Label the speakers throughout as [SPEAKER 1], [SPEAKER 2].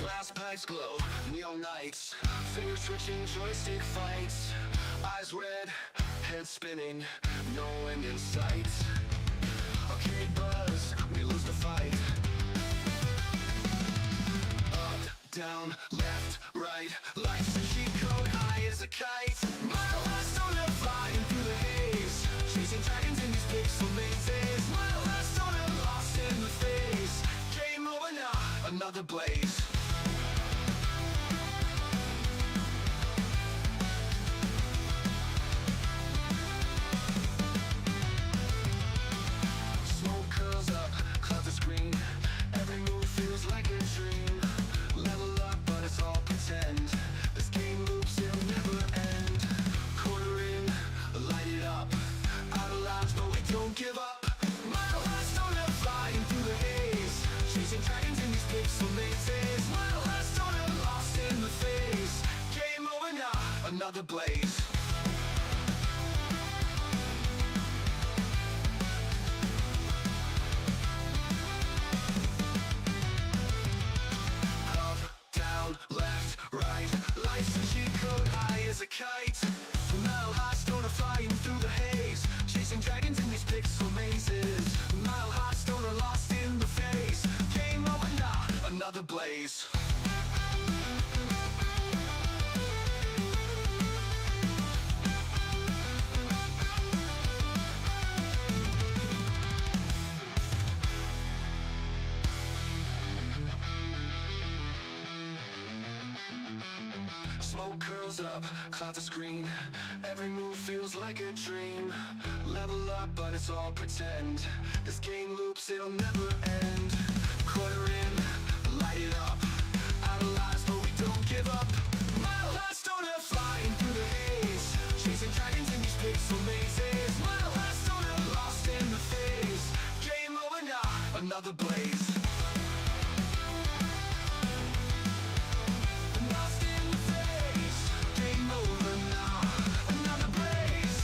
[SPEAKER 1] Last nights glow, neon nights, fingers twitching, joystick fights, eyes red, head spinning, no end in sight. Arcade buzz, we lose the fight. Up, down, left, right, life's a cheat code, high as a kite. Mile high stoner flying through the haze, chasing dragons in these pixel mazes. Mile high stoner lost in the phase, game over now, another blaze. Smoke curls up, cloud the screen, every move feels like a dream. Level up, but it's all pretend. This game loops, it'll never end. Quarter in, light it up. Out of lives, but we don't give up. Mile high stoner flying through the haze, chasing dragons in these pixel mazes. Mile high stoner lost in the phase, game over now, another blaze. Up, down, left, right, life's a cheat code, high as a kite. Mile high stoner flying through the haze, chasing dragons in these pixel mazes. Mile high stoner lost in the phase, game over now, another blaze. Smoke curls up, cloud the screen, every move feels like a dream. Level up, but it's all pretend. This game loops, it'll never end. Quarter in, light it up. Out of lives, but we don't give up. Mile high stoner flying through the haze, chasing dragons in these pixel mazes. Mile high stoner lost in the phase, game over now, another blaze. Lost in the phase, game over now, another blaze.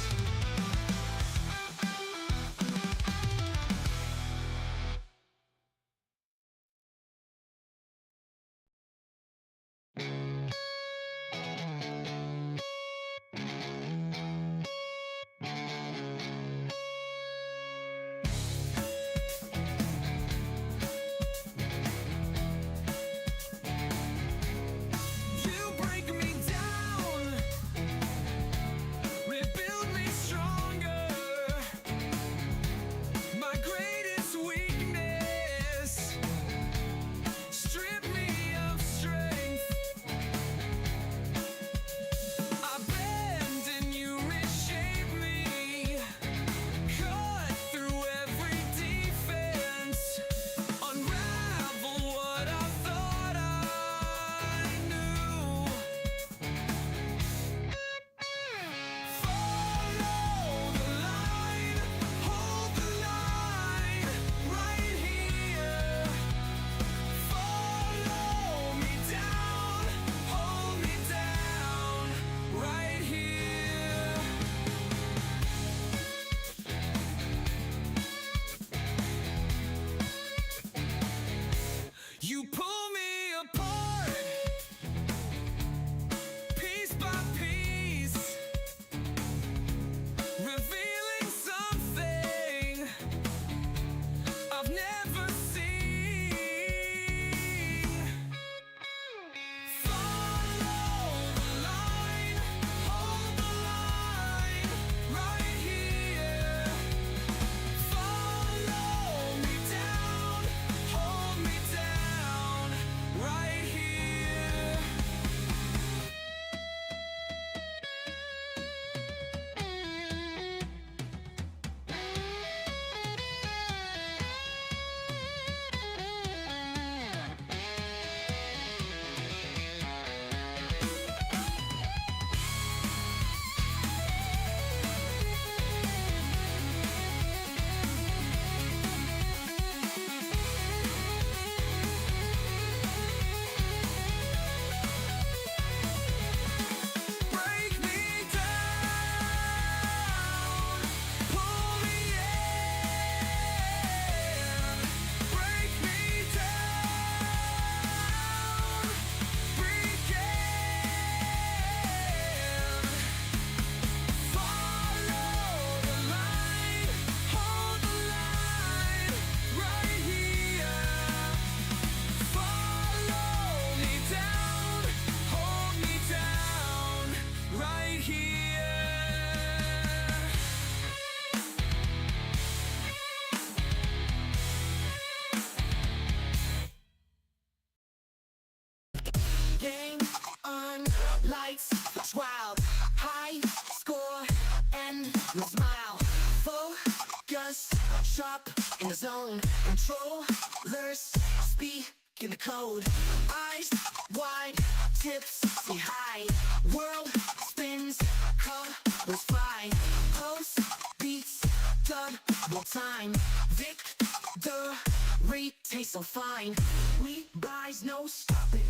[SPEAKER 1] no smile. Focus, sharp in the zone. Controllers speak in the code. Eyes wide, tips see high. World spins, colors fly. Pulse beats, double time. Victory tastes so fine. We rise, no stopping.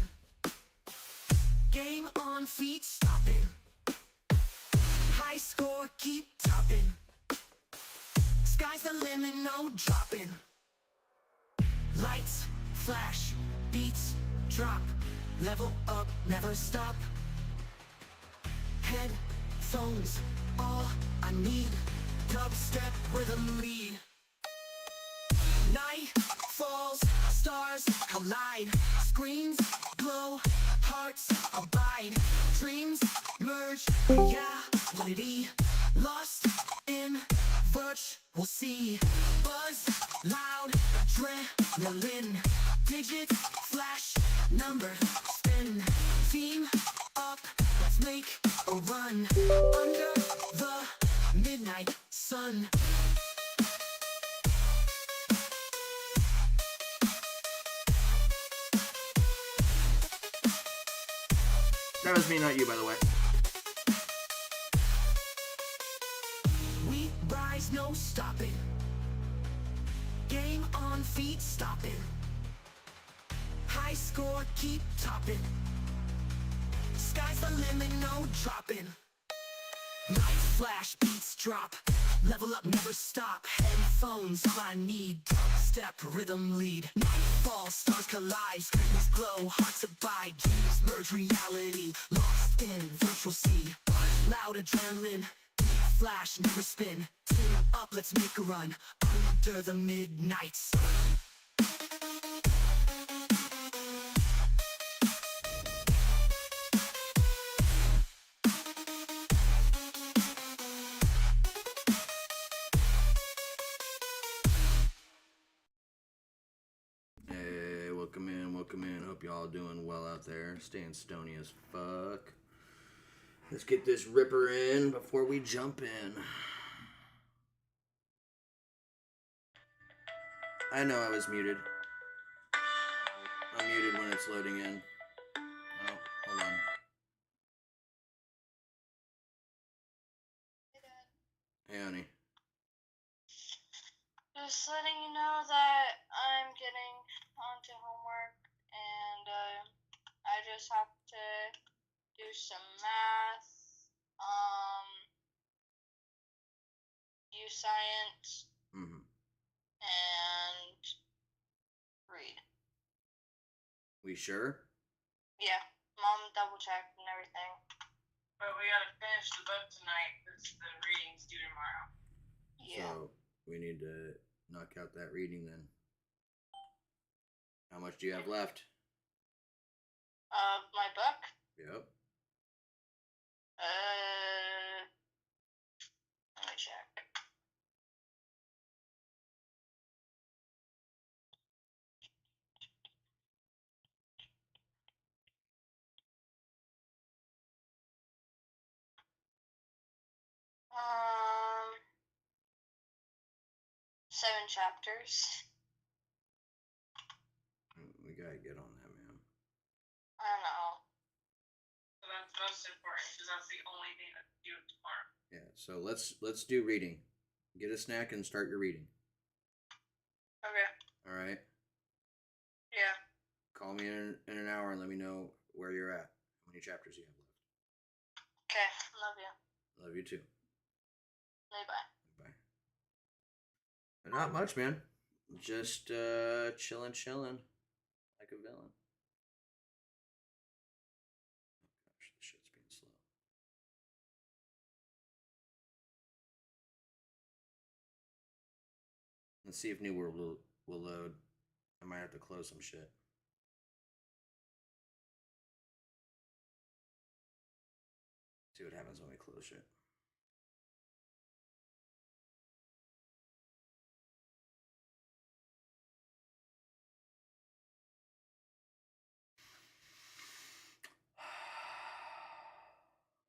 [SPEAKER 1] Game on feet, stopping. High score, keep topping. Sky's the limit, no dropping. Lights flash, beats drop. Level up, never stop. Headphones, all I need. Dubstep rhythm lead. Night falls, stars collide. Screens glow, hearts abide. Dreams merge, reality. Lost in virtual sea. Buzz, loud, adrenaline. Digits flash, number spin. Team up, let's make a run. Under the midnight sun.
[SPEAKER 2] That was me, not you, by the way.
[SPEAKER 1] We rise, no stopping. Game on feet, stopping. High score, keep topping. Sky's the limit, no dropping. Lights flash, beats drop. Level up, never stop. Headphones, all I need. Step, rhythm lead. Nightfall, stars collide. Screens glow, hearts abide. Dreams merge reality. Lost in virtual sea. Loud adrenaline. Flash, never spin. Team up, let's make a run. Under the midnight sun.
[SPEAKER 2] Hey, welcome in, welcome in. Hope y'all doing well out there. Staying stony as fuck. Let's get this ripper in before we jump in. I know I was muted. I'm muted when it's loading in. Oh, hold on. Hey, honey.
[SPEAKER 3] Just letting you know that I'm getting onto homework and I just have to do some math, use science,
[SPEAKER 2] Mm-hmm.
[SPEAKER 3] and read.
[SPEAKER 2] We sure?
[SPEAKER 3] Yeah, Mom double checked and everything.
[SPEAKER 4] But we gotta finish the book tonight because the reading's due tomorrow.
[SPEAKER 3] Yeah.
[SPEAKER 2] So, we need to knock out that reading then. How much do you have left?
[SPEAKER 3] My book?
[SPEAKER 2] Yep.
[SPEAKER 3] Let me check. Um, 7 chapters.
[SPEAKER 2] We gotta get on that, man.
[SPEAKER 3] I don't know.
[SPEAKER 4] So that's most important because that's the only thing that's due tomorrow.
[SPEAKER 2] Yeah, so let's do reading. Get a snack and start your reading.
[SPEAKER 3] Okay.
[SPEAKER 2] All right.
[SPEAKER 3] Yeah.
[SPEAKER 2] Call me in an hour and let me know where you're at. How many chapters you have left.
[SPEAKER 3] Okay. Love you.
[SPEAKER 2] Love you too.
[SPEAKER 3] Bye.
[SPEAKER 2] Bye. Not much, man. Just chilling like a villain. Oh gosh, this shit's being slow. Let's see if New World will load. I might have to close some shit. See what happens when we close shit.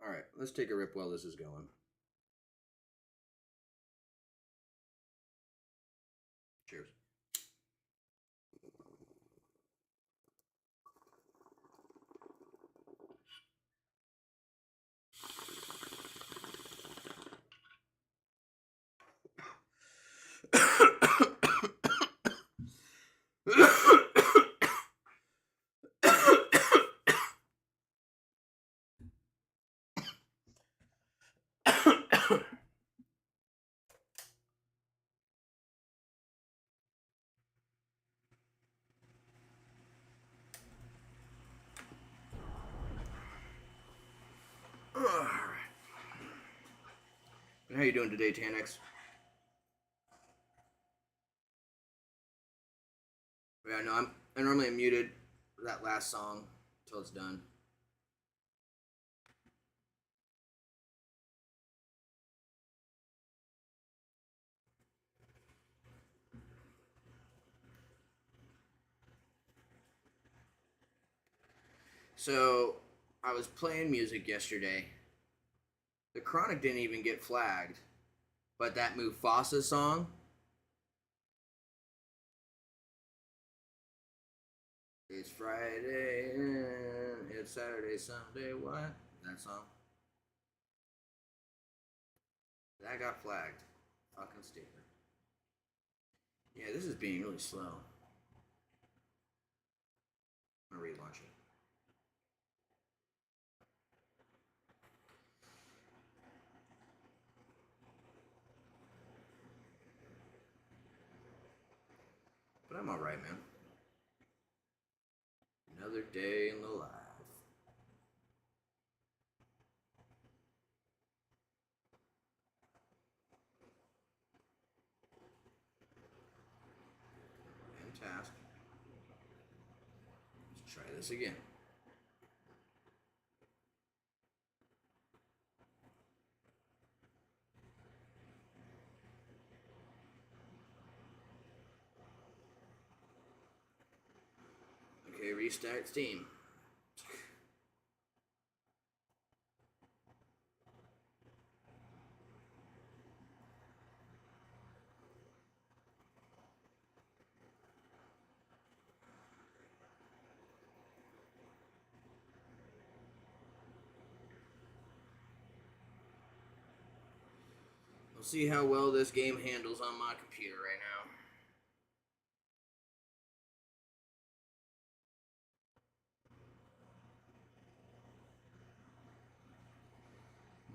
[SPEAKER 2] All right, let's take a rip while this is going. Cheers. How you doing today, Tanix? Yeah, no, I normally am muted for that last song until it's done. So, I was playing music yesterday. The Chronic didn't even get flagged, but that Mufasa song. It's Friday, it's Saturday, Sunday, what? That song? That got flagged. Fucking stupid. Yeah, this is being really slow. I'm gonna relaunch it. But I'm alright, man. Another day in the life. And task. Let's try this again. Okay, restart Steam. We'll see how well this game handles on my computer right now.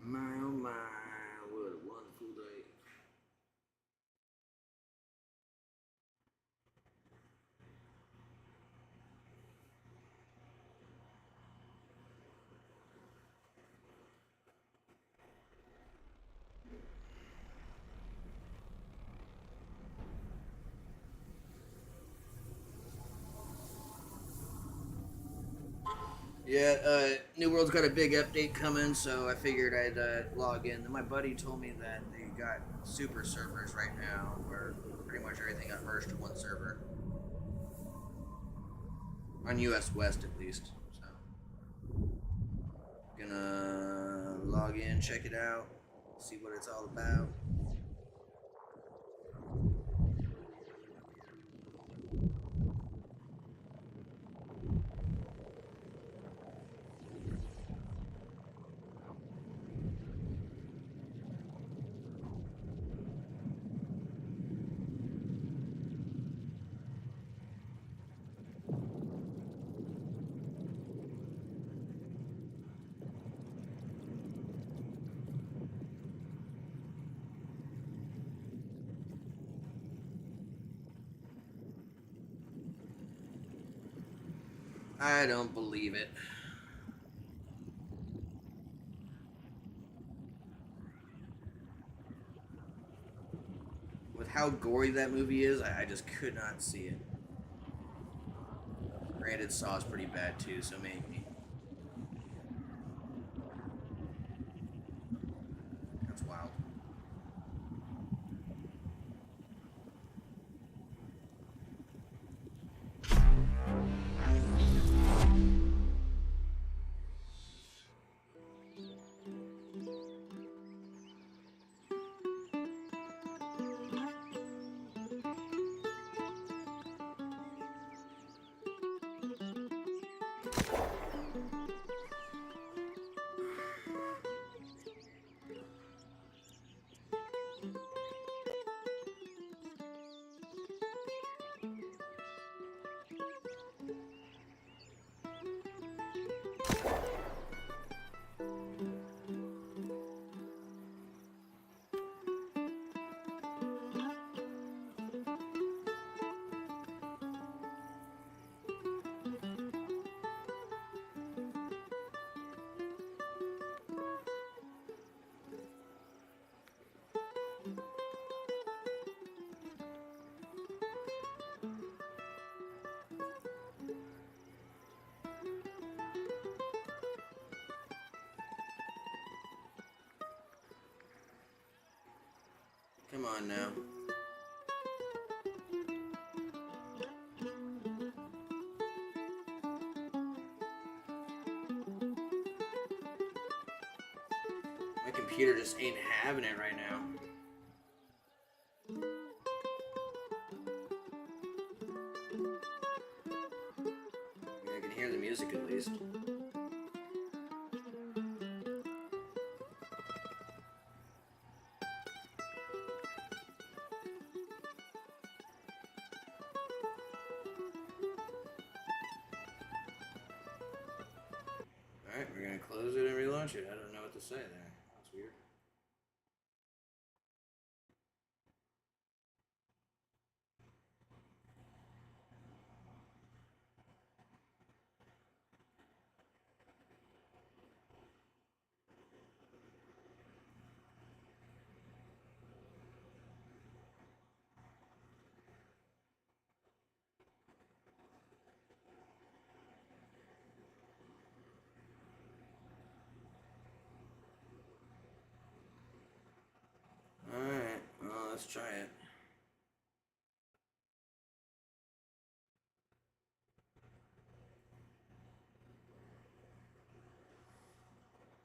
[SPEAKER 2] My oh my, what a wonderful day. Yeah, New World's got a big update coming, so I figured I'd log in. And my buddy told me that they got super servers right now, where pretty much everything got merged to one server. On US West, at least. So, gonna log in, check it out, see what it's all about. I don't believe it. With how gory that movie is, I just could not see it. Granted, Saw's pretty bad too, so maybe. That's wild. Come on now. My computer just ain't having it right now. I mean, I can hear the music at least. Alright, we're gonna close it and relaunch it. I don't know what to say there. That's weird. Alright, well, let's try it.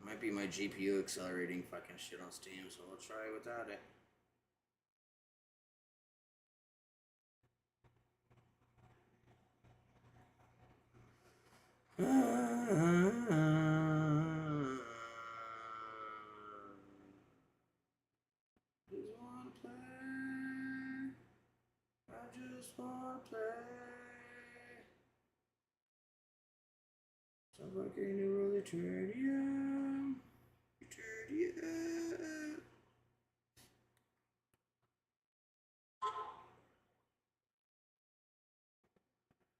[SPEAKER 2] Might be my GPU accelerating fucking shit on Steam, so we'll try without it. Just wanna play. I just wanna play. Sounds like a new early Eternia. Eternia.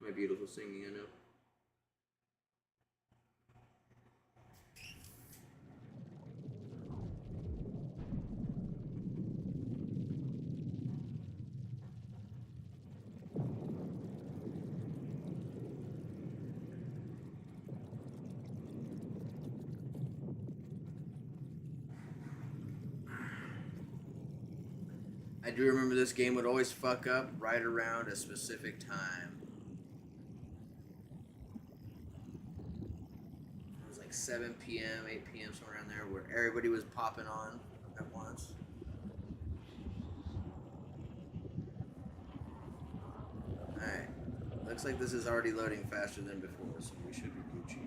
[SPEAKER 2] My beautiful singing, I know. I do remember this game would always fuck up right around a specific time. It was like 7 p.m., 8 p.m., somewhere around there, where everybody was popping on at once. Alright. Looks like this is already loading faster than before, so we should be Gucci.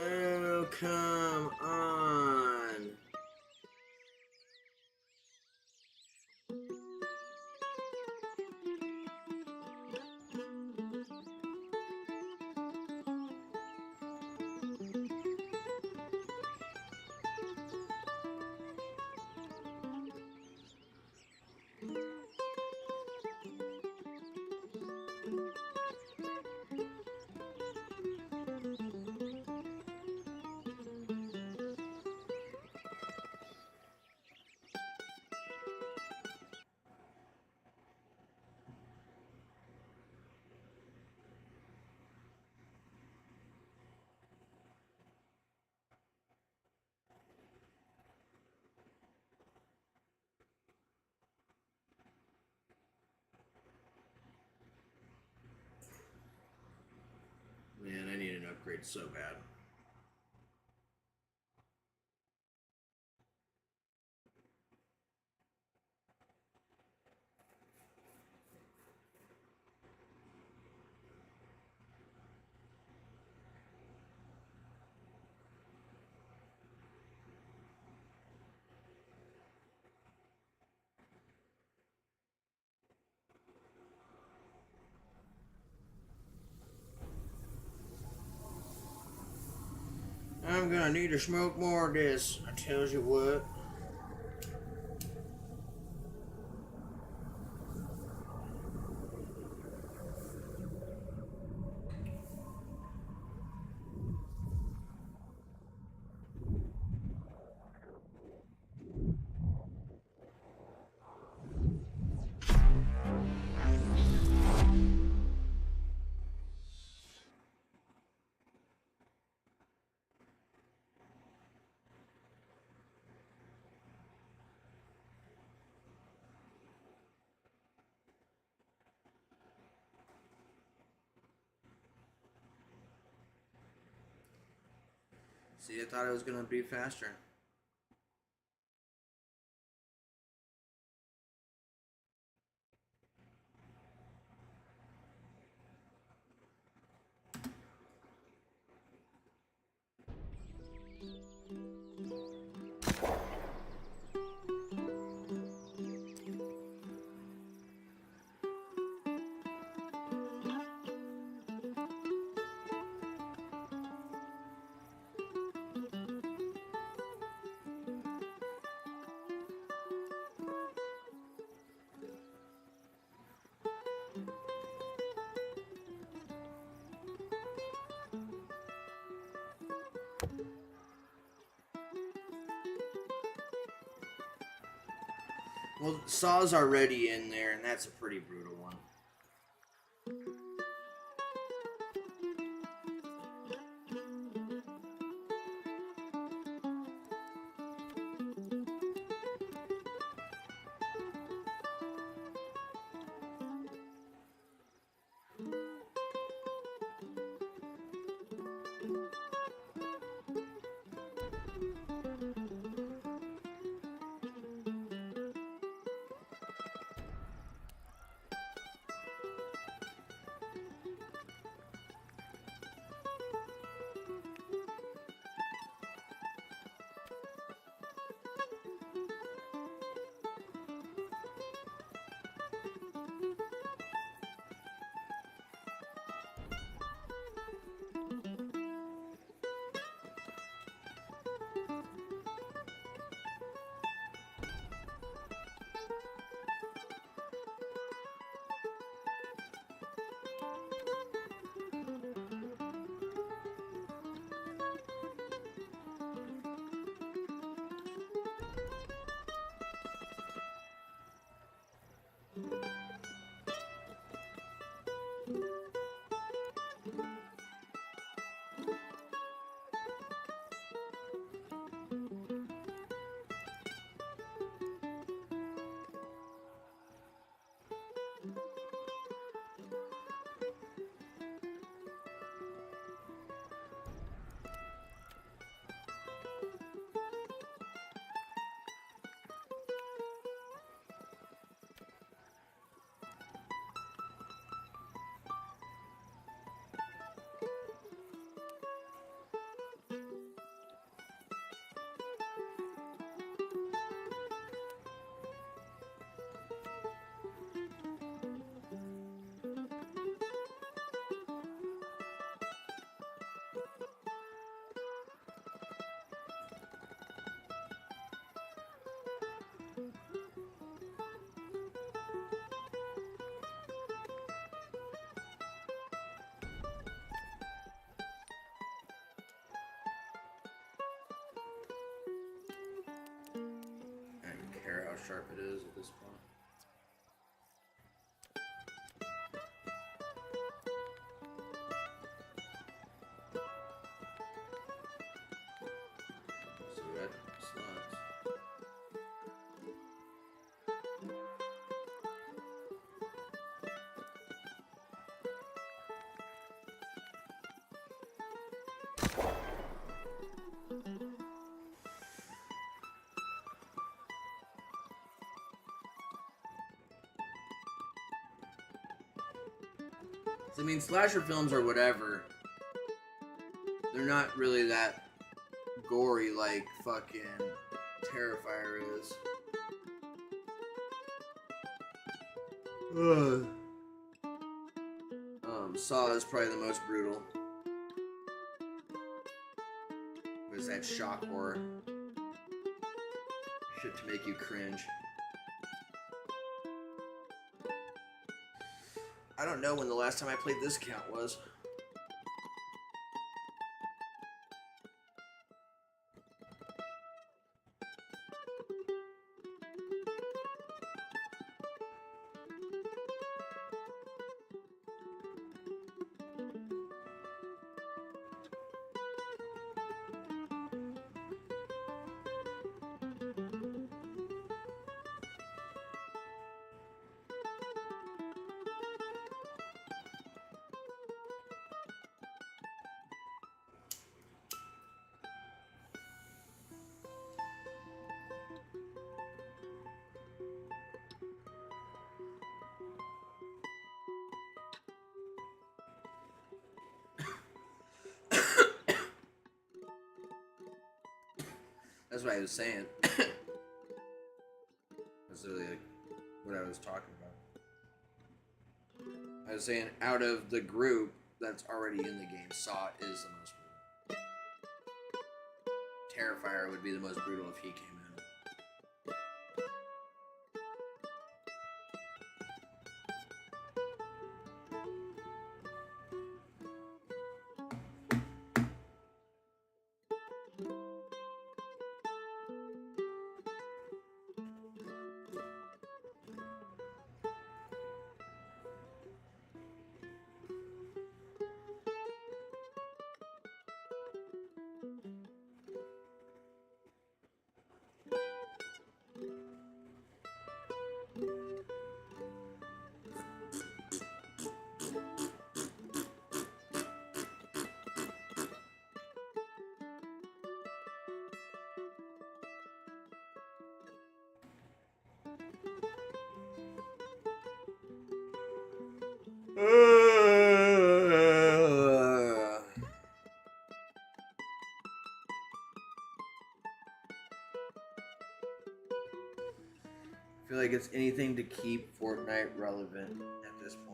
[SPEAKER 2] Oh, come on. upgrade so bad. I'm gonna need to smoke more of this, I tells you what. See, I thought it was gonna be faster. Well, Saw's already in there, and that's a pretty brutal one. Care how sharp it is at this point. So we got slots. I mean, slasher films or whatever, they're not really that gory like fucking Terrifier is. Ugh. Saw is probably the most brutal. Was that shock horror? Shit to make you cringe. I don't know when the last time I played this count was. That's what I was saying. That's literally like what I was talking about. I was saying out of the group that's already in the game, Saw is the most brutal. Terrifier would be the most brutal if he came in. I feel like it's anything to keep Fortnite relevant at this point.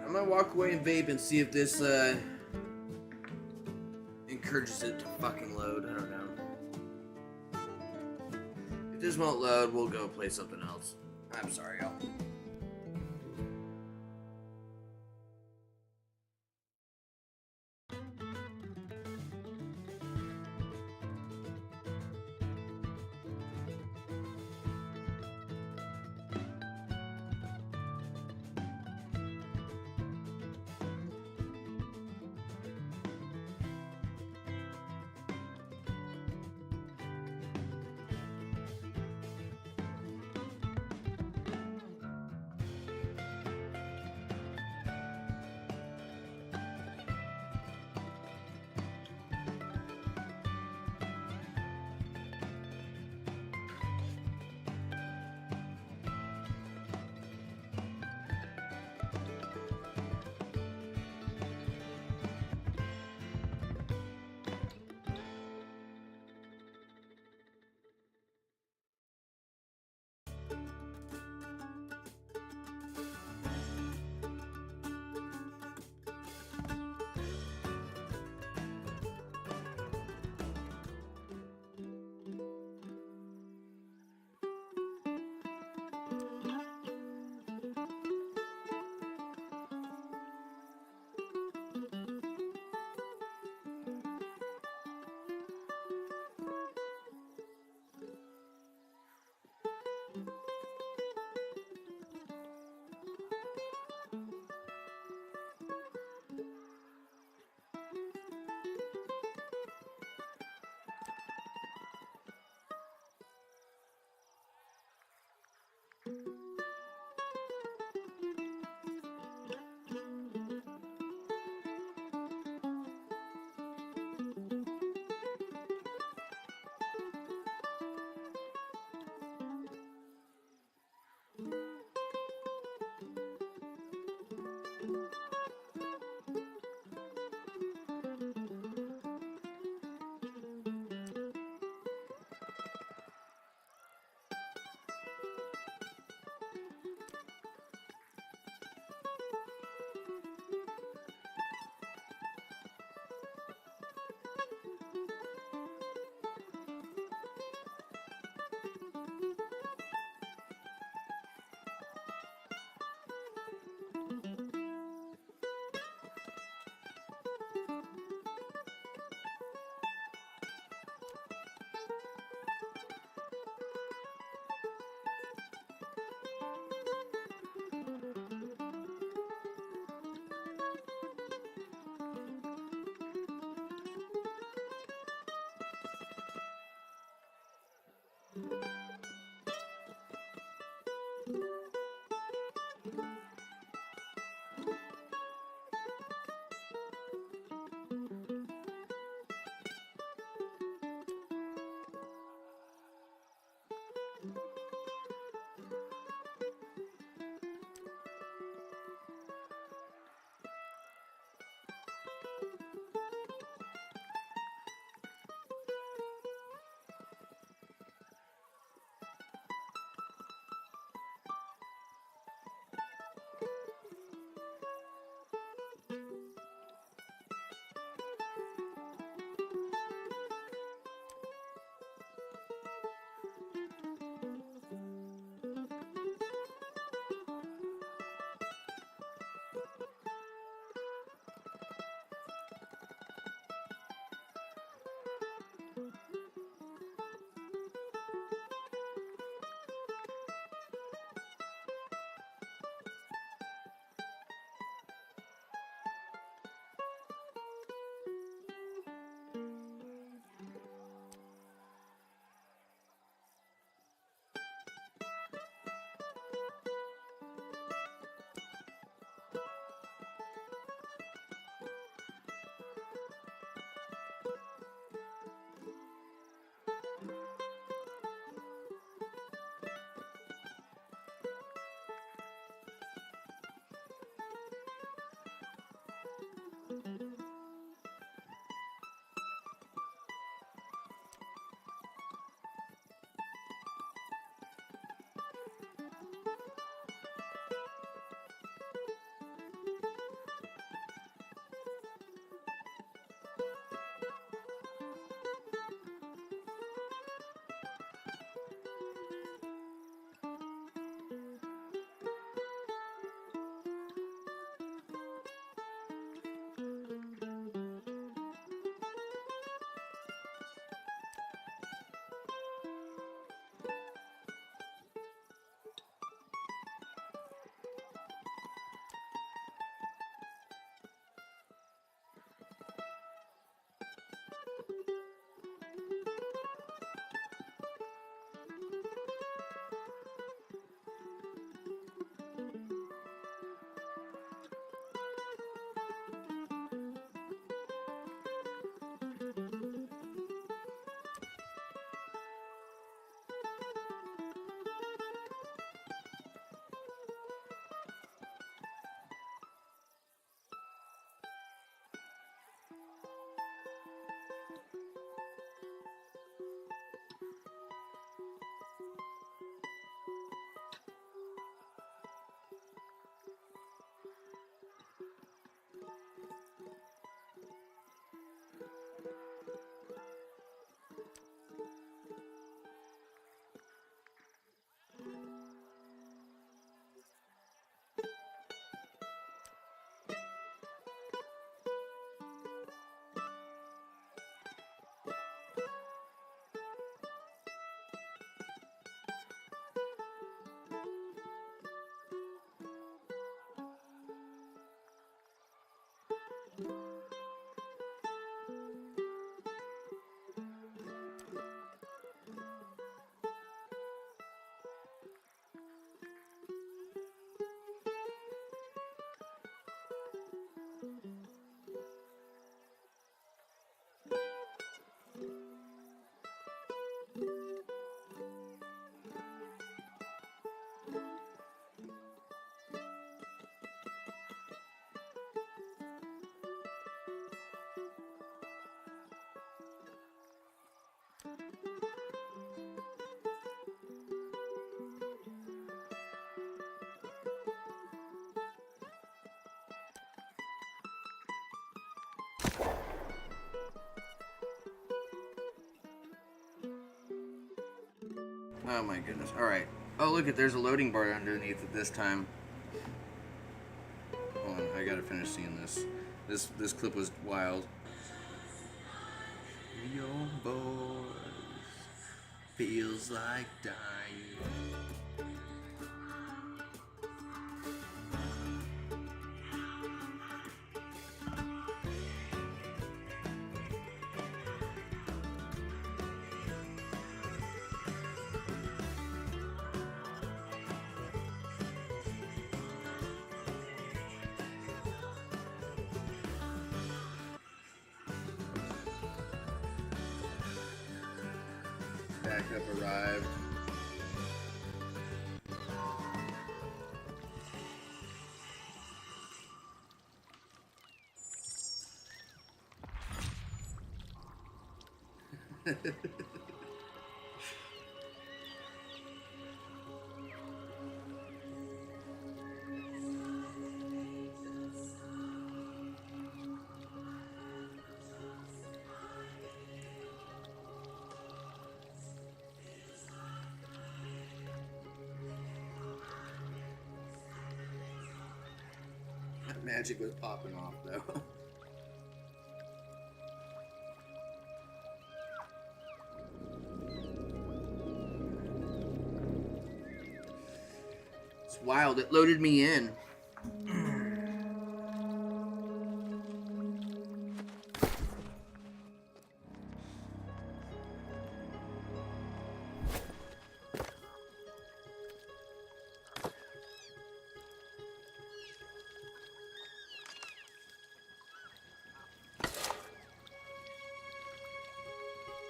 [SPEAKER 2] I'm gonna walk away and vape and see if this encourages it to fucking load. I don't know. If this won't load, we'll go play something else. I'm sorry, y'all. Thank Oh my goodness. Alright. Oh, look at there's a loading bar underneath it this time. Hold on, I gotta finish seeing this. This clip was wild. Your voice feels like dying. Backup arrived. That magic was popping off though. It's wild. It loaded me in.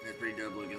[SPEAKER 2] It's pretty dope looking.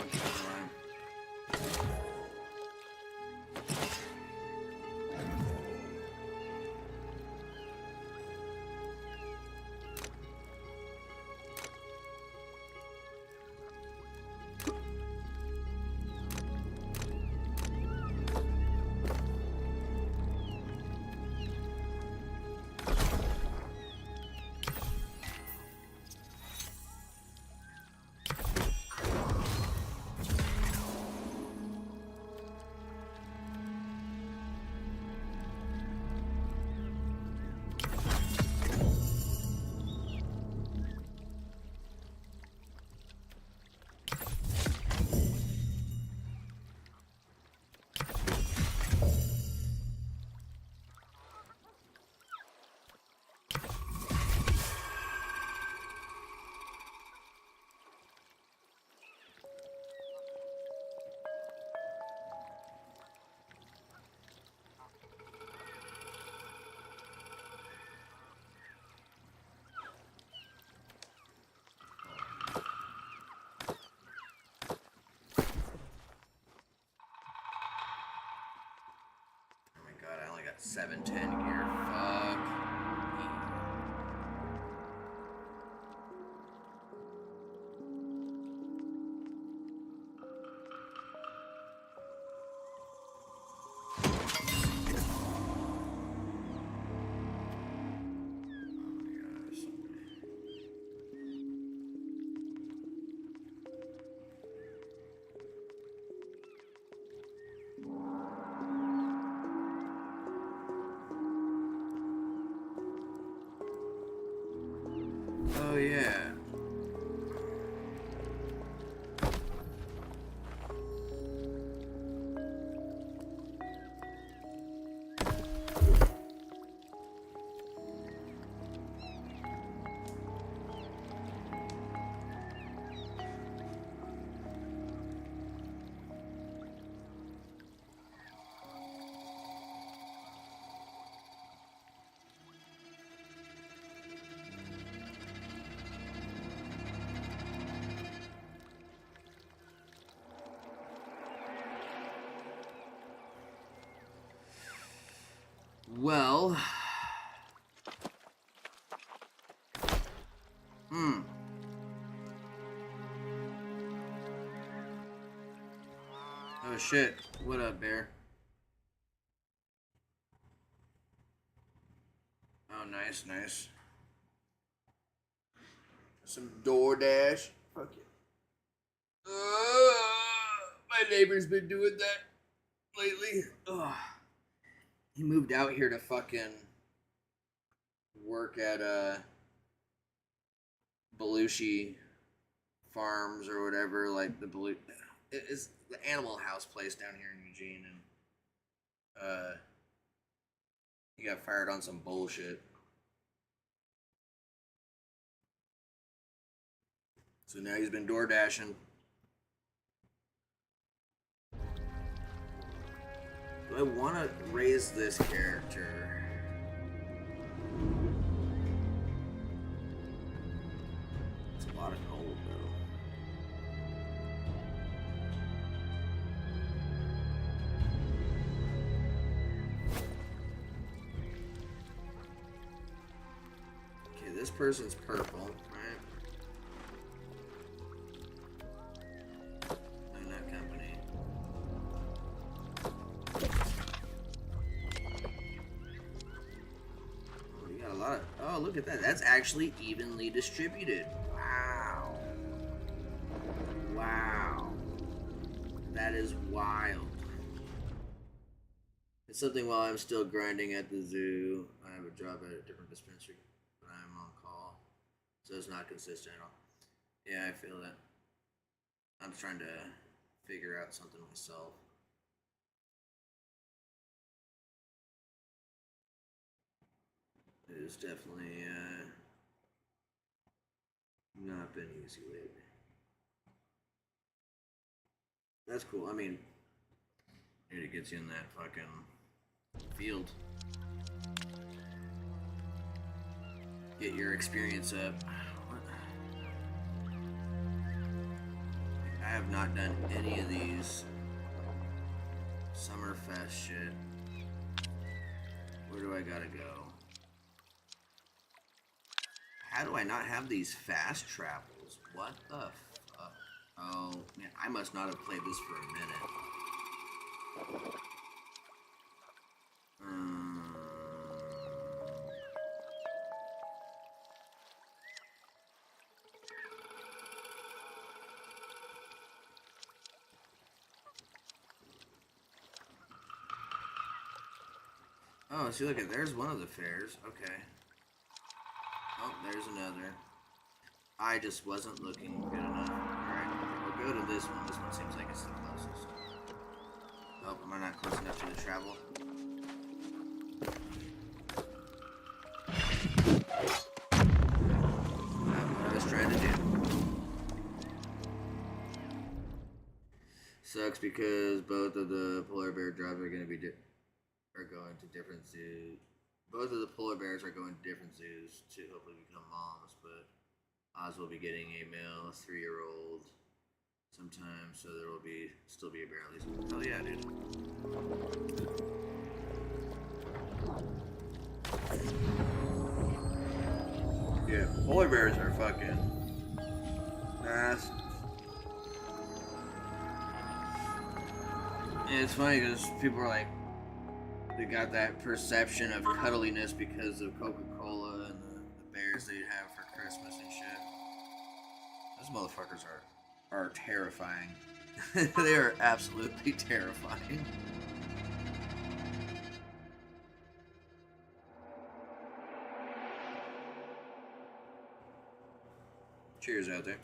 [SPEAKER 2] God, I only got 710 gear. Fuck. Oh yeah. Oh shit. What up, bear? Oh, nice, nice. Some DoorDash. Fuck it. My neighbor's been doing that lately. Ugh. He moved out here to fucking work at Belushi Farms or whatever, like the it's the Animal House place down here in Eugene, and he got fired on some bullshit. So now he's been door dashing. Do I want to raise this character? It's a lot of gold, though. Okay, this person's purple, right? In that company. Oh, you got a lot of. Oh, look at that. That's actually evenly distributed. Wow. Wow. That is wild. It's something while I'm still grinding at the zoo. I have a job at a different dispensary, but I'm on call. So it's not consistent at all. Yeah, I feel that. I'm trying to figure out something myself. It's definitely not been easy lately. That's cool. I mean, it gets you in that fucking field. Get your experience up. I have not done any of these Summerfest shit. Where do I gotta go? How do I not have these fast travels? What the fuck? Oh, man, I must not have played this for a minute. Oh, see, look at there's one of the fairs. Okay. Oh, there's another. I just wasn't looking good enough. Alright, we'll go to this one. This one seems like it's the closest. Oh, am I not close enough to the travel? Not what I was trying to do. Sucks because both of the polar bear drives are going to be going to different zoos. Both of the polar bears are going to different zoos to hopefully become moms, but Oz will be getting a male 3-year-old sometime, so there will still be a bear at least. Hell yeah, dude. Yeah, polar bears are fucking massive. And it's funny because people are like, they got that perception of cuddliness because of Coca-Cola and the bears they have for Christmas and shit. Those motherfuckers are terrifying. They are absolutely terrifying. Cheers out there.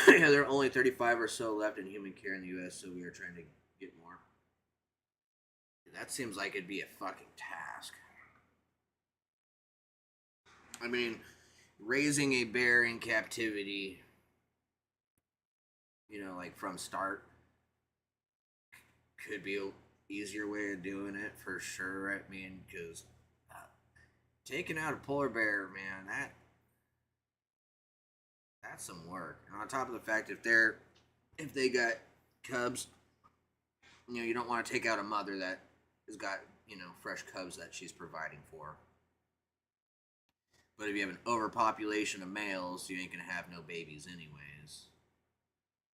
[SPEAKER 2] Yeah, there are only 35 or so left in human care in the U.S., so we are trying to get more. That seems like it'd be a fucking task. I mean, raising a bear in captivity, you know, like from start, could be a easier way of doing it for sure. I mean, because taking out a polar bear, man, that's some work. And on top of the fact, if they got cubs, you don't want to take out a mother that has got fresh cubs that she's providing for. But if you have an overpopulation of males, you ain't gonna have no babies anyways.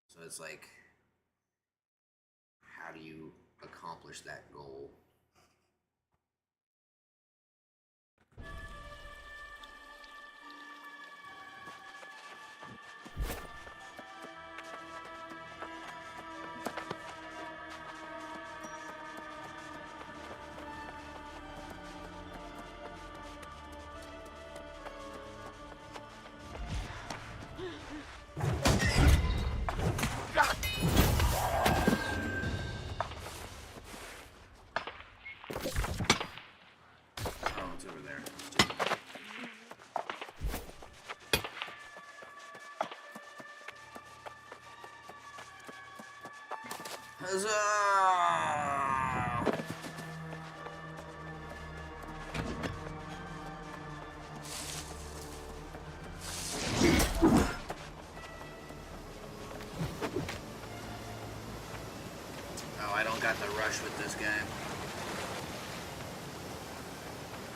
[SPEAKER 2] So it's like, how do you accomplish that goal? Huzzah! Oh, I don't got the rush with this guy.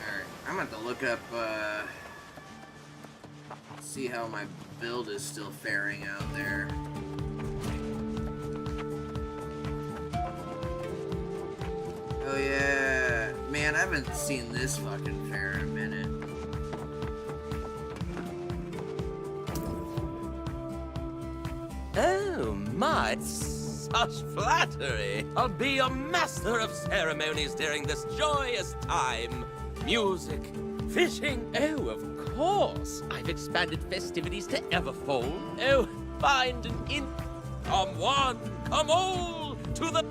[SPEAKER 2] Alright, I'm gonna have to look up, see how my build is still faring out there. Oh yeah, man, I haven't seen this fucking fair in a minute.
[SPEAKER 5] Oh my, such flattery! I'll be your master of ceremonies during this joyous time. Music, fishing. Oh, of course. I've expanded festivities to Everfold. Oh, find an in. Come one, come all to the.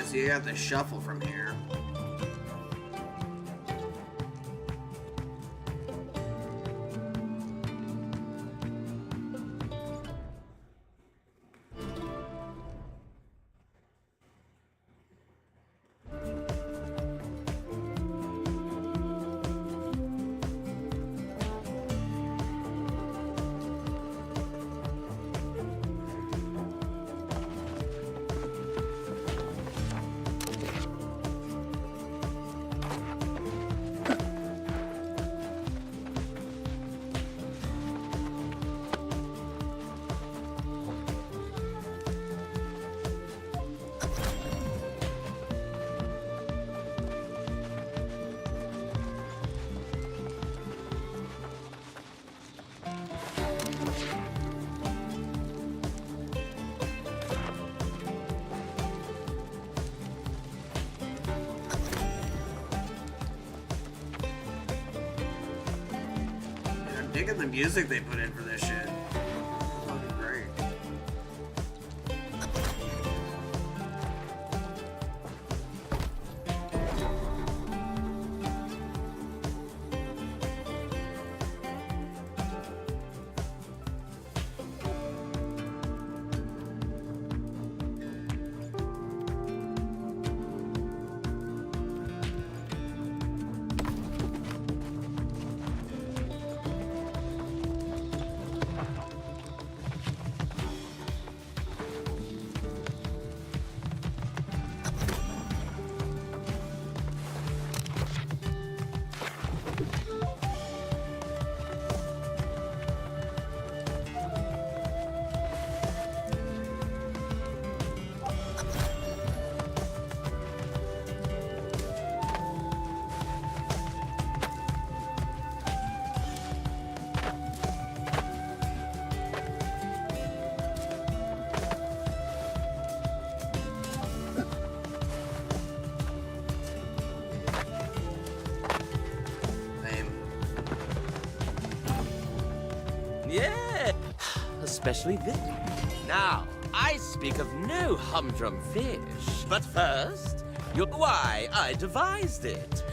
[SPEAKER 2] So you have to shuffle from here. Digging the music they put in for this shit. Fucking great.
[SPEAKER 5] especially this. Now, I speak of no humdrum fish. But first, why I devised it.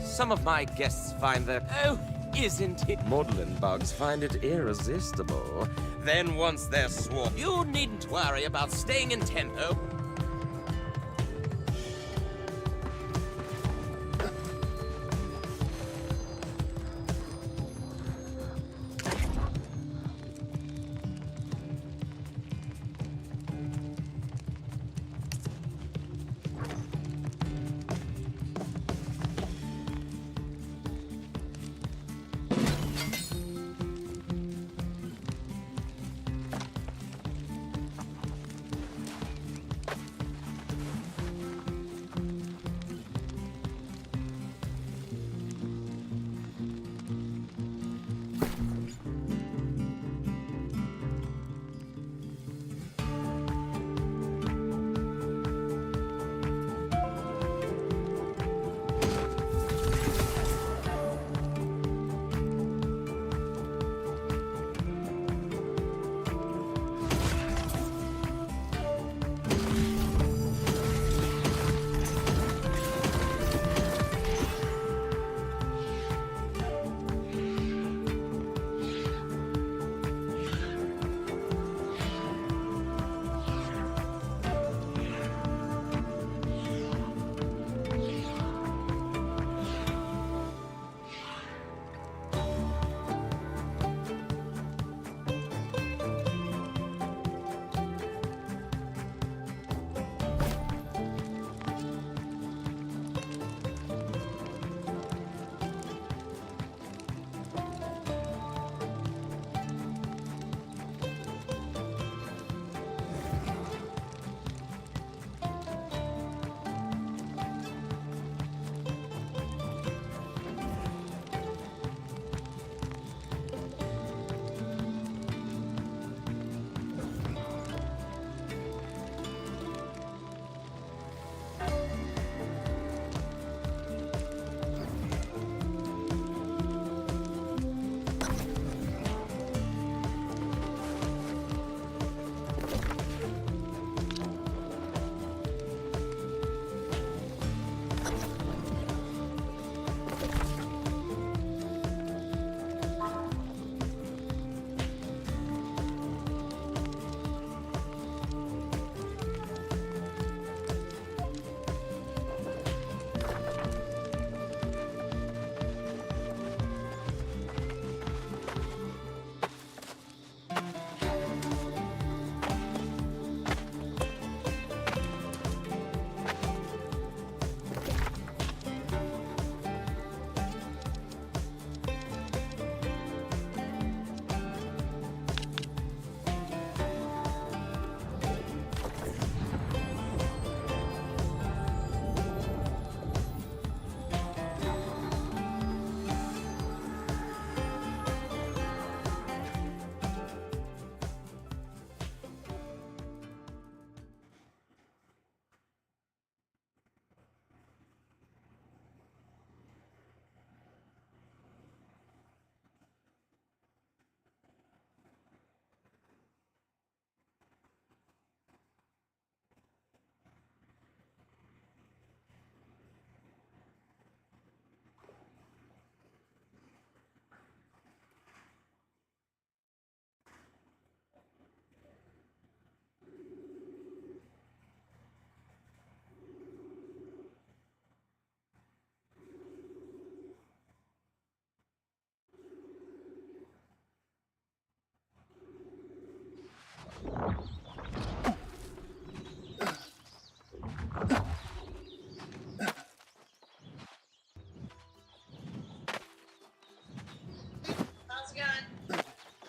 [SPEAKER 5] Some of my guests find that, isn't it? Maudlin bugs find it irresistible. Then once they're swarmed, you needn't worry about staying in tempo.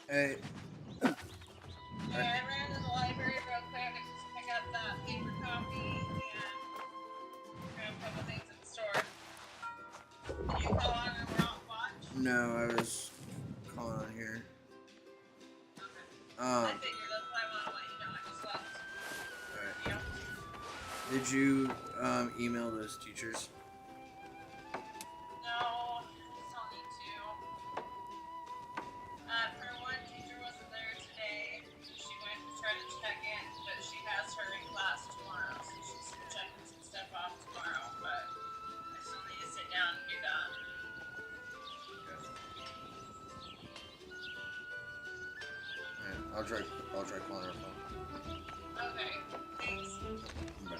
[SPEAKER 2] Hey.
[SPEAKER 4] Yeah, I ran to the library real quick. I got that paper copy and grabbed a couple things at the store. Did you call on and watch?
[SPEAKER 2] No, I was calling on here.
[SPEAKER 4] Okay. I
[SPEAKER 2] Um,
[SPEAKER 4] figured that's why I want to let you know. I just left.
[SPEAKER 2] alright.
[SPEAKER 4] You know?
[SPEAKER 2] Did you email those teachers?
[SPEAKER 4] No, I just don't need to. For one, teacher wasn't there today.
[SPEAKER 2] I'll try calling her phone.
[SPEAKER 4] Okay, thanks.
[SPEAKER 2] Bye.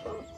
[SPEAKER 4] Thanks.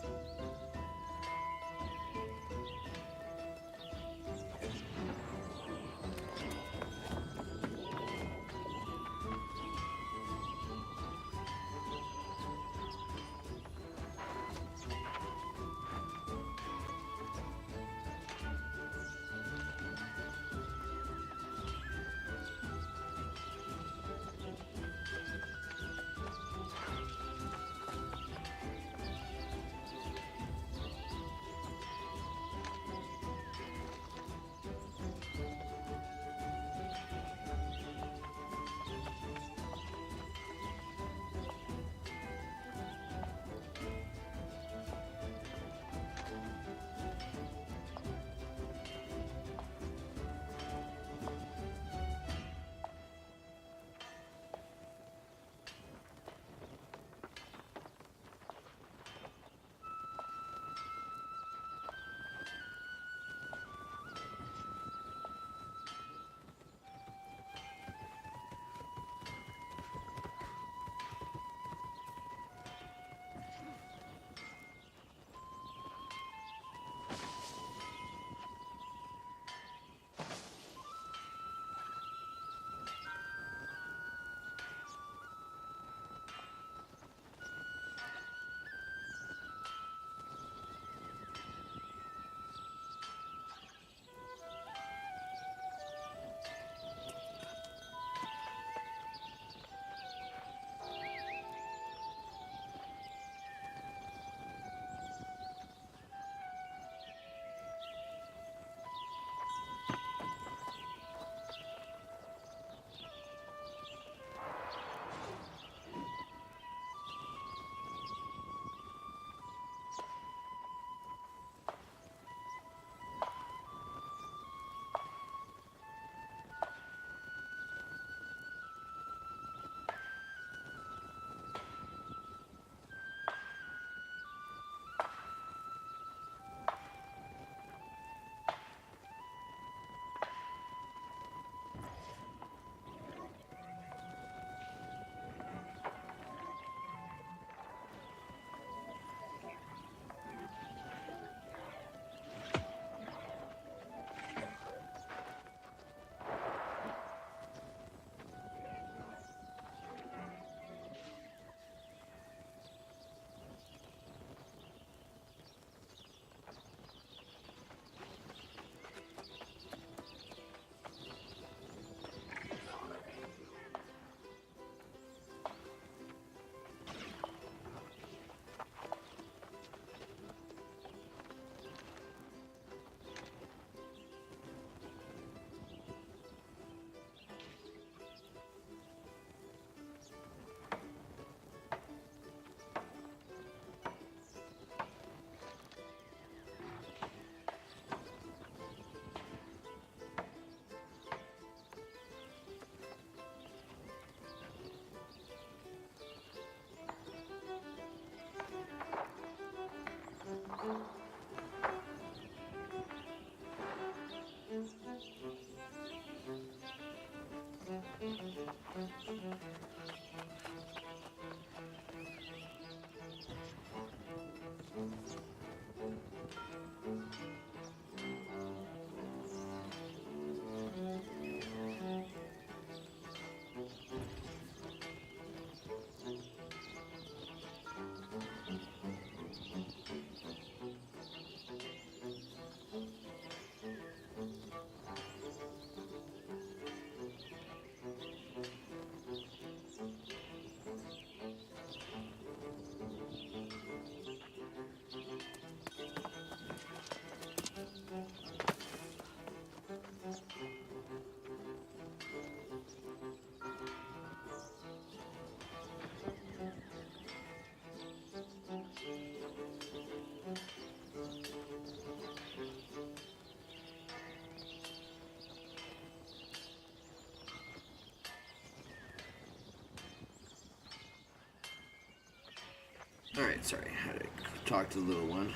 [SPEAKER 2] Alright, sorry. I had to talk to the little one.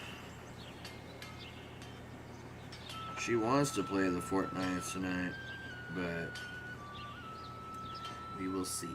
[SPEAKER 2] She wants to play the Fortnite tonight, but we will see.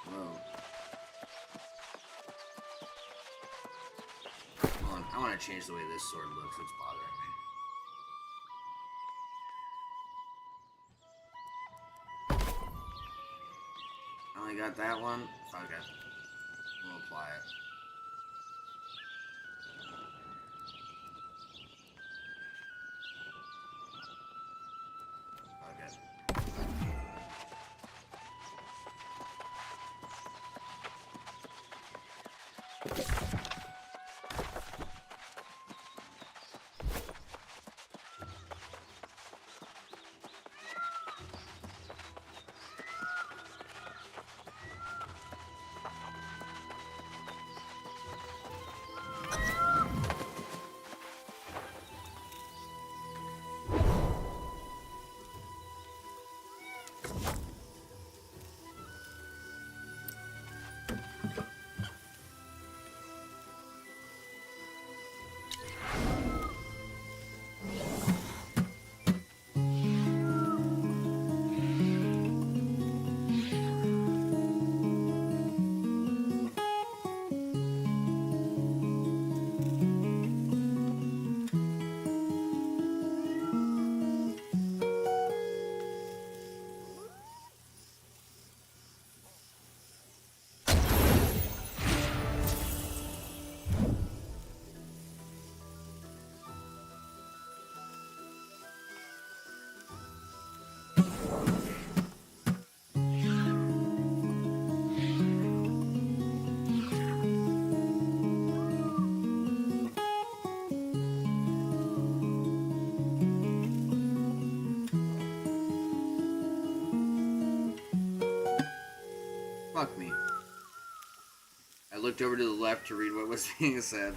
[SPEAKER 2] Whoa. Hold on, I want to change the way this sword looks. It's bothering me. I only got that one. Okay. We'll apply it. Fuck me. I looked over to the left to read what was being said.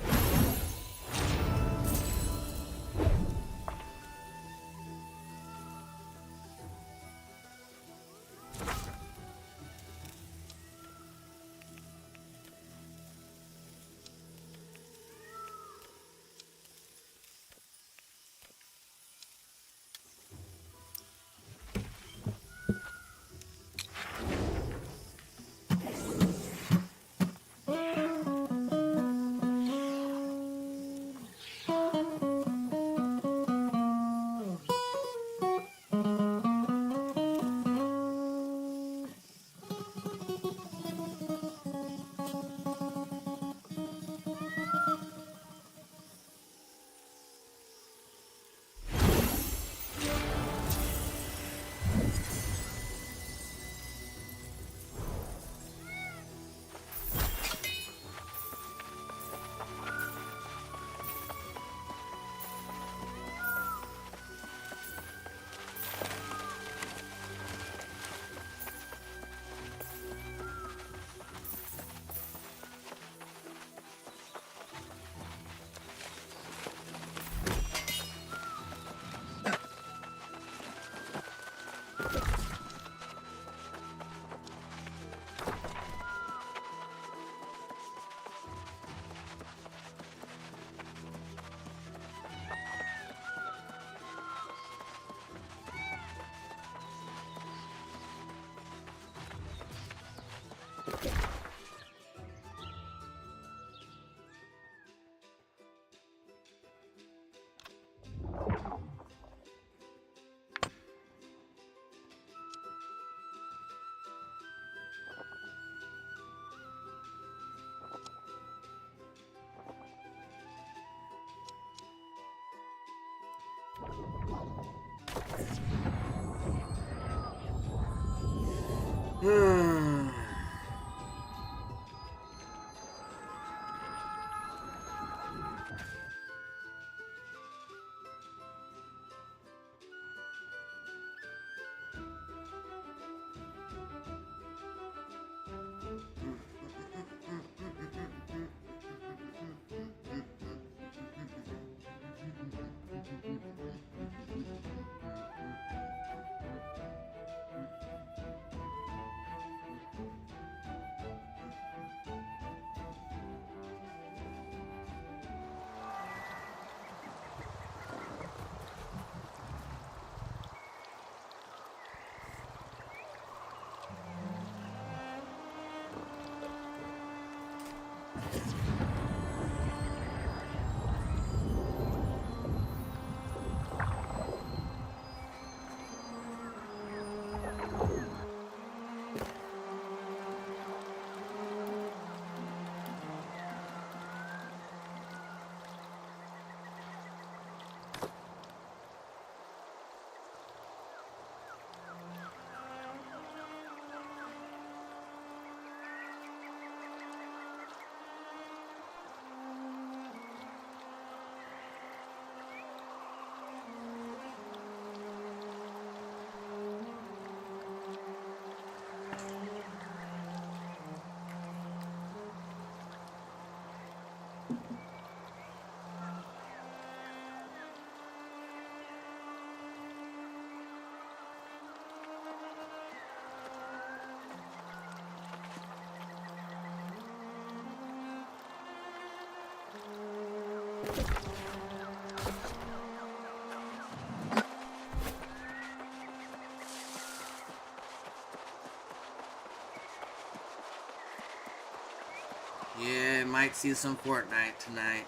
[SPEAKER 2] Yeah, might see some Fortnite tonight.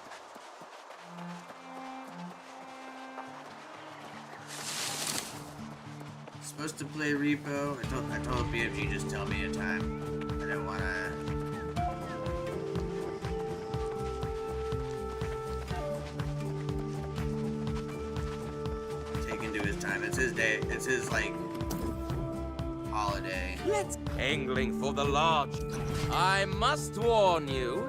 [SPEAKER 2] Supposed to play Repo. I told BFG just tell me a time. I don't wanna. Take into his time. It's his day. It's his like holiday.
[SPEAKER 5] Let's angling for the lodge. I must warn you,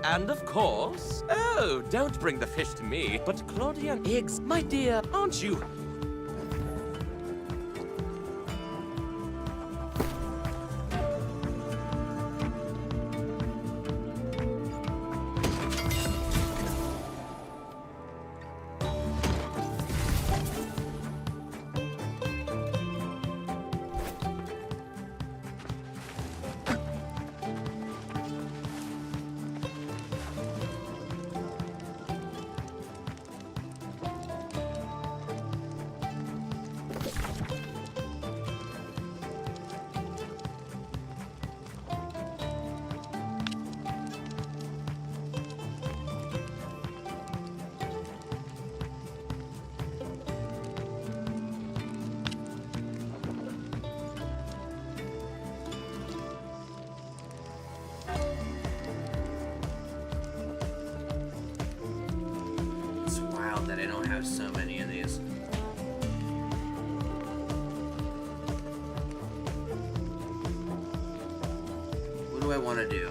[SPEAKER 5] and of course. Oh, don't bring the fish to me. But Claudia eggs, my dear, aren't you?
[SPEAKER 2] That I don't have so many of these. What do I want to do?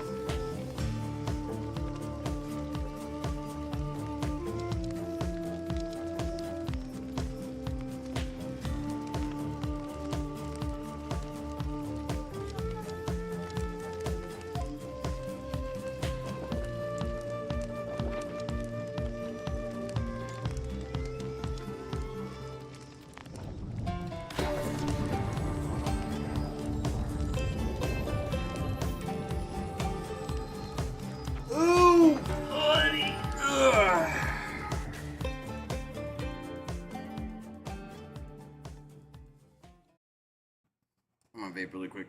[SPEAKER 2] I'm gonna vape really quick.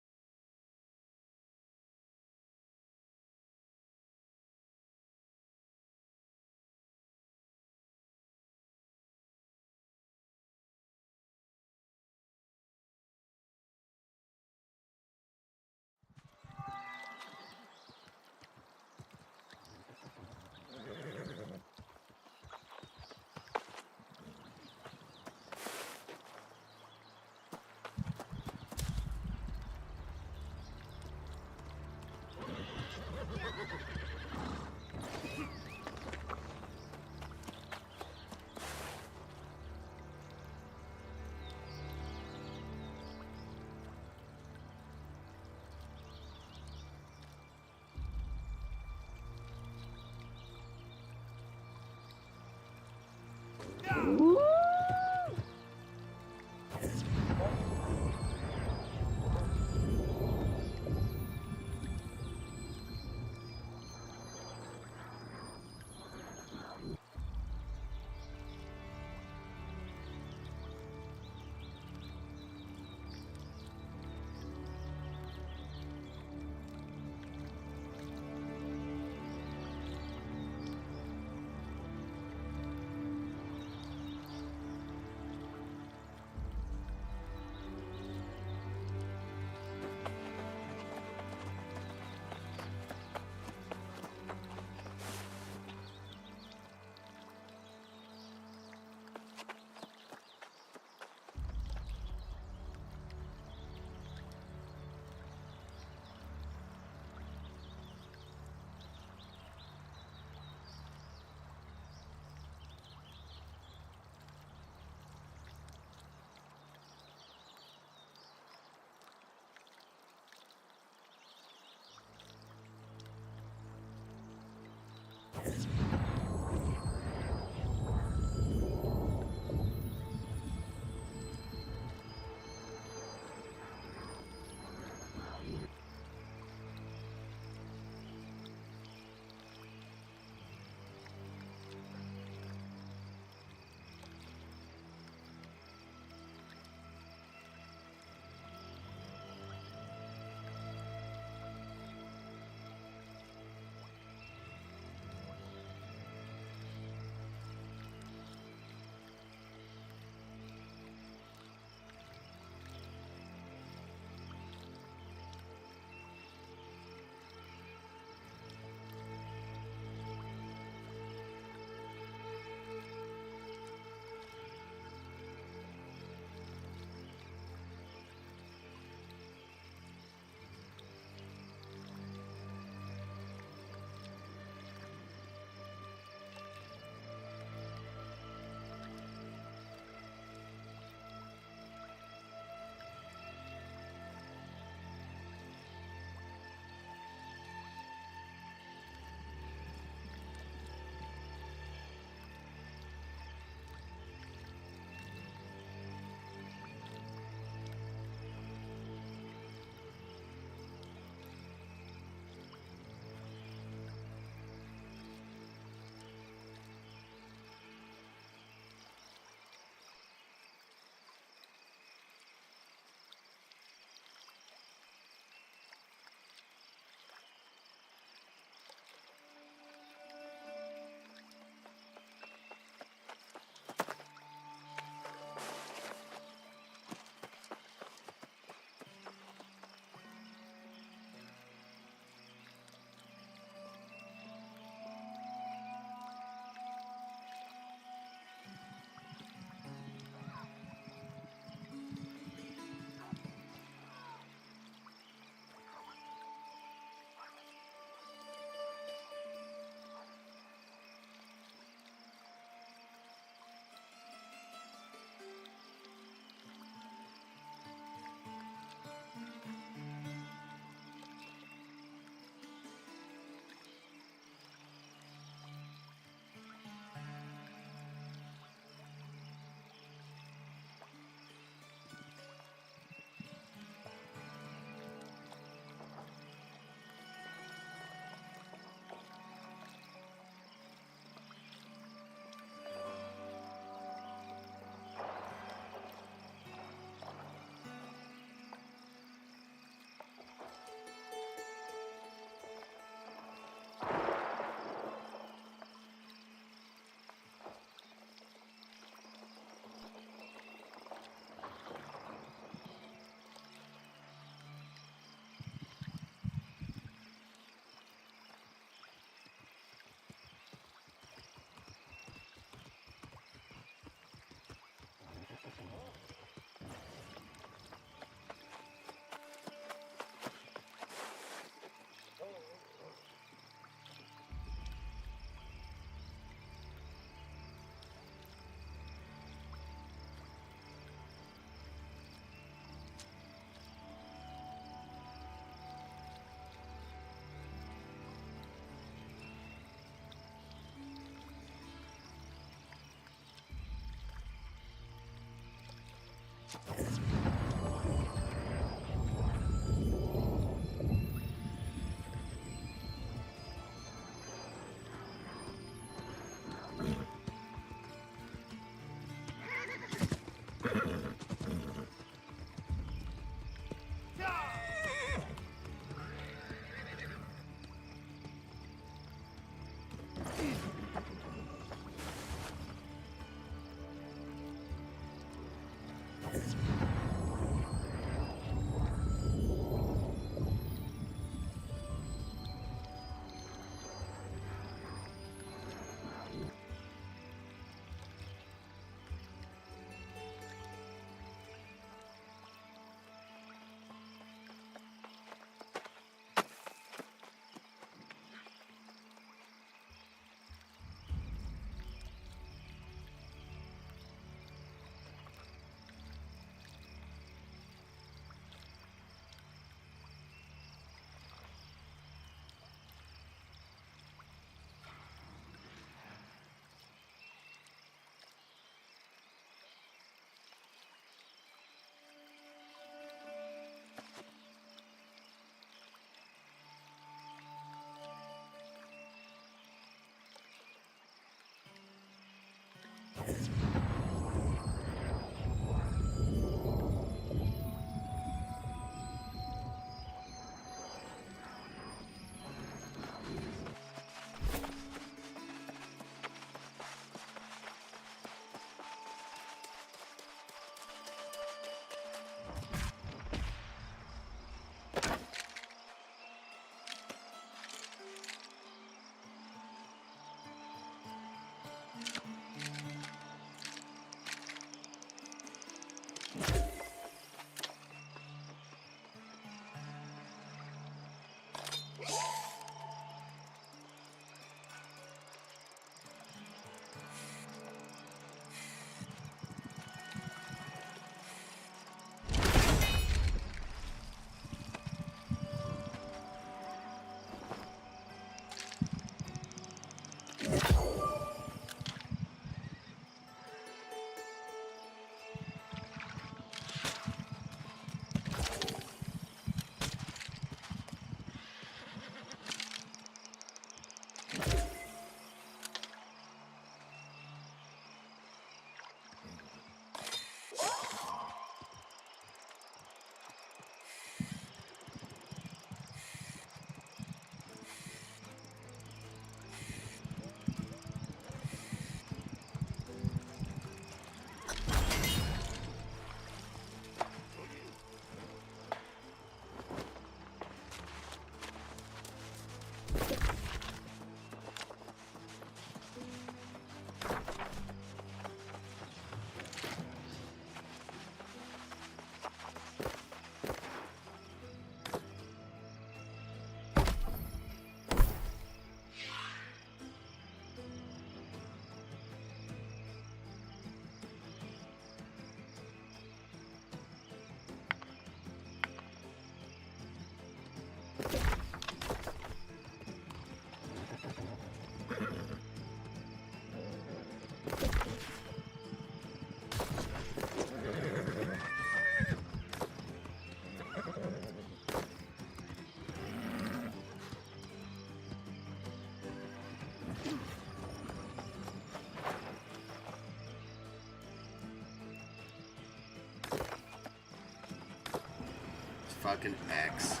[SPEAKER 2] Fucking X.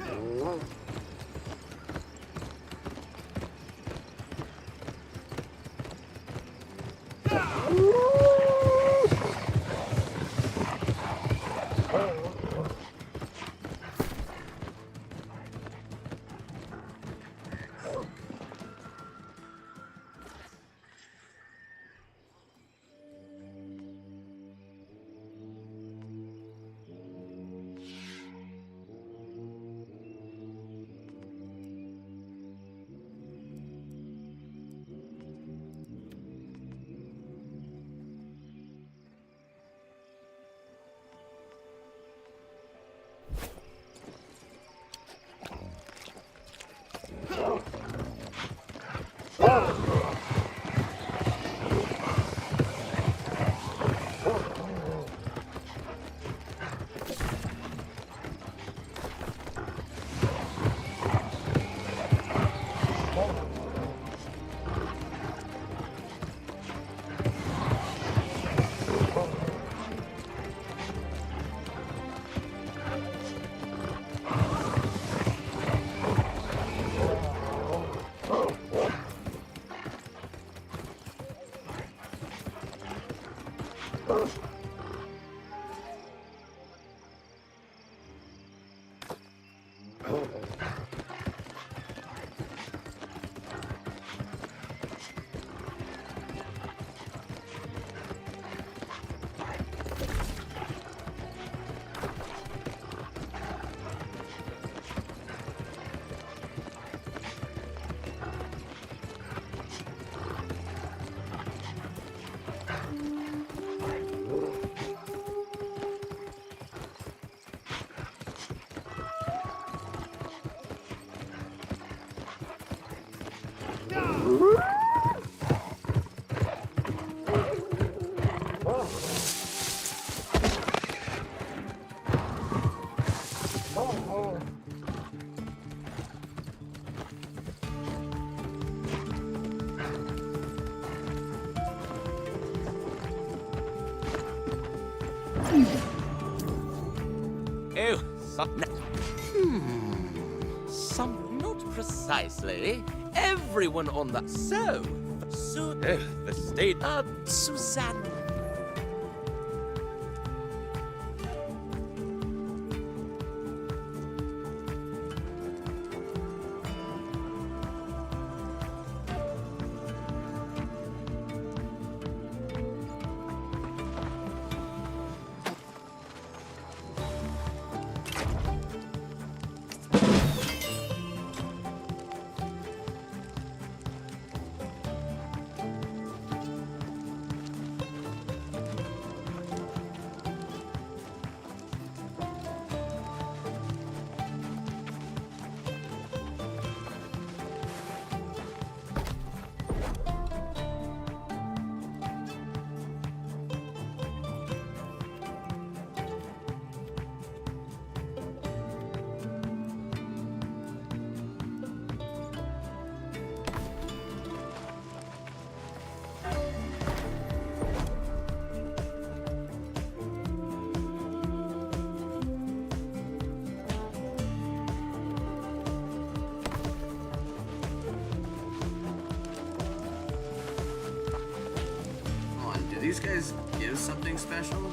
[SPEAKER 5] Oh, some, not precisely. Everyone on the... So, the state... Suzanne...
[SPEAKER 2] These guys give something special?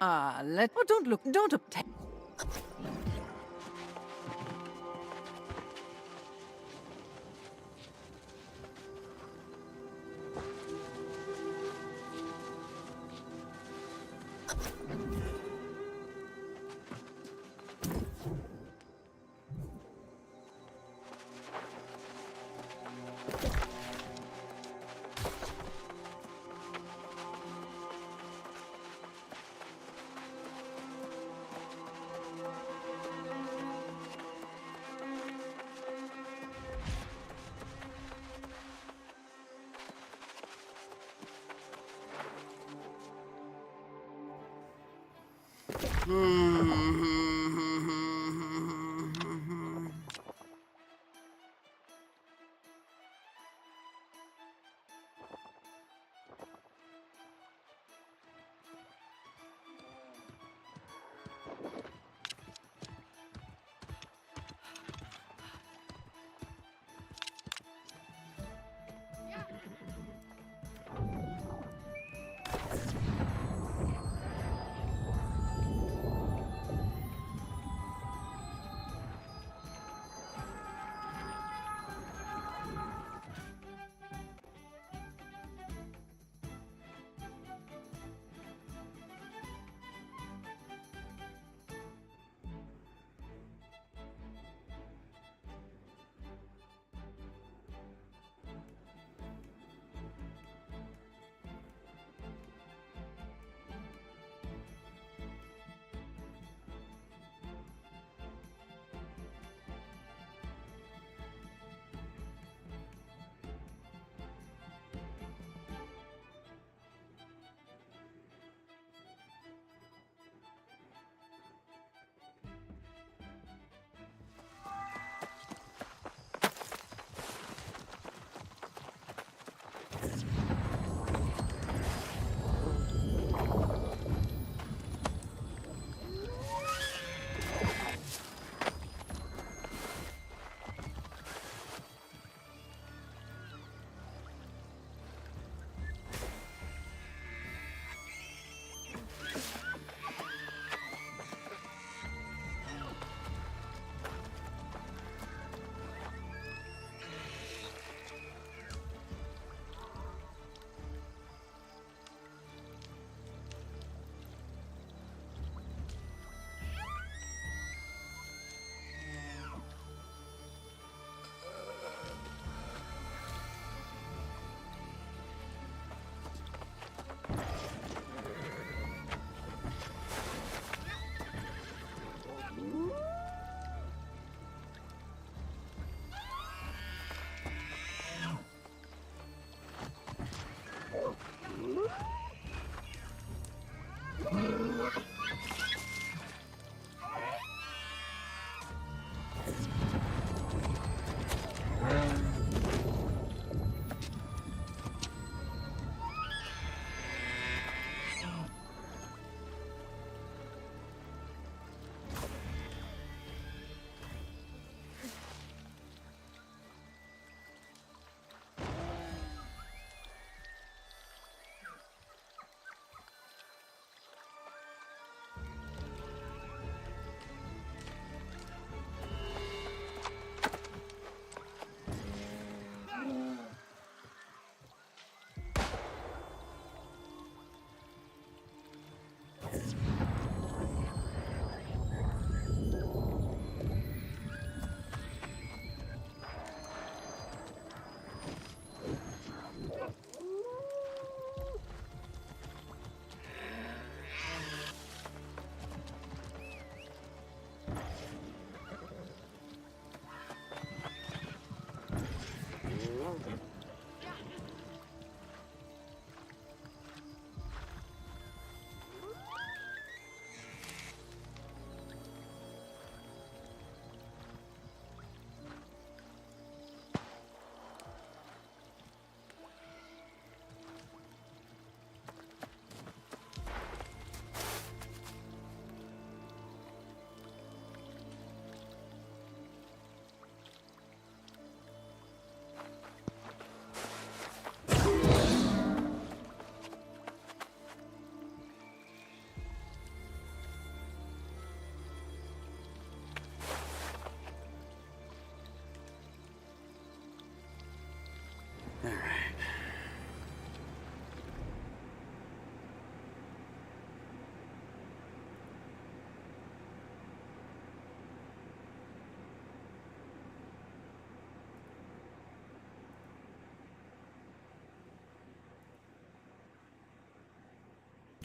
[SPEAKER 6] Oh, don't look. Don't obtain.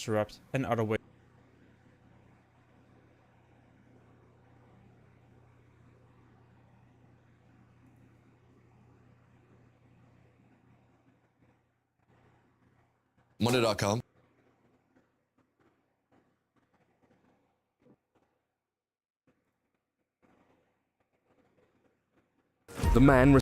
[SPEAKER 7] interrupt and other ways.
[SPEAKER 8] Monday.com.
[SPEAKER 9] The man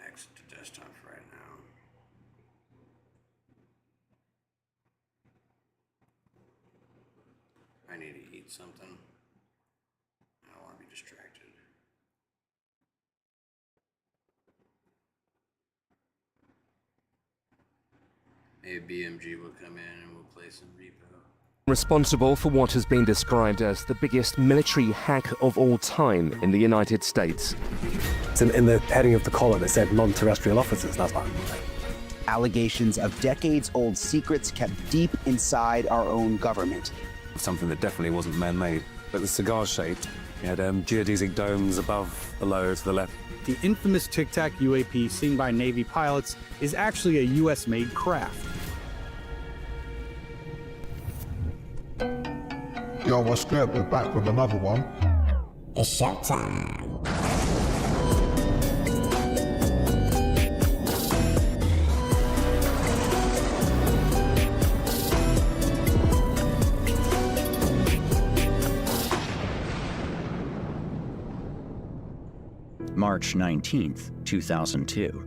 [SPEAKER 2] Exit to desktop right now. I need to eat something. I don't want to be distracted. Maybe BMG will come in and we'll play some repo.
[SPEAKER 9] responsible for what has been described as the biggest military hack of all time in the United States.
[SPEAKER 10] In the heading of the column, it said non-terrestrial officers. That's like
[SPEAKER 11] allegations of decades-old secrets kept deep inside our own government.
[SPEAKER 10] something that definitely wasn't man-made. But the cigar-shaped, it had geodesic domes above, below, to the left.
[SPEAKER 12] The infamous Tic Tac UAP seen by Navy pilots is actually a US-made craft.
[SPEAKER 13] Yo, what's good? We're back with another one.
[SPEAKER 14] It's showtime.
[SPEAKER 11] March 19th, 2002.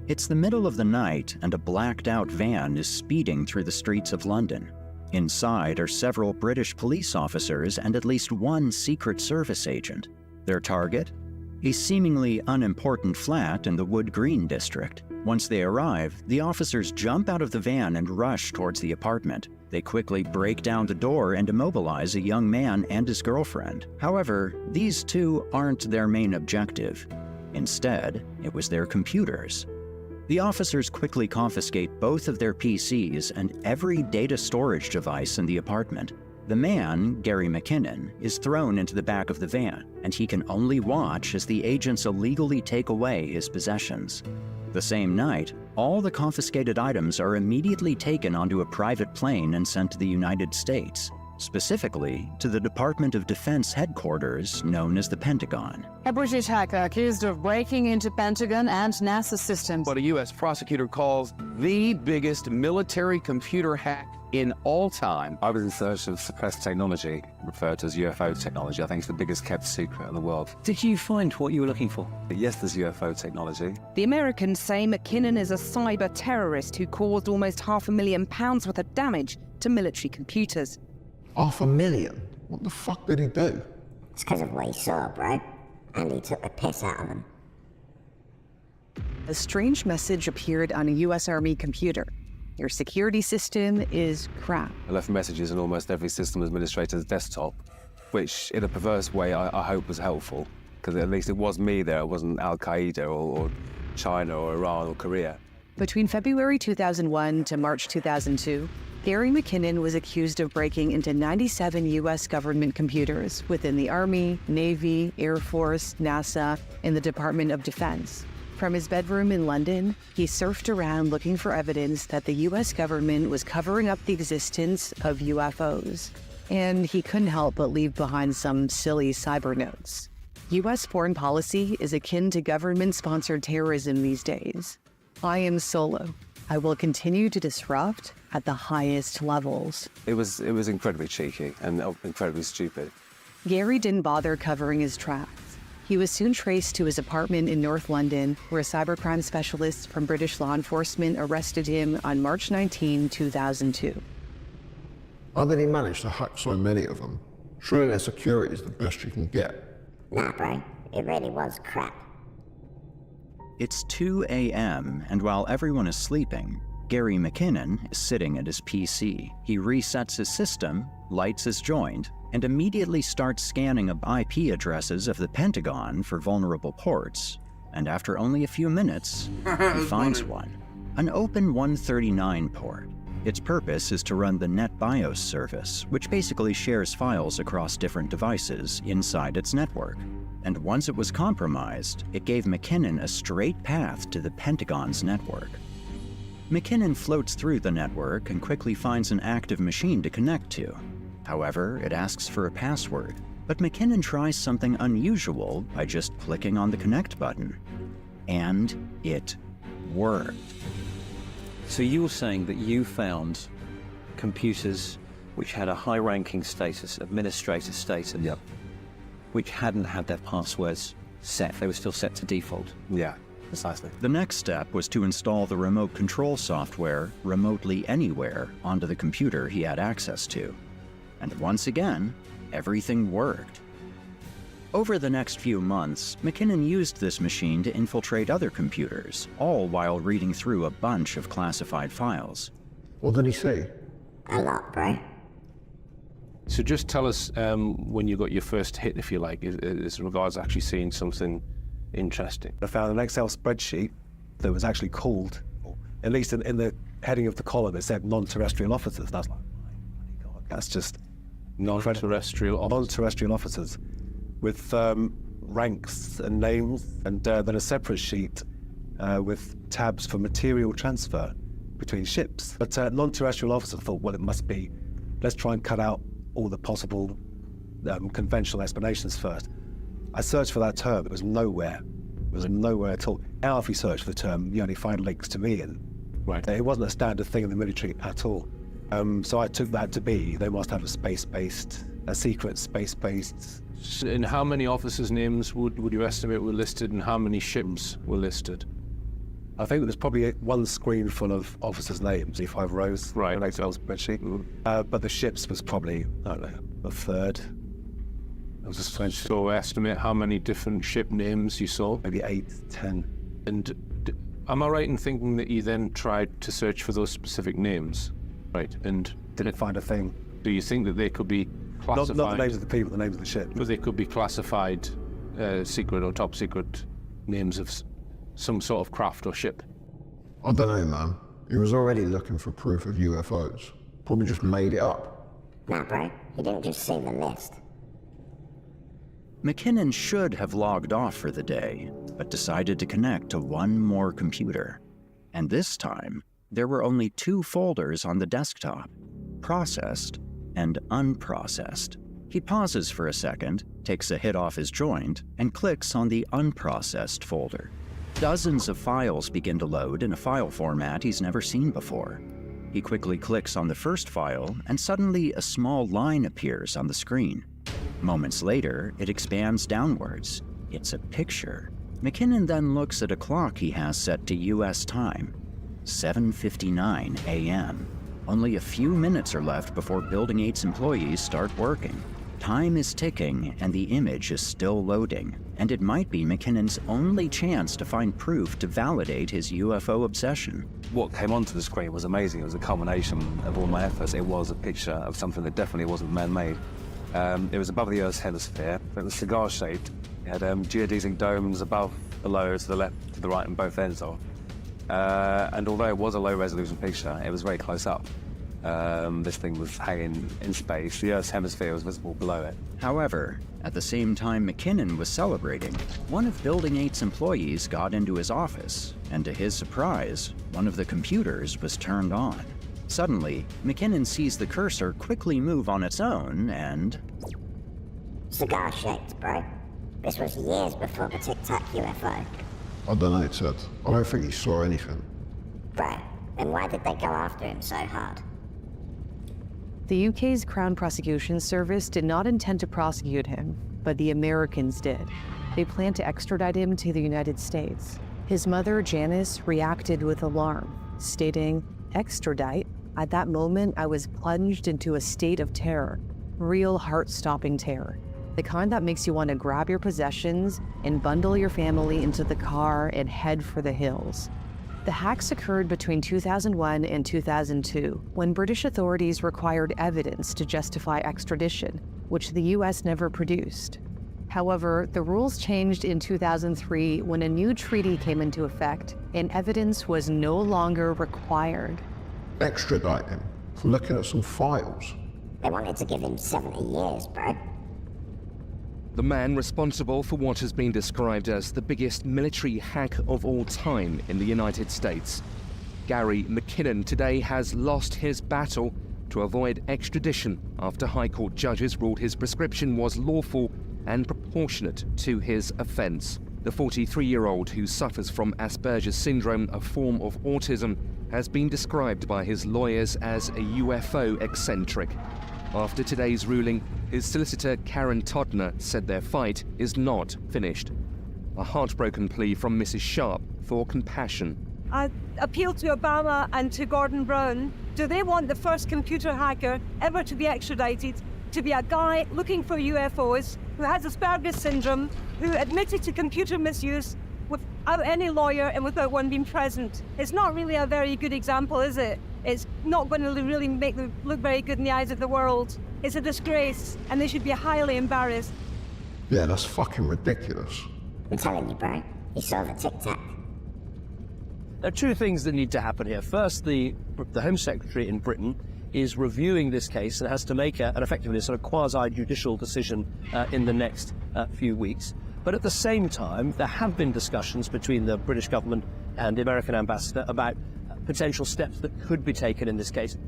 [SPEAKER 11] It's the middle of the night and a blacked-out van is speeding through the streets of London. Inside are several British police officers and at least one Secret Service agent. Their target? A seemingly unimportant flat in the Wood Green district. Once they arrive, the officers jump out of the van and rush towards the apartment. They quickly break down the door and immobilize a young man and his girlfriend. However, these two aren't their main objective. Instead, it was their computers. The officers quickly confiscate both of their PCs and every data storage device in the apartment. The man, Gary McKinnon, is thrown into the back of the van, and he can only watch as the agents illegally take away his possessions. The same night, all the confiscated items are immediately taken onto a private plane and sent to the United States, specifically to the Department of Defense headquarters known as the Pentagon.
[SPEAKER 6] A British hacker accused of breaking into Pentagon and NASA systems.
[SPEAKER 15] What a U.S. prosecutor calls the biggest military computer hack in all time.
[SPEAKER 10] I was in search of suppressed technology, referred to as UFO technology. I think it's the biggest kept secret in the world.
[SPEAKER 16] Did you find what you were looking for?
[SPEAKER 10] Yes, there's UFO technology.
[SPEAKER 6] The Americans say McKinnon is a cyber terrorist who caused almost £500,000 worth of damage to military computers.
[SPEAKER 13] $500,000? What the fuck did he do?
[SPEAKER 14] It's because of what he saw, bro. And he took the piss out of them.
[SPEAKER 6] A strange message appeared on a US Army computer. Your security system is crap.
[SPEAKER 10] I left messages on almost every system administrator's desktop, which in a perverse way I hope was helpful, because at least it was me there, it wasn't Al-Qaeda or China or Iran or Korea.
[SPEAKER 6] Between February 2001 to March 2002, Gary McKinnon was accused of breaking into 97 U.S. government computers within the Army, Navy, Air Force, NASA, and the Department of Defense. From his bedroom in London, he surfed around looking for evidence that the U.S. government was covering up the existence of UFOs. And he couldn't help but leave behind some silly cyber notes. U.S. foreign policy is akin to government-sponsored terrorism these days. I am solo. I will continue to disrupt at the highest levels.
[SPEAKER 10] It was incredibly cheeky and incredibly stupid.
[SPEAKER 6] Gary didn't bother covering his tracks. He was soon traced to his apartment in North London, where cybercrime specialists from British law enforcement arrested him on March 19, 2002.
[SPEAKER 13] How did he manage to hack so many of them? Surely their security is the best you can get.
[SPEAKER 14] Nah, bro. It really was crap.
[SPEAKER 11] It's 2 a.m., and while everyone is sleeping, Gary McKinnon is sitting at his PC. He resets his system, lights his joint, and immediately starts scanning of IP addresses of the Pentagon for vulnerable ports. And after only a few minutes, he finds one. An Open 139 port. Its purpose is to run the NetBIOS service, which basically shares files across different devices inside its network. And once it was compromised, it gave McKinnon a straight path to the Pentagon's network. McKinnon floats through the network and quickly finds an active machine to connect to. However, it asks for a password, but McKinnon tries something unusual by just clicking on the connect button. And it worked.
[SPEAKER 16] So you're saying that you found computers which had a high-ranking status, administrator status,
[SPEAKER 10] Yep.
[SPEAKER 16] which hadn't had their passwords set. They were still set to default.
[SPEAKER 10] Yeah, precisely.
[SPEAKER 11] The next step was to install the remote control software remotely anywhere onto the computer he had access to. And once again, everything worked. Over the next few months, McKinnon used this machine to infiltrate other computers, all while reading through a bunch of classified files.
[SPEAKER 13] What did he see?
[SPEAKER 14] A lot, bro.
[SPEAKER 7] So just tell us when you got your first hit, if you like, as regards actually seeing something interesting.
[SPEAKER 10] I found an Excel spreadsheet that was actually called, or at least in the heading of the column, it said non-terrestrial officers. And I was like, my God, that's just
[SPEAKER 7] non-terrestrial officers.
[SPEAKER 10] Non-terrestrial officers with ranks and names, and then a separate sheet with tabs for material transfer between ships. But non-terrestrial officers thought, well, it must be, let's try and cut out all the possible conventional explanations first. I searched for that term, it was nowhere. It was nowhere at all. Now if you search for the term, you only find links to me, and
[SPEAKER 7] right.
[SPEAKER 10] It wasn't a standard thing in the military at all. So I took that to be, they must have a secret space-based.
[SPEAKER 7] And how many officers' names would you estimate were listed, and how many ships were listed?
[SPEAKER 10] I think there's probably one screen full of officers' names, 5 rows,
[SPEAKER 7] right.
[SPEAKER 10] An Excel spreadsheet. But the ships was probably, I don't know, a third. It was just French.
[SPEAKER 7] So estimate how many different ship names you saw?
[SPEAKER 10] Maybe 8, 10.
[SPEAKER 7] And am I right in thinking that you then tried to search for those specific names? Right, and
[SPEAKER 10] didn't find a thing.
[SPEAKER 7] Do you think that they could be classified?
[SPEAKER 10] Not the names of the people, the names of the ship.
[SPEAKER 7] But they could be classified secret or top secret names of some sort of craft or ship?
[SPEAKER 13] I don't know, man. He was already looking for proof of UFOs. Probably just made it up.
[SPEAKER 14] Nah, bro. He didn't just see the list.
[SPEAKER 11] McKinnon should have logged off for the day, but decided to connect to one more computer. And this time, there were only 2 folders on the desktop, processed and unprocessed. He pauses for a second, takes a hit off his joint, and clicks on the unprocessed folder. Dozens of files begin to load in a file format he's never seen before. He quickly clicks on the first file, and suddenly a small line appears on the screen. Moments later, it expands downwards. It's a picture. McKinnon then looks at a clock he has set to US time. 7:59 a.m. Only a few minutes are left before Building 8's employees start working. Time is ticking, and the image is still loading, and it might be McKinnon's only chance to find proof to validate his UFO obsession.
[SPEAKER 10] What came onto the screen was amazing. It was a culmination of all my efforts. It was a picture of something that definitely wasn't man-made. It was above the Earth's hemisphere. It was cigar-shaped. It had geodesic domes above, below, to the left, to the right, and both ends of. And although it was a low-resolution picture, it was very close up. This thing was hanging in space. The Earth's hemisphere was visible below it.
[SPEAKER 11] However, at the same time McKinnon was celebrating, one of Building 8's employees got into his office, and to his surprise, one of the computers was turned on. Suddenly, McKinnon sees the cursor quickly move on its own and...
[SPEAKER 14] Cigar-shaped, bro. This was years before the Tic Tac UFO.
[SPEAKER 13] I don't know, Ted. I don't think he saw anything.
[SPEAKER 14] Right, then why did they go after him so hard?
[SPEAKER 6] The UK's Crown Prosecution Service did not intend to prosecute him, but the Americans did. They planned to extradite him to the United States. His mother, Janice, reacted with alarm, stating, "Extradite? At that moment, I was plunged into a state of terror, real heart-stopping terror. The kind that makes you want to grab your possessions and bundle your family into the car and head for the hills." The hacks occurred between 2001 and 2002, when British authorities required evidence to justify extradition, which the US never produced. However, the rules changed in 2003 when a new treaty came into effect and evidence was no longer required.
[SPEAKER 13] Extradite him for looking at some files.
[SPEAKER 14] They wanted to give him 70 years, bro.
[SPEAKER 9] The man responsible for what has been described as the biggest military hack of all time in the United States. Gary McKinnon today has lost his battle to avoid extradition after High Court judges ruled his prescription was lawful and proportionate to his offence. The 43-year-old, who suffers from Asperger's syndrome, a form of autism, has been described by his lawyers as a UFO eccentric. After today's ruling, his solicitor Karen Todner said their fight is not finished. A heartbroken plea from Mrs. Sharp for compassion.
[SPEAKER 8] I appeal to Obama and to Gordon Brown. Do they want the first computer hacker ever to be extradited to be a guy looking for UFOs who has Asperger's syndrome, who admitted to computer misuse without any lawyer and without one being present? It's not really a very good example, is it? It's not going to really make them look very good in the eyes of the world. It's a disgrace, and they should be highly embarrassed.
[SPEAKER 13] Yeah, that's fucking ridiculous.
[SPEAKER 14] I'm telling you, bro. He saw the Tic Tac.
[SPEAKER 17] There are two things that need to happen here. First, the Home Secretary in Britain is reviewing this case and has to make an effectively sort of quasi-judicial decision in the next few weeks. But at the same time, there have been discussions between the British government and the American ambassador about potential steps that could be taken in this case.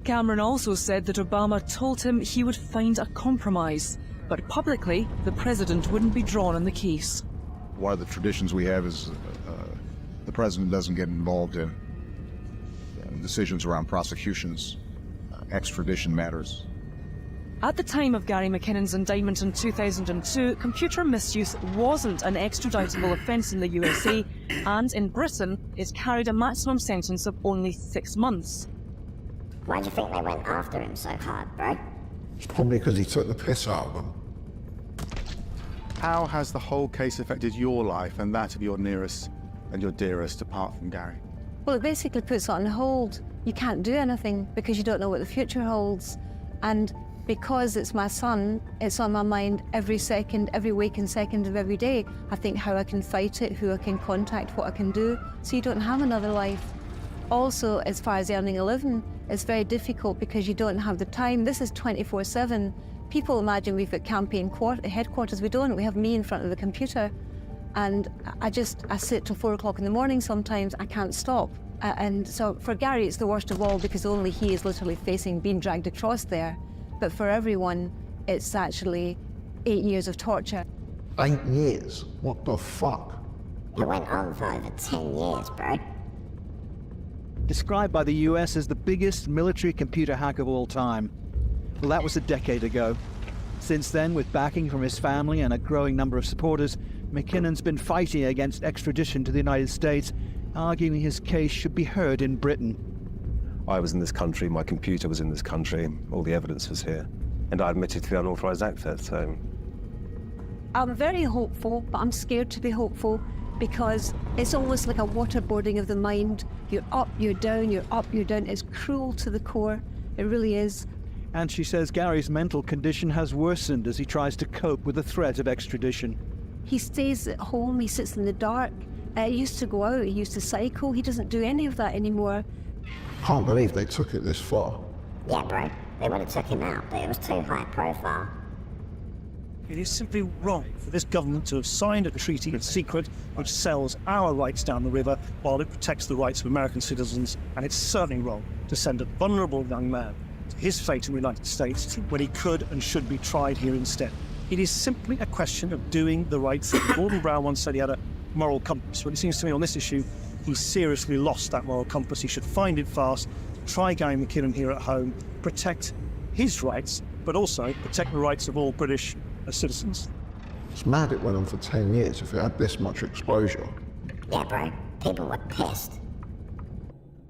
[SPEAKER 18] Cameron also said that Obama told him he would find a compromise, but publicly, the president wouldn't be drawn on the case.
[SPEAKER 19] One of the traditions we have is the president doesn't get involved in decisions around prosecutions, extradition matters.
[SPEAKER 18] At the time of Gary McKinnon's indictment in 2002, computer misuse wasn't an extraditable offence in the USA, and in Britain, it carried a maximum sentence of only 6 months.
[SPEAKER 14] Why do you think they went after him so hard, bro?
[SPEAKER 13] It's probably because he took the piss out of them.
[SPEAKER 20] How has the whole case affected your life and that of your nearest and your dearest, apart from Gary?
[SPEAKER 21] Well, it basically puts it on hold. You can't do anything because you don't know what the future holds. And because it's my son, it's on my mind every second, every waking second of every day. I think how I can fight it, who I can contact, what I can do, so you don't have another life. Also, as far as earning a living, it's very difficult because you don't have the time. This is 24/7. People imagine we've got campaign headquarters. We don't. We have me in front of the computer. And I sit till 4 o'clock in the morning sometimes. I can't stop. And so for Gary, it's the worst of all because only he is literally facing being dragged across there. But for everyone, it's actually 8 years of torture.
[SPEAKER 13] 8 years? What the fuck?
[SPEAKER 14] It went on for over 10 years, bro.
[SPEAKER 12] Described by the US as the biggest military computer hack of all time. Well, that was a decade ago. Since then, with backing from his family and a growing number of supporters, McKinnon's been fighting against extradition to the United States, arguing his case should be heard in Britain.
[SPEAKER 22] I was in this country, my computer was in this country, all the evidence was here, and I admitted to the unauthorized access, so...
[SPEAKER 21] I'm very hopeful, but I'm scared to be hopeful because it's almost like a waterboarding of the mind. You're up, you're down, you're up, you're down. It's cruel to the core. It really is.
[SPEAKER 12] And she says Gary's mental condition has worsened as he tries to cope with the threat of extradition.
[SPEAKER 21] He stays at home, he sits in the dark. He used to go out, he used to cycle. He doesn't do any of that anymore.
[SPEAKER 13] Can't believe they took it this far.
[SPEAKER 14] Yeah, bro. They would have took him out, but it was too high profile.
[SPEAKER 23] It is simply wrong for this government to have signed a treaty in secret which sells our rights down the river while it protects the rights of American citizens, and it's certainly wrong to send a vulnerable young man to his fate in the United States when he could and should be tried here instead. It is simply a question of doing the right thing. Gordon Brown once said he had a moral compass, but it seems to me on this issue, he's seriously lost that moral compass. He should find it fast, try Gary McKinnon here at home, protect his rights, but also protect the rights of all British citizens.
[SPEAKER 13] It's mad it went on for 10 years if it had this much exposure.
[SPEAKER 14] Yeah, bro. People were pissed.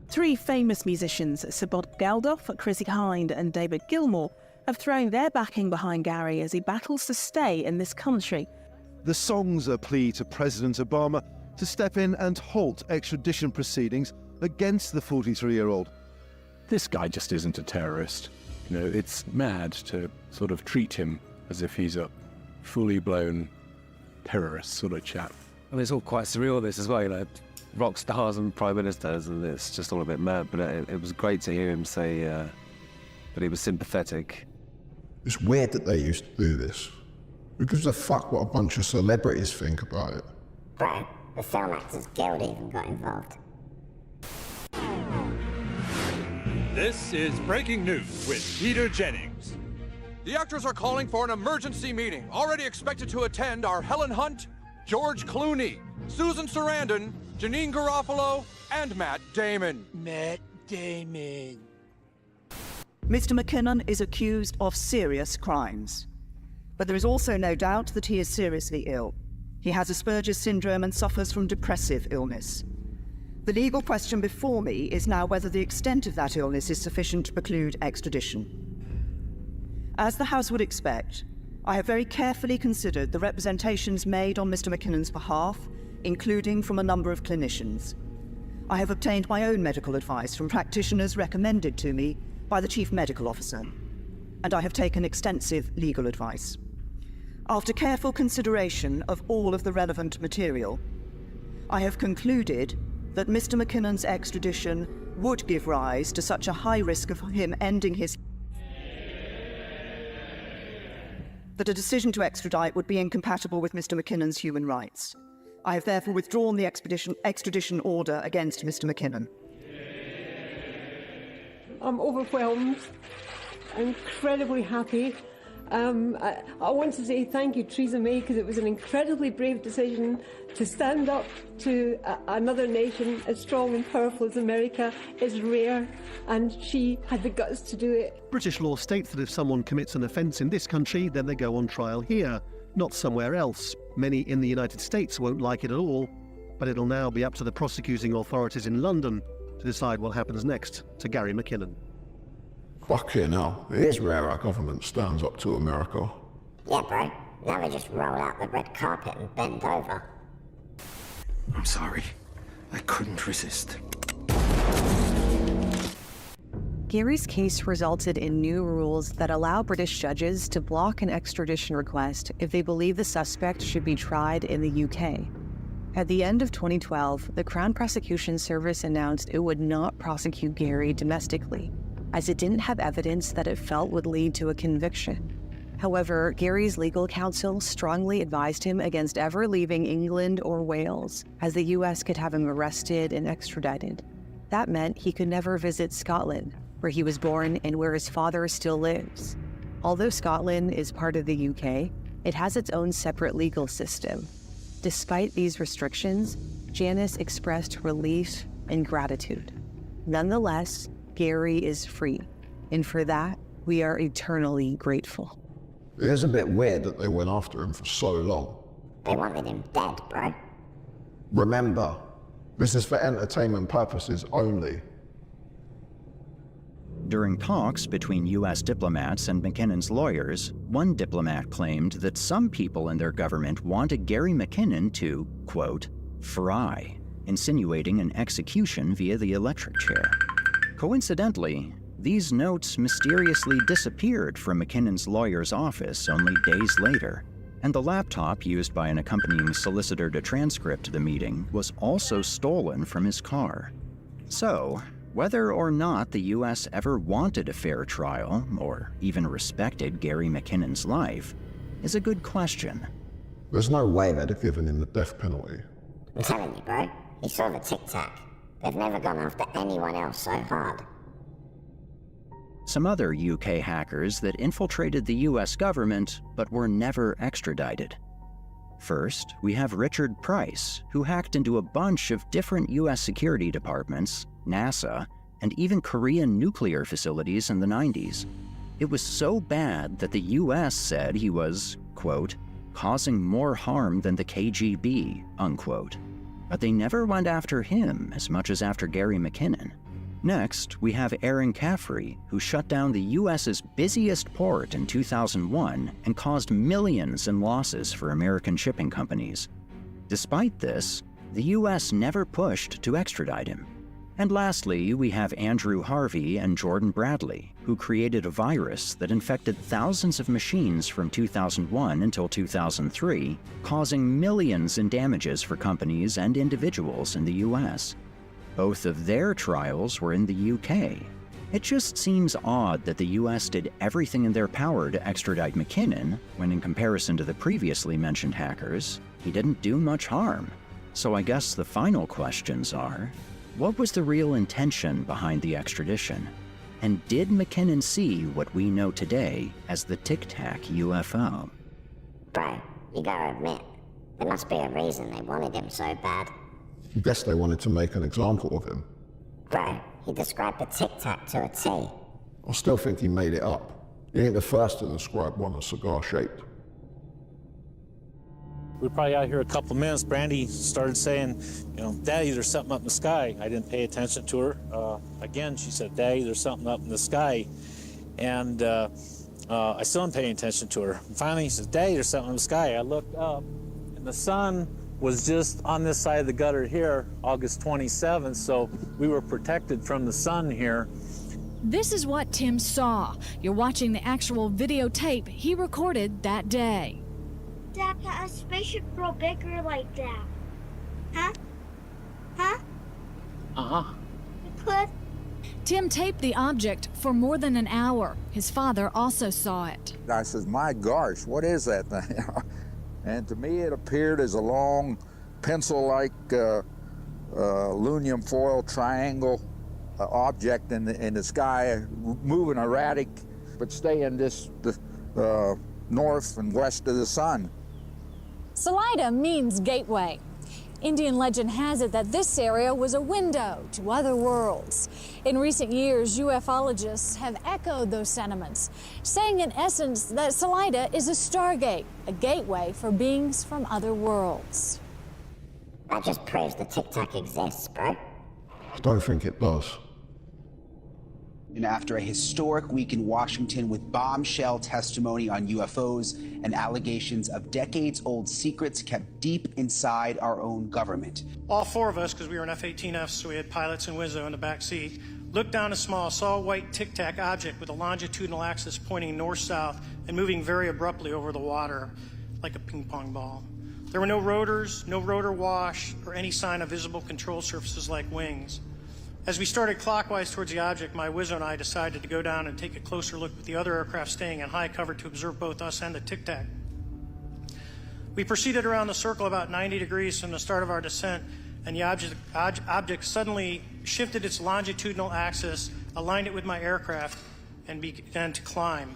[SPEAKER 1] Three famous musicians, Sir Bob Geldof, Chrissy Hind and David Gilmour, have thrown their backing behind Gary as he battles to stay in this country.
[SPEAKER 3] The song's a plea to President Obama to step in and halt extradition proceedings against the 43-year-old.
[SPEAKER 7] This guy just isn't a terrorist. You know, it's mad to sort of treat him as if he's a fully blown terrorist sort of chap.
[SPEAKER 22] Well, it's all quite surreal, this as well, you know, rock stars and prime ministers, and it's just all a bit mad, but it was great to hear him say that he was sympathetic.
[SPEAKER 13] It's weird that they used to do this. Who gives a fuck what a bunch of celebrities think about it?
[SPEAKER 14] Bro, the Film Actors Guild even got involved.
[SPEAKER 4] This is breaking news with Peter Jennings. The actors are calling for an emergency meeting. Already expected to attend are Helen Hunt, George Clooney, Susan Sarandon, Janine Garofalo, and Matt Damon.
[SPEAKER 24] Matt Damon.
[SPEAKER 25] Mr. McKinnon is accused of serious crimes. But there is also no doubt that he is seriously ill. He has Asperger's syndrome and suffers from depressive illness. The legal question before me is now whether the extent of that illness is sufficient to preclude extradition. As the House would expect, I have very carefully considered the representations made on Mr. McKinnon's behalf, including from a number of clinicians. I have obtained my own medical advice from practitioners recommended to me by the Chief Medical Officer, and I have taken extensive legal advice. After careful consideration of all of the relevant material, I have concluded that Mr. McKinnon's extradition would give rise to such a high risk of him ending his that a decision to extradite would be incompatible with Mr. McKinnon's human rights. I have therefore withdrawn the extradition order against Mr. McKinnon.
[SPEAKER 8] I'm overwhelmed, incredibly happy. I want to say thank you, Theresa May, because it was an incredibly brave decision to stand up to another nation as strong and powerful as America. Is rare, and she had the guts to do it.
[SPEAKER 23] British law states that if someone commits an offence in this country, then they go on trial here, not somewhere else. Many in the United States won't like it at all, but it'll now be up to the prosecuting authorities in London to decide what happens next to Gary McKinnon.
[SPEAKER 13] Fucking hell, it is rare our government stands up to America.
[SPEAKER 14] Yeah, bro. Now we just roll out the red carpet and bend over.
[SPEAKER 26] I'm sorry. I couldn't resist.
[SPEAKER 6] Gary's case resulted in new rules that allow British judges to block an extradition request if they believe the suspect should be tried in the UK. At the end of 2012, the Crown Prosecution Service announced it would not prosecute Gary domestically, as it didn't have evidence that it felt would lead to a conviction. However, Gary's legal counsel strongly advised him against ever leaving England or Wales, as the US could have him arrested and extradited. That meant he could never visit Scotland, where he was born and where his father still lives. Although Scotland is part of the UK, it has its own separate legal system. Despite these restrictions, Janice expressed relief and gratitude. Nonetheless, Gary is free, and for that, we are eternally grateful.
[SPEAKER 13] It is a bit weird that they went after him for so long.
[SPEAKER 14] They wanted him dead, bro.
[SPEAKER 13] Remember, this is for entertainment purposes only.
[SPEAKER 11] During talks between U.S. diplomats and McKinnon's lawyers, one diplomat claimed that some people in their government wanted Gary McKinnon to, quote, fry, insinuating an execution via the electric chair. Coincidentally, these notes mysteriously disappeared from McKinnon's lawyer's office only days later, and the laptop used by an accompanying solicitor to transcript the meeting was also stolen from his car. So, whether or not the U.S. ever wanted a fair trial, or even respected Gary McKinnon's life, is a good question.
[SPEAKER 13] There's no way they'd have given him the death penalty.
[SPEAKER 14] I'm telling you, bro, he saw the tic-tac. They've never gone after anyone else so hard.
[SPEAKER 11] some other UK hackers that infiltrated the US government but were never extradited. First, we have Richard Price, who hacked into a bunch of different US security departments, NASA, and even Korean nuclear facilities in the 90s. It was so bad that the US said he was, quote, causing more harm than the KGB, unquote. But they never went after him as much as after Gary McKinnon. Next, we have Aaron Caffrey, who shut down the US's busiest port in 2001 and caused millions in losses for American shipping companies. Despite this, the US never pushed to extradite him. And lastly, we have Andrew Harvey and Jordan Bradley, who created a virus that infected thousands of machines from 2001 until 2003, causing millions in damages for companies and individuals in the US. Both of their trials were in the UK. It just seems odd that the US did everything in their power to extradite McKinnon, when in comparison to the previously mentioned hackers, he didn't do much harm. So I guess the final questions are, what was the real intention behind the extradition? And did McKinnon see what we know today as the Tic Tac UFO?
[SPEAKER 14] Bro, you gotta admit, there must be a reason they wanted him so bad.
[SPEAKER 13] I guess they wanted to make an example of him.
[SPEAKER 14] Bro, he described the Tic Tac to a T.
[SPEAKER 13] I still think he made it up. He ain't the first to describe one as cigar-shaped.
[SPEAKER 2] We were probably out here a couple of minutes. Brandy started saying, Daddy, there's something up in the sky. I didn't pay attention to her. Again, she said, Daddy, there's something up in the sky. And I still am paying attention to her. Finally, he says, Daddy, there's something in the sky. I looked up, and the sun was just on this side of the gutter here, August 27th, so we were protected from the sun here.
[SPEAKER 5] This is what Tim saw. You're watching the actual videotape he recorded that day.
[SPEAKER 9] Dad, can a spaceship grow bigger like that? Huh? Huh?
[SPEAKER 2] Uh-huh.
[SPEAKER 9] It could?
[SPEAKER 5] Tim taped the object for more than an hour. His father also saw it.
[SPEAKER 10] I says, my gosh, what is that thing? And to me, it appeared as a long, pencil-like aluminum foil triangle object in the sky, moving erratic, but staying just north and west of the sun.
[SPEAKER 5] Salida means gateway. Indian legend has it that this area was a window to other worlds. In recent years, ufologists have echoed those sentiments, saying in essence that Salida is a stargate, a gateway for beings from other worlds.
[SPEAKER 14] That just proves the Tic Tac exists, bro.
[SPEAKER 13] I don't think it does.
[SPEAKER 15] And after a historic week in Washington with bombshell testimony on UFOs and allegations of decades-old secrets kept deep inside our own government.
[SPEAKER 23] All four of us, because we were in F-18Fs, so we had pilots and Wizzo in the back seat, looked down a saw a white Tic Tac object with a longitudinal axis pointing north-south and moving very abruptly over the water like a ping pong ball. There were no rotors, no rotor wash, or any sign of visible control surfaces like wings. As we started clockwise towards the object, my Wizzo and I decided to go down and take a closer look with the other aircraft staying in high cover to observe both us and the Tic Tac. We proceeded around the circle about 90 degrees from the start of our descent, and the object suddenly shifted its longitudinal axis, aligned it with my aircraft, and began to climb.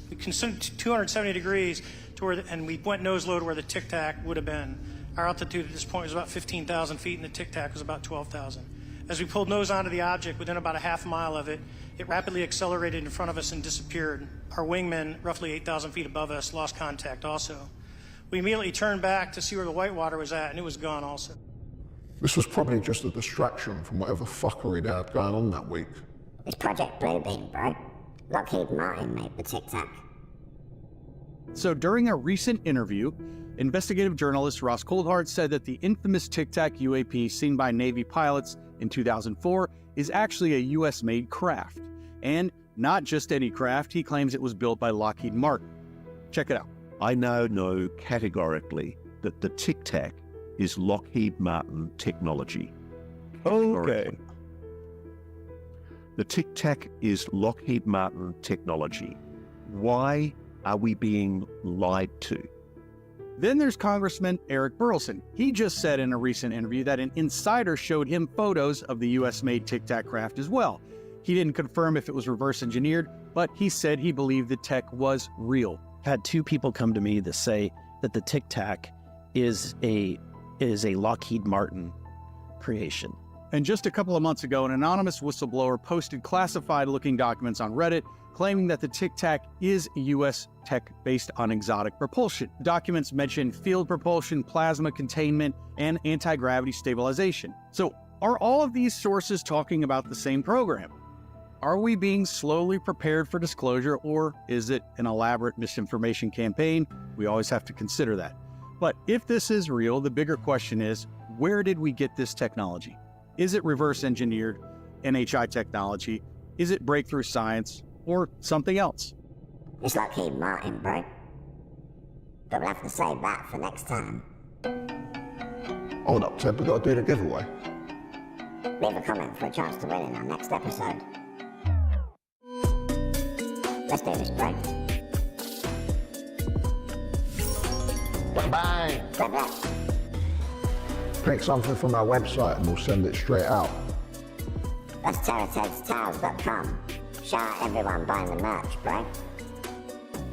[SPEAKER 23] We consumed 270 degrees to where and we went nose low to where the Tic Tac would have been. Our altitude at this point was about 15,000 feet, and the Tic Tac was about 12,000. As we pulled nose onto the object, within about a half mile of it, it rapidly accelerated in front of us and disappeared. Our wingmen, roughly 8,000 feet above us, lost contact also. We immediately turned back to see where the whitewater was at, and it was gone also.
[SPEAKER 13] This was probably just a distraction from whatever fuckery they had going on that week.
[SPEAKER 14] It's Project Bluebeam, bro. Lockheed Martin made the Tic Tac.
[SPEAKER 12] So during a recent interview, investigative journalist Ross Coulthard said that the infamous Tic Tac UAP seen by Navy pilots in 2004 is actually a US-made craft. And not just any craft, he claims it was built by Lockheed Martin. Check it out.
[SPEAKER 16] I now know categorically that the Tic Tac is Lockheed Martin technology.
[SPEAKER 7] Okay.
[SPEAKER 16] The Tic Tac is Lockheed Martin technology. Why are we being lied to?
[SPEAKER 12] Then there's Congressman Eric Burleson. He just said in a recent interview that an insider showed him photos of the US-made Tic Tac craft as well. He didn't confirm if it was reverse engineered, but he said he believed the tech was real.
[SPEAKER 1] Had two people come to me that say that the Tic Tac is a Lockheed Martin creation.
[SPEAKER 12] And just a couple of months ago, an anonymous whistleblower posted classified-looking documents on Reddit claiming that the Tic Tac is U.S. tech based on exotic propulsion. Documents mention field propulsion, plasma containment, and anti-gravity stabilization. So, are all of these sources talking about the same program? Are we being slowly prepared for disclosure, or is it an elaborate misinformation campaign? We always have to consider that. But if this is real, the bigger question is, where did we get this technology? Is it reverse engineered NHI technology? Is it breakthrough science, or something else?
[SPEAKER 14] It's Lockheed Martin, bro. But we'll have to save that for next time.
[SPEAKER 13] Hold up, Ted, we gotta do the giveaway.
[SPEAKER 14] Leave a comment for a chance to win in our next episode. Let's do this, bro.
[SPEAKER 13] Bye-bye.
[SPEAKER 14] Bye-bye.
[SPEAKER 13] Pick something from our website and we'll send it straight out.
[SPEAKER 14] That's terrortedstales.com. Shout out everyone buying the merch, bro.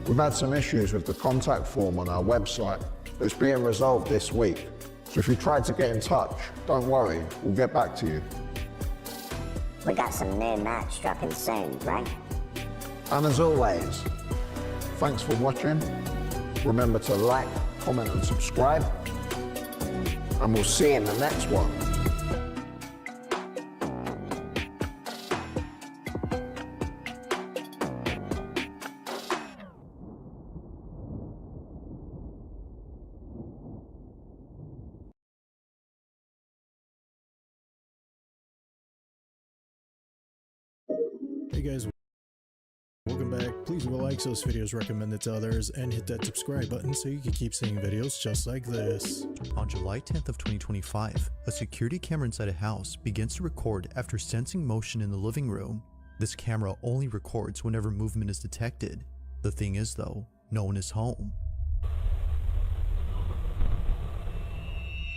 [SPEAKER 13] We've had some issues with the contact form on our website. It's being resolved this week. So if you tried to get in touch, don't worry, we'll get back to you.
[SPEAKER 14] We got some new merch dropping soon, bro.
[SPEAKER 13] And as always, thanks for watching. Remember to like, comment and subscribe. And we'll see you in the next one.
[SPEAKER 17] Hey guys, welcome back. Please like those videos, recommend it to others, and hit that subscribe button so you can keep seeing videos just like this.
[SPEAKER 18] On July 10th of 2025, a security camera inside a house begins to record after sensing motion in the living room. This camera only records whenever movement is detected. The thing is though, no one is home.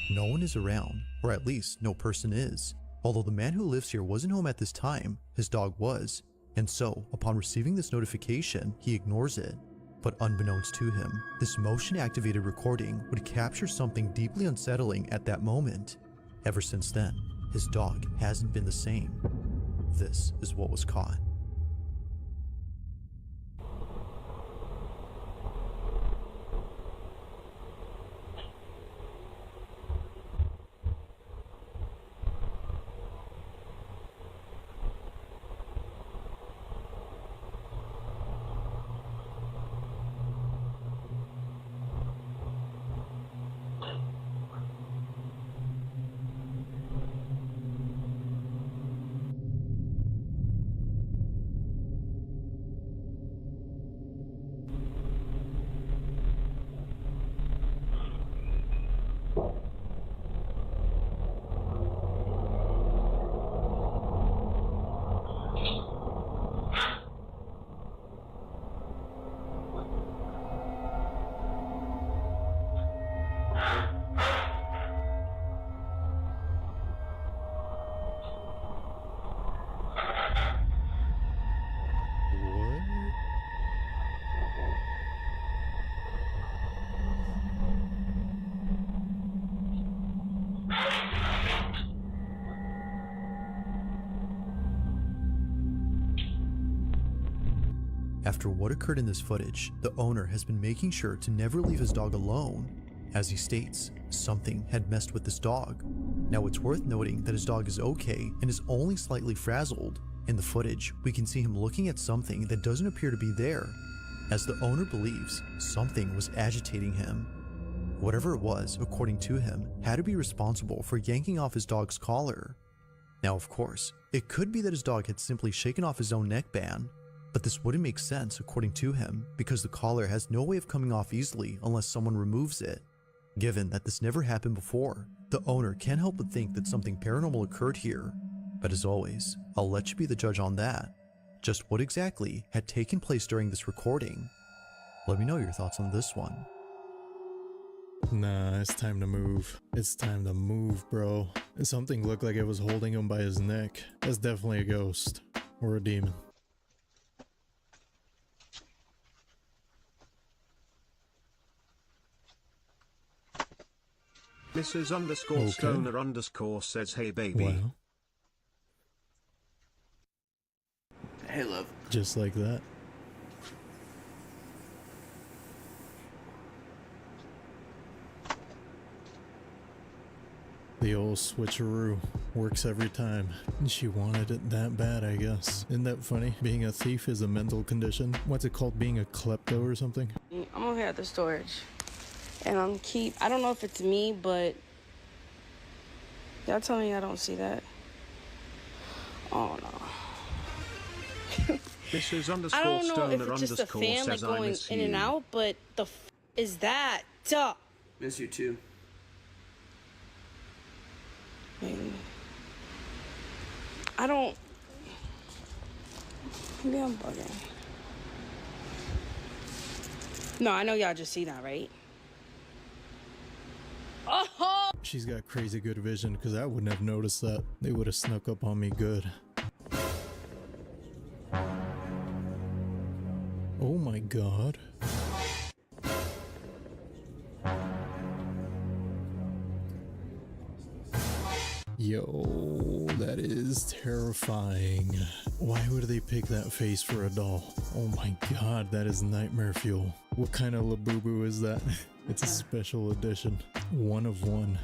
[SPEAKER 18] No one is around, or at least no person is. Although the man who lives here wasn't home at this time, his dog was. And so, upon receiving this notification, he ignores it. But unbeknownst to him, this motion-activated recording would capture something deeply unsettling at that moment. Ever since then, his dog hasn't been the same. This is what was caught. After what occurred in this footage, the owner has been making sure to never leave his dog alone. As he states, something had messed with this dog. Now it's worth noting that his dog is okay and is only slightly frazzled. In the footage, we can see him looking at something that doesn't appear to be there, as the owner believes something was agitating him. Whatever it was, according to him, had to be responsible for yanking off his dog's collar. Now of course, it could be that his dog had simply shaken off his own neckband, but this wouldn't make sense according to him because the collar has no way of coming off easily unless someone removes it. Given that this never happened before, the owner can't help but think that something paranormal occurred here. But as always, I'll let you be the judge on that. Just what exactly had taken place during this recording? Let me know your thoughts on this one.
[SPEAKER 17] Nah, it's time to move. It's time to move, bro. Something looked like it was holding him by his neck. That's definitely a ghost. or a demon.
[SPEAKER 16] Mrs. underscore
[SPEAKER 17] Okay.
[SPEAKER 16] Stoner underscore says, hey baby.
[SPEAKER 17] Wow.
[SPEAKER 3] Hey, love.
[SPEAKER 17] Just like that. The old switcheroo works every time. She wanted it that bad, I guess. Isn't that funny? Being a thief is a mental condition. What's it called? Being a klepto or something?
[SPEAKER 4] I'm over here at the storage, and I don't know if it's me, but y'all tell me I don't see that. Oh no.
[SPEAKER 16] Mrs.
[SPEAKER 4] I
[SPEAKER 16] underscore
[SPEAKER 4] don't know
[SPEAKER 16] Stoner
[SPEAKER 4] if it's just a
[SPEAKER 16] underscore
[SPEAKER 4] fan like
[SPEAKER 16] says, I
[SPEAKER 4] going
[SPEAKER 16] miss
[SPEAKER 4] in
[SPEAKER 16] you.
[SPEAKER 4] and out, but the is that? Duh.
[SPEAKER 3] Miss you too.
[SPEAKER 4] I don't. Maybe I'm bugging. No, I know y'all just see that, right? Oh!
[SPEAKER 17] She's got crazy good vision, because I wouldn't have noticed that. They would have snuck up on me good. Oh my god. Yo, that is terrifying. Why would they pick that face for a doll? Oh my god, that is nightmare fuel. What kind of labubu is that? It's a special edition. 1 of 1.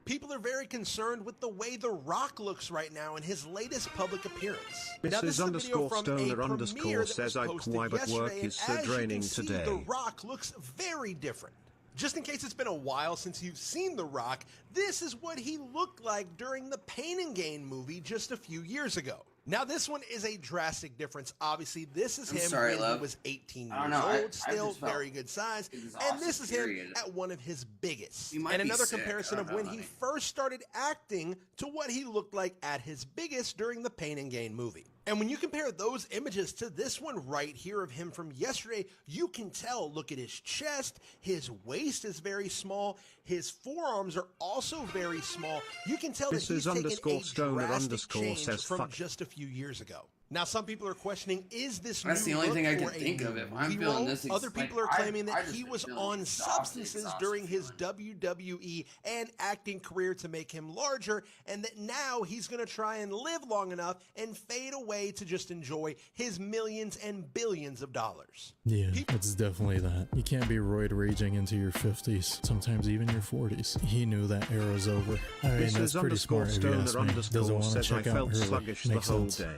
[SPEAKER 19] People are very concerned with the way The Rock looks right now in his latest public appearance.
[SPEAKER 16] Mrs. underscore Stoner underscore says, I why but work is so draining today.
[SPEAKER 19] The Rock looks very different. Just in case it's been a while since you've seen The Rock, this is what he looked like during the Pain and Gain movie just a few years ago. Now this one is a drastic difference. Obviously, this is him when he was 18 years old, still very good size, and this is him at one of his biggest. And another comparison of when he first started acting to what he looked like at his biggest during the Pain and Gain movie. And when you compare those images to this one right here of him from yesterday, you can tell, look at his chest, his waist is very small, his forearms are also very small. You can tell that he's taken a drastic change from just a few years ago. Now, some people are questioning, is this new
[SPEAKER 3] That's the only
[SPEAKER 19] look
[SPEAKER 3] thing I can
[SPEAKER 19] for a
[SPEAKER 3] think
[SPEAKER 19] new
[SPEAKER 3] of if I'm
[SPEAKER 19] movie
[SPEAKER 3] feeling
[SPEAKER 19] role?
[SPEAKER 3] this.
[SPEAKER 19] Other people are claiming that he
[SPEAKER 3] just
[SPEAKER 19] was
[SPEAKER 3] been
[SPEAKER 19] on substances
[SPEAKER 3] exhausted
[SPEAKER 19] during his WWE and acting career to make him larger, and that now he's going to try and live long enough and fade away to just enjoy his millions and billions of dollars.
[SPEAKER 17] Yeah, it's definitely that. You can't be roid raging into your 50s, sometimes even your 40s. He knew that era's over. I mean, that's pretty smart if you ask me. Doesn't want to
[SPEAKER 16] says,
[SPEAKER 17] check
[SPEAKER 16] I
[SPEAKER 17] out
[SPEAKER 16] felt
[SPEAKER 17] early.
[SPEAKER 16] sluggish the
[SPEAKER 17] Makes
[SPEAKER 16] whole
[SPEAKER 17] sense.
[SPEAKER 16] day.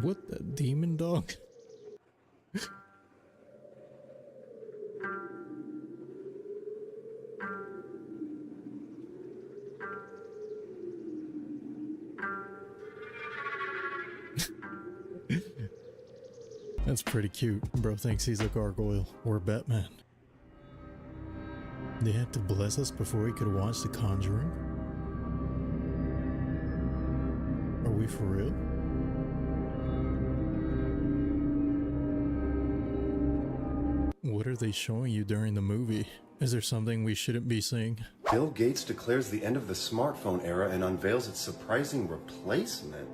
[SPEAKER 17] What the demon dog? That's pretty cute. Bro thinks he's a gargoyle or Batman. They had to bless us before we could watch The Conjuring? Are we for real? What are they showing you during the movie? Is there something we shouldn't be seeing?
[SPEAKER 20] Bill Gates declares the end of the smartphone era and unveils its surprising replacement.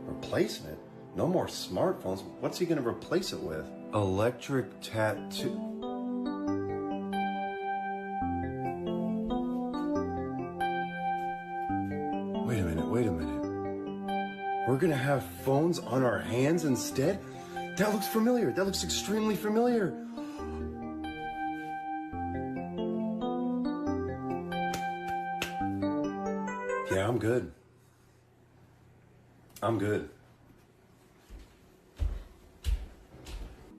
[SPEAKER 20] Replacement? No more smartphones. What's he going to replace it with? Electric tattoo. Wait a minute. We're going to have phones on our hands instead? That looks familiar. That looks extremely familiar. Yeah, I'm good. I'm good.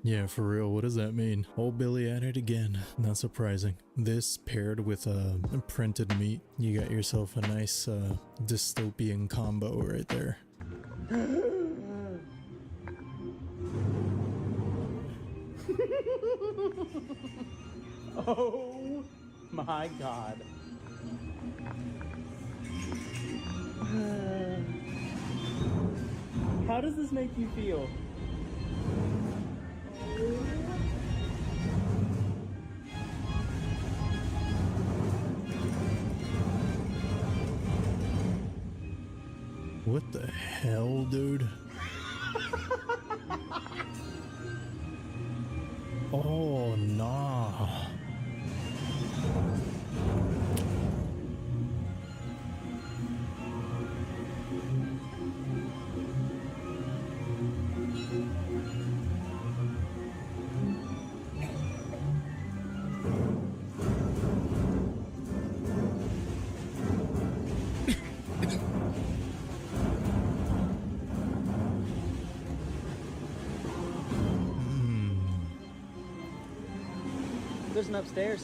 [SPEAKER 17] Yeah, for real, what does that mean? Old Billy at it again. Not surprising. This paired with printed meat, you got yourself a nice dystopian combo right there.
[SPEAKER 21] Oh my god. How does this make you feel?
[SPEAKER 17] What the hell, dude? Oh, nah.
[SPEAKER 21] There's an upstairs.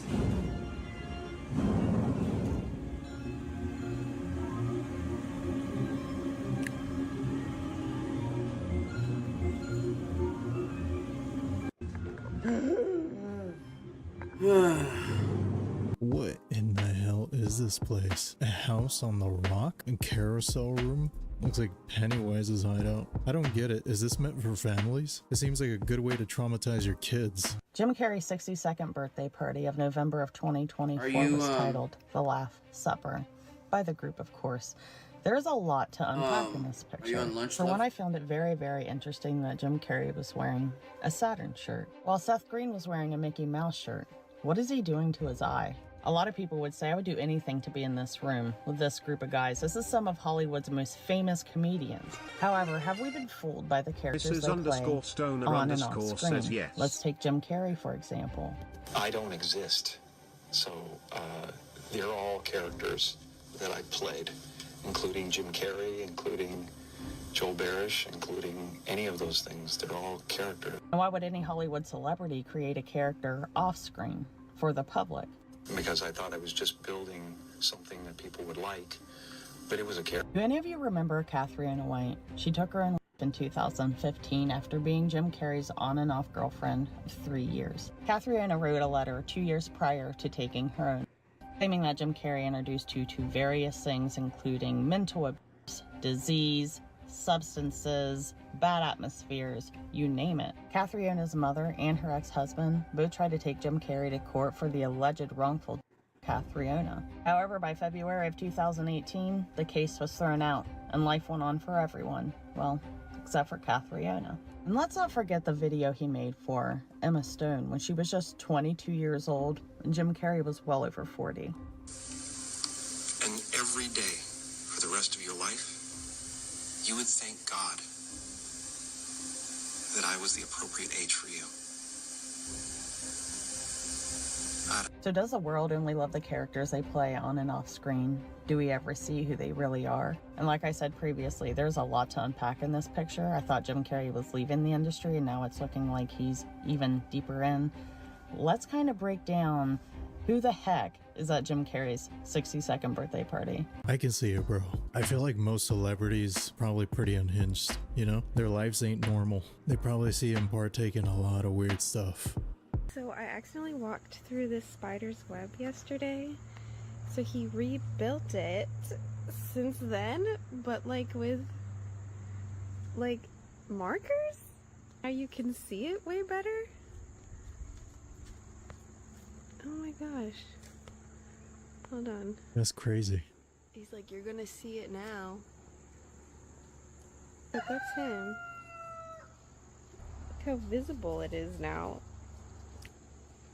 [SPEAKER 17] What in the hell is this place? A house on the rock? A carousel room? Looks like Pennywise's hideout. I don't get it. Is this meant for families? It seems like a good way to traumatize your kids.
[SPEAKER 6] Jim Carrey's 62nd birthday party of November of 2024 was titled The Laugh Supper, by the group, of course. There's a lot to unpack in this picture.
[SPEAKER 3] Are you on lunch,
[SPEAKER 6] For
[SPEAKER 3] love?
[SPEAKER 6] one, I found it very, very interesting that Jim Carrey was wearing a Saturn shirt, while Seth Green was wearing a Mickey Mouse shirt. What is he doing to his eye? A lot of people would say I would do anything to be in this room with this group of guys. This is some of Hollywood's most famous comedians. However, have we been fooled by the characters
[SPEAKER 8] This is
[SPEAKER 6] they play
[SPEAKER 8] _stoner
[SPEAKER 6] on and off
[SPEAKER 8] _
[SPEAKER 6] screen?
[SPEAKER 8] says yes.
[SPEAKER 6] Let's take Jim Carrey, for example.
[SPEAKER 22] I don't exist, so they're all characters that I played, including Jim Carrey, including Joel Barish, including any of those things. They're all characters.
[SPEAKER 6] And why would any Hollywood celebrity create a character off screen for the public?
[SPEAKER 22] Because I thought I was just building something that people would like, but it was a character.
[SPEAKER 6] Do any of you remember Catriona White? She took her own life in 2015 after being Jim Carrey's on and off girlfriend of 3 years. Catriona wrote a letter 2 years prior to taking her own, claiming that Jim Carrey introduced her to various things, including mental abuse, disease, substances, bad atmospheres, you name it. Catriona's mother and her ex-husband both tried to take Jim Carrey to court for the alleged wrongful Catriona. However, by February of 2018, the case was thrown out and life went on for everyone. Well, except for Catriona. And let's not forget the video he made for Emma Stone when she was just 22 years old and Jim Carrey was well over 40.
[SPEAKER 22] And every day for the rest of your life, you would thank God that I was the appropriate age for you.
[SPEAKER 6] So does the world only love the characters they play on and off screen? Do we ever see who they really are? And like I said previously, there's a lot to unpack in this picture. I thought Jim Carrey was leaving the industry and now it's looking like he's even deeper in. Let's kind of break down who the heck is at Jim Carrey's 62nd birthday party.
[SPEAKER 17] I can see it, bro. I feel like most celebrities probably pretty unhinged, you know? Their lives ain't normal. They probably see him partake in a lot of weird stuff.
[SPEAKER 4] So I accidentally walked through this spider's web yesterday. So he rebuilt it since then, but like with like markers? Now you can see it way better. Oh my gosh. Hold on.
[SPEAKER 17] That's crazy.
[SPEAKER 4] He's like, you're gonna see it now. But that's him. Look how visible it is now.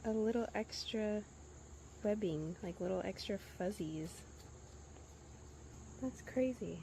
[SPEAKER 4] A little extra webbing, like little extra fuzzies. That's crazy.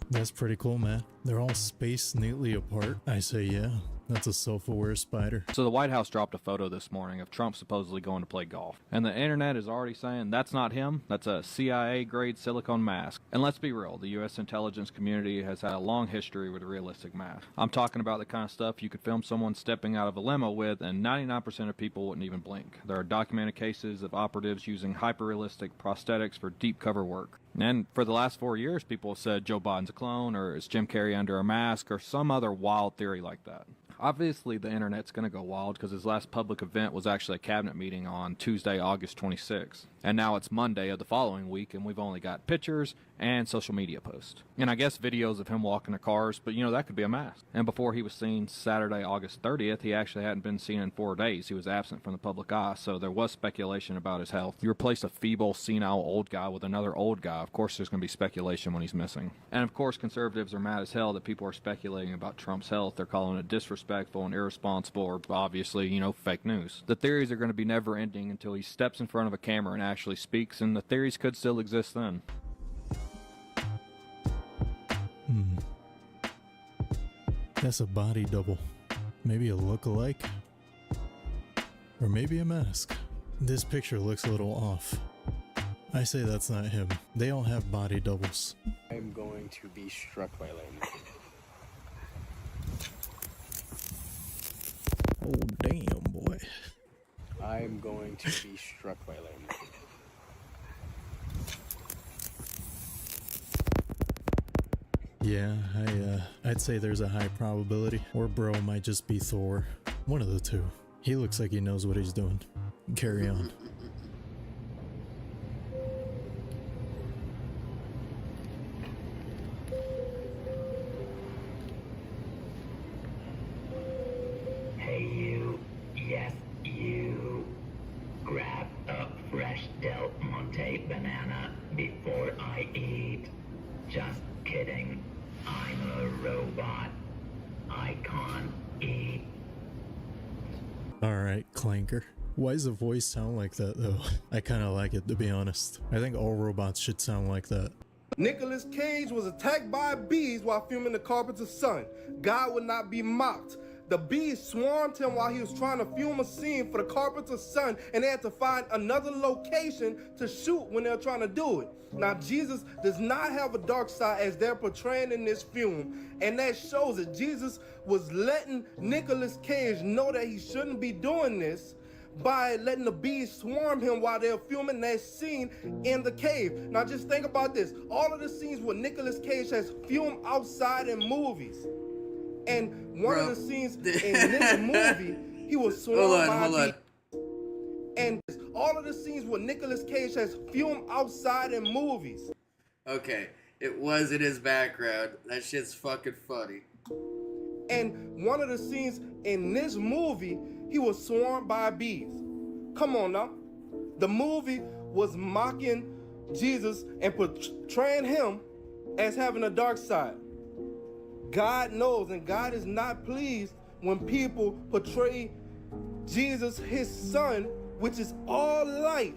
[SPEAKER 17] That's pretty cool, man. They're all spaced neatly apart. I say yeah. That's a self-aware spider.
[SPEAKER 24] So the White House dropped a photo this morning of Trump supposedly going to play golf. And the internet is already saying that's not him, that's a CIA-grade silicone mask. And let's be real, the U.S. intelligence community has had a long history with realistic masks. I'm talking about the kind of stuff you could film someone stepping out of a limo with and 99% of people wouldn't even blink. There are documented cases of operatives using hyper-realistic prosthetics for deep cover work. And for the last 4 years, people have said Joe Biden's a clone, or is Jim Carrey under a mask, or some other wild theory like that. Obviously, the internet's going to go wild because his last public event was actually a cabinet meeting on Tuesday, August 26th. And now it's Monday of the following week, and we've only got pictures and social media posts. And I guess videos of him walking to cars, but that could be a mask. And before he was seen Saturday, August 30th, he actually hadn't been seen in 4 days. He was absent from the public eye, so there was speculation about his health. You replace a feeble, senile old guy with another old guy, of course there's going to be speculation when he's missing. And of course, conservatives are mad as hell that people are speculating about Trump's health. They're calling it disrespectful and irresponsible, or obviously, fake news. The theories are going to be never ending until he steps in front of a camera and actually speaks, and the theories could still exist then.
[SPEAKER 17] That's a body double. Maybe a look-alike? Or maybe a mask. This picture looks a little off. I say that's not him. They all have body doubles.
[SPEAKER 2] I'm going to be struck by lightning.
[SPEAKER 17] Oh, damn, boy.
[SPEAKER 2] I'm going to be struck by lightning.
[SPEAKER 17] Yeah, I'd say there's a high probability. Or bro might just be Thor. One of the two. He looks like he knows what he's doing. Carry on.
[SPEAKER 8] Hey you, yes you. Grab a fresh Del Monte banana before I eat. Just kidding. I'm a robot. I can't eat.
[SPEAKER 17] Alright, Clanker. Why does the voice sound like that, though? I kinda like it, to be honest. I think all robots should sound like that.
[SPEAKER 9] Nicolas Cage was attacked by bees while filming The Carpenter's Son. God would not be mocked. The bees swarmed him while he was trying to film a scene for The Carpenter's Son, and they had to find another location to shoot when they were trying to do it. Now, Jesus does not have a dark side as they're portraying in this film, and that shows that Jesus was letting Nicolas Cage know that he shouldn't be doing this by letting the bees swarm him while they're filming that scene in the cave. Now, just think about this. All of the scenes where Nicolas Cage has filmed outside in movies, and one of the scenes in this movie, he was swarmed by bees. And all of the scenes where Nicolas Cage has filmed outside in movies.
[SPEAKER 3] Okay, it was in his background. That shit's fucking funny.
[SPEAKER 9] And one of the scenes in this movie, he was swarmed by bees. Come on now. The movie was mocking Jesus and portraying him as having a dark side. God knows, and God is not pleased when people portray Jesus, his son, which is all light,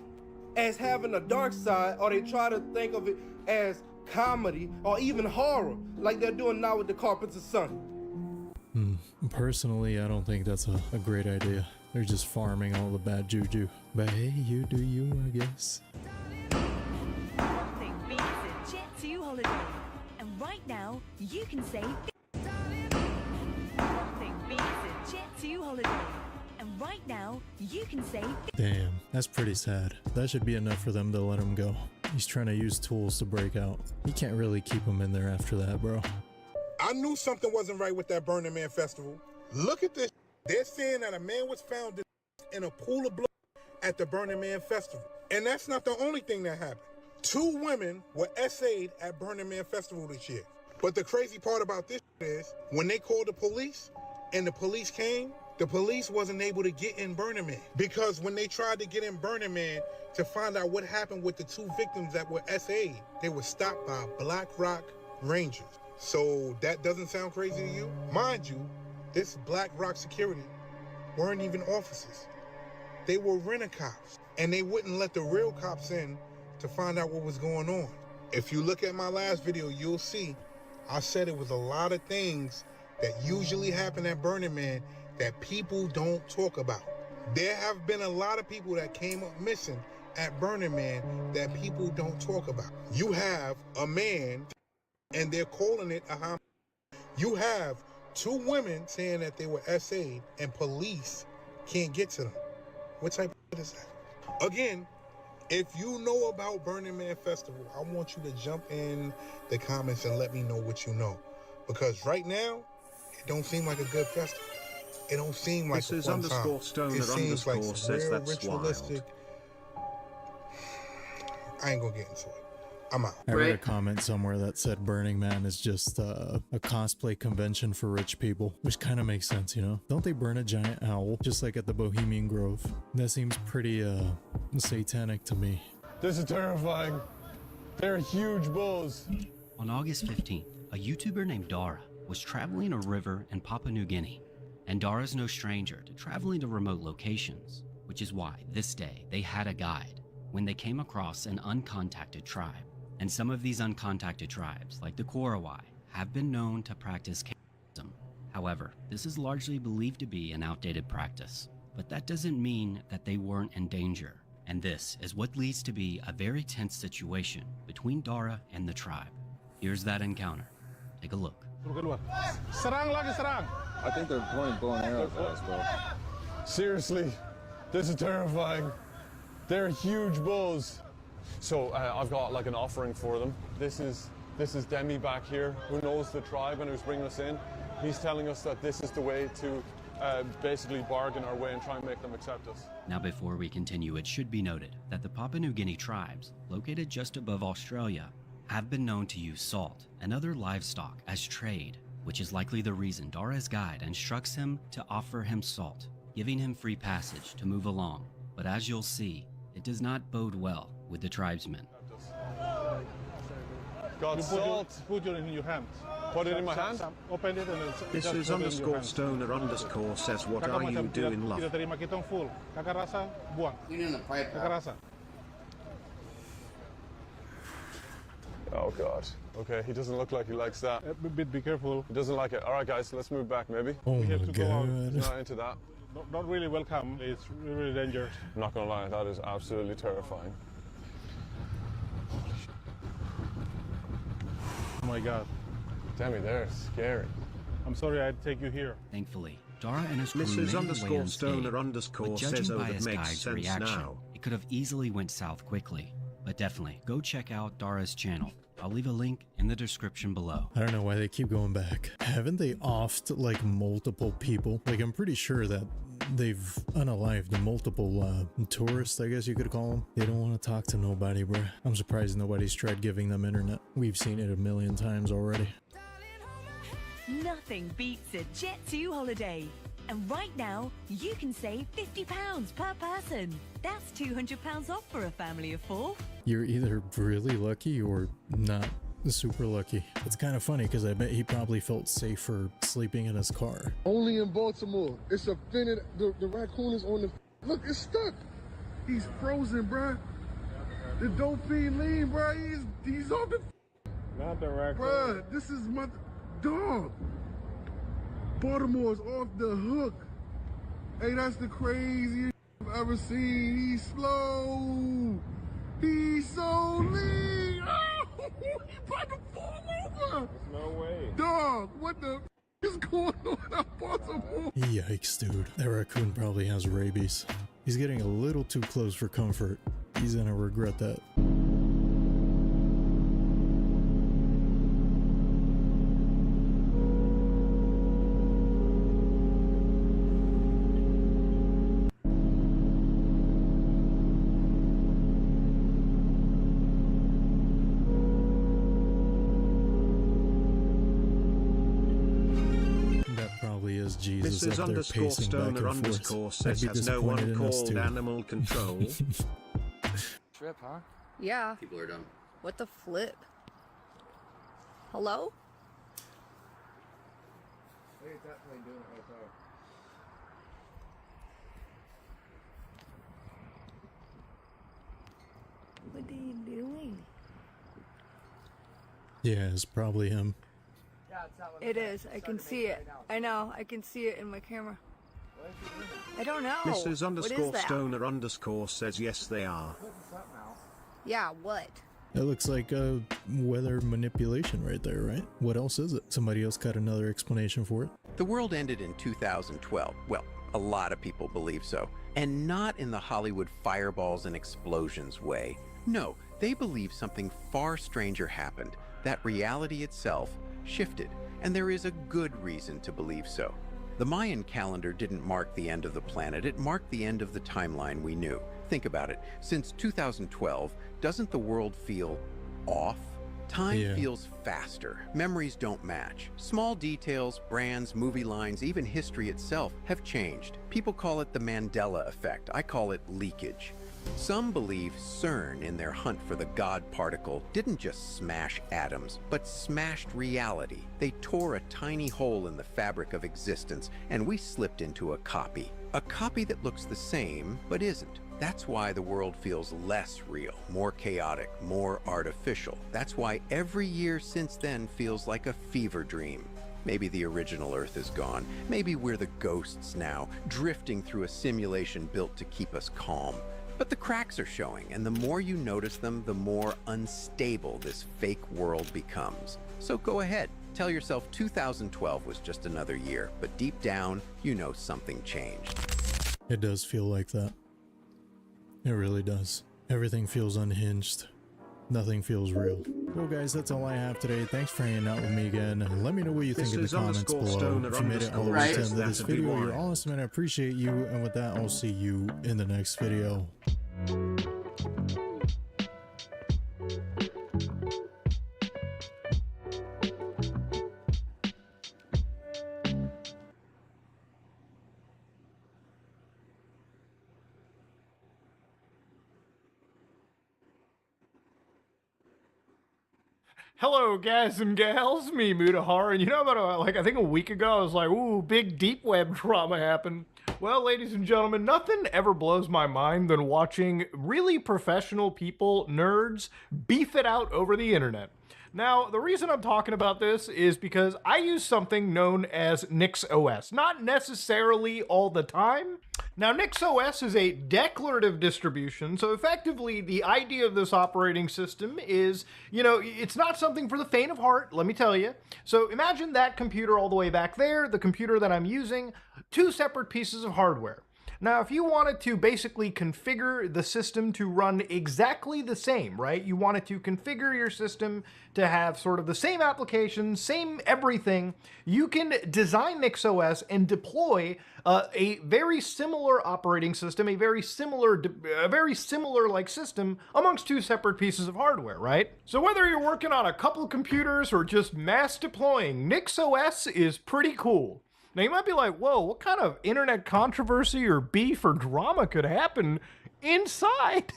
[SPEAKER 9] as having a dark side, or they try to think of it as comedy or even horror, like they're doing now with The Carpenter's Son.
[SPEAKER 17] Personally, I don't think that's a great idea. They're just farming all the bad juju. But hey, you do you, I guess.
[SPEAKER 11] Nothing beats a Jet 2 holiday. And right now, you can save... Nothing beats a Jet 2 holiday. And right now, you can save...
[SPEAKER 17] Damn, that's pretty sad. That should be enough for them to let him go. He's trying to use tools to break out. You can't really keep him in there after that, bro.
[SPEAKER 25] I knew something wasn't right with that Burning Man festival. Look at this. They're saying that a man was found in a pool of blood at the Burning Man festival. And that's not the only thing that happened. 2 women were essayed at Burning Man festival this year. But the crazy part about this is, when they called the police and the police came, the police wasn't able to get in Burning Man. Because when they tried to get in Burning Man to find out what happened with the 2 victims that were essayed, they were stopped by Black Rock Rangers. So that doesn't sound crazy to you? Mind you, this Black Rock security weren't even officers. They were rent-a-cops, and they wouldn't let the real cops in to find out what was going on. If you look at my last video, you'll see I said it was a lot of things that usually happen at Burning Man that people don't talk about. There have been a lot of people that came up missing at Burning Man that people don't talk about. You have a man, and they're calling it a homicide. You have 2 women saying that they were essayed, and police can't get to them. What type of shit is that? Again, if you know about Burning Man Festival, I want you to jump in the comments and let me know what you know. Because right now, it don't seem like a good festival. It don't seem like
[SPEAKER 5] This
[SPEAKER 25] a
[SPEAKER 5] is
[SPEAKER 25] fun
[SPEAKER 5] underscore
[SPEAKER 25] time.
[SPEAKER 5] stoner
[SPEAKER 25] It seems like
[SPEAKER 5] underscore
[SPEAKER 25] some
[SPEAKER 5] says
[SPEAKER 25] real
[SPEAKER 5] that's
[SPEAKER 25] ritualistic. I ain't gonna get into it. I'm out.
[SPEAKER 17] I read a comment somewhere that said Burning Man is just a cosplay convention for rich people, which kind of makes sense, you know? Don't they burn a giant owl just like at the Bohemian Grove? That seems pretty satanic to me.
[SPEAKER 7] This is terrifying. They're huge bulls.
[SPEAKER 10] On August 15th, a YouTuber named Dara was traveling a river in Papua New Guinea. And Dara's no stranger to traveling to remote locations, which is why this day they had a guide when they came across an uncontacted tribe. And some of these uncontacted tribes, like the Korawai, have been known to practice cannibalism. However, this is largely believed to be an outdated practice, but that doesn't mean that they weren't in danger. And this is what leads to be a very tense situation between Dara and the tribe. Here's that encounter. Take a look.
[SPEAKER 7] Serang lagi, serang. I think they're pointing bow and arrows at us, bro. Seriously, this is terrifying. They're huge bulls. So I've got like an offering for them. This is Demi back here, who knows the tribe and who's bringing us in. He's telling us that this is the way to basically bargain our way and try and make them accept us.
[SPEAKER 10] Now before we continue, it should be noted that the Papua New Guinea tribes, located just above Australia, have been known to use salt and other livestock as trade, which is likely the reason Dara's guide instructs him to offer him salt, giving him free passage to move along. But as you'll see, it does not bode well with the tribesmen.
[SPEAKER 7] Got salt. Put it in your hand. Put it in my hand. Open it and
[SPEAKER 5] This is underscore stoner underscore says what are you doing, love?
[SPEAKER 25] Clean in the pipe.
[SPEAKER 7] Oh God. Okay, he doesn't look like he likes that. Be careful. He doesn't like it. All right, guys, let's move back maybe.
[SPEAKER 17] Oh my God.
[SPEAKER 7] He's not into that. Not really welcome. It's really dangerous. I'm not gonna lie, that is absolutely terrifying. Oh my God. Demi, they're scary. I'm sorry I'd take you here.
[SPEAKER 10] Thankfully, Dara and his crew
[SPEAKER 5] This
[SPEAKER 10] made
[SPEAKER 5] is
[SPEAKER 10] their way
[SPEAKER 5] underscore
[SPEAKER 10] unscathed,
[SPEAKER 5] stoner underscore
[SPEAKER 10] but
[SPEAKER 5] says
[SPEAKER 10] judging
[SPEAKER 5] oh
[SPEAKER 10] by
[SPEAKER 5] that
[SPEAKER 10] his
[SPEAKER 5] makes
[SPEAKER 10] guide's
[SPEAKER 5] sense
[SPEAKER 10] reaction,
[SPEAKER 5] now.
[SPEAKER 10] it could have easily went south quickly. But definitely, go check out Dara's channel. I'll leave a link in the description below.
[SPEAKER 17] I don't know why they keep going back. Haven't they offed like multiple people? Like I'm pretty sure that they've unalived multiple tourists, I guess you could call them. They don't want to talk to nobody, bruh. I'm surprised nobody's tried giving them internet. We've seen it a million times already.
[SPEAKER 11] Nothing beats a Jet2 holiday. And right now, you can save £50 per person. That's £200 off for a family of 4.
[SPEAKER 17] You're either really lucky or not super lucky. It's kind of funny because I bet he probably felt safer sleeping in his car.
[SPEAKER 15] Only in Baltimore. It's a fin. The raccoon is on the. Look, it's stuck. He's frozen, bruh. The dolphin lean, bruh. He's on the.
[SPEAKER 7] Not the raccoon.
[SPEAKER 15] Bruh, this is my dog. Baltimore's off the hook. Hey, that's the craziest I've ever seen. He's slow. He's so lean. Oh, he about to fall over.
[SPEAKER 7] There's no way.
[SPEAKER 15] Dog, what the is going on at Baltimore?
[SPEAKER 17] Yikes, dude. That raccoon probably has rabies. He's getting a little too close for comfort. He's gonna regret that. Jesus,
[SPEAKER 5] this is underscore stoner underscore says has no one called animal control.
[SPEAKER 23] Trip, huh?
[SPEAKER 3] Yeah. People are dumb.
[SPEAKER 23] What the flip? Hello?
[SPEAKER 15] They definitely doing it right
[SPEAKER 23] What are you doing?
[SPEAKER 17] Yeah, it's probably him.
[SPEAKER 23] It is. I can see it. I know. I can see it in my camera. I don't know.
[SPEAKER 5] This is underscore
[SPEAKER 23] that?
[SPEAKER 5] stoner underscore says yes they are.
[SPEAKER 23] Yeah, what?
[SPEAKER 17] It looks like weather manipulation right there, right? What else is it? Somebody else got another explanation for it?
[SPEAKER 26] The world ended in 2012. Well, a lot of people believe so. And not in the Hollywood fireballs and explosions way. No, they believe something far stranger happened. That reality itself shifted, and there is a good reason to believe so. The Mayan calendar didn't mark the end of the planet, it marked the end of the timeline we knew. Think about it. Since 2012, doesn't the world feel off? Time feels faster. Memories don't match. Small details, brands, movie lines, even history itself have changed. People call it the Mandela effect. I call it leakage. Some believe CERN, in their hunt for the God particle, didn't just smash atoms, but smashed reality. They tore a tiny hole in the fabric of existence, and we slipped into a copy. A copy that looks the same, but isn't. That's why the world feels less real, more chaotic, more artificial. That's why every year since then feels like a fever dream. Maybe the original Earth is gone. Maybe we're the ghosts now, drifting through a simulation built to keep us calm. But the cracks are showing, and the more you notice them, the more unstable this fake world becomes. So go ahead, tell yourself 2012 was just another year, but deep down, you know something changed.
[SPEAKER 17] It does feel like that. It really does. Everything feels unhinged. Nothing feels real. Well guys, that's all I have today. Thanks for hanging out with me again. And let me know what you think in the comments below. If you made it all the way to the end of this video, you're awesome and I appreciate you. And with that, I'll see you in the next video.
[SPEAKER 1] Hello, guys and gals, me, Mutahar, and you know about, I think a week ago, I was like, ooh, big deep web drama happened. Well, ladies and gentlemen, nothing ever blows my mind than watching really professional people, nerds, beef it out over the internet. Now, the reason I'm talking about this is because I use something known as NixOS. Not necessarily all the time. Now, NixOS is a declarative distribution, so effectively the idea of this operating system is, it's not something for the faint of heart, let me tell you. So imagine that computer all the way back there, the computer that I'm using, two separate pieces of hardware. Now, if you wanted to basically configure the system to run exactly the same, right? You wanted to configure your system to have sort of the same applications, same everything, you can design NixOS and deploy a very similar operating system, a very similar like system amongst two separate pieces of hardware, right? So whether you're working on a couple computers or just mass deploying, NixOS is pretty cool. Now you might be like, whoa, what kind of internet controversy or beef or drama could happen inside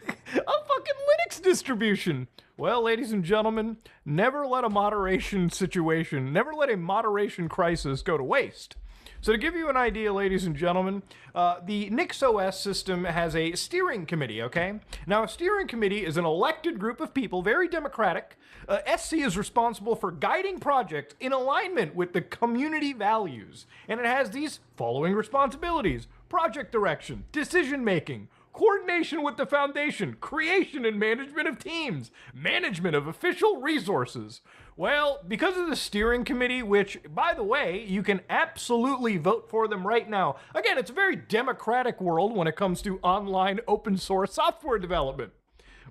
[SPEAKER 1] a fucking Linux distribution? Well, ladies and gentlemen, never let a moderation crisis go to waste. So to give you an idea, ladies and gentlemen, the NixOS system has a steering committee, okay? Now, a steering committee is an elected group of people, very democratic. SC is responsible for guiding projects in alignment with the community values, and it has these following responsibilities: project direction, decision-making, coordination with the foundation, creation and management of teams, management of official resources. Well, because of the steering committee, which, by the way, you can absolutely vote for them right now. Again, it's a very democratic world when it comes to online open source software development.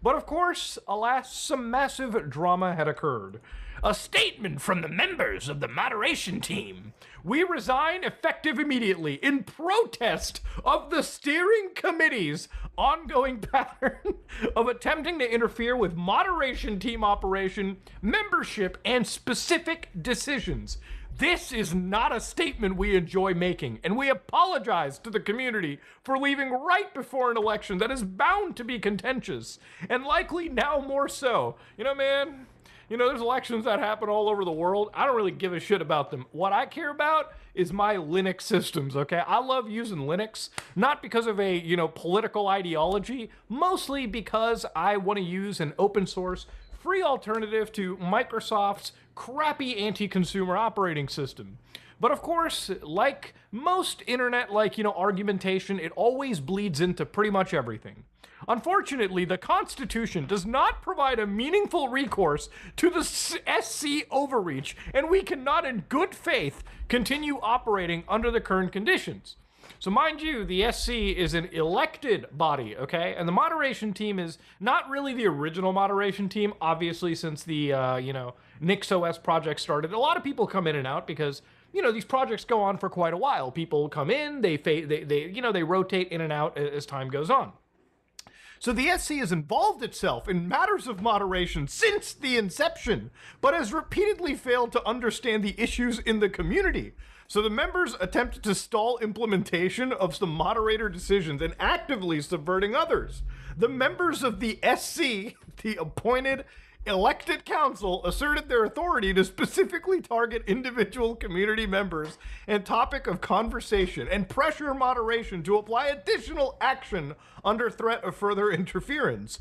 [SPEAKER 1] But of course, alas, some massive drama had occurred. A statement from the members of the moderation team. We resign effective immediately in protest of the steering committee's ongoing pattern of attempting to interfere with moderation team operation, membership, and specific decisions. This is not a statement we enjoy making, and we apologize to the community for leaving right before an election that is bound to be contentious, and likely now more so. Man, there's elections that happen all over the world. I don't really give a shit about them. What I care about is my Linux systems, okay? I love using Linux, not because of a, political ideology, mostly because I want to use an open source, free alternative to Microsoft's crappy anti-consumer operating system. But of course, like most internet, argumentation, it always bleeds into pretty much everything. Unfortunately, the Constitution does not provide a meaningful recourse to the SC overreach, and we cannot in good faith continue operating under the current conditions. So mind you, the SC is an elected body, okay? And the moderation team is not really the original moderation team, obviously, since the, NixOS project started. A lot of people come in and out because, you know, these projects go on for quite a while. People come in, they rotate in and out as time goes on. So the SC has involved itself in matters of moderation since the inception, but has repeatedly failed to understand the issues in the community. So the members attempted to stall implementation of some moderator decisions and actively subverting others. The members of the SC, the appointed elected council, asserted their authority to specifically target individual community members and topic of conversation and pressure moderation to apply additional action under threat of further interference.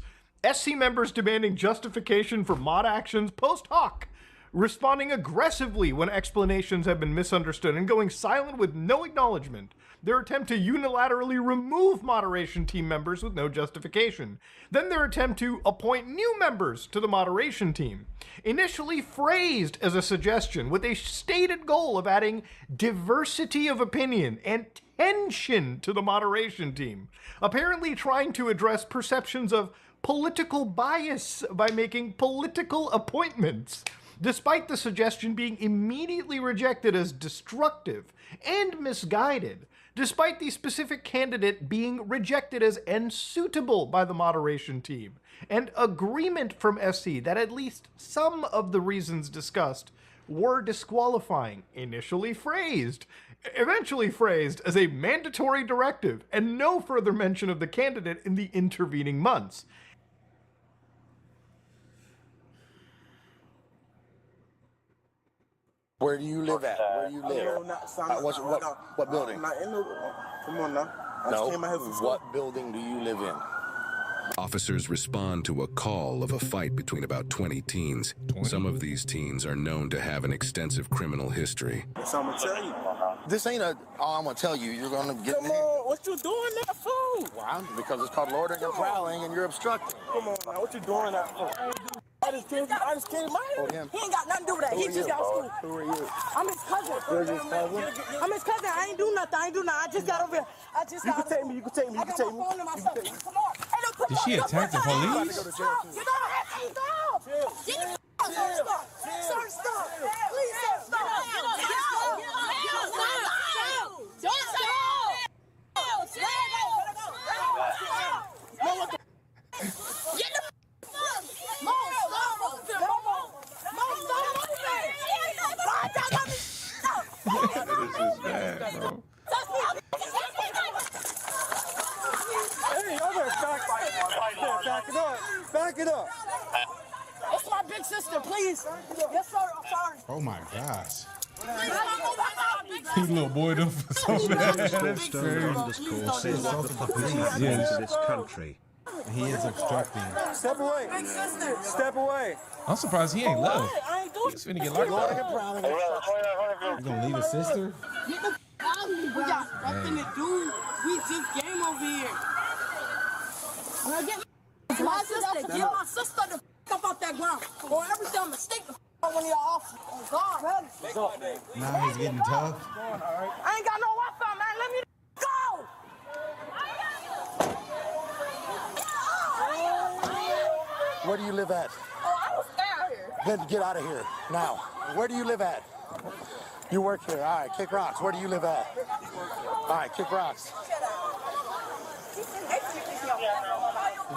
[SPEAKER 1] SC members demanding justification for mod actions post hoc, responding aggressively when explanations have been misunderstood, and going silent with no acknowledgement. Their attempt to unilaterally remove moderation team members with no justification. Then their attempt to appoint new members to the moderation team. Initially phrased as a suggestion with a stated goal of adding diversity of opinion and tension to the moderation team. Apparently trying to address perceptions of political bias by making political appointments, despite the suggestion being immediately rejected as destructive and misguided, despite the specific candidate being rejected as unsuitable by the moderation team, and agreement from SC that at least some of the reasons discussed were disqualifying, eventually phrased as a mandatory directive, and no further mention of the candidate in the intervening months.
[SPEAKER 12] Where do you live at? Where do you live? What building?
[SPEAKER 15] Come on now.
[SPEAKER 12] No. What building do you live in?
[SPEAKER 13] Officers respond to a call of a fight between about 20 teens. Some of these teens are known to have an extensive criminal history.
[SPEAKER 12] That's what I'm gonna tell you. This ain't I'm gonna tell you. You're gonna get me.
[SPEAKER 15] Come on, what you doing that for?
[SPEAKER 12] Well, because it's called loitering and prowling, and you're obstructing.
[SPEAKER 15] Come on now, what you doing that for? I just came my
[SPEAKER 12] Oh, him.
[SPEAKER 15] He ain't got nothing to do with that. He just got school.
[SPEAKER 12] Who are you?
[SPEAKER 15] I'm his cousin.
[SPEAKER 12] You're his cousin?
[SPEAKER 15] I'm his cousin. I ain't do nothing. I just got over here. You can take me. You can take me. I got my phone and my stuff. Come on. Hey, don't put
[SPEAKER 14] Did she attack the police?
[SPEAKER 15] You don't have to stop. Stop. Please stop.
[SPEAKER 14] This is bad, bro.
[SPEAKER 15] Hey, y'all better back it up. It's my big sister, please. Yes, sir. I'm sorry.
[SPEAKER 14] Oh my gosh. His little boy done for so bad. That's crazy.
[SPEAKER 5] This country.
[SPEAKER 14] He is obstructing.
[SPEAKER 15] Step away. Big sister. Step away.
[SPEAKER 14] I'm surprised he ain't left.
[SPEAKER 15] I ain't doing.
[SPEAKER 14] He's finna get locked up. You gonna leave his sister?
[SPEAKER 15] We got nothing to do. We just game over here. Get my sister the up off that ground. Or every time mistake the one of y'all off. Oh God.
[SPEAKER 14] Now he's getting tough.
[SPEAKER 15] I ain't got no Wi-Fi, man. Let me go.
[SPEAKER 12] Where do you live at?
[SPEAKER 15] Oh, I was down here.
[SPEAKER 12] Then get out of here now. Where do you live at? You work here. All right, kick rocks. Where do you live at? All right, kick rocks.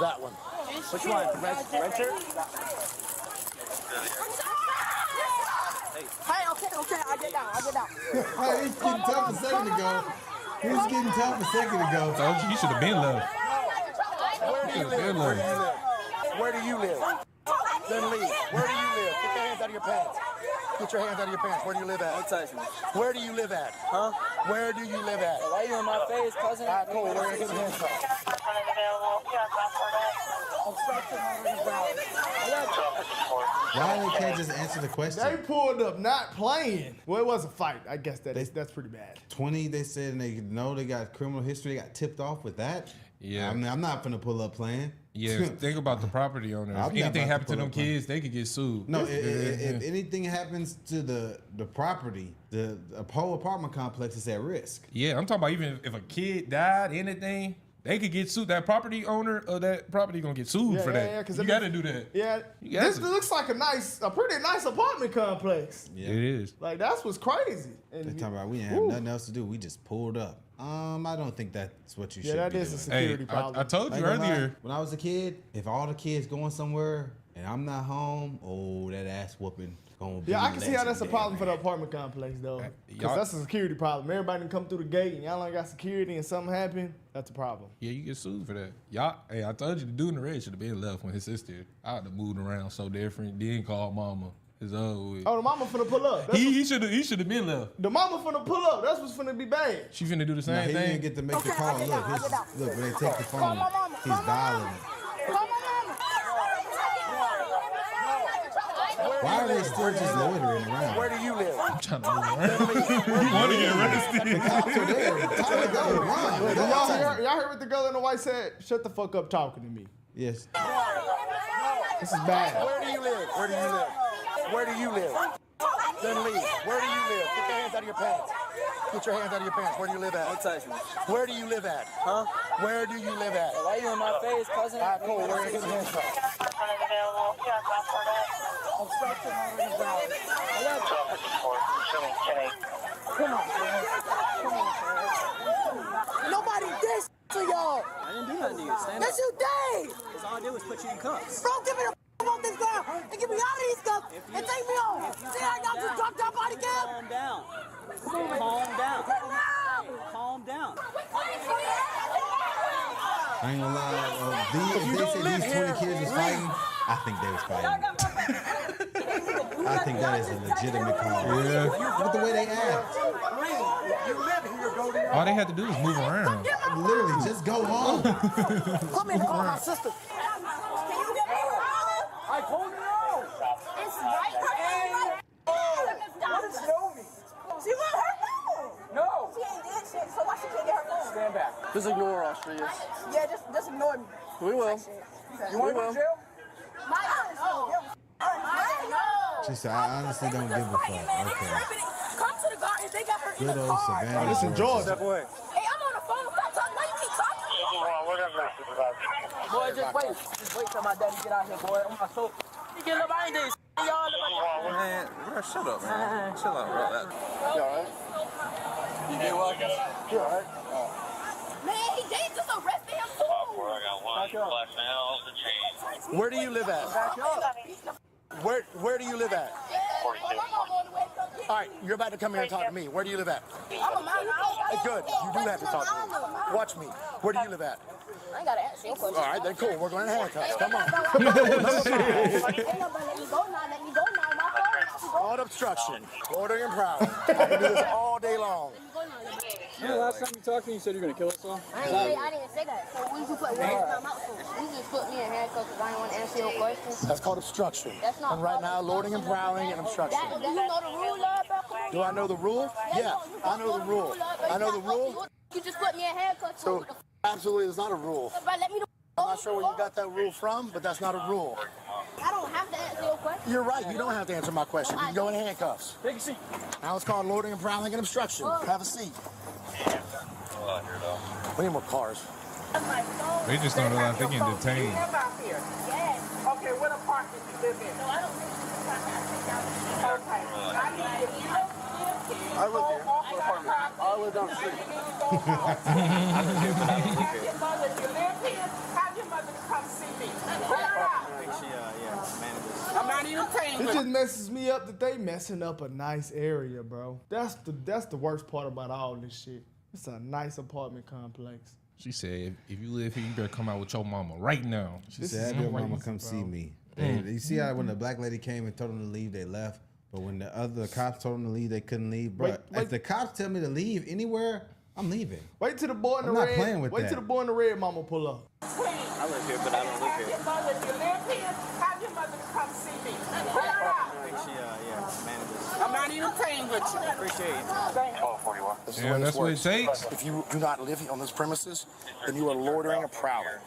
[SPEAKER 12] That one. Which one? Red shirt?
[SPEAKER 15] Hey, okay. I get down.
[SPEAKER 14] Hey, he's getting tough a second ago. He was getting tough a second ago. Told you, he should have been left.
[SPEAKER 12] Where do you live? Where do you live? Then leave. Where do you live? Get your hands out of your pants. Get your hands out of your pants. Where do you live at? Don't touch me. Where do you live at? Huh? Where do you live at?
[SPEAKER 15] Why you in my face, cousin?
[SPEAKER 12] All right, cool. Where are you getting hands from?
[SPEAKER 14] Why they can't just answer the question?
[SPEAKER 16] They pulled up not playing. Well, it was a fight. I guess that's pretty bad.
[SPEAKER 14] 20, they said, and they know they got criminal history. They got tipped off with that.
[SPEAKER 18] Yeah.
[SPEAKER 14] I mean, I'm not finna pull up playing.
[SPEAKER 18] Yeah, think about the property owner. If anything happened to them kids, they could get sued.
[SPEAKER 14] No, if anything happens to the property, the whole apartment complex is at risk.
[SPEAKER 18] Yeah, I'm talking about even if a kid died, anything, they could get sued. That property owner of that property gonna get sued for that. You gotta do that.
[SPEAKER 16] Yeah, this looks like a pretty nice apartment complex.
[SPEAKER 18] Yeah. It is.
[SPEAKER 16] Like that's what's crazy.
[SPEAKER 14] They talking about we didn't have nothing else to do. We just pulled up. I don't think that's what you should be doing.
[SPEAKER 16] Yeah, that is a security problem.
[SPEAKER 18] I told you earlier.
[SPEAKER 14] When I was a kid, if all the kids going somewhere and I'm not home, that ass whooping gonna be.
[SPEAKER 16] Yeah, I can see how that's a problem for the apartment complex though, because that's a security problem. Everybody can come through the gate and y'all ain't got security and something happen. That's a problem.
[SPEAKER 18] Yeah, you get sued for that. Y'all, I told you the dude in the red should have been left when his sister out to moving around so different. Then called mama. It's over with.
[SPEAKER 16] Oh, the mama finna pull up.
[SPEAKER 18] He should have been left.
[SPEAKER 16] The mama finna pull up. That's what's finna be bad.
[SPEAKER 18] She finna do the same thing.
[SPEAKER 14] He didn't get to make the call. Look, when they take the phone, he's dialing it. Why are they still just loitering around?
[SPEAKER 12] Where do you live?
[SPEAKER 18] I'm trying to move around. You want to get arrested?
[SPEAKER 14] The cops are there. Time to go. Run.
[SPEAKER 16] Y'all heard what the girl in the white said? Shut the fuck up talking to me.
[SPEAKER 14] Yes.
[SPEAKER 16] This is bad.
[SPEAKER 12] Where do you live? Where do you live? Where do you live? Then leave. Where do you live? Get your hands out of your pants. Get your hands out of your pants. Where do you live at? Don't touch me. Where do you live at? Huh? Where do you live at? Why are you in my face, cousin? All right, cool. Where are you getting hands from? Come on. Nobody did to y'all.
[SPEAKER 4] I didn't do nothing to you. Stand
[SPEAKER 12] Yes,
[SPEAKER 4] up.
[SPEAKER 12] you did.
[SPEAKER 4] Because all I did was put you in cuffs.
[SPEAKER 12] Bro, give me the off this ground and get me out of these cuffs and take me home. See, I got you dropped out body cam.
[SPEAKER 4] Calm down. Calm down. Calm down.
[SPEAKER 14] I ain't gonna lie. If they said these 20 kids was fighting, I think they was fighting. I think that is a legitimate call.
[SPEAKER 18] Yeah.
[SPEAKER 14] With the way they act.
[SPEAKER 18] All they had to do was move around.
[SPEAKER 14] Literally, just go home.
[SPEAKER 12] Come in and call my sister. I told you no.
[SPEAKER 6] It's right here.
[SPEAKER 12] What is Nomi?
[SPEAKER 6] She want her phone.
[SPEAKER 12] No.
[SPEAKER 6] She ain't did shit, so why she can't get her phone?
[SPEAKER 12] Stand back. Just ignore us, please.
[SPEAKER 6] Yeah, just ignore me.
[SPEAKER 12] We will. You want to go to jail?
[SPEAKER 6] My no.
[SPEAKER 14] She said, I honestly don't give a fuck. Okay.
[SPEAKER 6] Come to the garden. They got her in
[SPEAKER 14] Good
[SPEAKER 6] the
[SPEAKER 14] old
[SPEAKER 6] car.
[SPEAKER 14] Savannah.
[SPEAKER 16] Oh, this in Georgia.
[SPEAKER 12] Step away.
[SPEAKER 6] Hey, I'm on the phone. Stop talking. Why you keep talking?
[SPEAKER 12] Boy, just wait. Just wait till my daddy get out here, boy. On my sofa. You get up, I ain't this. Y'all.
[SPEAKER 4] Man, bro, shut up, man. Chill out, bro.
[SPEAKER 12] You all right? You get what? You all right?
[SPEAKER 6] Man, they just arrested him too.
[SPEAKER 12] Where do you live at? Where do you live at?
[SPEAKER 6] 46.
[SPEAKER 12] All right, you're about to come here and talk to me. Where do you live at?
[SPEAKER 6] I'm a minor.
[SPEAKER 12] Good. You do have to talk to me. Watch me. Where do you live at?
[SPEAKER 6] I ain't got to ask you a question.
[SPEAKER 12] All right, then cool. We're going to handcuffs. Come on.
[SPEAKER 6] Ain't nobody let me go now. Let me go now. My phone.
[SPEAKER 12] All obstruction. Loitering and proud. I can do this all day long.
[SPEAKER 4] Yeah, last time you talked to me, you said you were going to kill us all.
[SPEAKER 6] I didn't say that. So when you put words in my mouth, you just put me in handcuffs because I didn't want to answer your questions.
[SPEAKER 12] That's called obstruction.
[SPEAKER 6] That's not
[SPEAKER 12] and right now, loitering and prowling and obstruction.
[SPEAKER 6] Do you know the rule, Lord, bro?
[SPEAKER 12] Do I know the rule? Yeah, I know the rule. I know the rule.
[SPEAKER 6] You just put me in handcuffs.
[SPEAKER 12] So, absolutely, it's not a rule.
[SPEAKER 6] Let me
[SPEAKER 12] I'm not sure where you got that rule from, but that's not a rule.
[SPEAKER 6] I don't have to answer your question.
[SPEAKER 12] You're right. You don't have to answer my question. You can go in handcuffs. Take a seat. Now it's called loitering and prowling and obstruction. Have a seat. We need more cars.
[SPEAKER 18] They just don't realize they getting detained.
[SPEAKER 6] Yes.
[SPEAKER 12] Okay, what apartment do you live in?
[SPEAKER 6] No, I don't live in this apartment.
[SPEAKER 12] I live here. What apartment? I live down the street.
[SPEAKER 6] Have your mother come see me.
[SPEAKER 12] I'm not even paying.
[SPEAKER 16] It just messes me up that they messing up a nice area, bro. That's the worst part about all this shit. It's a nice apartment complex.
[SPEAKER 18] She said, if you live here, you better come out with your mama right now.
[SPEAKER 14] She said, have your mama come see me. You see how when the black lady came and told them to leave, they left? But when the other cops told them to leave, they couldn't leave. Bro, if the cops tell me to leave anywhere, I'm leaving.
[SPEAKER 16] Wait till the boy in the red.
[SPEAKER 14] I'm not playing with that.
[SPEAKER 16] Wait till the boy in the red mama pull up.
[SPEAKER 4] I live here, but I don't live here.
[SPEAKER 6] If you live here, have your mother come see me.
[SPEAKER 4] I think she, manages.
[SPEAKER 12] I'm not even paying with you.
[SPEAKER 4] Appreciate it.
[SPEAKER 12] This is
[SPEAKER 18] Yeah,
[SPEAKER 12] the way
[SPEAKER 18] that's
[SPEAKER 12] this
[SPEAKER 18] what it
[SPEAKER 12] works.
[SPEAKER 18] takes.
[SPEAKER 12] If you do not live on this premises, then you are loitering and prowling,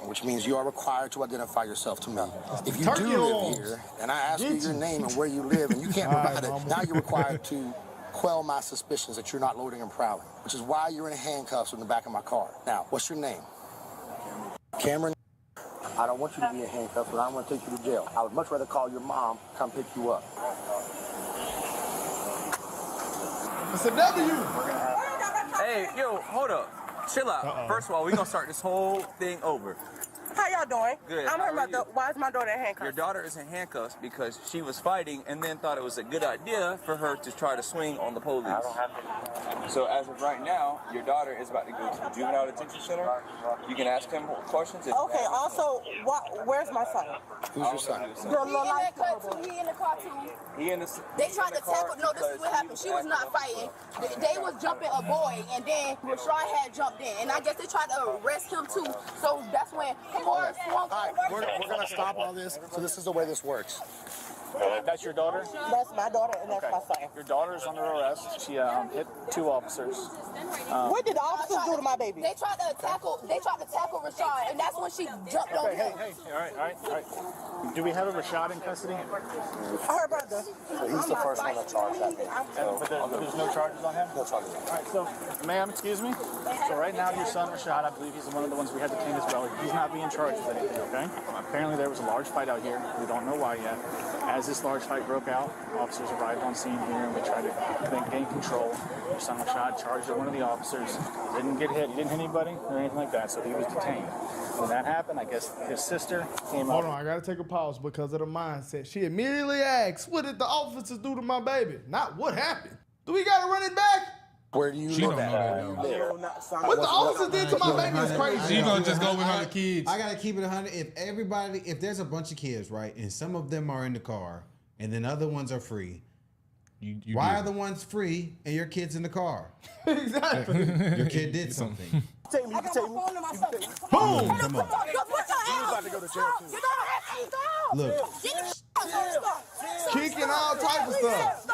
[SPEAKER 12] which means you are required to identify yourself to me. If you do live here, and I ask you your name and where you live, and you can't provide it, now you're required to quell my suspicions that you're not loitering and prowling, which is why you're in handcuffs in the back of my car. Now, what's your name? Cameron, I don't want you to be in handcuffs, but I don't want to take you to jail. I would much rather call your mom, come pick you up.
[SPEAKER 16] It's a W.
[SPEAKER 4] Hey, yo, hold up. Chill out. First of all, we're going to start this whole thing over.
[SPEAKER 2] How y'all doing?
[SPEAKER 4] Good.
[SPEAKER 2] I'm her mother. Why is my daughter in handcuffs?
[SPEAKER 4] Your daughter is in handcuffs because she was fighting and then thought it was a good idea for her to try to swing on the police. I don't have to. So as of right now, your daughter is about to go to the juvenile detention center. You can ask him questions.
[SPEAKER 2] Okay, also, where's my son?
[SPEAKER 12] Who's your son?
[SPEAKER 2] The little light bulb.
[SPEAKER 6] He in the car too.
[SPEAKER 4] He in the.
[SPEAKER 6] They tried to tackle. No, this is what happened. She was not fighting. They was jumping a boy, and then Rashad had jumped in, and I guess they tried to arrest him too. So that's when Kamara swung.
[SPEAKER 12] All right, we're going to stop all this. So this is the way this works.
[SPEAKER 19] That's your daughter?
[SPEAKER 2] That's my daughter, and that's my son.
[SPEAKER 19] Your daughter is under arrest. She hit 2 officers.
[SPEAKER 2] What did the officers do to my baby?
[SPEAKER 6] They tried to tackle Rashad, and that's when she jumped on him.
[SPEAKER 19] Hey, all right. Do we have a Rashad in custody?
[SPEAKER 2] Her brother.
[SPEAKER 12] So he's the first one to charge that baby.
[SPEAKER 19] But there's no charges on him?
[SPEAKER 12] No charges.
[SPEAKER 19] All right, so, ma'am, excuse me. So right now, your son, Rashad, I believe he's one of the ones we had detained as well. He's not being charged with anything, okay? Apparently, there was a large fight out here. We don't know why yet. As this large fight broke out, officers arrived on scene here and we tried to gain control. Your son Rashad charged at one of the officers. He didn't get hit. He didn't hit anybody or anything like that, so he was detained. When that happened, I guess his sister came up.
[SPEAKER 16] Hold on, I gotta take a pause because of the mindset. She immediately asks, what did the officers do to my baby? Not what happened. Do we gotta run it back?
[SPEAKER 12] Where do you live at?
[SPEAKER 16] What the officers did to my baby is crazy.
[SPEAKER 18] She gonna just go with her kids.
[SPEAKER 14] I gotta keep it 100. If there's a bunch of kids, right, and some of them are in the car, and then other ones are free, why are the ones free and your kid's in the car?
[SPEAKER 16] Exactly.
[SPEAKER 14] Your kid did something.
[SPEAKER 2] I got my phone in my phone.
[SPEAKER 14] Boom! Come on.
[SPEAKER 2] He's about to go to jail too.
[SPEAKER 14] Look.
[SPEAKER 16] Kicking all type of stuff.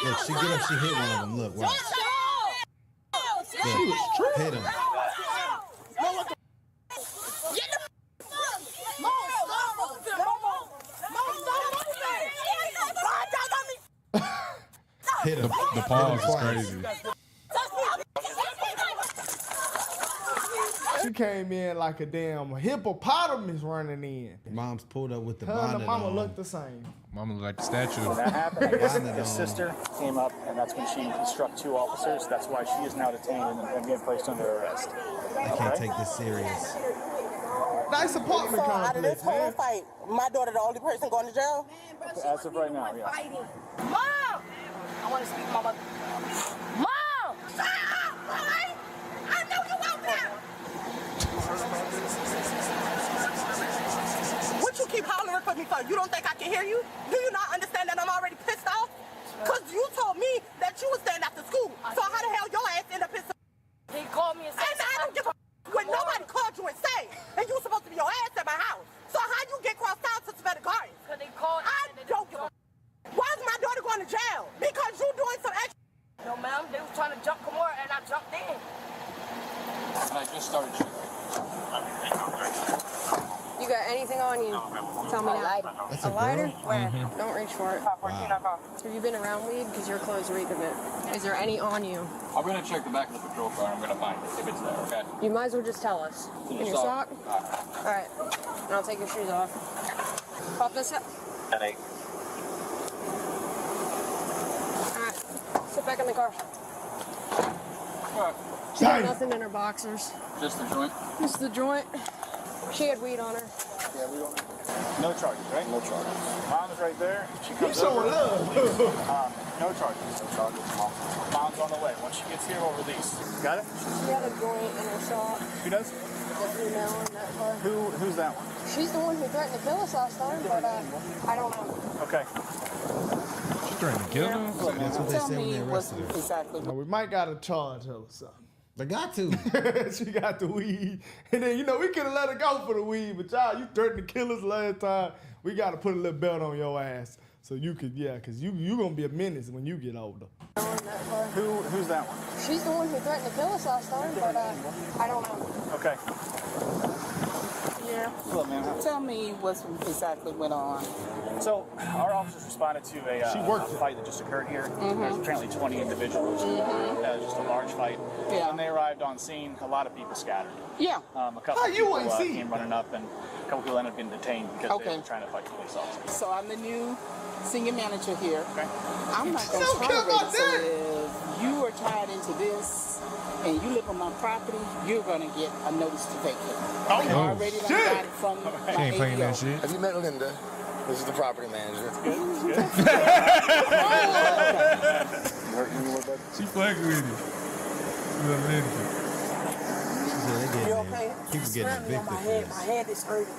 [SPEAKER 14] Look, she get up, she hit one of them. Look, watch. Look, hit him. Hit him.
[SPEAKER 18] The pause is crazy.
[SPEAKER 16] She came in like a damn hippopotamus running in.
[SPEAKER 14] Mom's pulled up with the
[SPEAKER 16] Her
[SPEAKER 14] bonnet
[SPEAKER 16] and the mama
[SPEAKER 14] on.
[SPEAKER 16] looked the same.
[SPEAKER 18] Mama looked like the statue.
[SPEAKER 19] When that happened, I guess
[SPEAKER 14] Bonnet
[SPEAKER 19] his
[SPEAKER 14] on.
[SPEAKER 19] sister came up, and that's when she struck 2 officers. That's why she is now detained and being placed under arrest.
[SPEAKER 14] I can't take this serious.
[SPEAKER 16] Nice apartment
[SPEAKER 2] So out of this
[SPEAKER 16] complex,
[SPEAKER 2] whole
[SPEAKER 16] man.
[SPEAKER 2] fight, my daughter the only person going to jail?
[SPEAKER 19] As of right now, yeah.
[SPEAKER 6] Mom! I want to speak to my mother. Mom! Shut up, boy! I know you out there!
[SPEAKER 2] What you keep hollering for me for? You don't think I can hear you? Do you not understand that I'm already pissed off? Because you told me that you was staying after school. So how the hell your ass end up pissed off?
[SPEAKER 6] He called me and said,
[SPEAKER 2] And I don't give a when nobody called you and say, and you supposed to be your ass at my house. So how you get crossed out to Savannah Gardens?
[SPEAKER 6] because they called
[SPEAKER 2] I don't give a why is my daughter going to jail? Because you doing some extra.
[SPEAKER 6] No, ma'am, they was trying to jump Kamora and I jumped in.
[SPEAKER 19] And I just started shooting.
[SPEAKER 20] You got anything on you? Tell me now.
[SPEAKER 14] That's
[SPEAKER 20] A lighter?
[SPEAKER 14] girl?
[SPEAKER 20] Where? Don't reach for it.
[SPEAKER 14] Wow.
[SPEAKER 20] Have you been around weed? Because your clothes reek of it. Is there any on you?
[SPEAKER 19] I'm going to check the back of the patrol car. I'm going to find it if it's there, okay?
[SPEAKER 20] You might as well just tell us.
[SPEAKER 19] In
[SPEAKER 20] In
[SPEAKER 19] your
[SPEAKER 20] your
[SPEAKER 19] sock?
[SPEAKER 20] sock? All right. And I'll take your shoes off. Pop this up. All right. Sit back in the car. She had nothing in her boxers.
[SPEAKER 19] Just the joint?
[SPEAKER 20] Just the joint. She had weed on her.
[SPEAKER 19] Yeah, we don't. No charges, right? No charges. Mom's right there. She comes
[SPEAKER 16] He's showing
[SPEAKER 19] over.
[SPEAKER 16] love.
[SPEAKER 19] No charges. No charges. Mom's on the way. Once she gets here, we'll release. Got it?
[SPEAKER 20] She had a joint in her sock.
[SPEAKER 19] Who does?
[SPEAKER 20] The female in that car.
[SPEAKER 19] Who's that one?
[SPEAKER 20] She's the one who threatened to kill us last time, but I don't know.
[SPEAKER 19] Okay.
[SPEAKER 18] She threatened to kill him?
[SPEAKER 14] That's what they said when they arrested her.
[SPEAKER 2] Exactly.
[SPEAKER 16] We might got to charge her or something.
[SPEAKER 14] They got to.
[SPEAKER 16] She got the weed. And then, we could have let her go for the weed, but y'all, you threatened to kill us last time. We got to put a little belt on your ass. So you could, because you going to be a menace when you get older.
[SPEAKER 19] Who's that one?
[SPEAKER 20] She's the one who threatened to kill us last time, but I don't know.
[SPEAKER 19] Okay.
[SPEAKER 2] here.
[SPEAKER 19] Hello, ma'am.
[SPEAKER 2] Tell me what exactly went on.
[SPEAKER 19] So, our officers responded to a fight that just occurred here. There's apparently 20 individuals. Just a large fight.
[SPEAKER 2] Yeah.
[SPEAKER 19] When they arrived on scene, a lot of people scattered.
[SPEAKER 2] Yeah.
[SPEAKER 19] A couple of people came running up, and a couple people ended up getting detained because they were trying to fight the police officers.
[SPEAKER 2] So I'm the new senior manager here.
[SPEAKER 19] Okay.
[SPEAKER 2] I'm not going to tolerate it. So if you are tied into this and you live on my property, you're going to get a notice to vacate.
[SPEAKER 12] Oh,
[SPEAKER 2] I already got it from my ADO.
[SPEAKER 12] Have you met Linda? This is the property manager.
[SPEAKER 18] She fucking with you.
[SPEAKER 2] You okay?
[SPEAKER 14] People getting evicted
[SPEAKER 2] my
[SPEAKER 14] for
[SPEAKER 2] head.
[SPEAKER 14] this.
[SPEAKER 2] My head is hurting.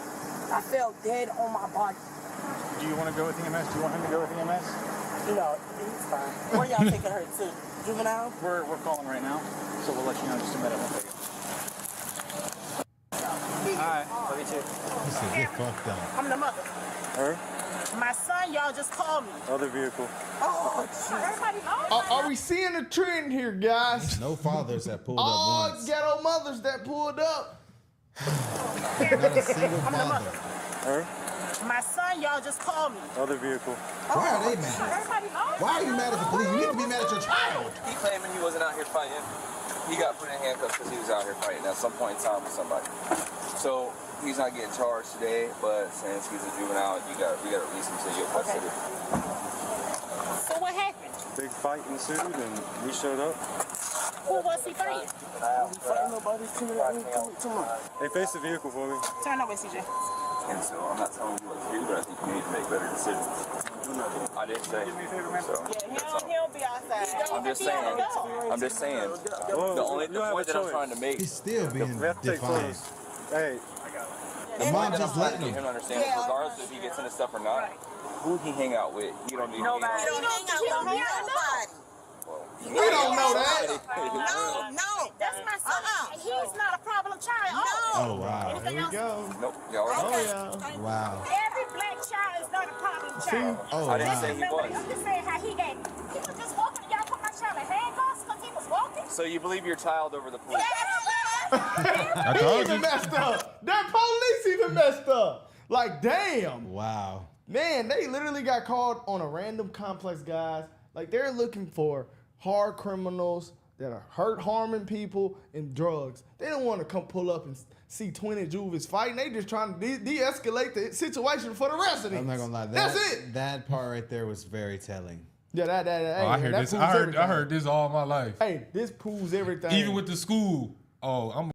[SPEAKER 2] I felt dead on my body.
[SPEAKER 19] Do you want to go with EMS? Do you want him to go with EMS?
[SPEAKER 2] No, he's fine. Where y'all taking her to? Juvenile?
[SPEAKER 19] We're calling right now, so we'll let you know in just a minute. Alright, love you too.
[SPEAKER 14] He said get fucked up.
[SPEAKER 2] I'm the mother.
[SPEAKER 16] Her?
[SPEAKER 2] My son, y'all just called me.
[SPEAKER 16] Other vehicle.
[SPEAKER 2] Oh, everybody knows.
[SPEAKER 16] Are we seeing a trend here, guys?
[SPEAKER 14] No fathers that pulled up
[SPEAKER 16] All
[SPEAKER 14] once.
[SPEAKER 16] ghetto mothers that pulled up.
[SPEAKER 14] Not a single
[SPEAKER 2] I'm the
[SPEAKER 14] father.
[SPEAKER 2] mother.
[SPEAKER 16] Her?
[SPEAKER 2] My son, y'all just called me.
[SPEAKER 16] Other vehicle.
[SPEAKER 14] Why are they mad?
[SPEAKER 2] Everybody knows.
[SPEAKER 14] Why are you mad at the police? You need to be mad at your child.
[SPEAKER 4] He claiming he wasn't out here fighting. He got put in handcuffs because he was out here fighting at some point in time with somebody. So he's not getting charged today, but since he's a juvenile, we got to release him to your custody.
[SPEAKER 2] So what happened?
[SPEAKER 16] Big fight ensued and we showed up.
[SPEAKER 2] Who was he fighting? Fighting nobody. Come on.
[SPEAKER 16] They faced the vehicle for me.
[SPEAKER 2] Turn over, CJ.
[SPEAKER 4] And so I'm not telling you what to do, but I think you need to make better decisions. I didn't say. So,
[SPEAKER 2] He'll be outside.
[SPEAKER 4] I'm just saying. The point that I'm trying to make.
[SPEAKER 14] He's still being
[SPEAKER 16] We have to take
[SPEAKER 14] defiant.
[SPEAKER 16] photos. Hey.
[SPEAKER 14] The mom
[SPEAKER 4] I'm
[SPEAKER 14] just
[SPEAKER 4] trying
[SPEAKER 14] letting
[SPEAKER 4] to get him
[SPEAKER 14] him.
[SPEAKER 4] to understand that regardless if he gets into stuff or not, who he hang out with, he don't need to hang out with.
[SPEAKER 16] We don't know that.
[SPEAKER 2] No. That's my son. He's not a problem child.
[SPEAKER 14] Oh, wow.
[SPEAKER 16] Here we go.
[SPEAKER 4] Nope. Y'all right?
[SPEAKER 16] Oh, yeah.
[SPEAKER 14] Wow.
[SPEAKER 2] Every black child is not a problem child.
[SPEAKER 14] Oh,
[SPEAKER 4] I didn't
[SPEAKER 14] wow.
[SPEAKER 4] say he was.
[SPEAKER 2] I'm just saying how he was just walking. Y'all put my child in handcuffs because he was walking.
[SPEAKER 4] So you believe your child over the police?
[SPEAKER 18] I
[SPEAKER 16] He
[SPEAKER 18] told
[SPEAKER 16] even
[SPEAKER 18] you.
[SPEAKER 16] messed up. That police even messed up. Like, damn.
[SPEAKER 14] Wow.
[SPEAKER 16] Man, they literally got called on a random complex, guys. Like, they're looking for hard criminals that are harming people and drugs. They don't want to come pull up and see 20 juvies fighting. They just trying to de-escalate the situation for the residents.
[SPEAKER 14] I'm not gonna lie.
[SPEAKER 16] That's it.
[SPEAKER 14] That part right there was very telling.
[SPEAKER 16] Yeah,
[SPEAKER 18] Oh, I heard this. I heard this all my life.
[SPEAKER 16] Hey, this proves everything.
[SPEAKER 18] Even with the school. Oh, I'm.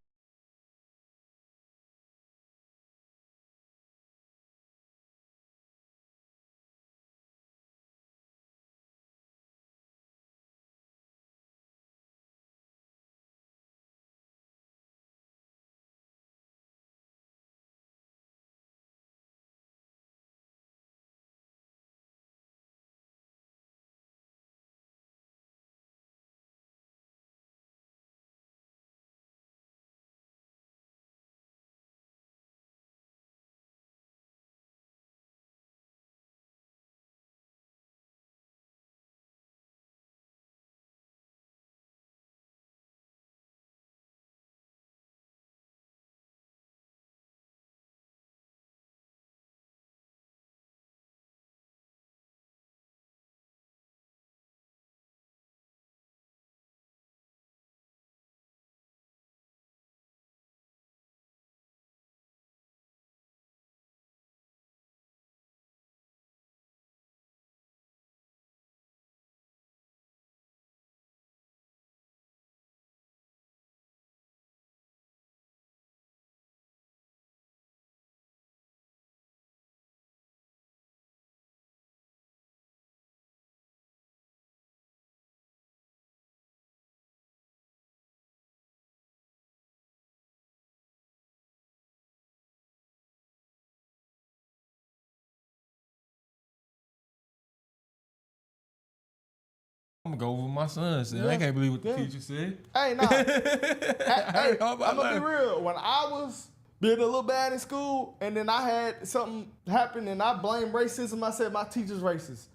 [SPEAKER 18] I'm gonna go with my son said. I can't believe what the teacher said.
[SPEAKER 16] Hey, nah. Hey,
[SPEAKER 18] all
[SPEAKER 16] I'm
[SPEAKER 18] my
[SPEAKER 16] gonna be
[SPEAKER 18] life.
[SPEAKER 16] real. When I was being a little bad in school, and then I had something happen, and I blamed racism, I said my teacher's racist.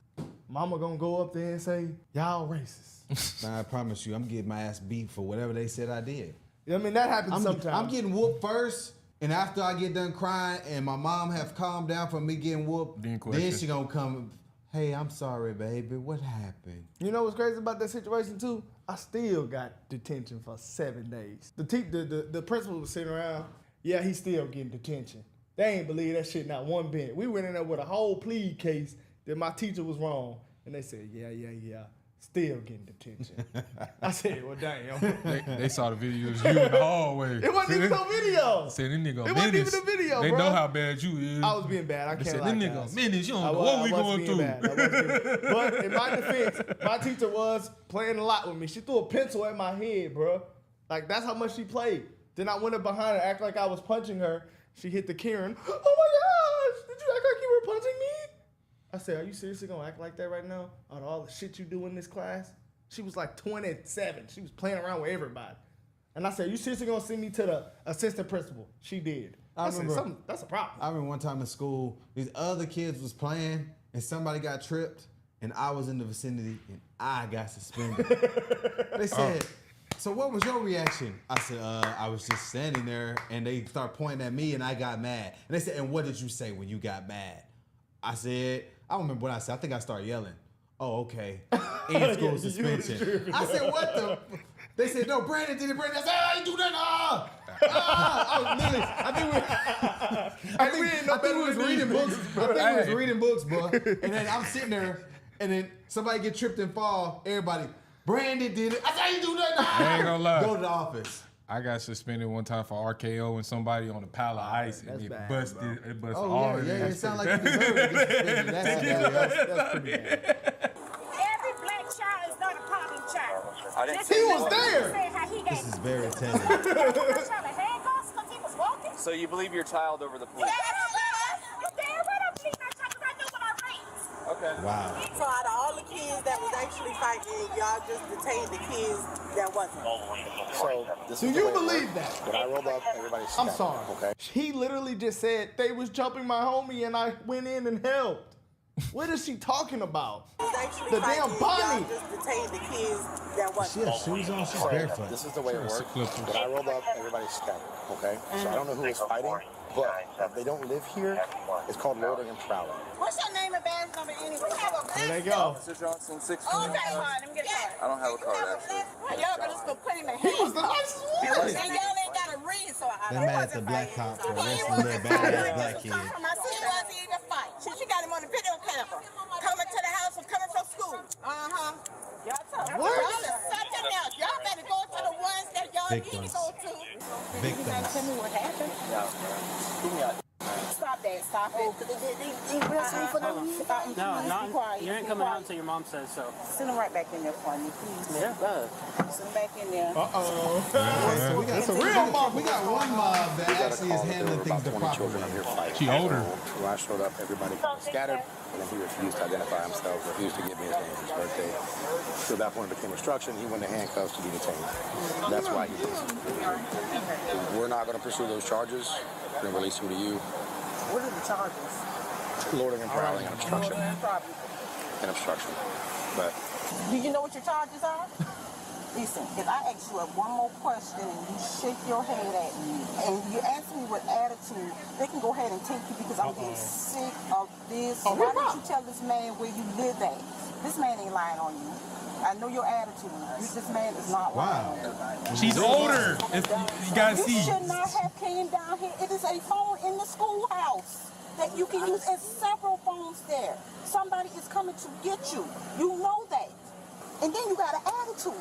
[SPEAKER 16] Mama gonna go up there and say, y'all racist.
[SPEAKER 14] Nah, I promise you, I'm getting my ass beat for whatever they said I did.
[SPEAKER 16] I mean, that happens sometimes.
[SPEAKER 14] I'm getting whooped first, And after I get done crying and my mom have calmed down from me getting whooped, then she gonna come, hey, I'm sorry, baby. What happened?
[SPEAKER 16] You know what's crazy about that situation too? I still got detention for 7 days. The principal was sitting around, yeah, he's still getting detention. They ain't believe that shit not one bit. We went in there with a whole plea case that my teacher was wrong. And they said, yeah. Still getting detention. I said, well, damn.
[SPEAKER 18] They saw the videos you in the hallway.
[SPEAKER 16] It wasn't even no video.
[SPEAKER 18] Said, this nigga
[SPEAKER 16] It wasn't even a video,
[SPEAKER 18] They
[SPEAKER 16] bro.
[SPEAKER 18] know how bad you is.
[SPEAKER 16] I was being bad. I
[SPEAKER 18] They
[SPEAKER 16] can't
[SPEAKER 18] said,
[SPEAKER 16] lie,
[SPEAKER 18] this nigga
[SPEAKER 16] guys.
[SPEAKER 18] menace. You don't know what we going through.
[SPEAKER 16] But in my defense, my teacher was playing a lot with me. She threw a pencil at my head, bro. Like, that's how much she played. Then I went up behind her, act like I was punching her. She hit the Karen. Oh my gosh, did you act like you were punching me? I said, are you seriously gonna act like that right now? Out of all the shit you do in this class? She was like 27. She was playing around with everybody. And I said, you seriously gonna send me to the assistant principal? She did. I said, that's a problem.
[SPEAKER 14] I remember one time in school, these other kids was playing and somebody got tripped and I was in the vicinity and I got suspended. They said, so what was your reaction? I said, I was just standing there and they start pointing at me and I got mad. And they said, and what did you say when you got mad? I said, I don't remember what I said. I think I started yelling. Oh, okay. In school suspension. I said, what the? They said, no, Brandon did it. Brandon. I said, I ain't do that. I think we was reading books. I think we was reading books, bro. And then I'm sitting there, and then somebody get tripped and fall. Everybody, Brandon did it. I said, I ain't do that.
[SPEAKER 18] I ain't gonna lie.
[SPEAKER 14] Go to the office.
[SPEAKER 18] I got suspended one time for RKO and somebody on a pile of ice and it busted. It busted
[SPEAKER 14] Oh,
[SPEAKER 18] all
[SPEAKER 14] yeah,
[SPEAKER 18] in
[SPEAKER 14] it sounds like you deserve it. That's pretty bad.
[SPEAKER 8] Every black child is not a problem child.
[SPEAKER 16] He was there.
[SPEAKER 14] This is very telling.
[SPEAKER 4] So you believe your child over the police? Okay.
[SPEAKER 14] Wow.
[SPEAKER 2] So out of all the kids that was actually fighting, y'all just detained the kids that wasn't.
[SPEAKER 12] So
[SPEAKER 16] Do you believe that?
[SPEAKER 12] When I rolled up, everybody
[SPEAKER 16] I'm
[SPEAKER 12] stopped.
[SPEAKER 16] sorry.
[SPEAKER 12] Okay.
[SPEAKER 16] He literally just said they was jumping my homie and I went in and helped. What is she talking about? The damn Bonnie.
[SPEAKER 2] Y'all just detained the kids that wasn't.
[SPEAKER 14] She has shoes on. She's barefoot.
[SPEAKER 12] This is the way it works. When I rolled up, everybody scattered. Okay. So I don't know who was fighting, but if they don't live here, it's called loitering and prowling.
[SPEAKER 8] What's your name and badge number anyway?
[SPEAKER 16] There they go.
[SPEAKER 4] Officer Johnson, 6.
[SPEAKER 8] Okay, let me get a card.
[SPEAKER 4] I don't have a card actually.
[SPEAKER 8] Y'all better just go put him in
[SPEAKER 16] He was the nicest one.
[SPEAKER 8] And y'all ain't got to read, so I
[SPEAKER 14] They mad at the black cop for arresting little badass black kid.
[SPEAKER 8] My sister wasn't even fight. She got him on the video camera. Coming to the house and coming from school. Uh-huh. Y'all is something else. Y'all better go to the ones that y'all need to go to.
[SPEAKER 14] Victims.
[SPEAKER 8] You gotta tell me what happened. Stop that. Stop it. They arrested me for no reason.
[SPEAKER 19] You ain't coming out until your mom says so.
[SPEAKER 8] Send him right back in there for me, please.
[SPEAKER 19] Yeah.
[SPEAKER 8] Send him back in there.
[SPEAKER 16] Uh-oh.
[SPEAKER 14] So we got some real mob. We got one mob that actually is handling things the proper way.
[SPEAKER 18] She older.
[SPEAKER 12] When I showed up, everybody scattered, and then he refused to identify himself, refused to give me his name and his birthday. So at that point it became obstruction. He went to handcuffs to be detained. That's why he did it. We're not going to pursue those charges. We're going to release him to you.
[SPEAKER 8] What are the charges?
[SPEAKER 12] Loitering and prowling and obstruction. And obstruction. But
[SPEAKER 8] Do you know what your charges are? Listen, if I ask you one more question and you shake your head at me and you ask me with attitude, they can go ahead and take you because I'm getting sick of this. Why don't you tell this man where you live at? This man ain't lying on you. I know your attitude. This man is not lying on you.
[SPEAKER 18] She's older. You gotta see.
[SPEAKER 8] You should not have came down here. It is a phone in the schoolhouse that you can use. There's several phones there. Somebody is coming to get you. You know that. And then you got an attitude.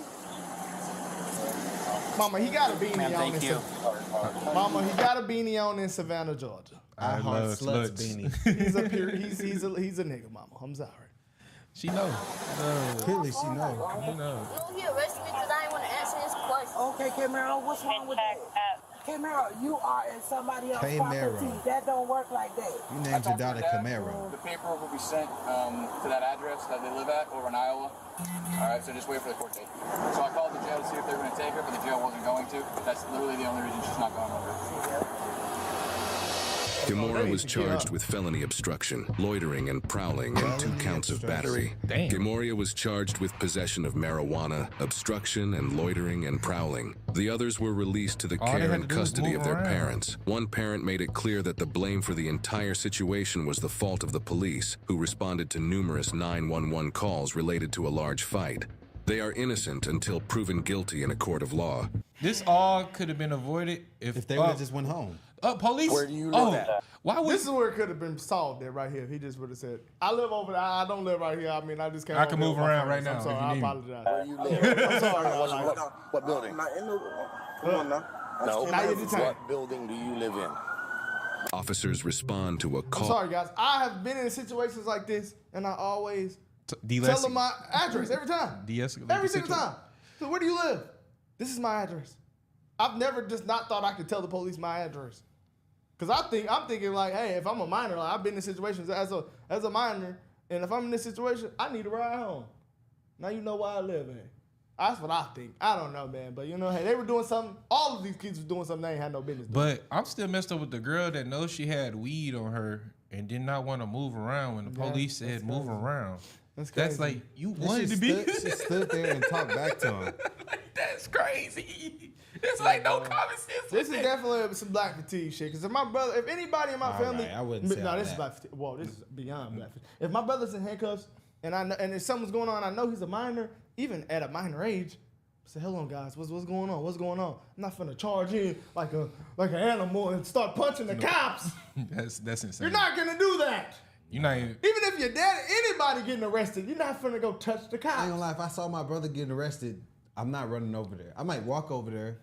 [SPEAKER 16] Mama, he got a beanie on in Mama, he got a beanie on in Savannah, Georgia.
[SPEAKER 14] I heart sluts beanie.
[SPEAKER 16] He's a pure, he's a nigga, mama. I'm sorry.
[SPEAKER 18] She know.
[SPEAKER 14] Clearly she know.
[SPEAKER 18] She know.
[SPEAKER 8] You arrested me because I didn't want to answer his question. Okay, Camaro, what's wrong with that? Camaro, you are in somebody else's property. That don't work like that.
[SPEAKER 14] You named your daughter Camaro.
[SPEAKER 4] The paperwork will be sent to that address that they live at over in Iowa. All right, so just wait for the court date. So I called the jail to see if they were going to take her, but the jail wasn't going to. That's literally the only reason she's not going over.
[SPEAKER 13] Gamora was charged with felony obstruction, loitering and prowling, and 2 counts of battery. Gamoria was charged with possession of marijuana, obstruction, and loitering and prowling. The others were released to the care and custody of their parents. One parent made it clear that the blame for the entire situation was the fault of the police, who responded to numerous 911 calls related to a large fight. They are innocent until proven guilty in a court of law.
[SPEAKER 18] This all could have been avoided if
[SPEAKER 14] they would have just went home.
[SPEAKER 18] Police?
[SPEAKER 16] Where do you live at?
[SPEAKER 18] Why would
[SPEAKER 16] This is where it could have been solved there right here. If he just would have said, I live over there. I don't live right here. I mean, I just can't.
[SPEAKER 18] I can move around right now.
[SPEAKER 16] I'm sorry.
[SPEAKER 18] if you
[SPEAKER 16] I
[SPEAKER 18] need me.
[SPEAKER 16] apologize.
[SPEAKER 12] Where you live?
[SPEAKER 16] I'm sorry.
[SPEAKER 12] What building?
[SPEAKER 16] Come on now.
[SPEAKER 12] No.
[SPEAKER 16] Now you're detained.
[SPEAKER 12] What building do you live in?
[SPEAKER 13] Officers respond to a
[SPEAKER 16] I'm
[SPEAKER 13] call.
[SPEAKER 16] sorry, guys. I have been in situations like this, and I always tell them my address every time.
[SPEAKER 18] De-escalate
[SPEAKER 16] Every
[SPEAKER 18] the
[SPEAKER 16] single
[SPEAKER 18] situation.
[SPEAKER 16] time. So where do you live? This is my address. I've never just not thought I could tell the police my address. Cause I'm thinking like, hey, if I'm a minor, like I've been in situations as a minor, and if I'm in this situation, I need a ride home. Now you know where I live at. That's what I think. I don't know, man. But you know, hey, they were doing something. All of these kids were doing something they ain't had no business doing.
[SPEAKER 18] But I'm still messed up with the girl that knows she had weed on her and did not want to move around when the police said move around. That's like, you wanted to be.
[SPEAKER 14] She stood there and talked back to him.
[SPEAKER 18] That's crazy. It's like no common sense.
[SPEAKER 16] This is definitely some black fatigue shit. Because if anybody in my family,
[SPEAKER 14] right, I wouldn't say
[SPEAKER 16] no,
[SPEAKER 14] all
[SPEAKER 16] this is
[SPEAKER 14] that.
[SPEAKER 16] black fatigue. Well, this is beyond black fatigue. If my brother's in handcuffs and I know, and if something's going on, I know he's a minor, even at a minor age. I say, hold on, guys, what's going on? What's going on? I'm not finna charge in like an animal and start punching the cops.
[SPEAKER 18] That's insane.
[SPEAKER 16] You're not gonna do that.
[SPEAKER 18] You're not even.
[SPEAKER 16] Even if your dad, anybody getting arrested, you're not finna go touch the cops.
[SPEAKER 14] I ain't gonna lie, if I saw my brother getting arrested, I'm not running over there. I might walk over there,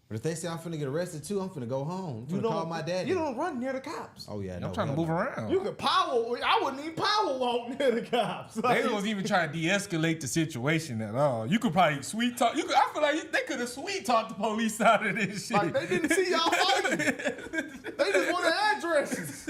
[SPEAKER 14] but if they say I'm finna get arrested too, I'm finna go home. I'm finna call my daddy.
[SPEAKER 16] You don't run near the cops.
[SPEAKER 14] Oh yeah,
[SPEAKER 18] I'm trying to move around.
[SPEAKER 16] You could I wouldn't even power walk near the cops.
[SPEAKER 18] They wasn't even trying to de-escalate the situation at all. You could probably sweet talk. I feel like they could have sweet talked the police out of this shit.
[SPEAKER 16] Like they didn't see y'all fighting. They just wanted addresses.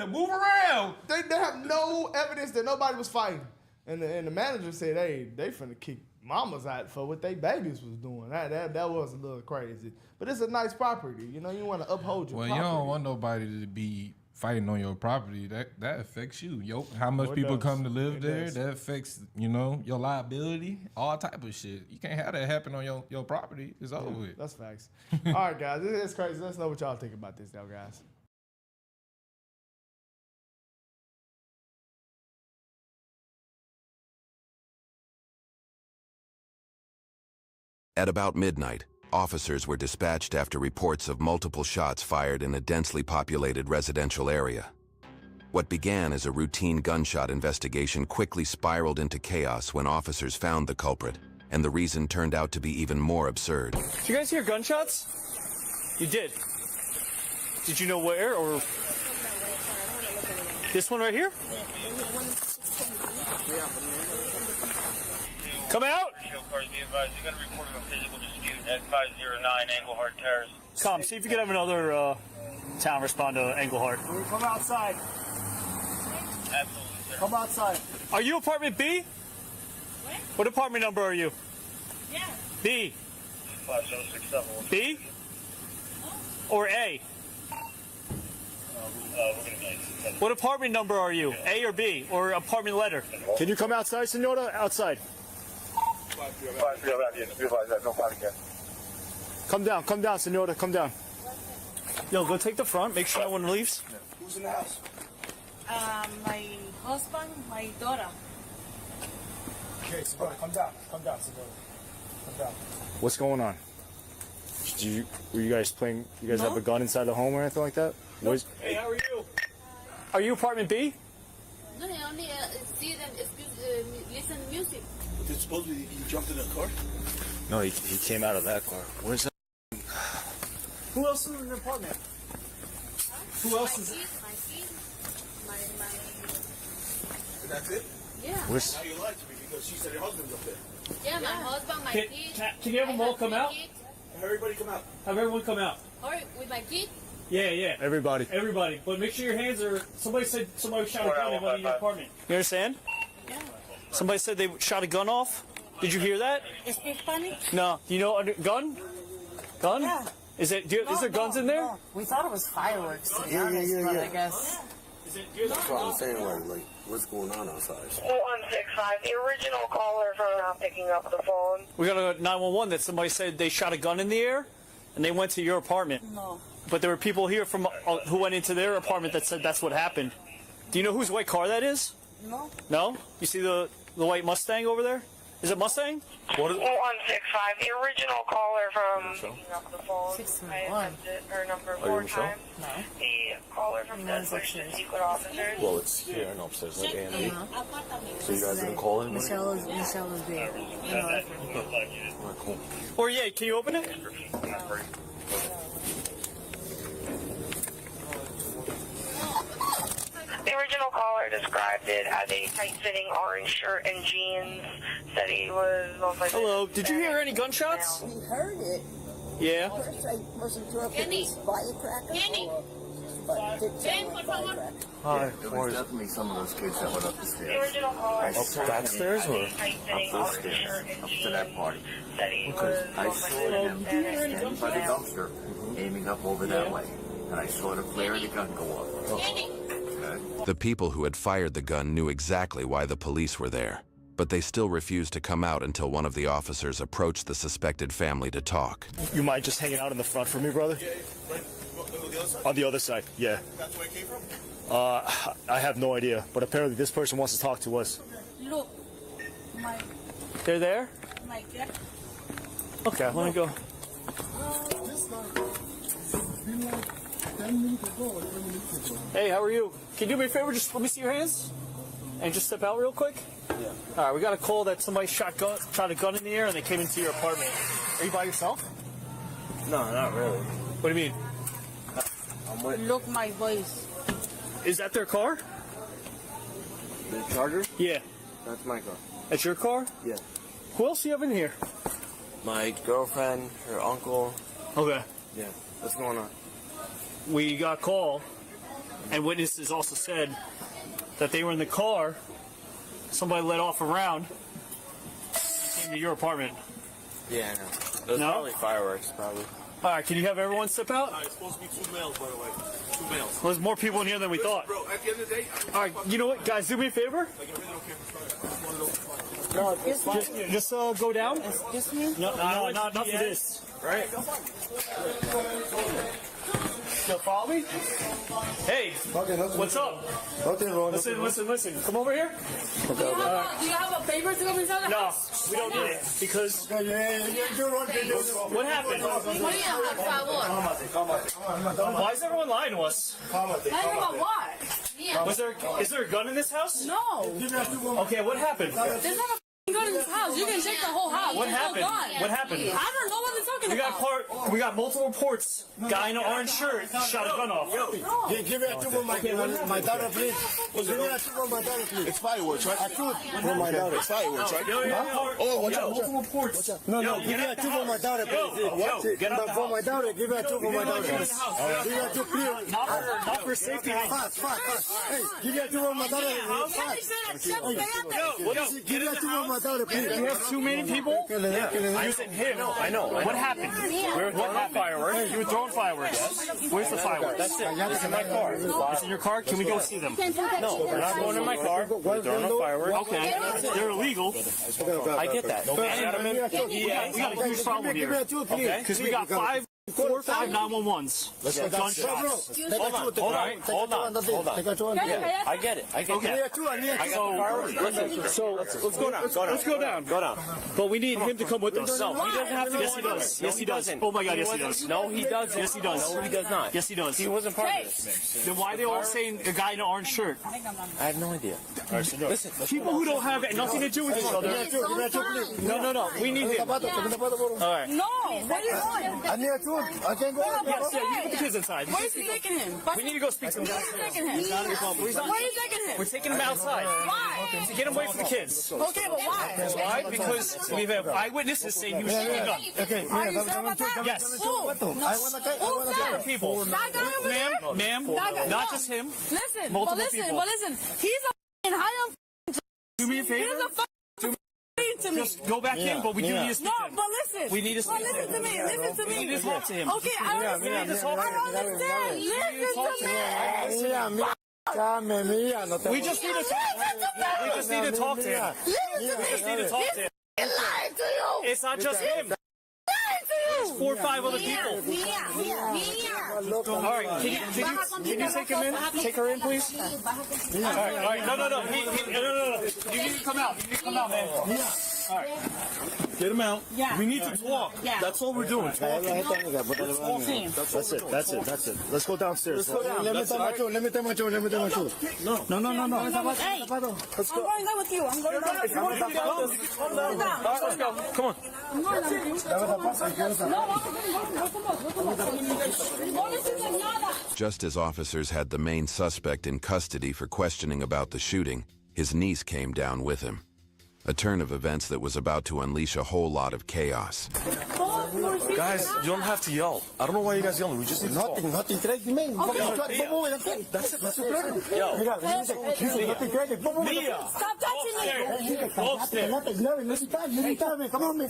[SPEAKER 18] Move around.
[SPEAKER 16] They have no evidence that nobody was fighting. And the manager said, hey, they finna kick mamas out for what they babies was doing. That was a little crazy. But it's a nice property. You know, you want to uphold your property.
[SPEAKER 18] You don't want nobody to be fighting on your property. That affects you. How much people come to live there. That affects, your liability, all type of shit. You can't have that happen on your property. It's over with.
[SPEAKER 16] That's facts. All right, guys. This is crazy. Let's know what y'all think about this, though, guys.
[SPEAKER 9] At about midnight, officers were dispatched after reports of multiple shots fired in a densely populated residential area. What began as a routine gunshot investigation quickly spiraled into chaos when officers found the culprit, and the reason turned out to be even more absurd.
[SPEAKER 10] Did you guys hear gunshots? You did. Did you know where, or this one right here? Come out! Tom, see if you can have another town respond to Englehart. Come outside. Absolutely. Come outside. Are you apartment B? What apartment number are you? Yeah. B. 5067. B? Or A? What apartment number are you? A or B? Or apartment letter? Can you come outside, senora? Outside. Come down, senora, come down. Yo, go take the front, make sure no one leaves.
[SPEAKER 8] Who's in the house? My husband, my daughter.
[SPEAKER 10] Okay, senora, come down, senora. Come down. What's going on? Were you guys playing, you guys have a gun inside the home or anything like that?
[SPEAKER 8] No.
[SPEAKER 10] Hey, how are you? Are you apartment B?
[SPEAKER 8] No, I only see them listen music.
[SPEAKER 12] But supposedly he jumped in a car?
[SPEAKER 10] No, he came out of that car. Where's that? Who else is in the apartment? Who else is?
[SPEAKER 8] My kid, my.
[SPEAKER 12] That's it?
[SPEAKER 8] Yeah.
[SPEAKER 10] Where's?
[SPEAKER 12] Now you lied to me because she said your husband's up there.
[SPEAKER 8] Yeah, my husband, my kid.
[SPEAKER 10] Can you have them all come out?
[SPEAKER 12] Have everybody come out.
[SPEAKER 10] Have everyone come out.
[SPEAKER 8] Or with my kid?
[SPEAKER 10] Yeah. Everybody. But make sure your hands are. Somebody said somebody shot a gun in one of your apartment. You understand?
[SPEAKER 8] Yeah.
[SPEAKER 10] Somebody said they shot a gun off. Did you hear that?
[SPEAKER 8] Speak Spanish?
[SPEAKER 10] No. You know gun? Gun?
[SPEAKER 8] Yeah.
[SPEAKER 10] Is there guns in there?
[SPEAKER 8] We thought it was fireworks, to be honest, but I guess.
[SPEAKER 7] That's what I'm saying, like, what's going on outside?
[SPEAKER 11] 165, the original caller from not picking up the phone.
[SPEAKER 10] We got a 911 that somebody said they shot a gun in the air, and they went to your apartment.
[SPEAKER 8] No.
[SPEAKER 10] But there were people here from who went into their apartment that said that's what happened. Do you know whose white car that is?
[SPEAKER 8] No.
[SPEAKER 10] No? You see the white Mustang over there? Is it Mustang? What is it?
[SPEAKER 11] 165, the original caller from picking up the phone. 631. I attempted her number 4 times.
[SPEAKER 8] No.
[SPEAKER 11] The caller from Desperate to speak with officers.
[SPEAKER 7] Well, it's here and upstairs, like A&B. So you guys didn't call anybody?
[SPEAKER 8] Michelle is there.
[SPEAKER 7] Alright, cool.
[SPEAKER 10] Or yeah, can you open it?
[SPEAKER 11] The original caller described it as a tight-fitting orange shirt and jeans. Said he was most likely.
[SPEAKER 10] Hello, did you hear any gunshots?
[SPEAKER 8] We heard it.
[SPEAKER 10] Yeah.
[SPEAKER 8] Person threw up his firecracker.
[SPEAKER 7] Hi, there was definitely some of those kids that went up the stairs.
[SPEAKER 11] The original caller
[SPEAKER 7] Up that stairs or up those stairs? Up to that party. Because I saw them standing by the dumpster, aiming up over that way. And I saw the flare of the gun go off. Okay.
[SPEAKER 9] The people who had fired the gun knew exactly why the police were there, but they still refused to come out until one of the officers approached the suspected family to talk.
[SPEAKER 10] You mind just hanging out in the front for me, brother? On the other side, yeah.
[SPEAKER 7] That's where it came from?
[SPEAKER 10] I have no idea, but apparently this person wants to talk to us.
[SPEAKER 8] Look,
[SPEAKER 10] They're there?
[SPEAKER 8] my dad.
[SPEAKER 10] Okay, let me go. Hey, how are you? Can you do me a favor? Just let me see your hands and just step out real quick.
[SPEAKER 7] Yeah.
[SPEAKER 10] All right, we got a call that somebody shot a gun in the air and they came into your apartment. Are you by yourself?
[SPEAKER 7] No, not really.
[SPEAKER 10] What do you mean?
[SPEAKER 7] I'm with
[SPEAKER 8] Look, my voice.
[SPEAKER 10] Is that their car?
[SPEAKER 7] the Charger?
[SPEAKER 10] Yeah.
[SPEAKER 7] That's my car.
[SPEAKER 10] That's your car?
[SPEAKER 7] Yeah.
[SPEAKER 10] Who else do you have in here?
[SPEAKER 7] My girlfriend, her uncle.
[SPEAKER 10] Okay.
[SPEAKER 7] Yeah. What's going on?
[SPEAKER 10] We got a call, and witnesses also said that they were in the car. Somebody let off a round. Came to your apartment.
[SPEAKER 7] Yeah, I know. It was
[SPEAKER 10] No?
[SPEAKER 7] probably fireworks, probably.
[SPEAKER 10] All right, can you have everyone step out?
[SPEAKER 7] It's supposed to be 2 males, by the way. 2 males.
[SPEAKER 10] Well, there's more people in here than we thought.
[SPEAKER 7] Bro, at the end of the day,
[SPEAKER 10] All right, you know what, guys, do me a favor.
[SPEAKER 8] No,
[SPEAKER 10] Just go down.
[SPEAKER 8] Excuse me?
[SPEAKER 10] No, not for this.
[SPEAKER 7] right?
[SPEAKER 10] You follow me? Hey, what's up? Listen. Come over here.
[SPEAKER 20] Do you have a paper to come inside the
[SPEAKER 10] No,
[SPEAKER 20] house?
[SPEAKER 10] we don't need it because. What happened? Why is everyone lying to us?
[SPEAKER 20] Lying about what? Yeah.
[SPEAKER 10] Is there a gun in this house?
[SPEAKER 20] No.
[SPEAKER 10] Okay, what happened?
[SPEAKER 20] There's not a gun in this house. You can check the whole house.
[SPEAKER 10] What
[SPEAKER 20] There's
[SPEAKER 10] happened?
[SPEAKER 20] No gun.
[SPEAKER 10] What happened?
[SPEAKER 20] I don't know what they're talking about.
[SPEAKER 10] We got multiple reports. Guy in an orange shirt shot a gun off.
[SPEAKER 12] Give it to my daughter, please. Give it to my daughter, please. It's fireworks, right? I shoot for my daughter. It's fireworks, right? Oh, watch out.
[SPEAKER 10] Multiple reports.
[SPEAKER 12] No, give it to for my daughter, please. For my daughter, give it to for my daughter. Give it to please.
[SPEAKER 10] Not for safety.
[SPEAKER 12] Fast. Hey, give it to my daughter. Fast. Give it to my daughter, please.
[SPEAKER 10] You have too many people using him.
[SPEAKER 7] I know.
[SPEAKER 10] What happened? What happened? Fireworks. You were throwing fireworks. Where's the fireworks?
[SPEAKER 7] That's it. It's in my car.
[SPEAKER 10] It's in your car? Can we go see them?
[SPEAKER 7] No, we're not going in my car. We're throwing a fireworks.
[SPEAKER 10] Okay. They're illegal.
[SPEAKER 7] I get that.
[SPEAKER 10] Yeah, we got a huge problem here. Okay? Because we got 4 or 5 911s. Gunshots.
[SPEAKER 7] Hold on. Yeah, I get it. I got fireworks.
[SPEAKER 10] So let's go down.
[SPEAKER 7] Go down.
[SPEAKER 10] But we need him to come with us.
[SPEAKER 7] No, he doesn't have to go
[SPEAKER 10] Yes, he
[SPEAKER 7] with
[SPEAKER 10] does.
[SPEAKER 7] us.
[SPEAKER 10] Yes, he does. Oh my God, yes, he does.
[SPEAKER 7] No, he doesn't.
[SPEAKER 10] Yes, he does.
[SPEAKER 7] No, he does not.
[SPEAKER 10] Yes, he does.
[SPEAKER 7] He wasn't part of this.
[SPEAKER 10] Then why are they all saying a guy in an orange shirt?
[SPEAKER 7] I have no idea. Listen,
[SPEAKER 10] People who don't have nothing to do with each other. No. We need him. All right.
[SPEAKER 20] No. Where are you going?
[SPEAKER 12] I need a tool. I can't go.
[SPEAKER 10] Yes, yeah, you put the kids inside.
[SPEAKER 20] Where is he taking him?
[SPEAKER 10] We need to go speak to him.
[SPEAKER 20] Where are you taking him? Where are you taking him?
[SPEAKER 10] We're taking him outside.
[SPEAKER 20] Why?
[SPEAKER 10] To get him away from the kids.
[SPEAKER 20] Okay, but why?
[SPEAKER 10] Why? Because we have eyewitnesses saying he was shooting a gun.
[SPEAKER 12] Okay,
[SPEAKER 20] Are you sure about that?
[SPEAKER 10] Yes.
[SPEAKER 20] Who?
[SPEAKER 10] People.
[SPEAKER 20] That guy over there?
[SPEAKER 10] Ma'am, not just him.
[SPEAKER 20] Listen,
[SPEAKER 10] Multiple
[SPEAKER 20] but
[SPEAKER 10] people.
[SPEAKER 20] listen. He's a high on.
[SPEAKER 10] Do me a favor.
[SPEAKER 20] He's a
[SPEAKER 10] to me. Just go back in, but we do need to speak to him.
[SPEAKER 2] No, but listen.
[SPEAKER 10] We need to speak
[SPEAKER 2] to me. Listen to me.
[SPEAKER 10] We need to talk to him.
[SPEAKER 2] Okay, I understand. Listen to me.
[SPEAKER 10] We just need to talk to him. We just need to talk to him.
[SPEAKER 2] Lying to you.
[SPEAKER 10] It's not just him. There's 4 or 5 other people. All right, can you take him in? Take her in, please. All right. No. No. You need to come out. You need to come out, man. All right. Get him out.
[SPEAKER 2] Yeah.
[SPEAKER 10] We need to talk.
[SPEAKER 2] Yeah.
[SPEAKER 10] That's all we're doing.
[SPEAKER 2] That's
[SPEAKER 10] it. Let's go downstairs.
[SPEAKER 12] Let me tell my children.
[SPEAKER 10] No.
[SPEAKER 2] Hey, I'm going there with you. I'm going there with you.
[SPEAKER 10] Let's go. Come on.
[SPEAKER 9] Just as officers had the main suspect in custody for questioning about the shooting, his niece came down with him. A turn of events that was about to unleash a whole lot of chaos.
[SPEAKER 10] Guys, you don't have to yell. I don't know why you guys yelling. We just need to talk.
[SPEAKER 12] Nothing. That's it.
[SPEAKER 10] Mia.
[SPEAKER 2] Stop touching me.
[SPEAKER 10] Go upstairs.
[SPEAKER 12] I don't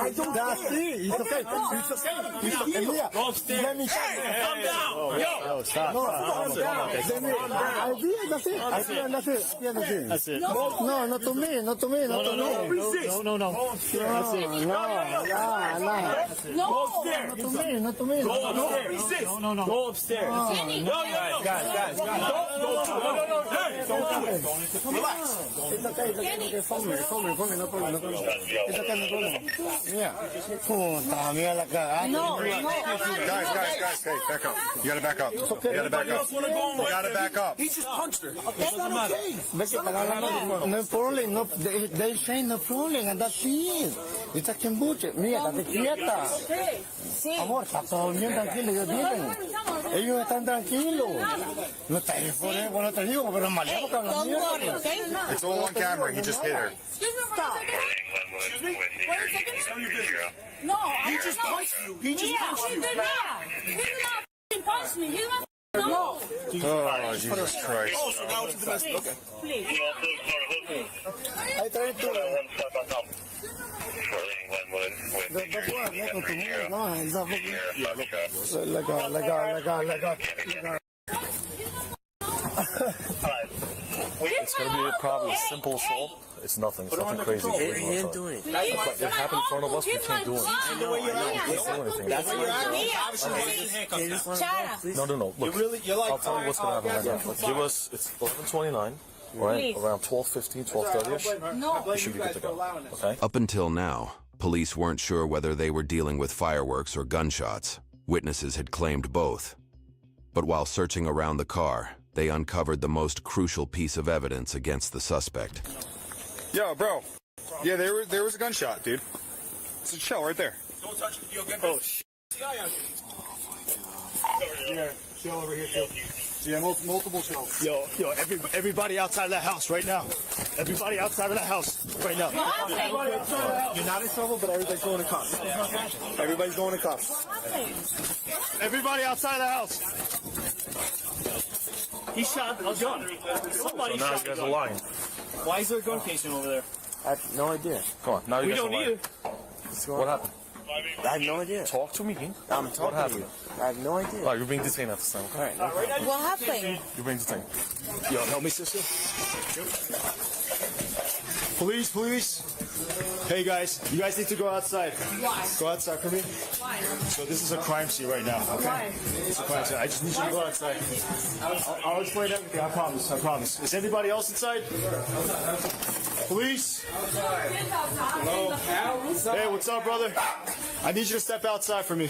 [SPEAKER 12] it's okay. Mia,
[SPEAKER 10] go upstairs.
[SPEAKER 12] Let me
[SPEAKER 10] calm down. Yo, stop. That's it.
[SPEAKER 12] No, not to me.
[SPEAKER 10] No.
[SPEAKER 12] That's it.
[SPEAKER 10] Go upstairs.
[SPEAKER 12] Not to me.
[SPEAKER 10] Go upstairs. No. Go upstairs. Guys. Don't do it. Relax.
[SPEAKER 12] It's okay. Phone me. No problem. It's okay. Yeah.
[SPEAKER 2] No.
[SPEAKER 15] Guys, hey, back up. You gotta back up. You gotta back up.
[SPEAKER 10] He just punched her.
[SPEAKER 12] That's not okay. No problem. They say no problem, and that's it. It's a kombucha. Mira, date quieta. Amor, está todo bien tranquilo. Ellos viven. Ellos están tranquilos. No te bueno te digo, pero maleado con la mierda.
[SPEAKER 15] It's all on camera. He just hit her.
[SPEAKER 2] Stop. No,
[SPEAKER 10] He just punched you. He just punched you.
[SPEAKER 2] He did not. He did not punch me. He did not. No.
[SPEAKER 15] Oh, Jesus Christ.
[SPEAKER 10] Oh, so now it's the best. Okay.
[SPEAKER 2] Please.
[SPEAKER 12] I tried to.
[SPEAKER 10] It's gonna be probably a simple assault. It's nothing. It's nothing crazy.
[SPEAKER 2] He didn't
[SPEAKER 10] do it. It happened in front of us. We can't do it.
[SPEAKER 2] I know.
[SPEAKER 10] We can't do anything.
[SPEAKER 2] That's why you're
[SPEAKER 10] No. Look, I'll tell you what's gonna happen right now. Give us. It's 11:29. Right? Around 12:15, 12:30ish.
[SPEAKER 2] No.
[SPEAKER 10] We should be good to go. Okay.
[SPEAKER 9] Up until now, police weren't sure whether they were dealing with fireworks or gunshots. Witnesses had claimed both. But while searching around the car, they uncovered the most crucial piece of evidence against the suspect.
[SPEAKER 15] Yo, bro. Yeah, there was a gunshot, dude. It's a shell right there.
[SPEAKER 10] Don't touch it. Yo, get
[SPEAKER 15] this. Yeah, shell over here too. Yeah, multiple shells.
[SPEAKER 10] Yo, everybody outside of that house right now. Everybody outside of that house right now.
[SPEAKER 12] You're not in trouble, but everybody's going to cuffs. Everybody's going to cuffs.
[SPEAKER 10] Everybody outside of the house. He shot a gun. Somebody shot a gun. Now you guys are lying. Why is there a gun casing over there?
[SPEAKER 12] I have no idea.
[SPEAKER 10] Come on, now you guys are lying. We don't need it. What happened?
[SPEAKER 12] I have no idea.
[SPEAKER 10] Talk to me.
[SPEAKER 12] I'm talking to you. I have no idea.
[SPEAKER 10] Right, you're being detained at this time.
[SPEAKER 12] All right.
[SPEAKER 2] What happened?
[SPEAKER 10] You're being detained. Yo, help me, sister. Police. Hey, guys. You guys need to go outside.
[SPEAKER 2] Why?
[SPEAKER 10] Go outside for me.
[SPEAKER 2] Why?
[SPEAKER 10] So this is a crime scene right now, okay?
[SPEAKER 2] Why?
[SPEAKER 10] It's a crime scene. I just need you to go outside. I'll explain everything. I promise. Is anybody else inside? Police? Hello? Hey, what's up, brother? I need you to step outside for me.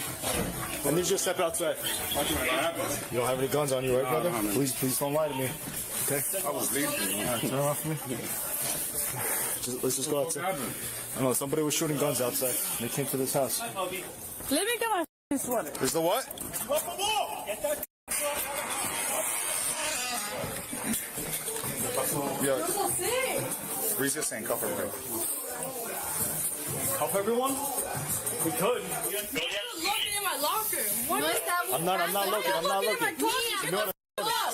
[SPEAKER 10] I need you to step outside. You don't have any guns on you, right, brother? Please don't lie to me. Okay?
[SPEAKER 15] I was leaving.
[SPEAKER 10] All right, turn off me. Let's just go outside. I know somebody was shooting guns outside. They came to this house.
[SPEAKER 2] Let me get my sweater.
[SPEAKER 15] Is the what? Yo, Breeze just saying cuff everybody.
[SPEAKER 10] Cuff everyone? We could.
[SPEAKER 2] You're looking in my locker.
[SPEAKER 10] I'm not looking.
[SPEAKER 2] You know what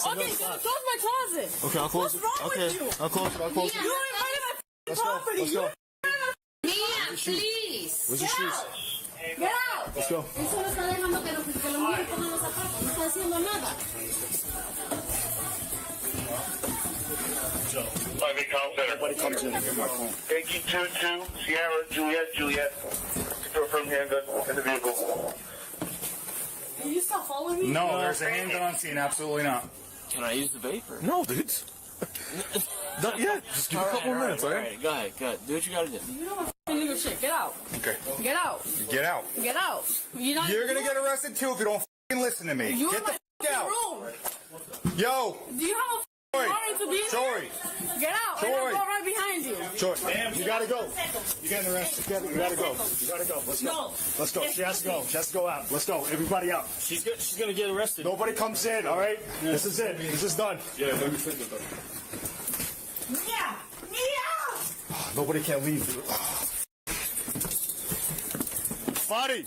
[SPEAKER 20] Okay, close my closet.
[SPEAKER 10] Okay, I'll close it.
[SPEAKER 20] What's wrong
[SPEAKER 10] Okay,
[SPEAKER 20] with you?
[SPEAKER 10] I'll close it. I'll close it.
[SPEAKER 20] You invaded my
[SPEAKER 10] Let's go.
[SPEAKER 20] property.
[SPEAKER 10] Let's go.
[SPEAKER 20] Mia, please.
[SPEAKER 10] Where's your shoes?
[SPEAKER 20] Get out.
[SPEAKER 10] Let's go.
[SPEAKER 20] Eso no está dejando que los niños pongan los zapatos. No está haciendo nada.
[SPEAKER 10] Everybody comes in.
[SPEAKER 15] Yankee 22, Sierra, Juliet. Confirm handgun in the vehicle.
[SPEAKER 20] Can you stop following me?
[SPEAKER 10] No, there's a handgun on scene. Absolutely not.
[SPEAKER 4] Can I use the vapor?
[SPEAKER 10] No, dude. Not yet. Just give a couple minutes, all right?
[SPEAKER 4] Go ahead. Do what you gotta do.
[SPEAKER 20] You know what f***ing nigga shit. Get out.
[SPEAKER 10] Okay.
[SPEAKER 20] Get out.
[SPEAKER 10] Get out.
[SPEAKER 20] Get out.
[SPEAKER 10] You're gonna get arrested too if you don't f***ing listen to me.
[SPEAKER 20] You're
[SPEAKER 10] Get the
[SPEAKER 20] in my
[SPEAKER 10] f*** out.
[SPEAKER 20] room.
[SPEAKER 10] Yo.
[SPEAKER 20] Do you have a f***ing warrant to be here?
[SPEAKER 10] Jory.
[SPEAKER 20] Get out. And I'll go right behind you.
[SPEAKER 10] Jory, you gotta go. You're getting arrested. You gotta go. You gotta go. Let's go.
[SPEAKER 20] No.
[SPEAKER 10] Let's go. She has to go. She has to go out. Let's go. Everybody out. She's gonna get arrested. Nobody comes in, all right? Yeah. This is it. This is done. Yeah, let me think about it.
[SPEAKER 20] Mia!
[SPEAKER 10] Nobody can leave. Body.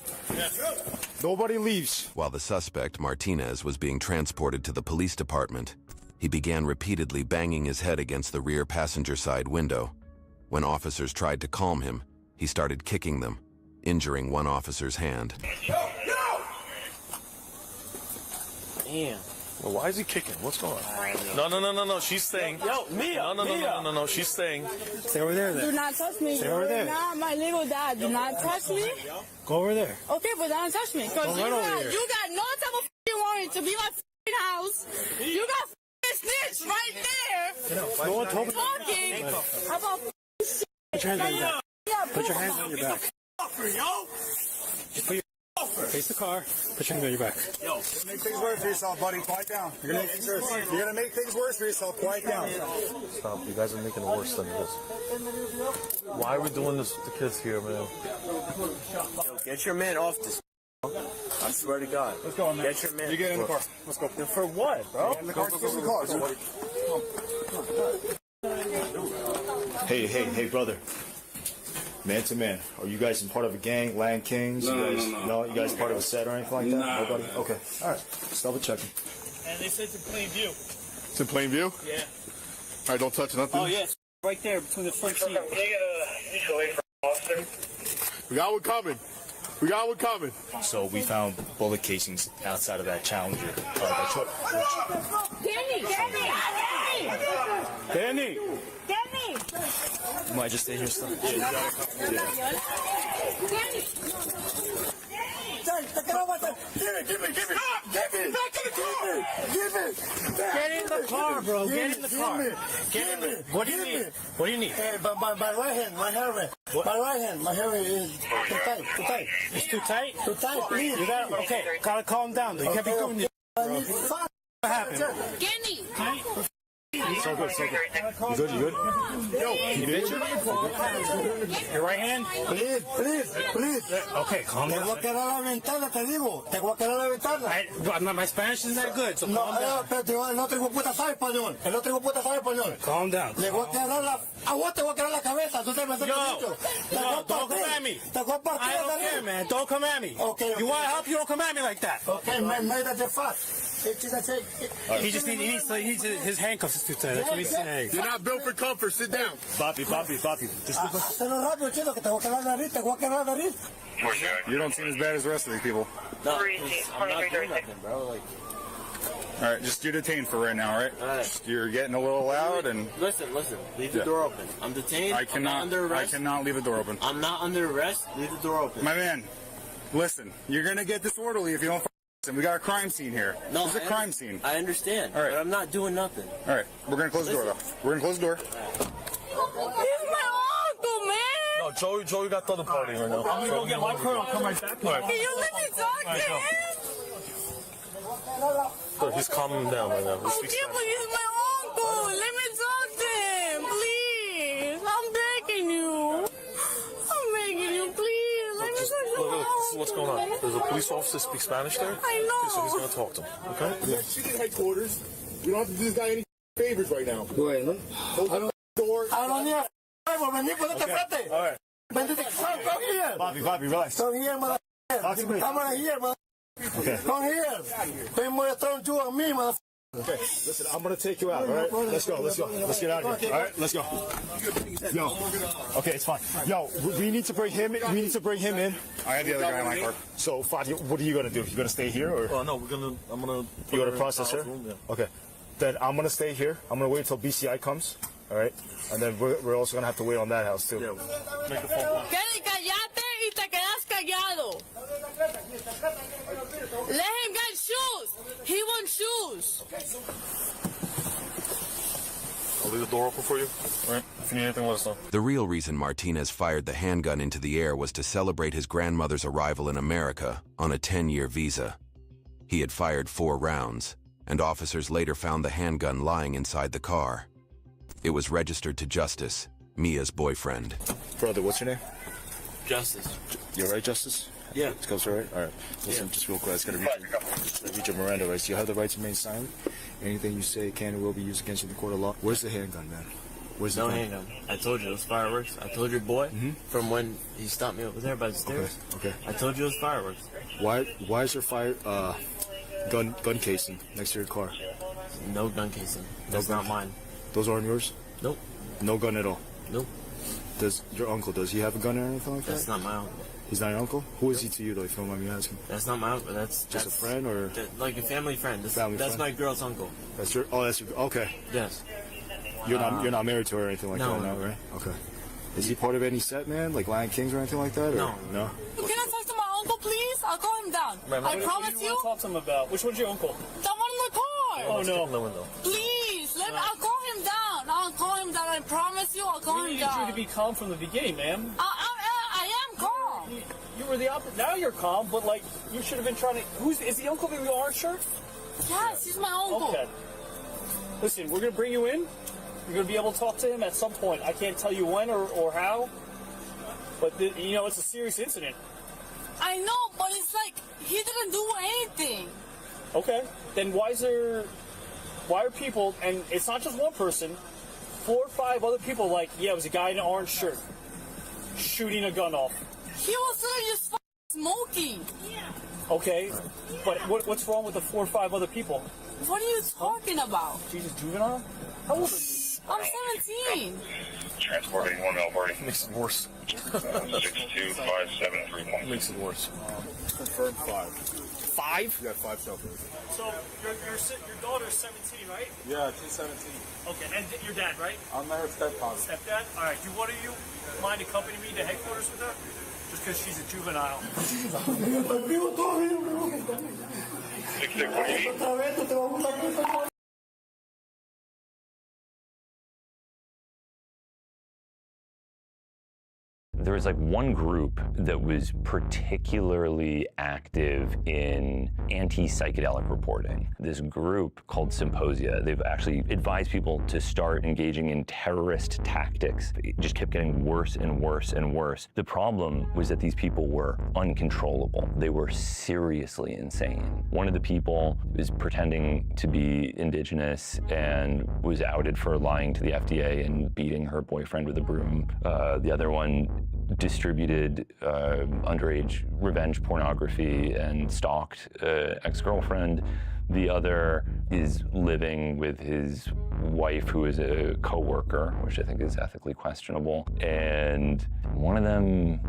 [SPEAKER 10] Nobody leaves.
[SPEAKER 9] While the suspect, Martinez, was being transported to the police department, he began repeatedly banging his head against the rear passenger side window. When officers tried to calm him, he started kicking them, injuring one officer's hand.
[SPEAKER 10] Damn. Well, why is he kicking? What's going on? No. She's staying.
[SPEAKER 20] Yo, Mia.
[SPEAKER 10] No. She's staying.
[SPEAKER 20] Stay over there. Do not touch me.
[SPEAKER 10] Stay over there.
[SPEAKER 20] You're not my legal dad. Do not touch me.
[SPEAKER 10] Go over there.
[SPEAKER 20] Okay, but don't touch me. Because
[SPEAKER 10] Don't run over here.
[SPEAKER 20] you got no type of f***ing warrant to be my f***ing house. You got f***ing snitch right there.
[SPEAKER 10] No one told me.
[SPEAKER 20] Talking about shit.
[SPEAKER 10] Put your hands on your back. Put your hands on your back. Put your face the car. Put your hands on your back.
[SPEAKER 12] Yo, make things worse for yourself, buddy. Quiet down. You're gonna make things worse for yourself. Quiet down.
[SPEAKER 10] Stop. You guys are making it worse than it is. Why are we doing this to kids here, man?
[SPEAKER 4] Yo, get your man off this. I swear to God.
[SPEAKER 10] Let's go, man.
[SPEAKER 4] Get your man.
[SPEAKER 10] You get in the car. Let's go.
[SPEAKER 4] For what, bro?
[SPEAKER 12] Get in the car. Get in the car.
[SPEAKER 10] Hey, brother. Man to man, are you guys part of a gang, Land Kings? No. You guys part of a set or anything like that?
[SPEAKER 15] Nah.
[SPEAKER 10] Nobody? Okay. All right. Just double checking.
[SPEAKER 15] And they said it's in plain view.
[SPEAKER 10] It's in plain view?
[SPEAKER 15] Yeah.
[SPEAKER 10] All right, don't touch nothing.
[SPEAKER 15] Oh, yes. Right there between the front seat. Can you get a mutual aid for officer?
[SPEAKER 10] We got one coming.
[SPEAKER 3] So we found bullet casings outside of that Challenger.
[SPEAKER 10] Danny!
[SPEAKER 3] You might just stay here, son.
[SPEAKER 15] Get in the car, bro. Get in the car. What do you need? What do you need?
[SPEAKER 12] My right hand, my hair. My right hand, my hair is too tight.
[SPEAKER 15] It's too tight?
[SPEAKER 12] Too tight, please.
[SPEAKER 15] You gotta calm down, though. You can't be doing this, bro. What happened?
[SPEAKER 20] Kenny!
[SPEAKER 10] So good. You good? Yo, you bitch.
[SPEAKER 15] Your right hand?
[SPEAKER 12] Please.
[SPEAKER 15] Okay, calm down.
[SPEAKER 12] Te voy a quedar la ventana, te digo. Te voy a quedar la ventana.
[SPEAKER 15] My Spanish isn't that good, so
[SPEAKER 12] No,
[SPEAKER 15] calm down.
[SPEAKER 12] pero el otro hijo de puta sabe español. El otro hijo de puta sabe español.
[SPEAKER 15] Calm down.
[SPEAKER 12] Le voy a quedar la... A vos te voy a quedar la cabeza. Tú te metes
[SPEAKER 15] Yo, don't come at me.
[SPEAKER 12] Te voy a partir
[SPEAKER 15] I don't care, man. Don't come at me.
[SPEAKER 12] Okay.
[SPEAKER 15] You want help? You don't come at me like that.
[SPEAKER 12] Okay, made that fast.
[SPEAKER 15] He needs his handcuffs is too tight. That's what he's saying.
[SPEAKER 10] You're not built for comfort. Sit down.
[SPEAKER 3] Papi. Just
[SPEAKER 12] Hazlo rápido, chino, que te voy a quedar la nariz. Te voy a quedar la nariz.
[SPEAKER 10] You don't seem as bad as the rest of these people.
[SPEAKER 4] No, I'm not doing nothing, bro. Like,
[SPEAKER 10] All right, just you're detained for right now, all right? Just, you're getting a little loud and...
[SPEAKER 4] Listen. Leave the door open. I'm detained. I'm not under arrest.
[SPEAKER 10] I cannot leave the door open.
[SPEAKER 4] I'm not under arrest. Leave the door open.
[SPEAKER 10] My man, listen. You're going to get disorderly if you don't listen. We got a crime scene here.
[SPEAKER 4] No,
[SPEAKER 10] this is a crime scene.
[SPEAKER 4] I understand.
[SPEAKER 10] All right.
[SPEAKER 4] But I'm not doing nothing.
[SPEAKER 10] All right. We're going to close the door, though. We're going to close the door.
[SPEAKER 20] He's my uncle, man!
[SPEAKER 3] No, Joey got the other party right now.
[SPEAKER 15] I'm gonna go get my car. I'll come right back.
[SPEAKER 20] Can you let me talk to him?
[SPEAKER 3] Good, he's calming him down right now.
[SPEAKER 20] Oh, yeah, but he's my uncle. Let me talk to him, please. I'm begging you. Please. Let me talk to
[SPEAKER 3] Look,
[SPEAKER 20] my
[SPEAKER 3] this is what's going on. There's a police officer speak Spanish there.
[SPEAKER 20] I know.
[SPEAKER 3] Okay, so he's going to talk to him, okay?
[SPEAKER 10] Yeah. Chicken headquarters. We don't have to do this guy any favors right now. Bueno. Open the door.
[SPEAKER 12] I don't need a vení, ponete frente.
[SPEAKER 10] All right.
[SPEAKER 12] Come here.
[SPEAKER 10] Bobby, relax.
[SPEAKER 12] Come here, mother.
[SPEAKER 10] Talk to me.
[SPEAKER 12] Come on here, mother.
[SPEAKER 10] Okay.
[SPEAKER 12] Come here. Pay more attention to me, mother.
[SPEAKER 10] Okay, listen, I'm gonna take you out, all right? Let's go. Let's get out of here, all right? Let's go. Yo, okay, it's fine. Yo, we need to bring him in.
[SPEAKER 3] I have the other guy in my car.
[SPEAKER 10] So, Fadi, what are you gonna do? You gonna stay here, or?
[SPEAKER 3] Well, no, I'm gonna...
[SPEAKER 10] You gonna process her?
[SPEAKER 3] Yeah.
[SPEAKER 10] Okay. Then I'm gonna stay here. I'm gonna wait until BCI comes, all right? And then we're also gonna have to wait on that house, too.
[SPEAKER 3] Yeah, make a phone call.
[SPEAKER 20] Cállate y te quedas callado. Let him get shoes. He wants shoes.
[SPEAKER 3] I'll leave the door open for you. All right. If you need anything, let us know.
[SPEAKER 9] The real reason Martinez fired the handgun into the air was to celebrate his grandmother's arrival in America on a 10-year visa. He had fired 4 rounds, and officers later found the handgun lying inside the car. It was registered to Justice, Mia's boyfriend.
[SPEAKER 10] Brother, what's your name?
[SPEAKER 3] Justice.
[SPEAKER 10] You're right, Justice?
[SPEAKER 3] Yeah.
[SPEAKER 10] This goes all right? All right. Listen, just real quick, I just gotta read your Miranda rights. You have the right to remain silent. Anything you say can and will be used against you in the court of law. Where's the handgun, man? Where's the gun?
[SPEAKER 21] Handgun. I told you it was fireworks. I told your boy from when he stopped me over there by the stairs.
[SPEAKER 10] Okay.
[SPEAKER 21] I told you it was fireworks.
[SPEAKER 10] Why is there gun casing next to your car?
[SPEAKER 21] No gun casing. That's not mine.
[SPEAKER 10] Those aren't yours?
[SPEAKER 21] Nope.
[SPEAKER 10] No gun at all?
[SPEAKER 21] Nope.
[SPEAKER 10] Does your uncle, does he have a gun or anything like that?
[SPEAKER 21] That's not my uncle.
[SPEAKER 10] He's not your uncle? Who is he to you, though, if you don't mind me asking?
[SPEAKER 21] That's not my uncle. That's
[SPEAKER 10] just a friend, or?
[SPEAKER 21] Like a family friend. That's my girl's uncle.
[SPEAKER 10] That's your, that's your, okay.
[SPEAKER 21] Yes.
[SPEAKER 10] You're not married to her or anything like
[SPEAKER 21] no,
[SPEAKER 10] that, no, right? Okay. Is he part of any set, man? Like Lion Kings or anything like that? Or?
[SPEAKER 21] No.
[SPEAKER 10] No?
[SPEAKER 20] Can I talk to my uncle, please? I'll call him down. I promise you.
[SPEAKER 22] What do you want to talk to him about? Which one's your uncle?
[SPEAKER 20] The one in the car.
[SPEAKER 22] Oh, no.
[SPEAKER 20] Please, I'll call him down. I'll call him down. I promise you, I'll call him down.
[SPEAKER 22] I need you to be calm from the beginning, ma'am.
[SPEAKER 20] I am calm.
[SPEAKER 22] You were the opposite. Now you're calm, but like you should have been trying to. Is the uncle in the orange shirt?
[SPEAKER 20] Yes, he's my uncle.
[SPEAKER 22] Okay. Listen, we're gonna bring you in. You're gonna be able to talk to him at some point. I can't tell you when or how, but it's a serious incident.
[SPEAKER 20] I know, but it's like he didn't do anything.
[SPEAKER 22] Okay. Then why are people, and it's not just one person, 4 or 5 other people like, yeah, it was a guy in an orange shirt shooting a gun off.
[SPEAKER 20] He was literally just smoking.
[SPEAKER 22] Okay, but what's wrong with the 4 or 5 other people?
[SPEAKER 20] What are you talking about?
[SPEAKER 22] Jesus, juvenile? How old are you?
[SPEAKER 20] I'm 17.
[SPEAKER 23] Transport 81 Melbourne.
[SPEAKER 10] Makes it worse.
[SPEAKER 23] 625731.
[SPEAKER 10] Makes it worse. Confirmed 5.
[SPEAKER 22] 5?
[SPEAKER 10] You got 5 cell phones.
[SPEAKER 22] So your daughter's 17, right?
[SPEAKER 10] Yeah, she's 17.
[SPEAKER 22] Okay, and your dad, right?
[SPEAKER 10] I'm not her stepfather.
[SPEAKER 22] Stepdad? All right. Do one of you mind accompanying me to headquarters with her? Just because she's a juvenile.
[SPEAKER 24] There was like one group that was particularly active in anti-psychedelic reporting. This group called Symposia, they've actually advised people to start engaging in terrorist tactics. It just kept getting worse and worse and worse. The problem was that these people were uncontrollable. They were seriously insane. One of the people was pretending to be indigenous and was outed for lying to the FDA and beating her boyfriend with a broom. The other one distributed underage revenge pornography and stalked ex-girlfriend. The other is living with his wife, who is a co-worker, which I think is ethically questionable. And one of them,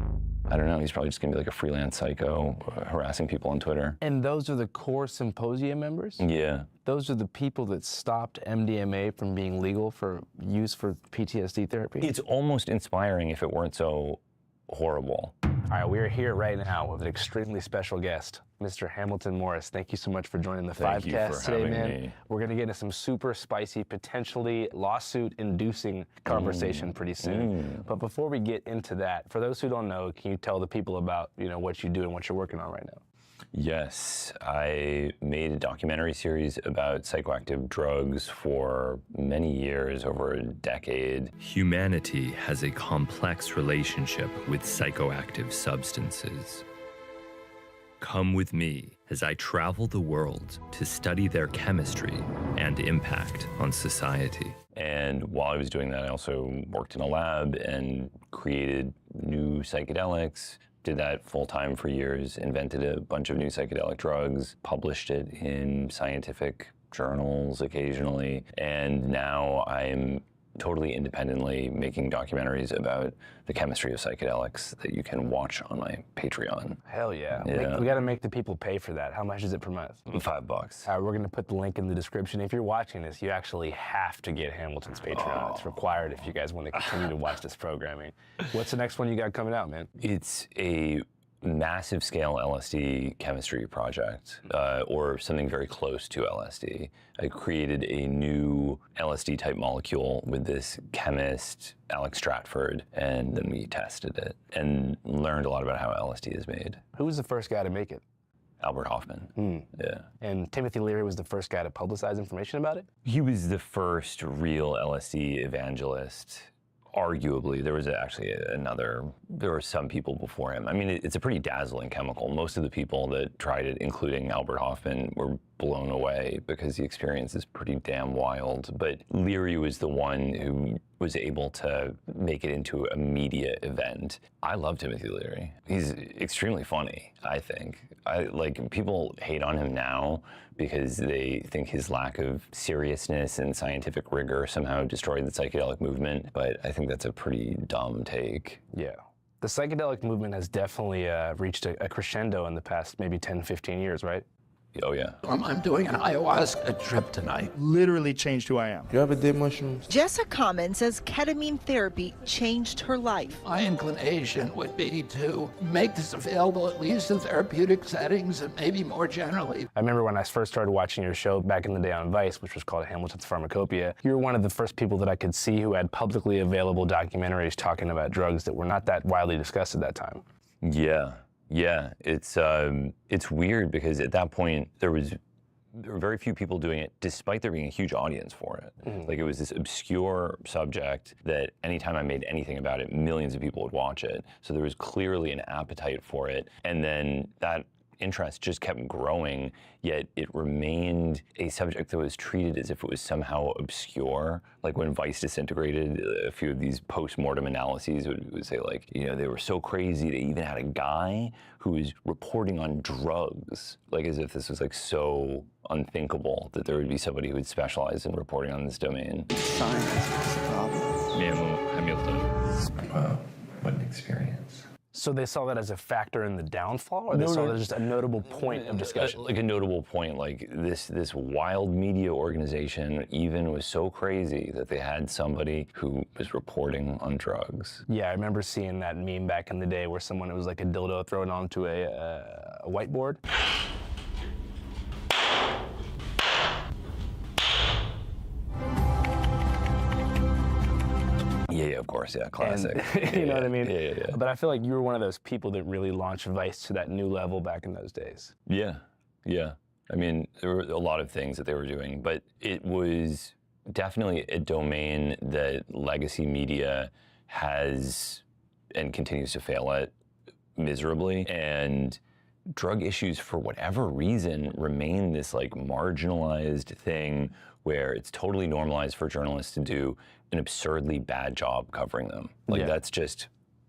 [SPEAKER 24] I don't know, he's probably just gonna be like a freelance psycho harassing people on Twitter.
[SPEAKER 25] And those are the core Symposia members?
[SPEAKER 24] Yeah.
[SPEAKER 25] Those are the people that stopped MDMA from being legal for use for PTSD therapy?
[SPEAKER 24] It's almost inspiring if it weren't so horrible.
[SPEAKER 25] All right, we are here right now with an extremely special guest, Mr. Hamilton Morris. Thank you so much for joining the Fivecast today, man. We're gonna get into some super spicy, potentially lawsuit-inducing conversation pretty soon. But before we get into that, for those who don't know, can you tell the people about what you do and what you're working on right now?
[SPEAKER 24] Yes, I made a documentary series about psychoactive drugs for many years, over a decade.
[SPEAKER 26] Humanity has a complex relationship with psychoactive substances. Come with me as I travel the world to study their chemistry and impact on society.
[SPEAKER 24] And while I was doing that, I also worked in a lab and created new psychedelics. Did that full-time for years, invented a bunch of new psychedelic drugs, published it in scientific journals occasionally, and now I'm totally independently making documentaries about the chemistry of psychedelics that you can watch on my Patreon.
[SPEAKER 25] Hell yeah.
[SPEAKER 24] Yeah.
[SPEAKER 25] We gotta make the people pay for that. How much is it per month?
[SPEAKER 24] $5.
[SPEAKER 25] All right, we're gonna put the link in the description. If you're watching this, you actually have to get Hamilton's Patreon. It's required if you guys want to continue to watch this programming. What's the next one you got coming out, man?
[SPEAKER 24] It's a massive scale LSD chemistry project, or something very close to LSD. I created a new LSD type molecule with this chemist, Alex Stratford, and then we tested it and learned a lot about how LSD is made.
[SPEAKER 25] Who was the first guy to make it?
[SPEAKER 24] Albert Hoffman. Yeah.
[SPEAKER 25] And Timothy Leary was the first guy to publicize information about it?
[SPEAKER 24] He was the first real LSD evangelist. Arguably, there was actually there were some people before him. I mean, it's a pretty dazzling chemical. Most of the people that tried it, including Albert Hoffman, were blown away because the experience is pretty damn wild. But Leary was the one who was able to make it into a media event. I love Timothy Leary. He's extremely funny, I think. People hate on him now because they think his lack of seriousness and scientific rigor somehow destroyed the psychedelic movement, but I think that's a pretty dumb take.
[SPEAKER 25] Yeah. The psychedelic movement has definitely reached a crescendo in the past maybe 10, 15 years, right?
[SPEAKER 24] Oh, yeah.
[SPEAKER 1] I'm doing an ayahuasca trip tonight.
[SPEAKER 5] Literally changed who I am.
[SPEAKER 1] You ever did mushrooms?
[SPEAKER 6] Jessa Common says ketamine therapy changed her life.
[SPEAKER 1] My inclination would be to make this available at least in therapeutic settings and maybe more generally.
[SPEAKER 25] I remember when I first started watching your show back in the day on Vice, which was called Hamilton's Pharmacopoeia, you were one of the first people that I could see who had publicly available documentaries talking about drugs that were not that widely discussed at that time.
[SPEAKER 24] Yeah. Yeah, it's weird because at that point there were very few people doing it, despite there being a huge audience for it.
[SPEAKER 25] Mm-hmm.
[SPEAKER 24] Like, it was this obscure subject that anytime I made anything about it, millions of people would watch it. So there was clearly an appetite for it, and then that interest just kept growing, yet it remained a subject that was treated as if it was somehow obscure. Like when Vice disintegrated, a few of these post-mortem analyses would say, like, you know, they were so crazy they even had a guy who was reporting on drugs, like as if this was like so unthinkable that there would be somebody who would specialize in reporting on this domain.
[SPEAKER 1] Science is the problem.
[SPEAKER 24] Hamilton.
[SPEAKER 1] Wow, what an experience.
[SPEAKER 25] So they saw that as a factor in the downfall, or they saw that as just a notable point of discussion?
[SPEAKER 24] Like a notable point, like this wild media organization even was so crazy that they had somebody who was reporting on drugs.
[SPEAKER 25] Yeah, I remember seeing that meme back in the day where someone, it was like a dildo thrown onto a whiteboard.
[SPEAKER 24] Yeah, of course, yeah, classic.
[SPEAKER 25] And, you know what I mean?
[SPEAKER 24] Yeah.
[SPEAKER 25] But I feel like you were one of those people that really launched Vice to that new level back in those days.
[SPEAKER 24] Yeah. I mean, there were a lot of things that they were doing, but it was definitely a domain that legacy media has and continues to fail at miserably. And drug issues, for whatever reason, remain this like marginalized thing where it's totally normalized for journalists to do an absurdly bad job covering them. Like, that's just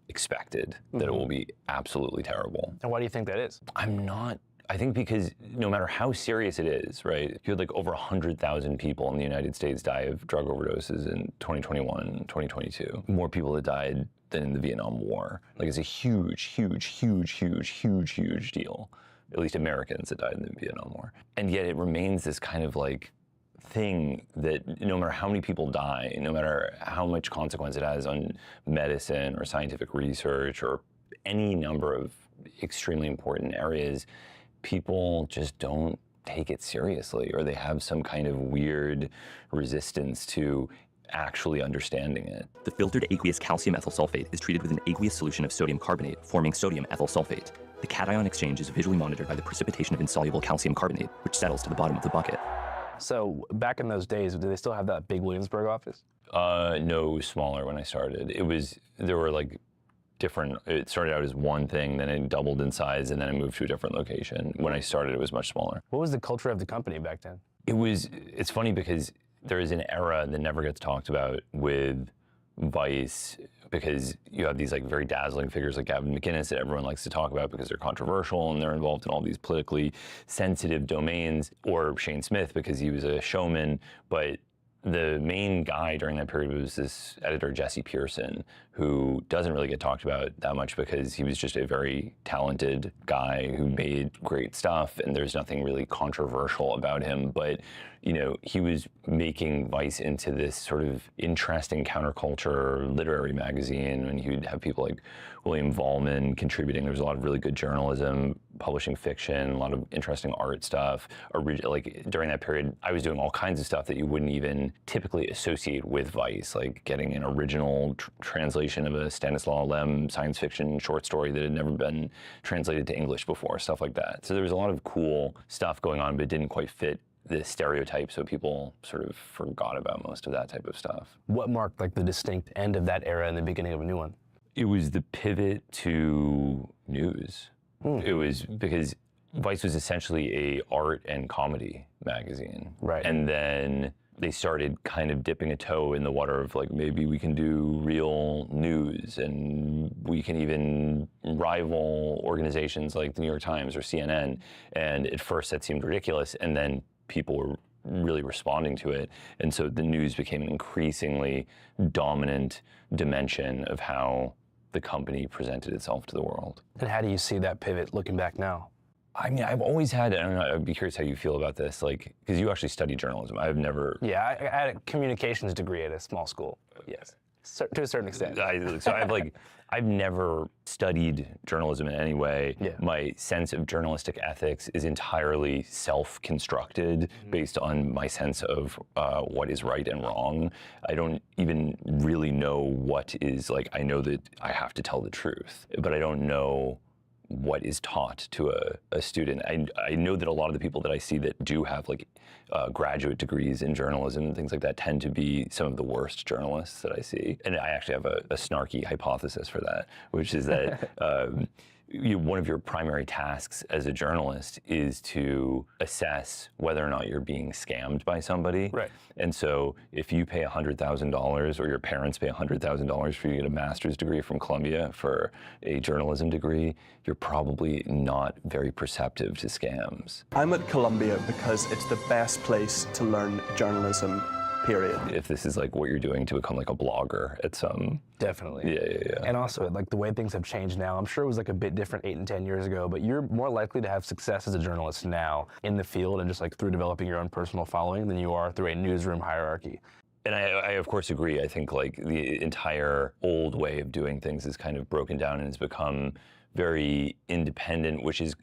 [SPEAKER 24] expected, that it will be absolutely terrible.
[SPEAKER 25] And why do you think that is?
[SPEAKER 24] I think because no matter how serious it is, right? You had like over 100,000 people in the United States die of drug overdoses in 2021 and 2022. More people that died than in the Vietnam War. Like, it's a huge deal. At least Americans that died in the Vietnam War. And yet it remains this kind of like thing that no matter how many people die, no matter how much consequence it has on medicine or scientific research or any number of extremely important areas, people just don't take it seriously, or they have some kind of weird resistance to actually understanding it.
[SPEAKER 13] The filtered aqueous calcium ethyl sulfate is treated with an aqueous solution of sodium carbonate, forming sodium ethyl sulfate. The cation exchange is visually monitored by the precipitation of insoluble calcium carbonate, which settles to the bottom of the bucket.
[SPEAKER 25] So back in those days, did they still have that big Williamsburg office?
[SPEAKER 24] No, it was smaller when I started. There were like different, it started out as one thing, then it doubled in size, and then I moved to a different location. When I started, it was much smaller.
[SPEAKER 25] What was the culture of the company back then?
[SPEAKER 24] It's funny because there is an era that never gets talked about with Vice because you have these like very dazzling figures like Gavin McInnes that everyone likes to talk about because they're controversial and they're involved in all these politically sensitive domains, or Shane Smith because he was a showman. But the main guy during that period was this editor, Jesse Pearson, who doesn't really get talked about that much because he was just a very talented guy who made great stuff, and there's nothing really controversial about him. But, you know, he was making Vice into this sort of interesting counterculture literary magazine, and he would have people like William Vollman contributing. There was a lot of really good journalism, publishing fiction, a lot of interesting art stuff. Like during that period, I was doing all kinds of stuff that you wouldn't even typically associate with Vice, like getting an original translation of a Stanislaw Lem science fiction short story that had never been translated to English before, stuff like that. So there was a lot of cool stuff going on, but it didn't quite fit the stereotype, so people sort of forgot about most of that type of stuff.
[SPEAKER 25] What marked like the distinct end of that era and the beginning of a new one?
[SPEAKER 24] It was the pivot to news. It was because Vice was essentially a art and comedy magazine.
[SPEAKER 25] Right.
[SPEAKER 24] And then they started kind of dipping a toe in the water of like, maybe we can do real news and we can even rival organizations like the New York Times or CNN. And at first that seemed ridiculous, and then people were really responding to it. And so the news became an increasingly dominant dimension of how the company presented itself to the world.
[SPEAKER 25] And how do you see that pivot looking back now?
[SPEAKER 24] I mean, I've always had, I don't know, I'd be curious how you feel about this, like, because you actually study journalism. I've never...
[SPEAKER 25] Yeah, I had a communications degree at a small school. Yes, to a certain extent.
[SPEAKER 24] I've never studied journalism in any way.
[SPEAKER 25] Yeah.
[SPEAKER 24] My sense of journalistic ethics is entirely self-constructed based on my sense of what is right and wrong. I don't even really know what is, like, I know that I have to tell the truth, but I don't know what is taught to a student. I know that a lot of the people that I see that do have like graduate degrees in journalism and things like that tend to be some of the worst journalists that I see. And I actually have a snarky hypothesis for that, which is that one of your primary tasks as a journalist is to assess whether or not you're being scammed by somebody.
[SPEAKER 25] Right.
[SPEAKER 24] And so if you pay $100,000 or your parents pay $100,000 for you to get a master's degree from Columbia for a journalism degree, you're probably not very perceptive to scams.
[SPEAKER 5] I'm at Columbia because it's the best place to learn journalism, period.
[SPEAKER 24] If this is like what you're doing to become like a blogger at some...
[SPEAKER 25] Definitely.
[SPEAKER 24] Yeah.
[SPEAKER 25] And also, like the way things have changed now, I'm sure it was like a bit different 8 and 10 years ago, but you're more likely to have success as a journalist now in the field and just like through developing your own personal following than you are through a newsroom hierarchy.
[SPEAKER 24] And I of course agree. I think like the entire old way of doing things is kind of broken down and has become very independent, which is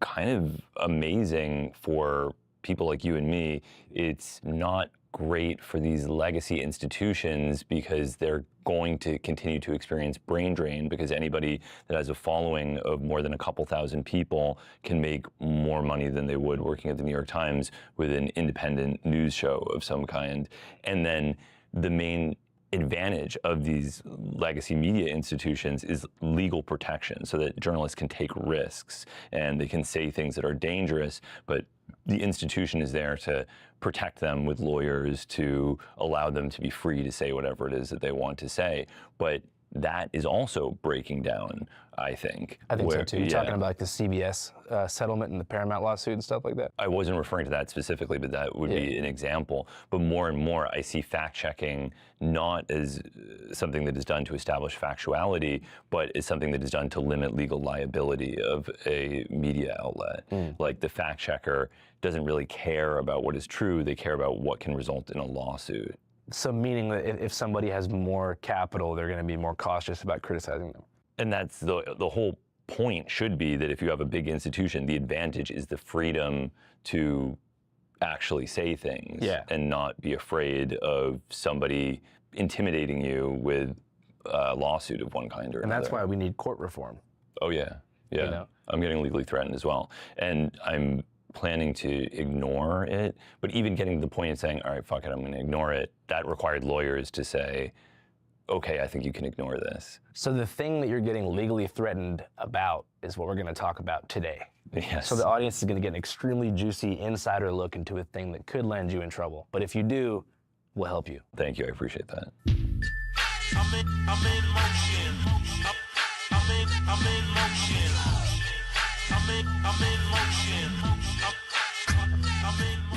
[SPEAKER 24] kind of amazing for people like you and me. It's not great for these legacy institutions because they're going to continue to experience brain drain, because anybody that has a following of more than a couple thousand people can make more money than they would working at the New York Times with an independent news show of some kind. And then the main advantage of these legacy media institutions is legal protection, so that journalists can take risks and they can say things that are dangerous, but the institution is there to protect them with lawyers, to allow them to be free to say whatever it is that they want to say. But that is also breaking down, I think.
[SPEAKER 25] I think so too. You're talking about like the CBS settlement and the Paramount lawsuit and stuff like that?
[SPEAKER 24] I wasn't referring to that specifically, but that would be an example. But more and more, I see fact-checking not as something that is done to establish factuality, but as something that is done to limit legal liability of a media outlet. Like the fact-checker doesn't really care about what is true, they care about what can result in a lawsuit.
[SPEAKER 25] So meaning that if somebody has more capital, they're going to be more cautious about criticizing them.
[SPEAKER 24] And that's the whole point should be that if you have a big institution, the advantage is the freedom to actually say things and not be afraid of somebody intimidating you with a lawsuit of one kind or another.
[SPEAKER 25] And that's why we need court reform.
[SPEAKER 24] Oh yeah. You know? I'm getting legally threatened as well. And I'm planning to ignore it, but even getting to the point of saying, all right, fuck it, I'm gonna ignore it, that required lawyers to say, okay, I think you can ignore this.
[SPEAKER 25] So the thing that you're getting legally threatened about is what we're gonna talk about today.
[SPEAKER 24] Yes.
[SPEAKER 25] So the audience is gonna get an extremely juicy insider look into a thing that could land you in trouble. But if you do, we'll help you.
[SPEAKER 24] Thank you, I appreciate that.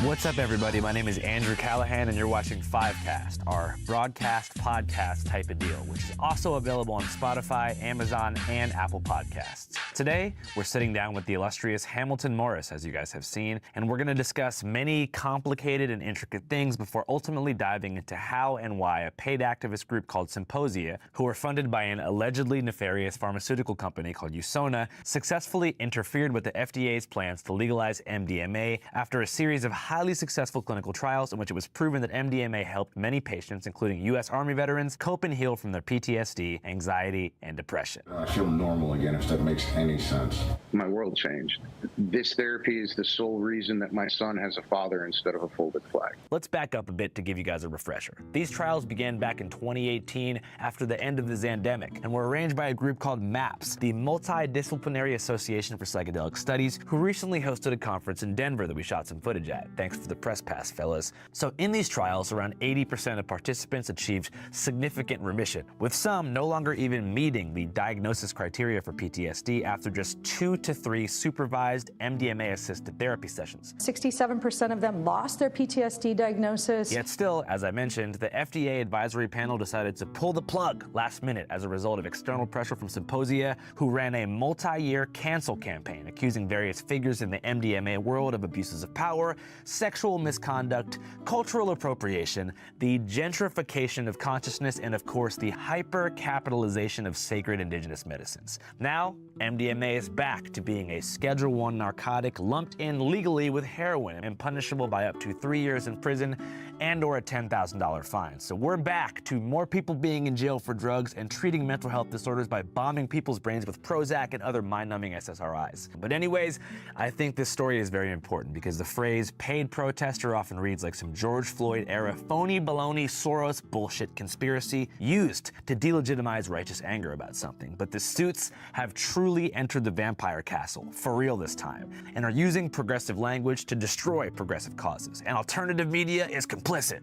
[SPEAKER 25] What's up, everybody? My name is Andrew Callahan, and you're watching Fivecast, our broadcast podcast type of deal, which is also available on Spotify, Amazon, and Apple Podcasts. Today, we're sitting down with the illustrious Hamilton Morris, as you guys have seen, and we're going to discuss many complicated and intricate things before ultimately diving into how and why a paid activist group called Symposia, who are funded by an allegedly nefarious pharmaceutical company called USONA, successfully interfered with the FDA's plans to legalize MDMA after a series of highly successful clinical trials in which it was proven that MDMA helped many patients, including U.S. Army veterans, cope and heal from their PTSD, anxiety, and depression.
[SPEAKER 11] I feel normal again, if that makes any sense.
[SPEAKER 14] My world changed. This therapy is the sole reason that my son has a father instead of a folded flag.
[SPEAKER 25] Let's back up a bit to give you guys a refresher. These trials began back in 2018 after the end of the Zandemic and were arranged by a group called MAPS, the Multidisciplinary Association for Psychedelic Studies, who recently hosted a conference in Denver that we shot some footage at. Thanks for the press pass, fellas. So in these trials, around 80% of participants achieved significant remission, with some no longer even meeting the diagnosis criteria for PTSD after just 2 to 3 supervised MDMA-assisted therapy sessions.
[SPEAKER 16] 67% of them lost their PTSD diagnosis.
[SPEAKER 25] Yet still, as I mentioned, the FDA advisory panel decided to pull the plug last minute as a result of external pressure from Symposia, who ran a multi-year cancel campaign accusing various figures in the MDMA world of abuses of power, sexual misconduct, cultural appropriation, the gentrification of consciousness, and of course the hyper-capitalization of sacred indigenous medicines. Now, MDMA is back to being a Schedule I narcotic lumped in legally with heroin and punishable by up to 3 years in prison and or a $10,000 fine. So we're back to more people being in jail for drugs and treating mental health disorders by bombing people's brains with Prozac and other mind-numbing SSRIs. But anyways, I think this story is very important because the phrase paid protester often reads like some George Floyd-era phony baloney Soros bullshit conspiracy used to delegitimize righteous anger about something. But the suits have truly entered the vampire castle, for real this time, and are using progressive language to destroy progressive causes. And alternative media is complicit.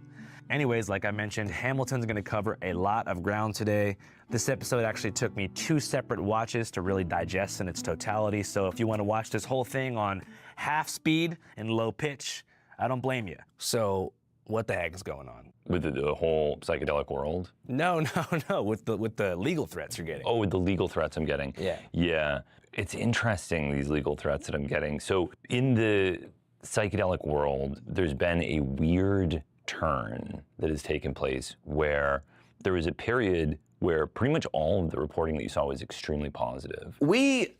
[SPEAKER 25] Anyways, like I mentioned, Hamilton's gonna cover a lot of ground today. This episode actually took me 2 separate watches to really digest in its totality, so if you wanna watch this whole thing on half speed and low pitch, I don't blame you. So, what the heck is going on?
[SPEAKER 24] With the whole psychedelic world?
[SPEAKER 25] No, with the legal threats you're getting.
[SPEAKER 24] Oh, with the legal threats I'm getting.
[SPEAKER 25] Yeah.
[SPEAKER 24] Yeah, it's interesting, these legal threats that I'm getting. So in the psychedelic world, there's been a weird turn that has taken place where there was a period where pretty much all of the reporting that you saw was extremely positive.
[SPEAKER 17] We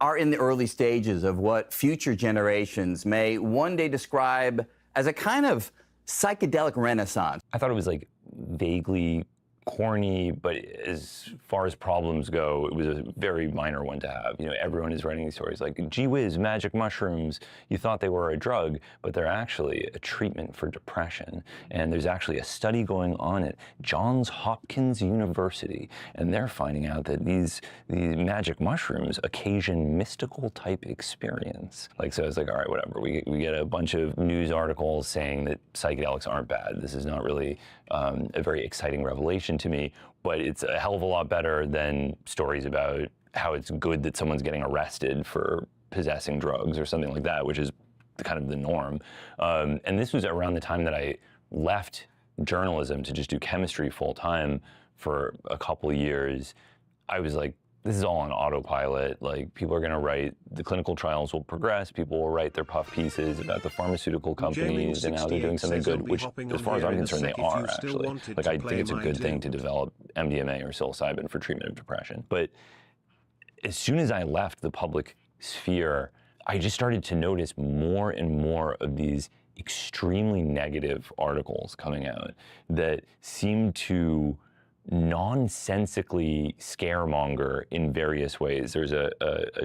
[SPEAKER 17] are in the early stages of what future generations may one day describe as a kind of psychedelic renaissance.
[SPEAKER 24] I thought it was like vaguely corny, but as far as problems go, it was a very minor one to have. You know, everyone is writing these stories like, gee whiz, magic mushrooms, you thought they were a drug, but they're actually a treatment for depression. And there's actually a study going on at Johns Hopkins University, and they're finding out that these magic mushrooms occasion mystical type experience. Like, so it's like, all right, whatever. We get a bunch of news articles saying that psychedelics aren't bad. This is not really a very exciting revelation to me, but it's a hell of a lot better than stories about how it's good that someone's getting arrested for possessing drugs or something like that, which is kind of the norm. And this was around the time that I left journalism to just do chemistry full time for a couple of years. I was like, this is all on autopilot. Like, people are going to write, the clinical trials will progress, people will write their puff pieces about the pharmaceutical companies and how they're doing something good, which, as far as I'm concerned, they are, actually. Like, I think it's a good thing to develop MDMA or psilocybin for treatment of depression. But as soon as I left the public sphere, I just started to notice more and more of these extremely negative articles coming out that seemed to nonsensically scaremonger in various ways. There's a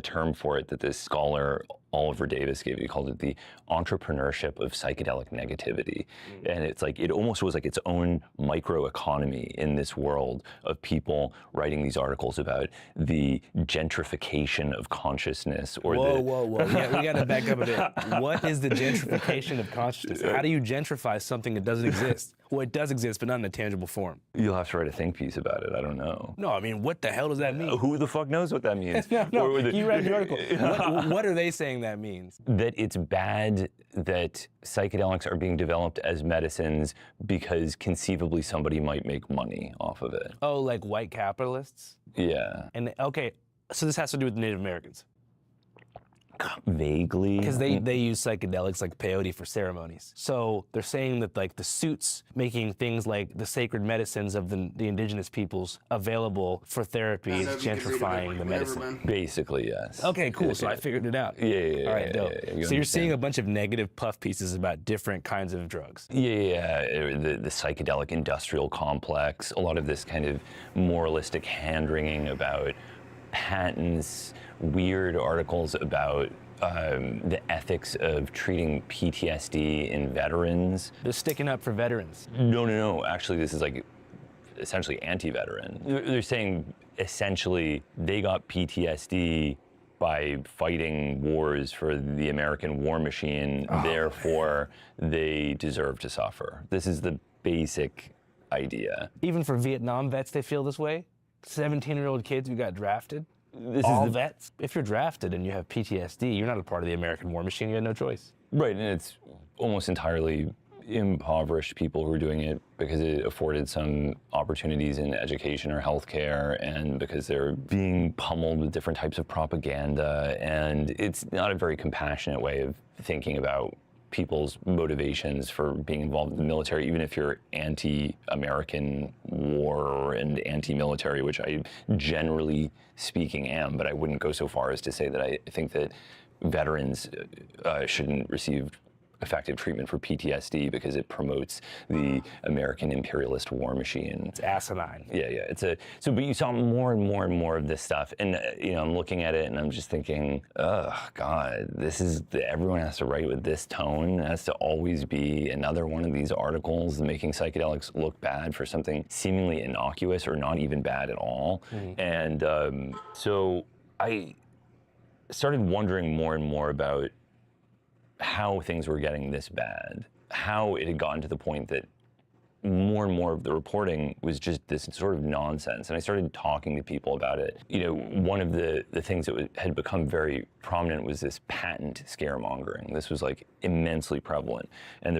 [SPEAKER 24] term for it that this scholar Oliver Davis gave it. He called it the entrepreneurship of psychedelic negativity. And it's like, it almost was like its own microeconomy in this world of people writing these articles about the gentrification of consciousness or
[SPEAKER 25] Whoa. We got to back up a bit. What is the gentrification of consciousness? How do you gentrify something that doesn't exist? Well, it does exist, but not in a tangible form.
[SPEAKER 24] You'll have to write a think piece about it. I don't know.
[SPEAKER 25] No, I mean, what the hell does that mean?
[SPEAKER 24] Who the fuck knows what that means?
[SPEAKER 25] No, you read the article. What are they saying that means?
[SPEAKER 24] That it's bad that psychedelics are being developed as medicines because conceivably somebody might make money off of it.
[SPEAKER 25] Oh, like white capitalists?
[SPEAKER 24] Yeah.
[SPEAKER 25] And okay, so this has to do with Native Americans.
[SPEAKER 24] Vaguely.
[SPEAKER 25] Because they use psychedelics like peyote for ceremonies. So they're saying that like the suits making things like the sacred medicines of the indigenous peoples available for therapy is gentrifying the medicine.
[SPEAKER 24] Basically, yes.
[SPEAKER 25] Okay, cool. So I figured it out.
[SPEAKER 24] Yeah.
[SPEAKER 25] All right, dope.
[SPEAKER 24] You
[SPEAKER 25] so you're seeing a bunch of negative puff pieces about different kinds of drugs.
[SPEAKER 24] Yeah. The psychedelic industrial complex, a lot of this kind of moralistic hand-wringing about patents, weird articles about the ethics of treating PTSD in veterans.
[SPEAKER 25] They're sticking up for veterans.
[SPEAKER 24] No. Actually, this is like essentially anti-veteran. They're saying essentially they got PTSD by fighting wars for the American war machine, therefore they deserve to suffer. This is the basic idea.
[SPEAKER 25] Even for Vietnam vets, they feel this way? 17-year-old kids who got drafted?
[SPEAKER 24] All
[SPEAKER 25] vets? If you're drafted and you have PTSD, you're not a part of the American war machine, you had no choice.
[SPEAKER 24] Right, and it's almost entirely impoverished people who are doing it because it afforded some opportunities in education or healthcare, and because they're being pummeled with different types of propaganda, and it's not a very compassionate way of thinking about people's motivations for being involved in the military, even if you're anti-American war and anti-military, which I generally speaking am, but I wouldn't go so far as to say that I think that veterans shouldn't receive effective treatment for PTSD because it promotes the American imperialist war machine.
[SPEAKER 25] It's asinine.
[SPEAKER 24] Yeah. But you saw more and more of this stuff, and I'm looking at it and I'm just thinking, oh God, everyone has to write with this tone. It has to always be another one of these articles making psychedelics look bad for something seemingly innocuous or not even bad at all. Mm-hmm. And so I started wondering more and more about how things were getting this bad, how it had gotten to the point that more and more of the reporting was just this sort of nonsense. And I started talking to people about it. One of the things that had become very prominent was this patent scaremongering. This was like immensely prevalent. And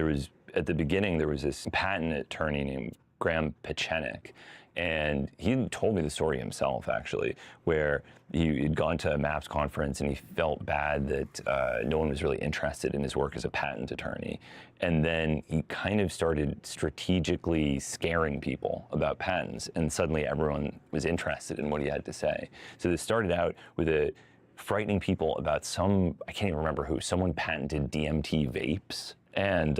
[SPEAKER 24] at the beginning, there was this patent attorney named Graham Pechenik. And he told me the story himself, actually, where he'd gone to a MAPS conference and he felt bad that no one was really interested in his work as a patent attorney. And then he kind of started strategically scaring people about patents, and suddenly everyone was interested in what he had to say. So this started out with frightening people about I can't even remember who, someone patented DMT vapes. And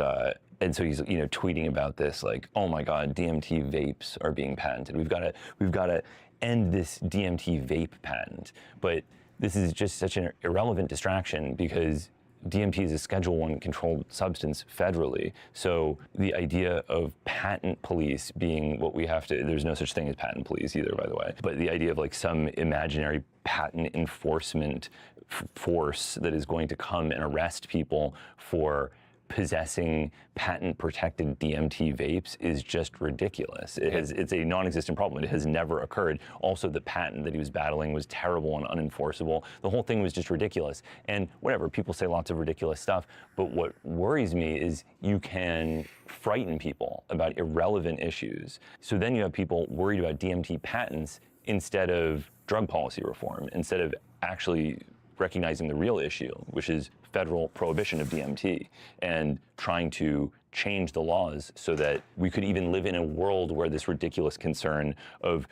[SPEAKER 24] so he's tweeting about this like, oh my God, DMT vapes are being patented. We've got to end this DMT vape patent. But this is just such an irrelevant distraction because DMT is a Schedule I controlled substance federally. So the idea of patent police being what we have to, there's no such thing as patent police either, by the way, but the idea of like some imaginary patent enforcement force that is going to come and arrest people for possessing patent-protected DMT vapes is just ridiculous. It's a non-existent problem. It has never occurred. Also, the patent that he was battling was terrible and unenforceable. The whole thing was just ridiculous. And whatever, people say lots of ridiculous stuff, but what worries me is you can frighten people about irrelevant issues. So then you have people worried about DMT patents instead of drug policy reform, instead of actually recognizing the real issue, which is federal prohibition of DMT, and trying to change the laws so that we could even live in a world where this ridiculous concern of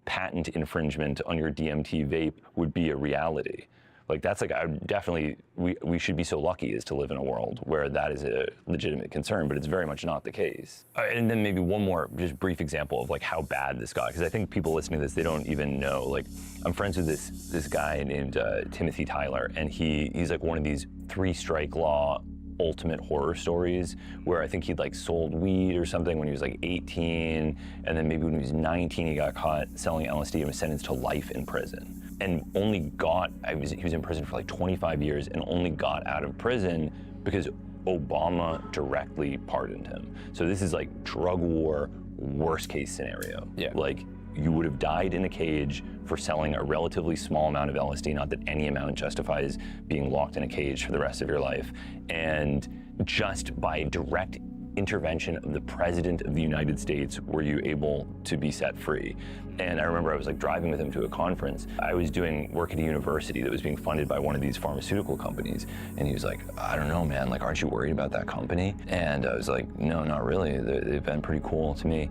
[SPEAKER 24] patent infringement on your DMT vape would be a reality. Like that's like, I definitely, we should be so lucky as to live in a world where that is a legitimate concern, but it's very much not the case. And then maybe one more just brief example of like how bad this got, because I think people listening to this, they don't even know. Like I'm friends with this guy named Timothy Tyler, and he's like one of these 3-strike law ultimate horror stories where I think he'd like sold weed or something when he was like 18, and then maybe when he was 19 he got caught selling LSD and was sentenced to life in prison, and only got, he was in prison for like 25 years and only got out of prison because Obama directly pardoned him. So this is like drug war, worst case scenario. Yeah. Like you would have died in a cage for selling a relatively small amount of LSD, not that any amount justifies being locked in a cage for the rest of your life. And just by direct intervention of the President of the United States were you able to be set free. And I remember I was like driving with him to a conference. I was doing work at a university that was being funded by one of these pharmaceutical companies. And he was like, I don't know, man, like, aren't you worried about that company? And I was like, no, not really. They've been pretty cool to me.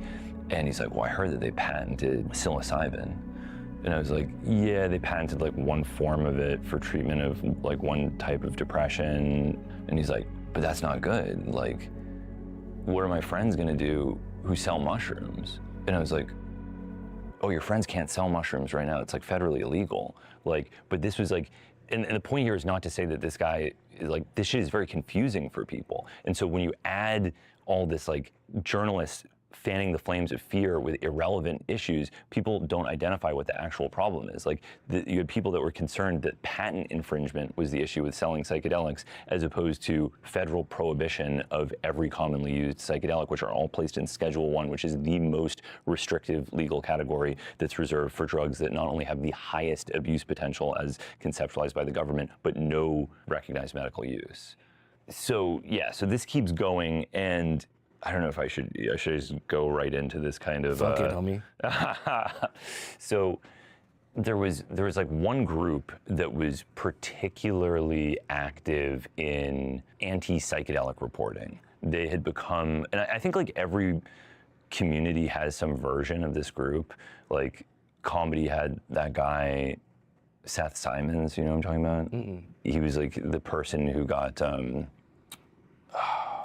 [SPEAKER 24] And he's like, well, I heard that they patented psilocybin. And I was like, yeah, they patented like one form of it for treatment of like one type of depression. And he's like, but that's not good. Like, what are my friends gonna do who sell mushrooms? And I was like, oh, your friends can't sell mushrooms right now. It's like federally illegal. Like, but this was like, and the point here is not to say that this guy, like, this shit is very confusing for people. And so when you add all this like journalists fanning the flames of fear with irrelevant issues, people don't identify what the actual problem is. Like, you had people that were concerned that patent infringement was the issue with selling psychedelics, as opposed to federal prohibition of every commonly used psychedelic, which are all placed in Schedule I, which is the most restrictive legal category that's reserved for drugs that not only have the highest abuse potential as conceptualized by the government, but no recognized medical use. So yeah, so this keeps going, and I don't know if I should just go right into this kind of.
[SPEAKER 25] Fuck it, homie.
[SPEAKER 24] So there was like one group that was particularly active in anti-psychedelic reporting. They had become, and I think like every community has some version of this group. Like comedy had that guy, Seth Simons, you know what I'm talking about?
[SPEAKER 25] Mm-mm.
[SPEAKER 24] He was like the person who got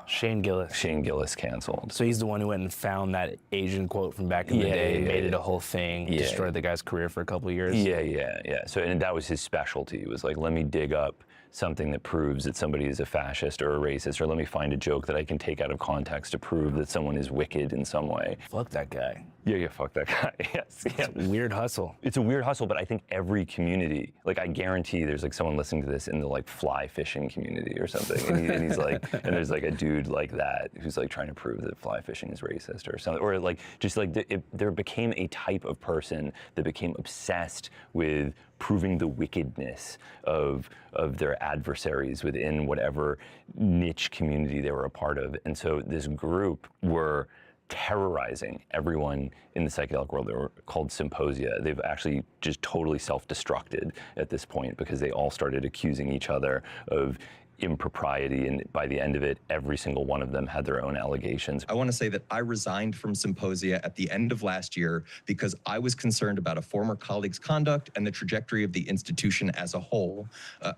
[SPEAKER 25] Shane
[SPEAKER 24] Gillis canceled.
[SPEAKER 25] So he's the one who went and found that Asian quote from back in the day, made it a whole thing, destroyed the guy's career for a couple of years.
[SPEAKER 24] Yeah. So, and that was his specialty. It was like, let me dig up something that proves that somebody is a fascist or a racist, or let me find a joke that I can take out of context to prove that someone is wicked in some way.
[SPEAKER 25] Fuck that guy.
[SPEAKER 24] Yeah, fuck that guy. Yes.
[SPEAKER 25] It's a weird hustle.
[SPEAKER 24] It's a weird hustle, but I think every community, like I guarantee there's like someone listening to this in the like fly fishing community or something, and he's like, and there's like a dude like that who's like trying to prove that fly fishing is racist or something, or like just like there became a type of person that became obsessed with proving the wickedness of their adversaries within whatever niche community they were a part of. And so this group were terrorizing everyone in the psychedelic world. They were called Symposia. They've actually just totally self-destructed at this point because they all started accusing each other of impropriety, and by the end of it, every single one of them had their own allegations.
[SPEAKER 2] I want to say that I resigned from Symposia at the end of last year because I was concerned about a former colleague's conduct and the trajectory of the institution as a whole.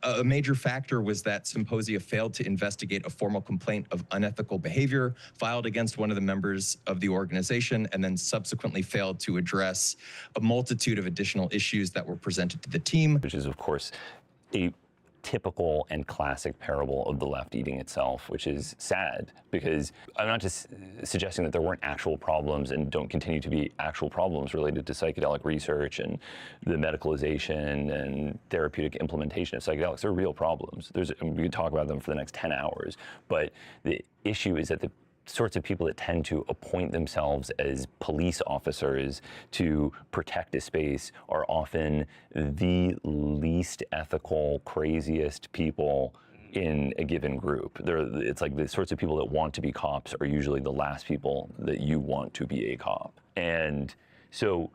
[SPEAKER 2] A major factor was that Symposia failed to investigate a formal complaint of unethical behavior filed against one of the members of the organization, and then subsequently failed to address a multitude of additional issues that were presented to the team.
[SPEAKER 24] Which is, of course, a typical and classic parable of the left eating itself, which is sad, because I'm not just suggesting that there weren't actual problems and don't continue to be actual problems related to psychedelic research and the medicalization and therapeutic implementation of psychedelics. They're real problems. We could talk about them for the next 10 hours, but the issue is that the sorts of people that tend to appoint themselves as police officers to protect a space are often the least ethical, craziest people in a given group. It's like the sorts of people that want to be cops are usually the last people that you want to be a cop. And so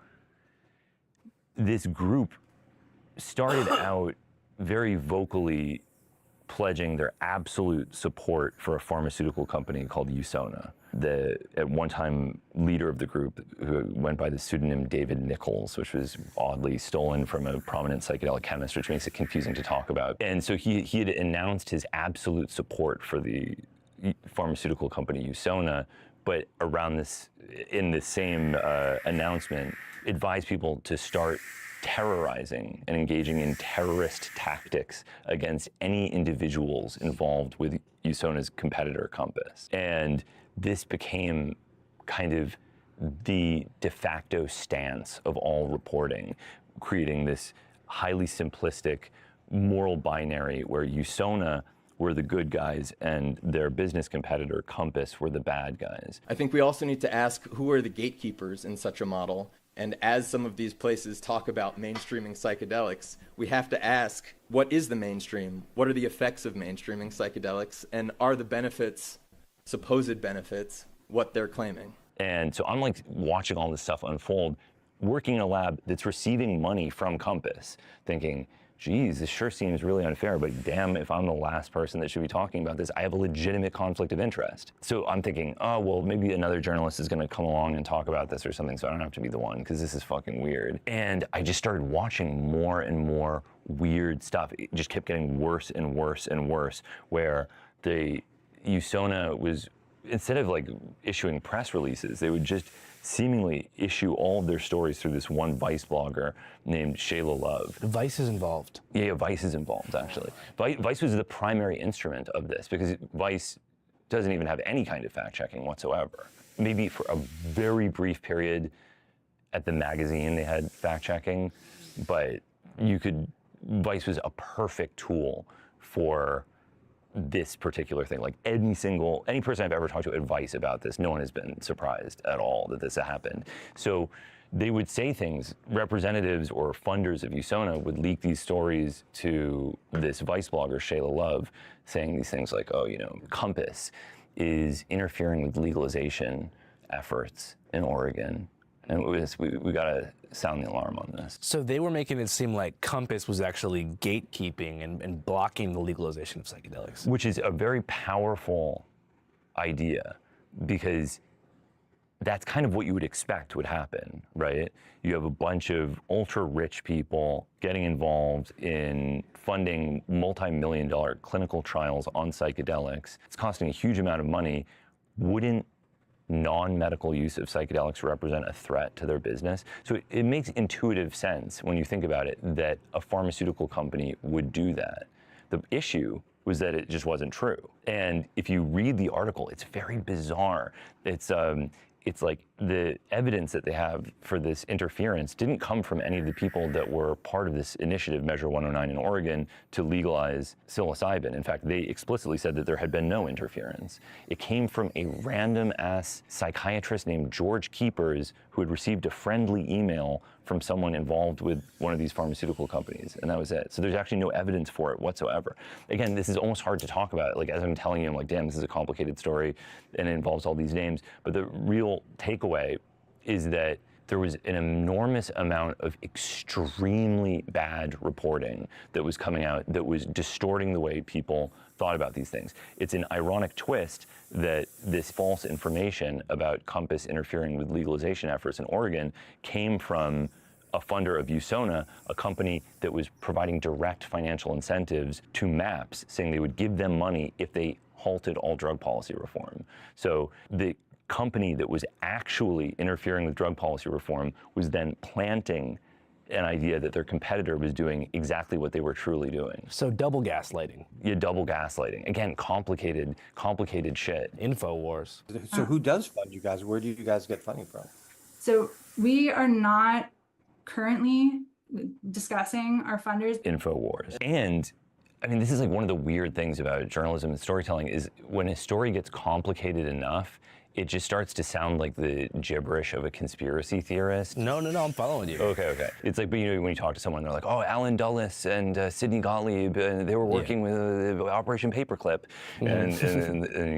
[SPEAKER 24] this group started out very vocally pledging their absolute support for a pharmaceutical company called USONA. at one time leader of the group, who went by the pseudonym David Nichols, which was oddly stolen from a prominent psychedelic chemist, which makes it confusing to talk about. And so he had announced his absolute support for the pharmaceutical company Usona, but in the same announcement, advised people to start terrorizing and engaging in terrorist tactics against any individuals involved with Usona's competitor Compass. And this became kind of the de facto stance of all reporting, creating this highly simplistic moral binary where Usona were the good guys and their business competitor Compass were the bad guys.
[SPEAKER 4] I think we also need to ask, who are the gatekeepers in such a model? And as some of these places talk about mainstreaming psychedelics, we have to ask, what is the mainstream? What are the effects of mainstreaming psychedelics? And are the benefits, supposed benefits, what they're claiming?
[SPEAKER 24] And so I'm like watching all this stuff unfold, working in a lab that's receiving money from Compass, thinking, geez, this sure seems really unfair, but damn, if I'm the last person that should be talking about this, I have a legitimate conflict of interest. So I'm thinking, oh, well, maybe another journalist is gonna come along and talk about this or something, so I don't have to be the one, because this is fucking weird. And I just started watching more and more weird stuff. It just kept getting worse and worse and worse, where the Usona was, instead of like issuing press releases, they would just seemingly issue all of their stories through this one Vice blogger named Shayla Love.
[SPEAKER 25] Vice is involved.
[SPEAKER 24] Yeah, Vice is involved, actually. Vice was the primary instrument of this, because Vice doesn't even have any kind of fact-checking whatsoever. Maybe for a very brief period at the magazine they had fact-checking, but Vice was a perfect tool for this particular thing. Like any person I've ever talked to advice about this, no one has been surprised at all that this happened. So they would say things, representatives or funders of Usona would leak these stories to this Vice blogger, Shayla Love, saying these things like, oh, Compass is interfering with legalization efforts in Oregon. And we gotta sound the alarm on this.
[SPEAKER 25] So they were making it seem like Compass was actually gatekeeping and blocking the legalization of psychedelics.
[SPEAKER 24] Which is a very powerful idea, because that's kind of what you would expect would happen, right? You have a bunch of ultra-rich people getting involved in funding multi-million-dollar clinical trials on psychedelics. It's costing a huge amount of money. Wouldn't non-medical use of psychedelics represent a threat to their business? So it makes intuitive sense when you think about it that a pharmaceutical company would do that. The issue was that it just wasn't true. And if you read the article, it's very bizarre. It's like the evidence that they have for this interference didn't come from any of the people that were part of this initiative, Measure 109 in Oregon, to legalize psilocybin. In fact, they explicitly said that there had been no interference. It came from a random-ass psychiatrist named George Keepers, who had received a friendly email from someone involved with one of these pharmaceutical companies, and that was it. So there's actually no evidence for it whatsoever. Again, this is almost hard to talk about. Like, as I'm telling you, I'm like, damn, this is a complicated story, and it involves all these names. But the real takeaway is that there was an enormous amount of extremely bad reporting that was coming out that was distorting the way people thought about these things. It's an ironic twist that this false information about Compass interfering with legalization efforts in Oregon came from a funder of Usona, a company that was providing direct financial incentives to MAPS, saying they would give them money if they halted all drug policy reform. So the company that was actually interfering with drug policy reform was then planting an idea that their competitor was doing exactly what they were truly doing.
[SPEAKER 25] So double gaslighting.
[SPEAKER 24] Yeah, double gaslighting. Again, complicated shit.
[SPEAKER 25] InfoWars.
[SPEAKER 7] So who does fund you guys? Where do you guys get funding from?
[SPEAKER 8] So we are not currently discussing our funders.
[SPEAKER 24] InfoWars. And I mean, this is like one of the weird things about journalism and storytelling is when a story gets complicated enough, it just starts to sound like the gibberish of a conspiracy theorist.
[SPEAKER 25] No, I'm following you.
[SPEAKER 24] Okay. It's like, when you talk to someone, they're like, oh, Alan Dulles and Sidney Gottlieb, and they were working with Operation Paperclip. And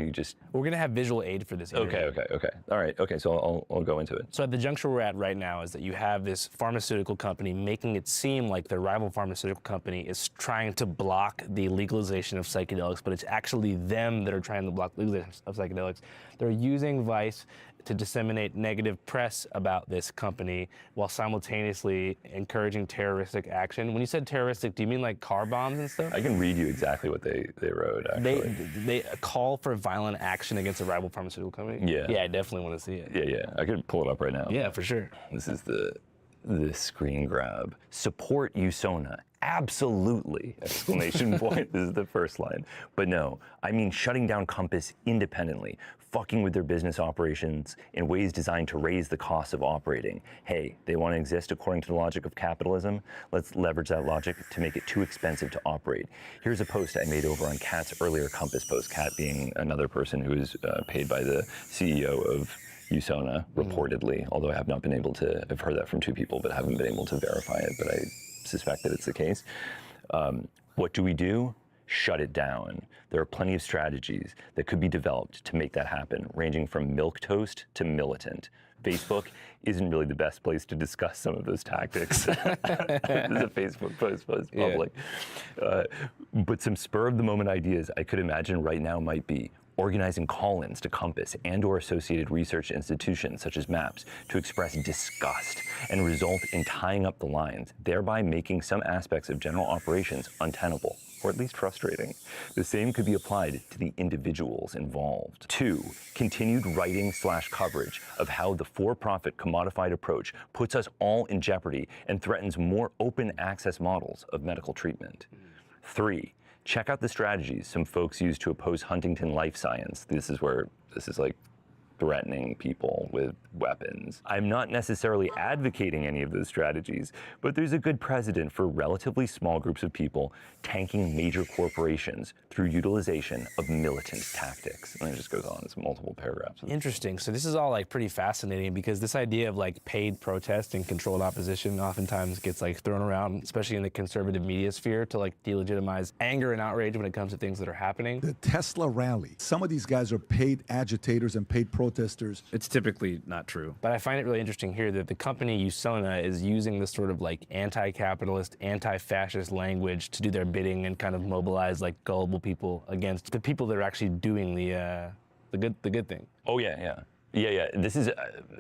[SPEAKER 24] you just...
[SPEAKER 25] We're going to have visual aid for this interview.
[SPEAKER 24] Okay. All right, okay, so I'll go into it.
[SPEAKER 25] So at the juncture we're at right now is that you have this pharmaceutical company making it seem like their rival pharmaceutical company is trying to block the legalization of psychedelics, but it's actually them that are trying to block legalization of psychedelics. They're using using Vice to disseminate negative press about this company while simultaneously encouraging terroristic action. When you said terroristic, do you mean like car bombs and stuff?
[SPEAKER 24] I can read you exactly what they wrote, actually.
[SPEAKER 25] They call for violent action against a rival pharmaceutical company?
[SPEAKER 24] Yeah.
[SPEAKER 25] Yeah, I definitely want to see it.
[SPEAKER 24] Yeah. I could pull it up right now.
[SPEAKER 25] Yeah, for sure.
[SPEAKER 24] This is the screen grab. Support USONA. Absolutely! Exclamation point. This is the first line. But no, I mean shutting down Compass independently, fucking with their business operations in ways designed to raise the cost of operating. Hey, they want to exist according to the logic of capitalism? Let's leverage that logic to make it too expensive to operate. Here's a post I made over on Kat's earlier Compass post, Kat being another person who is paid by the CEO of USONA, reportedly, although I have not been able to, I've heard that from 2 people, but haven't been able to verify it, but I suspect that it's the case. What do? Shut it down. There are plenty of strategies that could be developed to make that happen, ranging from milquetoast to militant. Facebook isn't really the best place to discuss some of those tactics. This is a Facebook post public. But some spur-of-the-moment ideas I could imagine right now might be organizing call-ins to Compass and/or associated research institutions such as MAPS to express disgust and result in tying up the lines, thereby making some aspects of general operations untenable, or at least frustrating. The same could be applied to the individuals involved. 2, continued writing/coverage of how the for-profit commodified approach puts us all in jeopardy and threatens more open access models of medical treatment. 3, check out the strategies some folks use to oppose Huntington Life Science. This is like threatening people with weapons. I'm not necessarily advocating any of those strategies, but there's a good precedent for relatively small groups of people tanking major corporations through utilization of militant tactics. And it just goes on, it's multiple paragraphs.
[SPEAKER 25] Interesting. So this is all like pretty fascinating because this idea of like paid protest and controlled opposition oftentimes gets like thrown around, especially in the conservative media sphere, to like delegitimize anger and outrage when it comes to things that are happening.
[SPEAKER 3] The Tesla rally. Some of these guys are paid agitators and paid protesters.
[SPEAKER 9] It's typically not true.
[SPEAKER 25] But I find it really interesting here that the company USONA is using this sort of like anti-capitalist, anti-fascist language to do their bidding and kind of mobilize like gullible people against the people that are actually doing the good thing.
[SPEAKER 24] Oh yeah. This is,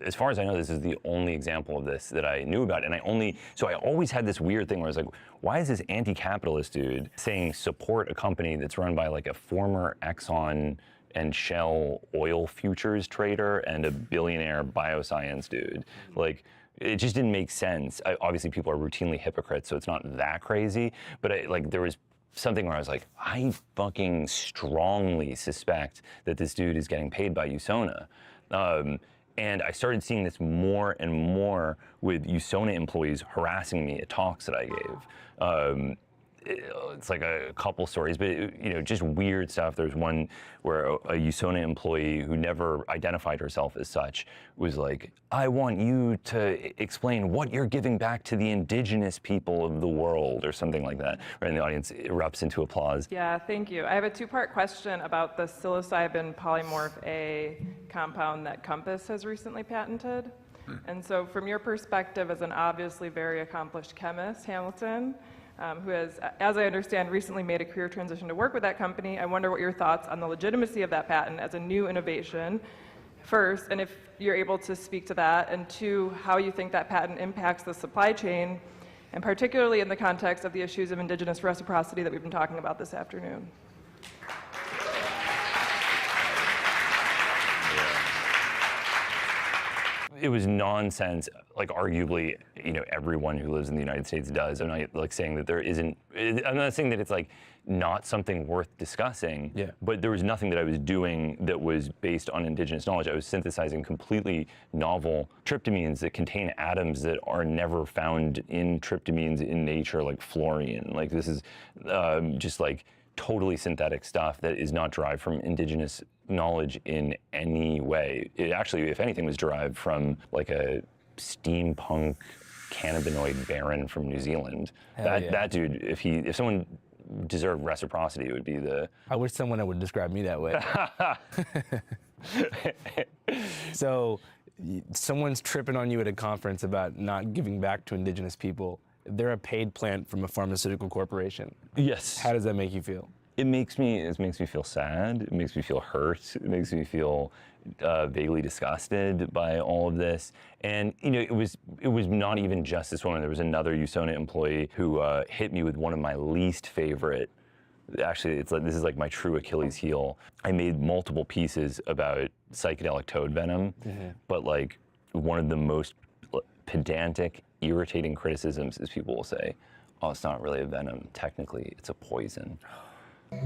[SPEAKER 24] as far as I know, this is the only example of this that I knew about. And I always had this weird thing where I was like, why is this anti-capitalist dude saying support a company that's run by like a former Exxon and Shell oil futures trader and a billionaire bioscience dude? Like, it just didn't make sense. Obviously, people are routinely hypocrites, so it's not that crazy. But there was something where I was like, I fucking strongly suspect that this dude is getting paid by USONA. And I started seeing this more and more with USONA employees harassing me at talks that I gave. It's like a couple stories, but just weird stuff. There's one where a USONA employee who never identified herself as such was like, I want you to explain what you're giving back to the indigenous people of the world, or something like that. Right, and the audience erupts into applause.
[SPEAKER 12] Yeah, thank you. I have a 2-part question about the psilocybin polymorph A compound that Compass has recently patented. And so from your perspective as an obviously very accomplished chemist, Hamilton, who has, as I understand, recently made a career transition to work with that company, I wonder what your thoughts on the legitimacy of that patent as a new innovation, first, and if you're able to speak to that, and 2, how you think that patent impacts the supply chain, and particularly in the context of the issues of indigenous reciprocity that we've been talking about this afternoon.
[SPEAKER 24] It was nonsense. Like, arguably, everyone who lives in the United States does. I'm not like saying that there isn't. I'm not saying that it's like not something worth discussing.
[SPEAKER 25] Yeah.
[SPEAKER 24] But there was nothing that I was doing that was based on indigenous knowledge. I was synthesizing completely novel tryptamines that contain atoms that are never found in tryptamines in nature, like fluorine. Like, this is just like totally synthetic stuff that is not derived from indigenous knowledge in any way. It actually, if anything, was derived from like a steampunk cannabinoid baron from New Zealand. That dude, if someone deserved reciprocity, it would be the...
[SPEAKER 25] I wish someone would describe me that way. So someone's tripping on you at a conference about not giving back to indigenous people. They're a paid plant from a pharmaceutical corporation.
[SPEAKER 24] Yes.
[SPEAKER 25] How does that make you feel?
[SPEAKER 24] It makes me feel sad. It makes me feel hurt. It makes me feel vaguely disgusted by all of this. And it was not even just this woman. There was another USONA employee who hit me with one of my least favorite. Actually, this is like my true Achilles heel. I made multiple pieces about psychedelic toad venom, but like one of the most pedantic, irritating criticisms is people will say, "Oh, it's not really a venom. Technically, it's a poison."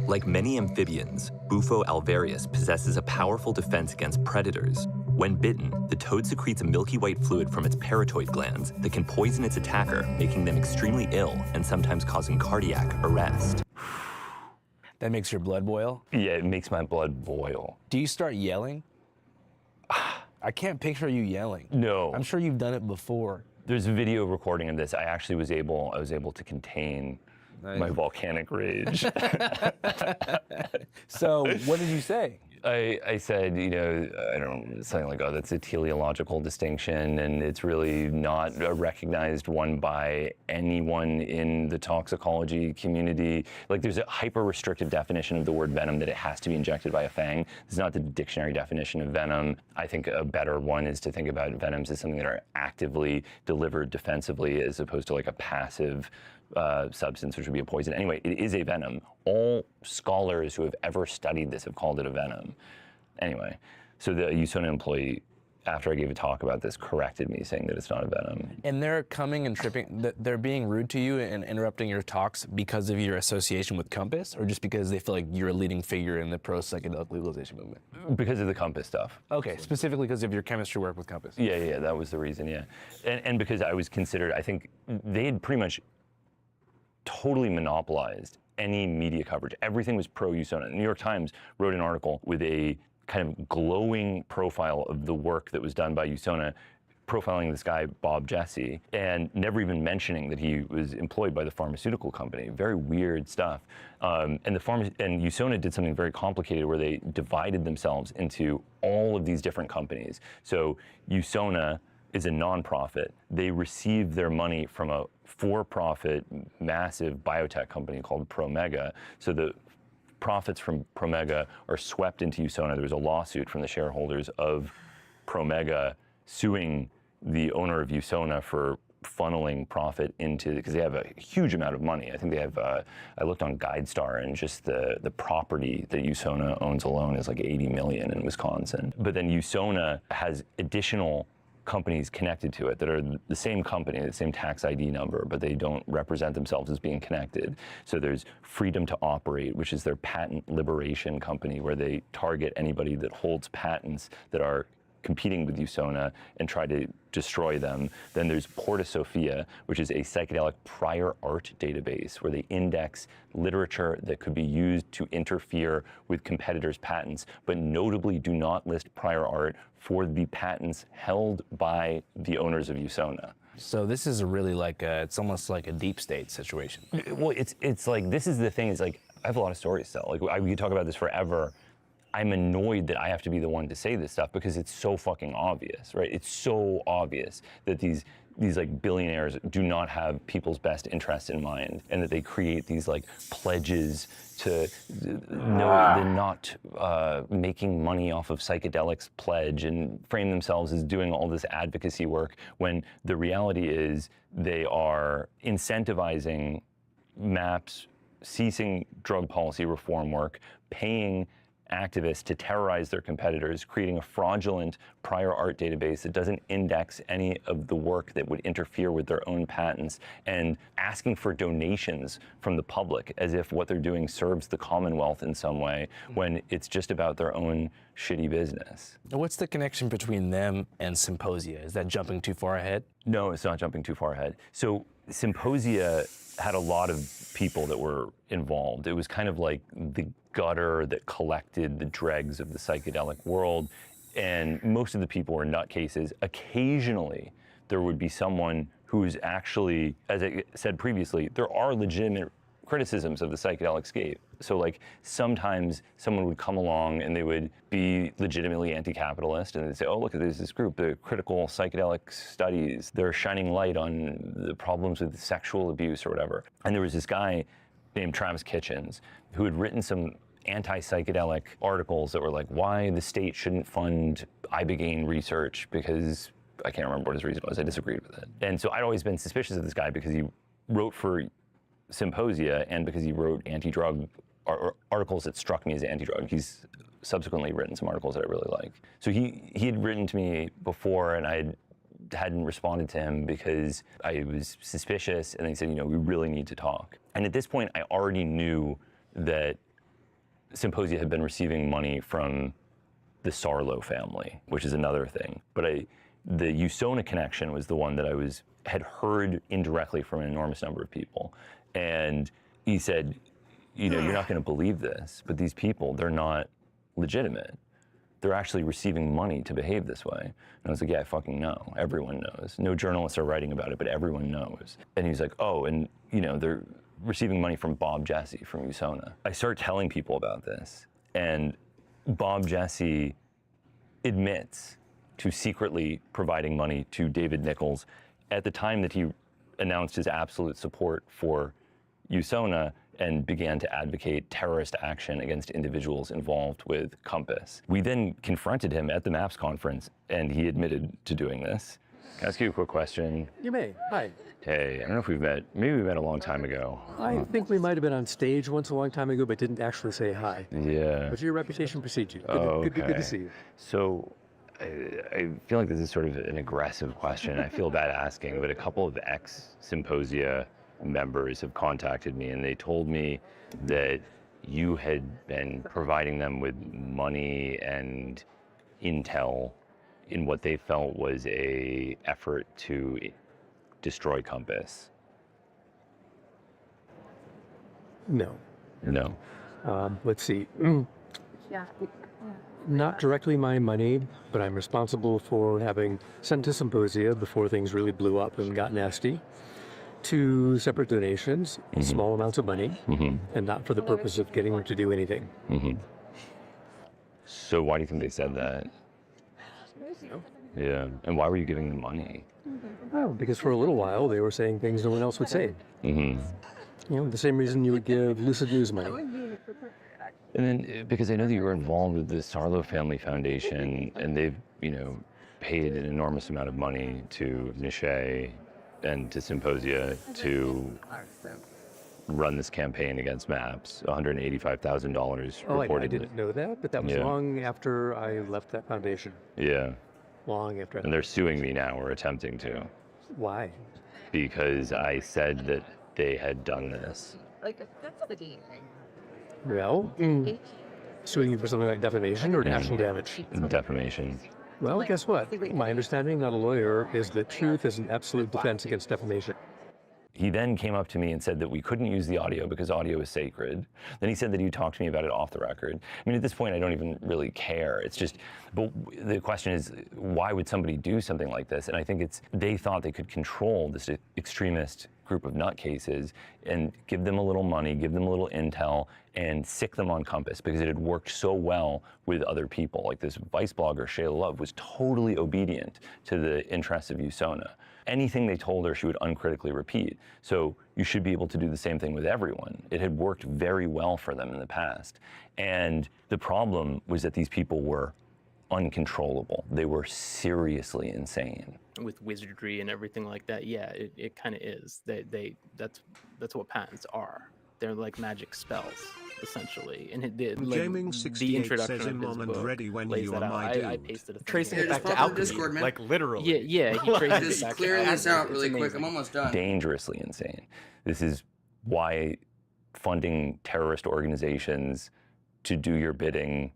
[SPEAKER 13] Like many amphibians, Bufo alvarius possesses a powerful defense against predators. When bitten, the toad secretes a milky white fluid from its parotoid glands that can poison its attacker, making them extremely ill and sometimes causing cardiac arrest.
[SPEAKER 25] That makes your blood boil?
[SPEAKER 24] Yeah, it makes my blood boil.
[SPEAKER 25] Do you start yelling? I can't picture you yelling.
[SPEAKER 24] No.
[SPEAKER 25] I'm sure you've done it before.
[SPEAKER 24] There's a video recording of this. I actually was able to contain my volcanic rage.
[SPEAKER 25] So what did you say?
[SPEAKER 24] I said, I don't know, something like, oh, that's a teleological distinction, and it's really not a recognized one by anyone in the toxicology community. Like, there's a hyper-restrictive definition of the word venom that it has to be injected by a fang. It's not the dictionary definition of venom. I think a better one is to think about venoms as something that are actively delivered defensively as opposed to like a passive substance, which would be a poison. Anyway, it is a venom. All scholars who have ever studied this have called it a venom. Anyway, so the USONA employee, after I gave a talk about this, corrected me, saying that it's not a venom.
[SPEAKER 25] And they're coming and tripping, they're being rude to you and interrupting your talks because of your association with Compass, or just because they feel like you're a leading figure in the pro-psychedelic legalization movement?
[SPEAKER 24] Because of the Compass stuff.
[SPEAKER 25] Okay, specifically because of your chemistry work with Compass.
[SPEAKER 24] Yeah, that was the reason, yeah. And because I was considered, I think they had pretty much totally monopolized any media coverage. Everything was pro-USONA. The New York Times wrote an article with a kind of glowing profile of the work that was done by USONA, profiling this guy, Bob Jesse, and never even mentioning that he was employed by the pharmaceutical company. Very weird stuff. And USONA did something very complicated where they divided themselves into all of these different companies. So USONA is a nonprofit. They receive their money from a for-profit, massive biotech company called Promega. So the profits from Promega are swept into USONA. There was a lawsuit from the shareholders of Promega suing the owner of USONA for funneling profit into, because they have a huge amount of money. I think they have, I looked on GuideStar, and just the property that USONA owns alone is like 80 million in Wisconsin. But then USONA has additional companies connected to it that are the same company, the same tax ID number, but they don't represent themselves as being connected. So there's Freedom to Operate, which is their patent liberation company, where they target anybody that holds patents that are competing with USONA and try to destroy them. Then there's Porta Sophia, which is a psychedelic prior art database where they index literature that could be used to interfere with competitors' patents, but notably do not list prior art for the patents held by the owners of USONA.
[SPEAKER 25] So this is really like it's almost like a deep state situation.
[SPEAKER 24] Well, it's like, this is the thing, is like, I have a lot of stories to tell. Like, we could talk about this forever. I'm annoyed that I have to be the one to say this stuff because it's so fucking obvious, right? It's so obvious that these like billionaires do not have people's best interests in mind, and that they create these like pledges to no, they're not making money off of psychedelics pledge, and frame themselves as doing all this advocacy work, when the reality is they are incentivizing MAPS, ceasing drug policy reform work, paying activists to terrorize their competitors, creating a fraudulent prior art database that doesn't index any of the work that would interfere with their own patents, and asking for donations from the public as if what they're doing serves the Commonwealth in some way, when it's just about their own shitty business.
[SPEAKER 25] What's the connection between them and Symposia? Is that jumping too far ahead?
[SPEAKER 24] No, it's not jumping too far ahead. So Symposia had a lot of people that were involved. It was kind of like the gutter that collected the dregs of the psychedelic world, and most of the people were nutcases. Occasionally, there would be someone who's actually, as I said previously, there are legitimate criticisms of the psychedelic scape. So like, sometimes someone would come along and they would be legitimately anti-capitalist, and they'd say, oh, look, there's this group, the Critical Psychedelic Studies, they're shining light on the problems with sexual abuse or whatever. And there was this guy named Travis Kitchens, who had written some anti-psychedelic articles that were like, why the state shouldn't fund ibogaine research, because I can't remember what his reason was. I disagreed with it. And so I'd always been suspicious of this guy because he wrote for Symposia and because he wrote anti-drug articles that struck me as anti-drug. He's subsequently written some articles that I really like. So he had written to me before, and I hadn't responded to him because I was suspicious, and they said, we really need to talk. And at this point, I already knew that Symposia had been receiving money from the Sarlo family, which is another thing. But the USONA connection was the one that I had heard indirectly from an enormous number of people. And he said, you're not going to believe this, but these people, they're not legitimate. They're actually receiving money to behave this way. And I was like, yeah, I fucking know. Everyone knows. No journalists are writing about it, but everyone knows. And he's like, oh, and they're receiving money from Bob Jesse from USONA. I start telling people about this, and Bob Jesse admits to secretly providing money to David Nichols at the time that he announced his absolute support for USONA and began to advocate terrorist action against individuals involved with Compass. We then confronted him at the MAPS conference, and he admitted to doing this. Can I ask you a quick question?
[SPEAKER 15] You may. Hi.
[SPEAKER 24] Hey, I don't know if we've met. Maybe we met a long time ago.
[SPEAKER 15] I think we might have been on stage once a long time ago, but didn't actually say hi.
[SPEAKER 24] Yeah.
[SPEAKER 15] But your reputation precedes you. Good to see you.
[SPEAKER 24] So, I feel like this is sort of an aggressive question. I feel bad asking, but a couple of ex-Symposia members have contacted me, and they told me that you had been providing them with money and intel in what they felt was a effort to destroy Compass.
[SPEAKER 15] No.
[SPEAKER 24] No.
[SPEAKER 15] Let's see. Not directly my money, but I'm responsible for having sent to Symposia before things really blew up and got nasty. 2 separate donations, small amounts of money, and not for the purpose of getting them to do anything.
[SPEAKER 24] So why do you think they said that? Yeah, and why were you giving them money?
[SPEAKER 15] Well, because for a little while they were saying things no one else would say. The same reason you would give Lucid News money.
[SPEAKER 24] And then, because I know that you were involved with the Sarlo Family Foundation, and they've, paid an enormous amount of money to Niche and to Symposia to run this campaign against MAPS, $185,000 reportedly.
[SPEAKER 15] I didn't know that, but that was long after I left that foundation.
[SPEAKER 24] Yeah.
[SPEAKER 15] Long after.
[SPEAKER 24] And they're suing me now, or attempting to.
[SPEAKER 15] Why?
[SPEAKER 24] Because I said that they had done this.
[SPEAKER 15] Well, suing you for something like defamation or national damage?
[SPEAKER 24] Defamation.
[SPEAKER 15] Well, guess what? My understanding, not a lawyer, is that truth is an absolute defense against defamation.
[SPEAKER 24] He then came up to me and said that we couldn't use the audio because audio is sacred. Then he said that he'd talk to me about it off the record. I mean, at this point, I don't even really care. It's just, but the question is, why would somebody do something like this? And I think they thought they could control this extremist group of nutcases and give them a little money, give them a little intel, and sick them on Compass because it had worked so well with other people. Like this Vice blogger, Shayla Love, was totally obedient to the interests of USONA. Anything they told her, she would uncritically repeat. So you should be able to do the same thing with everyone. It had worked very well for them in the past. And the problem was that these people were uncontrollable. They were seriously insane.
[SPEAKER 18] With wizardry and everything like that, yeah, it kind of is. That's what patents are. They're like magic spells, essentially. And the introduction
[SPEAKER 19] says
[SPEAKER 18] of his
[SPEAKER 19] and
[SPEAKER 18] book
[SPEAKER 19] ready when
[SPEAKER 18] lays
[SPEAKER 19] you
[SPEAKER 18] that
[SPEAKER 19] are
[SPEAKER 18] out.
[SPEAKER 19] my
[SPEAKER 18] I
[SPEAKER 19] dude.
[SPEAKER 18] pasted a thing. Tracing here. it back to alchemy.
[SPEAKER 19] Discord, man.
[SPEAKER 18] Like literally. Yeah, he traces it back to alchemy.
[SPEAKER 19] this out really
[SPEAKER 18] It's
[SPEAKER 19] quick.
[SPEAKER 18] amazing.
[SPEAKER 19] I'm almost done.
[SPEAKER 24] Dangerously insane. This is why funding terrorist organizations to do your bidding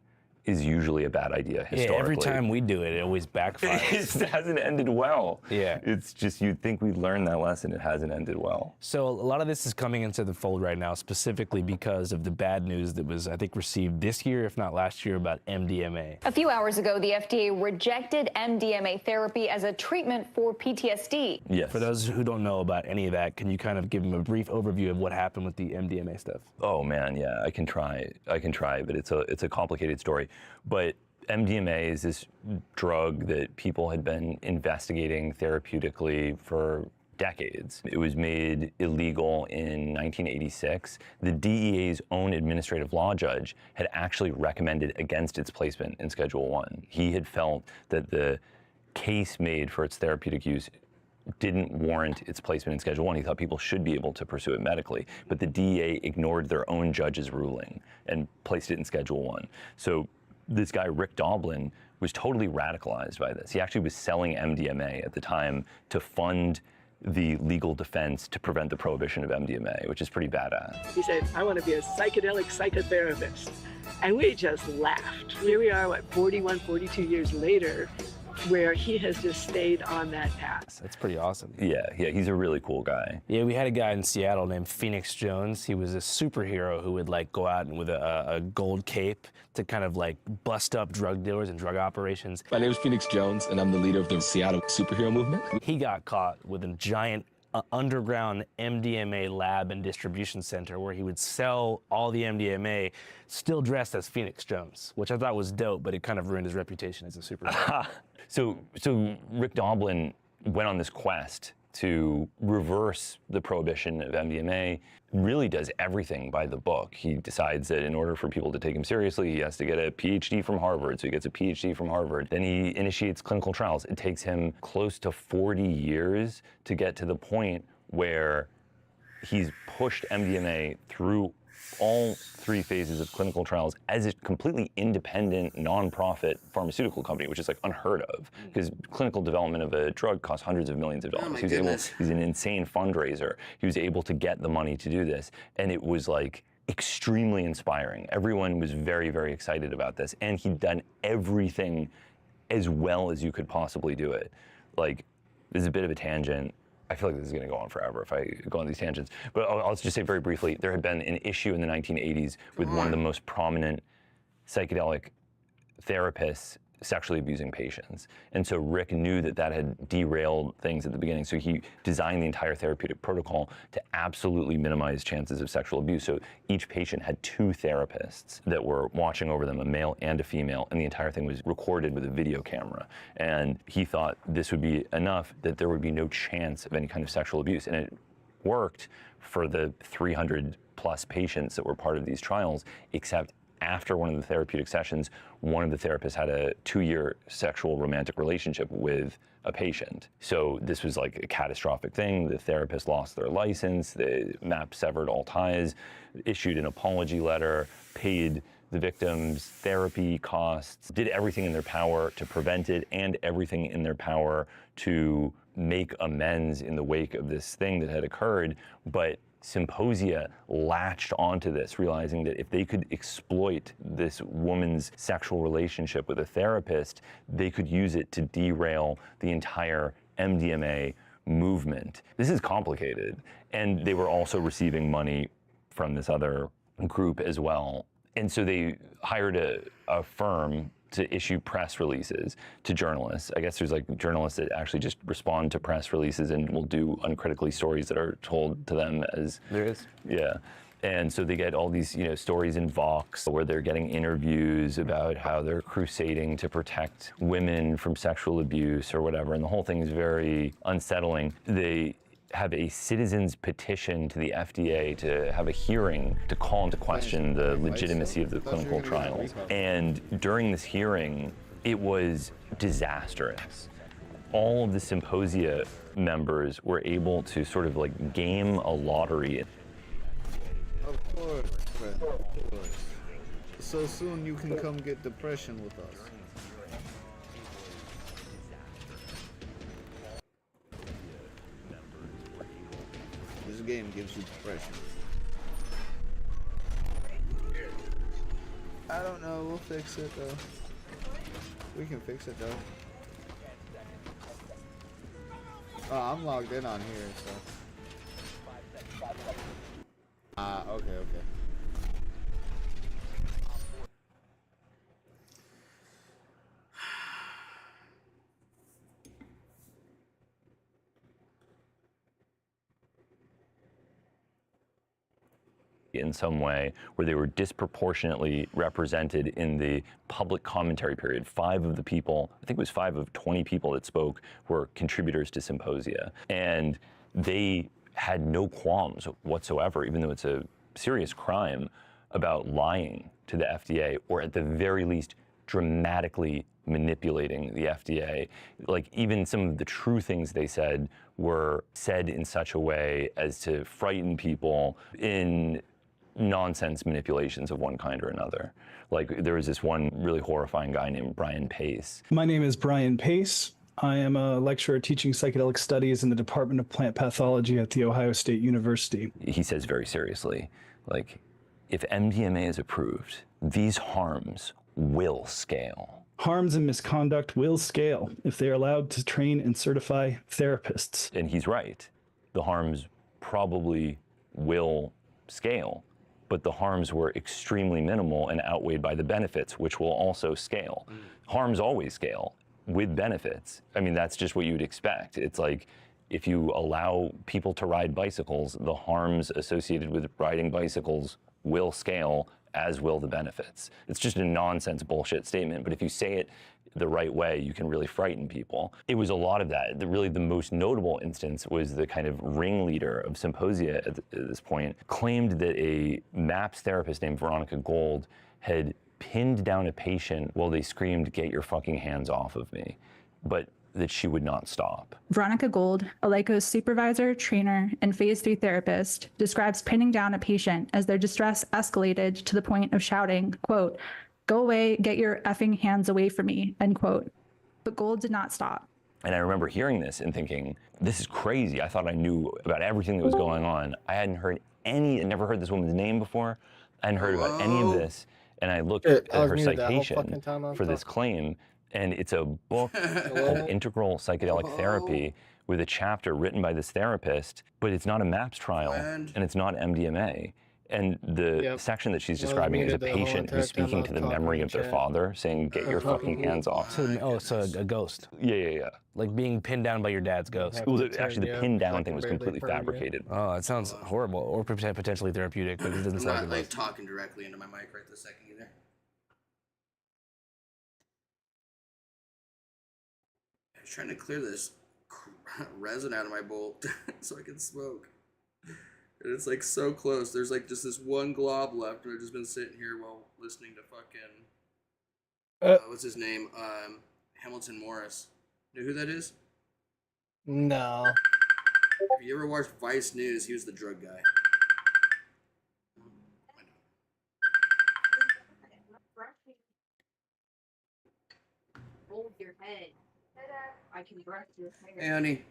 [SPEAKER 24] is usually a bad idea historically.
[SPEAKER 9] Yeah, every time we do it, it always backfires.
[SPEAKER 24] It hasn't ended well.
[SPEAKER 9] Yeah.
[SPEAKER 24] It's just, you'd think we'd learned that lesson. It hasn't ended well.
[SPEAKER 9] So a lot of this is coming into the fold right now, specifically because of the bad news that was, I think, received this year, if not last year, about MDMA.
[SPEAKER 20] A few hours ago, the FDA rejected MDMA therapy as a treatment for PTSD.
[SPEAKER 24] Yes.
[SPEAKER 9] For those who don't know about any of that, can you kind of give them a brief overview of what happened with the MDMA stuff?
[SPEAKER 24] Oh man, yeah, I can try, but it's a complicated story. But MDMA is this drug that people had been investigating therapeutically for decades. It was made illegal in 1986. The DEA's own administrative law judge had actually recommended against its placement in Schedule 1. He had felt that the case made for its therapeutic use didn't warrant its placement in Schedule 1. He thought people should be able to pursue it medically, but the DEA ignored their own judge's ruling and placed it in Schedule 1. So this guy, Rick Doblin, was totally radicalized by this. He actually was selling MDMA at the time to fund the legal defense to prevent the prohibition of MDMA, which is pretty badass.
[SPEAKER 10] He said, I want to be a psychedelic psychotherapist. And we just laughed. Here we are, 41, 42 years later, where he has just stayed on that path.
[SPEAKER 9] That's pretty awesome.
[SPEAKER 24] Yeah, he's a really cool guy.
[SPEAKER 9] Yeah, we had a guy in Seattle named Phoenix Jones. He was a superhero who would like go out with a gold cape to kind of like bust up drug dealers and drug operations.
[SPEAKER 19] My name is Phoenix Jones, and I'm the leader of the Seattle superhero movement.
[SPEAKER 9] He got caught with a giant underground MDMA lab and distribution center where he would sell all the MDMA still dressed as Phoenix Jones, which I thought was dope, but it kind of ruined his reputation as a superhero.
[SPEAKER 24] So Rick Doblin went on this quest to reverse the prohibition of MDMA, really does everything by the book. He decides that in order for people to take him seriously, he has to get a PhD from Harvard. So he gets a PhD from Harvard. Then he initiates clinical trials. It takes him close to 40 years to get to the point where he's pushed MDMA through all 3 phases of clinical trials as a completely independent, nonprofit pharmaceutical company, which is like unheard of, because clinical development of a drug costs hundreds of millions of dollars. He's an insane fundraiser. He was able to get the money to do this, and it was like extremely inspiring. Everyone was very, very excited about this, and he'd done everything as well as you could possibly do it. Like, this is a bit of a tangent. I feel like this is going to go on forever if I go on these tangents. But I'll just say very briefly, there had been an issue in the 1980s with one of the most prominent psychedelic therapists sexually abusing patients. And so Rick knew that that had derailed things at the beginning. So he designed the entire therapeutic protocol to absolutely minimize chances of sexual abuse. So each patient had 2 therapists that were watching over them, a male and a female, and the entire thing was recorded with a video camera. And he thought this would be enough, that there would be no chance of any kind of sexual abuse. And it worked for the 300 plus patients that were part of these trials, except after one of the therapeutic sessions, one of the therapists had a 2-year sexual romantic relationship with a patient. So this was like a catastrophic thing. The therapist lost their license, the MAP severed all ties, issued an apology letter, paid the victims therapy costs, did everything in their power to prevent it and everything in their power to make amends in the wake of this thing that had occurred. But Symposia latched onto this, realizing that if they could exploit this woman's sexual relationship with a therapist, they could use it to derail the entire MDMA movement. This is complicated. And they were also receiving money from this other group as well. And so they hired a firm to issue press releases to journalists. I guess there's like journalists that actually just respond to press releases and will do uncritically stories that are told to them as...
[SPEAKER 9] There is?
[SPEAKER 24] Yeah. And so they get all these, stories in Vox where they're getting interviews about how they're crusading to protect women from sexual abuse or whatever. And the whole thing is very unsettling. They have a citizen's petition to the FDA to have a hearing to call into question the legitimacy of the clinical trials. And during this hearing, it was disastrous. All of the Symposia members were able to sort of like game a lottery.
[SPEAKER 21] Of course, Fred, of course. So soon you can come get depression with us. This game gives you depression. I don't know, we'll fix it though. We can fix it though. Oh, I'm logged in on here, so. Okay.
[SPEAKER 24] In some way where they were disproportionately represented in the public commentary period. 5 of the people, I think it was 5 of 20 people that spoke, were contributors to Symposia. And they had no qualms whatsoever, even though it's a serious crime, about lying to the FDA, or at the very least dramatically manipulating the FDA. Like, even some of the true things they said were said in such a way as to frighten people in nonsense manipulations of one kind or another. Like, there was this one really horrifying guy named Brian Pace.
[SPEAKER 1] My name is Brian Pace. I am a lecturer teaching psychedelic studies in the Department of Plant Pathology at The Ohio State University.
[SPEAKER 24] He says very seriously, like, if MDMA is approved, these harms will scale.
[SPEAKER 1] Harms and misconduct will scale if they are allowed to train and certify therapists.
[SPEAKER 24] And he's right. The harms probably will scale, but the harms were extremely minimal and outweighed by the benefits, which will also scale. Harms always scale with benefits. I mean, that's just what you'd expect. It's like, if you allow people to ride bicycles, the harms associated with riding bicycles will scale, as will the benefits. It's just a nonsense bullshit statement, but if you say it the right way, you can really frighten people. It was a lot of that. Really, the most notable instance was the kind of ringleader of Symposia at this point claimed that a MAPS therapist named Veronica Gold had pinned down a patient while they screamed, "Get your fucking hands off of me," but that she would not stop.
[SPEAKER 8] Veronica Gold, a Lykos supervisor, trainer, and phase 3 therapist, describes pinning down a patient as their distress escalated to the point of shouting, quote, "Go away, get your effing hands away from me," end quote. But Gold did not stop.
[SPEAKER 24] And I remember hearing this and thinking, this is crazy. I thought I knew about everything that was going on. I hadn't heard never heard this woman's name before. I hadn't heard about any of this. And I looked at her citation for this claim, and it's a book called Integral Psychedelic Therapy with a chapter written by this therapist, but it's not a MAPS trial, and it's not MDMA. And the section that she's describing is a patient who's speaking to the memory of their father, saying, "Get your fucking hands off."
[SPEAKER 25] So a ghost.
[SPEAKER 24] Yeah.
[SPEAKER 25] Like being pinned down by your dad's ghost.
[SPEAKER 24] Well, actually, the pin down thing was completely fabricated.
[SPEAKER 25] Oh, it sounds horrible, or potentially therapeutic, but it doesn't
[SPEAKER 5] I'm
[SPEAKER 25] sound
[SPEAKER 5] not
[SPEAKER 25] like
[SPEAKER 5] like talking directly into my mic right this second either. I was trying to clear this resin out of my bowl so I can smoke. And it's like so close. There's like just this one glob left, and I've just been sitting here while listening to fucking what's his name? Hamilton Morris. Know who that is?
[SPEAKER 6] No.
[SPEAKER 5] Have you ever watched Vice News? He was the drug guy.
[SPEAKER 22] Hold your head. I can brush your hair.
[SPEAKER 5] Hey, honey.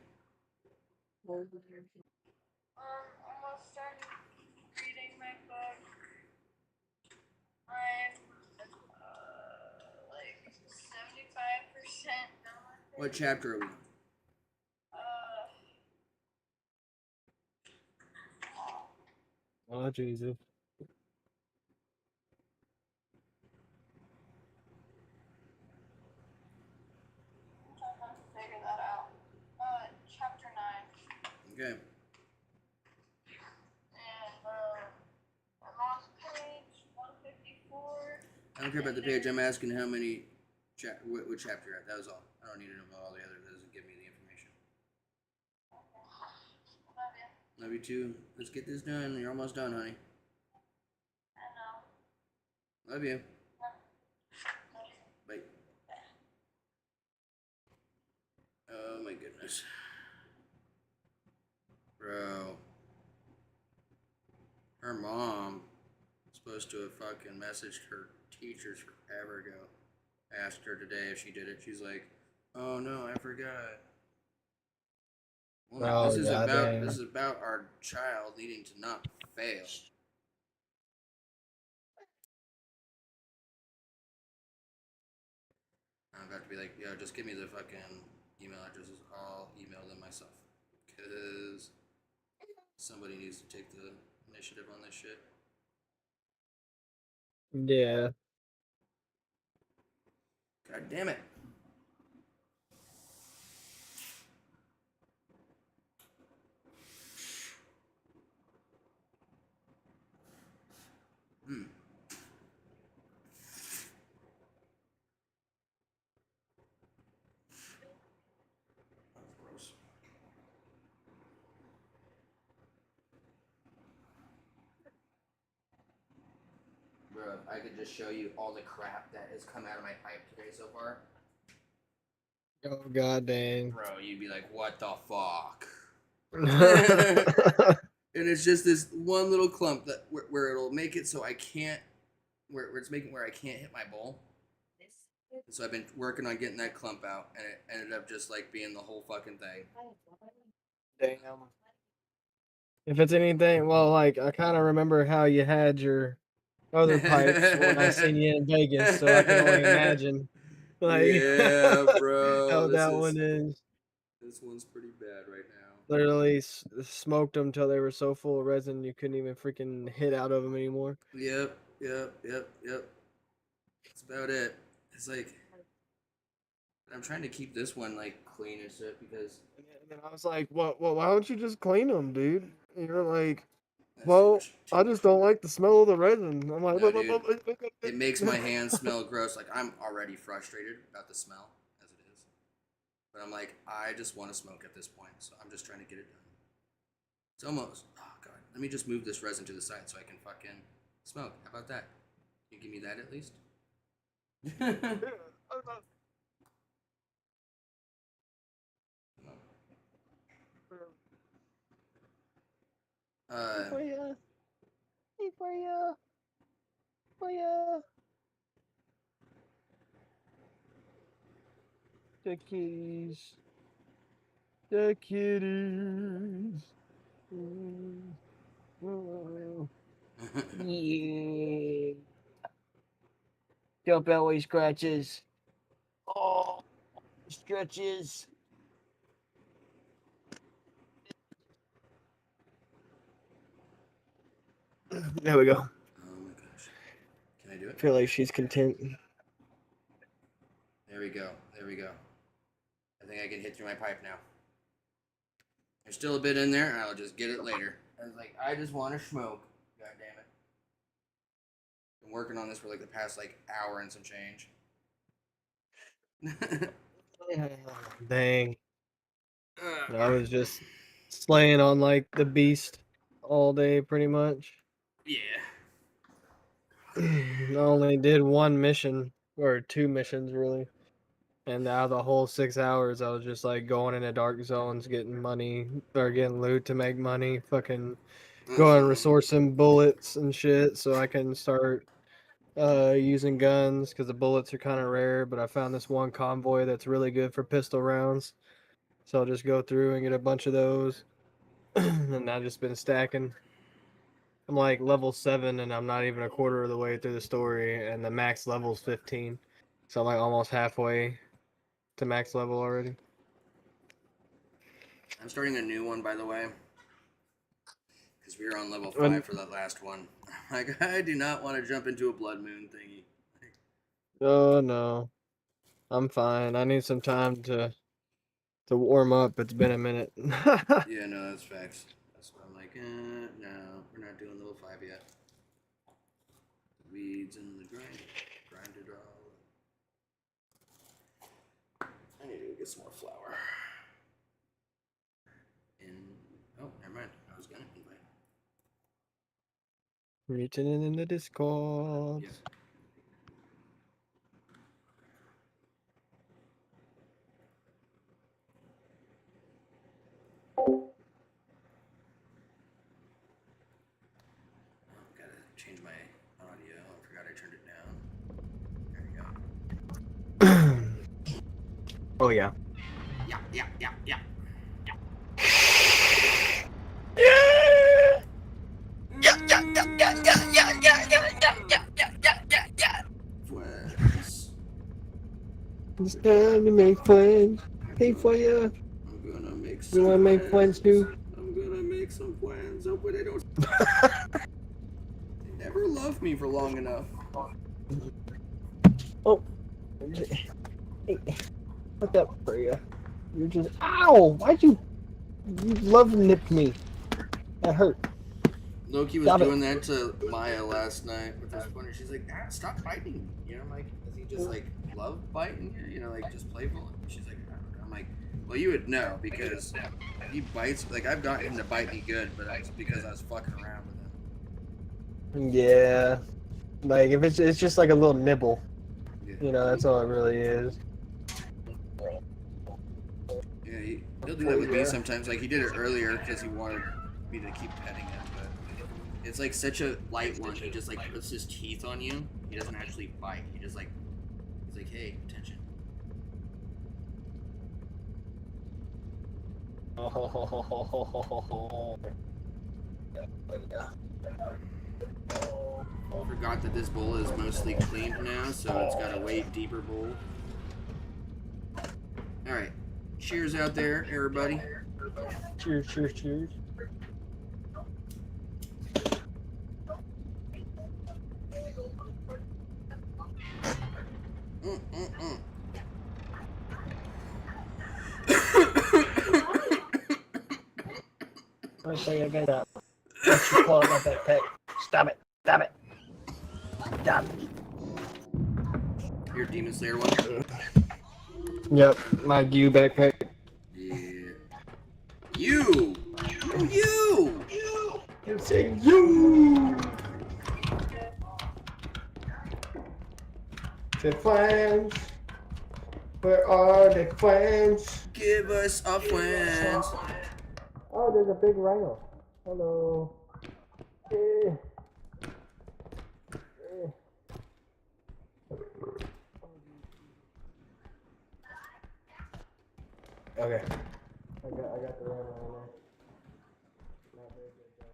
[SPEAKER 22] Hold your head.
[SPEAKER 23] Almost done reading my book. I'm like 75% done.
[SPEAKER 5] What chapter are we on?
[SPEAKER 6] Oh, Jesus.
[SPEAKER 23] Figure that out. Chapter 9.
[SPEAKER 5] Okay.
[SPEAKER 23] And I'm on page 154.
[SPEAKER 5] I don't care about the page. I'm asking how many, what chapter you're at. That was all. I don't need to know all the other. That doesn't give me the information. Love you too. Let's get this done. You're almost done, honey.
[SPEAKER 23] I know.
[SPEAKER 5] Love you. Bye. Oh my goodness. Bro. Her mom was supposed to have fucking messaged her teachers forever ago. Asked her today if she did it. She's like, "Oh no, I forgot." Well,
[SPEAKER 6] Oh,
[SPEAKER 5] this is
[SPEAKER 6] goddamn.
[SPEAKER 5] about our child needing to not fail. I'm about to be like, yo, just give me the fucking email addresses. I'll email them myself. Because somebody needs to take the initiative on this shit.
[SPEAKER 6] Yeah.
[SPEAKER 5] God damn it. Bro, if I could just show you all the crap that has come out of my pipe today so far.
[SPEAKER 6] Oh god dang.
[SPEAKER 5] Bro, you'd be like, what the fuck? And it's just this one little clump that where it'll make it so I can't, where it's making where I can't hit my bowl. So I've been working on getting that clump out, and it ended up just like being the whole fucking thing.
[SPEAKER 6] Damn. If it's anything, well, like I kind of remember how you had your other pipes when I seen you in Vegas, so I can only imagine. Like,
[SPEAKER 5] Yeah, bro.
[SPEAKER 6] how that one is.
[SPEAKER 5] This one's pretty bad right now.
[SPEAKER 6] Literally smoked them till they were so full of resin you couldn't even freaking hit out of them anymore.
[SPEAKER 5] Yep. That's about it. It's like I'm trying to keep this one like clean and shit because.
[SPEAKER 6] And then I was like, well, why don't you just clean them, dude? And you're like, well, I just don't like the smell of the resin. I'm like,
[SPEAKER 5] No, dude. It makes my hands smell gross. Like I'm already frustrated about the smell as it is, but I'm like, I just want to smoke at this point, so I'm just trying to get it done. It's almost. Oh god, let me just move this resin to the side so I can fucking smoke. How about that? Can you give me that at least?
[SPEAKER 6] For ya. Hey, for ya. For ya. The kitties. The kitties. Yeah. Your belly scratches. Oh, stretches. There we go.
[SPEAKER 5] Oh my gosh. Can I do it?
[SPEAKER 6] I feel like she's content.
[SPEAKER 5] There we go. There we go. I think I can hit through my pipe now. There's still a bit in there, and I'll just get it later. I was like, I just want to smoke. God damn it. Been working on this for like the past like hour and some change.
[SPEAKER 6] Dang. I was just slaying on like the beast all day pretty much.
[SPEAKER 5] Yeah.
[SPEAKER 6] I only did one mission, or 2 missions really. And out of the whole 6 hours, I was just like going into dark zones, getting money, or getting loot to make money, fucking going resourcing bullets and shit so I can start using guns because the bullets are kind of rare. But I found this one convoy that's really good for pistol rounds. So I'll just go through and get a bunch of those. And I've just been stacking. I'm like level 7 and I'm not even a quarter of the way through the story, and the max level's 15. So I'm like almost halfway to max level already.
[SPEAKER 5] I'm starting a new one, by the way. Because we were on level 5 for that last one. Like, I do not want to jump into a blood moon thingy.
[SPEAKER 6] Oh no. I'm fine. I need some time to warm up. It's been a minute.
[SPEAKER 5] Yeah, no, that's facts. That's why I'm like, no, we're not doing level 5 yet. Weeds in the grind it all. I need to get some more flour. Oh, never mind. I was gonna invite.
[SPEAKER 6] Reaching in the Discord.
[SPEAKER 5] Yeah. Change my audio. I forgot I turned it down. There we go.
[SPEAKER 6] Oh yeah.
[SPEAKER 5] Yeah. Friends.
[SPEAKER 6] It's time to make friends. Hey for ya.
[SPEAKER 5] I'm gonna make some.
[SPEAKER 6] You wanna make friends too?
[SPEAKER 5] I'm gonna make some friends. Hopefully they don't. They never loved me for long enough.
[SPEAKER 6] Oh. Hey. What's up for ya? You're just. Ow! Why'd you love nipped me? That hurt.
[SPEAKER 5] Loki was doing that to Maya last night, which was funny. She's like, stop biting me. You know, I'm like, does he just like love biting you? You know, like just playful? And she's like, I don't know. I'm like, well, you would know because he bites. Like, I've gotten him to bite me good, but it's because I was fucking around with him.
[SPEAKER 6] Yeah. Like if it's just like a little nibble, you know, that's all it really is.
[SPEAKER 5] Yeah, he'll do that with me sometimes. Like he did it earlier because he wanted me to keep petting him, but it's like such a light one. He just like puts his teeth on you. He doesn't actually bite. He just like he's like, hey, attention. Forgot that this bowl is mostly cleaned now, so it's got a way deeper bowl. Alright. Cheers out there, everybody.
[SPEAKER 6] Cheers, cheers, cheers. I say I got that. What's your claw about that pet? Stop it. Stop it. Stop it.
[SPEAKER 5] Your Demon Slayer one?
[SPEAKER 6] Yep, my Gyu backpack.
[SPEAKER 5] Yeah. You! You!
[SPEAKER 6] You say you! The friends. Where are the friends?
[SPEAKER 5] Give us a friends.
[SPEAKER 6] Oh, there's a big rhino. Hello. Eh. Eh. Okay. I got the rhino in there. Not very good though.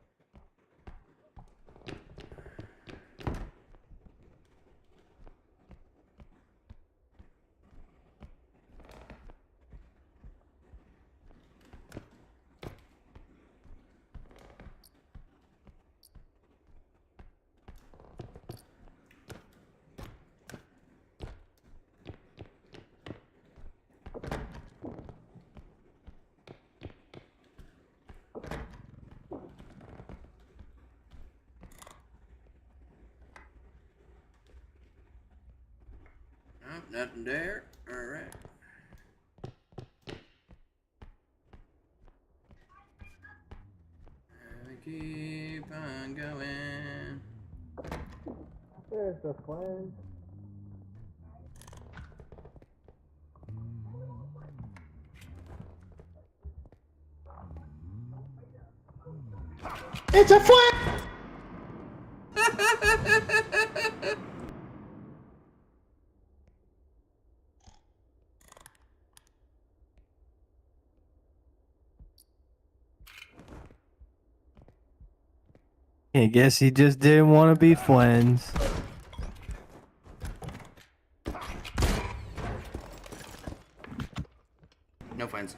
[SPEAKER 5] Oh, nothing there. Alright. Keep on going.
[SPEAKER 6] There's the friend. It's a friend!
[SPEAKER 2] I guess he just didn't want to be friends.
[SPEAKER 5] No friends.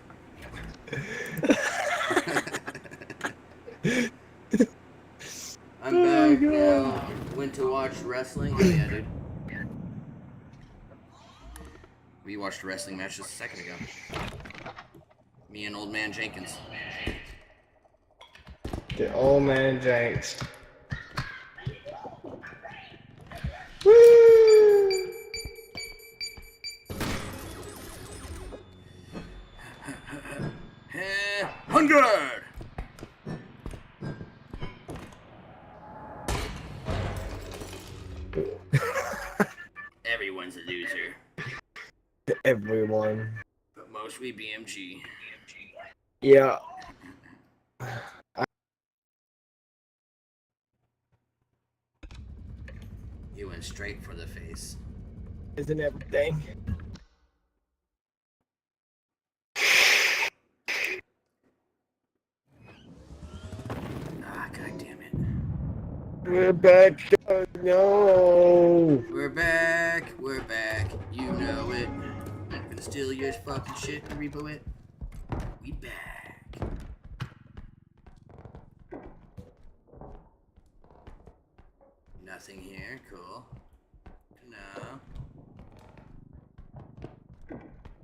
[SPEAKER 5] I'm back now. Went to watch wrestling. Oh yeah, dude. We watched a wrestling match just a second ago. Me and Old Man Jenkins.
[SPEAKER 6] The old man Jenks. Woo!
[SPEAKER 5] 100! Everyone's a loser.
[SPEAKER 6] Everyone.
[SPEAKER 5] But mostly BMG.
[SPEAKER 6] Yeah.
[SPEAKER 5] You went straight for the face.
[SPEAKER 6] Isn't everything?
[SPEAKER 5] Ah, god damn it.
[SPEAKER 6] We're back. No.
[SPEAKER 5] We're back. We're back. You know it. I'm gonna steal your fucking shit and repo it. We back. Nothing here. Cool. No.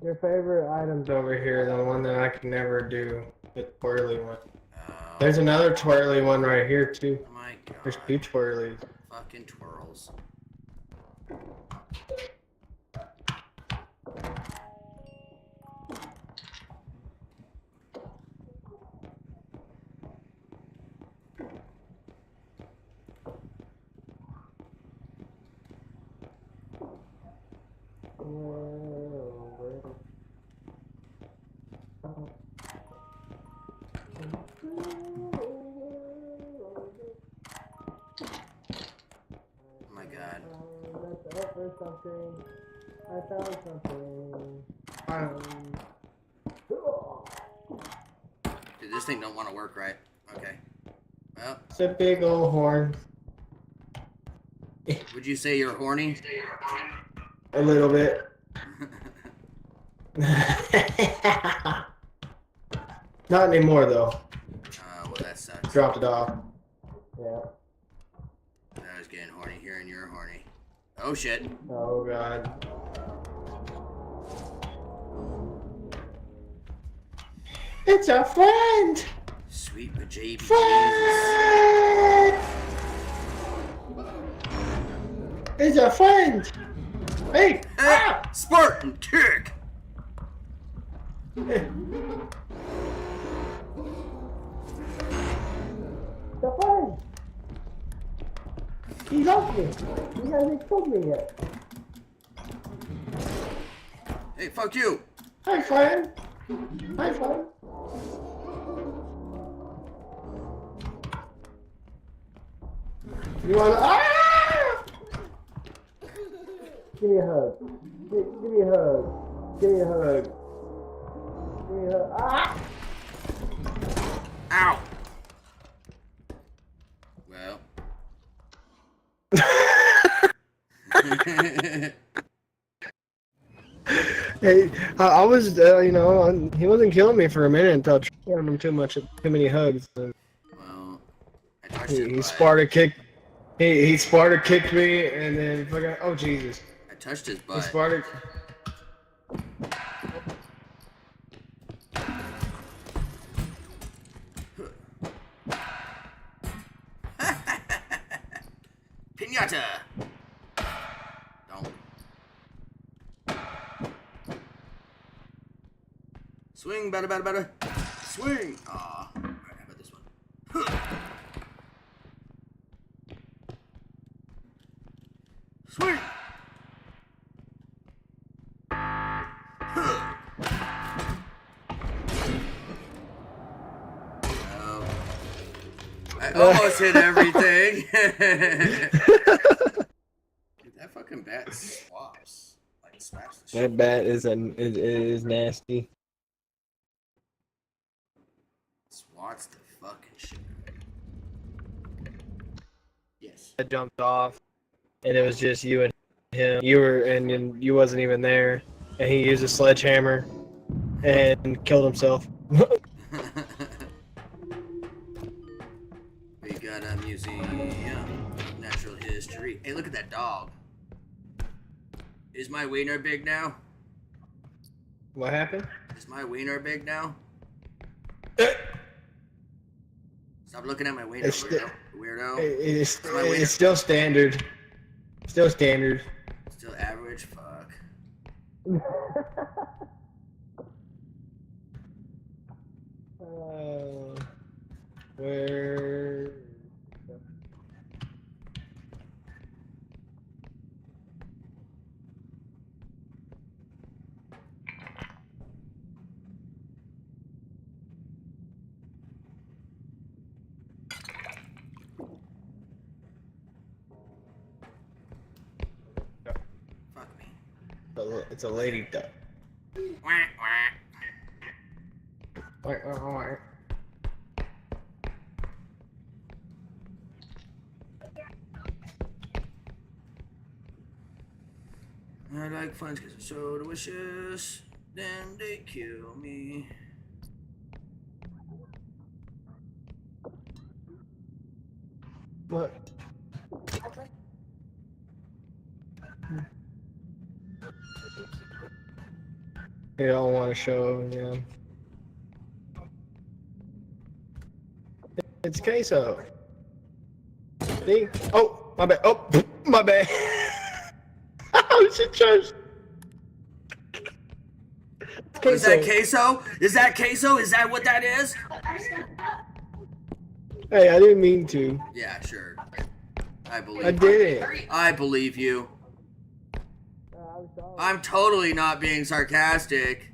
[SPEAKER 6] Your favorite items over here, the one that I can never do, the twirly one. There's another twirly one right here too.
[SPEAKER 5] Oh my god.
[SPEAKER 6] There's two twirlies.
[SPEAKER 5] Fucking twirls. Oh my god.
[SPEAKER 6] There's something. I found something.
[SPEAKER 5] Dude, this thing don't want to work right. Okay. Well.
[SPEAKER 6] It's a big old horn.
[SPEAKER 5] Would you say you're horny?
[SPEAKER 6] A little bit. Not anymore though.
[SPEAKER 5] Well, that sucks.
[SPEAKER 6] Dropped it off. Yeah.
[SPEAKER 5] I was getting horny here and you're horny. Oh shit.
[SPEAKER 6] Oh god. It's a friend!
[SPEAKER 5] Sweet baby.
[SPEAKER 6] Friend! It's a friend! Hey!
[SPEAKER 5] Spartan kick!
[SPEAKER 6] The friend! He loves me! He hasn't told me yet.
[SPEAKER 5] Hey, fuck you!
[SPEAKER 6] Hi, friend! Hi, friend! You wanna... Ah! Give me a hug. Give me a hug. Give me a hug. Give me a hug. Ah!
[SPEAKER 5] Ow! Well.
[SPEAKER 6] Hey, I was, you know, he wasn't killing me for a minute until I gave him too many hugs. So.
[SPEAKER 5] Well, I touched
[SPEAKER 6] He Sparta kicked. He Sparta kicked me, and then fucking. Oh Jesus!
[SPEAKER 5] I touched his butt.
[SPEAKER 6] He Sparta.
[SPEAKER 5] Pinata! Don't. Swing, batter. Swing! Aw. Alright, how about this one? Swing! I almost hit everything. Dude, that fucking bat swaps. Like, slaps the shit.
[SPEAKER 6] That bat is nasty.
[SPEAKER 5] Swats the fucking shit. Yes.
[SPEAKER 6] I jumped off, and it was just you and him. And you wasn't even there, and he used a sledgehammer and killed himself.
[SPEAKER 5] We got a museum, natural history. Hey, look at that dog. Is my wiener big now?
[SPEAKER 6] What happened?
[SPEAKER 5] Is my wiener big now? Stop looking at my wiener, weirdo.
[SPEAKER 6] It's still standard. Still standard.
[SPEAKER 5] Still average? Fuck.
[SPEAKER 6] Where?
[SPEAKER 5] Fuck me.
[SPEAKER 6] It's a lady duck.
[SPEAKER 5] I like funds because they're so delicious. Then they kill me.
[SPEAKER 6] What? They don't want to show, yeah. It's queso. See? Oh, my bad. Oh, my bad. Oh, shit, Josh.
[SPEAKER 5] Is that queso? Is that queso? Is that what that is?
[SPEAKER 6] Hey, I didn't mean to.
[SPEAKER 5] Yeah, sure. I believe
[SPEAKER 6] I did it.
[SPEAKER 5] I believe you.
[SPEAKER 6] I
[SPEAKER 5] I'm totally not being sarcastic.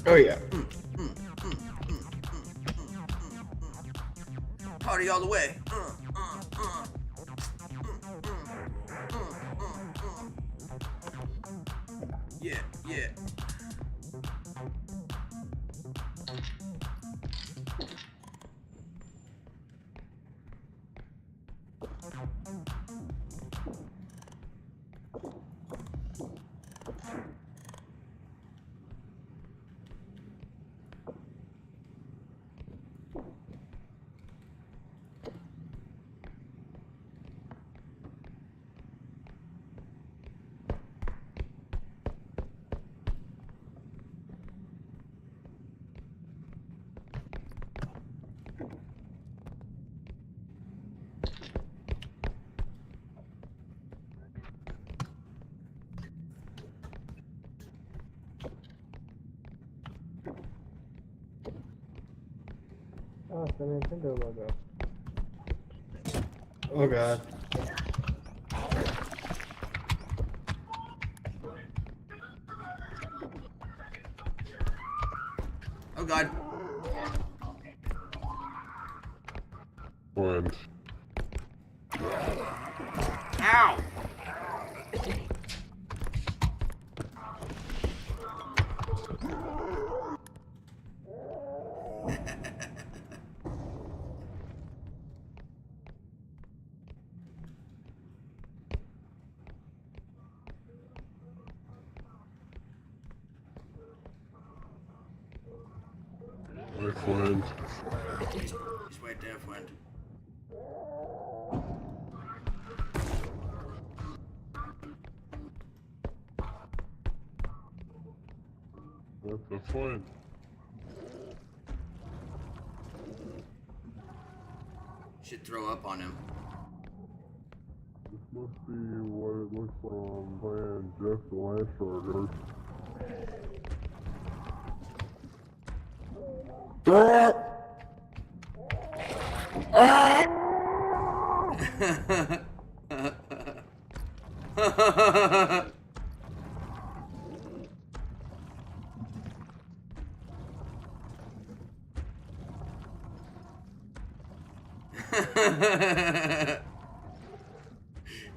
[SPEAKER 6] Oh yeah.
[SPEAKER 5] Party all the way. Yeah, yeah.
[SPEAKER 6] Oh, it's the Nintendo logo. Oh god.
[SPEAKER 5] Oh god.
[SPEAKER 4] Friend.
[SPEAKER 5] Ow!
[SPEAKER 4] My friend.
[SPEAKER 5] He's right there, friend.
[SPEAKER 4] That's a friend.
[SPEAKER 5] Should throw up on him.
[SPEAKER 4] This must be what it looks like on Van Jeff the Last Burger.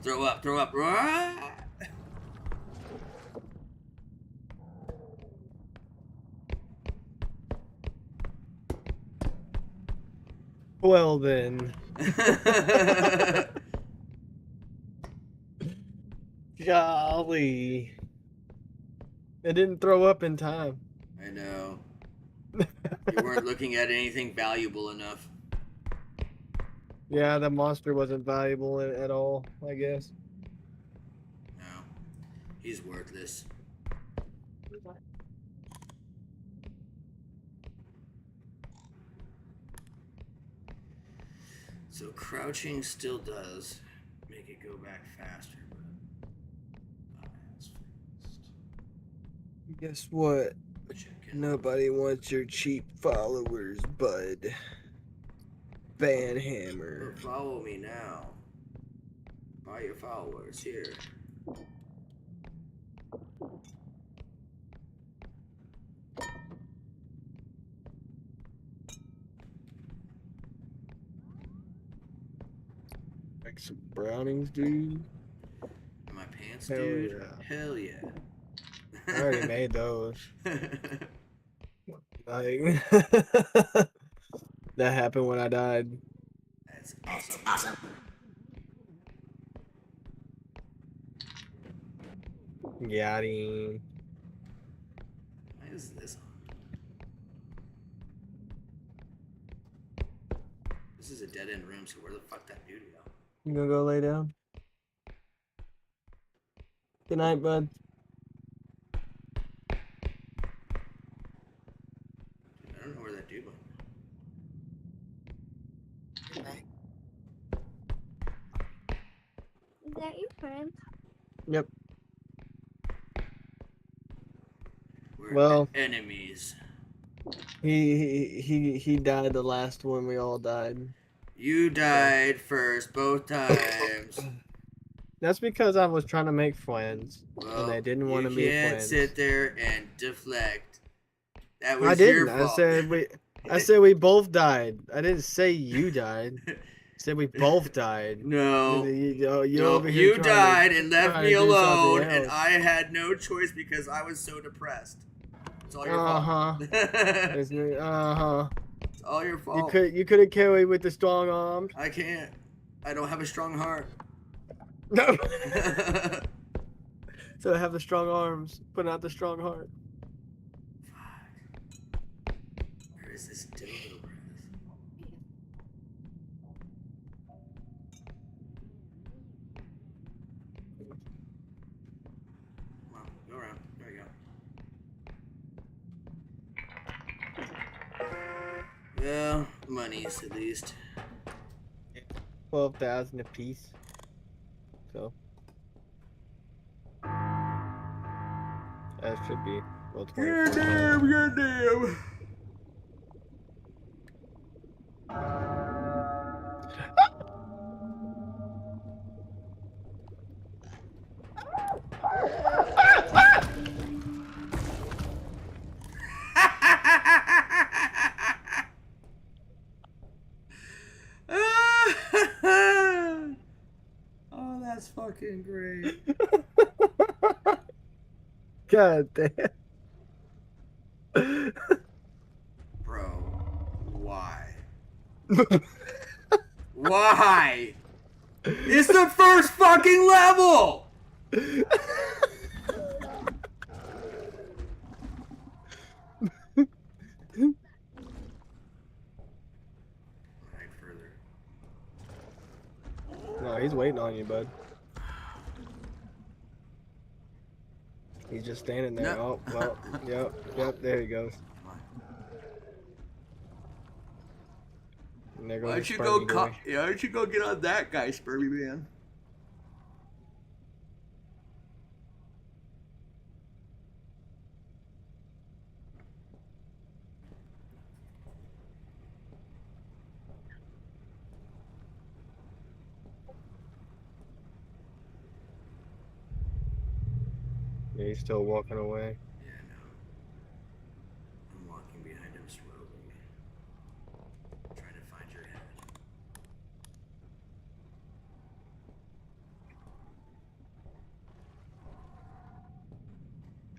[SPEAKER 5] Throw up, throw up.
[SPEAKER 6] Well then. Golly. It didn't throw up in time.
[SPEAKER 5] I know. You weren't looking at anything valuable enough.
[SPEAKER 6] Yeah, the monster wasn't valuable at all, I guess.
[SPEAKER 5] No. He's worthless. So crouching still does make it go back faster, but not as fast.
[SPEAKER 6] Guess what? Nobody wants your cheap followers, bud. Banhammer.
[SPEAKER 5] Follow me now. Buy your followers here.
[SPEAKER 6] Like some brownies, dude.
[SPEAKER 5] In my pants,
[SPEAKER 6] Hell
[SPEAKER 5] dude?
[SPEAKER 6] yeah.
[SPEAKER 5] Hell yeah.
[SPEAKER 6] I already made those. Like, that happened when I died.
[SPEAKER 5] That's awesome.
[SPEAKER 6] Got him.
[SPEAKER 5] Why is this on? This is a dead end room, so where the fuck that dude go?
[SPEAKER 6] You gonna go lay down? Good night, bud.
[SPEAKER 5] I don't know where that dude went.
[SPEAKER 22] Is that your friend?
[SPEAKER 6] Yep.
[SPEAKER 5] We're
[SPEAKER 6] Well,
[SPEAKER 5] enemies.
[SPEAKER 6] he died the last one. We all died.
[SPEAKER 5] You died first both times.
[SPEAKER 6] That's because I was trying to make friends,
[SPEAKER 5] Well,
[SPEAKER 6] and they didn't want to be
[SPEAKER 5] You can't
[SPEAKER 6] friends.
[SPEAKER 5] sit there and deflect. That was
[SPEAKER 6] I didn't.
[SPEAKER 5] your fault.
[SPEAKER 6] I said we both died. I didn't say you died. I said we both died.
[SPEAKER 5] No.
[SPEAKER 6] You
[SPEAKER 5] No,
[SPEAKER 6] over here
[SPEAKER 5] you
[SPEAKER 6] trying
[SPEAKER 5] died
[SPEAKER 6] to-
[SPEAKER 5] and left
[SPEAKER 6] trying
[SPEAKER 5] me
[SPEAKER 6] to do something
[SPEAKER 5] alone, and
[SPEAKER 6] else.
[SPEAKER 5] I had no choice because I was so depressed. It's all your
[SPEAKER 6] Uh-huh.
[SPEAKER 5] fault.
[SPEAKER 6] Uh-huh.
[SPEAKER 5] It's all your fault.
[SPEAKER 6] You could have carried with the strong arms.
[SPEAKER 5] I can't. I don't have a strong heart.
[SPEAKER 6] No. So I have the strong arms, but not the strong heart.
[SPEAKER 5] Where is this dildo? Come on, go around. There we go. Well, monies at least.
[SPEAKER 6] 12,000 a piece. So that should be well 20.
[SPEAKER 5] Goddamn. Oh, that's fucking great.
[SPEAKER 6] God damn.
[SPEAKER 5] Bro, why? Why? It's the first fucking level!
[SPEAKER 6] No, he's waiting on you, bud. He's just standing there.
[SPEAKER 5] No.
[SPEAKER 6] Oh, well, yep, there he goes. And there goes
[SPEAKER 5] Why
[SPEAKER 6] the
[SPEAKER 5] don't you
[SPEAKER 6] Sparky
[SPEAKER 5] go?
[SPEAKER 6] boy.
[SPEAKER 5] Why don't you go get on that guy, Spurly man?
[SPEAKER 6] Yeah, he's still walking away.
[SPEAKER 5] Yeah, no. I'm walking behind him slowly, trying to find your head.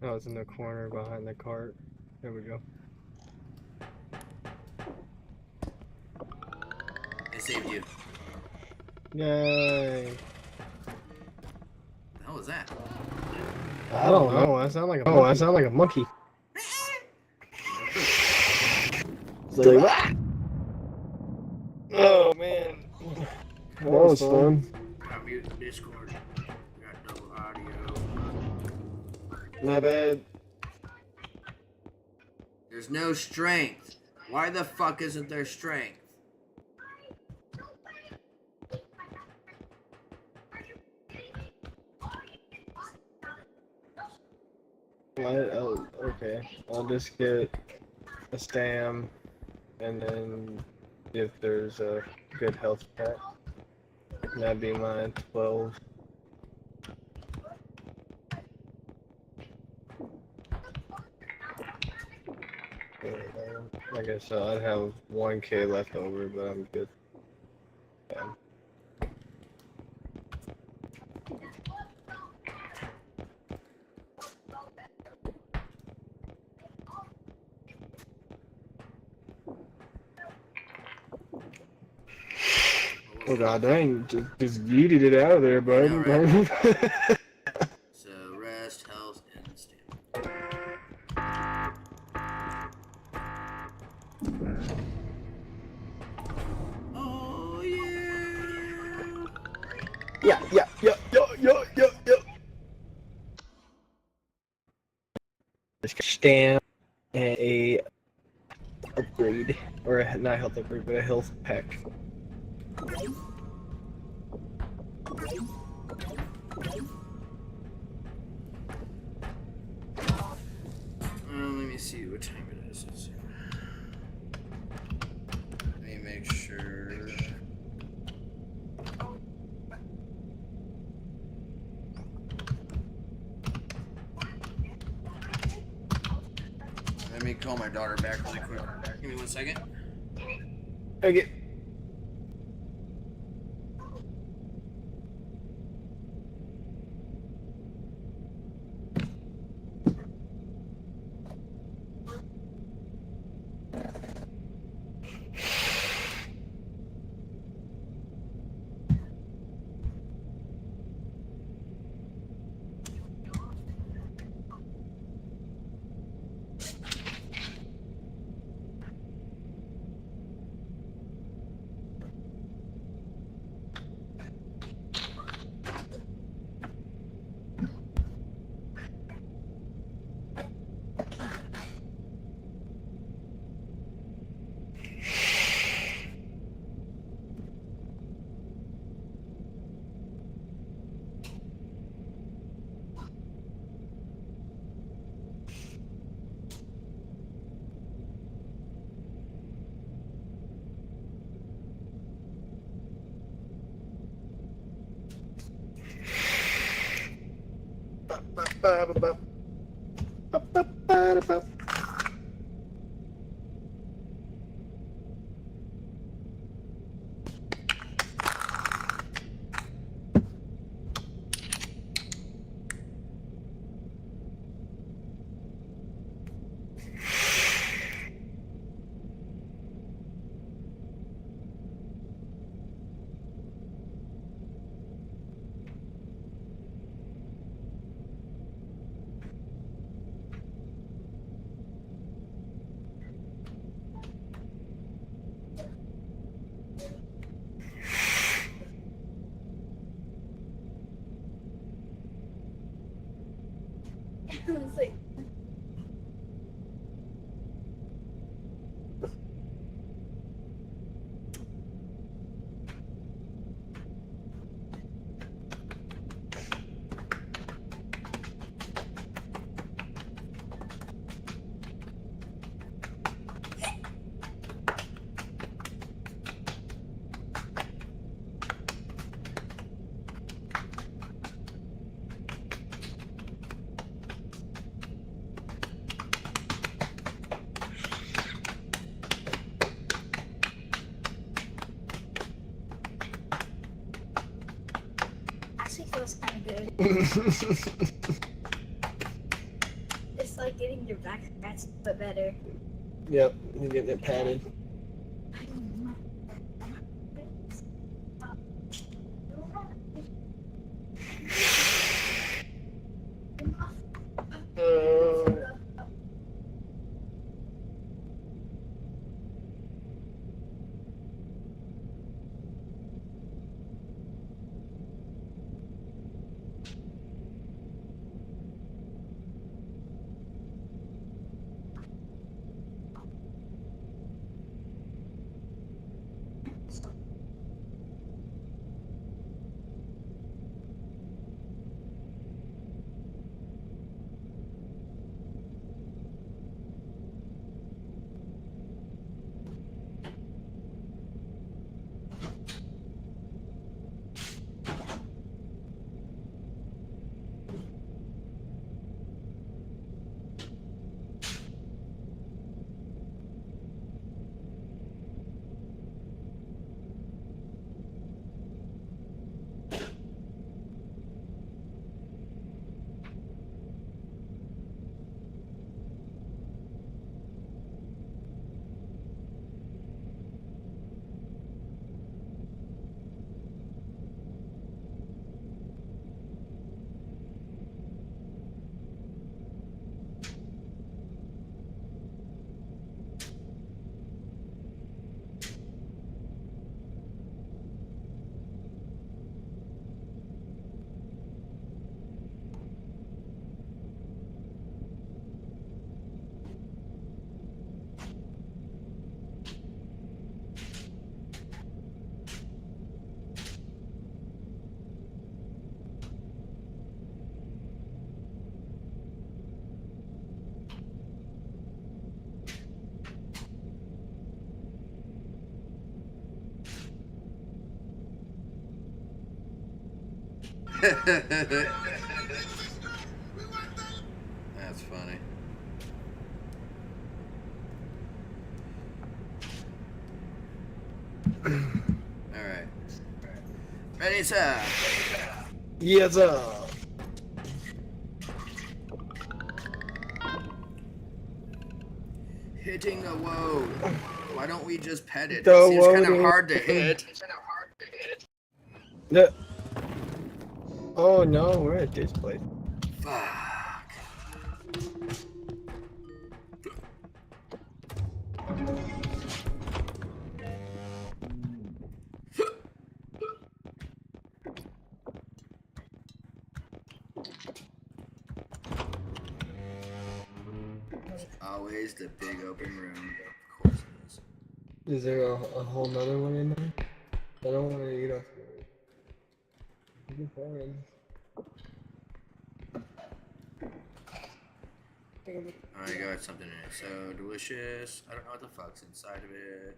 [SPEAKER 6] Oh, it's in the corner behind the cart. There we go.
[SPEAKER 5] I saved you.
[SPEAKER 6] Yay!
[SPEAKER 5] The hell was that?
[SPEAKER 6] I don't know. I sound like a monkey. I sound like a monkey. It's like, "Ah!" Oh man, that was fun.
[SPEAKER 5] Got mute the Discord. Got double audio.
[SPEAKER 6] Not bad.
[SPEAKER 5] There's no strength. Why the fuck isn't there strength?
[SPEAKER 6] Oh, okay. I'll just get a stam, and then if there's a good health pack, that'd be my 12. I guess I'd have 1K left over, but I'm good. Yeah. Oh god dang, just yeeted it out of there, bud.
[SPEAKER 5] So rest, health, and stamina. Oh yeah.
[SPEAKER 6] Yeah. Stamp and a upgrade, or not a health upgrade, but a health pack.
[SPEAKER 5] Let me see what time it is. Let me make sure. Let me call my daughter back really quick. Give me 1 second.
[SPEAKER 6] Okay.
[SPEAKER 22] It's like, actually feels kind of good. It's like getting your back scratched, but better.
[SPEAKER 6] Yep, you're getting it padded.
[SPEAKER 5] That's funny. All right. Ready, sir?
[SPEAKER 6] Yes, sir.
[SPEAKER 5] Hitting the woad. Why don't we just pet it?
[SPEAKER 6] The
[SPEAKER 5] It seems kind of
[SPEAKER 6] woad.
[SPEAKER 5] hard to hit.
[SPEAKER 6] Yeah. Oh no, we're at this place.
[SPEAKER 5] Fuck. Always the big open room. Of course it is.
[SPEAKER 6] Is there a whole nother one in there? I don't want to eat off.
[SPEAKER 5] Oh, I got something in it. So delicious. I don't know what the fuck's inside of it.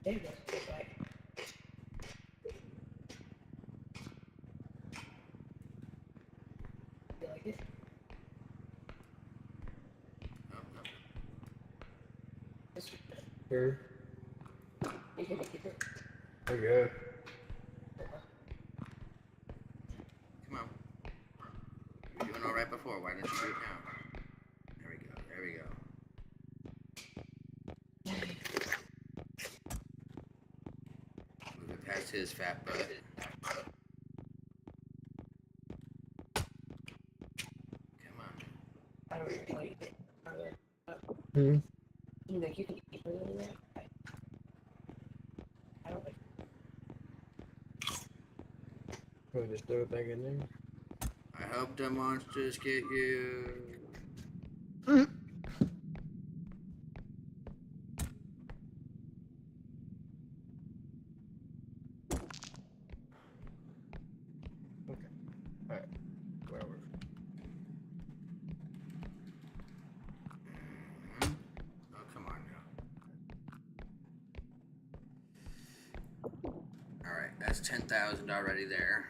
[SPEAKER 22] There you go. You like it?
[SPEAKER 6] Sure.
[SPEAKER 22] You can keep it.
[SPEAKER 6] Okay.
[SPEAKER 5] Come on. You were doing all right before. Why didn't you do it now? There we go. There we go. Move it past his fat butt. Come on.
[SPEAKER 22] I don't really like it.
[SPEAKER 6] Hmm.
[SPEAKER 22] You think you can keep it in there? I don't like it.
[SPEAKER 6] We'll just throw it back in there.
[SPEAKER 5] I hope the monsters get you.
[SPEAKER 6] Alright. Where were
[SPEAKER 5] Oh, come on now. Alright, that's 10,000 already there.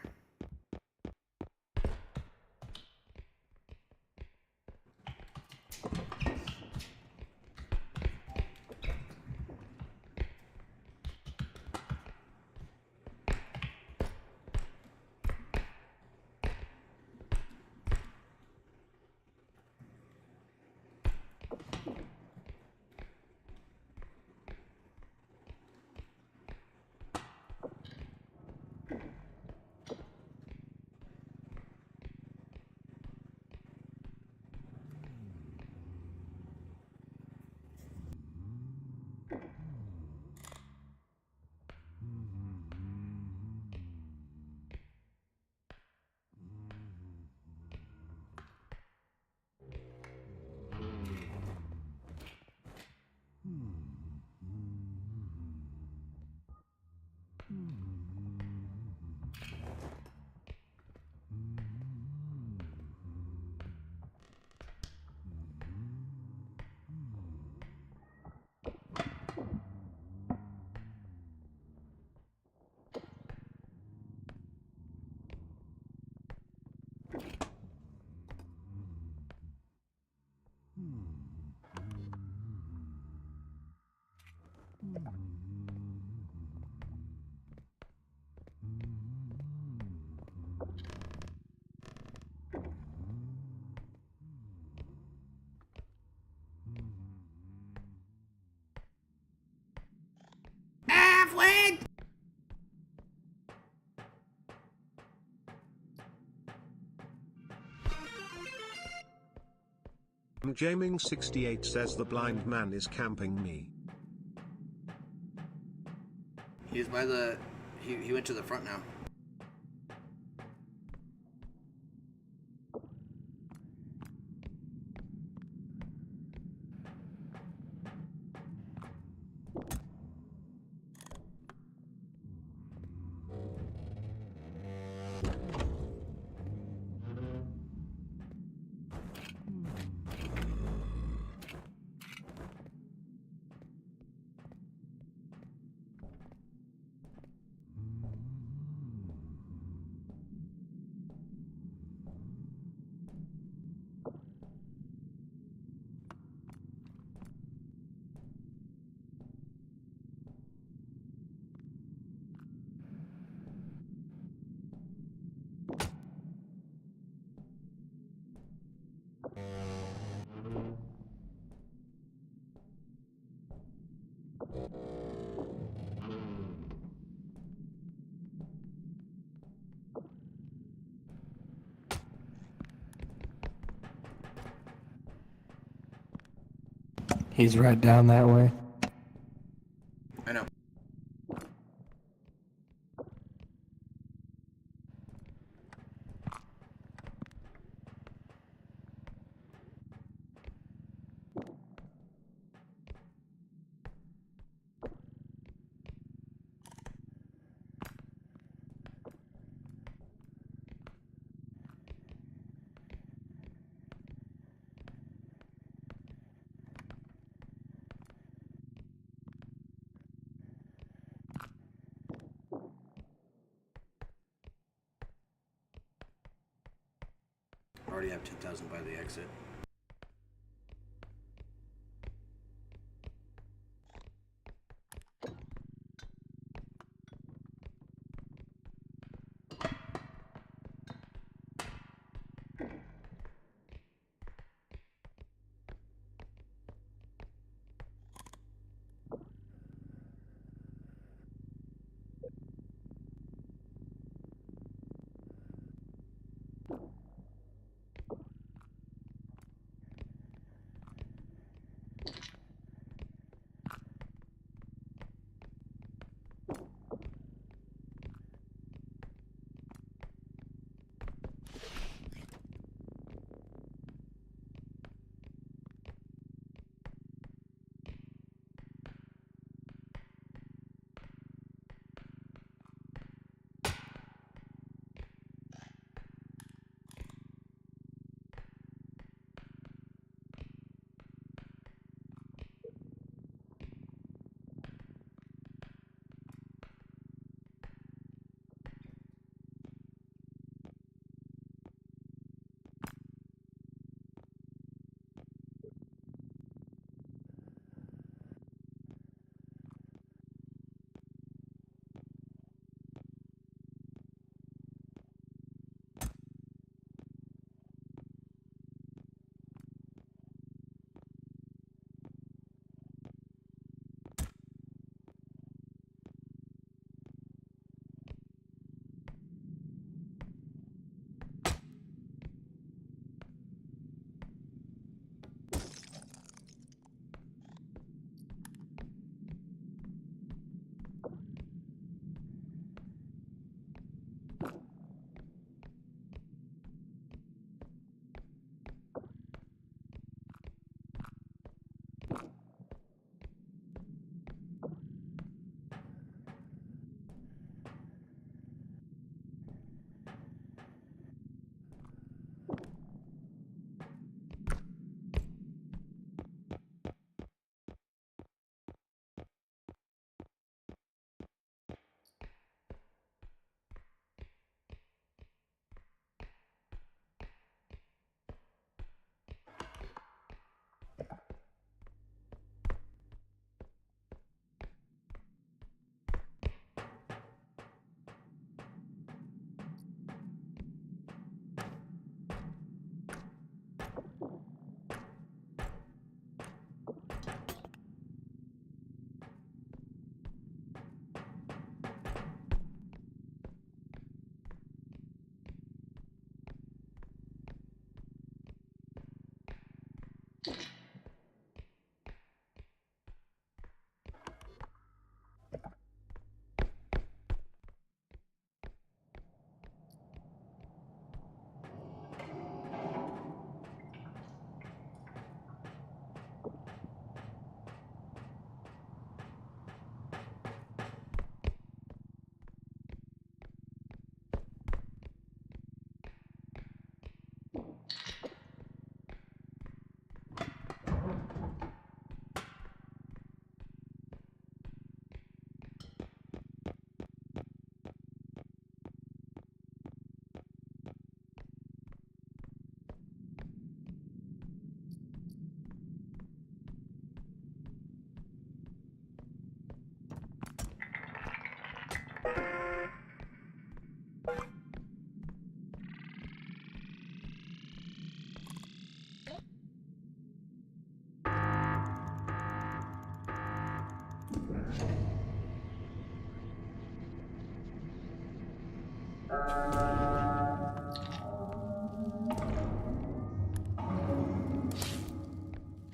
[SPEAKER 5] Halfway!
[SPEAKER 7] Jaming68 says the blind man is camping me.
[SPEAKER 5] He's by the... He went to the front now.
[SPEAKER 2] He's right down that way.
[SPEAKER 5] I know. Already have 10,000 by the exit.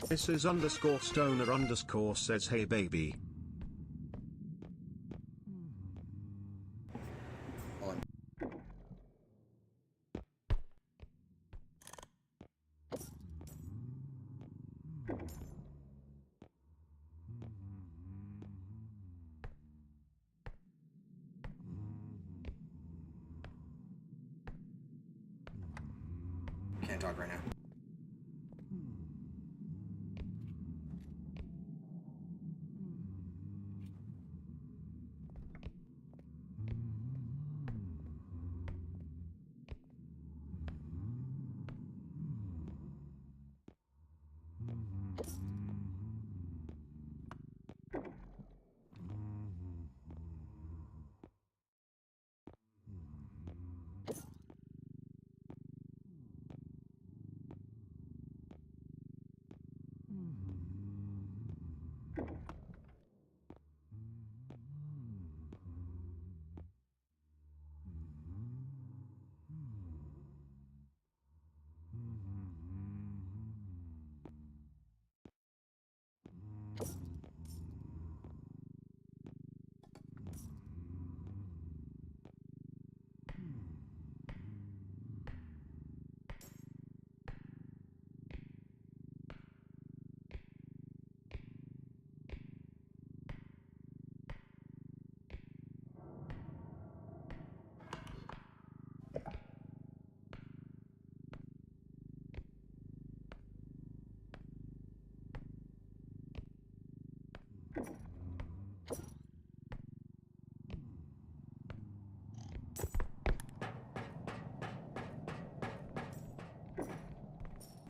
[SPEAKER 7] This is underscore stoner underscore says hey baby.
[SPEAKER 5] Can't talk right now.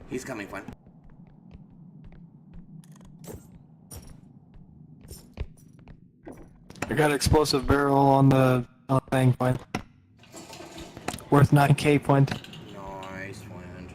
[SPEAKER 5] He's coming, fun.
[SPEAKER 2] I got explosive barrel on the thing, point. Worth 9k point.
[SPEAKER 5] Nice one.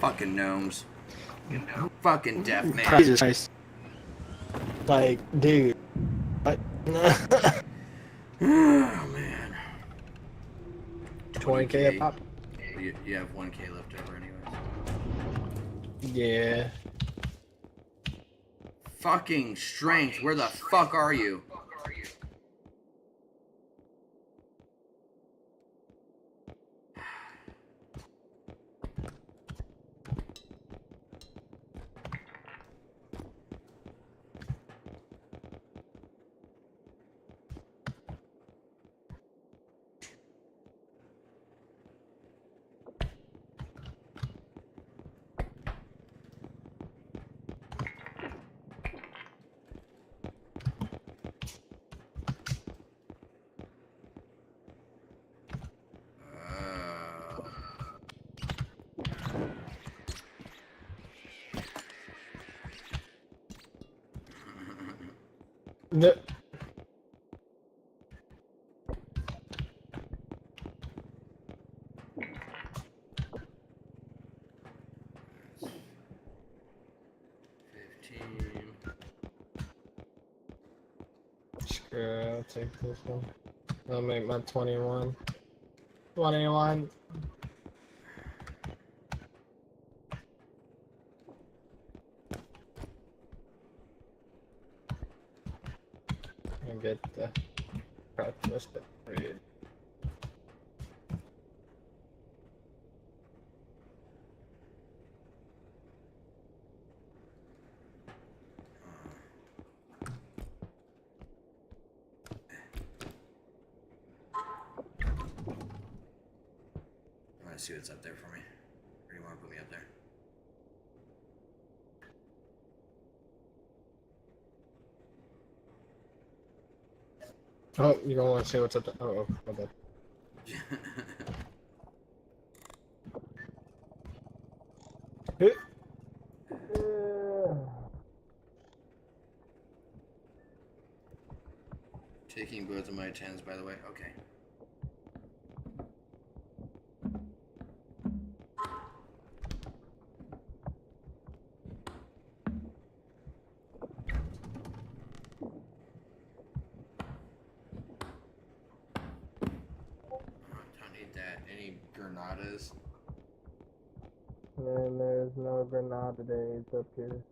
[SPEAKER 5] Fucking gnomes. Fucking deaf man.
[SPEAKER 6] Jesus Christ. Like, dude. What?
[SPEAKER 5] Oh, man.
[SPEAKER 6] 20k a pop?
[SPEAKER 5] You have 1k left over anyways.
[SPEAKER 6] Yeah.
[SPEAKER 5] Fucking strength, where the fuck are you?
[SPEAKER 6] No. Screw it, I'll take this one. I'll make my 21. 21. And get the practice read.
[SPEAKER 5] I want to see what's up there for me. Or do you want to put me up there?
[SPEAKER 6] Oh, you don't want to see what's up there? Oh, my bad.
[SPEAKER 5] Taking both of my 10s, by the way. Okay. Don't need that. Any granadas?
[SPEAKER 6] Man, there's no Granada days up here.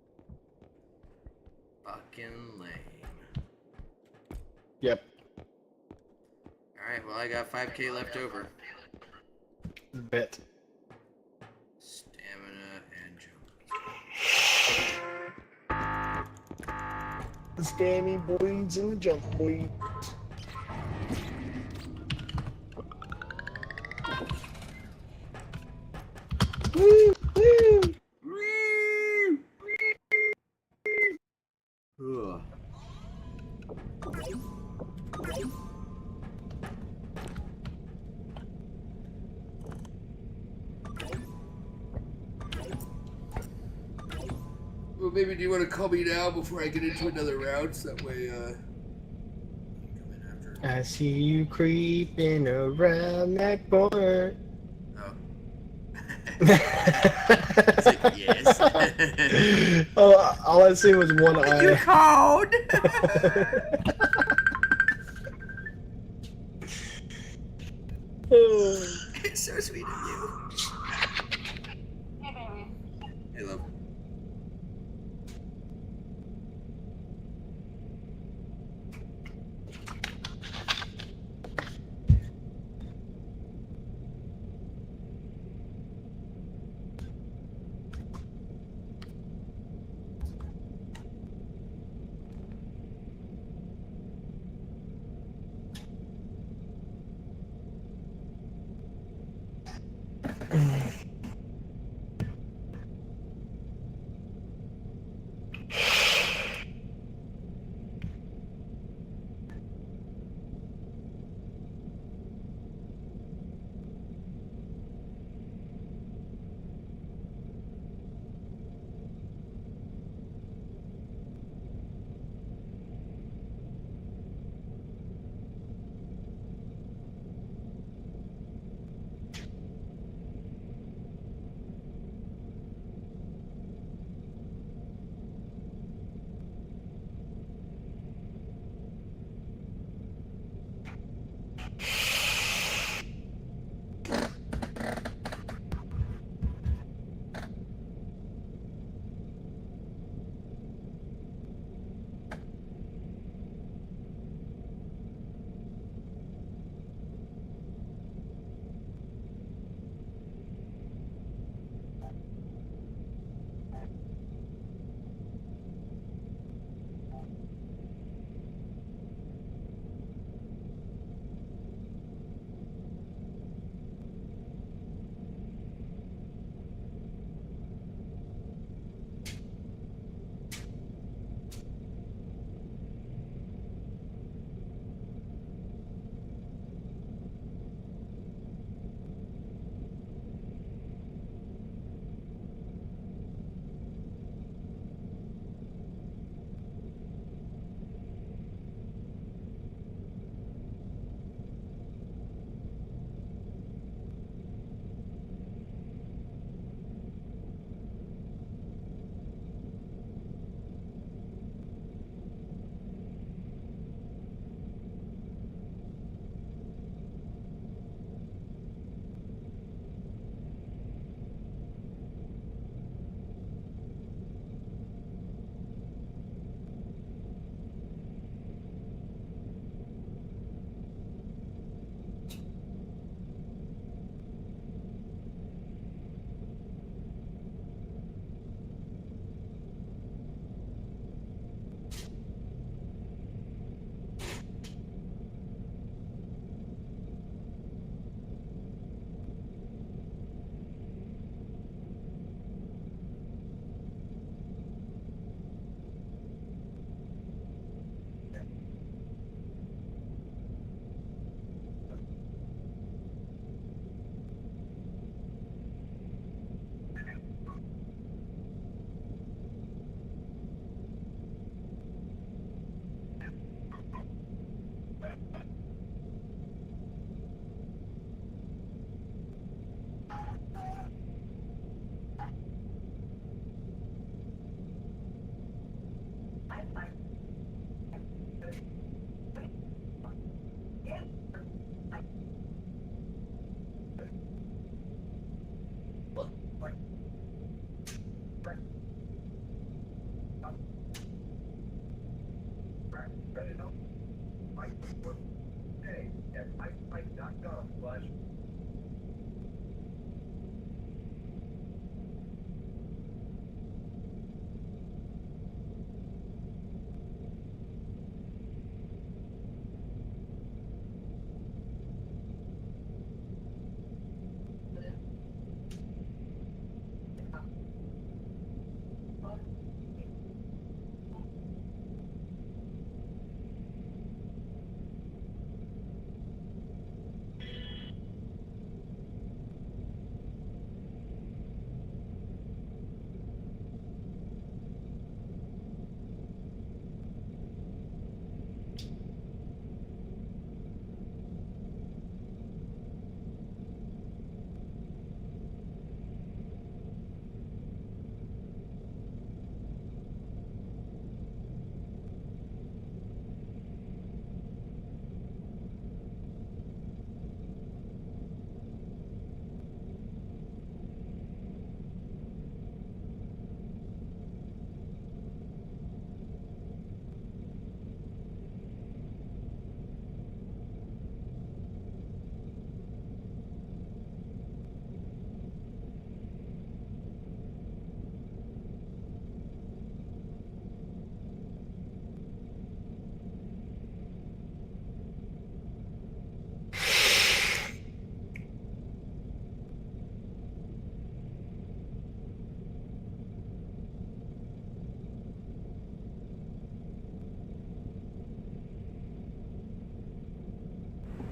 [SPEAKER 5] Fucking lame.
[SPEAKER 6] Yep.
[SPEAKER 5] Alright, well, I got 5k left over.
[SPEAKER 6] Bet.
[SPEAKER 5] Stamina and jump.
[SPEAKER 6] The scammy boys and the jump boys. Woo! Woo!
[SPEAKER 5] Ugh. Well, maybe do you want to call me now before I get into another round? So that way,
[SPEAKER 6] I see you creeping around that corner.
[SPEAKER 5] Oh. It's like, yes.
[SPEAKER 6] Oh, all I see was one eye.
[SPEAKER 5] You called. It's so sweet of you.
[SPEAKER 23] Hey, baby.
[SPEAKER 5] Hey, love.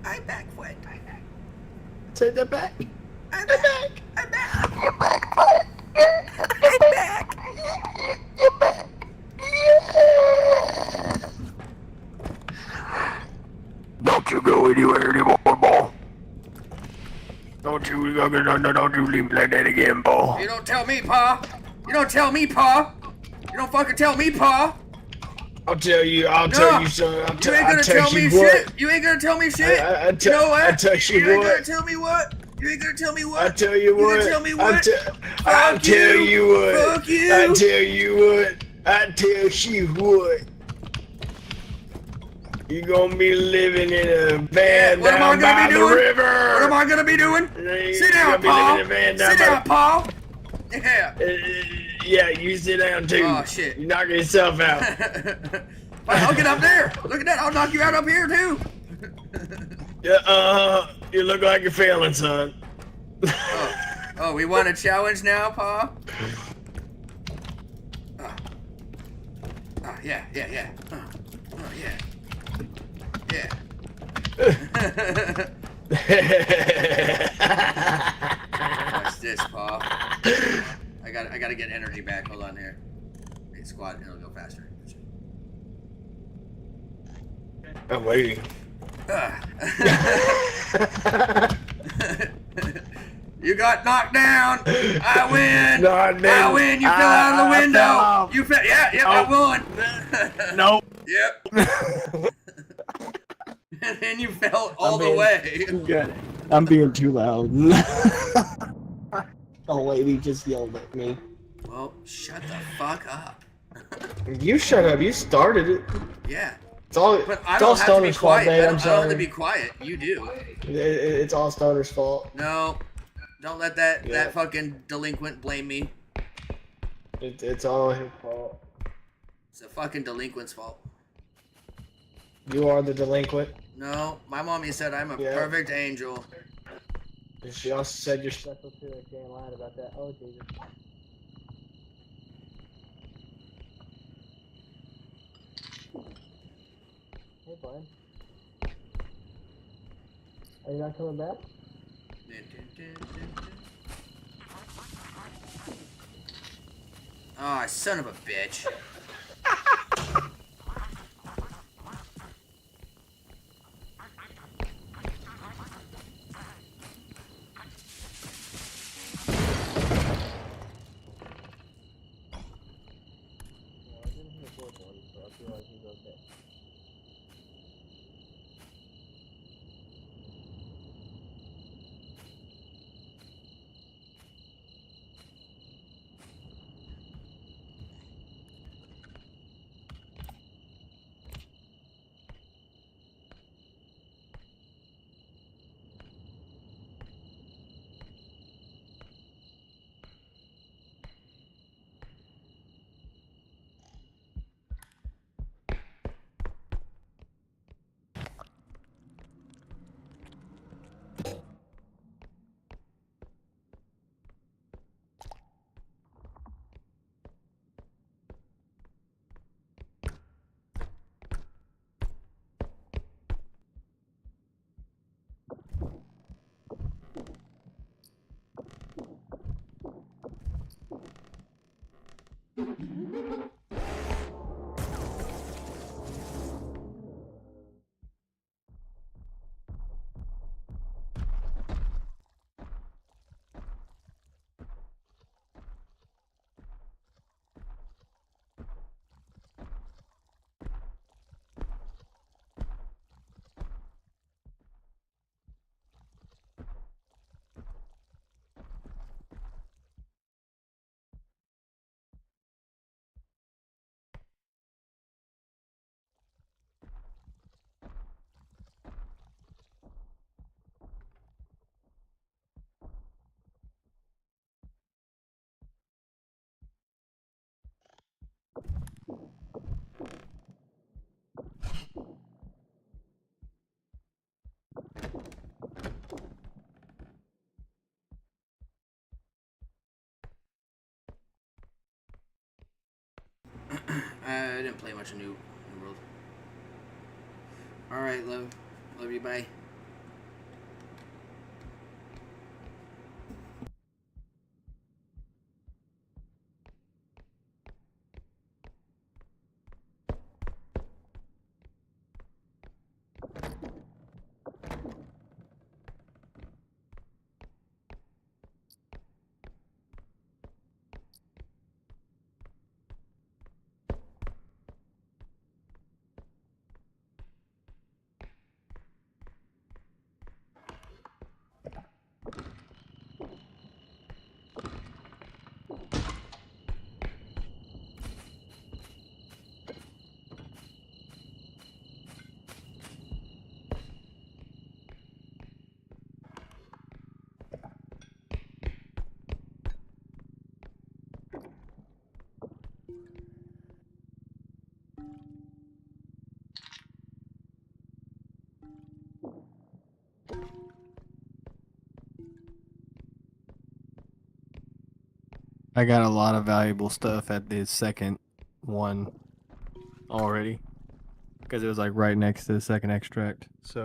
[SPEAKER 5] I'm back, Foot.
[SPEAKER 2] Take that back.
[SPEAKER 5] I'm back. I'm back. I'm back. I'm back.
[SPEAKER 2] Don't you go anywhere anymore, Paul. Don't you leave me like that again, Paul.
[SPEAKER 5] You don't tell me, Pa. You don't tell me, Pa. You don't fucking tell me, Pa.
[SPEAKER 2] I'll tell you, son.
[SPEAKER 5] You ain't gonna tell me shit. You ain't gonna tell me shit. You know what?
[SPEAKER 2] I tell
[SPEAKER 5] You ain't gonna tell me what. You ain't gonna tell me what.
[SPEAKER 2] I tell you what.
[SPEAKER 5] You gonna tell me what.
[SPEAKER 2] I tell you what.
[SPEAKER 5] Fuck you.
[SPEAKER 2] I tell you what. I tell you what. You gonna be living in a van down by the river.
[SPEAKER 5] What am I gonna be doing? Sit down, Paul. Sit down, Paul. Yeah.
[SPEAKER 2] Yeah, you sit down too.
[SPEAKER 5] Oh shit.
[SPEAKER 2] You knock yourself out.
[SPEAKER 5] I'll get up there. Look at that. I'll knock you out up here too.
[SPEAKER 2] Yeah, you look like you're failing, son.
[SPEAKER 5] Oh, we want a challenge now, Pa? Yeah. Yeah. What's this, Pa? I gotta get energy back. Hold on here. Hey, squat, and it'll go faster.
[SPEAKER 2] I'm waiting.
[SPEAKER 5] You got knocked down. I win.
[SPEAKER 2] Knocked down.
[SPEAKER 5] I win. You fell out of the window. You fell. Yeah. I won.
[SPEAKER 2] Nope.
[SPEAKER 5] Yep. And then you fell all the way.
[SPEAKER 2] Good. I'm being too loud. The lady just yelled at me.
[SPEAKER 5] Well, shut the fuck up.
[SPEAKER 2] You shut up. You started it.
[SPEAKER 5] Yeah.
[SPEAKER 2] It's all.
[SPEAKER 5] But I
[SPEAKER 2] It's
[SPEAKER 5] don't
[SPEAKER 2] all
[SPEAKER 5] have to be
[SPEAKER 2] Stoner's fault,
[SPEAKER 5] quiet.
[SPEAKER 2] man.
[SPEAKER 5] I
[SPEAKER 2] I'm
[SPEAKER 5] don't have to
[SPEAKER 2] sorry.
[SPEAKER 5] be quiet. You do.
[SPEAKER 2] It's all Stoner's fault.
[SPEAKER 5] No. Don't let that fucking delinquent blame me.
[SPEAKER 2] It's all his fault.
[SPEAKER 5] It's the fucking delinquent's fault.
[SPEAKER 2] You are the delinquent.
[SPEAKER 5] No, my mommy said I'm a perfect angel.
[SPEAKER 2] And she also said you're special too. I can't lie about that. Oh, Jesus. Hey, Brian. Are you not coming back?
[SPEAKER 5] Oh, son of a bitch. I didn't play much of New World. Alright, love you, bye.
[SPEAKER 6] I got a lot of valuable stuff at the second one already because it was like right next to the second extract. So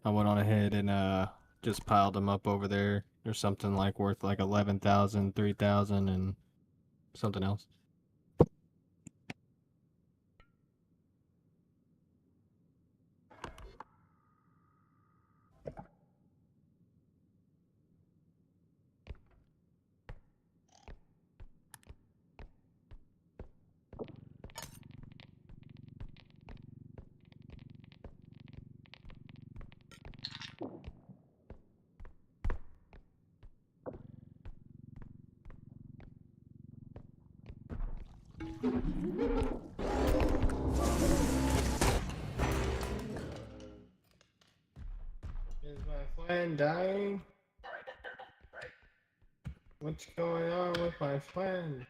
[SPEAKER 6] I went on ahead and just piled them up over there. There's something like worth like 11,000, 3,000, and something else. Is my friend dying? What's going on with my friend?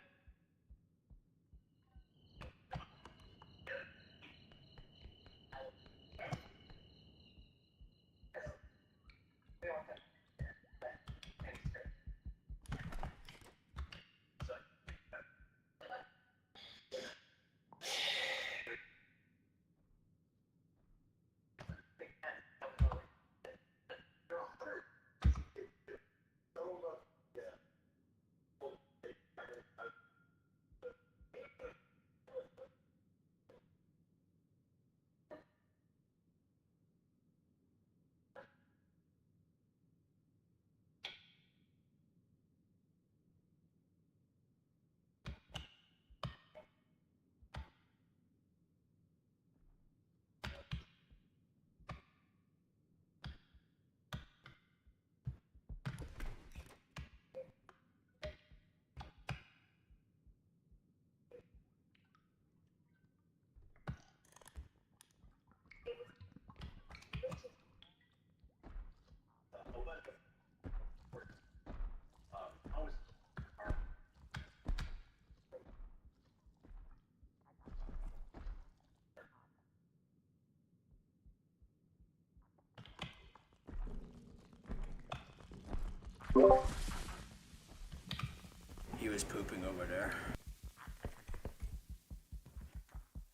[SPEAKER 5] He was pooping over there.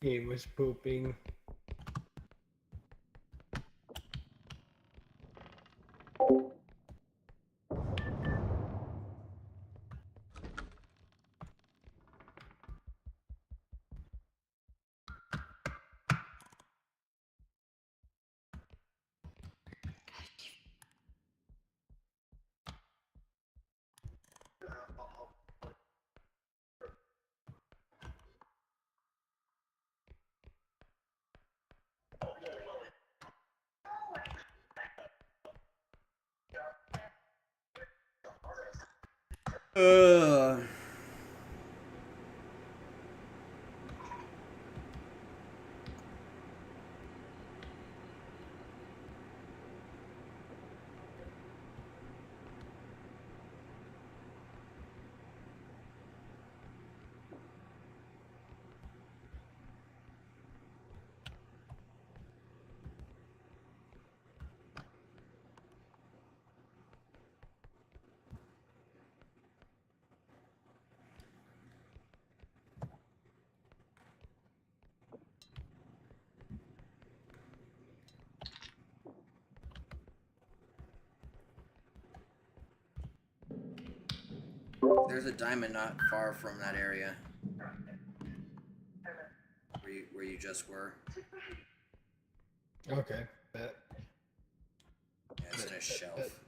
[SPEAKER 6] He was pooping.
[SPEAKER 5] There's a diamond not far from that area where you just were.
[SPEAKER 6] Okay. Bet.
[SPEAKER 5] Yeah, it's in a shelf.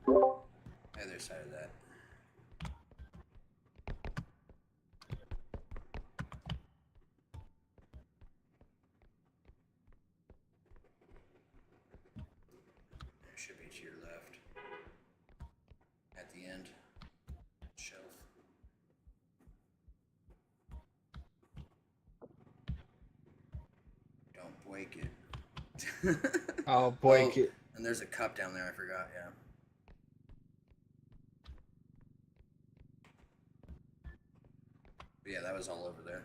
[SPEAKER 5] Other side of that. It should be to your left. At the end. Shelf. Don't break it.
[SPEAKER 6] I'll break it.
[SPEAKER 5] And there's a cup down there, I forgot, yeah. But yeah, that was all over there.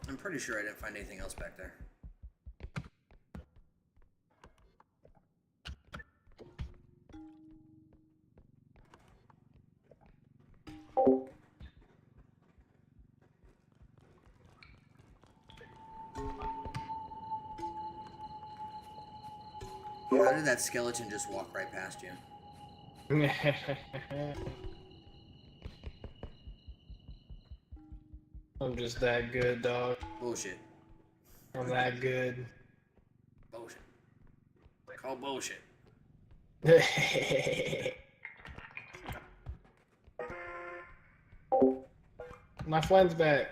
[SPEAKER 5] I'm pretty sure I didn't find anything else back there. How did that skeleton just walk right past you?
[SPEAKER 6] I'm just that good, dog.
[SPEAKER 5] Bullshit.
[SPEAKER 6] I'm that good.
[SPEAKER 5] Bullshit. Call bullshit.
[SPEAKER 6] My friend's back.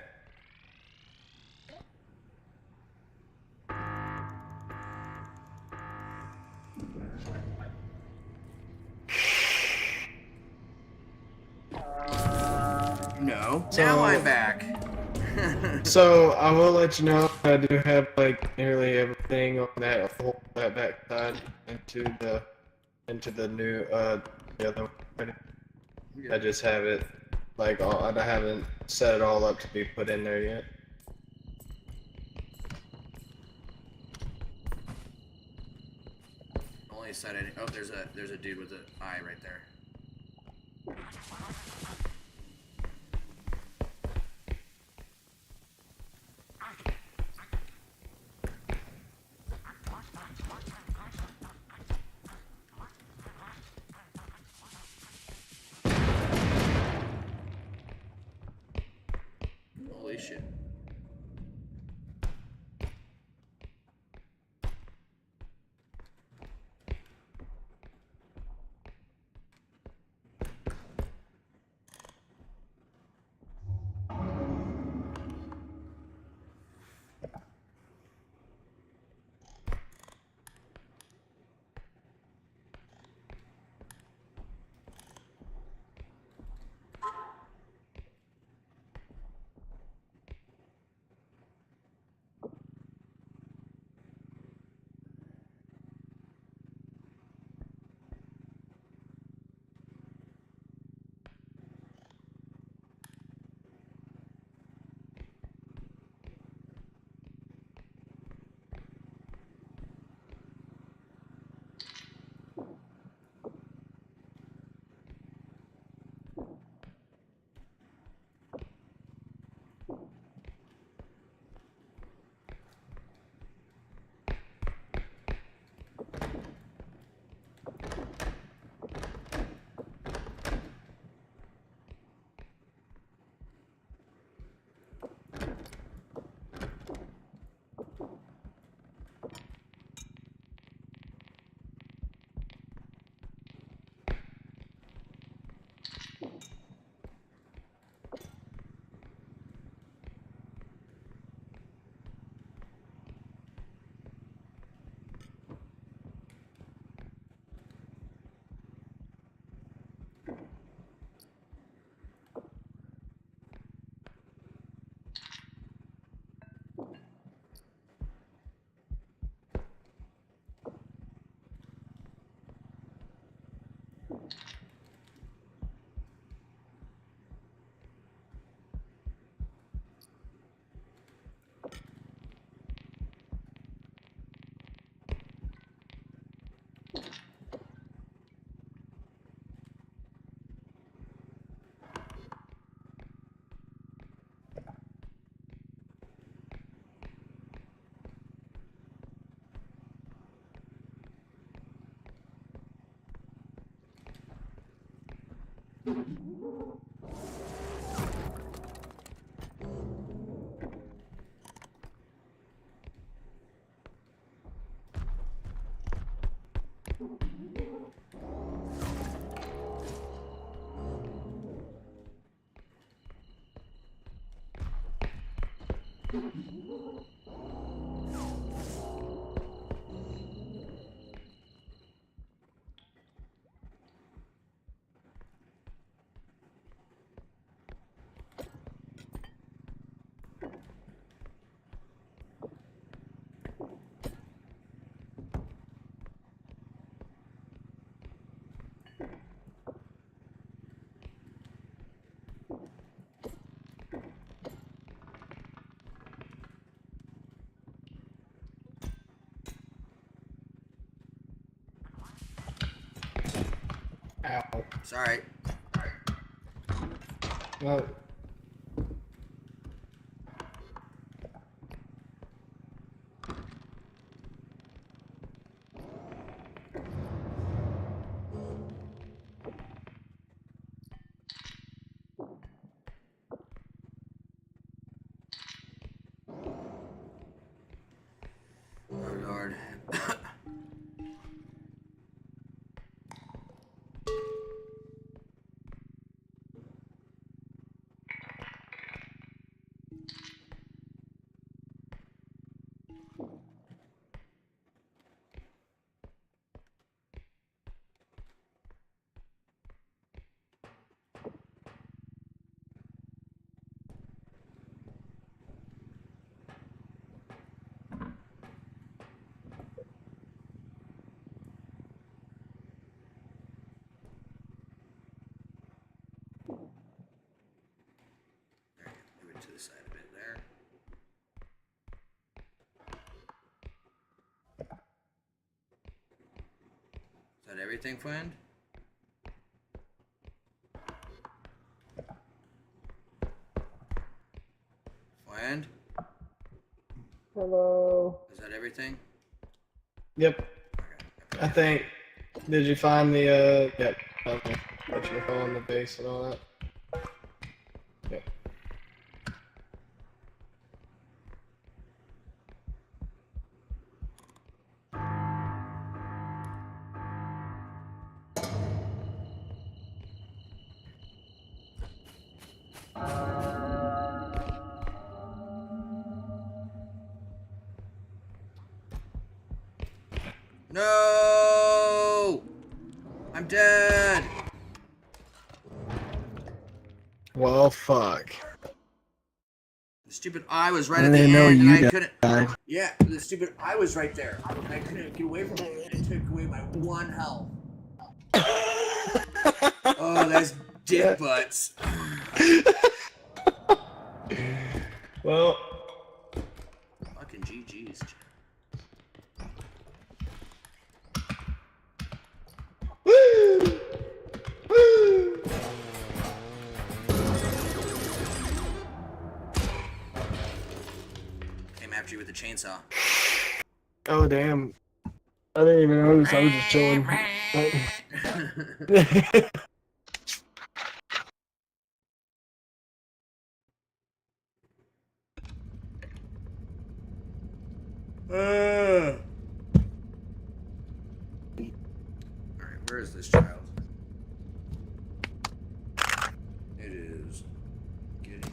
[SPEAKER 5] No.
[SPEAKER 6] So-
[SPEAKER 5] Now I'm back.
[SPEAKER 6] So I will let you know I do have like nearly everything on that whole that back side into the new the other one. I just have it like I haven't set it all up to be put in there yet.
[SPEAKER 5] Only side I didn't. Oh, there's a dude with an eye right there.
[SPEAKER 6] Ow.
[SPEAKER 5] Sorry.
[SPEAKER 6] Well,
[SPEAKER 5] Oh Lord. Move it to the side a bit there. Is that everything, friend? Friend?
[SPEAKER 6] hello.
[SPEAKER 5] Is that everything?
[SPEAKER 6] Yep. I think. Did you find the? Yep. Okay. Got your phone, the base, and all that. Yep.
[SPEAKER 5] No! I'm dead!
[SPEAKER 6] Well, fuck.
[SPEAKER 5] The stupid eye was right at the end, and I couldn't.
[SPEAKER 6] Died.
[SPEAKER 5] Yeah, the stupid eye was right there, and I couldn't get away from it, and it took away my one health. Oh, that's dick butts.
[SPEAKER 6] Well.
[SPEAKER 5] Fucking GG's.
[SPEAKER 6] Woo! Woo!
[SPEAKER 5] Came after you with the chainsaw.
[SPEAKER 6] Oh damn! I didn't even notice. I was just chilling.
[SPEAKER 5] Alright, where is this child? It is getting.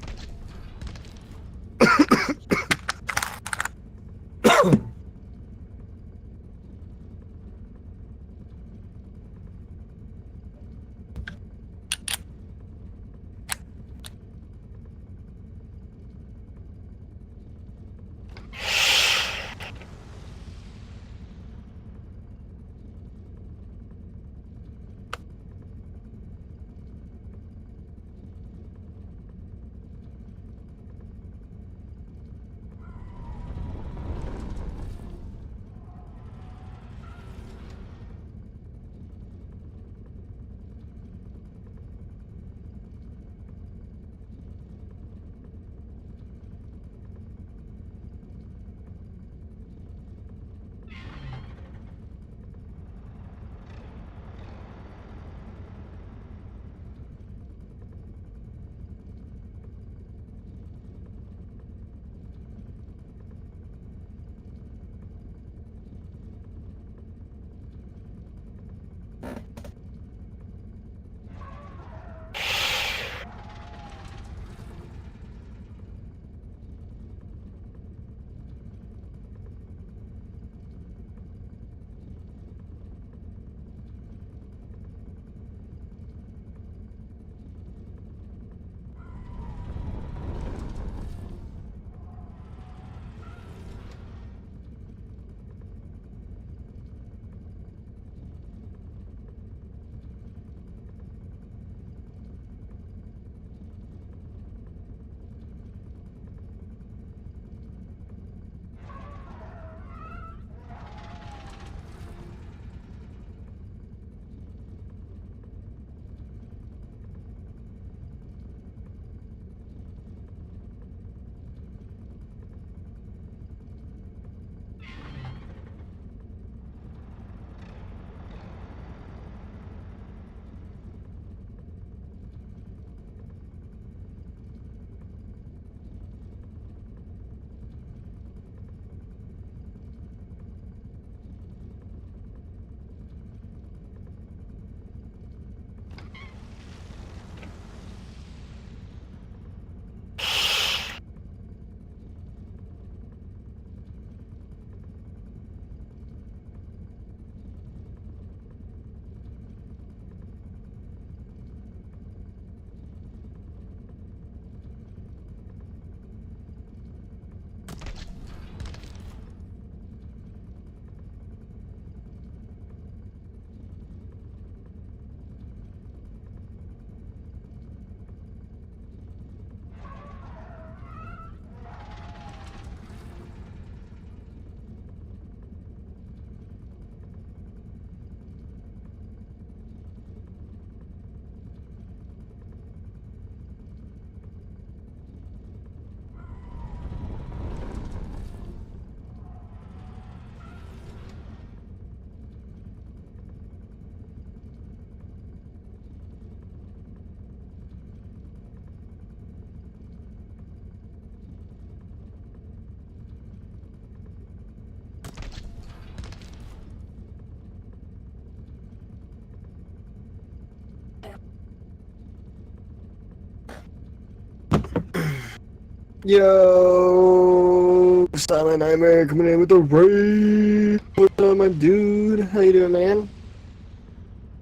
[SPEAKER 3] Yo, Silent Nightmare coming in with the raid. What's up, my dude? How you doing, man?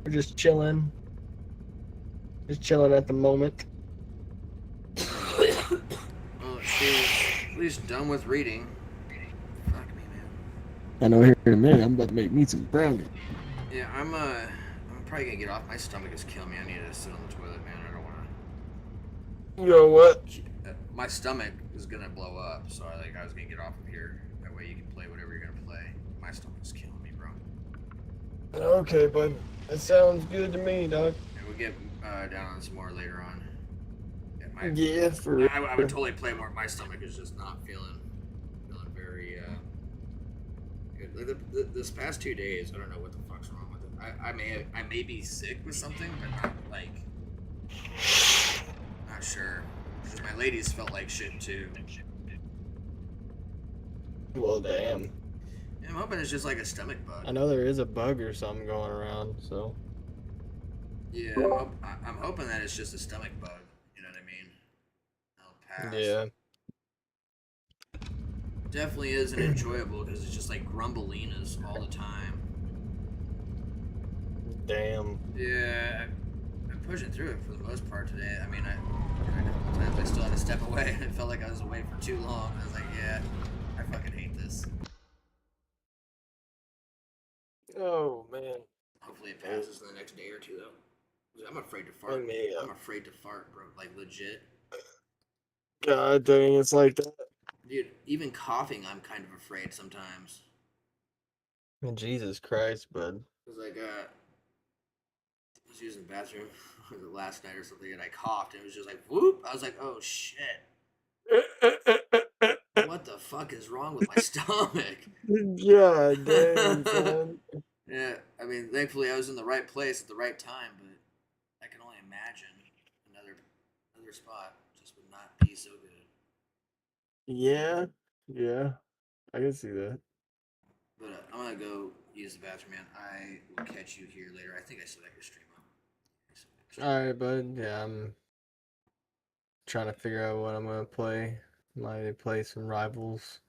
[SPEAKER 3] We're just chilling. Just chilling at the moment.
[SPEAKER 5] Well, Steve, at least done with reading. Fuck me, man.
[SPEAKER 3] I know here in a minute I'm about to make me some brownie.
[SPEAKER 5] Yeah, I'm probably gonna get off. My stomach is killing me. I need to sit on the toilet, man. I don't wanna.
[SPEAKER 3] You know what?
[SPEAKER 5] My stomach is gonna blow up, so I was gonna get off of here. That way you can play whatever you're gonna play. My stomach is killing me, bro.
[SPEAKER 3] Okay, bud. That sounds good to me, dog.
[SPEAKER 5] And we'll get down on some more later on.
[SPEAKER 3] Yeah, for real.
[SPEAKER 5] I would totally play more. My stomach is just not feeling very good. Like this past 2 days, I don't know what the fuck's wrong with it. I may be sick with something, but not like not sure. Because my ladies felt like shit too.
[SPEAKER 3] Well, damn.
[SPEAKER 5] Yeah, I'm hoping it's just like a stomach bug.
[SPEAKER 6] I know there is a bug or something going around, so.
[SPEAKER 5] Yeah, I'm hoping that it's just a stomach bug. You know what I mean? I'll pass.
[SPEAKER 6] Yeah.
[SPEAKER 5] Definitely isn't enjoyable because it's just like grumbleinas all the time.
[SPEAKER 6] Damn.
[SPEAKER 5] Yeah, I'm pushing through it for the most part today. I mean, times I still had to step away and it felt like I was away for too long. I was like, yeah, I fucking hate this.
[SPEAKER 6] Oh, man.
[SPEAKER 5] Hopefully it passes in the next day or two, though. I'm afraid to fart. I'm afraid to fart, bro. Like, legit.
[SPEAKER 3] God dang, it's like that.
[SPEAKER 5] Dude, even coughing, I'm kind of afraid sometimes.
[SPEAKER 6] Jesus Christ, bud.
[SPEAKER 5] It was like, I was using the bathroom last night or something, and I coughed, and it was just like, whoop! I was like, oh, shit. What the fuck is wrong with my stomach?
[SPEAKER 3] Yeah, damn, son.
[SPEAKER 5] Yeah, I mean, thankfully I was in the right place at the right time, but I can only imagine another spot just would not be so good.
[SPEAKER 3] Yeah, I can see that.
[SPEAKER 5] But I'm gonna go use the bathroom, man. I will catch you here later. I think I still got your stream up.
[SPEAKER 6] Alright, bud. Yeah, I'm trying to figure out what I'm gonna play. Might play some Rivals.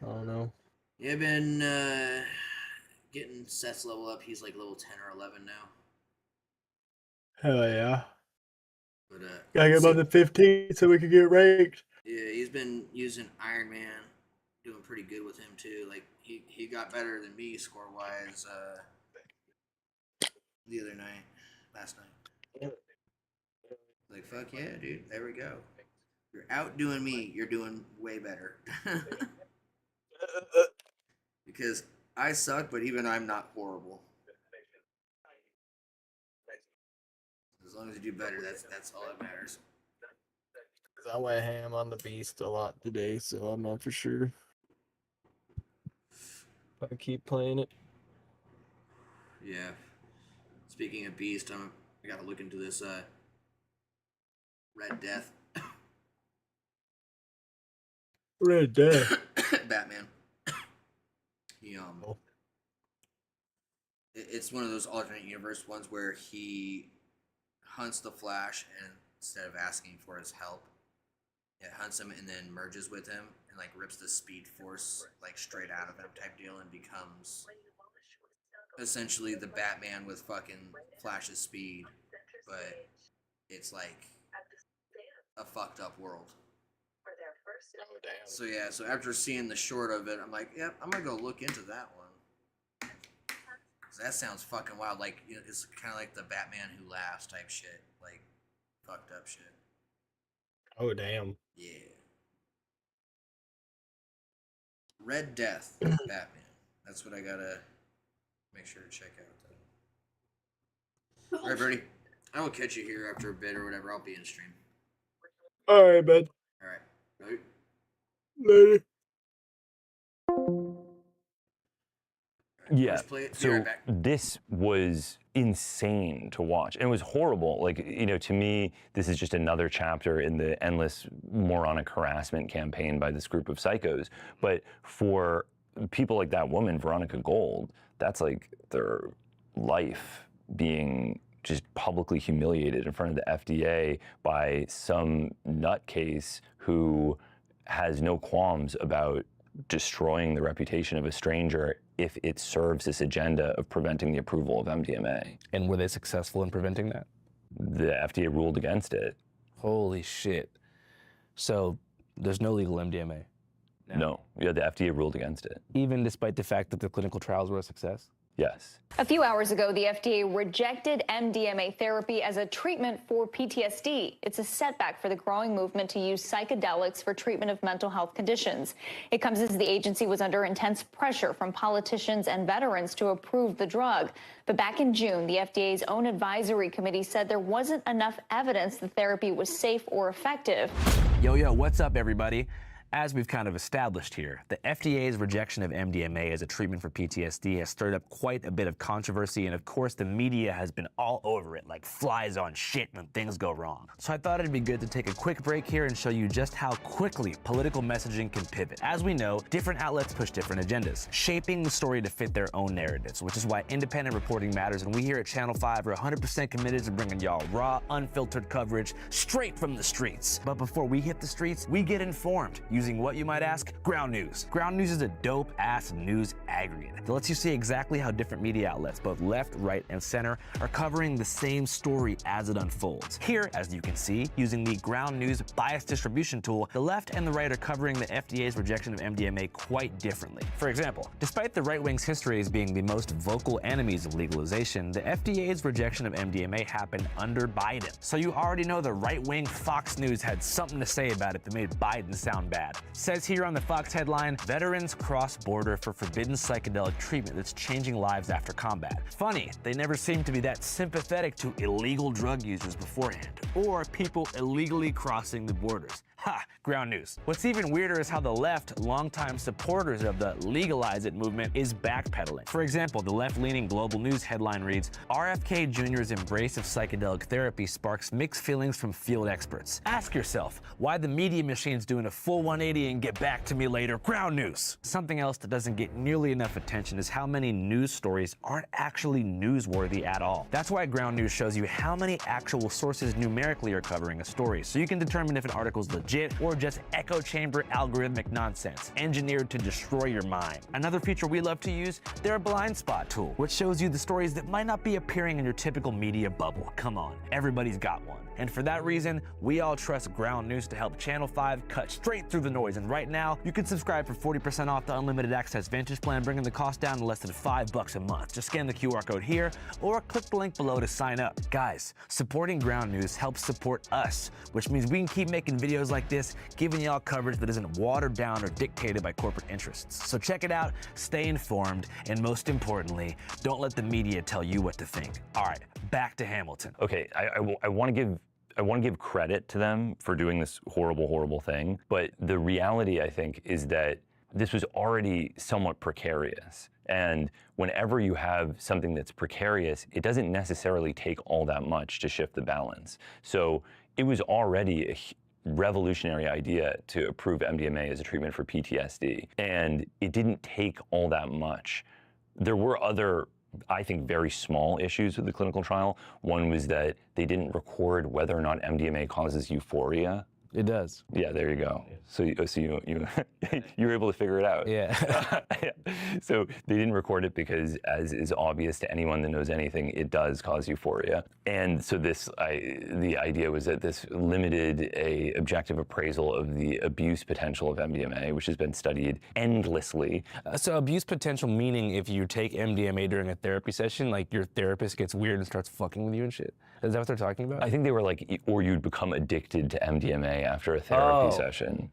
[SPEAKER 6] I don't know.
[SPEAKER 5] Yeah, I've been getting Seth's level up. He's like level 10 or 11 now.
[SPEAKER 6] Hell yeah.
[SPEAKER 5] But
[SPEAKER 3] Gotta get above the 15 so we can get ranked.
[SPEAKER 5] yeah, he's been using Iron Man, doing pretty good with him too. Like he got better than me score wise the other night, last night. Like fuck yeah, dude. There we go. You're outdoing me. You're doing way better. Because I suck, but even I'm not horrible. As long as you do better, that's all that matters.
[SPEAKER 6] I went ham on the Beast a lot today, so I'm not for sure. If I keep playing it.
[SPEAKER 5] Yeah. Speaking of Beast, I gotta look into this Red Death.
[SPEAKER 3] Red Death.
[SPEAKER 5] Batman. It's one of those alternate universe ones where he hunts the Flash and instead of asking for his help, it hunts him and then merges with him and like rips the Speed Force like straight out of him type deal and becomes essentially the Batman with fucking Flash's speed, but it's like a fucked up world. So yeah, so after seeing the short of it, I'm like, yep, I'm gonna go look into that one. Cause that sounds fucking wild. Like, you know, it's kind of like the Batman Who Laughs type shit, like fucked up shit.
[SPEAKER 6] Oh damn.
[SPEAKER 5] Yeah. Red Death, Batman. That's what I gotta make sure to check out. All right, Bernie. I will catch you here after a bit or whatever. I'll be in stream.
[SPEAKER 3] All right, bud.
[SPEAKER 5] All right. Right.
[SPEAKER 3] Later.
[SPEAKER 24] Yeah, so this was insane to watch. And it was horrible. Like, you know, to me, this is just another chapter in the endless moronic harassment campaign by this group of psychos. But for people like that woman, Veronica Gold, that's like their life being just publicly humiliated in front of the FDA by some nutcase who has no qualms about destroying the reputation of a stranger if it serves this agenda of preventing the approval of MDMA.
[SPEAKER 25] And were they successful in preventing that?
[SPEAKER 24] The FDA ruled against it.
[SPEAKER 25] Holy shit. So there's no legal MDMA?
[SPEAKER 24] No, yeah, the FDA ruled against it.
[SPEAKER 25] Even despite the fact that the clinical trials were a success?
[SPEAKER 24] Yes.
[SPEAKER 20] A few hours ago, the FDA rejected MDMA therapy as a treatment for PTSD. It's a setback for the growing movement to use psychedelics for treatment of mental health conditions. It comes as the agency was under intense pressure from politicians and veterans to approve the drug. But back in June, the FDA's own advisory committee said there wasn't enough evidence the therapy was safe or effective.
[SPEAKER 25] Yo, what's up, everybody? As we've kind of established here, the FDA's rejection of MDMA as a treatment for PTSD has stirred up quite a bit of controversy, and of course the media has been all over it like flies on shit when things go wrong. So I thought it'd be good to take a quick break here and show you just how quickly political messaging can pivot. As we know, different outlets push different agendas, shaping the story to fit their own narratives, which is why independent reporting matters, and we here at Channel 5 are 100% committed to bringing y'all raw, unfiltered coverage straight from the streets. But before we hit the streets, we get informed using what you might ask? Ground News. Ground News is a dope-ass news aggregate that lets you see exactly how different media outlets, both left, right, and center, are covering the same story as it unfolds. Here, as you can see, using the Ground News bias distribution tool, the left and the right are covering the FDA's rejection of MDMA quite differently. For example, despite the right wing's history as being the most vocal enemies of legalization, the FDA's rejection of MDMA happened under Biden. So you already know the right-wing Fox News had something to say about it that made Biden sound bad. Says here on the Fox headline, veterans cross border for forbidden psychedelic treatment that's changing lives after combat. Funny, they never seemed to be that sympathetic to illegal drug users beforehand, or people illegally crossing the borders. Ha! Ground News. What's even weirder is how the left, longtime supporters of the legalize it movement, is backpedaling. For example, the left-leaning Global News headline reads, RFK Jr.'s embrace of psychedelic therapy sparks mixed feelings from field experts. Ask yourself why the media machine's doing a full 180 and get back to me later. Ground News. Something else that doesn't get nearly enough attention is how many news stories aren't actually newsworthy at all. That's why Ground News shows you how many actual sources numerically are covering a story, so you can determine if an article's legit or just echo chamber algorithmic nonsense engineered to destroy your mind. Another feature we love to use, their blind spot tool, which shows you the stories that might not be appearing in your typical media bubble. Come on, everybody's got one. And for that reason, we all trust Ground News to help Channel 5 cut straight through the noise. And right now, you can subscribe for 40% off the Unlimited Access Vantage plan, bringing the cost down to less than $5 a month. Just scan the QR code here or click the link below to sign up. Guys, supporting Ground News helps support us, which means we can keep making videos like this, giving y'all coverage that isn't watered down or dictated by corporate interests. So check it out, stay informed, and most importantly, don't let the media tell you what to think. All right, back to Hamilton.
[SPEAKER 24] Okay, I want to give credit to them for doing this horrible, horrible thing, but the reality, I think, is that this was already somewhat precarious. And whenever you have something that's precarious, it doesn't necessarily take all that much to shift the balance. So it was already a revolutionary idea to approve MDMA as a treatment for PTSD, and it didn't take all that much. There were other, I think, very small issues with the clinical trial. One was that they didn't record whether or not MDMA causes euphoria.
[SPEAKER 25] It does.
[SPEAKER 24] Yeah, there you go. So you you were able to figure it out.
[SPEAKER 25] Yeah.
[SPEAKER 24] So they didn't record it because, as is obvious to anyone that knows anything, it does cause euphoria. And so the idea was that this limited a objective appraisal of the abuse potential of MDMA, which has been studied endlessly.
[SPEAKER 25] So abuse potential meaning if you take MDMA during a therapy session, like your therapist gets weird and starts fucking with you and shit? Is that what they're talking about?
[SPEAKER 24] I think they were like, or you'd become addicted to MDMA after a therapy session.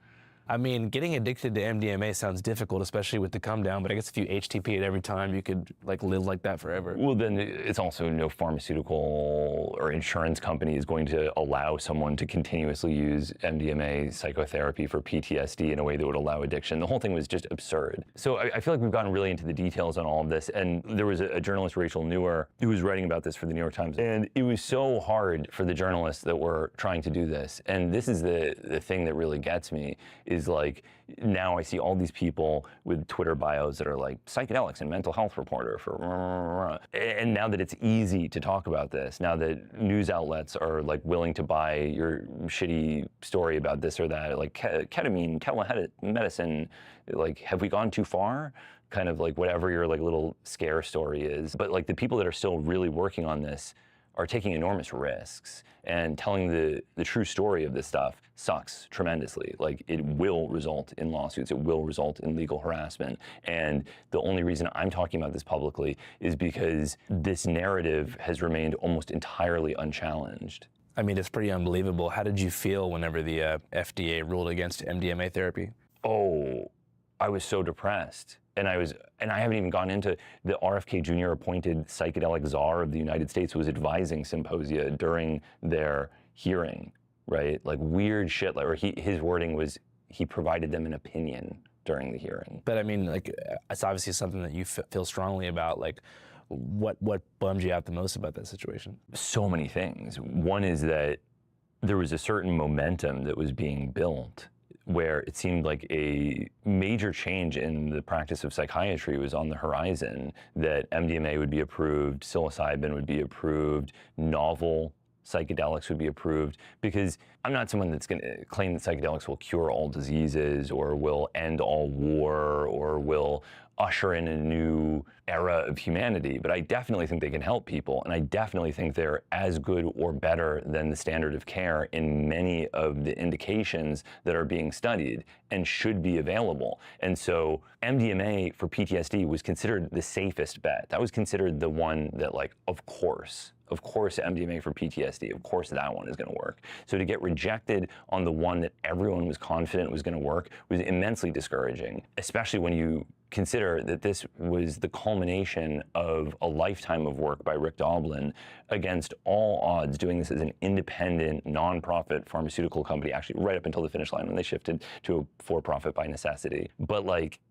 [SPEAKER 25] I mean, getting addicted to MDMA sounds difficult, especially with the come down, but I guess if you HTP it every time, you could like live like that forever.
[SPEAKER 24] Well, then it's also no pharmaceutical or insurance company is going to allow someone to continuously use MDMA psychotherapy for PTSD in a way that would allow addiction. The whole thing was just absurd. So I feel like we've gotten really into the details on all of this, and there was a journalist, Rachel Newer, who was writing about this for the New York Times, and it was so hard for the journalists that were trying to do this. And this is the thing that really gets me, is is like, now I see all these people with Twitter bios that are like psychedelics and mental health reporter for, and now that it's easy to talk about this, now that news outlets are like willing to buy your shitty story about this or that, like ketamine, telemedicine, like, have we gone too far? Kind of like whatever your like little scare story is. But like the people that are still really working on this are taking enormous risks, and telling the true story of this stuff sucks tremendously. Like, it will result in lawsuits, it will result in legal harassment. And the only reason I'm talking about this publicly is because this narrative has remained almost entirely unchallenged.
[SPEAKER 25] I mean, it's pretty unbelievable. How did you feel whenever the FDA ruled against MDMA therapy?
[SPEAKER 24] Oh, I was so depressed. And I haven't even gone into the RFK Jr. appointed psychedelic czar of the United States was advising Symposia during their hearing, right? Like weird shit, like, or his wording was, he provided them an opinion during the hearing.
[SPEAKER 25] But I mean, like, it's obviously something that you feel strongly about. Like, what bummed you out the most about that situation?
[SPEAKER 24] So many things. One is that there was a certain momentum that was being built where it seemed like a major change in the practice of psychiatry was on the horizon, that MDMA would be approved, psilocybin would be approved, novel psychedelics would be approved, because I'm not someone that's going to claim that psychedelics will cure all diseases or will end all war or will usher in a new era of humanity, but I definitely think they can help people, and I definitely think they're as good or better than the standard of care in many of the indications that are being studied and should be available. And so MDMA for PTSD was considered the safest bet. That was considered the one that, like, of course MDMA for PTSD, of course that one is going to work. So to get rejected on the one that everyone was confident was going to work was immensely discouraging, especially when you consider that this was the culmination of a lifetime of work by Rick Doblin against all odds, doing this as an independent, nonprofit pharmaceutical company, actually right up until the finish line when they shifted to a for-profit by necessity. But like,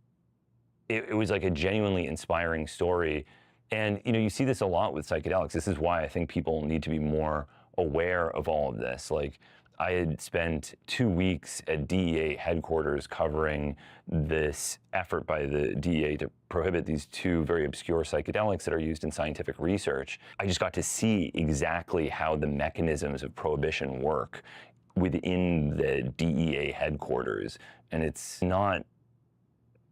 [SPEAKER 24] it was like a genuinely inspiring story. And you know, you see this a lot with psychedelics. This is why I think people need to be more aware of all of this. Like, I had spent 2 weeks at DEA headquarters covering this effort by the DEA to prohibit these two very obscure psychedelics that are used in scientific research. I just got to see exactly how the mechanisms of prohibition work within the DEA headquarters. And it's not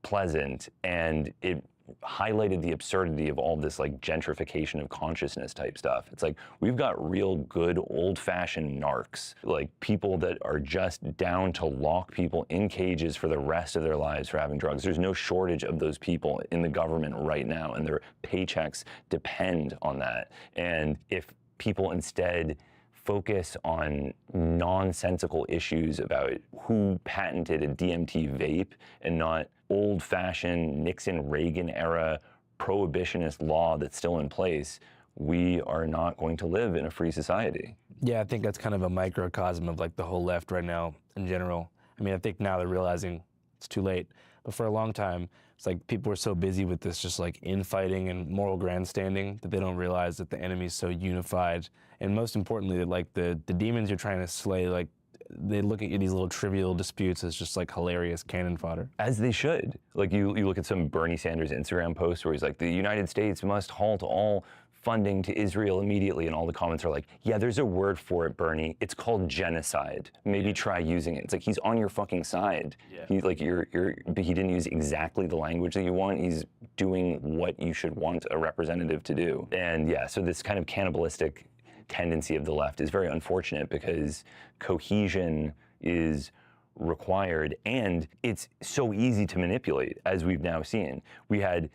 [SPEAKER 24] pleasant, and it highlighted the absurdity of all this like gentrification of consciousness type stuff. It's like, we've got real good old-fashioned narcs, like people that are just down to lock people in cages for the rest of their lives for having drugs. There's no shortage of those people in the government right now, and their paychecks depend on that. And if people instead focus on nonsensical issues about who patented a DMT vape and not old-fashioned Nixon-Reagan era prohibitionist law that's still in place, we are not going to live in a free society.
[SPEAKER 25] Yeah, I think that's kind of a microcosm of like the whole left right now in general. I mean, I think now they're realizing it's too late. But for a long time, it's like people were so busy with this just like infighting and moral grandstanding that they don't realize that the enemy's so unified. And most importantly, that like the demons you're trying to slay, like they look at these little trivial disputes as just like hilarious cannon fodder.
[SPEAKER 24] As they should. Like you look at some Bernie Sanders Instagram post where he's like, the United States must halt all funding to Israel immediately, and all the comments are like, yeah, there's a word for it, Bernie. It's called genocide. Maybe try using it. It's like, he's on your fucking side. Yeah. He's like, but he didn't use exactly the language that you want. He's doing what you should want a representative to do. And yeah, so this kind of cannibalistic tendency of the left is very unfortunate, because cohesion is required, and it's so easy to manipulate, as we've now seen. We had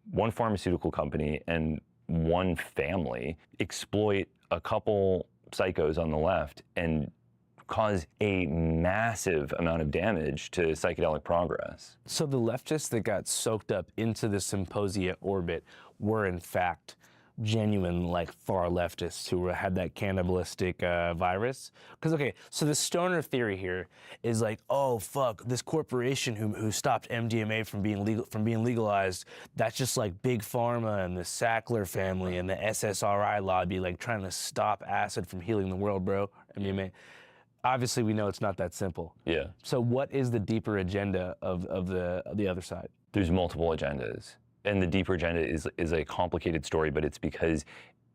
[SPEAKER 24] one pharmaceutical company and one family exploit a couple psychos on the left and cause a massive amount of damage to psychedelic progress.
[SPEAKER 25] So the leftists that got soaked up into the Symposia orbit were in fact genuine like far leftists who had that cannibalistic virus? Because okay, so the stoner theory here is like, oh fuck, this corporation who stopped MDMA from being legalized, that's just like big pharma and the Sackler family and the SSRI lobby like trying to stop acid from healing the world, bro. MDMA. Obviously, we know it's not that simple.
[SPEAKER 24] Yeah.
[SPEAKER 25] So what is the deeper agenda of the other side?
[SPEAKER 24] There's multiple agendas. And the deeper agenda is a complicated story, but it's because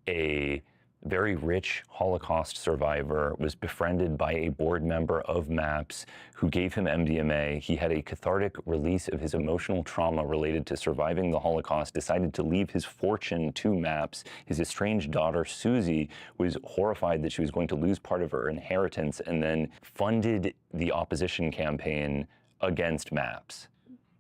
[SPEAKER 24] a very rich Holocaust survivor was befriended by a board member of MAPS who gave him MDMA. He had a cathartic release of his emotional trauma related to surviving the Holocaust, decided to leave his fortune to MAPS. His estranged daughter, Susie, was horrified that she was going to lose part of her inheritance and then funded the opposition campaign against MAPS.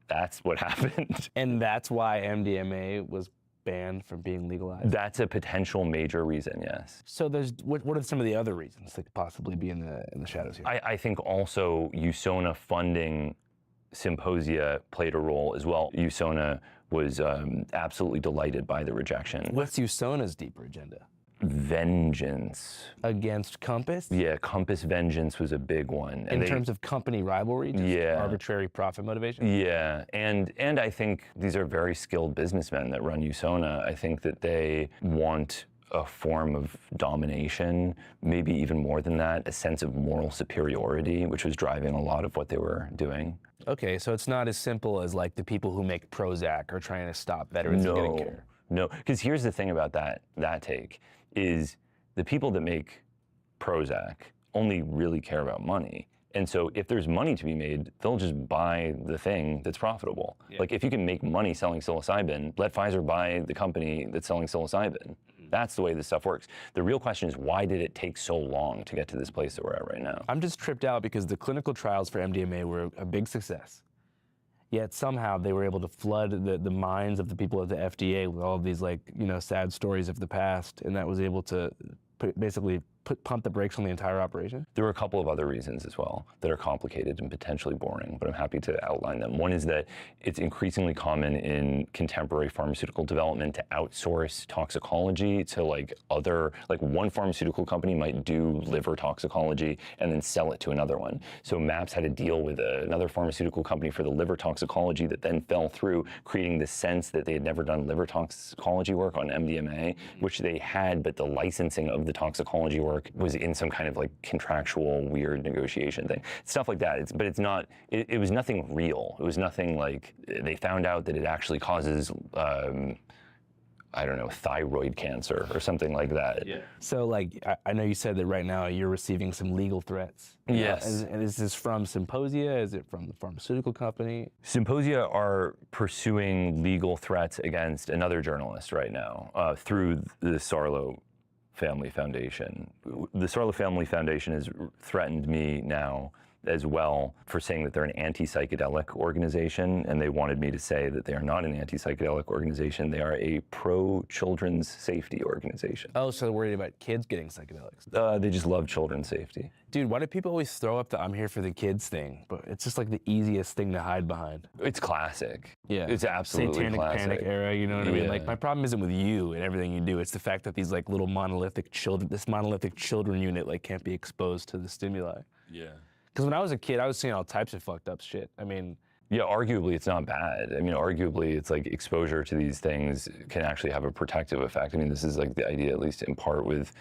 [SPEAKER 24] That's what happened.
[SPEAKER 25] And that's why MDMA was banned from being legalized?
[SPEAKER 24] That's a potential major reason, yes.
[SPEAKER 25] So there's what are some of the other reasons that could possibly be in the shadows here?
[SPEAKER 24] I think also USONA funding Symposia played a role as well. USONA was absolutely delighted by the rejection.
[SPEAKER 25] What's USONA's deeper agenda?
[SPEAKER 24] Vengeance.
[SPEAKER 25] Against Compass?
[SPEAKER 24] Yeah, Compass vengeance was a big one.
[SPEAKER 25] In terms of company rivalry? Just arbitrary profit motivation?
[SPEAKER 24] Yeah, and I think these are very skilled businessmen that run USONA. I think that they want a form of domination, maybe even more than that, a sense of moral superiority, which was driving a lot of what they were doing.
[SPEAKER 25] Okay, so it's not as simple as like the people who make Prozac are trying to stop veterans from getting care.
[SPEAKER 24] No, because here's the thing about that take, is the people that make Prozac only really care about money. And so if there's money to be made, they'll just buy the thing that's profitable. Yeah. Like if you can make money selling psilocybin, let Pfizer buy the company that's selling psilocybin. That's the way this stuff works. The real question is, why did it take so long to get to this place that we're at right now?
[SPEAKER 25] I'm just tripped out because the clinical trials for MDMA were a big success. Yet somehow they were able to flood the minds of the people at the FDA with all of these sad stories of the past, and that was able to basically pump the brakes on the entire operation?
[SPEAKER 24] There were a couple of other reasons as well that are complicated and potentially boring, but I'm happy to outline them. One is that it's increasingly common in contemporary pharmaceutical development to outsource toxicology to one pharmaceutical company might do liver toxicology and then sell it to another one. So MAPS had a deal with another pharmaceutical company for the liver toxicology that then fell through, creating the sense that they had never done liver toxicology work on MDMA, which they had, but the licensing of the toxicology work was in some kind of contractual weird negotiation thing. Stuff like that. It was nothing real. It was nothing like they found out that it actually causes, I don't know, thyroid cancer or something like that.
[SPEAKER 25] Yeah. So I know you said that right now you're receiving some legal threats.
[SPEAKER 24] Yes.
[SPEAKER 25] And is this from Symposia? Is it from the pharmaceutical company?
[SPEAKER 24] Symposia are pursuing legal threats against another journalist right now through the Sarlo Family Foundation. The Sarlo Family Foundation has threatened me now as well for saying that they're an anti-psychedelic organization, and they wanted me to say that they are not an anti-psychedelic organization. They are a pro-children's safety organization.
[SPEAKER 25] Oh, so they're worried about kids getting psychedelics?
[SPEAKER 24] They just love children's safety.
[SPEAKER 25] Dude, why do people always throw up the I'm here for the kids thing? But it's just the easiest thing to hide behind.
[SPEAKER 24] It's classic.
[SPEAKER 25] Yeah.
[SPEAKER 24] It's absolutely
[SPEAKER 25] Satanic
[SPEAKER 24] classic.
[SPEAKER 25] panic era, you know what I mean? My problem isn't with you and everything you do. It's the fact that these little monolithic children, this monolithic children unit can't be exposed to the stimuli.
[SPEAKER 24] Yeah.
[SPEAKER 25] Because when I was a kid, I was seeing all types of fucked up shit. I mean,
[SPEAKER 24] yeah, arguably it's not bad. I mean, arguably it's exposure to these things can actually have a protective effect. I mean, this is the idea, at least in part, with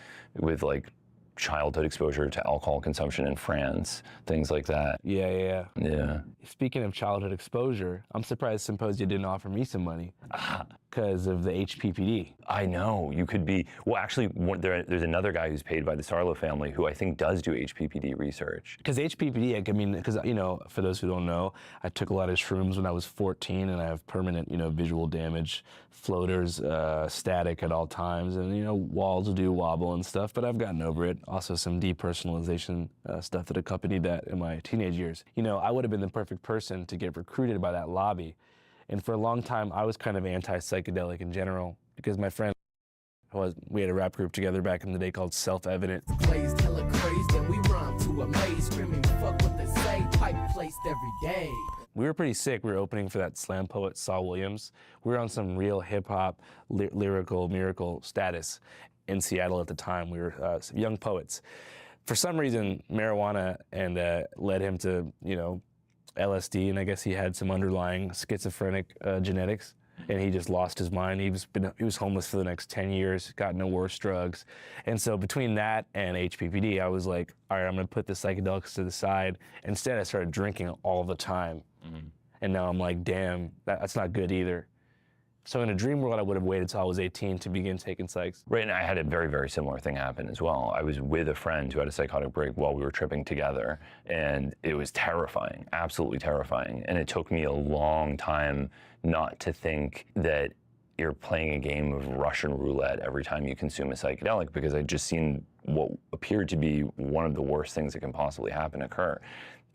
[SPEAKER 24] childhood exposure to alcohol consumption in France, things like that.
[SPEAKER 25] Yeah. Speaking of childhood exposure, I'm surprised Symposia didn't offer me some money because of the HPPD.
[SPEAKER 24] I know, you could be, well actually there's another guy who's paid by the Sarlo family who I think does do HPPD research.
[SPEAKER 25] Because HPPD, for those who don't know, I took a lot of shrooms when I was 14 and I have permanent, visual damage, floaters, static at all times, and walls do wobble and stuff, but I've gotten over it. Also some depersonalization stuff that accompanied that in my teenage years. I would have been the perfect person to get recruited by that lobby. And for a long time, I was kind of anti-psychedelic in general because my friend we had a rap group together back in the day called Self-Evident.
[SPEAKER 11] Placed hella crazed and we rhyme to amaze, screaming fuck what they say, pipe placed every day.
[SPEAKER 25] We were pretty sick. We were opening for that slam poet Saul Williams. We were on some real hip-hop, lyrical miracle status in Seattle at the time. We were some young poets. For some reason, marijuana led him to, LSD, and I guess he had some underlying schizophrenic genetics. and he just lost his mind. He was homeless for the next 10 years, got no worse drugs. And so between that and HPPD, I was like, all right, I'm gonna put the psychedelics to the side. Instead, I started drinking all the time. And now I'm like, damn, that's not good either. So in a dream world, I would have waited till I was 18 to begin taking psychs.
[SPEAKER 24] Right, and I had a very, very similar thing happen as well. I was with a friend who had a psychotic break while we were tripping together, and it was terrifying, absolutely terrifying. And it took me a long time not to think that you're playing a game of Russian roulette every time you consume a psychedelic, because I'd just seen what appeared to be one of the worst things that can possibly happen occur.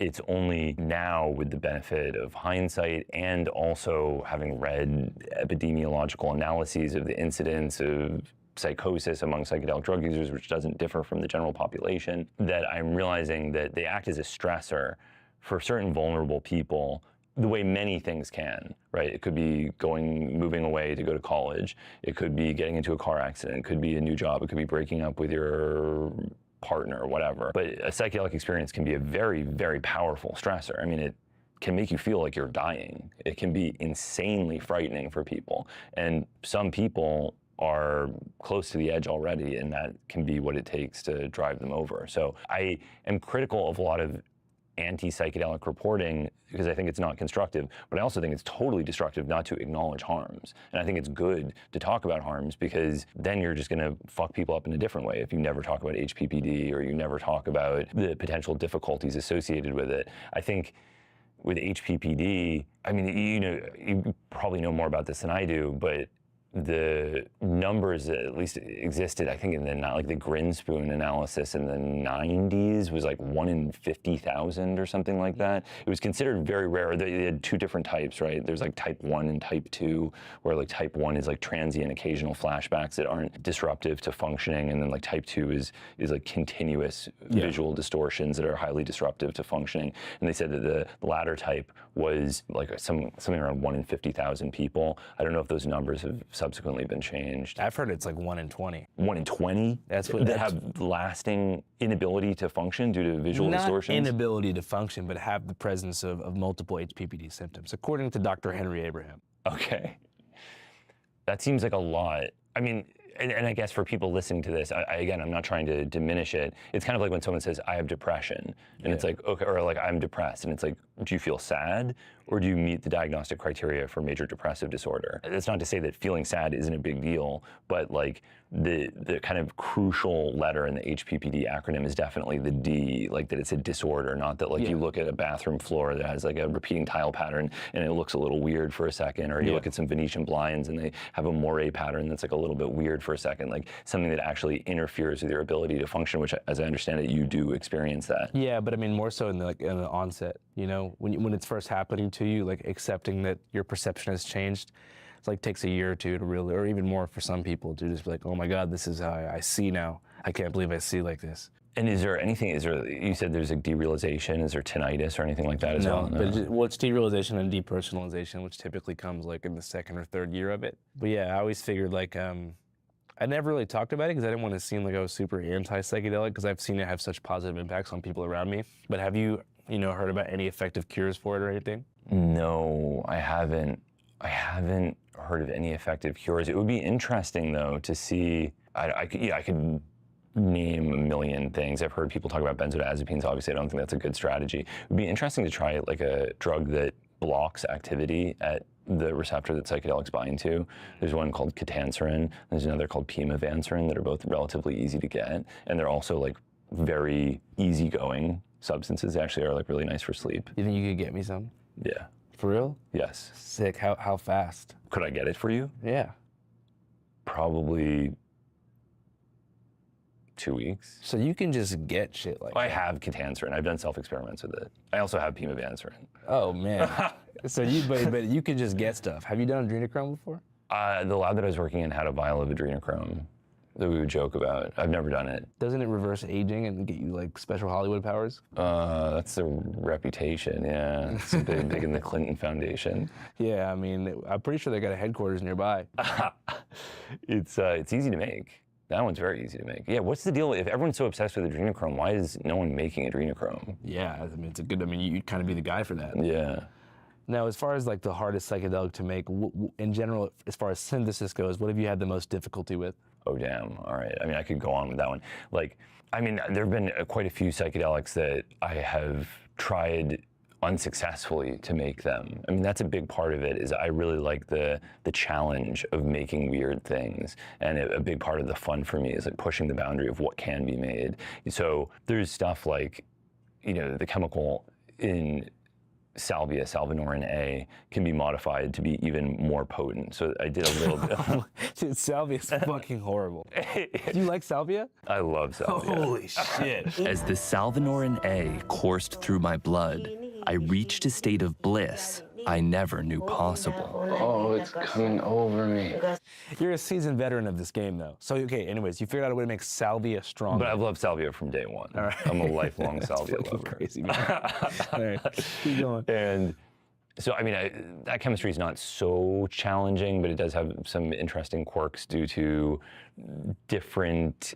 [SPEAKER 24] It's only now, with the benefit of hindsight and also having read epidemiological analyses of the incidence of psychosis among psychedelic drug users, which doesn't differ from the general population, that I'm realizing that they act as a stressor for certain vulnerable people the way many things can, right? It could be moving away to go to college. It could be getting into a car accident. It could be a new job. It could be breaking up with your partner or whatever. But a psychedelic experience can be a very, very powerful stressor. I mean, it can make you feel like you're dying. It can be insanely frightening for people. And some people are close to the edge already, and that can be what it takes to drive them over. So I am critical of a lot of anti-psychedelic reporting because I think it's not constructive, but I also think it's totally destructive not to acknowledge harms. And I think it's good to talk about harms, because then you're just gonna fuck people up in a different way if you never talk about HPPD or you never talk about the potential difficulties associated with it. I think with HPPD, I mean, you probably know more about this than I do, but the numbers that at least existed, I think, in the Grinspoon analysis in the 90s was like 1 in 50,000 or something like that. It was considered very rare. They had two different types, right? There's like type 1 and type 2, where like type 1 is like transient occasional flashbacks that aren't disruptive to functioning, and then like type 2 is like continuous visual distortions that are highly disruptive to functioning. And they said that the latter type was like something around 1 in 50,000 people. I don't know if those numbers have subsequently been changed.
[SPEAKER 25] I've heard it's like 1 in 20.
[SPEAKER 24] 1 in 20? That have lasting inability to function due to visual distortions?
[SPEAKER 25] Not inability to function, but have the presence of multiple HPPD symptoms, according to Dr. Henry Abraham.
[SPEAKER 24] Okay. That seems like a lot. I mean, and I guess for people listening to this, again, I'm not trying to diminish it. It's kind of like when someone says, I have depression, and it's like, okay, or like, I'm depressed, and it's like, do you feel sad, or do you meet the diagnostic criteria for major depressive disorder? That's not to say that feeling sad isn't a big deal, but like the kind of crucial letter in the HPPD acronym is definitely the D, like that it's a disorder, not that like you look at a bathroom floor that has like a repeating tile pattern and it looks a little weird for a second, or you look at some Venetian blinds and they have a moire pattern that's like a little bit weird for a second, like something that actually interferes with your ability to function, which, as I understand it, you do experience that.
[SPEAKER 25] Yeah, but I mean more so in the onset, you know, when it's first happening to you, like accepting that your perception has changed. It's like takes a year or two to really, or even more for some people, to just be like, oh my God, this is how I see now. I can't believe I see like this.
[SPEAKER 24] And you said there's like derealization, is there tinnitus or anything like that as well?
[SPEAKER 25] No, but it's derealization and depersonalization, which typically comes like in the second or third year of it. But yeah, I always figured like, I never really talked about it because I didn't want to seem like I was super anti-psychedelic, because I've seen it have such positive impacts on people around me. But have you heard about any effective cures for it or anything?
[SPEAKER 24] No, I haven't heard of any effective cures. It would be interesting though to see. I could name a million things. I've heard people talk about benzodiazepines. Obviously, I don't think that's a good strategy. It would be interesting to try like a drug that blocks activity at the receptor that psychedelics bind to. There's one called ketanserin. There's another called pimavanserin that are both relatively easy to get, and they're also like very easygoing substances. They actually are like really nice for sleep.
[SPEAKER 25] You think you could get me some?
[SPEAKER 24] Yeah.
[SPEAKER 25] For real?
[SPEAKER 24] Yes.
[SPEAKER 25] Sick. How fast?
[SPEAKER 24] Could I get it for you?
[SPEAKER 25] Yeah.
[SPEAKER 24] Probably 2 weeks.
[SPEAKER 25] So you can just get shit like
[SPEAKER 24] I have ketanserin. I've done self-experiments with it. I also have pimavanserin.
[SPEAKER 25] Oh man. So but you can just get stuff. Have you done adrenochrome before?
[SPEAKER 24] The lab that I was working in had a vial of adrenochrome that we would joke about. I've never done it.
[SPEAKER 25] Doesn't it reverse aging and get you like special Hollywood powers?
[SPEAKER 24] That's the reputation, yeah. It's big in the Clinton Foundation.
[SPEAKER 25] Yeah, I mean, I'm pretty sure they got a headquarters nearby.
[SPEAKER 24] It's easy to make. That one's very easy to make. Yeah, what's the deal? If everyone's so obsessed with adrenochrome, why is no one making adrenochrome?
[SPEAKER 25] Yeah, I mean, you'd kind of be the guy for that.
[SPEAKER 24] Yeah.
[SPEAKER 25] Now, as far as like the hardest psychedelic to make, in general, as far as synthesis goes, what have you had the most difficulty with?
[SPEAKER 24] Oh, damn. All right. I mean, I could go on with that one. Like, I mean, there have been quite a few psychedelics that I have tried unsuccessfully to make them. I mean, that's a big part of it, is I really like the challenge of making weird things. And a big part of the fun for me is like pushing the boundary of what can be made. So there's stuff like, you know, the chemical in salvia, salvinorin A, can be modified to be even more potent. So I did a little bit.
[SPEAKER 25] Dude, salvia is fucking horrible. Do you like salvia?
[SPEAKER 24] I love salvia.
[SPEAKER 25] Holy shit.
[SPEAKER 12] As the salvinorin A coursed through my blood, I reached a state of bliss I never knew possible.
[SPEAKER 25] Oh, it's coming over me. You're a seasoned veteran of this game, though. So, okay, anyways, you figured out a way to make salvia strong.
[SPEAKER 24] But I've loved salvia from day one.
[SPEAKER 25] All right.
[SPEAKER 24] I'm a lifelong salvia
[SPEAKER 25] That's
[SPEAKER 24] lover.
[SPEAKER 25] crazy, man. All right, keep going.
[SPEAKER 24] And so, I mean, that chemistry is not so challenging, but it does have some interesting quirks due to different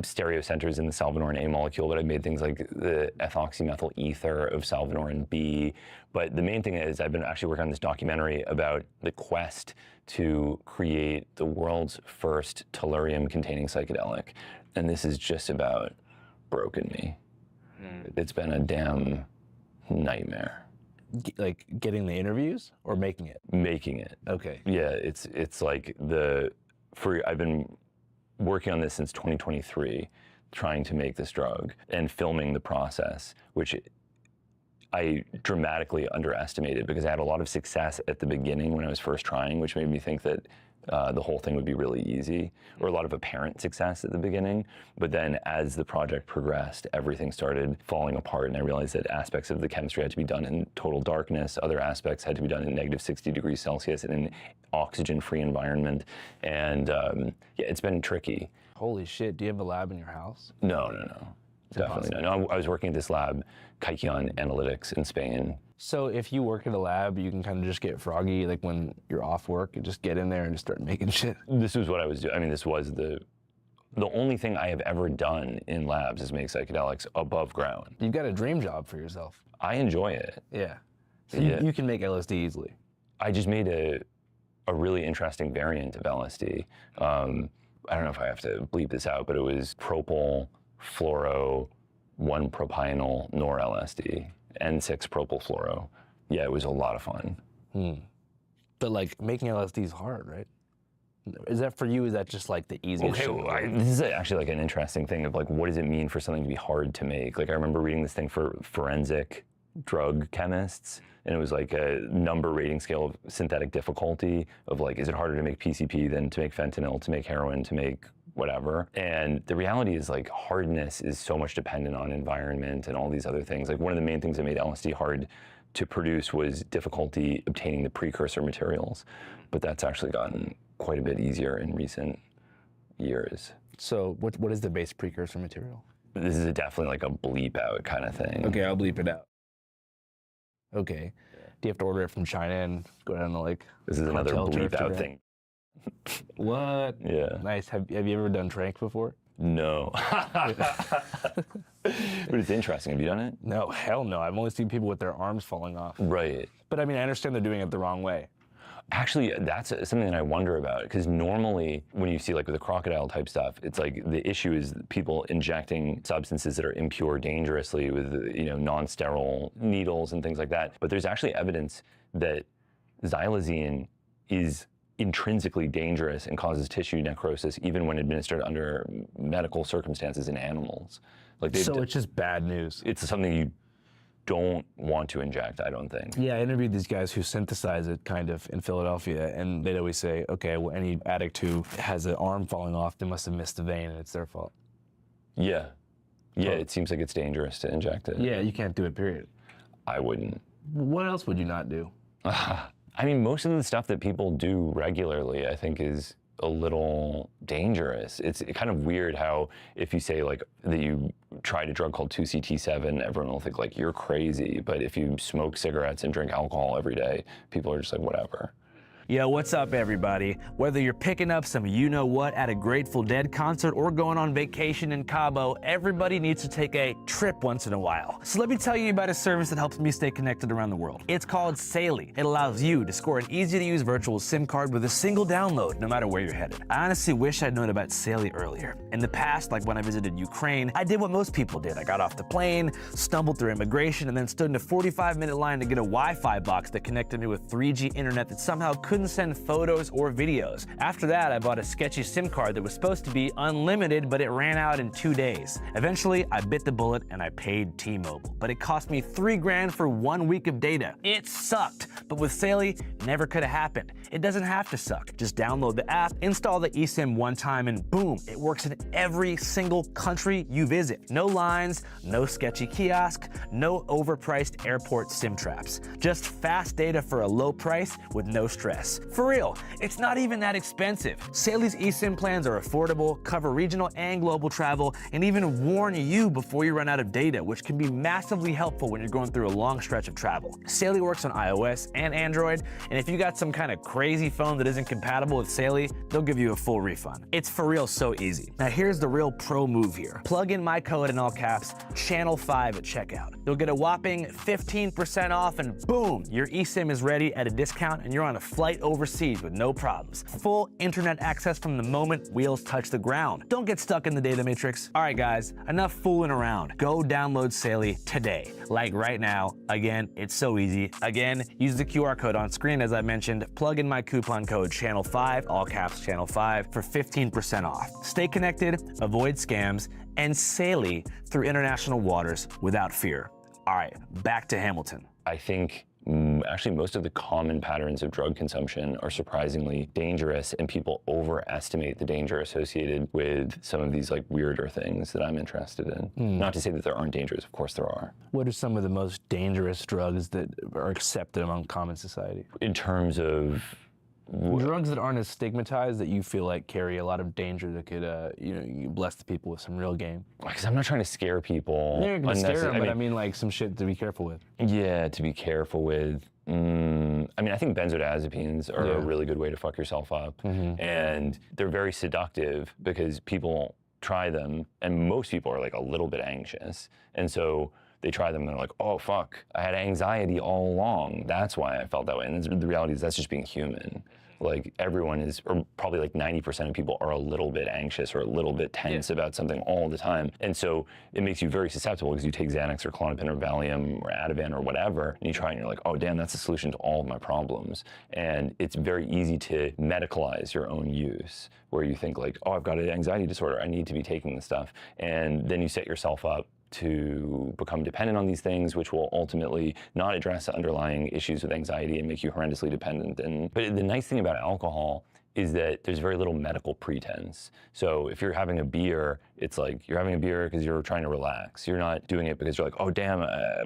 [SPEAKER 24] stereocenters in the salvinorin A molecule. But I made things like the ethoxymethyl ether of salvinorin B. But the main thing is I've been actually working on this documentary about the quest to create the world's first tellurium-containing psychedelic. And this is just about broken me. It's been a damn nightmare.
[SPEAKER 25] Like getting the interviews or making it?
[SPEAKER 24] Making it.
[SPEAKER 25] Okay.
[SPEAKER 24] Yeah, it's like I've been working on this since 2023, trying to make this drug and filming the process, which I dramatically underestimated because I had a lot of success at the beginning when I was first trying, which made me think that the whole thing would be really easy, or a lot of apparent success at the beginning. But then as the project progressed, everything started falling apart, and I realized that aspects of the chemistry had to be done in total darkness, other aspects had to be done in negative 60 degrees Celsius in an oxygen-free environment, and yeah, it's been tricky.
[SPEAKER 25] Holy shit, do you have a lab in your house?
[SPEAKER 24] No. Definitely not. No, I was working at this lab, Kaikion Analytics in Spain.
[SPEAKER 25] So if you work in a lab, you can kind of just get froggy, like when you're off work, and just get in there and just start making shit.
[SPEAKER 24] This was what I was doing. I mean, this was the only thing I have ever done in labs is make psychedelics above ground.
[SPEAKER 25] You've got a dream job for yourself.
[SPEAKER 24] I enjoy it.
[SPEAKER 25] Yeah. So
[SPEAKER 24] Yeah.
[SPEAKER 25] you can make LSD easily.
[SPEAKER 24] I just made a really interesting variant of LSD. I don't know if I have to bleep this out, but it was propyl, fluoro, 1-propionyl, nor LSD, N6 propyl fluoro. Yeah, it was a lot of fun.
[SPEAKER 25] But like making LSD is hard, right? Is that for you? Is that just like the easiest?
[SPEAKER 24] Okay,
[SPEAKER 25] shit?
[SPEAKER 24] this is actually like an interesting thing of like, what does it mean for something to be hard to make? Like I remember reading this thing for forensic drug chemists, and it was like a number rating scale of synthetic difficulty of like, is it harder to make PCP than to make fentanyl, to make heroin, to make whatever? And the reality is like hardness is so much dependent on environment and all these other things. Like one of the main things that made LSD hard to produce was difficulty obtaining the precursor materials, but that's actually gotten quite a bit easier in recent years.
[SPEAKER 25] So what is the base precursor material?
[SPEAKER 24] This is definitely like a bleep out kind of thing.
[SPEAKER 25] Okay, I'll bleep it out. Okay. Do you have to order it from China and go down to like?
[SPEAKER 24] This is another
[SPEAKER 25] cartel
[SPEAKER 24] bleep
[SPEAKER 25] turf to
[SPEAKER 24] out
[SPEAKER 25] grab?
[SPEAKER 24] thing.
[SPEAKER 25] What?
[SPEAKER 24] Yeah.
[SPEAKER 25] Nice. Have you ever done trank before?
[SPEAKER 24] No. But it's interesting. Have you done it?
[SPEAKER 25] No, hell no. I've only seen people with their arms falling off.
[SPEAKER 24] Right.
[SPEAKER 25] But I mean, I understand they're doing it the wrong way.
[SPEAKER 24] Actually, that's something that I wonder about, because normally when you see like with the crocodile type stuff, it's like the issue is people injecting substances that are impure dangerously with, you know, non-sterile needles and things like that. But there's actually evidence that xylazine is intrinsically dangerous and causes tissue necrosis even when administered under medical circumstances in animals. Like
[SPEAKER 25] So it's just bad news.
[SPEAKER 24] It's something you don't want to inject, I don't think.
[SPEAKER 25] Yeah, I interviewed these guys who synthesize it kind of in Philadelphia, and they'd always say, okay, well, any addict who has an arm falling off, they must have missed a vein and it's their fault.
[SPEAKER 24] Yeah. Yeah, it seems like it's dangerous to inject it.
[SPEAKER 25] Yeah, you can't do it, period.
[SPEAKER 24] I wouldn't.
[SPEAKER 25] What else would you not do?
[SPEAKER 24] I mean, most of the stuff that people do regularly, I think, is a little dangerous. It's kind of weird how if you say like that you tried a drug called 2CT7, everyone will think like you're crazy. But if you smoke cigarettes and drink alcohol every day, people are just like, whatever.
[SPEAKER 9] Yo, what's up, everybody? Whether you're picking up some you-know-what at a Grateful Dead concert or going on vacation in Cabo, everybody needs to take a trip once in a while. So let me tell you about a service that helps me stay connected around the world. It's called Saily. It allows you to score an easy-to-use virtual SIM card with a single download, no matter where you're headed. I honestly wish I'd known about Saily earlier. In the past, like when I visited Ukraine, I did what most people did. I got off the plane, stumbled through immigration, and then stood in a 45-minute line to get a Wi-Fi box that connected me with 3G internet that somehow couldn't send photos or videos. After that, I bought a sketchy SIM card that was supposed to be unlimited, but it ran out in 2 days. Eventually, I bit the bullet and I paid T-Mobile, but it cost me $3 grand for 1 week of data. It sucked, but with Saily, never could have happened. It doesn't have to suck. Just download the app, install the eSIM one time, and boom, it works in every single country you visit. No lines, no sketchy kiosk, no overpriced airport SIM traps. Just fast data for a low price with no stress. For real, it's not even that expensive. Saily's eSIM plans are affordable, cover regional and global travel, and even warn you before you run out of data, which can be massively helpful when you're going through a long stretch of travel. Saily works on iOS and Android, and if you got some kind of crazy phone that isn't compatible with Saily, they'll give you a full refund. It's for real so easy. Now here's the real pro move here. Plug in my code in all caps, channel 5 at checkout. You'll get a whopping 15% off, and boom, your eSIM is ready at a discount and you're on a flight overseas with no problems. Full internet access from the moment wheels touch the ground. Don't get stuck in the data matrix. All right, guys, enough fooling around. Go download Saily today. Like right now. Again, it's so easy. Again, use the QR code on screen as I mentioned. Plug in my coupon code channel5, all caps channel5, for 15% off. Stay connected, avoid scams, and Saily through international waters without fear. All right, back to Hamilton.
[SPEAKER 24] I think actually most of the common patterns of drug consumption are surprisingly dangerous, and people overestimate the danger associated with some of these like weirder things that I'm interested in. Not to say that there aren't dangers, of course there are.
[SPEAKER 9] What are some of the most dangerous drugs that are accepted among common society?
[SPEAKER 24] In terms of
[SPEAKER 9] drugs that aren't as stigmatized that you feel like carry a lot of danger that could, you bless the people with some real game.
[SPEAKER 24] Because I'm not trying to scare people.
[SPEAKER 9] You're not gonna scare them, but I mean like some shit to be careful with.
[SPEAKER 24] Yeah, to be careful with. I mean, I think benzodiazepines are a really good way to fuck yourself up. And they're very seductive because people try them, and most people are like a little bit anxious. And so they try them and they're like, oh, fuck, I had anxiety all along. That's why I felt that way. And the reality is that's just being human. Like everyone is, or probably like 90% of people are a little bit anxious or a little bit tense about something all the time. And so it makes you very susceptible because you take Xanax or Klonopin or Valium or Ativan or whatever, and you try and you're like, oh damn, that's the solution to all of my problems. And it's very easy to medicalize your own use, where you think like, oh, I've got an anxiety disorder, I need to be taking this stuff. And then you set yourself up to become dependent on these things, which will ultimately not address the underlying issues with anxiety and make you horrendously dependent. But the nice thing about alcohol is that there's very little medical pretense. So if you're having a beer, it's like you're having a beer because you're trying to relax. You're not doing it because you're like, oh damn,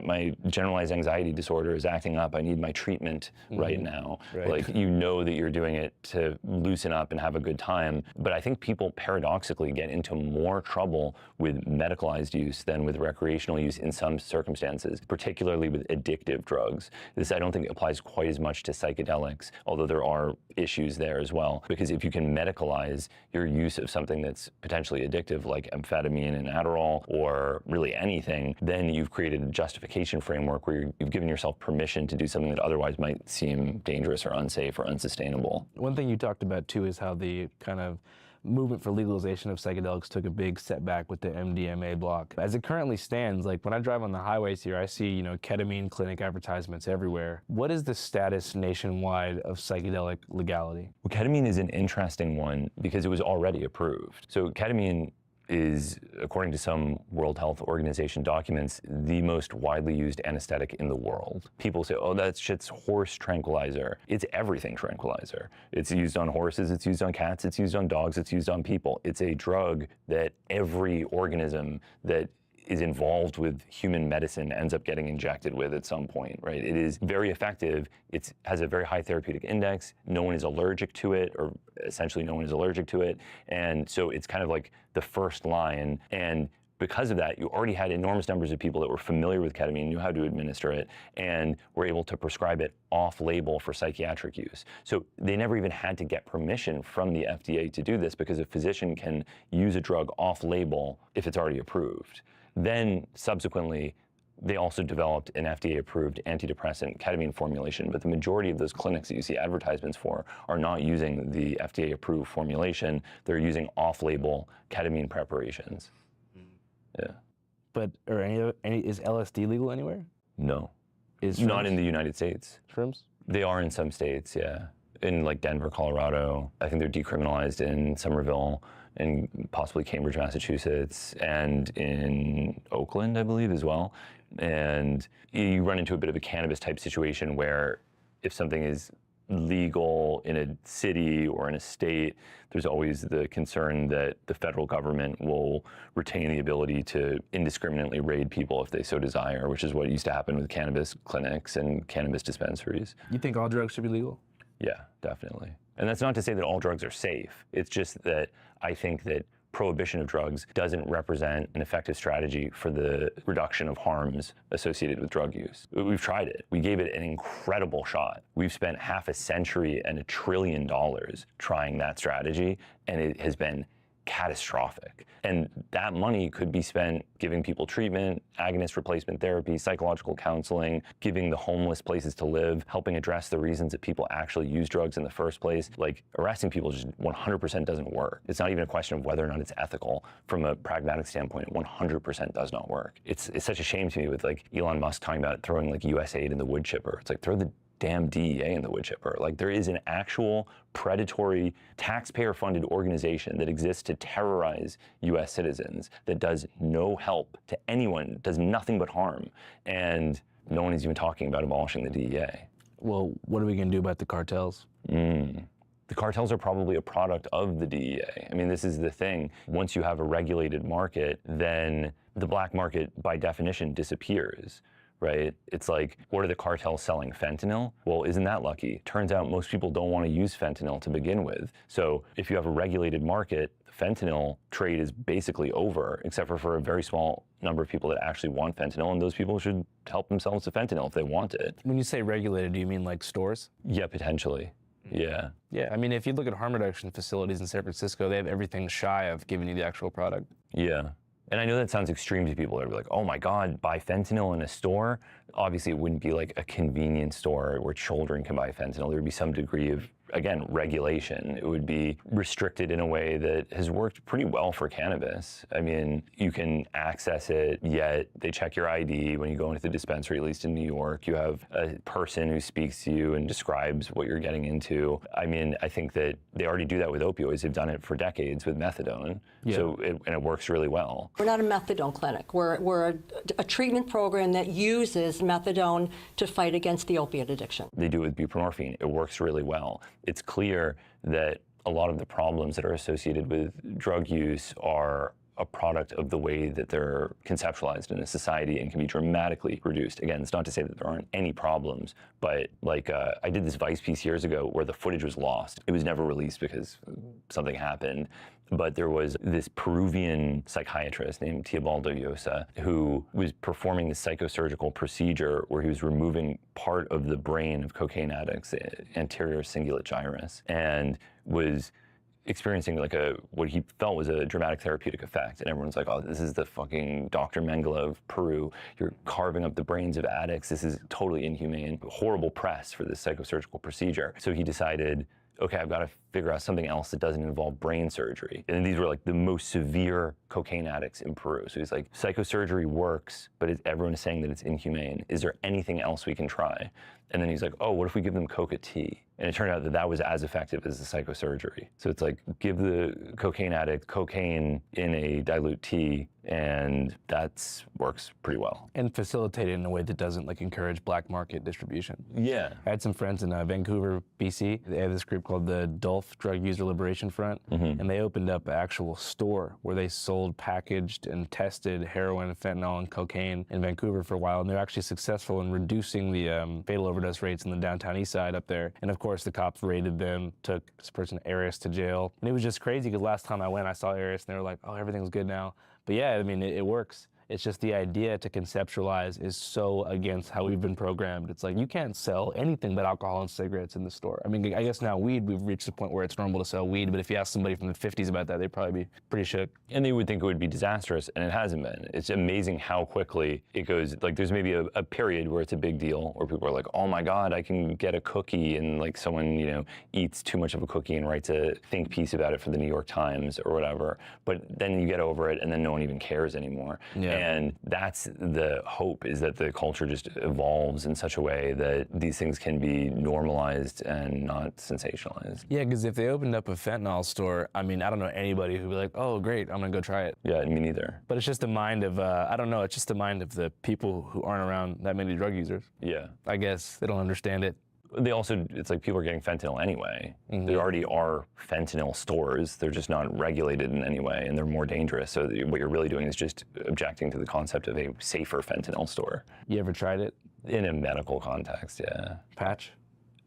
[SPEAKER 24] my generalized anxiety disorder is acting up. I need my treatment right now. Like you know that you're doing it to loosen up and have a good time. But I think people paradoxically get into more trouble with medicalized use than with recreational use in some circumstances, particularly with addictive drugs. This I don't think applies quite as much to psychedelics, although there are issues there as well. Because if you can medicalize your use of something that's potentially addictive, like amphetamine and Adderall, or really anything, then you've created a justification framework where you've given yourself permission to do something that otherwise might seem dangerous or unsafe or unsustainable.
[SPEAKER 9] One thing you talked about too is how the kind of movement for legalization of psychedelics took a big setback with the MDMA block. As it currently stands, like when I drive on the highways here, I see, ketamine clinic advertisements everywhere. What is the status nationwide of psychedelic legality?
[SPEAKER 24] Well, ketamine is an interesting one because it was already approved. So ketamine is, according to some World Health Organization documents, the most widely used anesthetic in the world. People say, oh, that shit's horse tranquilizer. It's everything tranquilizer. It's used on horses, it's used on cats, it's used on dogs, it's used on people. It's a drug that every organism that is involved with human medicine ends up getting injected with at some point, right? It is very effective. It has a very high therapeutic index. No one is allergic to it, or essentially no one is allergic to it. And so it's kind of like the first line. And because of that, you already had enormous numbers of people that were familiar with ketamine, knew how to administer it, and were able to prescribe it off-label for psychiatric use. So they never even had to get permission from the FDA to do this, because a physician can use a drug off-label if it's already approved. Then subsequently, they also developed an FDA-approved antidepressant ketamine formulation, but the majority of those clinics that you see advertisements for are not using the FDA-approved formulation. They're using off-label ketamine preparations. Yeah.
[SPEAKER 25] But is LSD legal anywhere?
[SPEAKER 24] No.
[SPEAKER 25] Is
[SPEAKER 24] not in the United States.
[SPEAKER 25] Shrooms?
[SPEAKER 24] They are in some states, yeah. In like Denver, Colorado. I think they're decriminalized in Somerville and possibly Cambridge, Massachusetts, and in Oakland, I believe, as well. And you run into a bit of a cannabis type situation where if something is legal in a city or in a state, there's always the concern that the federal government will retain the ability to indiscriminately raid people if they so desire, which is what used to happen with cannabis clinics and cannabis dispensaries.
[SPEAKER 25] You think all drugs should be legal?
[SPEAKER 24] Yeah, definitely. And that's not to say that all drugs are safe. It's just that I think that prohibition of drugs doesn't represent an effective strategy for the reduction of harms associated with drug use. We've tried it. We gave it an incredible shot. We've spent half a century and $1 trillion trying that strategy, and it has been catastrophic. And that money could be spent giving people treatment, agonist replacement therapy, psychological counseling, giving the homeless places to live, helping address the reasons that people actually use drugs in the first place. Like, arresting people just 100% doesn't work. It's not even a question of whether or not it's ethical. From a pragmatic standpoint, 100% does not work. It's such a shame to me with like Elon Musk talking about throwing like USAID in the wood chipper. It's like, throw the damn DEA in the wood chipper. Like, there is an actual predatory taxpayer-funded organization that exists to terrorize US citizens that does no help to anyone, does nothing but harm. And no one is even talking about abolishing the DEA.
[SPEAKER 25] Well, what are we gonna do about the cartels?
[SPEAKER 24] The cartels are probably a product of the DEA. I mean, this is the thing. Once you have a regulated market, then the black market, by definition, disappears. Right? It's like, what are the cartels selling? Fentanyl? Well, isn't that lucky? Turns out most people don't want to use fentanyl to begin with. So if you have a regulated market, the fentanyl trade is basically over, except for a very small number of people that actually want fentanyl, and those people should help themselves to fentanyl if they want it.
[SPEAKER 25] When you say regulated, do you mean like stores?
[SPEAKER 24] Yeah, potentially. Yeah.
[SPEAKER 25] Yeah, I mean, if you look at harm reduction facilities in San Francisco, they have everything shy of giving you the actual product.
[SPEAKER 24] Yeah. And I know that sounds extreme to people that are like, oh my God, buy fentanyl in a store? Obviously, it wouldn't be like a convenience store where children can buy fentanyl. There would be some degree of, again, regulation. It would be restricted in a way that has worked pretty well for cannabis. I mean, you can access it, yet they check your ID when you go into the dispensary, at least in New York. You have a person who speaks to you and describes what you're getting into. I mean, I think that they already do that with opioids. They've done it for decades with methadone.
[SPEAKER 25] Yeah.
[SPEAKER 24] And it works really well.
[SPEAKER 13] We're not a methadone clinic. We're a treatment program that uses methadone to fight against the opiate addiction.
[SPEAKER 24] They do it with buprenorphine. It works really well. It's clear that a lot of the problems that are associated with drug use are a product of the way that they're conceptualized in a society and can be dramatically reduced. Again, it's not to say that there aren't any problems, but like I did this Vice piece years ago where the footage was lost. It was never released because something happened. But there was this Peruvian psychiatrist named Teobaldo Llosa who was performing this psychosurgical procedure where he was removing part of the brain of cocaine addicts, the anterior cingulate gyrus, and was experiencing like what he felt was a dramatic therapeutic effect. And everyone's like, oh, this is the fucking Dr. Mengele of Peru. You're carving up the brains of addicts. This is totally inhumane. Horrible press for this psychosurgical procedure. So he decided, okay, I've got to figure out something else that doesn't involve brain surgery. And these were like the most severe cocaine addicts in Peru. So he's like, psychosurgery works, but everyone is saying that it's inhumane. Is there anything else we can try? And then he's like, oh, what if we give them coca tea? And it turned out that that was as effective as the psychosurgery. So it's like, give the cocaine addict cocaine in a dilute tea, and that works pretty well.
[SPEAKER 25] And facilitate it in a way that doesn't like encourage black market distribution.
[SPEAKER 24] Yeah.
[SPEAKER 25] I had some friends in Vancouver, BC. They have this group called the DULF, Drug User Liberation Front, and they opened up an actual store where they sold packaged and tested heroin, fentanyl, and cocaine in Vancouver for a while, and they're actually successful in reducing the fatal overdose rates in the downtown east side up there. And of course, the cops raided them, took this person, Arias, to jail. And it was just crazy because last time I went, I saw Arias and they were like, oh, everything's good now. But yeah, I mean, it works. It's just the idea to conceptualize is so against how we've been programmed. It's like, you can't sell anything but alcohol and cigarettes in the store. I mean, I guess now weed, we've reached the point where it's normal to sell weed, but if you ask somebody from the 50s about that, they'd probably be pretty shook.
[SPEAKER 24] And they would think it would be disastrous, and it hasn't been. It's amazing how quickly it goes. Like, there's maybe a period where it's a big deal, where people are like, oh my God, I can get a cookie, and like someone, you know, eats too much of a cookie and writes a think piece about it for the New York Times or whatever. But then you get over it, and then no one even cares anymore.
[SPEAKER 25] Yeah.
[SPEAKER 24] And that's the hope, is that the culture just evolves in such a way that these things can be normalized and not sensationalized.
[SPEAKER 25] Yeah, because if they opened up a fentanyl store, I mean, I don't know anybody who'd be like, oh, great, I'm gonna go try it.
[SPEAKER 24] Yeah, me neither.
[SPEAKER 25] But it's just the mind of, I don't know, it's just the mind of the people who aren't around that many drug users.
[SPEAKER 24] Yeah.
[SPEAKER 25] I guess they don't understand it.
[SPEAKER 24] They also, it's like people are getting fentanyl anyway. There already are fentanyl stores. They're just not regulated in any way, and they're more dangerous. So what you're really doing is just objecting to the concept of a safer fentanyl store.
[SPEAKER 25] You ever tried it?
[SPEAKER 24] In a medical context, yeah.
[SPEAKER 25] Patch?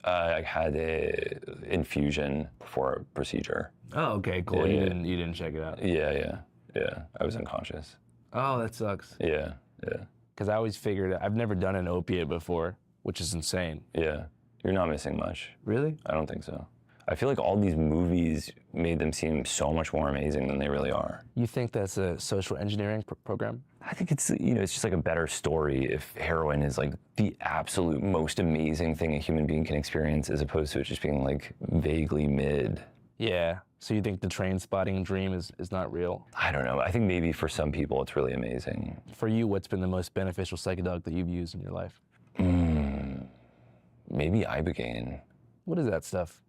[SPEAKER 24] I had a infusion before a procedure.
[SPEAKER 25] Oh, okay, cool.
[SPEAKER 24] Yeah.
[SPEAKER 25] You didn't check it out?
[SPEAKER 24] Yeah. I was unconscious.
[SPEAKER 25] Oh, that sucks.
[SPEAKER 24] Yeah.
[SPEAKER 25] Because I always figured, I've never done an opiate before, which is insane.
[SPEAKER 24] Yeah. You're not missing much.
[SPEAKER 25] Really?
[SPEAKER 24] I don't think so. I feel like all these movies made them seem so much more amazing than they really are.
[SPEAKER 25] You think that's a social engineering program?
[SPEAKER 24] I think it's, you know, it's just like a better story if heroin is like the absolute most amazing thing a human being can experience, as opposed to it just being like vaguely mid.
[SPEAKER 25] Yeah. So you think the train spotting dream is not real?
[SPEAKER 24] I don't know. I think maybe for some people it's really amazing.
[SPEAKER 25] For you, what's been the most beneficial psychedelic that you've used in your life?
[SPEAKER 24] Maybe Ibogaine.
[SPEAKER 25] What is that stuff?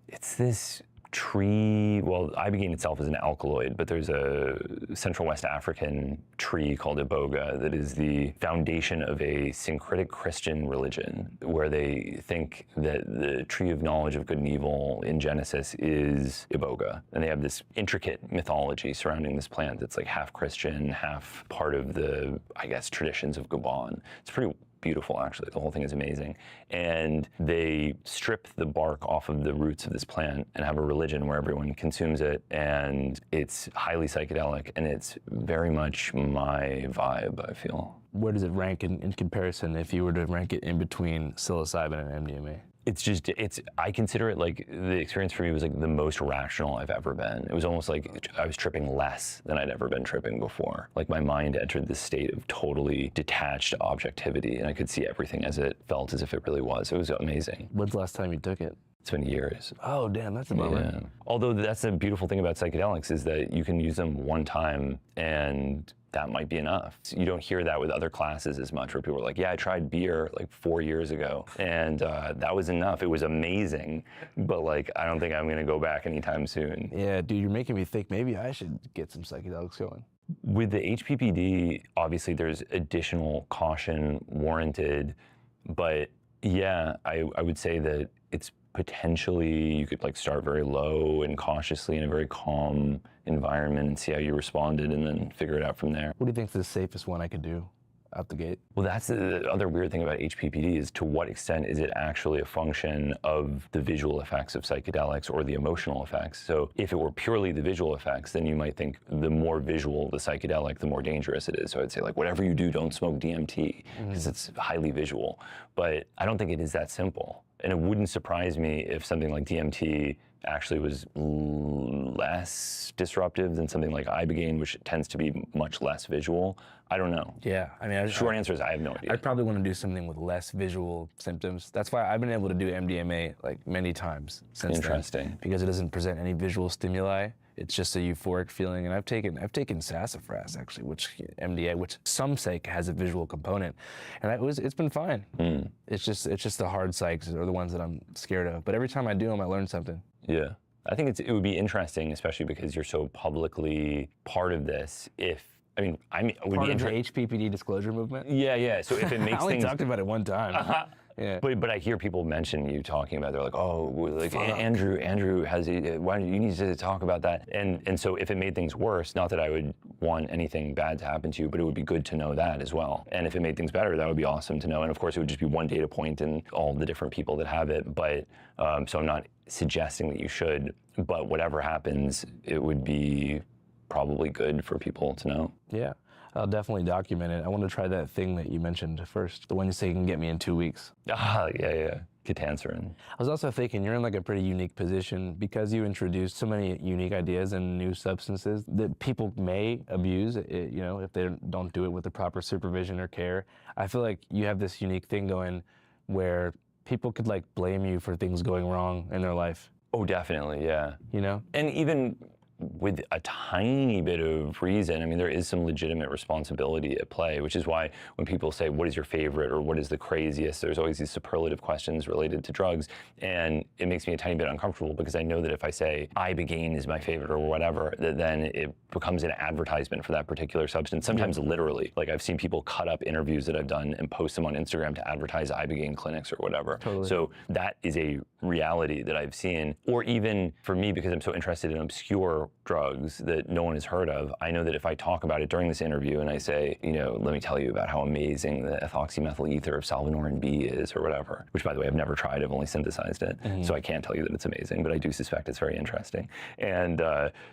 [SPEAKER 24] It's this tree, well, Ibogaine itself is an alkaloid, but there's a Central West African tree called Iboga that is the foundation of a syncretic Christian religion, where they think that the tree of knowledge of good and evil in Genesis is Iboga. And they have this intricate mythology surrounding this plant that's like half Christian, half part of the, I guess, traditions of Gabon. It's pretty beautiful, actually. The whole thing is amazing. And they strip the bark off of the roots of this plant and have a religion where everyone consumes it, and it's highly psychedelic, and it's very much my vibe, I feel.
[SPEAKER 25] Where does it rank in comparison if you were to rank it in between psilocybin and MDMA?
[SPEAKER 24] It's just, I consider it like, the experience for me was like the most rational I've ever been. It was almost like I was tripping less than I'd ever been tripping before. Like my mind entered this state of totally detached objectivity, and I could see everything as it felt, as if it really was. It was amazing.
[SPEAKER 25] When's the last time you took it?
[SPEAKER 24] It's been years.
[SPEAKER 25] Oh, damn, that's a bummer.
[SPEAKER 24] Yeah. Although that's the beautiful thing about psychedelics, is that you can use them one time and that might be enough. You don't hear that with other classes as much, where people are like, yeah, I tried beer like 4 years ago, and that was enough. It was amazing, but like, I don't think I'm gonna go back anytime soon.
[SPEAKER 25] Yeah, dude, you're making me think maybe I should get some psychedelics going.
[SPEAKER 24] With the HPPD, obviously there's additional caution warranted, but yeah, I would say that it's potentially, you could like start very low and cautiously in a very calm environment and see how you responded, and then figure it out from there.
[SPEAKER 25] What do you think is the safest one I could do out the gate?
[SPEAKER 24] Well, that's the other weird thing about HPPD, is to what extent is it actually a function of the visual effects of psychedelics or the emotional effects? So if it were purely the visual effects, then you might think the more visual the psychedelic, the more dangerous it is. So I'd say like, whatever you do, don't smoke DMT, because it's highly visual. But I don't think it is that simple. And it wouldn't surprise me if something like DMT actually was less disruptive than something like Ibogaine, which tends to be much less visual. I don't know.
[SPEAKER 25] Yeah, I mean,
[SPEAKER 24] short answer is I have no idea.
[SPEAKER 25] I'd probably want to do something with less visual symptoms. That's why I've been able to do MDMA like many times since then, because it doesn't present any visual stimuli. It's just a euphoric feeling, and I've taken sassafras actually, which some psych has a visual component, and it's been fine. It's just the hard psychs are the ones that I'm scared of. But every time I do them, I learn something.
[SPEAKER 24] Yeah, I think it would be interesting, especially because you're so publicly part of this. Part of the
[SPEAKER 25] HPPD disclosure movement.
[SPEAKER 24] Yeah. So if it makes
[SPEAKER 25] I only
[SPEAKER 24] things,
[SPEAKER 25] talked about it one time. Yeah.
[SPEAKER 24] But I hear people mention you talking about, they're like, oh, like Andrew has, why do you need to talk about that? And so if it made things worse, not that I would want anything bad to happen to you, but it would be good to know that as well. And if it made things better, that would be awesome to know. And of course, it would just be one data point in all the different people that have it. But so I'm not suggesting that you should, but whatever happens, it would be probably good for people to know.
[SPEAKER 25] Yeah, I'll definitely document it. I want to try that thing that you mentioned first, the one you say can get me in 2 weeks.
[SPEAKER 24] Ah, yeah. Ketanserin.
[SPEAKER 25] I was also thinking you're in like a pretty unique position because you introduced so many unique ideas and new substances that people may abuse, you know, if they don't do it with the proper supervision or care. I feel like you have this unique thing going where people could like blame you for things going wrong in their life.
[SPEAKER 24] Oh, definitely, yeah.
[SPEAKER 25] You know?
[SPEAKER 24] And even with a tiny bit of reason, I mean, there is some legitimate responsibility at play, which is why when people say, what is your favorite or what is the craziest, there's always these superlative questions related to drugs. And it makes me a tiny bit uncomfortable because I know that if I say Ibogaine is my favorite or whatever, that then it becomes an advertisement for that particular substance, sometimes literally. Like I've seen people cut up interviews that I've done and post them on Instagram to advertise Ibogaine clinics or whatever.
[SPEAKER 25] Totally.
[SPEAKER 24] So that is a reality that I've seen. Or even for me, because I'm so interested in obscure drugs that no one has heard of, I know that if I talk about it during this interview and I say, you know, let me tell you about how amazing the ethoxymethyl ether of salvinorin B is or whatever, which by the way, I've never tried, I've only synthesized it. So I can't tell you that it's amazing, but I do suspect it's very interesting. And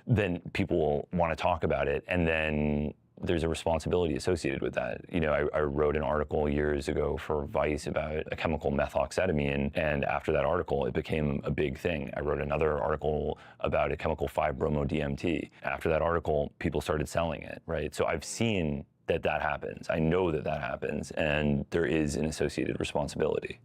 [SPEAKER 24] then people will want to talk about it, and then there's a responsibility associated with that. You know, I wrote an article years ago for Vice about a chemical methoxetamine, and after that article, it became a big thing. I wrote another article about a chemical 5-bromo-DMT. After that article, people started selling it, right? So I've seen that happens. I know that happens, and there is an associated responsibility.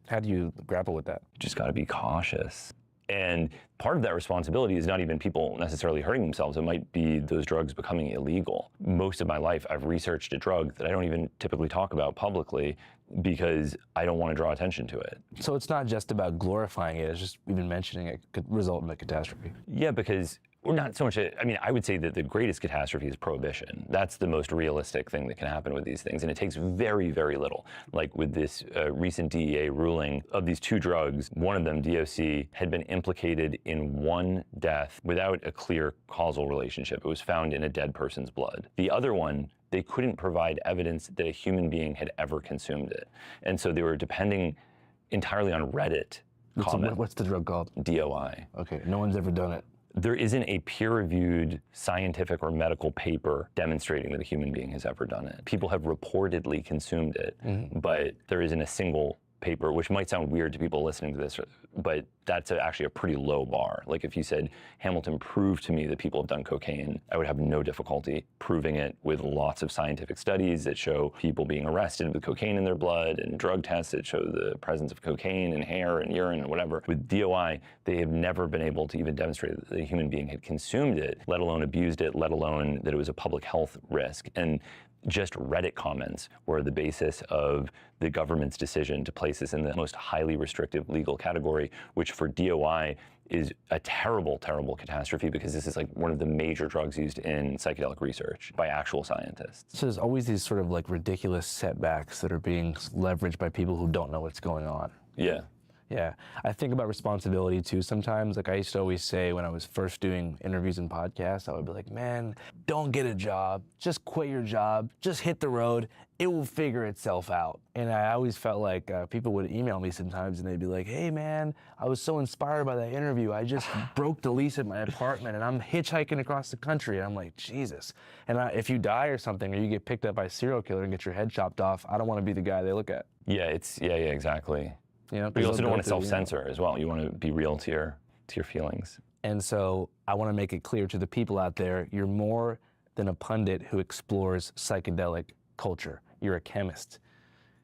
[SPEAKER 25] How do you grapple with that?
[SPEAKER 24] Just got to be cautious. And part of that responsibility is not even people necessarily hurting themselves. It might be those drugs becoming illegal. Most of my life, I've researched a drug that I don't even typically talk about publicly because I don't want to draw attention to it.
[SPEAKER 25] So it's not just about glorifying it, it's just even mentioning it could result in a catastrophe.
[SPEAKER 24] Yeah, because we're not so much, I mean, I would say that the greatest catastrophe is prohibition. That's the most realistic thing that can happen with these things, and it takes very, very little. Like with this recent DEA ruling of these two drugs, one of them, DOC, had been implicated in one death without a clear causal relationship. It was found in a dead person's blood. The other one, they couldn't provide evidence that a human being had ever consumed it. And so they were depending entirely on Reddit comments.
[SPEAKER 25] What's the drug called?
[SPEAKER 24] DOI.
[SPEAKER 25] Okay, no one's ever done it.
[SPEAKER 24] There isn't a peer-reviewed scientific or medical paper demonstrating that a human being has ever done it. People have reportedly consumed it, but there isn't a single paper, which might sound weird to people listening to this, but that's actually a pretty low bar. Like if you said, Hamilton, prove to me that people have done cocaine, I would have no difficulty proving it with lots of scientific studies that show people being arrested with cocaine in their blood and drug tests that show the presence of cocaine in hair and urine and whatever. With DOI, they have never been able to even demonstrate that a human being had consumed it, let alone abused it, let alone that it was a public health risk. And just Reddit comments were the basis of the government's decision to place this in the most highly restrictive legal category, which for DOI is a terrible, terrible catastrophe because this is like one of the major drugs used in psychedelic research by actual scientists.
[SPEAKER 25] So there's always these sort of like ridiculous setbacks that are being leveraged by people who don't know what's going on.
[SPEAKER 24] Yeah.
[SPEAKER 25] Yeah, I think about responsibility too sometimes. Like I used to always say when I was first doing interviews and podcasts, I would be like, man, don't get a job, just quit your job, just hit the road, it will figure itself out. And I always felt like people would email me sometimes and they'd be like, hey man, I was so inspired by that interview, I just broke the lease at my apartment and I'm hitchhiking across the country. And I'm like, Jesus. And if you die or something, or you get picked up by a serial killer and get your head chopped off, I don't want to be the guy they look at.
[SPEAKER 24] Yeah, yeah, exactly.
[SPEAKER 25] You know,
[SPEAKER 24] but you also don't want to self-censor as well. You want to be real to your feelings.
[SPEAKER 25] And so I want to make it clear to the people out there, you're more than a pundit who explores psychedelic culture. You're a chemist.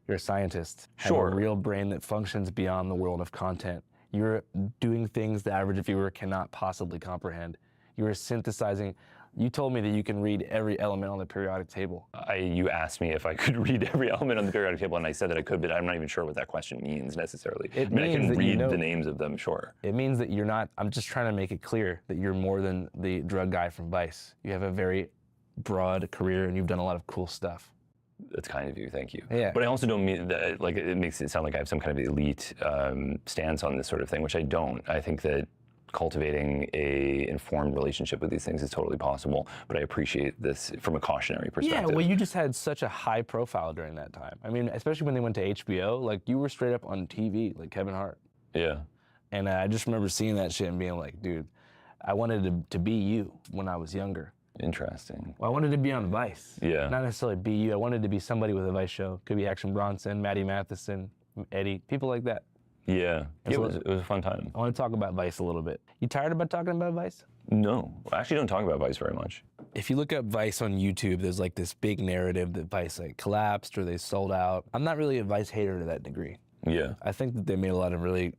[SPEAKER 25] You're a scientist.
[SPEAKER 24] Sure.
[SPEAKER 25] Have a real brain that functions beyond the world of content. You're doing things the average viewer cannot possibly comprehend. You're synthesizing. You told me that you can read every element on the periodic table.
[SPEAKER 24] You asked me if I could read every element on the periodic table, and I said that I could, but I'm not even sure what that question means necessarily. I mean, I can read the names of them, sure.
[SPEAKER 25] It means that you're not, I'm just trying to make it clear that you're more than the drug guy from Vice. You have a very broad career, and you've done a lot of cool stuff.
[SPEAKER 24] That's kind of you, thank you.
[SPEAKER 25] Yeah.
[SPEAKER 24] But I also don't mean that, like, it makes it sound like I have some kind of elite stance on this sort of thing, which I don't. I think that cultivating a informed relationship with these things is totally possible, but I appreciate this from a cautionary perspective.
[SPEAKER 25] Yeah, well, you just had such a high profile during that time. I mean, especially when they went to HBO, like you were straight up on TV, like Kevin Hart.
[SPEAKER 24] Yeah.
[SPEAKER 25] And I just remember seeing that shit and being like, dude, I wanted to be you when I was younger.
[SPEAKER 24] Interesting.
[SPEAKER 25] Well, I wanted to be on Vice.
[SPEAKER 24] Yeah.
[SPEAKER 25] Not necessarily be you. I wanted to be somebody with a Vice show. Could be Action Bronson, Maddie Matheson, Eddie, people like that.
[SPEAKER 24] Yeah, it was a fun time.
[SPEAKER 25] I want to talk about Vice a little bit. You tired about talking about Vice?
[SPEAKER 24] No, I actually don't talk about Vice very much.
[SPEAKER 25] If you look up Vice on YouTube, there's like this big narrative that Vice like collapsed or they sold out. I'm not really a Vice hater to that degree.
[SPEAKER 24] Yeah.
[SPEAKER 25] I think that they made a lot of really,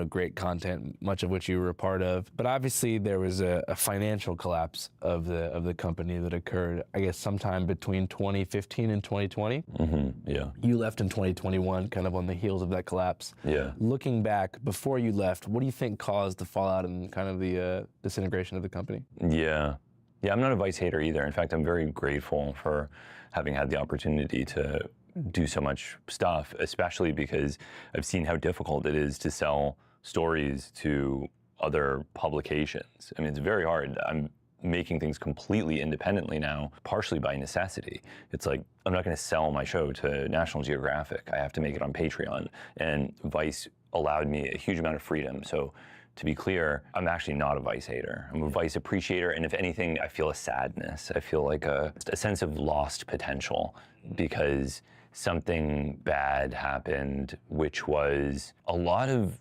[SPEAKER 25] great content, much of which you were a part of. But obviously there was a financial collapse of the company that occurred, I guess, sometime between 2015 and 2020.
[SPEAKER 24] Yeah.
[SPEAKER 25] You left in 2021, kind of on the heels of that collapse.
[SPEAKER 24] Yeah.
[SPEAKER 25] Looking back, before you left, what do you think caused the fallout and kind of the disintegration of the company?
[SPEAKER 24] Yeah. Yeah, I'm not a Vice hater either. In fact, I'm very grateful for having had the opportunity to do so much stuff, especially because I've seen how difficult it is to sell stories to other publications. I mean, it's very hard. I'm making things completely independently now, partially by necessity. It's like, I'm not going to sell my show to National Geographic. I have to make it on Patreon. And Vice allowed me a huge amount of freedom. So to be clear, I'm actually not a Vice hater. I'm a Vice appreciator, and if anything, I feel a sadness. I feel like a sense of lost potential because something bad happened, which was a lot of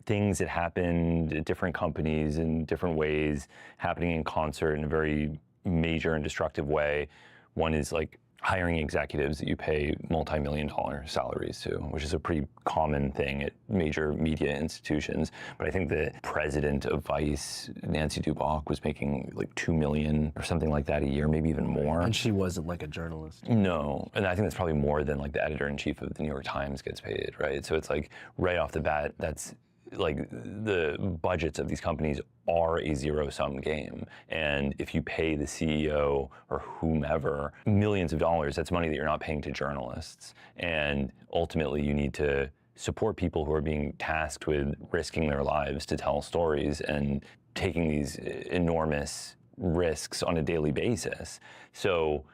[SPEAKER 24] things that happened at different companies in different ways, happening in concert in a very major and destructive way. One is like hiring executives that you pay multi-million-dollar salaries to, which is a pretty common thing at major media institutions. But I think the president of Vice, Nancy Duboc, was making like $2 million or something like that a year, maybe even more.
[SPEAKER 25] And she wasn't like a journalist.
[SPEAKER 24] No, and I think that's probably more than like the editor-in-chief of the New York Times gets paid, right? So it's like right off the bat, that's like the budgets of these companies are a zero-sum game. And if you pay the CEO or whomever millions of dollars, that's money that you're not paying to journalists. And ultimately, you need to support people who are being tasked with risking their lives to tell stories and taking these enormous risks on a daily basis. So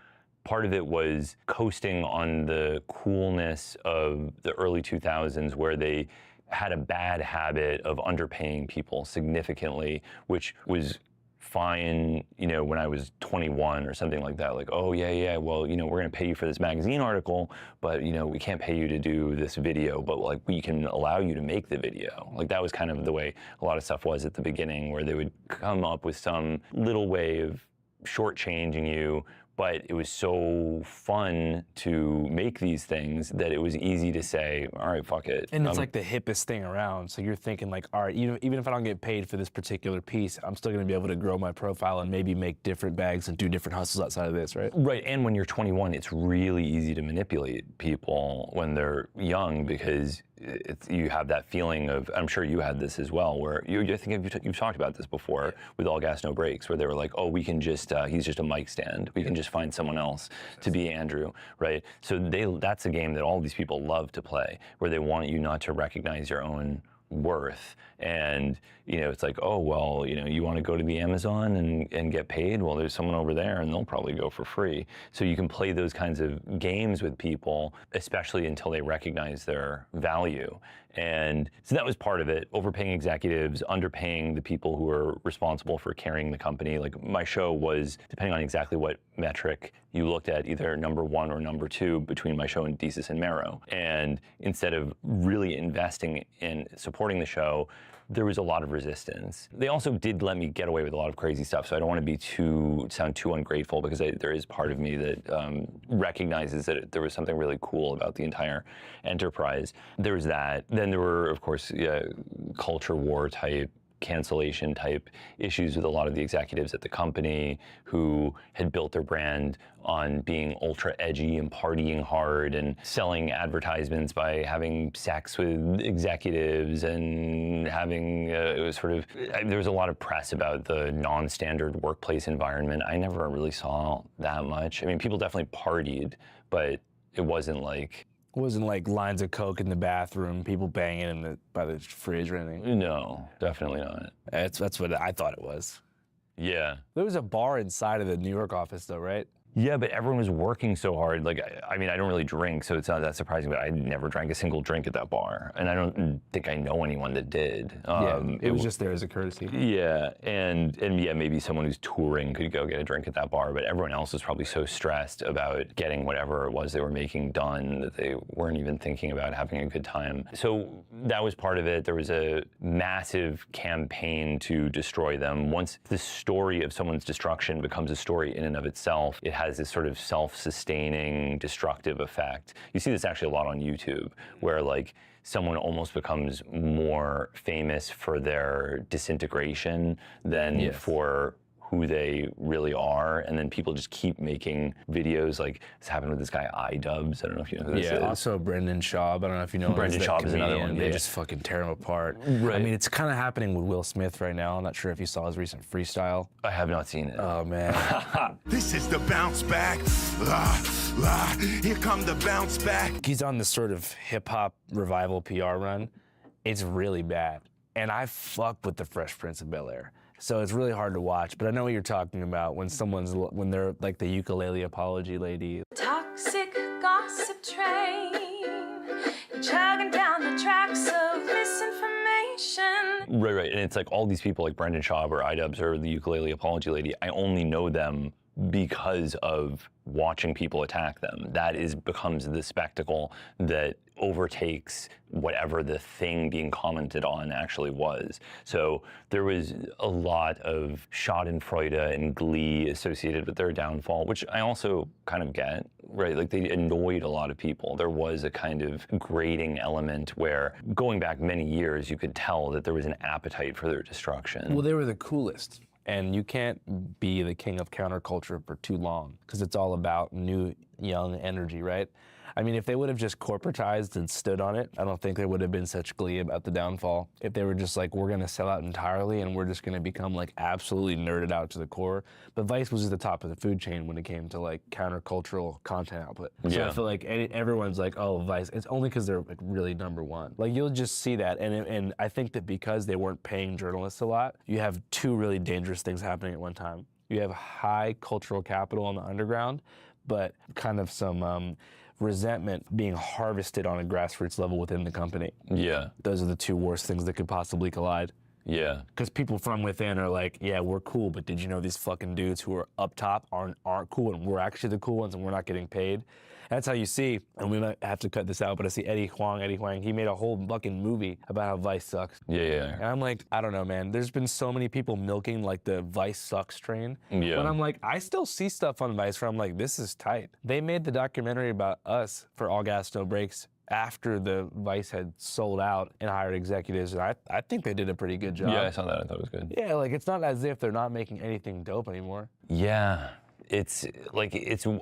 [SPEAKER 24] part of it was coasting on the coolness of the early 2000s where they had a bad habit of underpaying people significantly, which was fine, when I was 21 or something like that. Like, oh, yeah, well, we're going to pay you for this magazine article, but, we can't pay you to do this video, but, like, we can allow you to make the video. Like, that was kind of the way a lot of stuff was at the beginning, where they would come up with some little way of shortchanging you, but it was so fun to make these things that it was easy to say, all right, fuck it.
[SPEAKER 25] And it's like the hippest thing around. So you're thinking like, all right, even if I don't get paid for this particular piece, I'm still gonna be able to grow my profile and maybe make different bags and do different hustles outside of this, right?
[SPEAKER 24] Right, and when you're 21, it's really easy to manipulate people when they're young because you have that feeling of, I'm sure you had this as well, where I think you've talked about this before with All Gas No Breaks, where they were like, oh, we can just, he's just a mic stand. We can just find someone else to be Andrew, right? So that's a game that all these people love to play, where they want you not to recognize your own worth. And, it's like, oh, well, you want to go to the Amazon and get paid? Well, there's someone over there and they'll probably go for free. So you can play those kinds of games with people, especially until they recognize their value. And so that was part of it, overpaying executives, underpaying the people who were responsible for carrying the company. Like my show was, depending on exactly what metric you looked at, either number 1 or number 2 between my show and Desus and Mero. And instead of really investing in supporting the show, there was a lot of resistance. They also did let me get away with a lot of crazy stuff, so I don't want to sound too ungrateful, because there is part of me that recognizes that there was something really cool about the entire enterprise. There was that. Then there were, of course, culture war type, cancellation type issues with a lot of the executives at the company who had built their brand on being ultra edgy and partying hard and selling advertisements by having sex with executives and having it was sort of, there was a lot of press about the non-standard workplace environment. I never really saw that much. I mean, people definitely partied, but it wasn't like,
[SPEAKER 25] Wasn't like lines of coke in the bathroom, people banging by the fridge or anything.
[SPEAKER 14] No, definitely not.
[SPEAKER 25] That's what I thought it was.
[SPEAKER 14] Yeah.
[SPEAKER 25] There was a bar inside of the New York office though, right?
[SPEAKER 14] Yeah, but everyone was working so hard. Like, I mean, I don't really drink, so it's not that surprising, but I never drank a single drink at that bar. And I don't think I know anyone that did.
[SPEAKER 25] It was just there as a courtesy.
[SPEAKER 14] Yeah, and yeah, maybe someone who's touring could go get a drink at that bar, but everyone else was probably so stressed about getting whatever it was they were making done that they weren't even thinking about having a good time. So that was part of it. There was a massive campaign to destroy them. Once the story of someone's destruction becomes a story in and of itself, it has this sort of self-sustaining destructive effect. You see this actually a lot on YouTube, where like someone almost becomes more famous for their disintegration than for who they really are, and then people just keep making videos. Like this happened with this guy iDubbbz. I don't know if you know who this is.
[SPEAKER 25] Also Brendan Schaub. I don't know if you know him.
[SPEAKER 14] Brendan Schaub is another one.
[SPEAKER 25] They just fucking tear him apart.
[SPEAKER 14] Right.
[SPEAKER 25] I mean, it's kind of happening with Will Smith right now. I'm not sure if you saw his recent freestyle.
[SPEAKER 14] I have not seen it.
[SPEAKER 25] Oh man.
[SPEAKER 15] This is the bounce back. Here come the bounce back.
[SPEAKER 25] He's on this sort of hip hop revival PR run. It's really bad, and I fuck with the Fresh Prince of Bel-Air. So it's really hard to watch, but I know what you're talking about when they're like the ukulele apology lady.
[SPEAKER 16] Toxic gossip train, you're chugging down the tracks of misinformation.
[SPEAKER 14] Right, and it's like all these people like Brendan Schaub or iDubbbz or the ukulele apology lady, I only know them because of watching people attack them. That becomes the spectacle that overtakes whatever the thing being commented on actually was. So there was a lot of schadenfreude and glee associated with their downfall, which I also kind of get, right? Like they annoyed a lot of people. There was a kind of grating element where going back many years, you could tell that there was an appetite for their destruction.
[SPEAKER 25] Well, they were the coolest. And you can't be the king of counterculture for too long because it's all about new, young energy, right? I mean, if they would have just corporatized and stood on it, I don't think there would have been such glee about the downfall. If they were just like, we're gonna sell out entirely and we're just gonna become like absolutely nerded out to the core. But Vice was at the top of the food chain when it came to like countercultural content output. So I feel like everyone's like, oh, Vice. It's only because they're like really number one. Like you'll just see that. And I think that because they weren't paying journalists a lot, you have two really dangerous things happening at one time. You have high cultural capital on the underground, but kind of some resentment being harvested on a grassroots level within the company.
[SPEAKER 14] Yeah.
[SPEAKER 25] Those are the two worst things that could possibly collide.
[SPEAKER 14] Yeah.
[SPEAKER 25] Because people from within are like, yeah, we're cool, but did you know these fucking dudes who are up top aren't cool, and we're actually the cool ones and we're not getting paid? That's how you see, and we might have to cut this out, but I see Eddie Huang, he made a whole fucking movie about how Vice sucks.
[SPEAKER 14] Yeah.
[SPEAKER 25] And I'm like, I don't know, man. There's been so many people milking like the Vice sucks train.
[SPEAKER 14] Yeah.
[SPEAKER 25] But I'm like, I still see stuff on Vice where I'm like, this is tight. They made the documentary about us for All Gas No Brakes after the Vice had sold out and hired executives, and I think they did a pretty good job.
[SPEAKER 14] Yeah, I saw that. I thought it was good.
[SPEAKER 25] Yeah, like it's not as if they're not making anything dope anymore.
[SPEAKER 14] Yeah. It's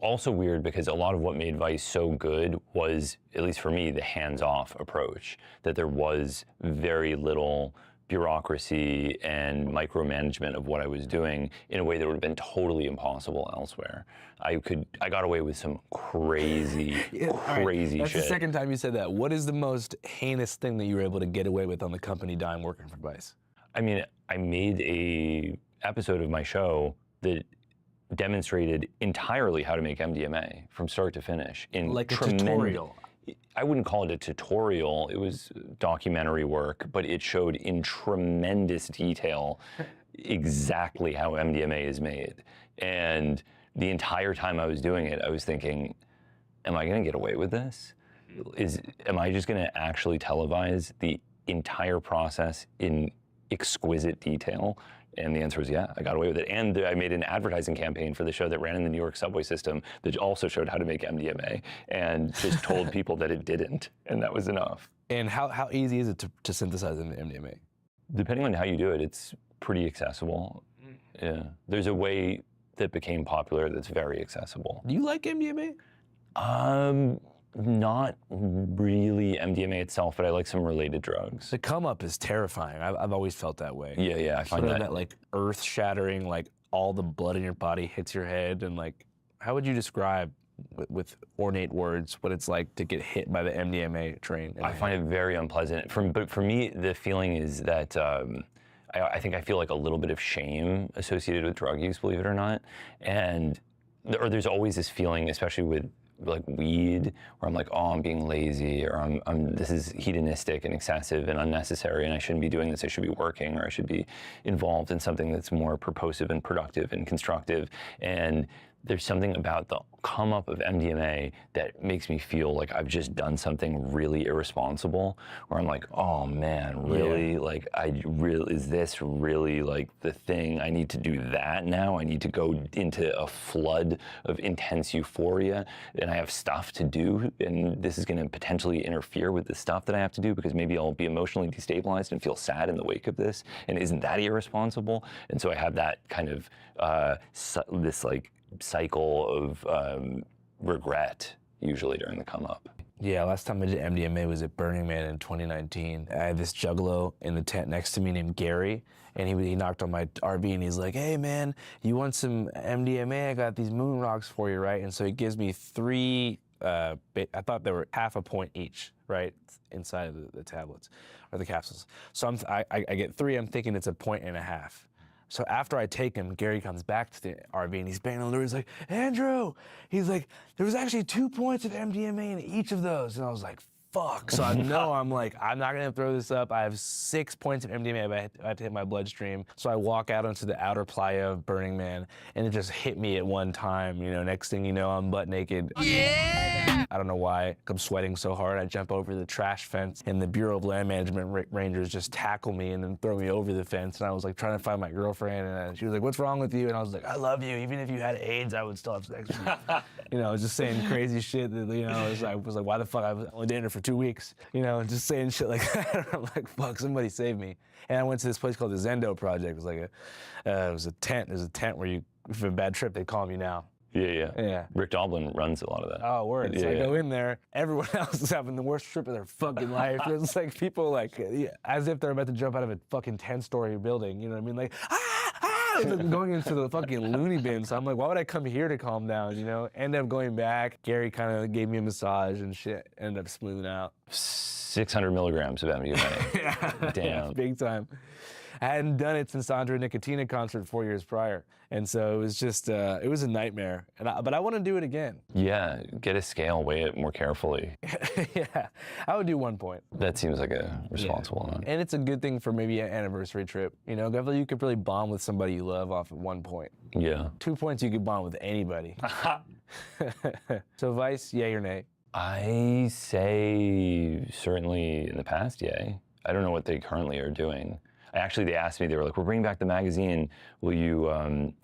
[SPEAKER 14] also weird because a lot of what made Vice so good was, at least for me, the hands-off approach. That there was very little bureaucracy and micromanagement of what I was doing in a way that would have been totally impossible elsewhere. I got away with some crazy shit.
[SPEAKER 25] That's the second time you said that. What is the most heinous thing that you were able to get away with on the company dime working for Vice?
[SPEAKER 14] I mean, I made a episode of my show that demonstrated entirely how to make MDMA from start to finish. In
[SPEAKER 25] like a tutorial.
[SPEAKER 14] I wouldn't call it a tutorial. It was documentary work, but it showed in tremendous detail exactly how MDMA is made. And the entire time I was doing it, I was thinking, am I gonna get away with this? Am I just gonna actually televise the entire process in exquisite detail? And the answer was, yeah, I got away with it. And I made an advertising campaign for the show that ran in the New York subway system that also showed how to make MDMA and just told people that it didn't, and that was enough.
[SPEAKER 25] And how easy is it to synthesize into MDMA?
[SPEAKER 14] Depending on how you do it, it's pretty accessible. Yeah. There's a way that became popular that's very accessible.
[SPEAKER 25] Do you like MDMA?
[SPEAKER 14] Not really MDMA itself, but I like some related drugs.
[SPEAKER 25] The come up is terrifying. I've always felt that way.
[SPEAKER 14] Yeah, I find that
[SPEAKER 25] like earth shattering, like all the blood in your body hits your head, and like, how would you describe with ornate words what it's like to get hit by the MDMA train.
[SPEAKER 14] I find it very unpleasant. But for me, the feeling is that I think I feel like a little bit of shame associated with drug use, believe it or not. And there's always this feeling, especially with like weed, where I'm like, oh, I'm being lazy, or this is hedonistic and excessive and unnecessary, and I shouldn't be doing this. I should be working, or I should be involved in something that's more purposive and productive and constructive. And there's something about the come up of MDMA that makes me feel like I've just done something really irresponsible, where I'm like, oh man, really?
[SPEAKER 25] Yeah.
[SPEAKER 14] Like, is this really like the thing? I need to do that now? I need to go into a flood of intense euphoria, and I have stuff to do, and this is gonna potentially interfere with the stuff that I have to do, because maybe I'll be emotionally destabilized and feel sad in the wake of this, and isn't that irresponsible? And so I have that kind of, this like, cycle of regret usually during the come up.
[SPEAKER 25] Yeah, last time I did MDMA was at Burning Man in 2019. I had this juggalo in the tent next to me named Gary, and he knocked on my RV and he's like, hey man, you want some MDMA? I got these moon rocks for you, right? And so he gives me 3, I thought they were half a point each, right? Inside of the tablets, or the capsules. So I get 3, I'm thinking it's a 1.5. So after I take him, Gary comes back to the RV and he's banging on the door. He's like, Andrew, he's like, there was actually 2 points of MDMA in each of those. And I was like, fuck. So I know I'm like, I'm not gonna throw this up. I have 6 points of MDMA I have to hit my bloodstream. So I walk out onto the outer playa of Burning Man, and it just hit me at one time. You know, next thing you know, I'm butt naked. Yeah! I don't know why. I'm sweating so hard. I jump over the trash fence, and the Bureau of Land Management rangers just tackle me and then throw me over the fence. And I was like trying to find my girlfriend, and she was like, what's wrong with you? And I was like, I love you. Even if you had AIDS, I would still have sex with you. You know, just saying crazy shit that, you know, I was like, why the fuck? I was only dating her for 2 weeks, you know, just saying shit like that. I'm like, fuck, somebody save me. And I went to this place called the Zendo Project. It was like it was a tent. There's a tent where you, if you have a bad trip, they call you now.
[SPEAKER 14] Yeah. Rick Doblin runs a lot of that.
[SPEAKER 25] Oh, word. So I go in there, everyone else is having the worst trip of their fucking life. There's like people like, as if they're about to jump out of a fucking 10-story building, you know what I mean? Like, going into the fucking loony bin. So I'm like, why would I come here to calm down, you know? Ended up going back. Gary kind of gave me a massage and shit. Ended up smoothing out.
[SPEAKER 14] 600 milligrams of MDMA.
[SPEAKER 25] Yeah.
[SPEAKER 14] Damn.
[SPEAKER 25] Yeah, big time. I hadn't done it since the Andre Nicotina concert 4 years prior. And so it was just, it was a nightmare. But I want to do it again.
[SPEAKER 14] Yeah, get a scale, weigh it more carefully.
[SPEAKER 25] Yeah, I would do 1 point.
[SPEAKER 14] That seems like a responsible amount.
[SPEAKER 25] And it's a good thing for maybe an anniversary trip. You know, you could really bond with somebody you love off at 1 point.
[SPEAKER 14] Yeah.
[SPEAKER 25] 2 points, you could bond with anybody. So Vice, yay or nay?
[SPEAKER 14] I say certainly in the past, yay. I don't know what they currently are doing. Actually, they asked me, they were like, we're bringing back the magazine. Will you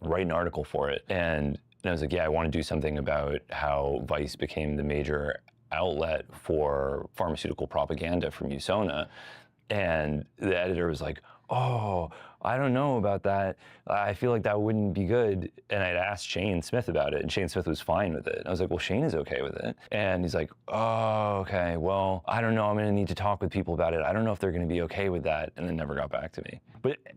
[SPEAKER 14] write an article for it? And I was like, yeah, I want to do something about how Vice became the major outlet for pharmaceutical propaganda from USONA. And the editor was like, oh, I don't know about that. I feel like that wouldn't be good. And I'd asked Shane Smith about it, and Shane Smith was fine with it. And I was like, well, Shane is okay with it. And he's like, oh, okay, well, I don't know. I'm gonna need to talk with people about it. I don't know if they're gonna be okay with that. And then never got back to me.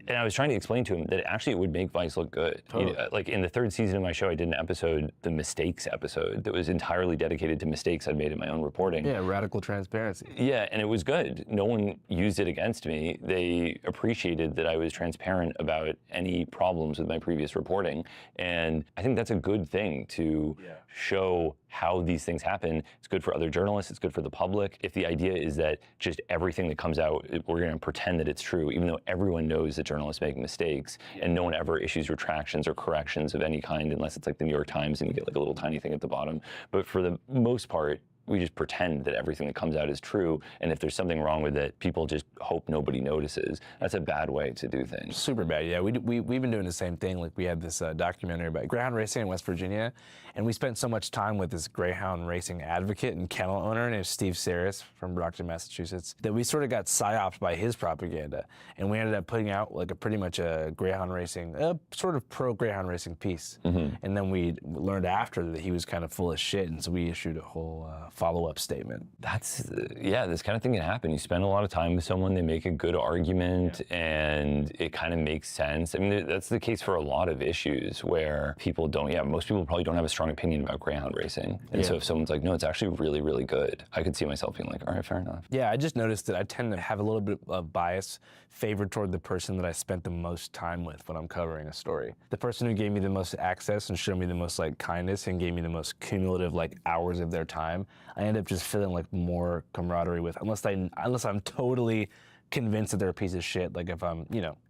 [SPEAKER 14] And I was trying to explain to him that actually it would make Vice look good.
[SPEAKER 25] Totally.
[SPEAKER 14] You know, like in the 3rd season of my show, I did an episode, the Mistakes episode, that was entirely dedicated to mistakes I'd made in my own reporting.
[SPEAKER 25] Yeah, radical transparency.
[SPEAKER 14] Yeah, and it was good. No one used it against me. They appreciated that I was transparent about any problems with my previous reporting. And I think that's a good thing to show how these things happen. It's good for other journalists, it's good for the public. If the idea is that just everything that comes out, we're gonna pretend that it's true, even though everyone knows that journalists make mistakes, and no one ever issues retractions or corrections of any kind, unless it's like the New York Times and you get like a little tiny thing at the bottom. But for the most part, we just pretend that everything that comes out is true, and if there's something wrong with it, people just hope nobody notices. That's a bad way to do things.
[SPEAKER 25] Super bad, yeah. We've been doing the same thing. Like, we had this documentary about greyhound racing in West Virginia, and we spent so much time with this greyhound racing advocate and kennel owner named Steve Saris from Brockton, Massachusetts, that we sort of got psyoped by his propaganda, and we ended up putting out like pretty much a greyhound racing, sort of pro-greyhound racing piece. And then we learned after that he was kind of full of shit, and so we issued a whole follow-up statement.
[SPEAKER 14] That's, yeah, this kind of thing can happen. You spend a lot of time with someone, they make a good argument, and it kind of makes sense. I mean, that's the case for a lot of issues where people don't, most people probably don't have a strong opinion about greyhound racing. And so if someone's like, no, it's actually really, really good, I could see myself being like, all right, fair enough.
[SPEAKER 25] Yeah, I just noticed that I tend to have a little bit of bias favored toward the person that I spent the most time with when I'm covering a story. The person who gave me the most access and showed me the most like kindness and gave me the most cumulative like hours of their time, I end up just feeling like more camaraderie with, unless I'm totally convinced that they're a piece of shit. Like if I'm,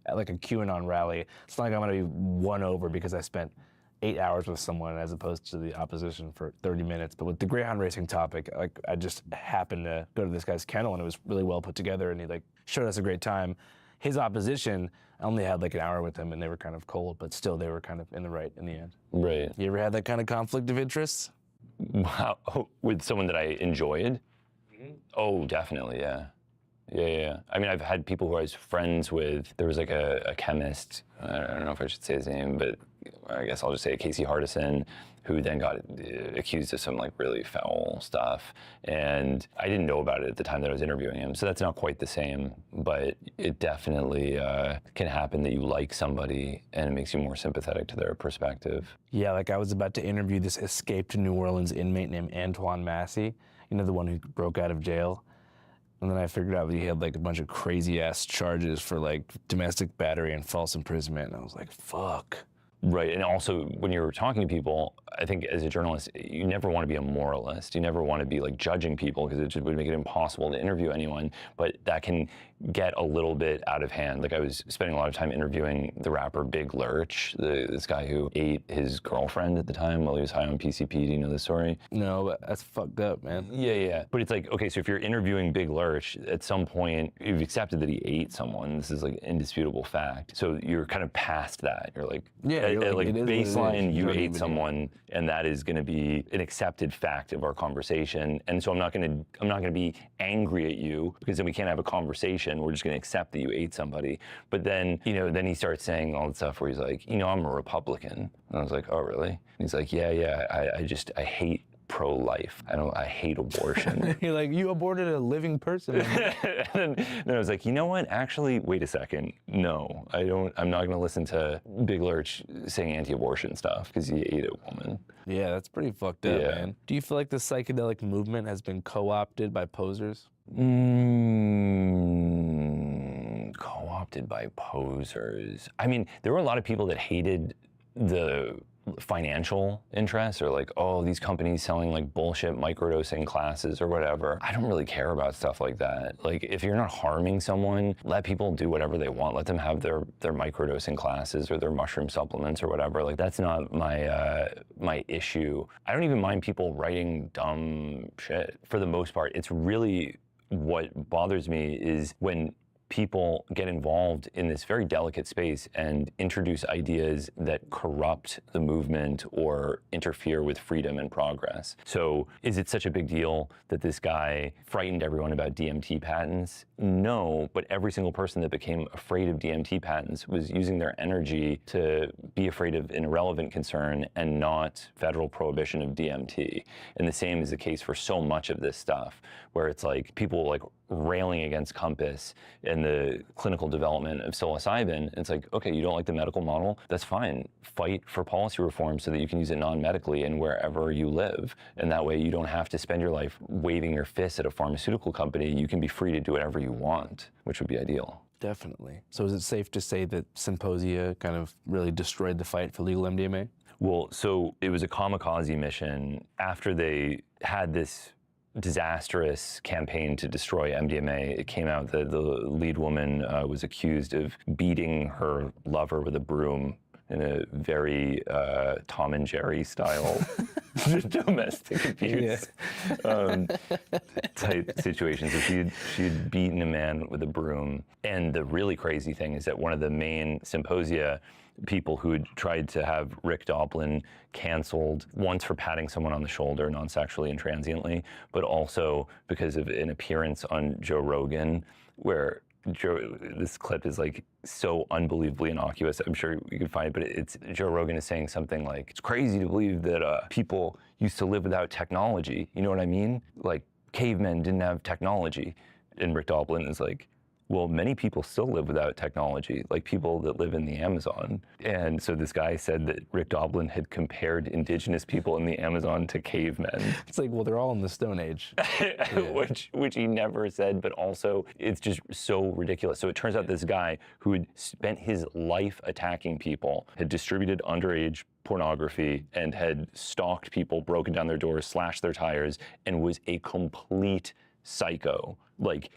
[SPEAKER 25] at like a QAnon rally, it's not like I'm gonna be won over because I spent 8 hours with someone as opposed to the opposition for 30 minutes. But with the greyhound racing topic, like I just happened to go to this guy's kennel and it was really well put together and he like showed us a great time. His opposition, I only had like an hour with him and they were kind of cold, but still they were kind of in the right in the end.
[SPEAKER 14] Right.
[SPEAKER 25] You ever had that kind of conflict of interest?
[SPEAKER 14] Wow, with someone that I enjoyed? Oh, definitely, yeah. Yeah. I mean, I've had people who I was friends with. There was like a chemist, I don't know if I should say his name, but I guess I'll just say Casey Hardison, who then got accused of some like really foul stuff. And I didn't know about it at the time that I was interviewing him, so that's not quite the same, but it definitely can happen that you like somebody and it makes you more sympathetic to their perspective.
[SPEAKER 25] Yeah, like I was about to interview this escaped New Orleans inmate named Antoine Massey, the one who broke out of jail. And then I figured out that he had like a bunch of crazy ass charges for like domestic battery and false imprisonment. And I was like, fuck.
[SPEAKER 14] Right, and also when you're talking to people, I think as a journalist, you never want to be a moralist. You never want to be like judging people because it just would make it impossible to interview anyone, but that can get a little bit out of hand. Like I was spending a lot of time interviewing the rapper Big Lurch, this guy who ate his girlfriend at the time while he was high on PCP. Do you know this story?
[SPEAKER 25] No, but that's fucked up, man.
[SPEAKER 14] Yeah. But it's like, okay, so if you're interviewing Big Lurch, at some point you've accepted that he ate someone. This is like indisputable fact. So you're kind of past that. You're like, like baseline, you ate someone, and that is going to be an accepted fact of our conversation. And so I'm not going to be angry at you because then we can't have a conversation. We're just going to accept that you ate somebody. But then, then he starts saying all the stuff where he's like, I'm a Republican. And I was like, oh, really? And he's like, yeah. I hate pro-life. I hate abortion.
[SPEAKER 25] You're like, you aborted a living person.
[SPEAKER 14] and then I was like, you know what? Actually, wait a second. No, I'm not going to listen to Big Lurch saying anti-abortion stuff because he ate a woman.
[SPEAKER 25] Yeah, that's pretty fucked up, man. Do you feel like the psychedelic movement has been co-opted by posers?
[SPEAKER 14] Co-opted by posers. I mean, there were a lot of people that hated the financial interests or like, oh, these companies selling like bullshit microdosing classes or whatever. I don't really care about stuff like that. Like if you're not harming someone, let people do whatever they want. Let them have their microdosing classes or their mushroom supplements or whatever. Like that's not my issue. I don't even mind people writing dumb shit. For the most part, it's really what bothers me is when people get involved in this very delicate space and introduce ideas that corrupt the movement or interfere with freedom and progress. So is it such a big deal that this guy frightened everyone about DMT patents? No, but every single person that became afraid of DMT patents was using their energy to be afraid of an irrelevant concern and not federal prohibition of DMT. And the same is the case for so much of this stuff, where it's like people like railing against Compass and the clinical development of psilocybin. It's like, okay, you don't like the medical model? That's fine. Fight for policy reform so that you can use it non-medically and wherever you live. And that way you don't have to spend your life waving your fist at a pharmaceutical company. You can be free to do whatever you want, which would be ideal.
[SPEAKER 25] Definitely. So is it safe to say that Symposia kind of really destroyed the fight for legal MDMA?
[SPEAKER 14] Well, so it was a kamikaze mission. After they had this disastrous campaign to destroy MDMA, it came out that the lead woman was accused of beating her lover with a broom in a very Tom and Jerry style domestic abuse type situation. So she had beaten a man with a broom. And the really crazy thing is that one of the main Symposia people who had tried to have Rick Doblin canceled, once for patting someone on the shoulder non-sexually and transiently, but also because of an appearance on Joe Rogan, where
[SPEAKER 24] this clip is like so unbelievably innocuous. I'm sure you can find it, but it's Joe Rogan is saying something like, it's crazy to believe that people used to live without technology. You know what I mean? Like cavemen didn't have technology. And Rick Doblin is like, well, many people still live without technology, like people that live in the Amazon. And so this guy said that Rick Doblin had compared indigenous people in the Amazon to cavemen.
[SPEAKER 25] It's like, well, they're all in the Stone Age.
[SPEAKER 24] which he never said, but also it's just so ridiculous. So it turns out this guy who had spent his life attacking people, had distributed underage pornography and had stalked people, broken down their doors, slashed their tires, and was a complete psycho. Like,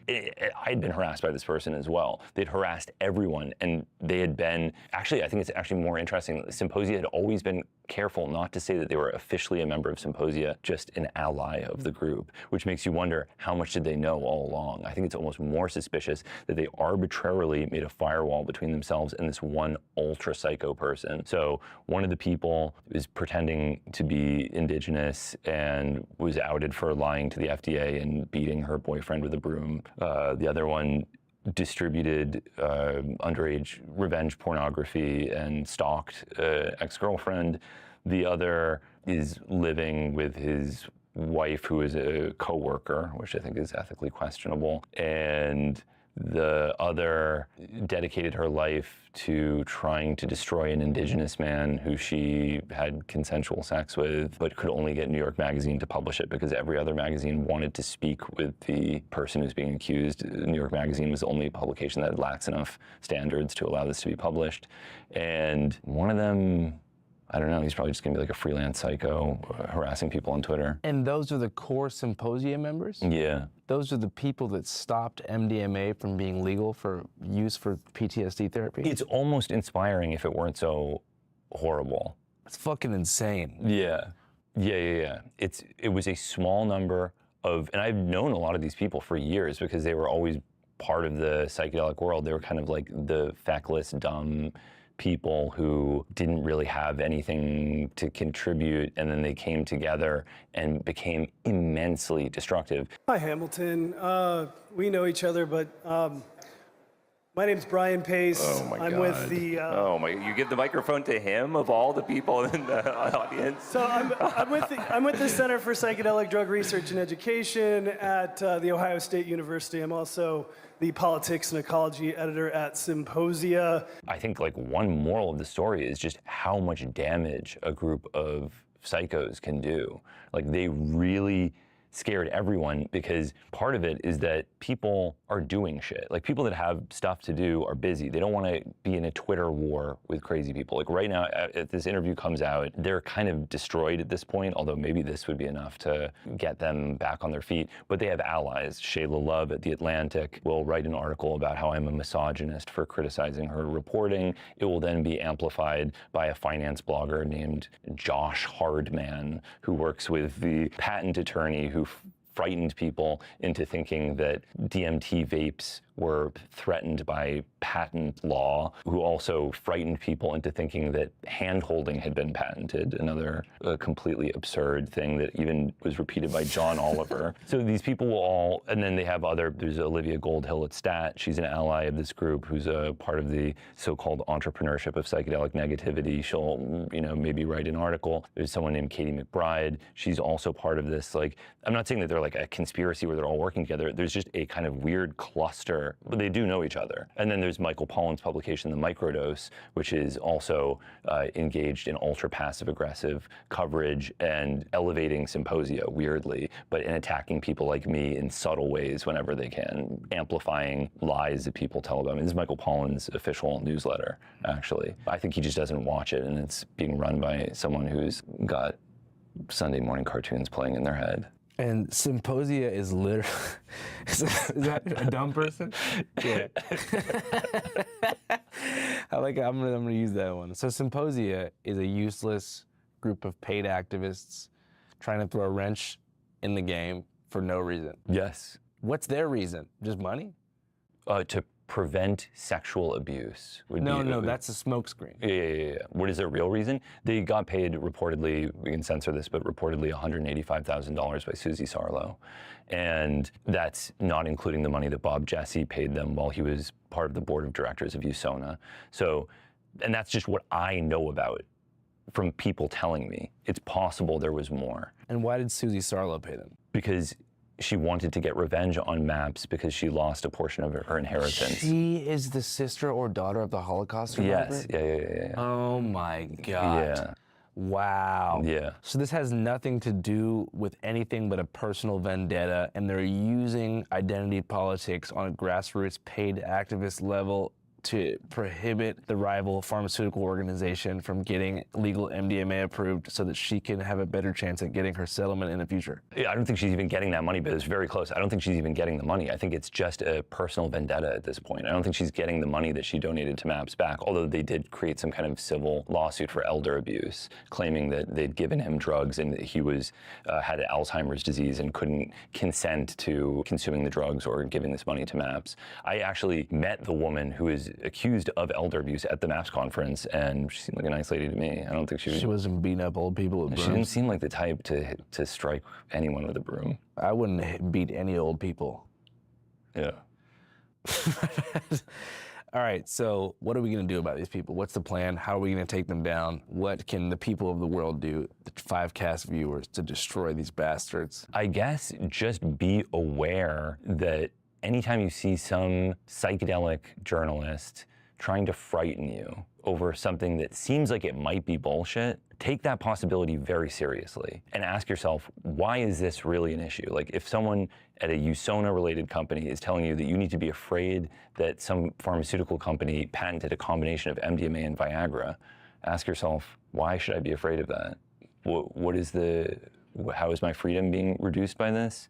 [SPEAKER 24] I'd been harassed by this person as well. They'd harassed everyone, and they had been, actually, I think it's actually more interesting. Symposia had always been careful not to say that they were officially a member of Symposia, just an ally of the group, which makes you wonder, how much did they know all along? I think it's almost more suspicious that they arbitrarily made a firewall between themselves and this one ultra psycho person. So one of the people is pretending to be indigenous and was outed for lying to the FDA and beating her boyfriend with a broom. The other one distributed underage revenge pornography and stalked ex-girlfriend. The other is living with his wife, who is a co-worker, which I think is ethically questionable. And the other dedicated her life to trying to destroy an indigenous man who she had consensual sex with, but could only get New York Magazine to publish it because every other magazine wanted to speak with the person who's being accused. New York Magazine was the only publication that had lax enough standards to allow this to be published. And one of them, I don't know, he's probably just gonna be like a freelance psycho harassing people on Twitter.
[SPEAKER 25] And those are the core Symposia members?
[SPEAKER 24] Yeah.
[SPEAKER 25] Those are the people that stopped MDMA from being legal for use for PTSD therapy?
[SPEAKER 24] It's almost inspiring if it weren't so horrible.
[SPEAKER 25] It's fucking insane.
[SPEAKER 24] Yeah. It was a small number of, and I've known a lot of these people for years because they were always part of the psychedelic world. They were kind of like the feckless, dumb people who didn't really have anything to contribute, and then they came together and became immensely destructive.
[SPEAKER 10] Hi, Hamilton. We know each other, but my name's Brian Pace.
[SPEAKER 24] Oh my
[SPEAKER 10] I'm
[SPEAKER 24] God.
[SPEAKER 10] with the.
[SPEAKER 24] Oh my! You give the microphone to him of all the people in the audience.
[SPEAKER 10] So I'm with the Center for Psychedelic Drug Research and Education at the Ohio State University. I'm also the politics and ecology editor at Symposia.
[SPEAKER 24] I think like one moral of the story is just how much damage a group of psychos can do. Like they really scared everyone, because part of it is that people are doing shit. Like people that have stuff to do are busy. They don't want to be in a Twitter war with crazy people. Like right now, if this interview comes out, they're kind of destroyed at this point, although maybe this would be enough to get them back on their feet. But they have allies. Shayla Love at The Atlantic will write an article about how I'm a misogynist for criticizing her reporting. It will then be amplified by a finance blogger named Josh Hardman, who works with the patent attorney who frightened people into thinking that DMT vapes were threatened by patent law, who also frightened people into thinking that hand-holding had been patented, another completely absurd thing that even was repeated by John Oliver. So these people will all, and then they have there's Olivia Goldhill at STAT. She's an ally of this group who's a part of the so-called entrepreneurship of psychedelic negativity. She'll, maybe write an article. There's someone named Katie McBride. She's also part of this, like, I'm not saying that they're like a conspiracy where they're all working together. There's just a kind of weird cluster, but they do know each other. And then there's Michael Pollan's publication, The Microdose, which is also engaged in ultra passive-aggressive coverage and elevating Symposia, weirdly, but in attacking people like me in subtle ways whenever they can, amplifying lies that people tell about me. This is Michael Pollan's official newsletter, actually. I think he just doesn't watch it, and it's being run by someone who's got Sunday morning cartoons playing in their head.
[SPEAKER 25] And Symposia is literally, is that a dumb person? Yeah. I'm gonna use that one. So Symposia is a useless group of paid activists trying to throw a wrench in the game for no reason.
[SPEAKER 24] Yes.
[SPEAKER 25] What's their reason? Just money?
[SPEAKER 24] To prevent sexual abuse.
[SPEAKER 25] No, that's a smokescreen.
[SPEAKER 24] Yeah. What is their real reason? They got paid reportedly, we can censor this, but reportedly $185,000 by Susie Sarlo. And that's not including the money that Bob Jesse paid them while he was part of the board of directors of USONA. So, and that's just what I know about from people telling me. It's possible there was more.
[SPEAKER 25] And why did Susie Sarlo pay them?
[SPEAKER 24] Because she wanted to get revenge on MAPS because she lost a portion of her inheritance.
[SPEAKER 25] She is the sister or daughter of the Holocaust survivor?
[SPEAKER 24] Yes, yeah.
[SPEAKER 25] Oh my God.
[SPEAKER 24] Yeah.
[SPEAKER 25] Wow.
[SPEAKER 24] Yeah.
[SPEAKER 25] So this has nothing to do with anything but a personal vendetta, and they're using identity politics on a grassroots paid activist level to prohibit the rival pharmaceutical organization from getting legal MDMA approved so that she can have a better chance at getting her settlement in the future.
[SPEAKER 24] Yeah, I don't think she's even getting that money, but it's very close. I don't think she's even getting the money. I think it's just a personal vendetta at this point. I don't think she's getting the money that she donated to MAPS back, although they did create some kind of civil lawsuit for elder abuse, claiming that they'd given him drugs and that he was had Alzheimer's disease and couldn't consent to consuming the drugs or giving this money to MAPS. I actually met the woman who is accused of elder abuse at the MAPS conference, and she seemed like a nice lady to me. I don't think she was...
[SPEAKER 25] She wasn't beating up old people with brooms?
[SPEAKER 24] She didn't seem like the type to strike anyone with a broom.
[SPEAKER 25] I wouldn't beat any old people.
[SPEAKER 24] Yeah.
[SPEAKER 25] All right, so what are we going to do about these people? What's the plan? How are we going to take them down? What can the people of the world do, the 5cast viewers, to destroy these bastards?
[SPEAKER 24] I guess just be aware that anytime you see some psychedelic journalist trying to frighten you over something that seems like it might be bullshit, take that possibility very seriously and ask yourself, why is this really an issue? Like, if someone at a USONA-related company is telling you that you need to be afraid that some pharmaceutical company patented a combination of MDMA and Viagra, ask yourself, why should I be afraid of that? How is my freedom being reduced by this?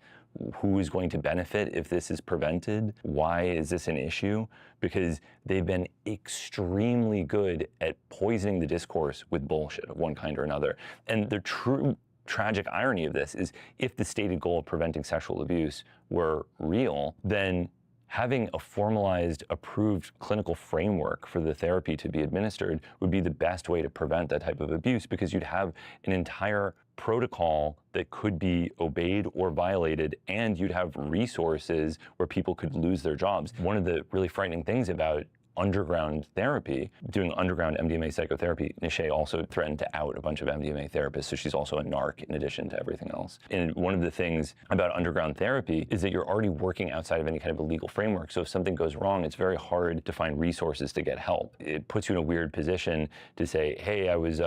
[SPEAKER 24] Who is going to benefit if this is prevented? Why is this an issue? Because they've been extremely good at poisoning the discourse with bullshit of one kind or another. And the true tragic irony of this is, if the stated goal of preventing sexual abuse were real, then having a formalized, approved clinical framework for the therapy to be administered would be the best way to prevent that type of abuse, because you'd have an entire protocol that could be obeyed or violated, and you'd have resources where people could lose their jobs. One of the really frightening things about underground therapy, doing underground MDMA psychotherapy, Nishay also threatened to out a bunch of MDMA therapists, so she's also a narc in addition to everything else. And one of the things about underground therapy is that you're already working outside of any kind of a legal framework, so if something goes wrong, it's very hard to find resources to get help. It puts you in a weird position to say, hey, I was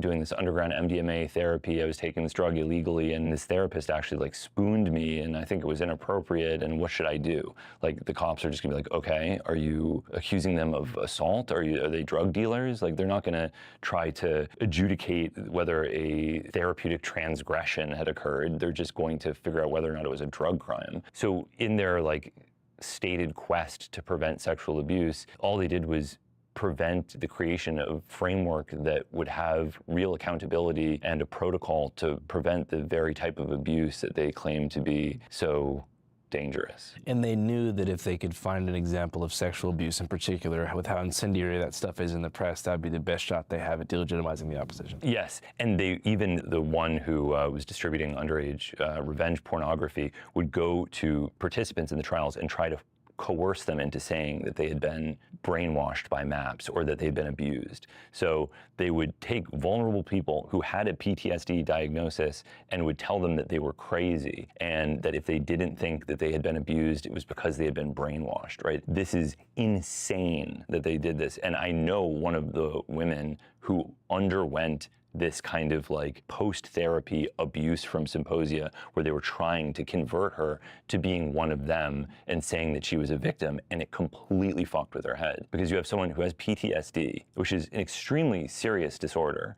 [SPEAKER 24] doing this underground MDMA therapy, I was taking this drug illegally, and this therapist actually like spooned me, and I think it was inappropriate, and what should I do? Like, the cops are just gonna be like, okay, are you accusing them of assault? Are they drug dealers? Like, they're not going to try to adjudicate whether a therapeutic transgression had occurred. They're just going to figure out whether or not it was a drug crime. So in their like stated quest to prevent sexual abuse, all they did was prevent the creation of a framework that would have real accountability and a protocol to prevent the very type of abuse that they claim to be so dangerous.
[SPEAKER 25] And they knew that if they could find an example of sexual abuse in particular, with how incendiary that stuff is in the press, that'd be the best shot they have at delegitimizing the opposition.
[SPEAKER 24] Yes, and even the one who was distributing underage revenge pornography would go to participants in the trials and try to coerce them into saying that they had been brainwashed by MAPS or that they'd been abused. So they would take vulnerable people who had a PTSD diagnosis and would tell them that they were crazy, and that if they didn't think that they had been abused, it was because they had been brainwashed, right? This is insane that they did this. And I know one of the women who underwent this kind of like post-therapy abuse from Symposia, where they were trying to convert her to being one of them and saying that she was a victim, and it completely fucked with her head. Because you have someone who has PTSD, which is an extremely serious disorder,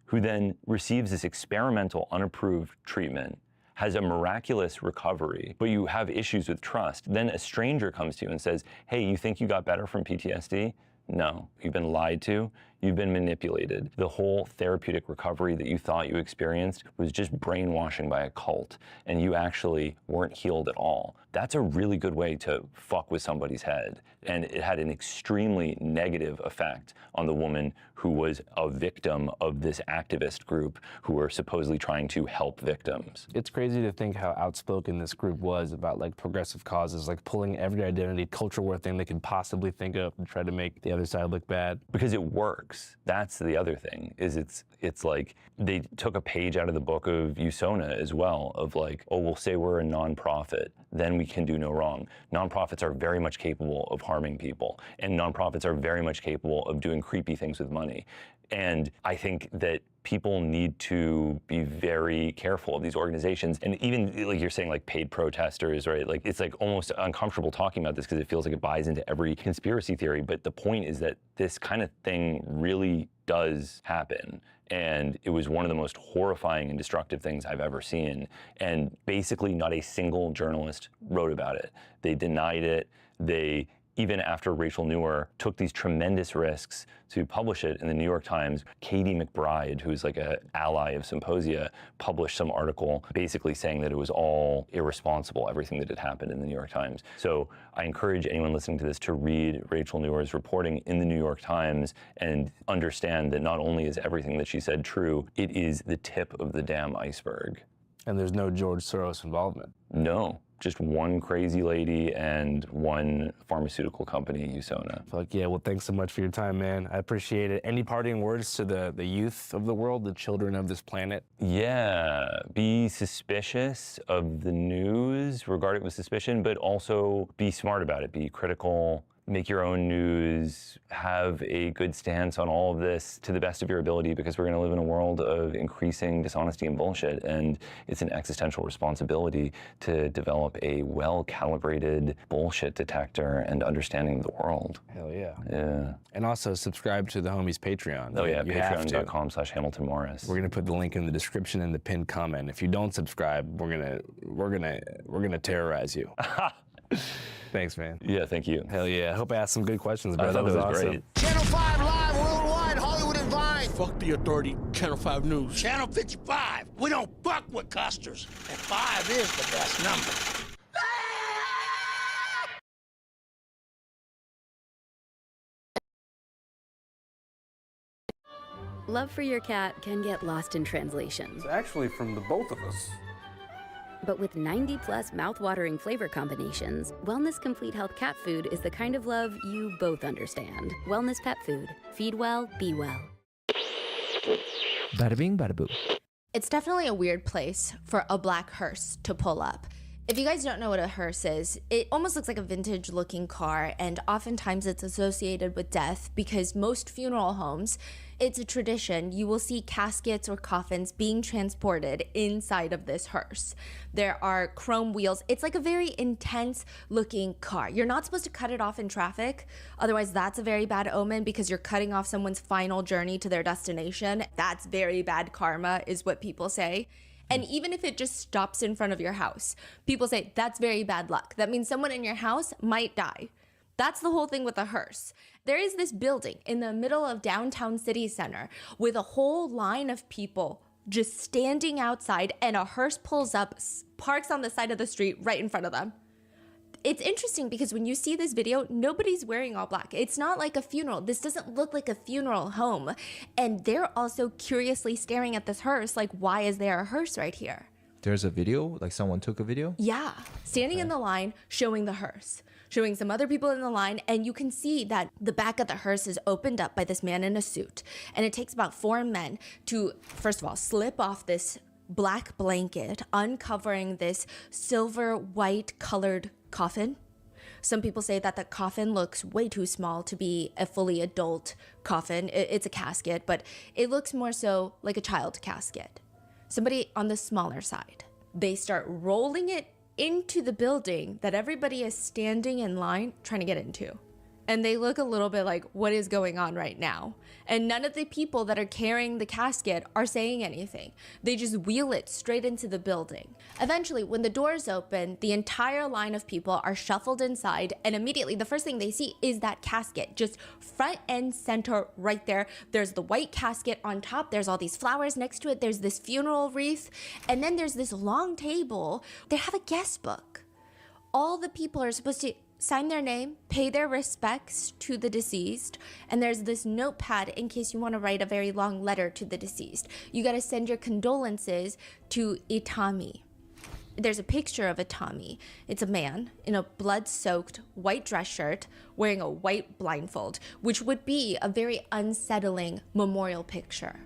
[SPEAKER 24] who then receives this experimental, unapproved treatment, has a miraculous recovery, but you have issues with trust. Then a stranger comes to you and says, hey, you think you got better from PTSD? No, you've been lied to. You've been manipulated. The whole therapeutic recovery that you thought you experienced was just brainwashing by a cult, and you actually weren't healed at all. That's a really good way to fuck with somebody's head. And it had an extremely negative effect on the woman who was a victim of this activist group who were supposedly trying to help victims.
[SPEAKER 25] It's crazy to think how outspoken this group was about like progressive causes, like pulling every identity, culture war thing they could possibly think of and try to make the other side look bad.
[SPEAKER 24] Because it works. That's the other thing, is it's like they took a page out of the book of USONA as well, of like, oh, we'll say we're a nonprofit, then we can do no wrong. Nonprofits are very much capable of harming people, and nonprofits are very much capable of doing creepy things with money. And I think that people need to be very careful of these organizations. And even like you're saying, like paid protesters, right? Like it's like almost uncomfortable talking about this because it feels like it buys into every conspiracy theory. But the point is that this kind of thing really does happen. And it was one of the most horrifying and destructive things I've ever seen. And basically not a single journalist wrote about it. They denied it. They, even after Rachel Newer took these tremendous risks to publish it in the New York Times, Katie McBride, who's like an ally of Symposia, published some article basically saying that it was all irresponsible, everything that had happened in the New York Times. So I encourage anyone listening to this to read Rachel Newer's reporting in the New York Times and understand that not only is everything that she said true, it is the tip of the damn iceberg.
[SPEAKER 25] And there's no George Soros involvement.
[SPEAKER 24] No. Just one crazy lady and one pharmaceutical company, USONA.
[SPEAKER 25] Fuck yeah, well, thanks so much for your time, man. I appreciate it. Any parting words to the youth of the world, the children of this planet?
[SPEAKER 24] Yeah, be suspicious of the news, regard it with suspicion, but also be smart about it, be critical, make your own news, have a good stance on all of this to the best of your ability, because we're gonna live in a world of increasing dishonesty and bullshit, and it's an existential responsibility to develop a well-calibrated bullshit detector and understanding of the world.
[SPEAKER 25] Hell yeah.
[SPEAKER 24] Yeah.
[SPEAKER 25] And also subscribe to the homies Patreon.
[SPEAKER 24] Oh yeah, patreon.com/Hamilton Morris.
[SPEAKER 25] We're gonna put the link in the description and the pinned comment. If you don't subscribe, we're gonna terrorize you. Thanks, man.
[SPEAKER 24] Yeah, thank you.
[SPEAKER 25] Hell yeah. I hope I asked some good questions, bro.
[SPEAKER 24] I thought
[SPEAKER 25] that was
[SPEAKER 24] awesome.
[SPEAKER 25] great.
[SPEAKER 1] Channel 5 live worldwide, Hollywood and Vine. Fuck the authority, Channel 5 News. Channel 55. We don't fuck with custers. And 5 is the best number.
[SPEAKER 17] Love for your cat can get lost in translation.
[SPEAKER 18] It's actually from the both of us.
[SPEAKER 17] But with 90+ mouth-watering flavor combinations, Wellness Complete Health cat food is the kind of love you both understand. Wellness Pet Food. Feed well, be well.
[SPEAKER 19] Bada bing, bada boo.
[SPEAKER 21] It's definitely a weird place for a black hearse to pull up. If you guys don't know what a hearse is, it almost looks like a vintage looking car, and oftentimes it's associated with death because most funeral homes, it's a tradition, you will see caskets or coffins being transported inside of this hearse. There are chrome wheels. It's like a very intense looking car. You're not supposed to cut it off in traffic, otherwise that's a very bad omen because you're cutting off someone's final journey to their destination. That's very bad karma is what people say. And even if it just stops in front of your house, people say that's very bad luck. That means someone in your house might die. That's the whole thing with a hearse. There is this building in the middle of downtown city center with a whole line of people just standing outside, and a hearse pulls up, parks on the side of the street right in front of them. It's interesting because when you see this video, nobody's wearing all black. It's not like a funeral. This doesn't look like a funeral home. And they're also curiously staring at this hearse, like, why is there a hearse right here?
[SPEAKER 19] There's a video? Like someone took a video?
[SPEAKER 21] Yeah, standing in the line, showing the hearse, showing some other people in the line, and you can see that the back of the hearse is opened up by this man in a suit. And it takes about 4 men to, first of all, slip off this black blanket, uncovering this silver white colored coffin. Some people say that the coffin looks way too small to be a fully adult coffin. It's a casket, but it looks more so like a child casket. Somebody on the smaller side. They start rolling it into the building that everybody is standing in line trying to get into. and they look a little bit like, what is going on right now? And none of the people that are carrying the casket are saying anything. They just wheel it straight into the building. Eventually, when the doors open, the entire line of people are shuffled inside, and immediately the first thing they see is that casket, just front and center right there. There's the white casket on top, there's all these flowers next to it, there's this funeral wreath, and then there's this long table. They have a guest book. All the people are supposed to sign their name, pay their respects to the deceased, and there's this notepad in case you want to write a very long letter to the deceased. You got to send your condolences to Itami. There's a picture of Itami. It's a man in a blood-soaked white dress shirt wearing a white blindfold, which would be a very unsettling memorial picture.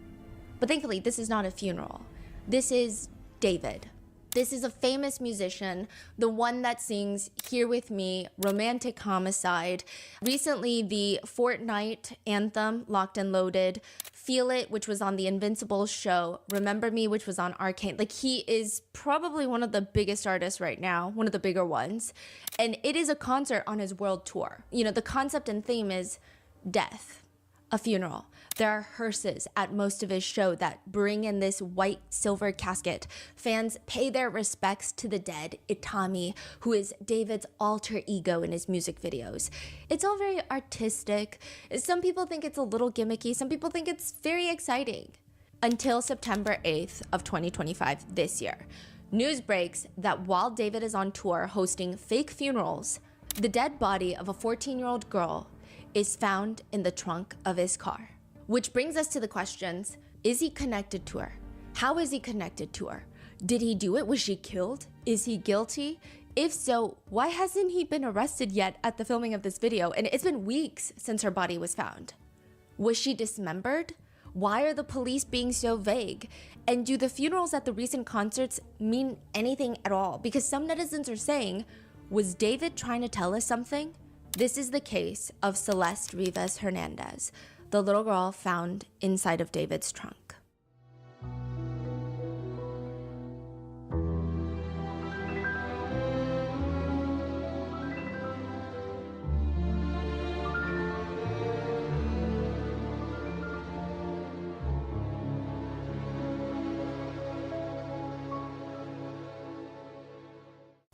[SPEAKER 21] But thankfully, this is not a funeral. This is David. This is a famous musician, the one that sings Here With Me, Romantic Homicide. Recently, the Fortnite anthem, Locked and Loaded, Feel It, which was on the Invincible show, Remember Me, which was on Arcane. Like, he is probably one of the biggest artists right now, one of the bigger ones. And it is a concert on his world tour. You know, the concept and theme is death, a funeral. There are hearses at most of his show that bring in this white silver casket. Fans pay their respects to the dead, Itami, who is David's alter ego in his music videos. It's all very artistic. Some people think it's a little gimmicky. Some people think it's very exciting. Until September 8th of 2025, this year, news breaks that while David is on tour hosting fake funerals, the dead body of a 14-year-old girl is found in the trunk of his car. Which brings us to the questions, is he connected to her? How is he connected to her? Did he do it? Was she killed? Is he guilty? If so, why hasn't he been arrested yet at the filming of this video? And it's been weeks since her body was found. Was she dismembered? Why are the police being so vague? And do the funerals at the recent concerts mean anything at all? Because some netizens are saying, was David trying to tell us something? This is the case of Celeste Rivas Hernandez, the little girl found inside of David's trunk.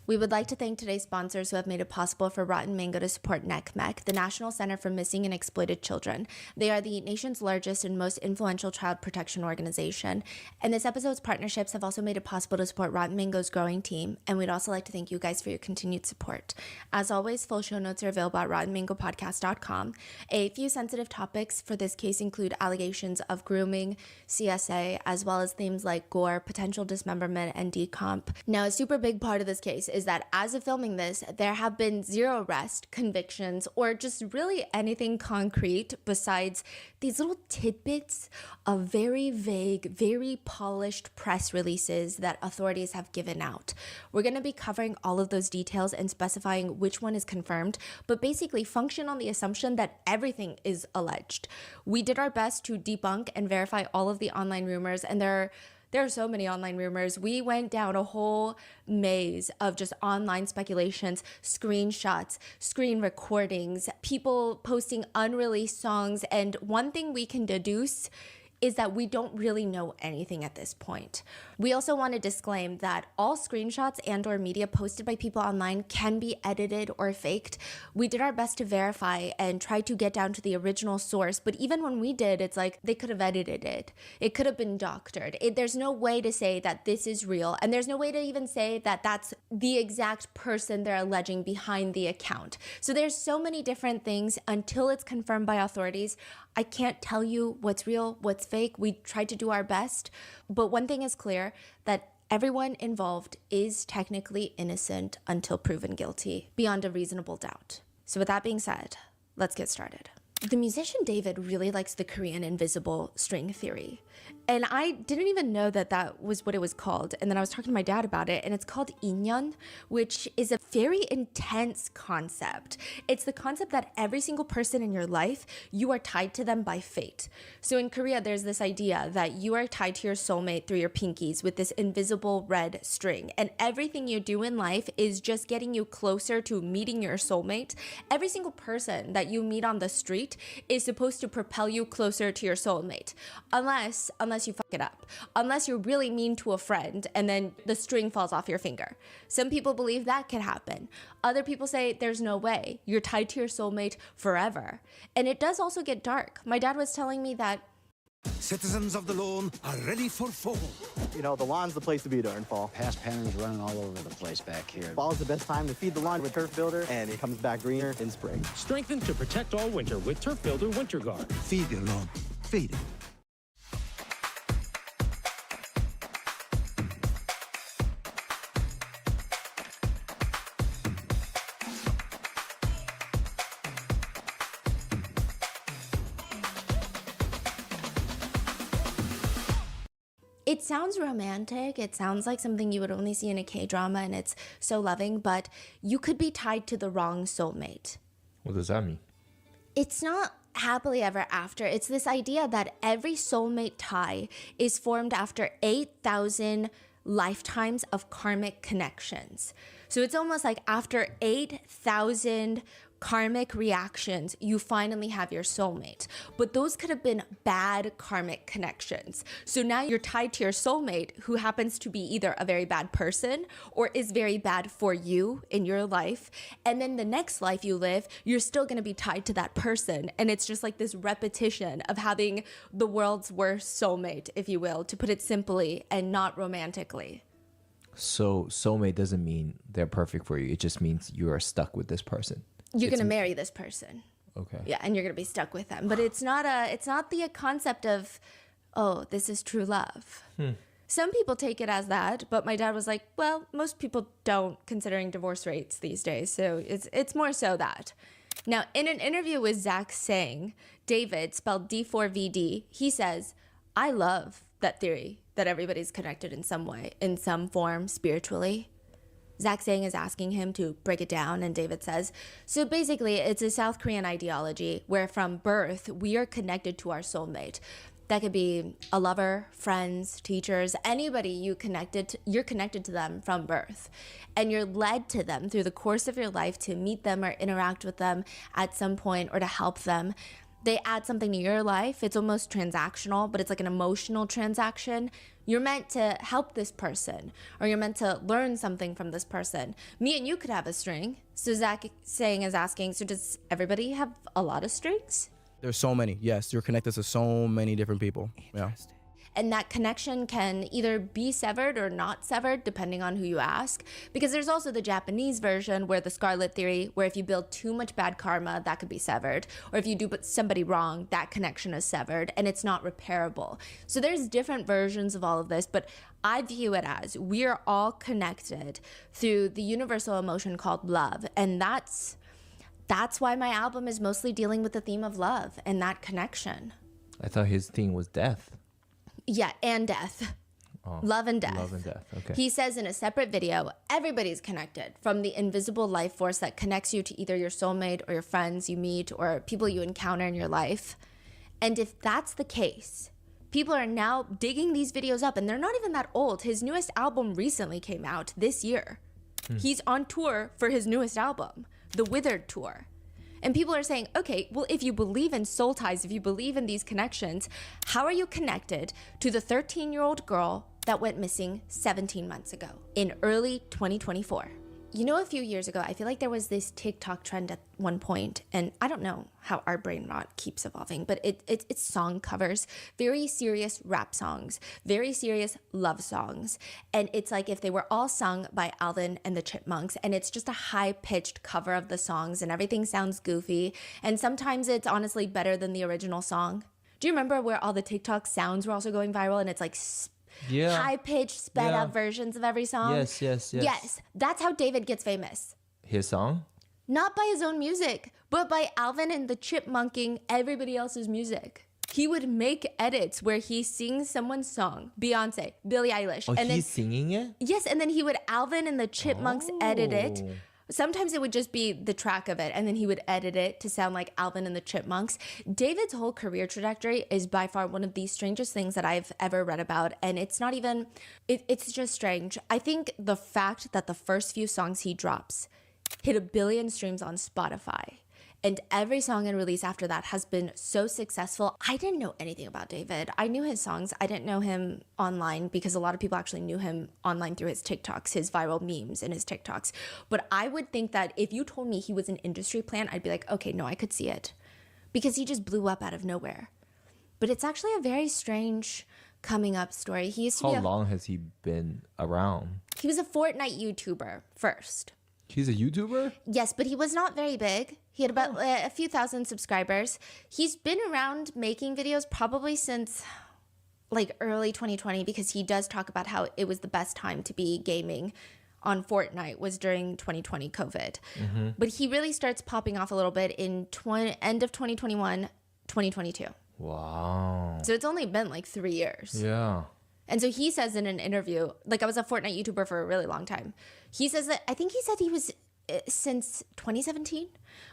[SPEAKER 21] We would like to thank today's sponsors who have made it possible for Rotten Mango to support NCMEC, the National Center for Missing and Exploited Children. They are the nation's largest and most influential child protection organization. And this episode's partnerships have also made it possible to support Rotten Mango's growing team. And we'd also like to thank you guys for your continued support. As always, full show notes are available at RottenMangoPodcast.com. A few sensitive topics for this case include allegations of grooming, CSA, as well as themes like gore, potential dismemberment, and decomp. Now, a super big part of this case is that as of filming this, there have been 0 arrest, convictions, or just really anything concrete besides these little tidbits of very vague, very polished press releases that authorities have given out. We're going to be covering all of those details and specifying which one is confirmed, but basically function on the assumption that everything is alleged. We did our best to debunk and verify all of the online rumors, and there are so many online rumors. We went down a whole maze of just online speculations, screenshots, screen recordings, people posting unreleased songs. And one thing we can deduce is that we don't really know anything at this point. We also want to disclaim that all screenshots and or media posted by people online can be edited or faked. We did our best to verify and try to get down to the original source, but even when we did, it's like they could have edited it. It could have been doctored. There's no way to say that this is real, and there's no way to even say that that's the exact person they're alleging behind the account. So there's so many different things until it's confirmed by authorities. I can't tell you what's real, what's fake. We tried to do our best, but one thing is clear, that everyone involved is technically innocent until proven guilty beyond a reasonable doubt. So with that being said, let's get started. The musician David really likes the Korean invisible string theory. And I didn't even know that that was what it was called. And then I was talking to my dad about it, and it's called 인연, which is a very intense concept. It's the concept that every single person in your life, you are tied to them by fate. So in Korea, there's this idea that you are tied to your soulmate through your pinkies with this invisible red string. And everything you do in life is just getting you closer to meeting your soulmate. Every single person that you meet on the street is supposed to propel you closer to your soulmate. Unless you fuck it up. Unless you're really mean to a friend and then the string falls off your finger. Some people believe that can happen. Other people say there's no way. You're tied to your soulmate forever. And it does also get dark. My dad was telling me that
[SPEAKER 4] citizens of the lawn are ready for fall.
[SPEAKER 7] You know, the lawn's the place to be during fall.
[SPEAKER 8] Past pennons running all over the place back here.
[SPEAKER 7] Fall's the best time to feed the lawn with Turf Builder, and it comes back greener in spring.
[SPEAKER 22] Strengthen to protect all winter with Turf Builder Winter Guard.
[SPEAKER 4] Feed your lawn. Feed it.
[SPEAKER 21] it sounds romantic. It sounds like something you would only see in a K-drama, and it's so loving, but you could be tied to the wrong soulmate.
[SPEAKER 19] What does that mean?
[SPEAKER 21] It's not happily ever after. It's this idea that every soulmate tie is formed after 8,000 lifetimes of karmic connections. So it's almost like after 8,000 karmic reactions, you finally have your soulmate. But those could have been bad karmic connections. So now you're tied to your soulmate, who happens to be either a very bad person or is very bad for you in your life. And then the next life you live, you're still going to be tied to that person. And it's just like this repetition of having the world's worst soulmate, if you will, to put it simply and not romantically.
[SPEAKER 19] So soulmate doesn't mean they're perfect for you. It just means you are stuck with this person.
[SPEAKER 21] You're going to marry this person.
[SPEAKER 19] Okay.
[SPEAKER 21] Yeah, and you're going to be stuck with them. But it's not the concept of, oh, this is true love. Some people take it as that, but my dad was like, well, most people don't, considering divorce rates these days. So it's more so that. Now, in an interview with Zach Sang, David, spelled D4VD, he says, I love that theory that everybody's connected in some way, in some form, spiritually. Zach Sang is asking him to break it down, and David says, so basically it's a South Korean ideology where from birth we are connected to our soulmate. That could be a lover, friends, teachers, anybody you're connected to them from birth. And you're led to them through the course of your life to meet them or interact with them at some point or to help them. They add something to your life. It's almost transactional, but it's like an emotional transaction. You're meant to help this person, or you're meant to learn something from this person. Me and you could have a string. So Zach Sang is asking, so does everybody have a lot of strings?
[SPEAKER 23] There's so many. Yes, you're connected to so many different people. Yeah.
[SPEAKER 21] And that connection can either be severed or not severed, depending on who you ask. Because there's also the Japanese version where the Scarlet Theory, where if you build too much bad karma, that could be severed. Or if you do somebody wrong, that connection is severed and it's not repairable. So there's different versions of all of this, but I view it as we are all connected through the universal emotion called love. And that's why my album is mostly dealing with the theme of love and that connection.
[SPEAKER 19] I thought his theme was death.
[SPEAKER 21] Yeah, and death.
[SPEAKER 19] Oh,
[SPEAKER 21] love and death.
[SPEAKER 19] Love and death, okay.
[SPEAKER 21] He says in a separate video, everybody's connected from the invisible life force that connects you to either your soulmate or your friends you meet or people you encounter in your life. And if that's the case, people are now digging these videos up, and they're not even that old. His newest album recently came out this year. He's on tour for his newest album, The Withered Tour. And people are saying, okay, well, if you believe in soul ties, if you believe in these connections, how are you connected to the 13-year-old girl that went missing 17 months ago in early 2024? You know, a few years ago, I feel like there was this TikTok trend at one point, and I don't know how our brain rot keeps evolving, but it's song covers, very serious rap songs, very serious love songs. And it's like if they were all sung by Alvin and the Chipmunks, and it's just a high-pitched cover of the songs, and everything sounds goofy, and sometimes it's honestly better than the original song. Do you remember where all the TikTok sounds were also going viral, and it's like high-pitched, sped-up versions of every song?
[SPEAKER 19] Yes.
[SPEAKER 21] Yes, that's how David gets famous.
[SPEAKER 19] His song?
[SPEAKER 21] Not by his own music, but by Alvin and the Chipmunking everybody else's music. He would make edits where he sings someone's song, Beyonce, Billie Eilish.
[SPEAKER 19] Oh,
[SPEAKER 21] and
[SPEAKER 19] he's singing it?
[SPEAKER 21] Yes, and then he would Alvin and the Chipmunks edit it. Sometimes it would just be the track of it, and then he would edit it to sound like Alvin and the Chipmunks. David's whole career trajectory is by far one of the strangest things that I've ever read about, and it's not even, it's just strange. I think the fact that the first few songs he drops hit 1 billion streams on Spotify, and every song and release after that has been so successful. I didn't know anything about David. I knew his songs. I didn't know him online because a lot of people actually knew him online through his TikToks, his viral memes and his TikToks. But I would think that if you told me he was an industry plant, I'd be like, okay, no, I could see it. Because he just blew up out of nowhere. But it's actually a very strange coming up story. He used to be
[SPEAKER 19] How long has he been around?
[SPEAKER 21] He was a Fortnite YouTuber first.
[SPEAKER 19] He's a YouTuber?
[SPEAKER 21] Yes, but he was not very big. He had about a few thousand subscribers. He's been around making videos probably since like early 2020 because he does talk about how it was the best time to be gaming on Fortnite was during 2020 COVID. But he really starts popping off a little bit in end of 2021, 2022.
[SPEAKER 19] Wow.
[SPEAKER 21] So it's only been like 3 years.
[SPEAKER 19] Yeah.
[SPEAKER 21] And so he says in an interview, like I was a Fortnite YouTuber for a really long time. He says that, I think he said he was since 2017,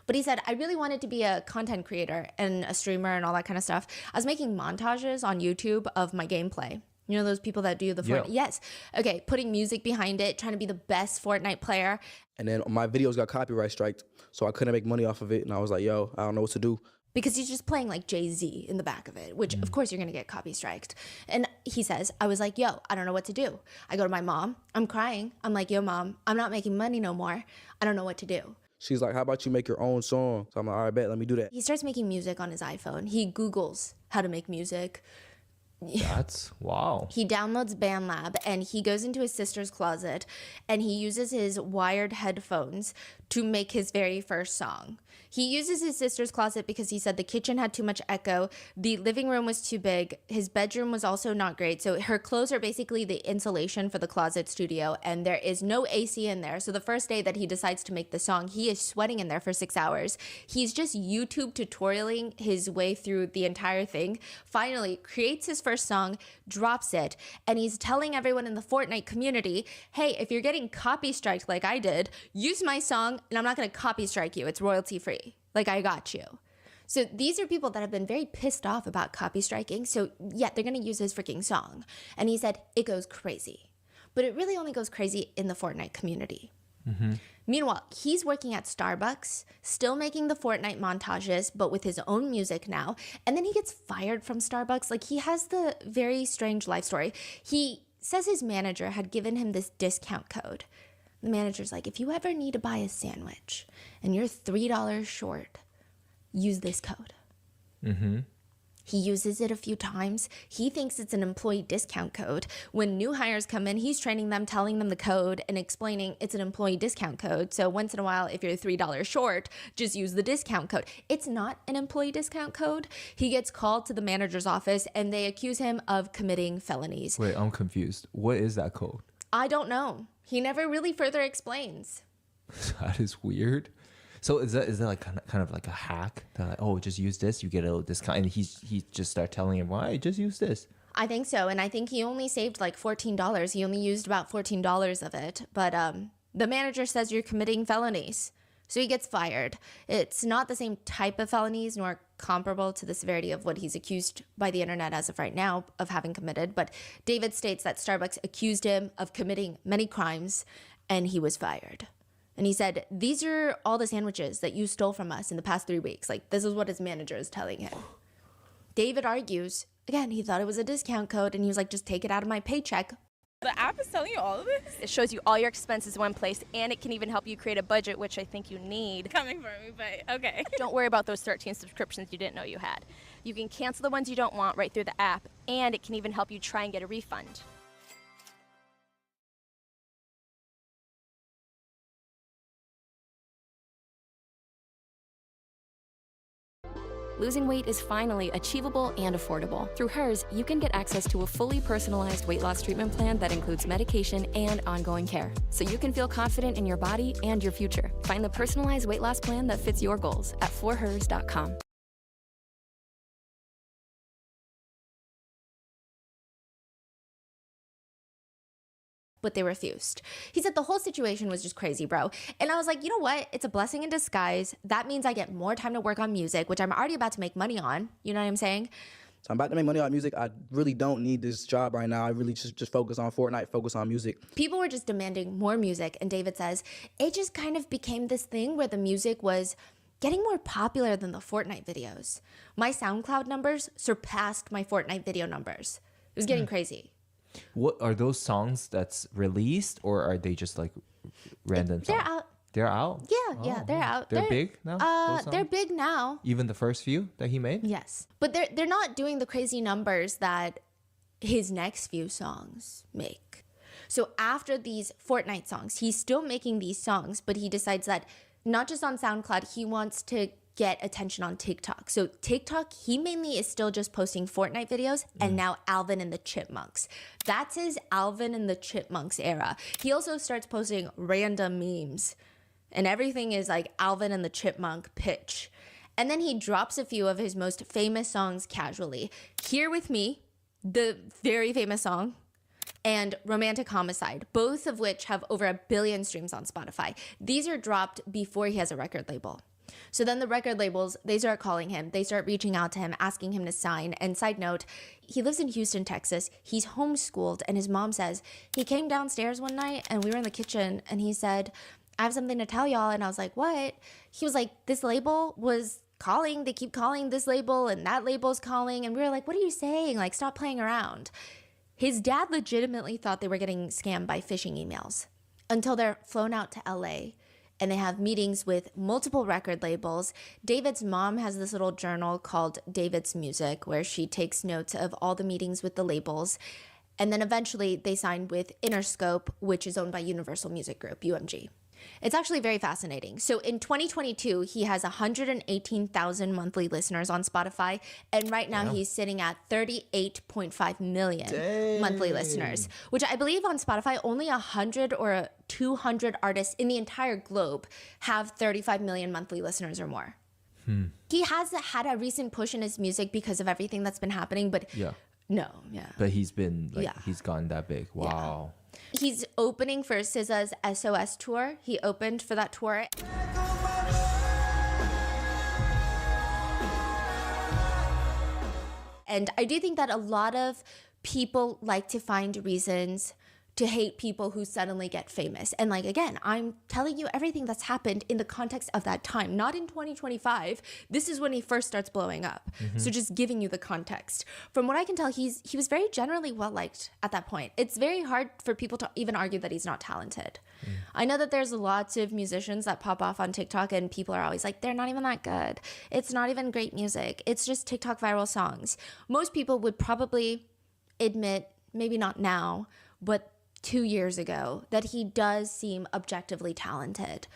[SPEAKER 21] but he said, I really wanted to be a content creator and a streamer and all that kind of stuff. I was making montages on YouTube of my gameplay. You know, those people that do the Fortnite?
[SPEAKER 23] Yeah.
[SPEAKER 21] Yes. Okay, putting music behind it, trying to be the best Fortnite player.
[SPEAKER 23] And then my videos got copyright striked, so I couldn't make money off of it. And I was like, yo, I don't know what to do.
[SPEAKER 21] Because he's just playing like Jay-Z in the back of it, which of course you're gonna get copy striked. And he says, I was like, yo, I don't know what to do. I go to my mom, I'm crying. I'm like, yo, mom, I'm not making money no more. I don't know what to do.
[SPEAKER 23] She's like, how about you make your own song? So I'm like, all right, bet, let me do that.
[SPEAKER 21] He starts making music on his iPhone. He Googles how to make music.
[SPEAKER 19] That's wow.
[SPEAKER 21] He downloads BandLab and he goes into his sister's closet and he uses his wired headphones to make his very first song. He uses his sister's closet because he said the kitchen had too much echo, the living room was too big, his bedroom was also not great. So her clothes are basically the insulation for the closet studio and there is no AC in there. So the first day that he decides to make the song, he is sweating in there for 6 hours. He's just YouTube tutorialing his way through the entire thing. Finally, creates his first song, drops it, and he's telling everyone in the Fortnite community, hey, if you're getting copy striked like I did, use my song and I'm not gonna copy strike you. It's royalty free. Like I got you. So these are people that have been very pissed off about copy striking. So yeah, they're gonna use his freaking song. And he said it goes crazy. But it really only goes crazy in the Fortnite community. Meanwhile, he's working at Starbucks, still making the Fortnite montages, but with his own music now. And then he gets fired from Starbucks. Like he has the very strange life story. He says his manager had given him this discount code. The manager's like, if you ever need to buy a sandwich and you're $3 short, use this code. He uses it a few times. He thinks it's an employee discount code. When new hires come in, he's training them, telling them the code and explaining it's an employee discount code. So once in a while, if you're $3 short, just use the discount code. It's not an employee discount code. He gets called to the manager's office and they accuse him of committing felonies.
[SPEAKER 19] Wait, I'm confused. What is that code?
[SPEAKER 21] I don't know. He never really further explains.
[SPEAKER 19] That is weird. So is that like kind of like a hack? That like, oh, just use this, you get a little discount, and he just start telling him, why, just use this.
[SPEAKER 21] I think so, and I think he only saved like $14. He only used about $14 of it, but the manager says you're committing felonies, so he gets fired. It's not the same type of felonies, nor comparable to the severity of what he's accused by the internet as of right now of having committed, but David states that Starbucks accused him of committing many crimes, and he was fired. And he said, these are all the sandwiches that you stole from us in the past 3 weeks. Like, this is what his manager is telling him. David argues, again, he thought it was a discount code, and he was like, just take it out of my paycheck.
[SPEAKER 2] The app is telling you all of this? It shows you all your expenses in one place, and it can even help you create a budget, which I think you need. Coming for me, but okay. Don't worry about those 13 subscriptions you didn't know you had. You can cancel the ones you don't want right through the app, and it can even help you try and get a refund.
[SPEAKER 17] losing weight is finally achievable and affordable. Through Hers, you can get access to a fully personalized weight loss treatment plan that includes medication and ongoing care, so you can feel confident in your body and your future. Find the personalized weight loss plan that fits your goals at forhers.com.
[SPEAKER 21] But they refused. He said the whole situation was just crazy, bro. And I was like, you know what? It's a blessing in disguise. That means I get more time to work on music, which I'm already about to make money on. You know what I'm saying?
[SPEAKER 23] So I'm about to make money on music. I really don't need this job right now. I really just focus on Fortnite, focus on music.
[SPEAKER 21] People were just demanding more music. And David says it just kind of became this thing where the music was getting more popular than the Fortnite videos. My SoundCloud numbers surpassed my Fortnite video numbers. It was getting crazy.
[SPEAKER 19] What are those songs that's released, or are they just like random songs?
[SPEAKER 21] They're out.
[SPEAKER 19] They're out?
[SPEAKER 21] Yeah, they're out.
[SPEAKER 19] They're big now?
[SPEAKER 21] They're big now.
[SPEAKER 19] Even the first few that he made?
[SPEAKER 21] Yes. But they're not doing the crazy numbers that his next few songs make. So after these Fortnite songs, he's still making these songs, but he decides that not just on SoundCloud, he wants to get attention on TikTok. So TikTok, he mainly is still just posting Fortnite videos and now Alvin and the Chipmunks. That's his Alvin and the Chipmunks era. He also starts posting random memes and everything is like Alvin and the Chipmunk pitch. And then he drops a few of his most famous songs casually. Here With Me, the very famous song, and Romantic Homicide, both of which have over 1 billion streams on Spotify. These are dropped before he has a record label. So then the record labels, they start calling him. They start reaching out to him, asking him to sign. And side note, he lives in Houston, Texas. He's homeschooled. And his mom says, he came downstairs one night and we were in the kitchen and he said, I have something to tell y'all. And I was like, what? He was like, this label was calling. They keep calling this label and that label's calling. And we were like, what are you saying? Like, stop playing around. His dad legitimately thought they were getting scammed by phishing emails until they're flown out to LA. And they have meetings with multiple record labels. David's mom has this little journal called David's Music, where she takes notes of all the meetings with the labels. And then eventually they signed with Interscope, which is owned by Universal Music Group, UMG. It's actually very fascinating. So in 2022, he has 118,000 monthly listeners on Spotify. And right now he's sitting at 38.5 million monthly listeners, which I believe on Spotify, only 100 or 200 artists in the entire globe have 35 million monthly listeners or more. He has had a recent push in his music because of everything that's been happening, but
[SPEAKER 19] But he's been like, he's gone that big. Wow.
[SPEAKER 21] He's opening for SZA's SOS tour. He opened for that tour. And I do think that a lot of people like to find reasons to hate people who suddenly get famous. And like, again, I'm telling you everything that's happened in the context of that time, not in 2025. This is when he first starts blowing up. So just giving you the context. From what I can tell, he was very generally well-liked at that point. It's very hard for people to even argue that he's not talented. I know that there's lots of musicians that pop off on TikTok and people are always like, they're not even that good. It's not even great music. It's just TikTok viral songs. Most people would probably admit, maybe not now, but 2 years ago, that he does seem objectively talented.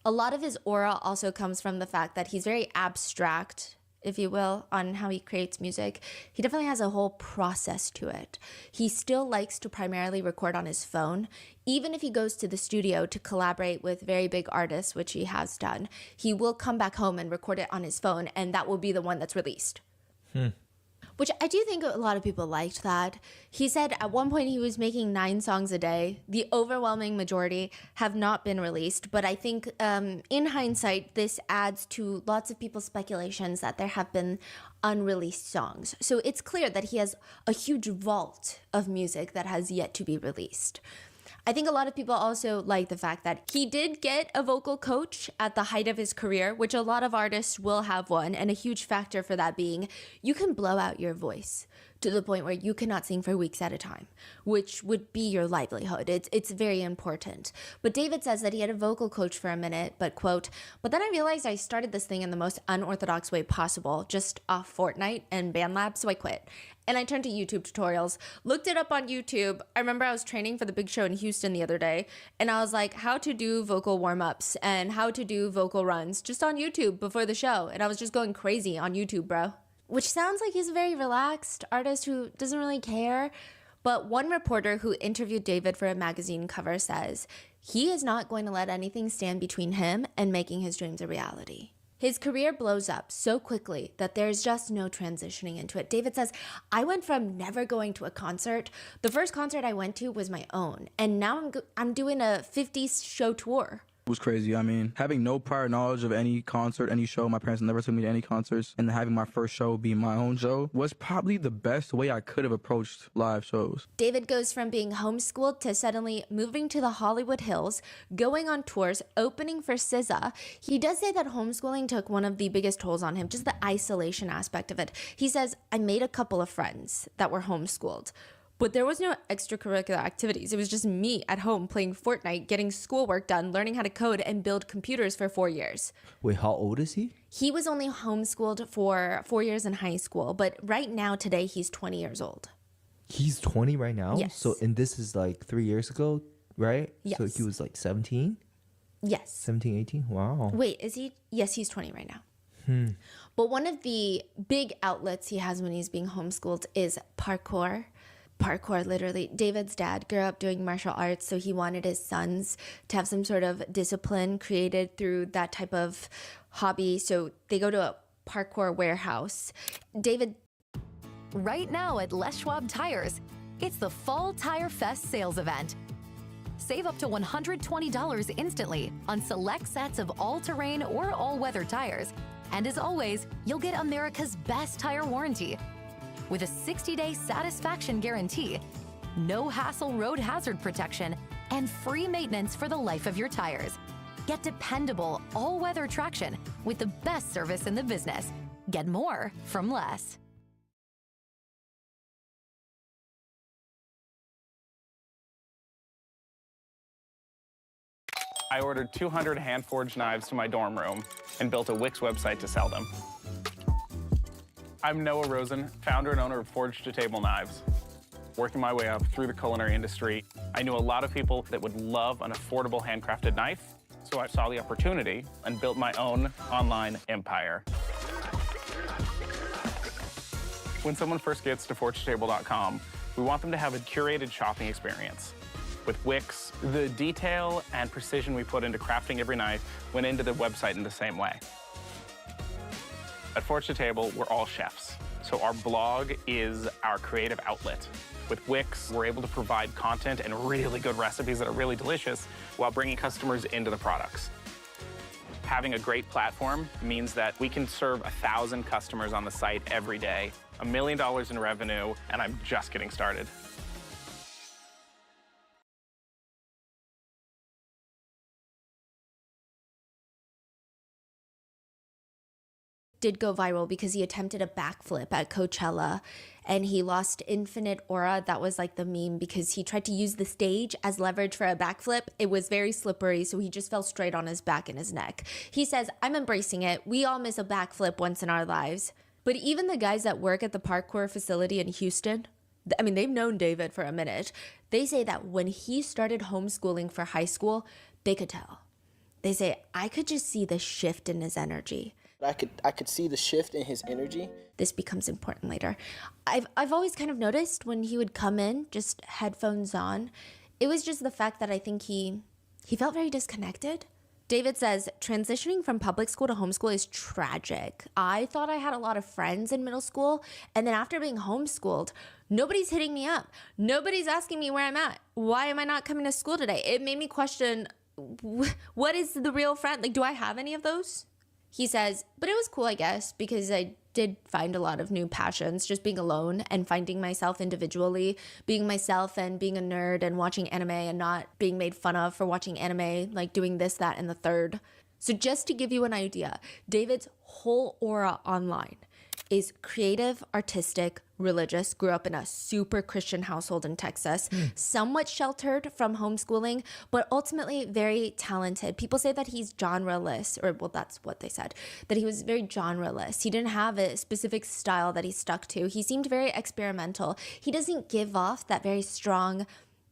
[SPEAKER 21] A lot of his aura also comes from the fact that he's very abstract, if you will, on how he creates music. He definitely has a whole process to it. He still likes to primarily record on his phone. Even if he goes to the studio to collaborate with very big artists, which he has done, he will come back home and record it on his phone, and that will be the one that's released. Which I do think a lot of people liked that. He said at one point he was making 9 songs a day. The overwhelming majority have not been released, but I think in hindsight, this adds to lots of people's speculations that there have been unreleased songs. So it's clear that he has a huge vault of music that has yet to be released. I think a lot of people also like the fact that he did get a vocal coach at the height of his career, which a lot of artists will have one, and a huge factor for that being you can blow out your voice to the point where you cannot sing for weeks at a time, which would be your livelihood. It's very important. But David says that he had a vocal coach for a minute, but quote, "But then I realized I started this thing in the most unorthodox way possible, just off Fortnite and BandLab, so I quit. And I turned to YouTube tutorials, looked it up on YouTube. I remember I was training for the big show in Houston the other day, and I was like, how to do vocal warm-ups and how to do vocal runs just on YouTube before the show. And I was just going crazy on YouTube, bro." Which sounds like he's a very relaxed artist who doesn't really care. But one reporter who interviewed David for a magazine cover says he is not going to let anything stand between him and making his dreams a reality. His career blows up so quickly that there's just no transitioning into it. David says, "I went from never going to a concert. The first concert I went to was my own. And now I'm doing a 50-show tour."
[SPEAKER 23] It was crazy. I mean, having no prior knowledge of any concert, any show, my parents never took me to any concerts, and having my first show be my own show was probably the best way I could have approached live shows.
[SPEAKER 21] David goes from being homeschooled to suddenly moving to the Hollywood Hills, going on tours, opening for SZA. He does say that homeschooling took one of the biggest tolls on him, just the isolation aspect of it. He says, "I made a couple of friends that were homeschooled, but there was no extracurricular activities. It was just me at home playing Fortnite, getting schoolwork done, learning how to code and build computers for 4 years."
[SPEAKER 19] Wait, how old is he?
[SPEAKER 21] He was only homeschooled for 4 years in high school, but right now, today, he's 20 years old.
[SPEAKER 19] He's 20 right now?
[SPEAKER 21] Yes.
[SPEAKER 19] So, and this is like 3 years ago, right?
[SPEAKER 21] Yes.
[SPEAKER 19] So he was like 17?
[SPEAKER 21] Yes.
[SPEAKER 19] 17, 18? Wow.
[SPEAKER 21] Wait, is he? Yes, he's 20 right now. But one of the big outlets he has when he's being homeschooled is parkour. Parkour, literally. David's dad grew up doing martial arts, so he wanted his sons to have some sort of discipline created through that type of hobby. So they go to a parkour warehouse. David.
[SPEAKER 3] Right now at Les Schwab Tires, it's the Fall Tire Fest sales event. Save up to $120 instantly on select sets of all-terrain or all-weather tires. And as always, you'll get America's best tire warranty with a 60-day satisfaction guarantee, no hassle road hazard protection, and free maintenance for the life of your tires. Get dependable all-weather traction with the best service in the business. Get more from Les.
[SPEAKER 5] I ordered 200 hand-forged knives to my dorm room and built a Wix website to sell them. I'm Noah Rosen, founder and owner of Forged to Table Knives. Working my way up through the culinary industry, I knew a lot of people that would love an affordable handcrafted knife, so I saw the opportunity and built my own online empire. When someone first gets to forgetotable.com, we want them to have a curated shopping experience. With Wix, the detail and precision we put into crafting every knife went into the website in the same way. At Forged to Table, we're all chefs, so our blog is our creative outlet. With Wix, we're able to provide content and really good recipes that are really delicious while bringing customers into the products. Having a great platform means that we can serve 1,000 customers on the site every day, $1 million in revenue, and I'm just getting started.
[SPEAKER 21] Did go viral because he attempted a backflip at Coachella and he lost infinite aura. That was like the meme because he tried to use the stage as leverage for a backflip. It was very slippery, so he just fell straight on his back and his neck. He says, "I'm embracing it. We all miss a backflip once in our lives." But even the guys that work at the parkour facility in Houston, I mean, they've known David for a minute. They say that when he started homeschooling for high school, they could tell. They say, "I could just see the shift in his energy."
[SPEAKER 6] I could see the shift in his energy.
[SPEAKER 21] This becomes important later. I've always kind of noticed when he would come in, just headphones on, it was just the fact that I think he felt very disconnected. David says, transitioning from public school to homeschool is tragic. I thought I had a lot of friends in middle school, and then after being homeschooled, nobody's hitting me up. Nobody's asking me where I'm at. Why am I not coming to school today? It made me question, what is the real friend? Like, do I have any of those? He says, but it was cool, I guess, because I did find a lot of new passions, just being alone and finding myself individually, being myself and being a nerd and watching anime and not being made fun of for watching anime, like doing this, that, and the third. So just to give you an idea, David's whole aura online is creative, artistic, religious, grew up in a super Christian household in Texas, somewhat sheltered from homeschooling, but ultimately very talented. People say that he's genreless, or well, that's what they said, that he was very genreless. He didn't have a specific style that he stuck to. He seemed very experimental. He doesn't give off that very strong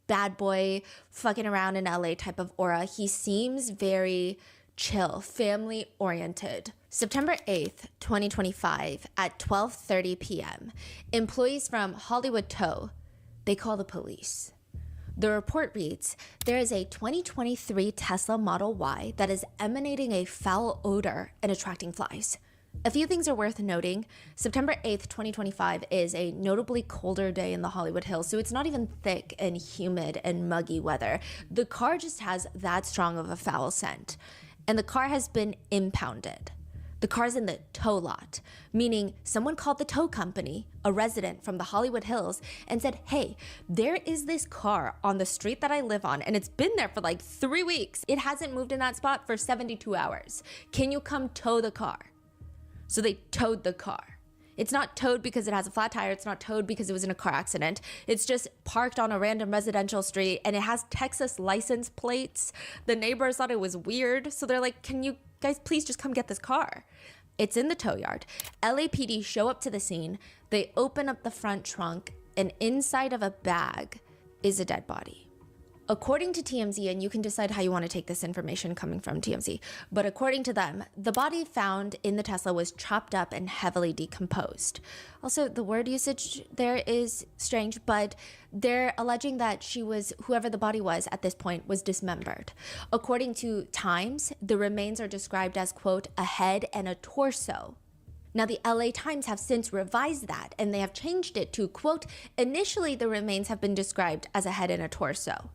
[SPEAKER 21] bad boy fucking around in LA type of aura. He seems very chill, family oriented. September 8th, 2025 at 12:30 p.m., employees from Hollywood Tow, they call the police. The report reads, there is a 2023 Tesla Model Y that is emanating a foul odor and attracting flies. A few things are worth noting. September 8th, 2025 is a notably colder day in the Hollywood Hills, so it's not even thick and humid and muggy weather. The car just has that strong of a foul scent. And the car has been impounded. The car's in the tow lot, meaning someone called the tow company, a resident from the Hollywood Hills, and said, hey, there is this car on the street that I live on, and it's been there for like 3 weeks. It hasn't moved in that spot for 72 hours. Can you come tow the car? So they towed the car. It's not towed because it has a flat tire. It's not towed because it was in a car accident. It's just parked on a random residential street, and it has Texas license plates. The neighbors thought it was weird, so they're like, can you guys please just come get this car? It's in the tow yard. LAPD show up to the scene. They open up the front trunk, and inside of a bag is a dead body. According to TMZ, and you can decide how you want to take this information coming from TMZ, but according to them, the body found in the Tesla was chopped up and heavily decomposed. Also, the word usage there is strange, but they're alleging that whoever the body was at this point was dismembered. According to Times, the remains are described as, quote, a head and a torso. Now, the LA Times have since revised that, and they have changed it to, quote, initially the remains have been described as a head and a torso.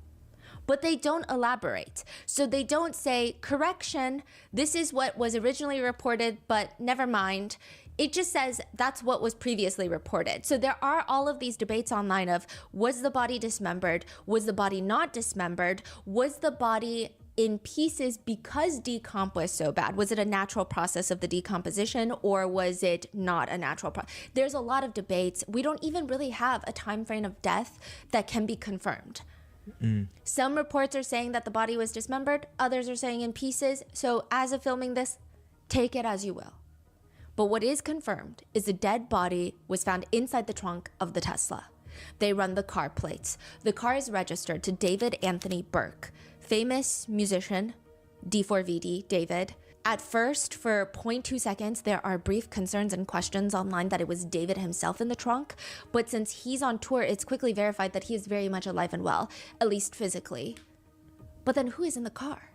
[SPEAKER 21] But they don't elaborate. So they don't say, correction, this is what was originally reported, but never mind. It just says that's what was previously reported. So there are all of these debates online of, was the body dismembered? Was the body not dismembered? Was the body in pieces because decomp was so bad? Was it a natural process of the decomposition, or was it not a natural process? There's a lot of debates. We don't even really have a time frame of death that can be confirmed. Some reports are saying that the body was dismembered, others are saying in pieces. So as of filming this, take it as you will. But what is confirmed is the dead body was found inside the trunk of the Tesla. They run the car plates. The car is registered to David Anthony Burke, famous musician, D4VD, David. At first, for 0.2 seconds, there are brief concerns and questions online that it was David himself in the trunk. But since he's on tour, it's quickly verified that he is very much alive and well, at least physically. But then who is in the car?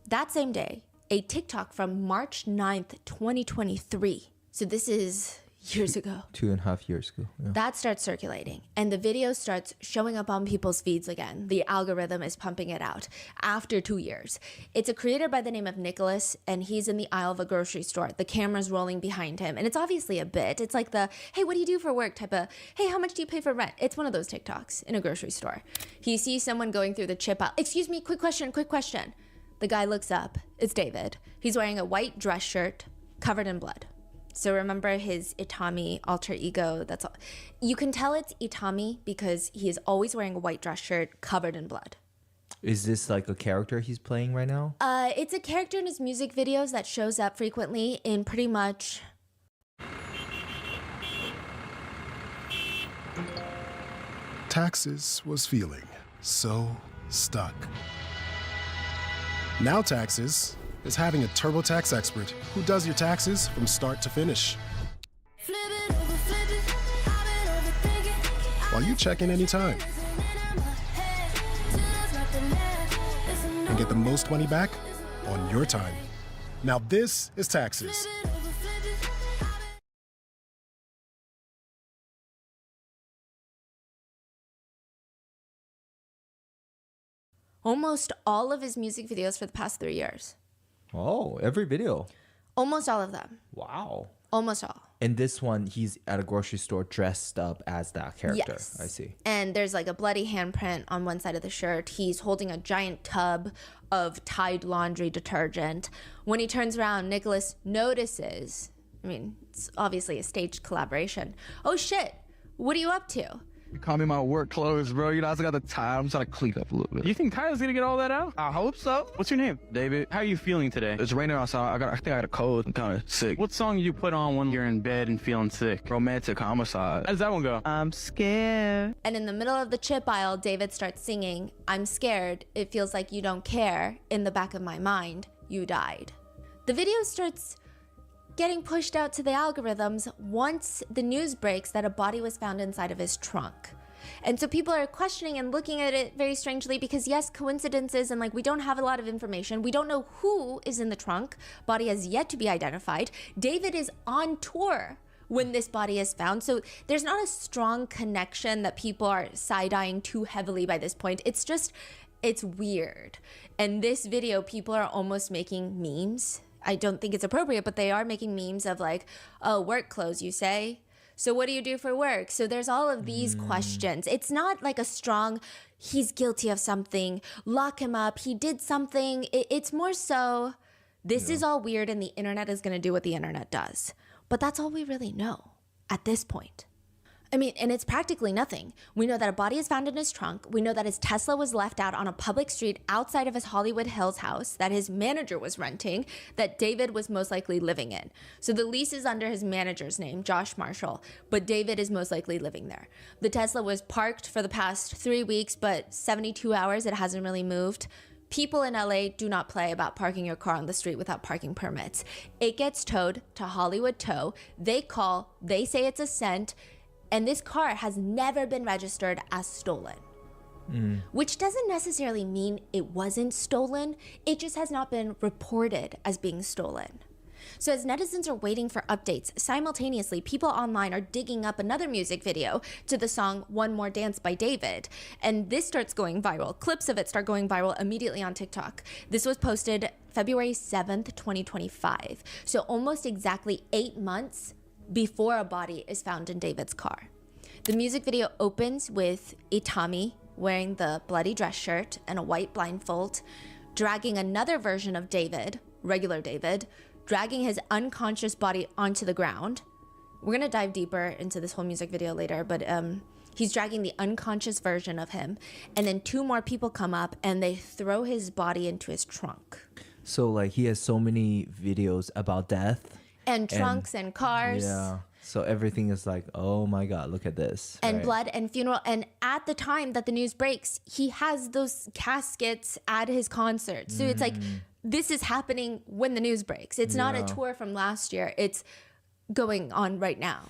[SPEAKER 21] That same day, a TikTok from March 9th, 2023. So this is years ago.
[SPEAKER 19] 2.5 years ago. Yeah.
[SPEAKER 21] That starts circulating, and the video starts showing up on people's feeds again. The algorithm is pumping it out after 2 years. It's a creator by the name of Nicholas, and he's in the aisle of a grocery store. The camera's rolling behind him, and it's obviously a bit. It's like the, hey, what do you do for work type of, hey, how much do you pay for rent? It's one of those TikToks in a grocery store. He sees someone going through the chip aisle. Excuse me, quick question. The guy looks up. It's David. He's wearing a white dress shirt covered in blood. So remember his Itami alter ego, that's all. You can tell it's Itami because he is always wearing a white dress shirt covered in blood.
[SPEAKER 19] Is this like a character he's playing right now?
[SPEAKER 21] It's a character in his music videos that shows up frequently in pretty much...
[SPEAKER 9] Taxes was feeling so stuck. Now Taxes is having a TurboTax expert who does your taxes from start to finish. While you check in anytime and get the most money back on your time. Now this is Taxes.
[SPEAKER 21] Almost all of his music videos for the past 3 years.
[SPEAKER 19] Oh, every video.
[SPEAKER 21] Almost all of them.
[SPEAKER 19] Wow.
[SPEAKER 21] Almost all.
[SPEAKER 19] And this one, he's at a grocery store dressed up as that character.
[SPEAKER 21] Yes.
[SPEAKER 19] I see.
[SPEAKER 21] And there's like a bloody handprint on one side of the shirt. He's holding a giant tub of Tide laundry detergent. When he turns around, Nicholas notices I mean, it's obviously a staged collaboration. Oh shit, what are you up to?
[SPEAKER 23] You call me my work clothes, bro. You know, I still got the tie. I'm trying to clean up a little bit.
[SPEAKER 25] You think Tyler's gonna get all that out?
[SPEAKER 23] I hope so.
[SPEAKER 25] What's your name?
[SPEAKER 23] David.
[SPEAKER 25] How are you feeling today?
[SPEAKER 23] It's raining outside. I think I got a cold. I'm kind of sick.
[SPEAKER 25] What song do you put on when you're in bed and feeling sick?
[SPEAKER 23] Romantic Homicide.
[SPEAKER 25] How does that one go?
[SPEAKER 23] I'm scared.
[SPEAKER 21] And in the middle of the chip aisle, David starts singing, I'm scared, it feels like you don't care, in the back of my mind, you died. The video starts getting pushed out to the algorithms once the news breaks that a body was found inside of his trunk. And so people are questioning and looking at it very strangely because yes, coincidences and like we don't have a lot of information. We don't know who is in the trunk. Body has yet to be identified. David is on tour when this body is found. So there's not a strong connection that people are side-eyeing too heavily by this point. It's just, it's weird. And this video, people are almost making memes. I don't think it's appropriate, but they are making memes of like, oh, work clothes, you say? So what do you do for work? So there's all of these questions. It's not like a strong, he's guilty of something, lock him up, he did something. It's more so, this is all weird and the internet is going to do what the internet does. But that's all we really know at this point. I mean, and it's practically nothing. We know that a body is found in his trunk. We know that his Tesla was left out on a public street outside of his Hollywood Hills house that his manager was renting, that David was most likely living in. So the lease is under his manager's name, Josh Marshall, but David is most likely living there. The Tesla was parked for the past 3 weeks, but 72 hours, it hasn't really moved. People in LA do not play about parking your car on the street without parking permits. It gets towed to Hollywood Tow. They call, they say it's a cent, and this car has never been registered as stolen. Which doesn't necessarily mean it wasn't stolen. It just has not been reported as being stolen. So as netizens are waiting for updates, simultaneously, people online are digging up another music video to the song One More Dance by David. And this starts going viral. Clips of it start going viral immediately on TikTok. This was posted February 7th, 2025. So almost exactly 8 months before a body is found in David's car. The music video opens with Itami wearing the bloody dress shirt and a white blindfold, dragging another version of David, regular David, dragging his unconscious body onto the ground. We're gonna dive deeper into this whole music video later, but he's dragging the unconscious version of him, and then 2 more people come up and they throw his body into his trunk.
[SPEAKER 19] So like he has so many videos about death.
[SPEAKER 21] And trunks and cars.
[SPEAKER 19] Yeah. So everything is like, oh my God, look at this.
[SPEAKER 21] And blood and funeral. And at the time that the news breaks, he has those caskets at his concert. So it's like, this is happening when the news breaks. It's not a tour from last year. It's going on right now.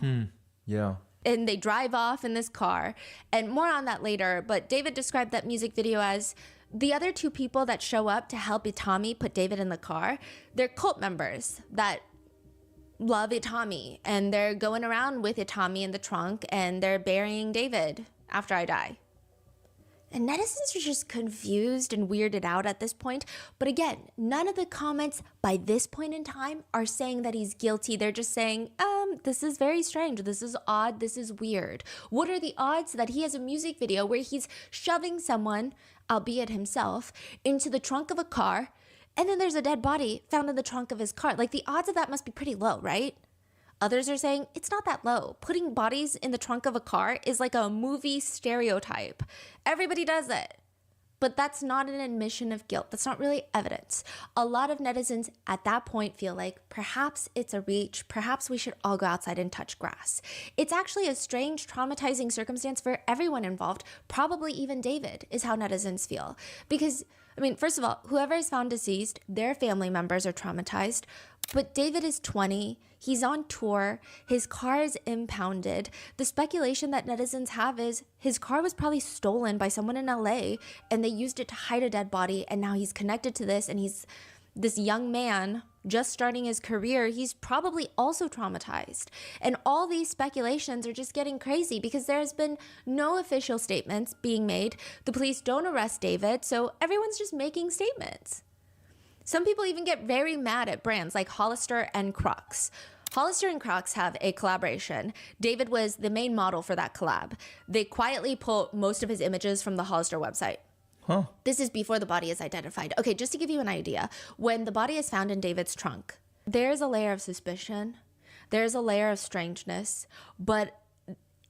[SPEAKER 19] Yeah.
[SPEAKER 21] And they drive off in this car. And more on that later. But David described that music video as the other 2 people that show up to help Itami put David in the car. They're cult members that love Itami, and they're going around with Itami in the trunk, and they're burying David after I die. And netizens are just confused and weirded out at this point. But again, none of the comments by this point in time are saying that he's guilty. They're just saying, this is very strange. This is odd. This is weird. What are the odds that he has a music video where he's shoving someone, albeit himself, into the trunk of a car, and then there's a dead body found in the trunk of his car? Like, the odds of that must be pretty low, right? Others are saying it's not that low. Putting bodies in the trunk of a car is like a movie stereotype. Everybody does it. But that's not an admission of guilt. That's not really evidence. A lot of netizens at that point feel like perhaps it's a reach. Perhaps we should all go outside and touch grass. It's actually a strange, traumatizing circumstance for everyone involved. Probably even David is how netizens feel. Because, I mean, first of all, whoever is found deceased, their family members are traumatized. But David is 20, he's on tour, his car is impounded. The speculation that netizens have is his car was probably stolen by someone in LA and they used it to hide a dead body, and now he's connected to this, and he's this young man just starting his career. He's probably also traumatized. And all these speculations are just getting crazy because there's been no official statements being made. The police don't arrest David, so everyone's just making statements. Some people even get very mad at brands like Hollister and Crocs. Hollister and Crocs have a collaboration. David was the main model for that collab. They quietly pull most of his images from the Hollister website.
[SPEAKER 19] Huh.
[SPEAKER 21] This is before the body is identified. Okay, just to give you an idea, when the body is found in David's trunk, there's a layer of suspicion. There's a layer of strangeness, but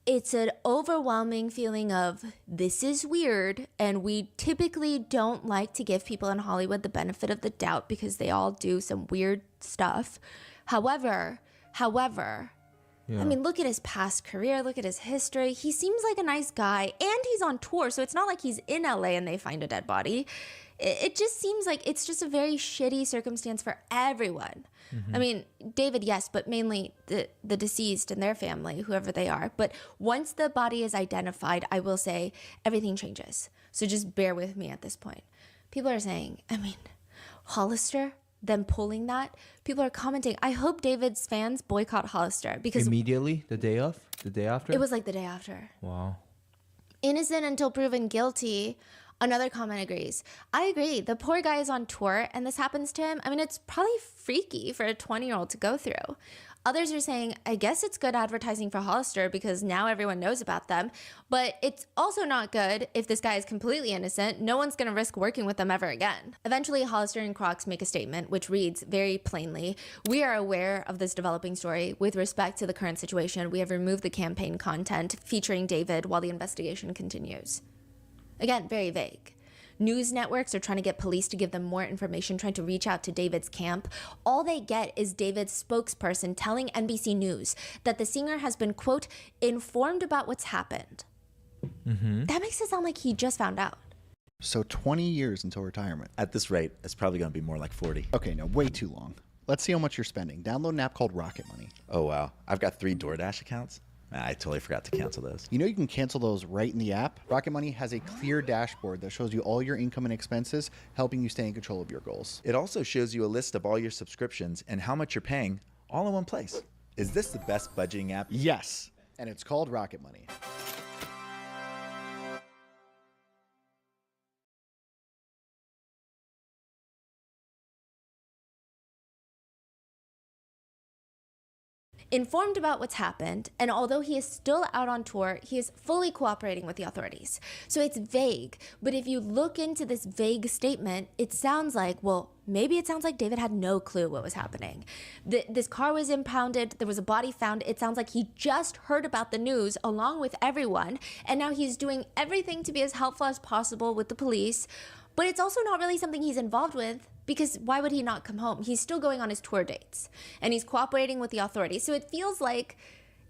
[SPEAKER 21] it's an overwhelming feeling of this is weird, and we typically don't like to give people in Hollywood the benefit of the doubt because they all do some weird stuff. However, I mean, look at his past career, look at his history. He seems like a nice guy, and he's on tour, so it's not like he's in LA and they find a dead body. It just seems like it's just a very shitty circumstance for everyone. I mean, David, yes, but mainly the deceased and their family, whoever they are. But once the body is identified, I will say everything changes. So just bear with me at this point. People are saying, I mean, Hollister, them pulling that, people are commenting, I hope David's fans boycott Hollister because
[SPEAKER 19] immediately, the day after?
[SPEAKER 21] It was like the day after.
[SPEAKER 19] Wow.
[SPEAKER 21] Innocent until proven guilty. Another comment agrees. I agree. The poor guy is on tour and this happens to him. I mean, it's probably freaky for a 20-year-old to go through. Others are saying, I guess it's good advertising for Hollister because now everyone knows about them. But it's also not good if this guy is completely innocent. No one's going to risk working with them ever again. Eventually, Hollister and Crocs make a statement which reads very plainly, we are aware of this developing story. With respect to the current situation, we have removed the campaign content featuring David while the investigation continues. Again, very vague. News networks are trying to get police to give them more information, trying to reach out to David's camp. All they get is David's spokesperson telling NBC News that the singer has been, quote, informed about what's happened. That makes it sound like he just found out.
[SPEAKER 11] So 20 years until retirement.
[SPEAKER 12] At this rate, it's probably going to be more like 40.
[SPEAKER 11] Okay, no, way too long. Let's see how much you're spending. Download an app called Rocket Money.
[SPEAKER 12] Oh, wow. I've got 3 DoorDash accounts. I totally forgot to cancel those.
[SPEAKER 11] You know you can cancel those right in the app? Rocket Money has a clear dashboard that shows you all your income and expenses, helping you stay in control of your goals.
[SPEAKER 12] It also shows you a list of all your subscriptions and how much you're paying all in one place. Is this the best budgeting app?
[SPEAKER 11] Yes, and it's called Rocket Money.
[SPEAKER 21] Informed about what's happened, and although he is still out on tour, he is fully cooperating with the authorities. So it's vague, but if you look into this vague statement, it sounds like, well, maybe it sounds like David had no clue what was happening. This car was impounded, there was a body found. It sounds like he just heard about the news along with everyone, and now he's doing everything to be as helpful as possible with the police. But it's also not really something he's involved with, because why would he not come home? He's still going on his tour dates, and he's cooperating with the authorities. So it feels like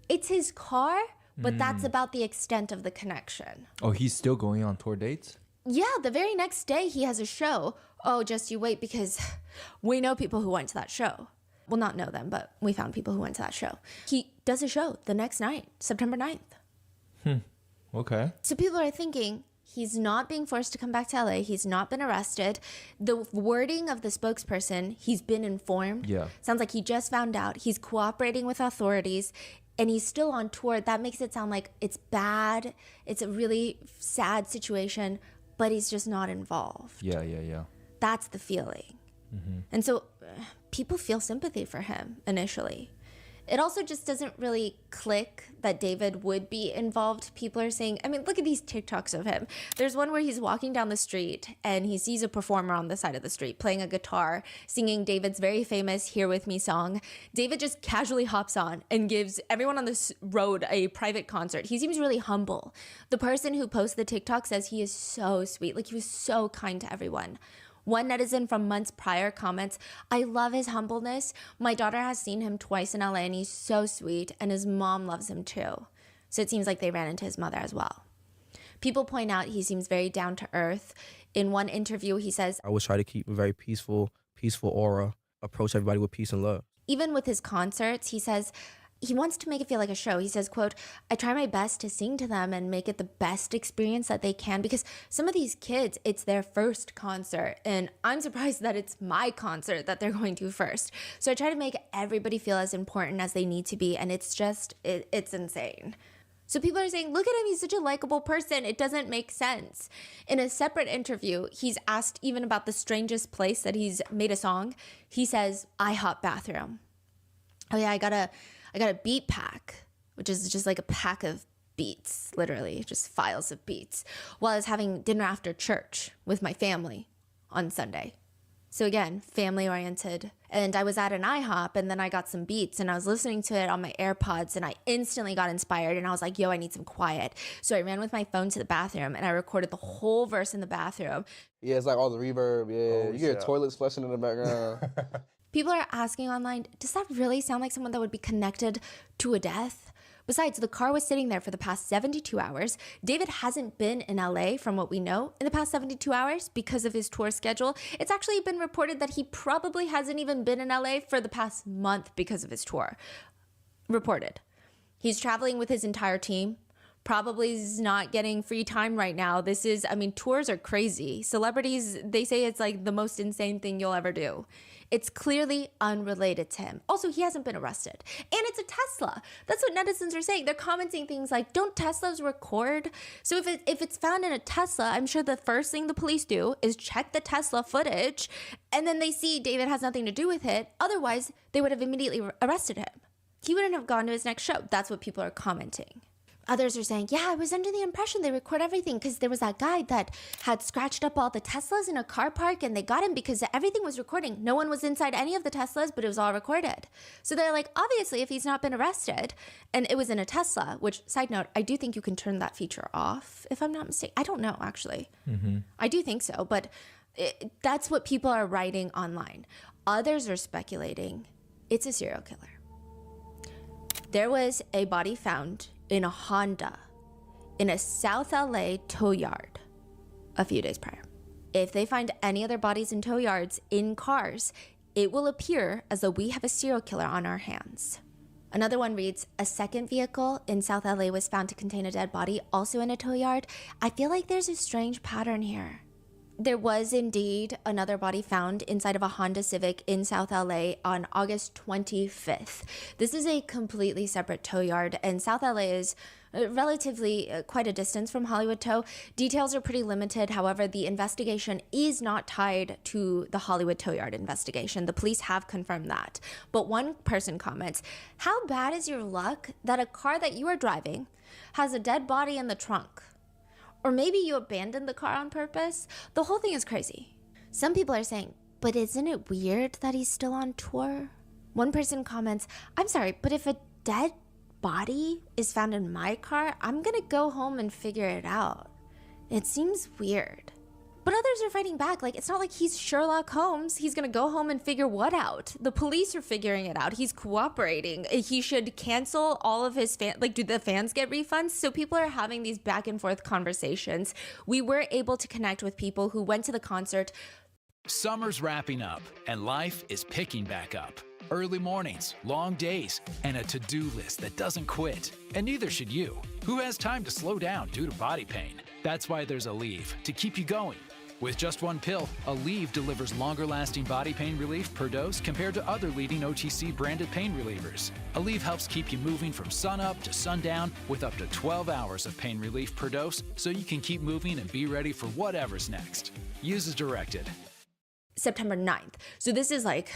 [SPEAKER 21] it's his car, but that's about the extent of the connection.
[SPEAKER 19] Oh, he's still going on tour dates?
[SPEAKER 21] Yeah, the very next day he has a show. Oh, just you wait, because we know people who went to that show. Well, not know them, but we found people who went to that show. He does a show the next night, September 9th.
[SPEAKER 19] Okay.
[SPEAKER 21] So people are thinking, he's not being forced to come back to LA. He's not been arrested. The wording of the spokesperson, he's been informed.
[SPEAKER 19] Yeah.
[SPEAKER 21] Sounds like he just found out. He's cooperating with authorities, and he's still on tour. That makes it sound like it's bad. It's a really sad situation, but he's just not involved.
[SPEAKER 19] Yeah.
[SPEAKER 21] That's the feeling. And so people feel sympathy for him initially. It also just doesn't really click that David would be involved. People are saying, I mean, look at these TikToks of him. There's one where he's walking down the street and he sees a performer on the side of the street playing a guitar, singing David's very famous Here With Me song. David just casually hops on and gives everyone on this road a private concert. He seems really humble. The person who posts the TikTok says he is so sweet. Like, he was so kind to everyone. One netizen from months prior comments, I love his humbleness. My daughter has seen him twice in LA and he's so sweet, and his mom loves him too. So it seems like they ran into his mother as well. People point out he seems very down to earth. In one interview, he says,
[SPEAKER 23] I always try to keep a very peaceful aura, approach everybody with peace and love.
[SPEAKER 21] Even with his concerts, he says, he wants to make it feel like a show. He says, quote, I try my best to sing to them and make it the best experience that they can, because some of these kids, it's their first concert, and I'm surprised that it's my concert that they're going to first. So I try to make everybody feel as important as they need to be, and it's just, it's insane. So people are saying, look at him, he's such a likable person. It doesn't make sense. In a separate interview, he's asked even about the strangest place that he's made a song. He says, IHOP bathroom. Oh yeah, I got a beat pack, which is just like a pack of beats, literally, just files of beats, while I was having dinner after church with my family on Sunday. So again, family oriented. And I was at an IHOP and then I got some beats and I was listening to it on my AirPods and I instantly got inspired and I was like, yo, I need some quiet. So I ran with my phone to the bathroom and I recorded the whole verse in the bathroom.
[SPEAKER 13] Yeah, it's like all the reverb. Yeah, you hear toilets flushing in the background.
[SPEAKER 21] People are asking online, does that really sound like someone that would be connected to a death? Besides, the car was sitting there for the past 72 hours. David hasn't been in LA, from what we know, in the past 72 hours because of his tour schedule. It's actually been reported that he probably hasn't even been in LA for the past month because of his tour. Reported. He's traveling with his entire team. Probably is not getting free time right now. Tours are crazy. Celebrities, they say it's like the most insane thing you'll ever do. It's clearly unrelated to him. Also, he hasn't been arrested. And it's a Tesla. That's what netizens are saying. They're commenting things like, don't Teslas record? So if it's found in a Tesla, I'm sure the first thing the police do is check the Tesla footage, and then they see David has nothing to do with it. Otherwise, they would have immediately arrested him. He wouldn't have gone to his next show. That's what people are commenting. Others are saying, yeah, I was under the impression they record everything because there was that guy that had scratched up all the Teslas in a car park and they got him because everything was recording. No one was inside any of the Teslas, but it was all recorded. So they're like, obviously, if he's not been arrested and it was in a Tesla, which, side note, I do think you can turn that feature off, if I'm not mistaken. I don't know, actually. I do think so, but that's what people are writing online. Others are speculating it's a serial killer. There was a body found in a Honda in a South LA tow yard a few days prior. If they find any other bodies in tow yards in cars, it will appear as though we have a serial killer on our hands. Another one reads, a second vehicle in South LA was found to contain a dead body, also in a tow yard. I feel like there's a strange pattern here. There was indeed another body found inside of a Honda Civic in South LA on August 25th. This is a completely separate tow yard, and South LA is relatively quite a distance from Hollywood Tow. Details are pretty limited. However, the investigation is not tied to the Hollywood Tow Yard investigation. The police have confirmed that. But one person comments, how bad is your luck that a car that you are driving has a dead body in the trunk? Or maybe you abandoned the car on purpose. The whole thing is crazy. Some people are saying, but isn't it weird that he's still on tour? One person comments, I'm sorry, but if a dead body is found in my car, I'm gonna go home and figure it out. It seems weird. But others are fighting back. Like, it's not like he's Sherlock Holmes. He's gonna go home and figure what out? The police are figuring it out. He's cooperating. He should cancel all of his fans. Like, do the fans get refunds? So people are having these back and forth conversations. We were able to connect with people who went to the concert.
[SPEAKER 14] Summer's wrapping up and life is picking back up. Early mornings, long days, and a to-do list that doesn't quit. And neither should you. Who has time to slow down due to body pain? That's why there's Aleve, to keep you going. With just one pill, Aleve delivers longer-lasting body pain relief per dose compared to other leading OTC branded pain relievers. Aleve helps keep you moving from sunup to sundown with up to 12 hours of pain relief per dose, so you can keep moving and be ready for whatever's next. Use as directed.
[SPEAKER 21] September 9th. So this is like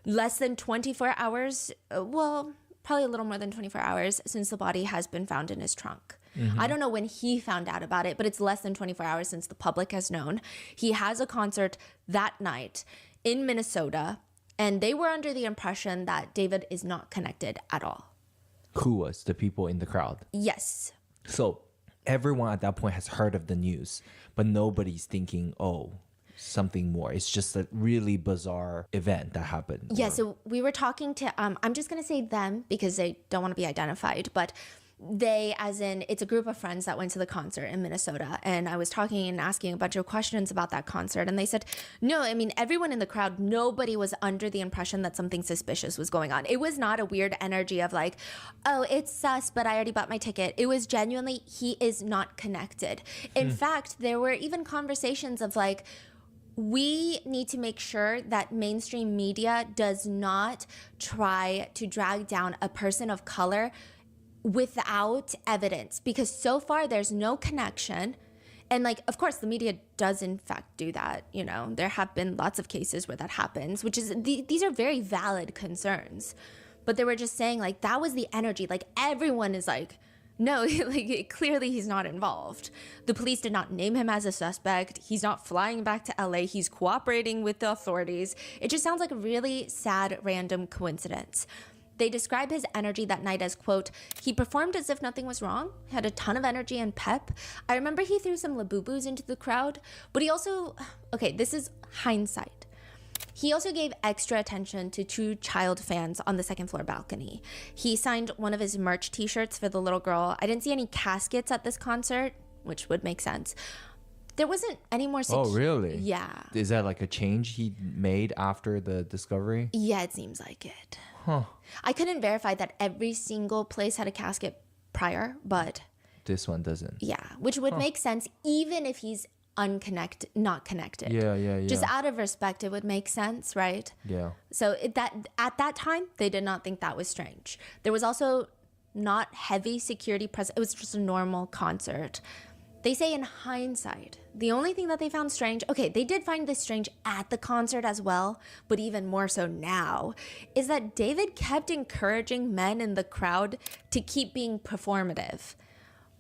[SPEAKER 21] less than 24 hours, probably a little more than 24 hours since the body has been found in his trunk. I don't know when he found out about it, but it's less than 24 hours since the public has known. He has a concert that night in Minnesota, and they were under the impression that David is not connected at all.
[SPEAKER 19] Who was? The people in the crowd?
[SPEAKER 21] Yes.
[SPEAKER 19] So everyone at that point has heard of the news, but nobody's thinking, oh, something more. It's just a really bizarre event that happened.
[SPEAKER 21] Yeah, so we were talking to, I'm just going to say them because they don't want to be identified, but they, as in, it's a group of friends that went to the concert in Minnesota. And I was talking and asking a bunch of questions about that concert. And they said, no, I mean, everyone in the crowd, nobody was under the impression that something suspicious was going on. It was not a weird energy of like, oh, it's sus, but I already bought my ticket. It was genuinely, he is not connected. In fact, there were even conversations of like, we need to make sure that mainstream media does not try to drag down a person of color without evidence, because so far there's no connection. And like, of course, the media does in fact do that. You know, there have been lots of cases where that happens, which is, these are very valid concerns. But they were just saying like, that was the energy. Like everyone is like, No, like clearly he's not involved. The police did not name him as a suspect. He's not flying back to LA. He's cooperating with the authorities. It just sounds like a really sad random coincidence. They describe his energy that night as, quote, he performed as if nothing was wrong, had a ton of energy and pep. I remember he threw some labubus into the crowd, but he also, okay, this is hindsight. He also gave extra attention to 2 child fans on the second floor balcony. He signed one of his merch t-shirts for the little girl. I didn't see any caskets at this concert, which would make sense. There wasn't any more...
[SPEAKER 19] Oh, really?
[SPEAKER 21] Yeah.
[SPEAKER 19] Is that like a change he made after the discovery?
[SPEAKER 21] Yeah, it seems like it.
[SPEAKER 19] Huh.
[SPEAKER 21] I couldn't verify that every single place had a casket prior, but...
[SPEAKER 19] This one doesn't.
[SPEAKER 21] Yeah, which would make sense even if he's not connected.
[SPEAKER 19] Yeah.
[SPEAKER 21] Just out of respect, it would make sense, right?
[SPEAKER 19] Yeah.
[SPEAKER 21] So at that time, they did not think that was strange. There was also not heavy security present. It was just a normal concert. They say in hindsight, the only thing that they found strange, okay, they did find this strange at the concert as well, but even more so now, is that David kept encouraging men in the crowd to keep being performative.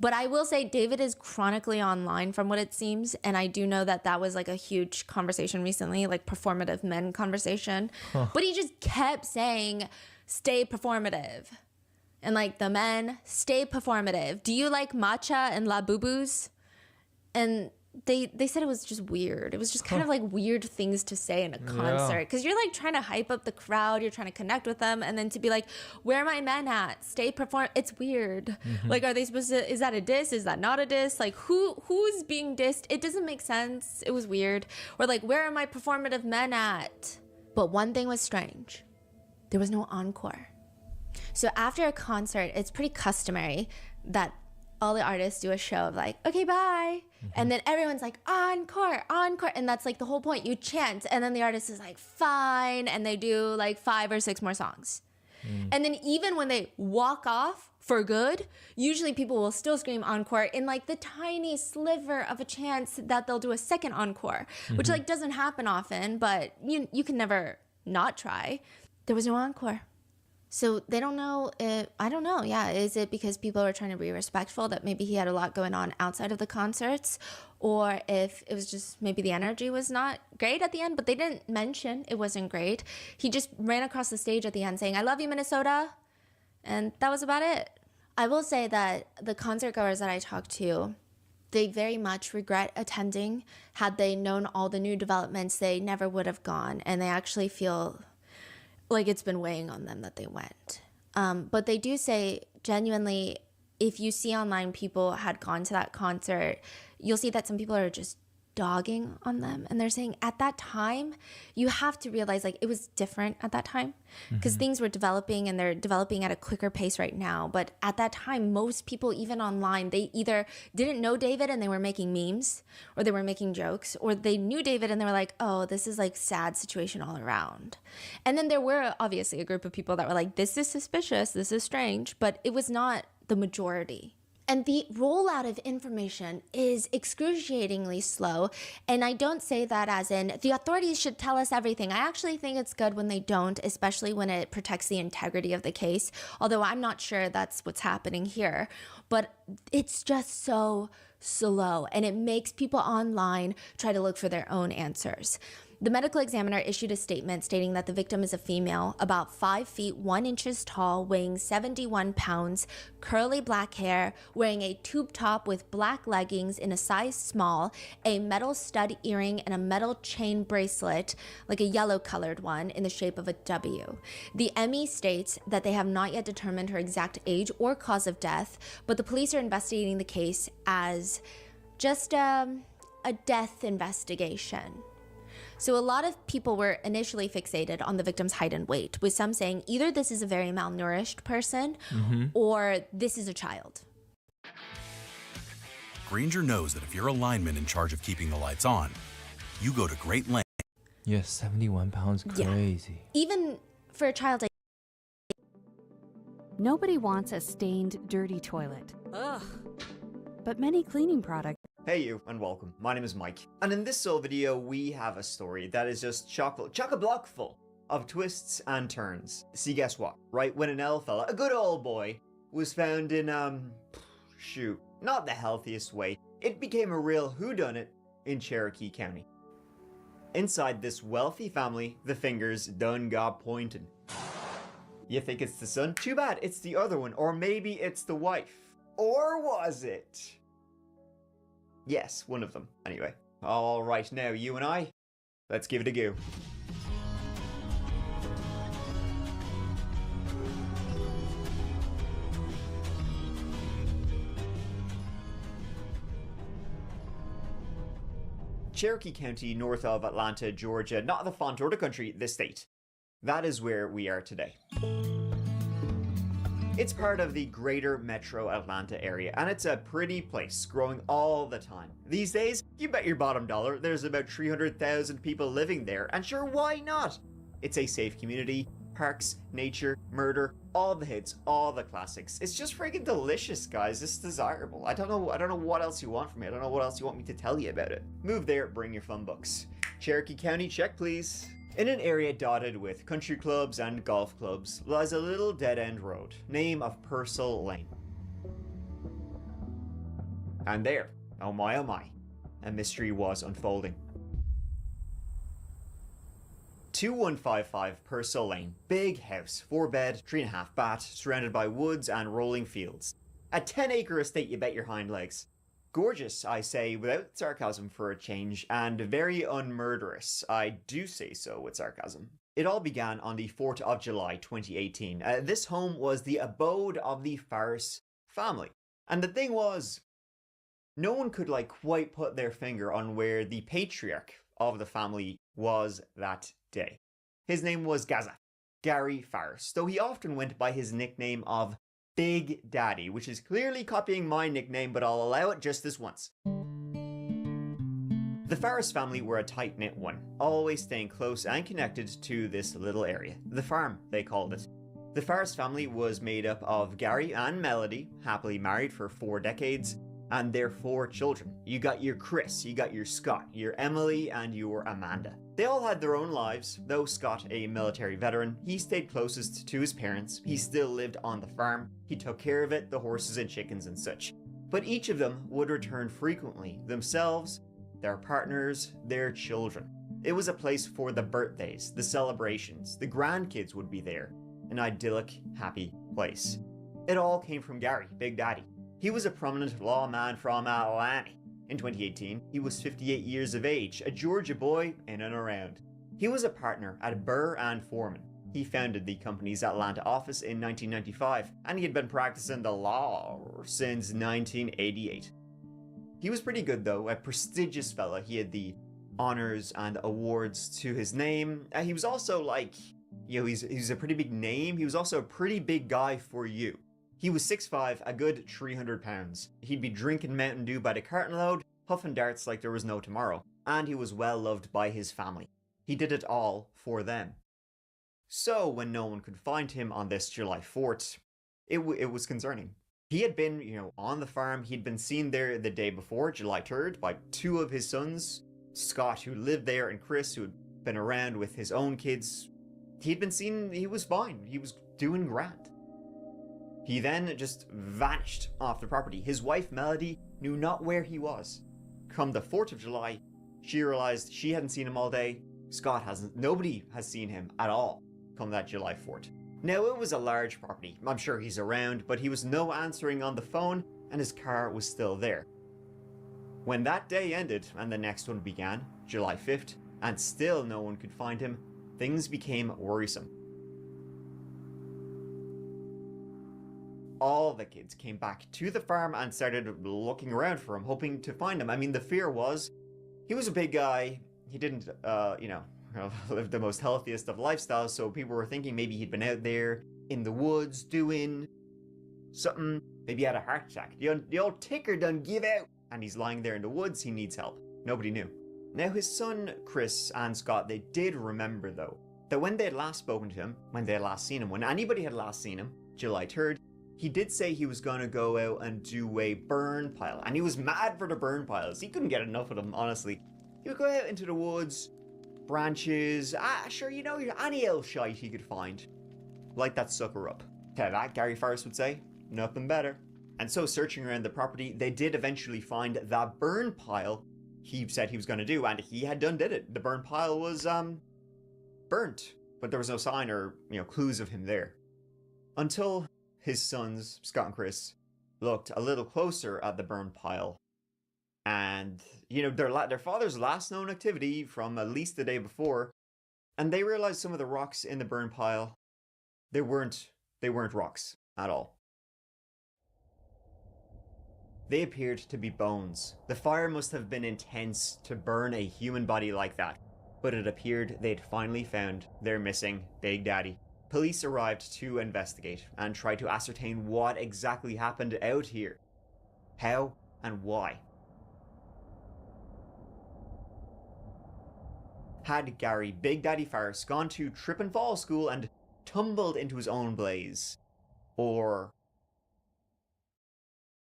[SPEAKER 21] But I will say David is chronically online from what it seems. And I do know that that was like a huge conversation recently, like performative men conversation. Huh. But he just kept saying, stay performative. And like the men, stay performative. Do you like matcha and labubus? And they said it was just weird. It was just kind of like weird things to say in a concert. Because you're like trying to hype up the crowd. You're trying to connect with them. And then to be like, where are my men at? Stay perform. It's weird. Like, are they supposed to, is that a diss? Is that not a diss? Like, who's being dissed? It doesn't make sense. It was weird. Or like, where are my performative men at? But one thing was strange. There was no encore. So after a concert, it's pretty customary that all the artists do a show of like, okay, bye. And then everyone's like, encore, encore. And that's like the whole point. You chant. And then the artist is like, fine. And they do like 5 or 6 more songs. And then even when they walk off for good, usually people will still scream encore in like the tiny sliver of a chance that they'll do a second encore, which like doesn't happen often, but you can never not try. There was no encore. So they don't know, I don't know, yeah. Is it because people are trying to be respectful that maybe he had a lot going on outside of the concerts? Or if it was just maybe the energy was not great at the end, but they didn't mention it wasn't great. He just ran across the stage at the end saying, I love you, Minnesota. And that was about it. I will say that the concert goers that I talked to, they very much regret attending. Had they known all the new developments, they never would have gone. And they actually feel like it's been weighing on them that they went. But they do say, genuinely, if you see online people had gone to that concert, you'll see that some people are just dogging on them. And they're saying at that time, you have to realize like it was different at that time because things were developing and they're developing at a quicker pace right now. But at that time, most people, even online, they either didn't know David and they were making memes or they were making jokes, or they knew David and they were like, oh, this is like sad situation all around. And then there were obviously a group of people that were like, this is suspicious, this is strange, but it was not the majority. And the rollout of information is excruciatingly slow. And I don't say that as in the authorities should tell us everything. I actually think it's good when they don't, especially when it protects the integrity of the case. Although I'm not sure that's what's happening here. But it's just so slow. And it makes people online try to look for their own answers. The medical examiner issued a statement stating that the victim is a female, about 5 feet 1 inches tall, weighing 71 pounds, curly black hair, wearing a tube top with black leggings in a size small, a metal stud earring, and a metal chain bracelet, like a yellow colored one, in the shape of a W. The ME states that they have not yet determined her exact age or cause of death, but the police are investigating the case as just a death investigation. So a lot of people were initially fixated on the victim's height and weight, with some saying either this is a very malnourished person or this is a child.
[SPEAKER 10] Grainger knows that if you're a lineman in charge of keeping the lights on, you go to great lengths.
[SPEAKER 19] Yeah, 71 pounds, crazy.
[SPEAKER 21] Yeah. Even for a child.
[SPEAKER 15] Nobody wants a stained, dirty toilet. Ugh. But many cleaning products.
[SPEAKER 16] Hey you, and welcome. My name is Mike. And in this sole video, we have a story that is just chock-a-block full of twists and turns. See, guess what? Right when an L fella, a good old boy, was found in, shoot, not the healthiest way. It became a real whodunit in Cherokee County. Inside this wealthy family, the fingers done got pointed. You think it's the son? Too bad, it's the other one. Or maybe it's the wife. Or was it? Yes, one of them. Anyway. Alright, now you and I, let's give it a go. Cherokee County, north of Atlanta, Georgia, not the font or the country, the state. That is where we are today. It's part of the greater metro Atlanta area, and it's a pretty place, growing all the time. These days, you bet your bottom dollar there's about 300,000 people living there, and sure, why not? It's a safe community, parks, nature, murder, all the hits, all the classics. It's just freaking delicious, guys. It's desirable. I don't know what else you want from me. I don't know what else you want me to tell you about it. Move there, bring your fun books. Cherokee County, check please. In an area dotted with country clubs and golf clubs lies a little dead-end road, name of Purcell Lane. And there, oh my, a mystery was unfolding. 2155 Purcell Lane, big house, 4-bed, 3.5 bath, surrounded by woods and rolling fields. A 10-acre estate, you bet your hind legs. Gorgeous, I say, without sarcasm for a change, and very unmurderous. I do say so with sarcasm. It all began on the 4th of July 2018. This home was the abode of the Farris family. And the thing was, no one could quite put their finger on where the patriarch of the family was that day. His name was Gaza, Gary Farris, though he often went by his nickname of Big Daddy, which is clearly copying my nickname, but I'll allow it just this once. The Farris family were a tight-knit one, always staying close and connected to this little area. The farm, they called it. The Farris family was made up of Gary and Melody, happily married for 4 decades, and their 4 children. You got your Chris, you got your Scott, your Emily, and your Amanda. They all had their own lives, though Scott, a military veteran, he stayed closest to his parents, he still lived on the farm, he took care of it, the horses and chickens and such. But each of them would return frequently, themselves, their partners, their children. It was a place for the birthdays, the celebrations, the grandkids would be there. An idyllic, happy place. It all came from Gary, Big Daddy. He was a prominent lawman from Atlanta. In 2018, he was 58 years of age, a Georgia boy in and around. He was a partner at Burr and Foreman. He founded the company's Atlanta office in 1995, and he had been practicing the law since 1988. He was pretty good though, a prestigious fella. He had the honors and awards to his name. He was also he's a pretty big name. He was also a pretty big guy for you. He was 6'5", a good 300 pounds. He'd be drinking Mountain Dew by the carton load, huffing darts like there was no tomorrow. And he was well loved by his family. He did it all for them. So when no one could find him on this July 4th, it was concerning. He had been, on the farm. He'd been seen there the day before, July 3rd, by 2 of his sons, Scott, who lived there, and Chris, who had been around with his own kids. He'd been seen, he was fine. He was doing grand. He then just vanished off the property. His wife, Melody, knew not where he was. Come the 4th of July, she realized she hadn't seen him all day. Nobody has seen him at all come that July 4th. Now, it was a large property. I'm sure he's around, but he was no answering on the phone, and his car was still there. When that day ended, and the next one began, July 5th, and still no one could find him, things became worrisome. All the kids came back to the farm and started looking around for him, hoping to find him. I mean, the fear was, he was a big guy. He didn't, live the most healthiest of lifestyles, so people were thinking maybe he'd been out there in the woods doing something. Maybe he had a heart attack. The old ticker done give out, and he's lying there in the woods. He needs help. Nobody knew. Now, his son, Chris and Scott, they did remember, though, that when they had last spoken to him, when they had last seen him, when anybody had last seen him, July 3rd, he did say he was going to go out and do a burn pile. And he was mad for the burn piles. He couldn't get enough of them, honestly. He would go out into the woods, branches, any old shite he could find. Light that sucker up. Tell that, Gary Farris would say. nothing better. And so searching around the property, they did eventually find that burn pile he said he was going to do, and he had did it. The burn pile was, burnt, but there was no sign or, clues of him there. Until his sons, Scott and Chris, looked a little closer at the burn pile. And, their father's last known activity from at least the day before, and they realized some of the rocks in the burn pile, they weren't rocks at all. They appeared to be bones. The fire must have been intense to burn a human body like that, but it appeared they'd finally found their missing Big Daddy. Police arrived to investigate and try to ascertain what exactly happened out here. How and why. Had Gary Big Daddy Farris gone to trip and fall school and tumbled into his own blaze? Or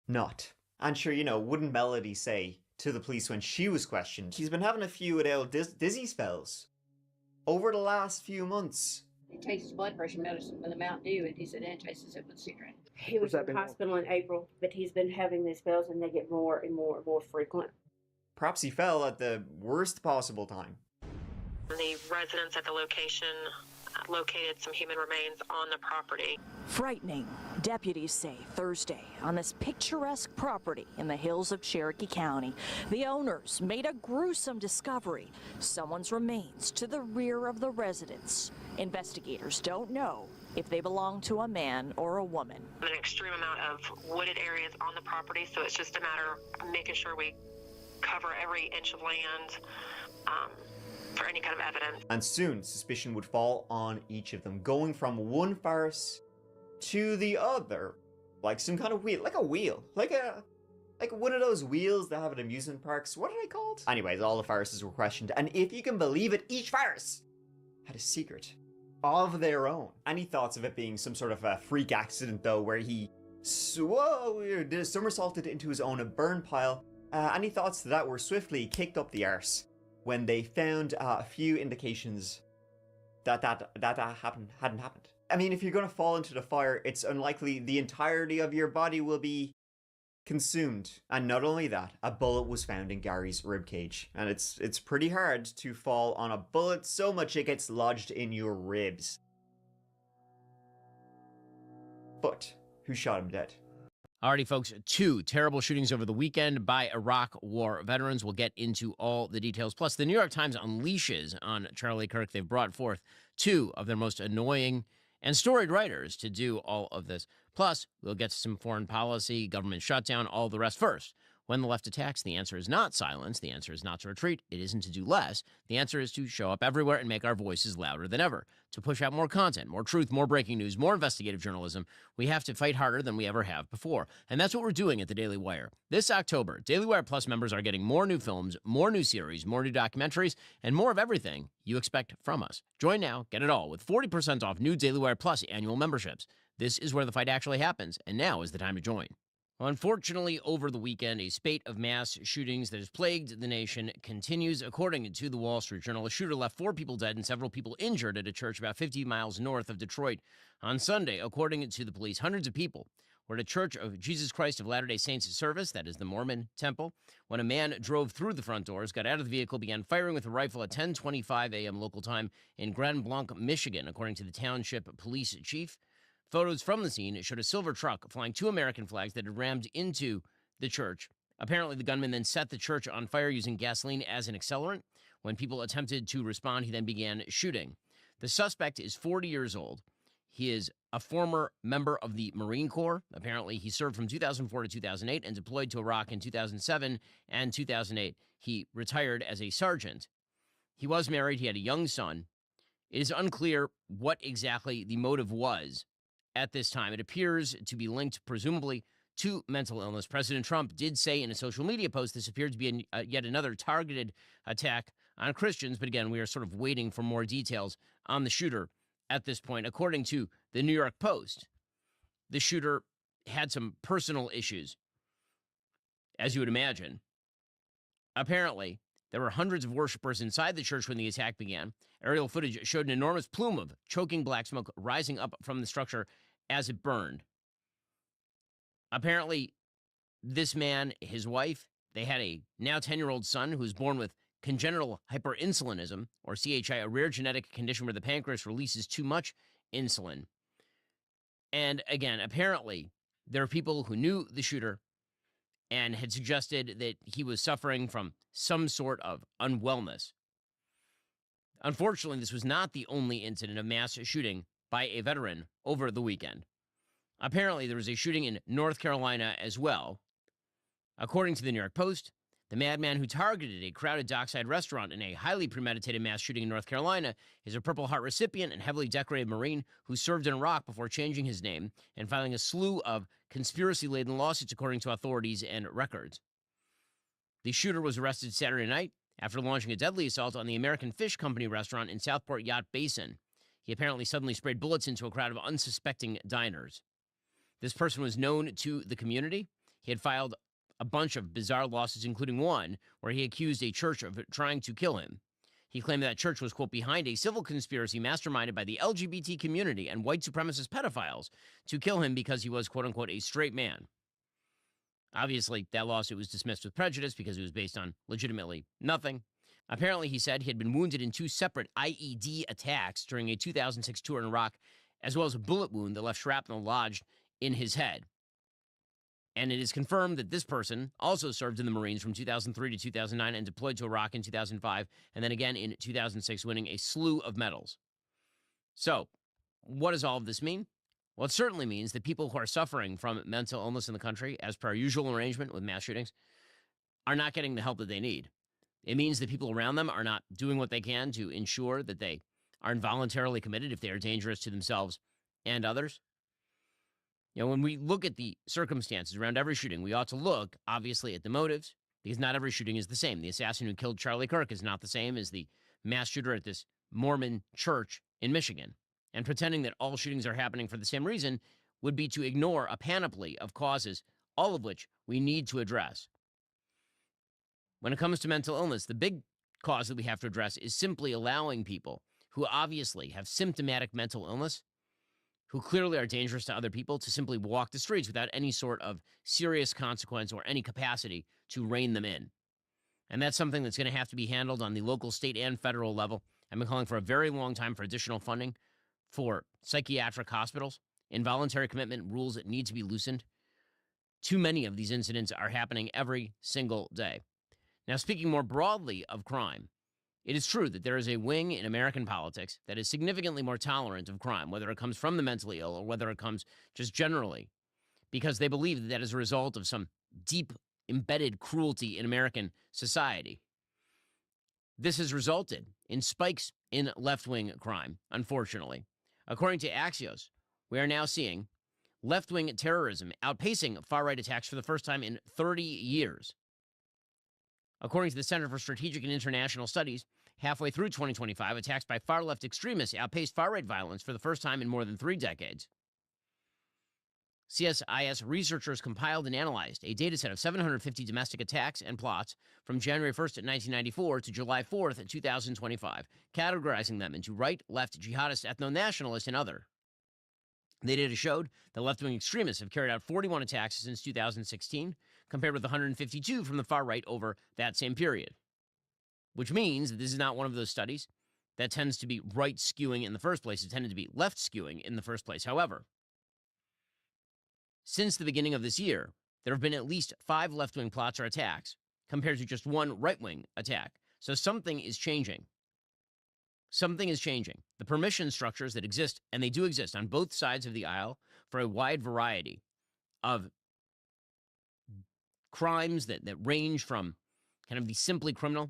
[SPEAKER 16] not? And sure, wouldn't Melody say to the police when she was questioned, he's been having a few dizzy spells over the last few months.
[SPEAKER 1] He takes his blood pressure medicine with a Mountain Dew, and he said, and tastes it with cigarette. He was in the hospital in April, but he's been having these spells, and they get more and more and more frequent.
[SPEAKER 16] Perhaps he fell at the worst possible time.
[SPEAKER 8] The residents at the location located some human remains on the property.
[SPEAKER 18] Frightening, deputies say Thursday on this picturesque property in the hills of Cherokee County. The owners made a gruesome discovery. Someone's remains to the rear of the residence. Investigators don't know if they belong to a man or a woman.
[SPEAKER 8] An extreme amount of wooded areas on the property, so it's just a matter of making sure we cover every inch of land for any kind of evidence.
[SPEAKER 16] And soon, suspicion would fall on each of them, going from one Farris to the other, like some kind of wheel, like a wheel, like one of those wheels that have at amusement parks. What are they called? Anyways, all the Farrises were questioned, and if you can believe it, each Farris had a secret of their own. Any thoughts of it being some sort of a freak accident, though, where he somersaulted into his own burn pile? Any thoughts that were swiftly kicked up the arse when they found a few indications that hadn't happened. I mean, if you're going to fall into the fire, it's unlikely the entirety of your body will be consumed. And not only that, a bullet was found in Gary's ribcage. And it's pretty hard to fall on a bullet so much it gets lodged in your ribs. But who shot him dead?
[SPEAKER 20] Alrighty, folks, 2 terrible shootings over the weekend by Iraq War veterans. We'll get into all the details. Plus, the New York Times unleashes on Charlie Kirk. They've brought forth 2 of their most annoying and storied writers to do all of this. Plus, we'll get to some foreign policy, government shutdown, all the rest. First, when the left attacks, the answer is not silence. The answer is not to retreat. It isn't to do less. The answer is to show up everywhere and make our voices louder than ever. To push out more content, more truth, more breaking news, more investigative journalism, we have to fight harder than we ever have before. And that's what we're doing at the Daily Wire. This October, Daily Wire Plus members are getting more new films, more new series, more new documentaries, and more of everything you expect from us. Join now, get it all with 40% off new Daily Wire Plus annual memberships. This is where the fight actually happens, and now is the time to join. Unfortunately, over the weekend, a spate of mass shootings that has plagued the nation continues. According to the Wall Street Journal, a shooter left 4 people dead and several people injured at a church about 50 miles north of Detroit. On Sunday, according to the police, hundreds of people were at a Church of Jesus Christ of Latter-day Saints service, that is the Mormon temple, when a man drove through the front doors, got out of the vehicle, began firing with a rifle at 10:25 a.m. local time in Grand Blanc, Michigan, according to the township police chief. Photos from the scene showed a silver truck flying 2 American flags that had rammed into the church. Apparently, the gunman then set the church on fire using gasoline as an accelerant. When people attempted to respond, he then began shooting. The suspect is 40 years old. He is a former member of the Marine Corps. Apparently, he served from 2004 to 2008 and deployed to Iraq in 2007 and 2008. He retired as a sergeant. He was married. He had a young son. It is unclear what exactly the motive was. At this time, it appears to be linked, presumably, to mental illness. President Trump did say in a social media post this appeared to be yet another targeted attack on Christians. But again, we are sort of waiting for more details on the shooter at this point. According to the New York Post, the shooter had some personal issues, as you would imagine. Apparently, there were hundreds of worshipers inside the church when the attack began. Aerial footage showed an enormous plume of choking black smoke rising up from the structure as it burned. Apparently, this man, his wife, they had a now 10-year-old son who was born with congenital hyperinsulinism, or CHI, a rare genetic condition where the pancreas releases too much insulin. And again, apparently, there are people who knew the shooter and had suggested that he was suffering from some sort of unwellness. Unfortunately, this was not the only incident of mass shooting by a veteran over the weekend. Apparently, there was a shooting in North Carolina as well. According to the New York Post, the madman who targeted a crowded dockside restaurant in a highly premeditated mass shooting in North Carolina is a Purple Heart recipient and heavily decorated Marine who served in Iraq before changing his name and filing a slew of conspiracy-laden lawsuits, according to authorities and records. The shooter was arrested Saturday night after launching a deadly assault on the American Fish Company restaurant in Southport Yacht Basin. He apparently suddenly sprayed bullets into a crowd of unsuspecting diners. This person was known to the community. He had filed a bunch of bizarre lawsuits, including one where he accused a church of trying to kill him. He claimed that church was, quote, behind a civil conspiracy masterminded by the LGBT community and white supremacist pedophiles to kill him because he was, quote unquote, a straight man. Obviously, that lawsuit was dismissed with prejudice because it was based on legitimately nothing. Apparently, he said he had been wounded in 2 separate IED attacks during a 2006 tour in Iraq, as well as a bullet wound that left shrapnel lodged in his head. And it is confirmed that this person also served in the Marines from 2003 to 2009 and deployed to Iraq in 2005, and then again in 2006, winning a slew of medals. So, what does all of this mean? Well, it certainly means that people who are suffering from mental illness in the country, as per our usual arrangement with mass shootings, are not getting the help that they need. It means that people around them are not doing what they can to ensure that they are involuntarily committed if they are dangerous to themselves and others. You know, when we look at the circumstances around every shooting, we ought to look, obviously, at the motives, because not every shooting is the same. The assassin who killed Charlie Kirk is not the same as the mass shooter at this Mormon church in Michigan. And pretending that all shootings are happening for the same reason would be to ignore a panoply of causes, all of which we need to address. When it comes to mental illness, the big cause that we have to address is simply allowing people who obviously have symptomatic mental illness, who clearly are dangerous to other people, to simply walk the streets without any sort of serious consequence or any capacity to rein them in. And that's something that's going to have to be handled on the local, state, and federal level. I've been calling for a very long time for additional funding for psychiatric hospitals. Involuntary commitment rules that need to be loosened. Too many of these incidents are happening every single day. Now, speaking more broadly of crime, it is true that there is a wing in American politics that is significantly more tolerant of crime, whether it comes from the mentally ill or whether it comes just generally, because they believe that that is a result of some deep embedded cruelty in American society. This has resulted in spikes in left-wing crime, unfortunately. According to Axios, we are now seeing left-wing terrorism outpacing far-right attacks for the first time in 30 years. According to the Center for Strategic and International Studies, halfway through 2025, attacks by far-left extremists outpaced far-right violence for the first time in more than 3 decades. CSIS researchers compiled and analyzed a dataset of 750 domestic attacks and plots from January 1st, 1994 to July 4th, 2025, categorizing them into right, left, jihadist, ethno-nationalist, and other. The data showed that left-wing extremists have carried out 41 attacks since 2016, compared with 152 from the far right over that same period. Which means that this is not one of those studies that tends to be right-skewing in the first place. It tended to be left-skewing in the first place. However, since the beginning of this year, there have been at least 5 left-wing plots or attacks, compared to just 1 right-wing attack. So something is changing. Something is changing. The permission structures that exist, and they do exist on both sides of the aisle for a wide variety of crimes that range from kind of the simply criminal,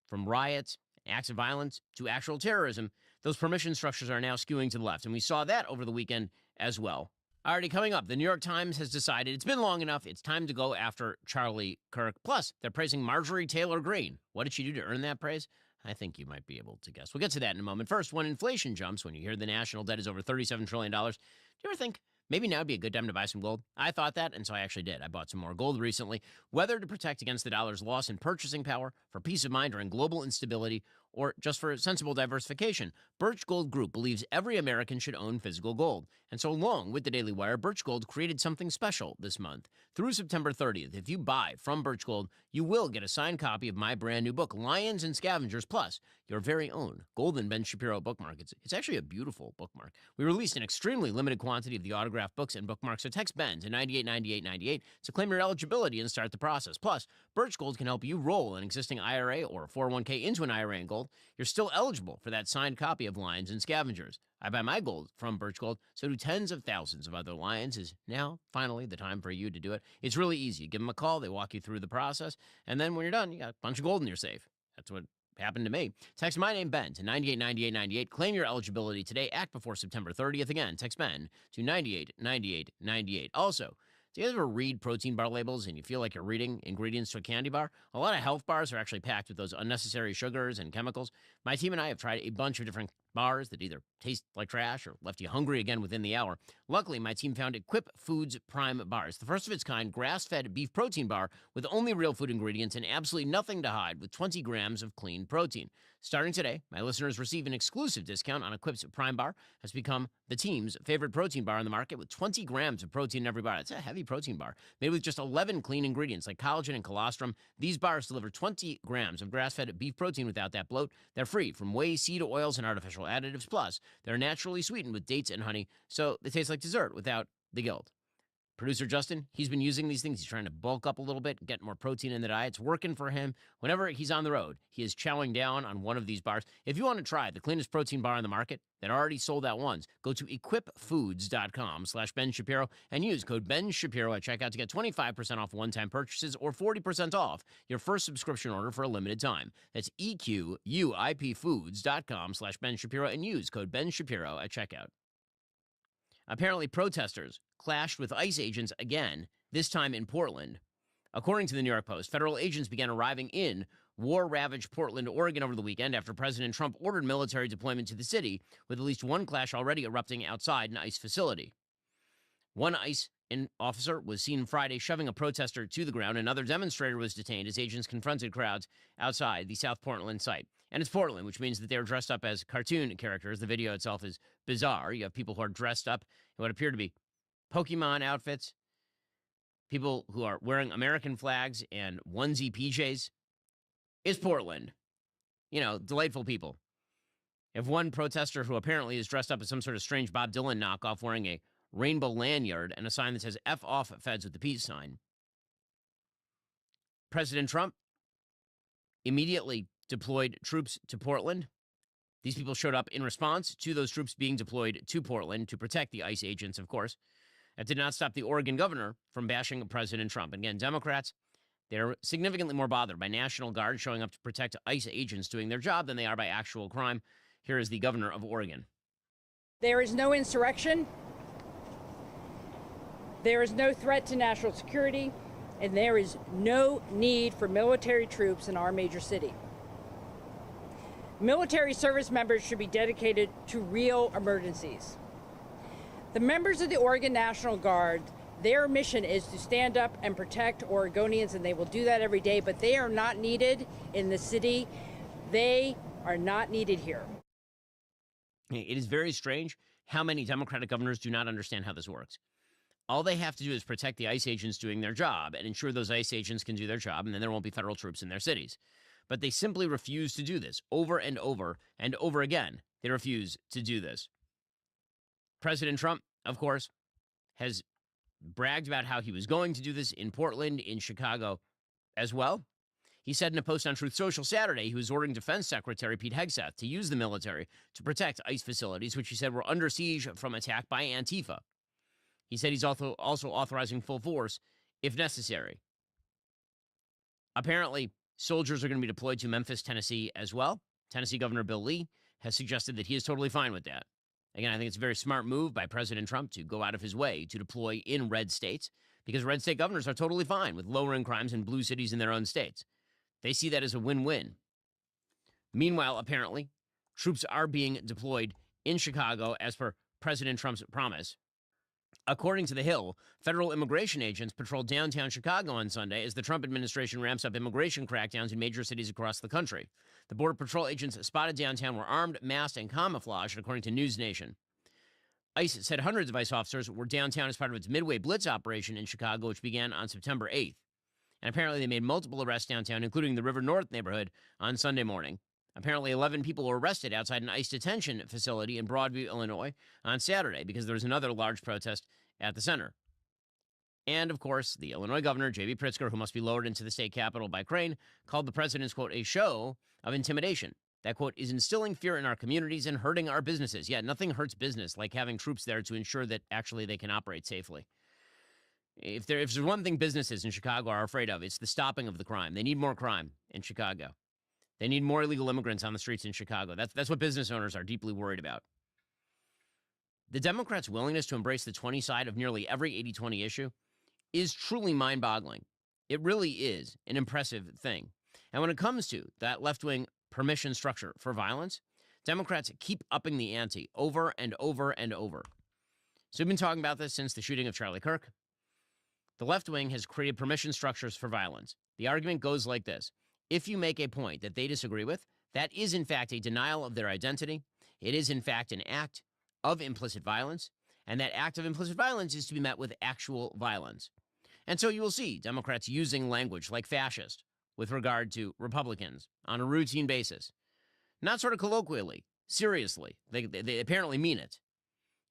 [SPEAKER 20] from riots, acts of violence, to actual terrorism, those permission structures are now skewing to the left. And we saw that over the weekend as well. Already coming up, the New York Times has decided it's been long enough. It's time to go after Charlie Kirk. Plus, they're praising Marjorie Taylor Greene. What did she do to earn that praise? I think you might be able to guess. We'll get to that in a moment. First, when inflation jumps, when you hear the national debt is over $37 trillion, do you ever think maybe now would be a good time to buy some gold? I thought that, and so I actually did. I bought some more gold recently, whether to protect against the dollar's loss in purchasing power, for peace of mind during global instability, or just for sensible diversification. Birch Gold Group believes every American should own physical gold. And so along with the Daily Wire, Birch Gold created something special this month. Through September 30th, if you buy from Birch Gold, you will get a signed copy of my brand new book, Lions and Scavengers, plus your very own Golden Ben Shapiro bookmark. It's actually a beautiful bookmark. We released an extremely limited quantity of the autographed books and bookmarks, so text Ben to 989898 to claim your eligibility and start the process. Plus, Birch Gold can help you roll an existing IRA or 401k into an IRA in gold. You're still eligible for that signed copy of Lions and Scavengers. I buy my gold from Birch Gold, so do tens of thousands of other Lions. Is now finally the time for you to do it. It's really easy. You give them a call, they walk you through the process, and then when you're done, you got a bunch of gold in your safe. That's what happened to me. Text my name, Ben, to 989898. Claim your eligibility today. Act before September 30th. Again, text Ben to 989898. Also, do you guys ever read protein bar labels and you feel like you're reading ingredients to a candy bar? A lot of health bars are actually packed with those unnecessary sugars and chemicals. My team and I have tried a bunch of different bars that either taste like trash or left you hungry again within the hour. Luckily, my team found Equip Foods Prime Bars, the first of its kind grass-fed beef protein bar with only real food ingredients and absolutely nothing to hide, with 20 grams of clean protein. Starting today, my listeners receive an exclusive discount on Equip's Prime Bar. Has become the team's favorite protein bar on the market with 20 grams of protein in every bar. It's a heavy protein bar made with just 11 clean ingredients like collagen and colostrum. These bars deliver 20 grams of grass-fed beef protein without that bloat. They're free from whey, seed oils, and artificial additives. Plus, they're naturally sweetened with dates and honey, so they taste like dessert without the guilt. Producer Justin, he's been using these things. He's trying to bulk up a little bit, get more protein in the diet. It's working for him. Whenever he's on the road, he is chowing down on one of these bars. If you want to try the cleanest protein bar on the market that already sold out once, go to equipfoods.com/Ben Shapiro and use code Ben Shapiro at checkout to get 25% off one-time purchases or 40% off your first subscription order for a limited time. That's equipfoods.com/Ben Shapiro and use code Ben Shapiro at checkout. Apparently, protesters clashed with ICE agents again, this time in Portland. According to the New York Post, federal agents began arriving in war-ravaged Portland, Oregon over the weekend after President Trump ordered military deployment to the city, with at least one clash already erupting outside an ICE facility. One ICE officer was seen Friday shoving a protester to the ground. Another demonstrator was detained as agents confronted crowds outside the South Portland site. And it's Portland, which means that they're dressed up as cartoon characters. The video itself is bizarre. You have people who are dressed up in what appear to be Pokemon outfits, people who are wearing American flags and onesie PJs. It's Portland. You know, delightful people. If one protester who apparently is dressed up as some sort of strange Bob Dylan knockoff wearing a rainbow lanyard and a sign that says F off feds with the peace sign. President Trump immediately deployed troops to Portland. These people showed up in response to those troops being deployed to Portland to protect the ICE agents, of course. That did not stop the Oregon governor from bashing President Trump. Again, Democrats, they're significantly more bothered by National Guard showing up to protect ICE agents doing their job than they are by actual crime. Here is the governor of Oregon.
[SPEAKER 2] There is no insurrection. There is no threat to national security, and there is no need for military troops in our major city. Military service members should be dedicated to real emergencies. The members of the Oregon National Guard, their mission is to stand up and protect Oregonians, and they will do that every day, but they are not needed in the city. They are not needed here.
[SPEAKER 20] It is very strange how many Democratic governors do not understand how this works. All they have to do is protect the ICE agents doing their job and ensure those ICE agents can do their job, and then there won't be federal troops in their cities. But they simply refuse to do this over and over and over again. They refuse to do this. President Trump, of course, has bragged about how he was going to do this in Portland, in Chicago as well. He said in a post on Truth Social Saturday he was ordering Defense Secretary Pete Hegseth to use the military to protect ICE facilities, which he said were under siege from attack by Antifa. He said he's also authorizing full force if necessary. Apparently, soldiers are going to be deployed to Memphis, Tennessee as well. Tennessee Governor Bill Lee has suggested that he is totally fine with that. Again, I think it's a very smart move by President Trump to go out of his way to deploy in red states, because red state governors are totally fine with lowering crimes in blue cities in their own states. They see that as a win-win. Meanwhile, apparently, troops are being deployed in Chicago as per President Trump's promise. According to The Hill, federal immigration agents patrolled downtown Chicago on Sunday as the Trump administration ramps up immigration crackdowns in major cities across the country. The Border Patrol agents spotted downtown were armed, masked, and camouflaged, according to News Nation. ICE said hundreds of ICE officers were downtown as part of its Midway Blitz operation in Chicago, which began on September 8th. And apparently they made multiple arrests downtown, including the River North neighborhood, on Sunday morning. Apparently 11 people were arrested outside an ICE detention facility in Broadview, Illinois, on Saturday because there was another large protest at the center. And, of course, the Illinois governor, J.B. Pritzker, who must be lowered into the state capitol by crane, called the president's, quote, a show of intimidation. That, quote, is instilling fear in our communities and hurting our businesses. Yeah, nothing hurts business like having troops there to ensure that actually they can operate safely. If there's one thing businesses in Chicago are afraid of, it's the stopping of the crime. They need more crime in Chicago. They need more illegal immigrants on the streets in Chicago. That's what business owners are deeply worried about. The Democrats' willingness to embrace the 20 side of nearly every 80-20 issue is truly mind-boggling. It really is an impressive thing. And when it comes to that left-wing permission structure for violence, Democrats keep upping the ante over and over and over. So we've been talking about this since the shooting of Charlie Kirk. The left wing has created permission structures for violence. The argument goes like this. If you make a point that they disagree with, that is in fact a denial of their identity. It is in fact an act of implicit violence, and that act of implicit violence is to be met with actual violence. And so you will see Democrats using language like fascist with regard to Republicans on a routine basis. Not sort of colloquially, seriously. They apparently mean it.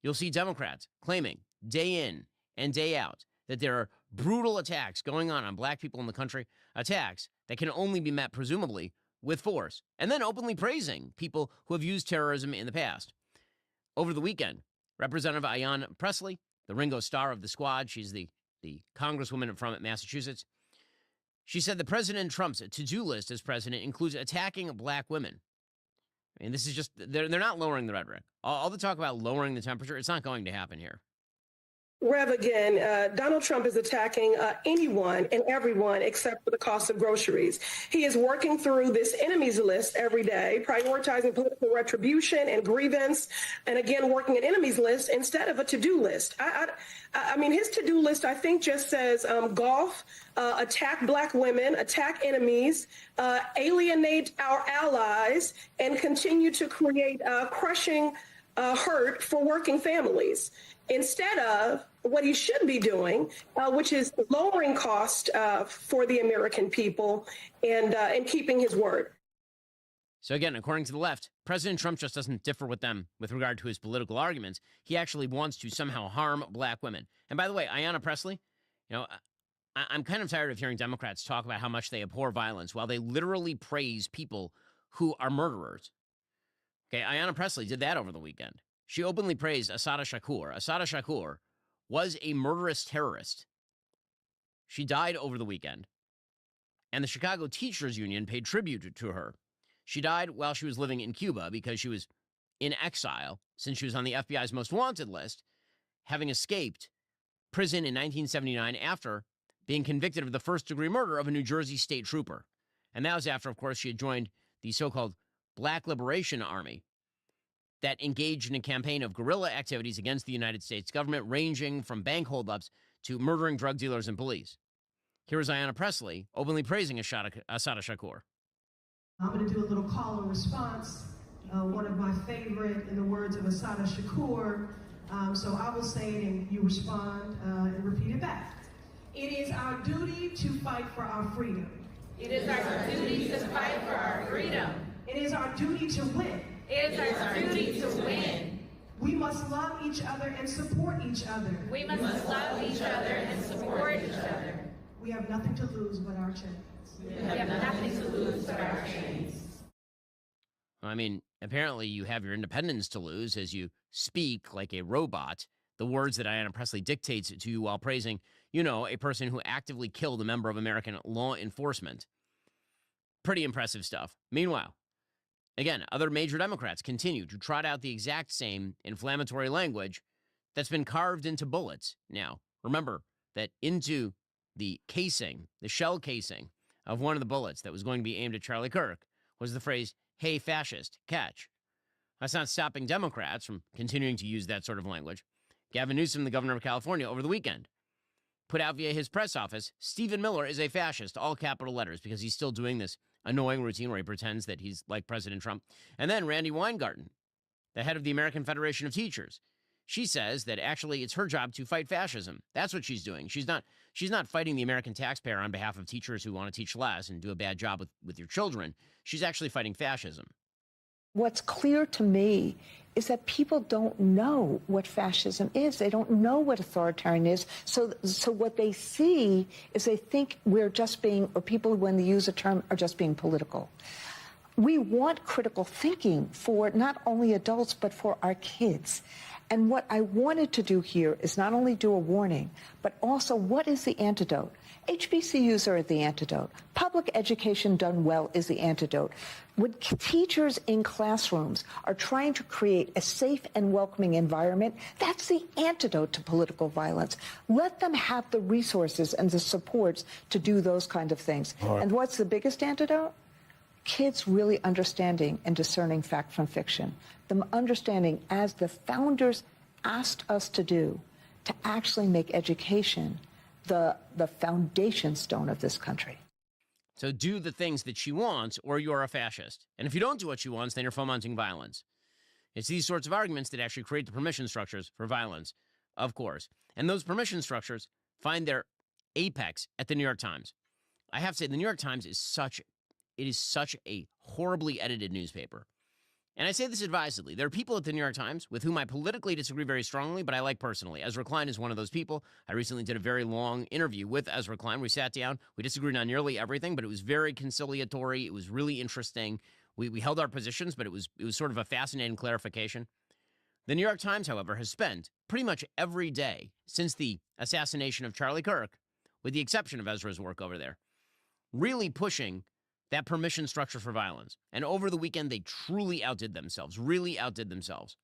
[SPEAKER 20] You'll see Democrats claiming day in and day out that there are brutal attacks going on black people in the country, attacks that can only be met, presumably, with force, and then openly praising people who have used terrorism in the past. Over the weekend, Representative Ayanna Pressley, the Ringo Starr of the squad, she's the congresswoman from Massachusetts, she said that President Trump's to-do list as president includes attacking black women. I mean, this is just, they're not lowering the rhetoric. All the talk about lowering the temperature, it's not going to happen here.
[SPEAKER 4] Rev, again, Donald Trump is attacking anyone and everyone except for the cost of groceries. He is working through this enemies list every day, prioritizing political retribution and grievance, and again, working an enemies list instead of a to-do list. I mean, his to-do list, I think, just says golf, attack black women, attack enemies, alienate our allies, and continue to create crushing hurt for working families, instead of what he should be doing, which is lowering cost for the American people and keeping his word.
[SPEAKER 20] So again, according to the left, President Trump just doesn't differ with them with regard to his political arguments. He actually wants to somehow harm black women. And by the way, Ayanna Pressley, I'm kind of tired of hearing Democrats talk about how much they abhor violence while they literally praise people who are murderers. Okay, Ayanna Pressley did that over the weekend. She openly praised Assata Shakur. Assata Shakur was a murderous terrorist. She died over the weekend, and the Chicago Teachers Union paid tribute to her. She died while she was living in Cuba because she was in exile since she was on the FBI's most wanted list, having escaped prison in 1979 after being convicted of the first-degree murder of a New Jersey state trooper. And that was after, of course, she had joined the so-called Black Liberation Army that engaged in a campaign of guerrilla activities against the United States government, ranging from bank holdups to murdering drug dealers and police. Here is Ayanna Pressley openly praising Assata Shakur.
[SPEAKER 7] I'm going to do a little call and response, one of my favorite in the words of Assata Shakur. So I will say it and you respond and repeat it back. It is our duty to fight for our freedom.
[SPEAKER 17] It is our duty to fight for our freedom.
[SPEAKER 7] It is our duty to win.
[SPEAKER 17] It is our duty to win.
[SPEAKER 7] We must love each other and support each other.
[SPEAKER 17] We must love each other and support each other.
[SPEAKER 7] We have nothing to lose but our chains.
[SPEAKER 17] We have nothing to lose but our chains.
[SPEAKER 20] I mean, apparently you have your independence to lose as you speak like a robot, the words that Ayanna Pressley dictates to you while praising, a person who actively killed a member of American law enforcement. Pretty impressive stuff. Meanwhile, again, other major Democrats continue to trot out the exact same inflammatory language that's been carved into bullets. Now, remember that into the casing, the shell casing of one of the bullets that was going to be aimed at Charlie Kirk was the phrase, "Hey, fascist, catch." That's not stopping Democrats from continuing to use that sort of language. Gavin Newsom, the governor of California, over the weekend, put out via his press office, Stephen Miller is a fascist, all capital letters, because he's still doing this annoying routine where he pretends that he's like President Trump. And then Randy Weingarten, the head of the American Federation of Teachers, she says that actually it's her job to fight fascism. That's what she's doing. She's not fighting the American taxpayer on behalf of teachers who want to teach less and do a bad job with your children. She's actually fighting fascism.
[SPEAKER 3] What's clear to me is that people don't know what fascism is. They don't know what authoritarian is. So what they see is they think we're just being, or people, when they use a term, are just being political. We want critical thinking for not only adults, but for our kids. And what I wanted to do here is not only do a warning, but also what is the antidote? HBCUs are the antidote. Public education done well is the antidote. When teachers in classrooms are trying to create a safe and welcoming environment, that's the antidote to political violence. Let them have the resources and the supports to do those kind of things. Right. And what's the biggest antidote? Kids really understanding and discerning fact from fiction. Them understanding, as the founders asked us to do, to actually make education the foundation stone of this country.
[SPEAKER 20] So do the things that she wants, or you're a fascist. And if you don't do what she wants, then you're fomenting violence. It's these sorts of arguments that actually create the permission structures for violence, of course. And those permission structures find their apex at the New York Times. I have to say, the New York Times is such a horribly edited newspaper. And I say this advisedly. There are people at the New York Times with whom I politically disagree very strongly, but I like personally. Ezra Klein is one of those people. I recently did a very long interview with Ezra Klein. We sat down. We disagreed on nearly everything, but it was very conciliatory. It was really interesting. We held our positions, but it was sort of a fascinating clarification. The New York Times, however, has spent pretty much every day since the assassination of Charlie Kirk, with the exception of Ezra's work over there, really pushing that permission structure for violence. And over the weekend, they truly outdid themselves, really outdid themselves.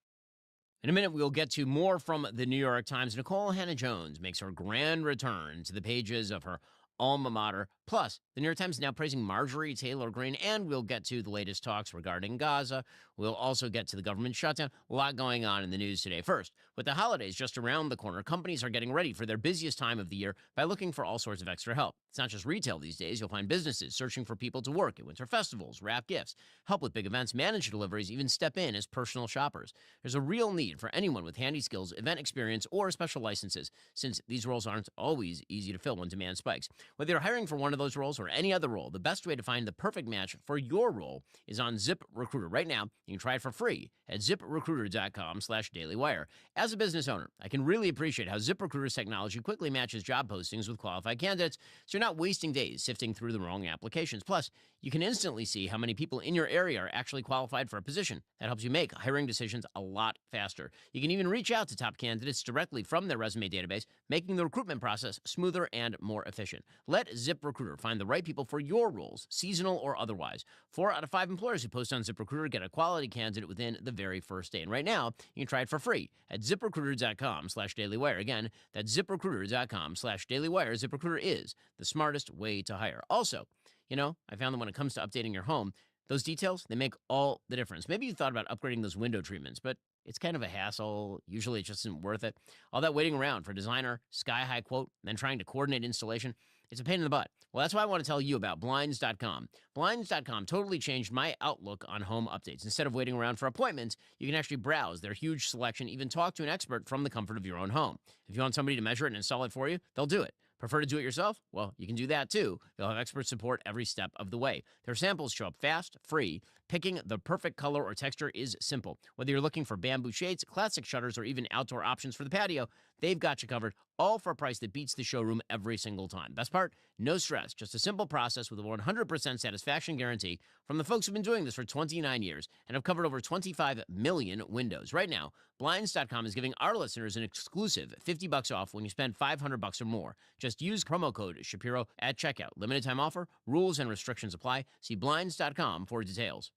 [SPEAKER 20] In a minute, we'll get to more from the New York Times. Nicole Hannah-Jones makes her grand return to the pages of her alma mater. Plus, the New York Times is now praising Marjorie Taylor Greene, and we'll get to the latest talks regarding Gaza. We'll also get to the government shutdown. A lot going on in the news today. First, with the holidays just around the corner, companies are getting ready for their busiest time of the year by looking for all sorts of extra help. It's not just retail these days. You'll find businesses searching for people to work at winter festivals, wrap gifts, help with big events, manage deliveries, even step in as personal shoppers. There's a real need for anyone with handy skills, event experience, or special licenses, since these roles aren't always easy to fill when demand spikes. Whether you're hiring for one of those roles or any other role, the best way to find the perfect match for your role is on ZipRecruiter. Right now, you can try it for free at ziprecruiter.com/dailywire. As a business owner, I can really appreciate how ZipRecruiter's technology quickly matches job postings with qualified candidates, so you're not wasting days sifting through the wrong applications. Plus, you can instantly see how many people in your area are actually qualified for a position. That helps you make hiring decisions a lot faster. You can even reach out to top candidates directly from their resume database, making the recruitment process smoother and more efficient. Let ZipRecruiter find the right people for your roles, seasonal or otherwise. 4 out of 5 employers who post on ZipRecruiter get a quality candidate within the very first day. And right now, you can try it for free at ziprecruiter.com/dailywire. Again, that's ziprecruiter.com/dailywire. ZipRecruiter is the smartest way to hire. Also, I found that when it comes to updating your home, those details, they make all the difference. Maybe you thought about upgrading those window treatments, but it's kind of a hassle. Usually it just isn't worth it. All that waiting around for a designer, sky-high quote, and then trying to coordinate installation, it's a pain in the butt. Well, that's why I want to tell you about Blinds.com. Blinds.com totally changed my outlook on home updates. Instead of waiting around for appointments, you can actually browse their huge selection, even talk to an expert from the comfort of your own home. If you want somebody to measure it and install it for you, they'll do it. Prefer to do it yourself? Well, you can do that too. They'll have expert support every step of the way. Their samples show up fast, free. Picking the perfect color or texture is simple. Whether you're looking for bamboo shades, classic shutters, or even outdoor options for the patio, they've got you covered, all for a price that beats the showroom every single time. Best part? No stress. Just a simple process with a 100% satisfaction guarantee from the folks who've been doing this for 29 years and have covered over 25 million windows. Right now, Blinds.com is giving our listeners an exclusive $50 off when you spend $500 or more. Just use promo code Shapiro at checkout. Limited time offer. Rules and restrictions apply. See Blinds.com for details.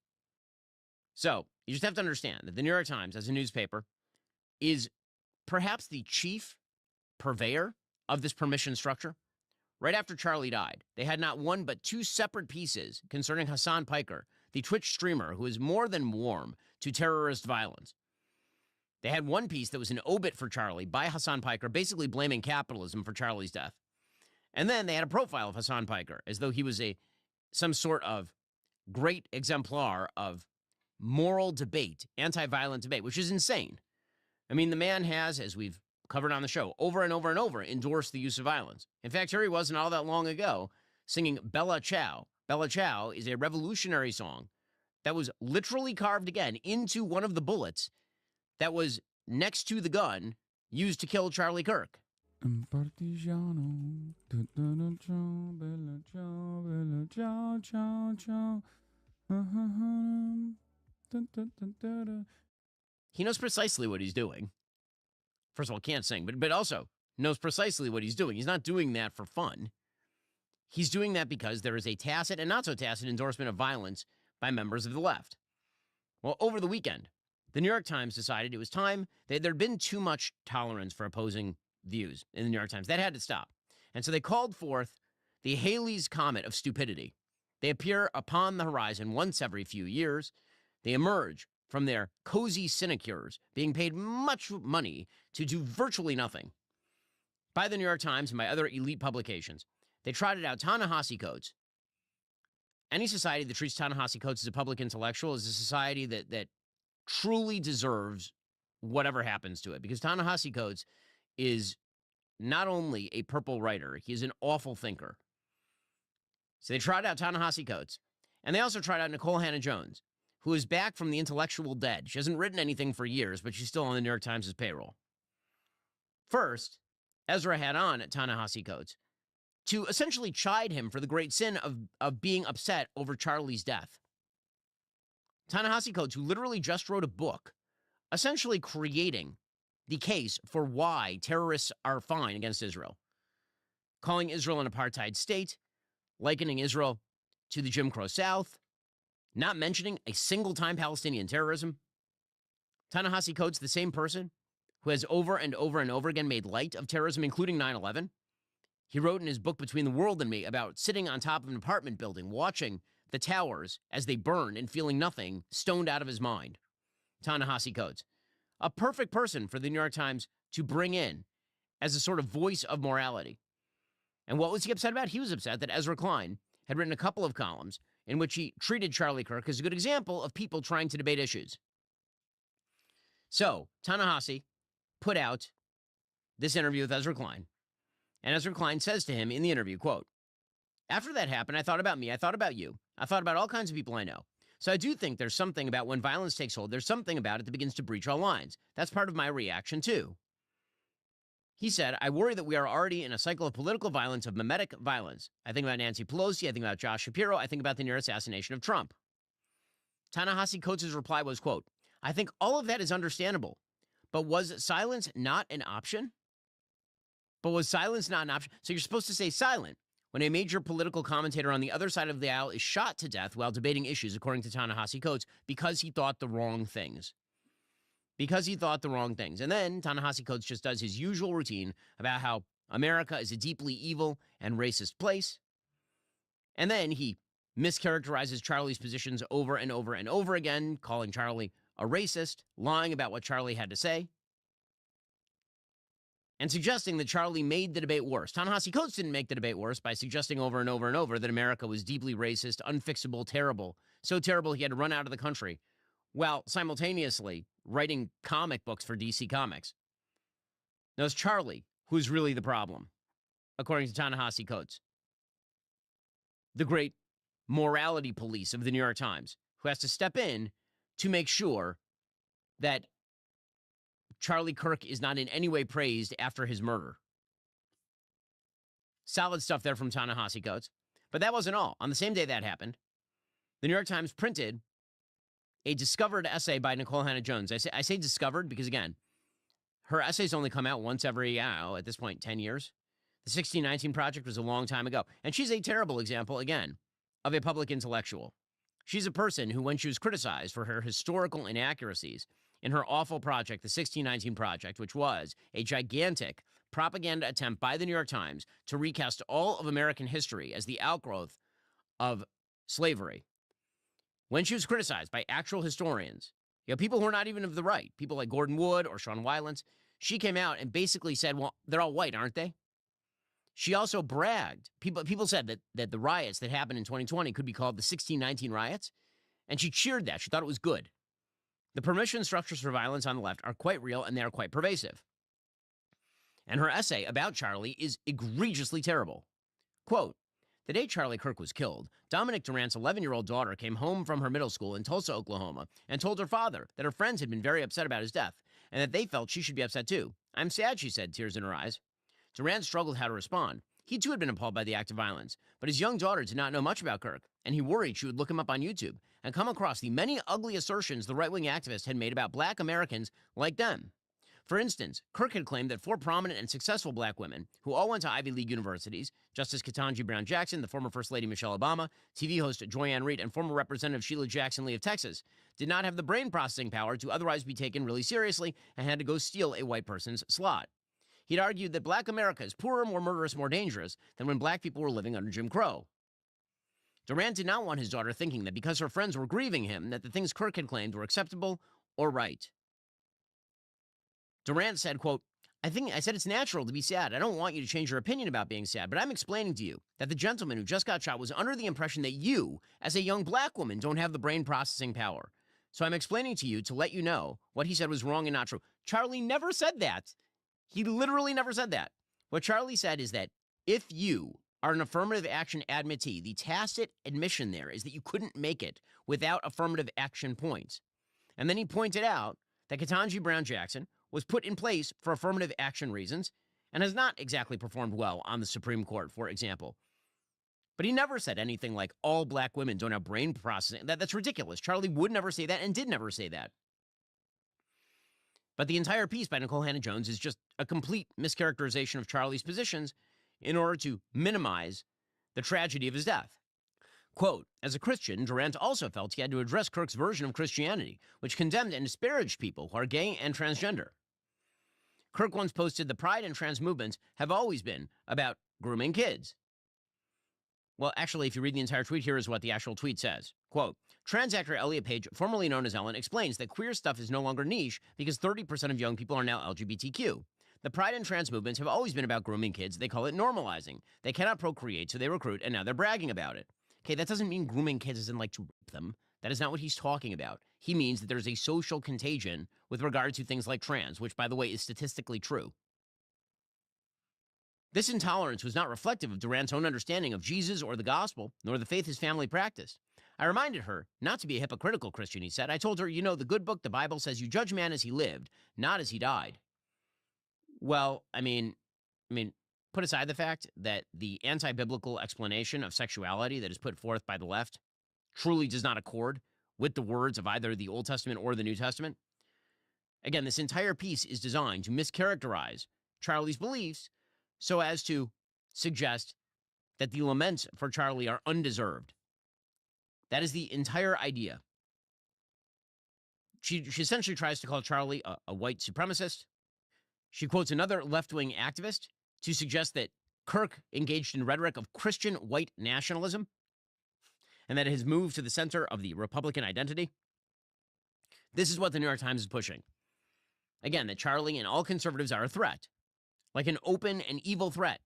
[SPEAKER 20] So, you just have to understand that the New York Times, as a newspaper, is perhaps the chief purveyor of this permission structure. Right after Charlie died, they had not one but 2 separate pieces concerning Hassan Piker, the Twitch streamer who is more than warm to terrorist violence. They had one piece that was an obit for Charlie by Hassan Piker, basically blaming capitalism for Charlie's death. And then they had a profile of Hassan Piker as though he was some sort of great exemplar of moral debate, anti-violent debate, which is insane. I mean, the man has, as we've covered on the show, over and over and over, endorsed the use of violence. In fact, here he wasn't all that long ago singing Bella Ciao. Bella Ciao is a revolutionary song that was literally carved again into one of the bullets that was next to the gun used to kill Charlie Kirk. He knows precisely what he's doing. First of all, can't sing, but also knows precisely what he's doing. He's not doing that for fun. He's doing that because there is a tacit and not so tacit endorsement of violence by members of the left. Well, over the weekend, the New York Times decided it was time. There'd been too much tolerance for opposing views in the New York Times. That had to stop. And so they called forth the Halley's Comet of stupidity. They appear upon the horizon once every few years. They emerge from their cozy sinecures, being paid much money to do virtually nothing by the New York Times and by other elite publications. They trotted out Ta-Nehisi Coates. Any society that treats Ta-Nehisi Coates as a public intellectual is a society that truly deserves whatever happens to it, because Ta-Nehisi Coates is not only a purple writer, he is an awful thinker. So they tried out Ta-Nehisi Coates, and they also tried out Nicole Hannah-Jones, who is back from the intellectual dead. She hasn't written anything for years, but she's still on the New York Times' payroll. First, Ezra had on Ta-Nehisi Coates to essentially chide him for the great sin of being upset over Charlie's death. Ta-Nehisi Coates, who literally just wrote a book, essentially creating the case for why terrorists are fine against Israel, calling Israel an apartheid state, likening Israel to the Jim Crow South, not mentioning a single time Palestinian terrorism. Ta-Nehisi Coates, the same person who has over and over and over again made light of terrorism, including 9/11. He wrote in his book, Between the World and Me, about sitting on top of an apartment building, watching the towers as they burned and feeling nothing, stoned out of his mind. Ta-Nehisi Coates, a perfect person for the New York Times to bring in as a sort of voice of morality. And what was he upset about? He was upset that Ezra Klein had written a couple of columns in which he treated Charlie Kirk as a good example of people trying to debate issues. So Ta-Nehisi put out this interview with Ezra Klein, and Ezra Klein says to him in the interview, quote, "After that happened, I thought about me, I thought about you, I thought about all kinds of people I know. So I do think there's something about when violence takes hold, there's something about it that begins to breach all lines. That's part of my reaction too." He said, "I worry that we are already in a cycle of political violence, of mimetic violence. I think about Nancy Pelosi, I think about Josh Shapiro, I think about the near assassination of Trump." Ta-Nehisi Coates' reply was, quote, "I think all of that is understandable, but was silence not an option? But was silence not an option?" So you're supposed to stay silent when a major political commentator on the other side of the aisle is shot to death while debating issues, according to Ta-Nehisi Coates, because he thought the wrong things. Because he thought the wrong things. And then Ta-Nehisi Coates just does his usual routine about how America is a deeply evil and racist place. And then he mischaracterizes Charlie's positions over and over and over again, calling Charlie a racist, lying about what Charlie had to say, and suggesting that Charlie made the debate worse. Ta-Nehisi Coates didn't make the debate worse by suggesting over and over and over that America was deeply racist, unfixable, terrible, so terrible he had to run out of the country, while simultaneously writing comic books for DC Comics. Now, it's Charlie who's really the problem, according to Ta-Nehisi Coates, the great morality police of the New York Times, who has to step in to make sure that Charlie Kirk is not in any way praised after his murder. Solid stuff there from Ta-Nehisi Coates. But that wasn't all. On the same day that happened, the New York Times printed a discovered essay by Nicole Hannah-Jones. I say discovered because, again, her essays only come out once every, at this point, 10 years. The 1619 Project was a long time ago. And she's a terrible example, again, of a public intellectual. She's a person who, when she was criticized for her historical inaccuracies in her awful project, the 1619 Project, which was a gigantic propaganda attempt by the New York Times to recast all of American history as the outgrowth of slavery. When she was criticized by actual historians, You know, people who are not even of the right, people like Gordon Wood or Sean Wiolence. She came out and basically said, well, they're all white, aren't they? She also bragged. People said that the riots that happened in 2020 could be called the 1619 riots, and she cheered that. She thought it was good. The permission structures for violence on the left are quite real, and they are quite pervasive. And her essay about Charlie is egregiously terrible. Quote, the day Charlie Kirk was killed, Dominic Durant's 11-year-old daughter came home from her middle school in Tulsa, Oklahoma, and told her father that her friends had been very upset about his death, and that they felt she should be upset too. I'm sad, she said, tears in her eyes. Durant struggled how to respond. He too had been appalled by the act of violence, but his young daughter did not know much about Kirk, and he worried she would look him up on YouTube and come across the many ugly assertions the right-wing activist had made about black Americans like them. For instance, Kirk had claimed that 4 prominent and successful black women, who all went to Ivy League universities, Justice Ketanji Brown Jackson, the former First Lady Michelle Obama, TV host Joyanne Reid, and former Representative Sheila Jackson Lee of Texas, did not have the brain processing power to otherwise be taken really seriously and had to go steal a white person's slot. He'd argued that black America is poorer, more murderous, more dangerous than when black people were living under Jim Crow. Durant did not want his daughter thinking that because her friends were grieving him, that the things Kirk had claimed were acceptable or right. Durant said, quote, I said it's natural to be sad. I don't want you to change your opinion about being sad, but I'm explaining to you that the gentleman who just got shot was under the impression that you, as a young black woman, don't have the brain processing power. So I'm explaining to you to let you know what he said was wrong and not true. Charlie never said that. He literally never said that. What Charlie said is that if you are an affirmative action admittee, the tacit admission there is that you couldn't make it without affirmative action points. And then he pointed out that Ketanji Brown Jackson was put in place for affirmative action reasons and has not exactly performed well on the Supreme Court, for example. But he never said anything like all black women don't have brain processing. That's ridiculous. Charlie would never say that and did never say that. But the entire piece by Nicole Hannah-Jones is just a complete mischaracterization of Charlie's positions in order to minimize the tragedy of his death. Quote, as a Christian, Durant also felt he had to address Kirk's version of Christianity, which condemned and disparaged people who are gay and transgender. Kirk once posted, the pride and trans movements have always been about grooming kids. Well, actually, if you read the entire tweet, here is what the actual tweet says. Quote, trans actor Elliot Page, formerly known as Ellen, explains that queer stuff is no longer niche because 30% of young people are now LGBTQ. The pride and trans movements have always been about grooming kids. They call it normalizing. They cannot procreate, so they recruit, and now they're bragging about it. Okay, that doesn't mean grooming kids as in like to rape them. That is not what he's talking about. He means that there's a social contagion with regard to things like trans, which, by the way, is statistically true. This intolerance was not reflective of Durant's own understanding of Jesus or the gospel, nor the faith his family practiced. I reminded her not to be a hypocritical Christian, he said. I told her, you know, the good book, the Bible, says you judge man as he lived, not as he died. Well, I mean, put aside the fact that the anti-biblical explanation of sexuality that is put forth by the left truly does not accord with the words of either the Old Testament or the New Testament. Again, this entire piece is designed to mischaracterize Charlie's beliefs so as to suggest that the laments for Charlie are undeserved. That is the entire idea. She essentially tries to call Charlie a white supremacist. She quotes another left-wing activist to suggest that Kirk engaged in rhetoric of Christian white nationalism and that it has moved to the center of the Republican identity. This is what the New York Times is pushing. Again, that Charlie and all conservatives are a threat, like an open and evil threat.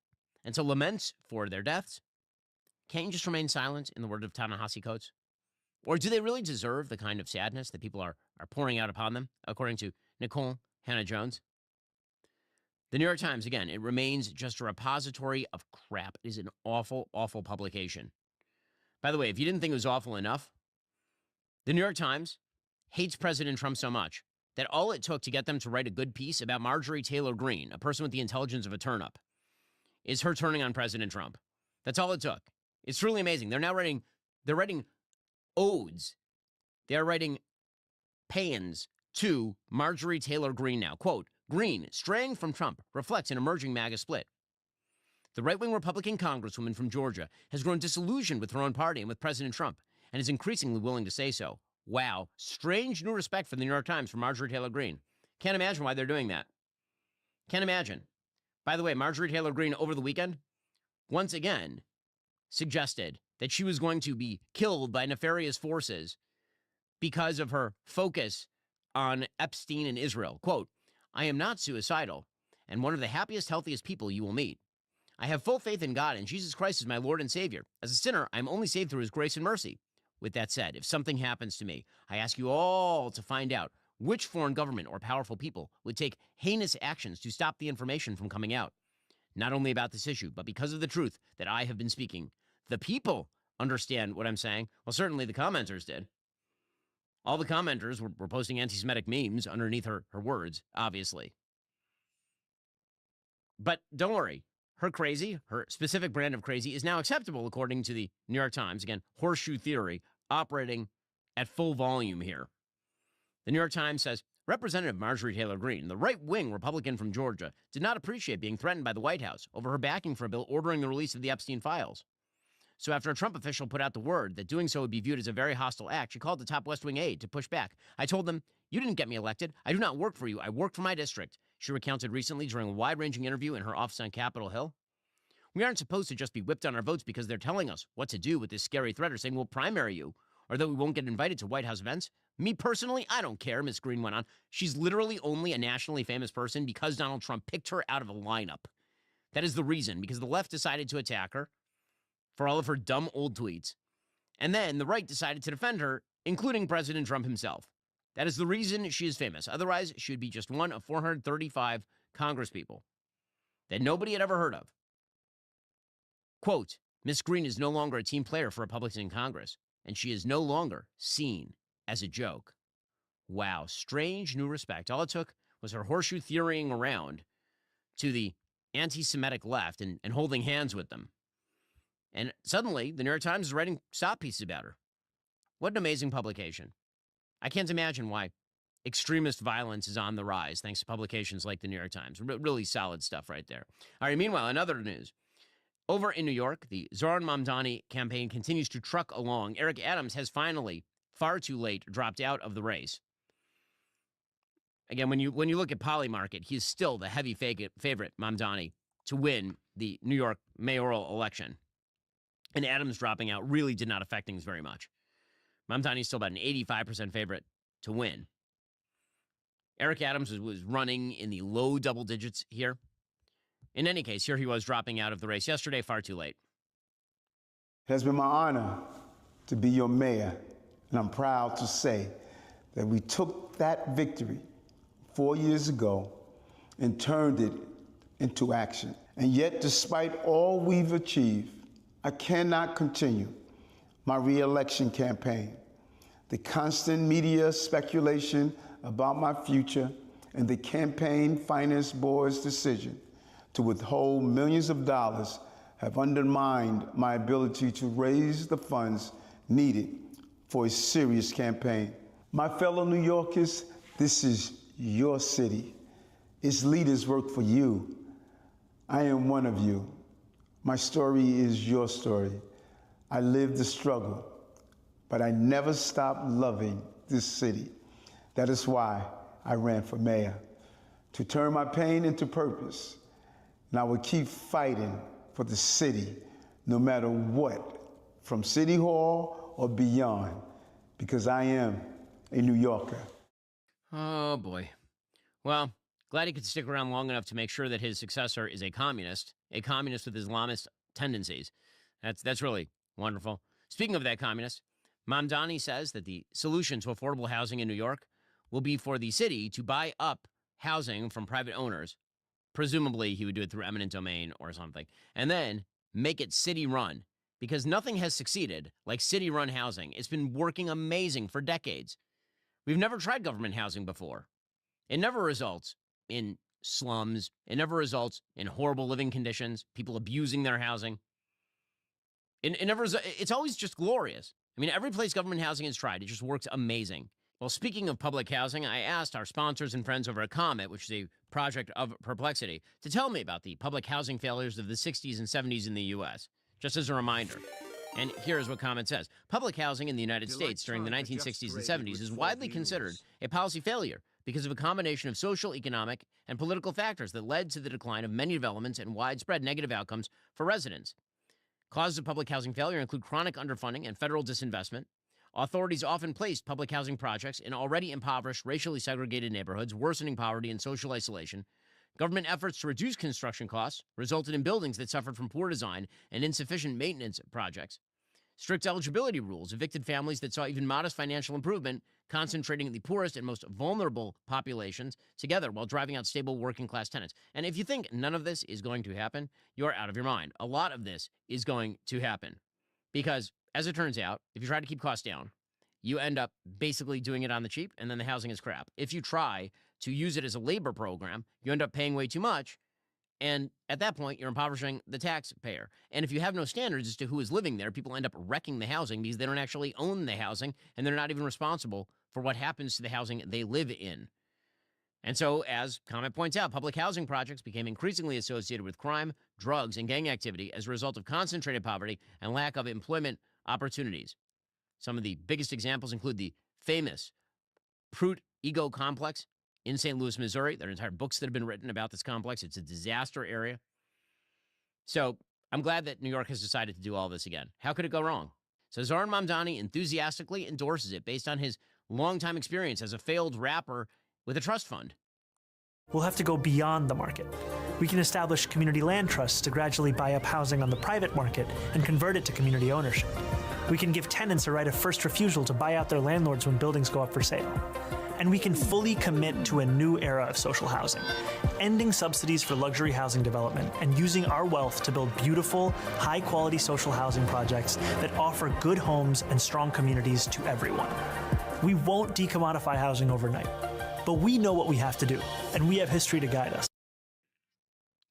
[SPEAKER 20] And so laments for their deaths, can't you just remain silent, in the word of Ta-Nehisi Coates? Or do they really deserve the kind of sadness that people are pouring out upon them, according to Nicole Hannah-Jones? The New York Times, again, it remains just a repository of crap. It is an awful, awful publication. By the way, if you didn't think it was awful enough, the New York Times hates President Trump so much that all it took to get them to write a good piece about Marjorie Taylor Greene, a person with the intelligence of a turnip, is her turning on President Trump. That's all it took. It's truly amazing. They're writing odes. They're writing paeans to Marjorie Taylor Greene now. Quote, Greene, straying from Trump, reflects an emerging MAGA split. The right-wing Republican congresswoman from Georgia has grown disillusioned with her own party and with President Trump, and is increasingly willing to say so. Wow, strange new respect for the New York Times for Marjorie Taylor Greene. Can't imagine why they're doing that. Can't imagine. By the way, Marjorie Taylor Greene over the weekend, once again, suggested that she was going to be killed by nefarious forces because of her focus on Epstein and Israel. Quote, I am not suicidal and one of the happiest, healthiest people you will meet. I have full faith in God and Jesus Christ is my Lord and Savior. As a sinner, I am only saved through his grace and mercy. With that said, if something happens to me, I ask you all to find out which foreign government or powerful people would take heinous actions to stop the information from coming out. Not only about this issue, but because of the truth that I have been speaking. The people understand what I'm saying. Well, certainly the commenters did. All the commenters were posting anti-Semitic memes underneath her words, obviously. But don't worry. Her crazy, her specific brand of crazy, is now acceptable according to the New York Times. Again, horseshoe theory operating at full volume here. The New York Times says, Representative Marjorie Taylor Greene, the right-wing Republican from Georgia, did not appreciate being threatened by the White House over her backing for a bill ordering the release of the Epstein files. So after a Trump official put out the word that doing so would be viewed as a very hostile act, she called the top West Wing aide to push back. I told them, you didn't get me elected. I do not work for you. I work for my district, she recounted recently during a wide-ranging interview in her office on Capitol Hill. We aren't supposed to just be whipped on our votes because they're telling us what to do with this scary threat or saying we'll primary you or that we won't get invited to White House events. Me personally, I don't care, Ms. Greene went on. She's literally only a nationally famous person because Donald Trump picked her out of a lineup. That is the reason, because the left decided to attack her for all of her dumb old tweets. And then the right decided to defend her, including President Trump himself. That is the reason she is famous. Otherwise, she would be just one of 435 congresspeople that nobody had ever heard of. Quote, Ms. Greene is no longer a team player for Republicans in Congress, and she is no longer seen as a joke. Wow, strange new respect. All it took was her horseshoe theorying around to the anti-Semitic left and holding hands with them. And suddenly, the New York Times is writing stop pieces about her. What an amazing publication. I can't imagine why extremist violence is on the rise thanks to publications like the New York Times. Really solid stuff right there. All right, meanwhile, in other news, over in New York, the Zohran Mamdani campaign continues to truck along. Eric Adams has finally, far too late, dropped out of the race. Again, when you look at Polymarket, he's still the heavy favorite, Mamdani, to win the New York mayoral election. And Adams dropping out really did not affect things very much. Mamdani is still about an 85% favorite to win. Eric Adams was running in the low double digits here. In any case, here he was dropping out of the race yesterday, far too late.
[SPEAKER 5] It has been my honor to be your mayor, and I'm proud to say that we took that victory 4 years ago and turned it into action. And yet, despite all we've achieved, I cannot continue my re-election campaign. The constant media speculation about my future and the campaign finance board's decision to withhold millions of dollars have undermined my ability to raise the funds needed for a serious campaign. My fellow New Yorkers, this is your city. Its leaders work for you. I am one of you. My story is your story. I lived the struggle, but I never stopped loving this city. That is why I ran for mayor, to turn my pain into purpose. And I will keep fighting for the city, no matter what, from City Hall or beyond, because I am a New Yorker.
[SPEAKER 20] Oh, boy. Well, glad he could stick around long enough to make sure that his successor is a communist with Islamist tendencies. That's really wonderful. Speaking of that communist, Mamdani says that the solution to affordable housing in New York will be for the city to buy up housing from private owners. Presumably, he would do it through eminent domain or something, and then make it city-run, because nothing has succeeded like city-run housing. It's been working amazing for decades. We've never tried government housing before. It never results in slums. It never results in horrible living conditions, people abusing their housing. It's always just glorious. I mean, every place government housing is tried, it just works amazing. Well, speaking of public housing, I asked our sponsors and friends over at Comet, which is a project of perplexity, to tell me about the public housing failures of the 60s and 70s in the U.S., just as a reminder. And here's what Comet says. Public housing in the United States during the 1960s and 70s is widely considered a policy failure because of a combination of social, economic, and political factors that led to the decline of many developments and widespread negative outcomes for residents. Causes of public housing failure include chronic underfunding and federal disinvestment, Authorities often placed public housing projects in already impoverished, racially segregated neighborhoods, worsening poverty and social isolation. Government efforts to reduce construction costs resulted in buildings that suffered from poor design and insufficient maintenance projects. Strict eligibility rules evicted families that saw even modest financial improvement, concentrating the poorest and most vulnerable populations together while driving out stable working-class tenants. And if you think none of this is going to happen, you're out of your mind. A lot of this is going to happen because, as it turns out, if you try to keep costs down, you end up basically doing it on the cheap, and then the housing is crap. If you try to use it as a labor program, you end up paying way too much, and at that point, you're impoverishing the taxpayer. And if you have no standards as to who is living there, people end up wrecking the housing because they don't actually own the housing, and they're not even responsible for what happens to the housing they live in. And so, as Comment points out, public housing projects became increasingly associated with crime, drugs, and gang activity as a result of concentrated poverty and lack of employment opportunities. Some of the biggest examples include the famous Prout Ego Complex in St. Louis, Missouri. There are entire books that have been written about this complex. It's a disaster area. So I'm glad that New York has decided to do all this again. How could it go wrong? So Zohran Mamdani enthusiastically endorses it based on his longtime experience as a failed rapper with a trust fund.
[SPEAKER 6] We'll have to go beyond the market. We can establish community land trusts to gradually buy up housing on the private market and convert it to community ownership. We can give tenants a right of first refusal to buy out their landlords when buildings go up for sale. And we can fully commit to a new era of social housing, ending subsidies for luxury housing development and using our wealth to build beautiful, high-quality social housing projects that offer good homes and strong communities to everyone. We won't decommodify housing overnight, but we know what we have to do, and we have history to guide us.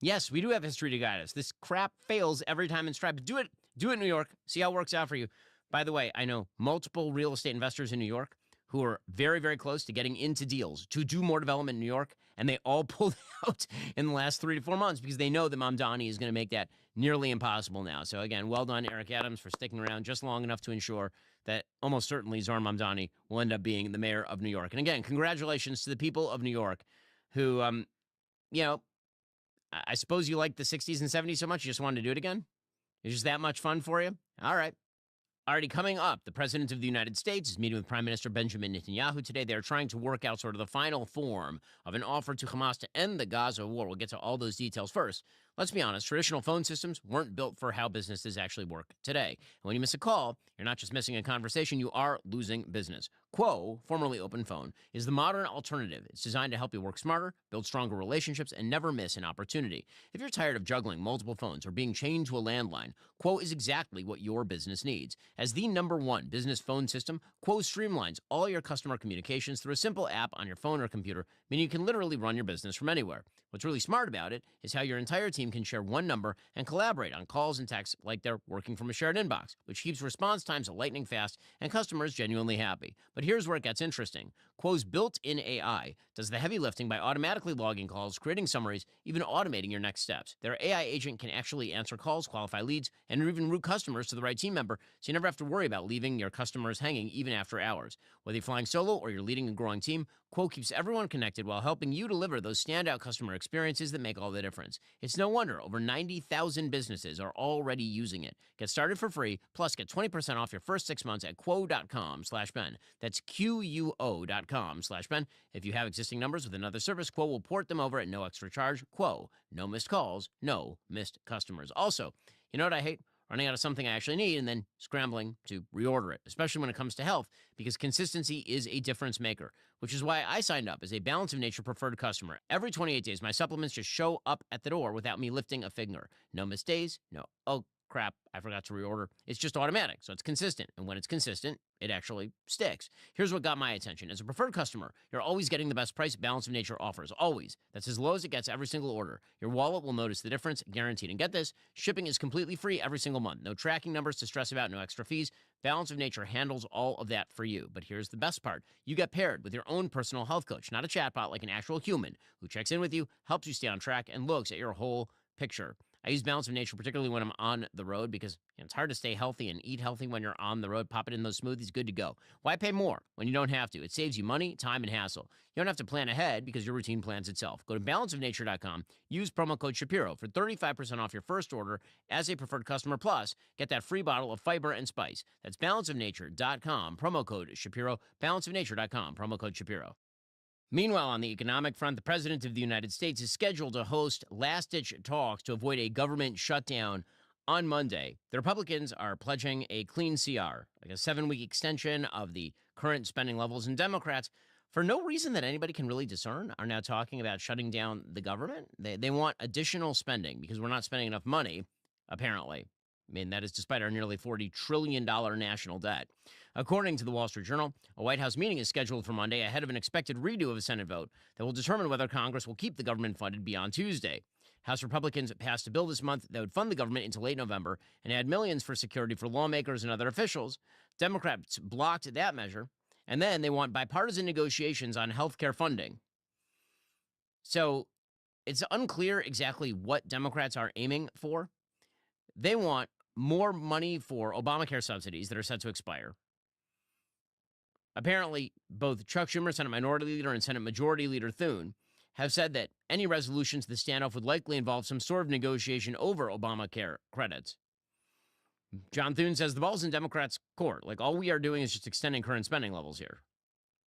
[SPEAKER 20] Yes, we do have history to guide us. This crap fails every time in Stripe. Do it, New York. See how it works out for you. By the way, I know multiple real estate investors in New York who are very, very close to getting into deals to do more development in New York, and they all pulled out in the last 3 to 4 months because they know that Mamdani is going to make that nearly impossible now. So again, well done, Eric Adams, for sticking around just long enough to ensure that almost certainly Zohran Mamdani will end up being the mayor of New York. And again, congratulations to the people of New York who, I suppose you liked the 60s and 70s so much you just wanted to do it again? It's just that much fun for you? All right. Already coming up, the President of the United States is meeting with Prime Minister Benjamin Netanyahu today. They're trying to work out sort of the final form of an offer to Hamas to end the Gaza war. We'll get to all those details first. Let's be honest, traditional phone systems weren't built for how businesses actually work today. And when you miss a call, you're not just missing a conversation, you are losing business. Quo, formerly Open Phone, is the modern alternative. It's designed to help you work smarter, build stronger relationships, and never miss an opportunity. If you're tired of juggling multiple phones or being chained to a landline, Quo is exactly what your business needs. As the #1 business phone system, Quo streamlines all your customer communications through a simple app on your phone or computer, meaning you can literally run your business from anywhere. What's really smart about it is how your entire team can share one number and collaborate on calls and texts like they're working from a shared inbox, which keeps response times lightning fast and customers genuinely happy. But here's where it gets interesting. Quo's built-in AI does the heavy lifting by automatically logging calls, creating summaries, even automating your next steps. Their AI agent can actually answer calls, qualify leads, and even route customers to the right team member, so you never have to worry about leaving your customers hanging even after hours. Whether you're flying solo or you're leading a growing team, Quo keeps everyone connected while helping you deliver those standout customer experiences that make all the difference. It's no wonder over 90,000 businesses are already using it. Get started for free, plus get 20% off your first 6 months at quo.com/Ben. That's QUO.com/Ben. If you have existing numbers with another service, Quo will port them over at no extra charge. Quo, no missed calls, no missed customers. Also, you know what I hate? Running out of something I actually need and then scrambling to reorder it, especially when it comes to health, because consistency is a difference maker, which is why I signed up as a Balance of Nature preferred customer. Every 28 days, my supplements just show up at the door without me lifting a finger. No missed days, no, oh crap, I forgot to reorder. It's just automatic, so it's consistent. And when it's consistent, it actually sticks. Here's what got my attention. As a preferred customer, you're always getting the best price Balance of Nature offers. Always. That's as low as it gets every single order. Your wallet will notice the difference, guaranteed. And get this, shipping is completely free every single month. No tracking numbers to stress about, no extra fees. Balance of Nature handles all of that for you. But here's the best part. You get paired with your own personal health coach, not a chatbot like an actual human, who checks in with you, helps you stay on track, and looks at your whole picture. I use Balance of Nature, particularly when I'm on the road, because it's hard to stay healthy and eat healthy when you're on the road. Pop it in those smoothies, good to go. Why pay more when you don't have to? It saves you money, time, and hassle. You don't have to plan ahead because your routine plans itself. Go to balanceofnature.com, use promo code Shapiro for 35% off your first order as a preferred customer. Plus, get that free bottle of fiber and spice. That's balanceofnature.com, promo code Shapiro, balanceofnature.com, promo code Shapiro. Meanwhile, on the economic front, the President of the United States is scheduled to host last-ditch talks to avoid a government shutdown on Monday. The Republicans are pledging a clean CR, like a 7-week extension of the current spending levels, and Democrats, for no reason that anybody can really discern, are now talking about shutting down the government. They want additional spending because we're not spending enough money, apparently. I mean, that is despite our nearly $40 trillion national debt. According to the Wall Street Journal, a White House meeting is scheduled for Monday ahead of an expected redo of a Senate vote that will determine whether Congress will keep the government funded beyond Tuesday. House Republicans passed a bill this month that would fund the government into late November and add millions for security for lawmakers and other officials. Democrats blocked that measure, and then they want bipartisan negotiations on health care funding. So it's unclear exactly what Democrats are aiming for. They want more money for Obamacare subsidies that are set to expire. Apparently, both Chuck Schumer, Senate Minority Leader, and Senate Majority Leader Thune have said that any resolution to the standoff would likely involve some sort of negotiation over Obamacare credits. John Thune says the ball's in Democrats' court. Like, all we are doing is just extending current spending levels here.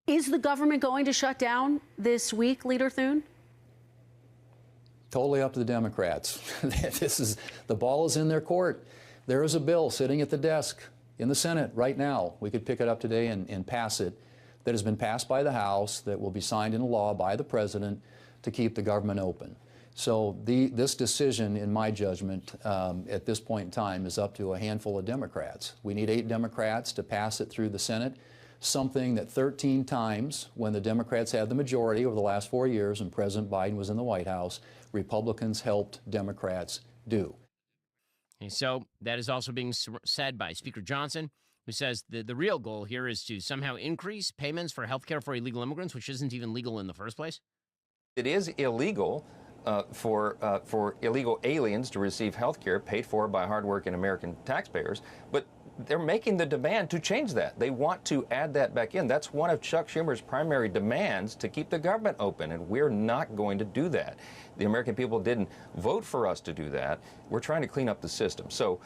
[SPEAKER 9] Is the government going to shut down this week, Leader Thune?
[SPEAKER 12] Totally up to the Democrats. The ball is in their court. There is a bill sitting at the desk in the Senate right now. We could pick it up today and pass it. That has been passed by the House, that will be signed into law by the President to keep the government open. So this decision, in my judgment, at this point in time, is up to a handful of Democrats. We need 8 Democrats to pass it through the Senate, something that 13 times, when the Democrats had the majority over the last 4 years and President Biden was in the White House, Republicans helped Democrats do.
[SPEAKER 20] And so that is also being said by Speaker Johnson, who says the real goal here is to somehow increase payments for health care for illegal immigrants, which isn't even legal in the first place.
[SPEAKER 22] It is illegal for illegal aliens to receive health care paid for by hardworking American taxpayers, but they're making the demand to change that. They want to add that back in. That's one of Chuck Schumer's primary demands, to keep the government open, and we're not going to do that. The American people didn't vote for us to do that. We're trying to clean up the system. So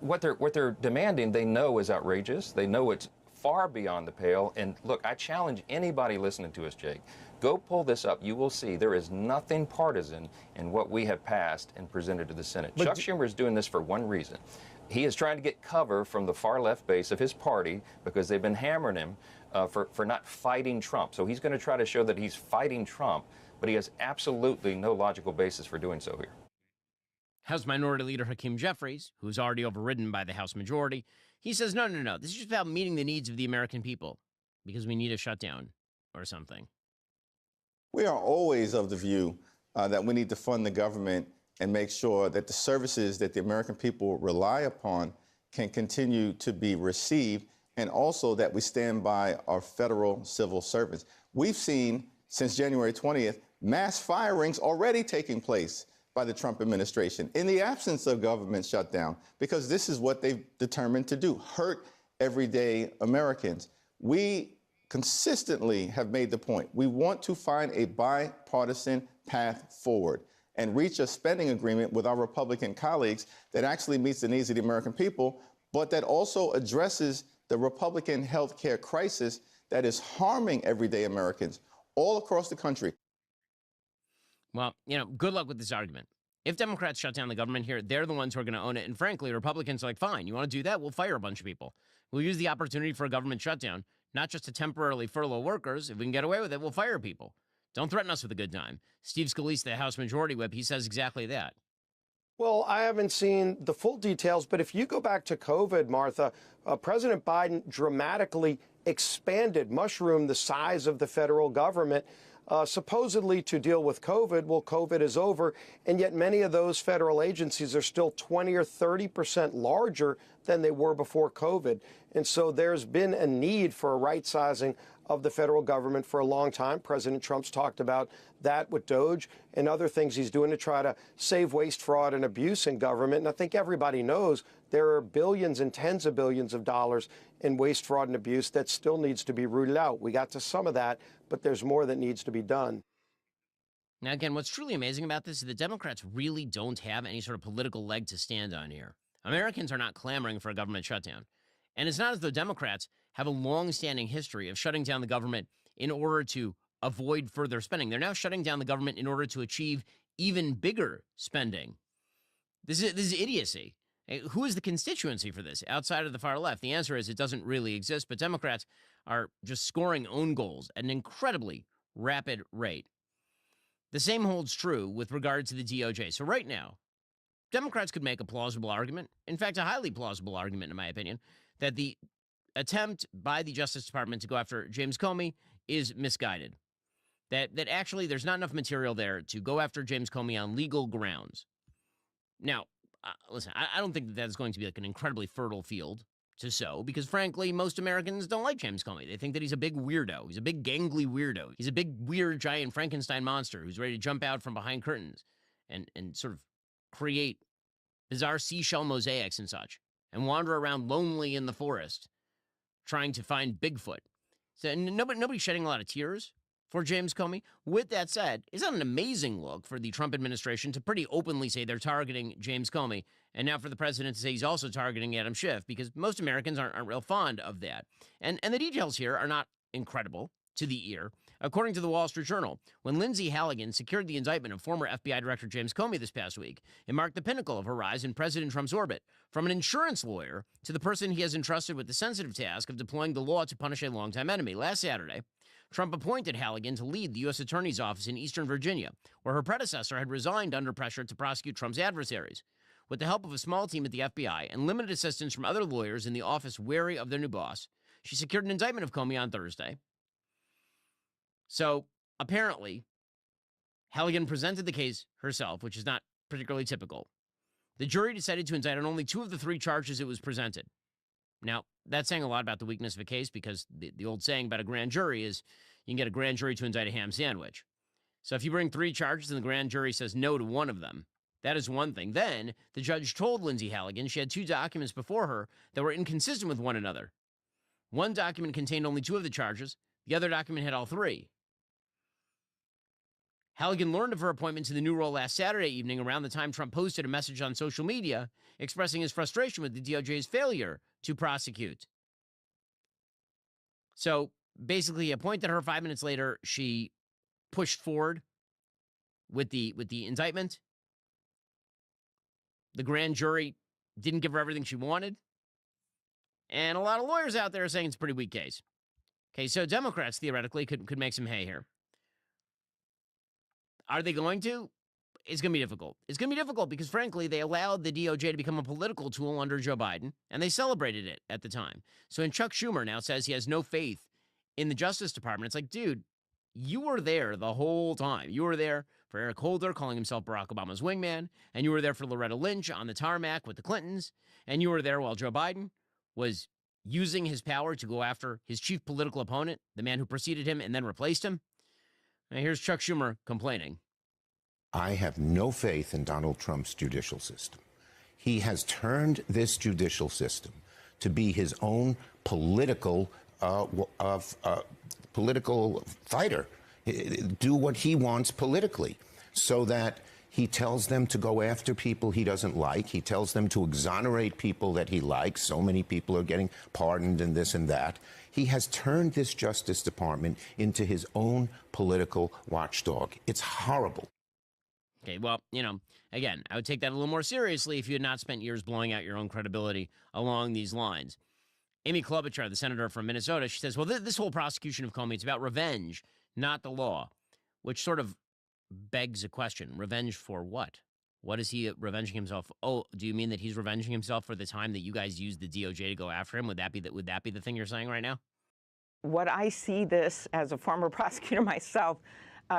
[SPEAKER 22] what they're demanding, they know is outrageous. They know it's far beyond the pale. And look, I challenge anybody listening to us, Jake, go pull this up. You will see there is nothing partisan in what we have passed and presented to the Senate. Chuck Schumer is doing this for one reason. He is trying to get cover from the far left base of his party because they've been hammering him for not fighting Trump. So he's going to try to show that he's fighting Trump, but he has absolutely no logical basis for doing so here.
[SPEAKER 20] House Minority Leader Hakeem Jeffries, who's already overridden by the House majority, he says, no. This is just about meeting the needs of the American people because we need a shutdown or something.
[SPEAKER 24] We are always of the view that we need to fund the government and make sure that the services that the American people rely upon can continue to be received, and also that we stand by our federal civil servants. We've seen, since January 20th, mass firings already taking place by the Trump administration in the absence of government shutdown, because this is what they've determined to do, hurt everyday Americans. We consistently have made the point. We want to find a bipartisan path forward and reach a spending agreement with our Republican colleagues that actually meets the needs of the American people, but that also addresses the Republican health care crisis that is harming everyday Americans all across the country.
[SPEAKER 20] Well, good luck with this argument. If Democrats shut down the government here, they're the ones who are going to own it. And frankly, Republicans are like, fine, you want to do that? We'll fire a bunch of people. We'll use the opportunity for a government shutdown, not just to temporarily furlough workers. If we can get away with it, we'll fire people. Don't threaten us with a good time. Steve Scalise, the House Majority Whip, he says exactly that.
[SPEAKER 25] Well, I haven't seen the full details, but if you go back to COVID, Martha, President Biden dramatically mushroomed the size of the federal government. supposedly to deal with COVID. Well, COVID is over, and yet many of those federal agencies are still 20 or 30% larger than they were before COVID. And so there's been a need for a right sizing of the federal government for a long time. President Trump's talked about that with DOGE and other things he's doing to try to save waste, fraud, and abuse in government. And I think everybody knows there are billions and tens of billions of dollars in waste, fraud, and abuse that still needs to be rooted out. We got to some of that, but there's more that needs to be done.
[SPEAKER 20] Now, again, what's truly amazing about this is the Democrats really don't have any sort of political leg to stand on here. Americans are not clamoring for a government shutdown. And it's not as though Democrats have a long-standing history of shutting down the government in order to avoid further spending. They're now shutting down the government in order to achieve even bigger spending. This is idiocy. Who is the constituency for this outside of the far left? The answer is it doesn't really exist, but Democrats are just scoring own goals at an incredibly rapid rate. The same holds true with regard to the DOJ. So right now, Democrats could make a plausible argument, in fact, a highly plausible argument, in my opinion, that the attempt by the Justice Department to go after James Comey is misguided. That actually there's not enough material there to go after James Comey on legal grounds. Now, listen, I don't think that that's going to be like an incredibly fertile field to sow, because frankly, most Americans don't like James Comey. They think that he's a big weirdo. He's a big gangly weirdo. He's a big, weird, giant Frankenstein monster who's ready to jump out from behind curtains and sort of create bizarre seashell mosaics and such, and wander around lonely in the forest trying to find Bigfoot. So nobody's shedding a lot of tears for James Comey. With that said, it's not an amazing look for the Trump administration to pretty openly say they're targeting James Comey, and now for the president to say he's also targeting Adam Schiff, because most Americans aren't real fond of that. And the details here are not incredible to the ear. According to the Wall Street Journal, when Lindsay Halligan secured the indictment of former FBI Director James Comey this past week, it marked the pinnacle of her rise in President Trump's orbit, from an insurance lawyer to the person he has entrusted with the sensitive task of deploying the law to punish a longtime enemy. Last Saturday, Trump appointed Halligan to lead the U.S. Attorney's Office in Eastern Virginia, where her predecessor had resigned under pressure to prosecute Trump's adversaries. With the help of a small team at the FBI and limited assistance from other lawyers in the office wary of their new boss, she secured an indictment of Comey on Thursday. So, apparently, Halligan presented the case herself, which is not particularly typical. The jury decided to indict on only 2 of the 3 charges it was presented. Now, that's saying a lot about the weakness of a case, because the old saying about a grand jury is you can get a grand jury to indict a ham sandwich. So if you bring 3 charges and the grand jury says no to one of them, that is one thing. Then the judge told Lindsay Halligan she had 2 documents before her that were inconsistent with one another. One document contained only 2 of the charges. The other document had all 3. Halligan learned of her appointment to the new role last Saturday evening around the time Trump posted a message on social media expressing his frustration with the DOJ's failure to prosecute. So basically, he appointed her. 5 minutes later, she pushed forward with the indictment. The grand jury didn't give her everything she wanted. And a lot of lawyers out there are saying it's a pretty weak case. Okay, so Democrats theoretically could make some hay here. Are they going to? It's going to be difficult. It's going to be difficult because, frankly, they allowed the DOJ to become a political tool under Joe Biden, and they celebrated it at the time. So when Chuck Schumer now says he has no faith in the Justice Department, it's like, dude, you were there the whole time. You were there for Eric Holder calling himself Barack Obama's wingman, and you were there for Loretta Lynch on the tarmac with the Clintons, and you were there while Joe Biden was using his power to go after his chief political opponent, the man who preceded him and then replaced him. Now, here's Chuck Schumer complaining.
[SPEAKER 10] I have no faith in Donald Trump's judicial system. He has turned this judicial system to be his own political fighter, do what he wants politically, so that he tells them to go after people he doesn't like. He tells them to exonerate people that he likes. So many people are getting pardoned and this and that. He has turned this Justice Department into his own political watchdog. It's horrible.
[SPEAKER 20] Okay, well, again, I would take that a little more seriously if you had not spent years blowing out your own credibility along these lines. Amy Klobuchar, the senator from Minnesota, she says, well, this whole prosecution of Comey, it's about revenge, not the law, which sort of begs a question. Revenge for what? What is he revenging himself? Oh, do you mean that he's revenging himself for the time that you guys used the DOJ to go after him? Would that be the thing you're saying right now?
[SPEAKER 11] What I see this as a former prosecutor myself,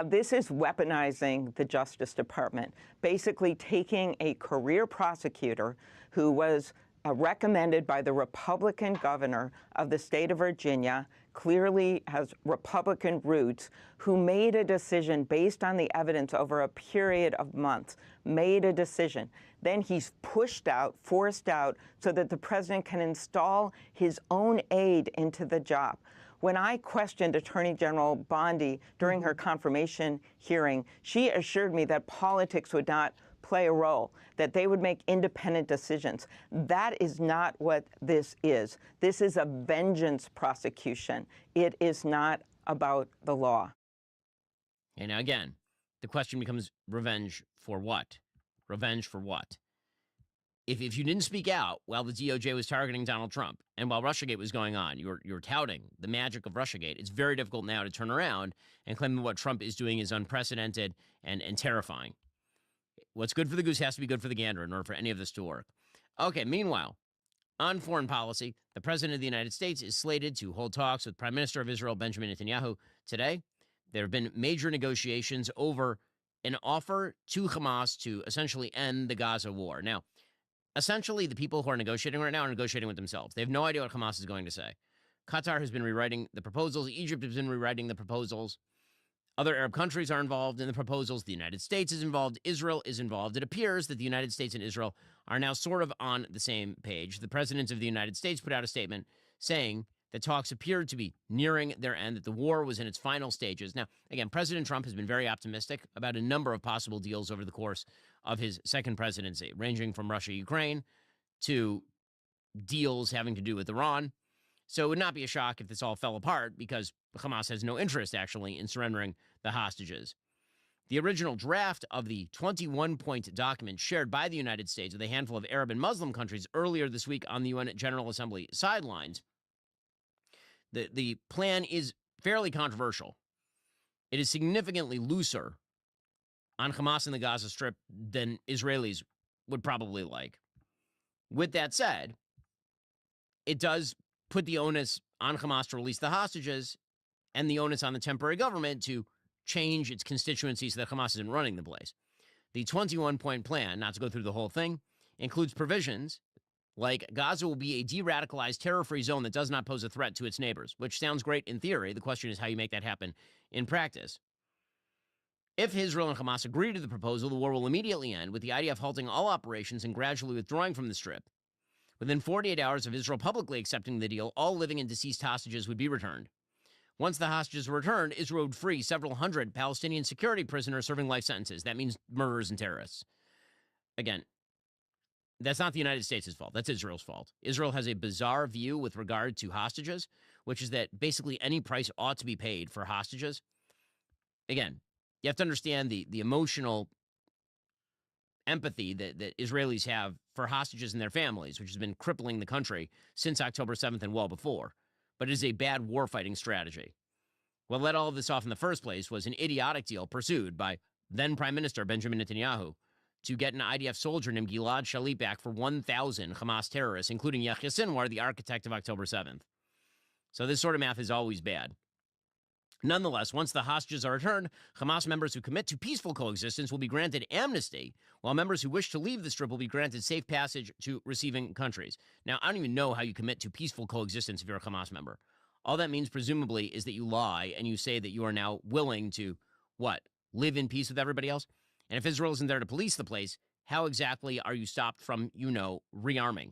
[SPEAKER 11] This is weaponizing the Justice Department, basically taking a career prosecutor who was recommended by the Republican governor of the state of Virginia, clearly has Republican roots, who made a decision based on the evidence over a period of months, made a decision. Then he's pushed out, forced out, so that the president can install his own aide into the job. When I questioned Attorney General Bondi during her confirmation hearing, she assured me that politics would not play a role, that they would make independent decisions. That is not what this is. This is a vengeance prosecution. It is not about the law.
[SPEAKER 20] And now again, the question becomes revenge for what? Revenge for what? If you didn't speak out while the DOJ was targeting Donald Trump and while Russiagate was going on, you're touting the magic of Russiagate, it's very difficult now to turn around and claim that what Trump is doing is unprecedented and terrifying. What's good for the goose has to be good for the gander in order for any of this to work. Okay, meanwhile, on foreign policy, the President of the United States is slated to hold talks with Prime Minister of Israel, Benjamin Netanyahu, today. There have been major negotiations over an offer to Hamas to essentially end the Gaza war. Now, essentially, the people who are negotiating right now are negotiating with themselves. They have no idea what Hamas is going to say. Qatar has been rewriting the proposals. Egypt has been rewriting the proposals. Other Arab countries are involved in the proposals. The United States is involved. Israel is involved. It appears that the United States and Israel are now sort of on the same page. The President of the United States put out a statement saying that talks appeared to be nearing their end, that the war was in its final stages. Now, again, President Trump has been very optimistic about a number of possible deals over the course of his second presidency, ranging from Russia-Ukraine to deals having to do with Iran. So it would not be a shock if this all fell apart because Hamas has no interest, actually, in surrendering the hostages. The original draft of the 21-point document shared by the United States with a handful of Arab and Muslim countries earlier this week on the UN General Assembly sidelines, the plan is fairly controversial. It is significantly looser on Hamas in the Gaza Strip than Israelis would probably like. With that said, it does put the onus on Hamas to release the hostages and the onus on the temporary government to change its constituency so that Hamas isn't running the place. The 21-point plan, not to go through the whole thing, includes provisions like Gaza will be a de-radicalized, terror-free zone that does not pose a threat to its neighbors, which sounds great in theory. The question is how you make that happen in practice. If Israel and Hamas agree to the proposal, the war will immediately end, with the IDF halting all operations and gradually withdrawing from the Strip. Within 48 hours of Israel publicly accepting the deal, all living and deceased hostages would be returned. Once the hostages were returned, Israel would free several hundred Palestinian security prisoners serving life sentences. That means murderers and terrorists. Again, that's not the United States' fault. That's Israel's fault. Israel has a bizarre view with regard to hostages, which is that basically any price ought to be paid for hostages. Again, you have to understand the emotional empathy that Israelis have for hostages and their families, which has been crippling the country since October 7th and well before. But it is a bad warfighting strategy. What led all of this off in the first place was an idiotic deal pursued by then Prime Minister Benjamin Netanyahu to get an IDF soldier named Gilad Shalit back for 1,000 Hamas terrorists, including Yahya Sinwar, the architect of October 7th. So this sort of math is always bad. Nonetheless, once the hostages are returned, Hamas members who commit to peaceful coexistence will be granted amnesty, while members who wish to leave the Strip will be granted safe passage to receiving countries. Now, I don't even know how you commit to peaceful coexistence if you're a Hamas member. All that means, presumably, is that you lie and you say that you are now willing to, what, live in peace with everybody else? And if Israel isn't there to police the place, how exactly are you stopped from, rearming?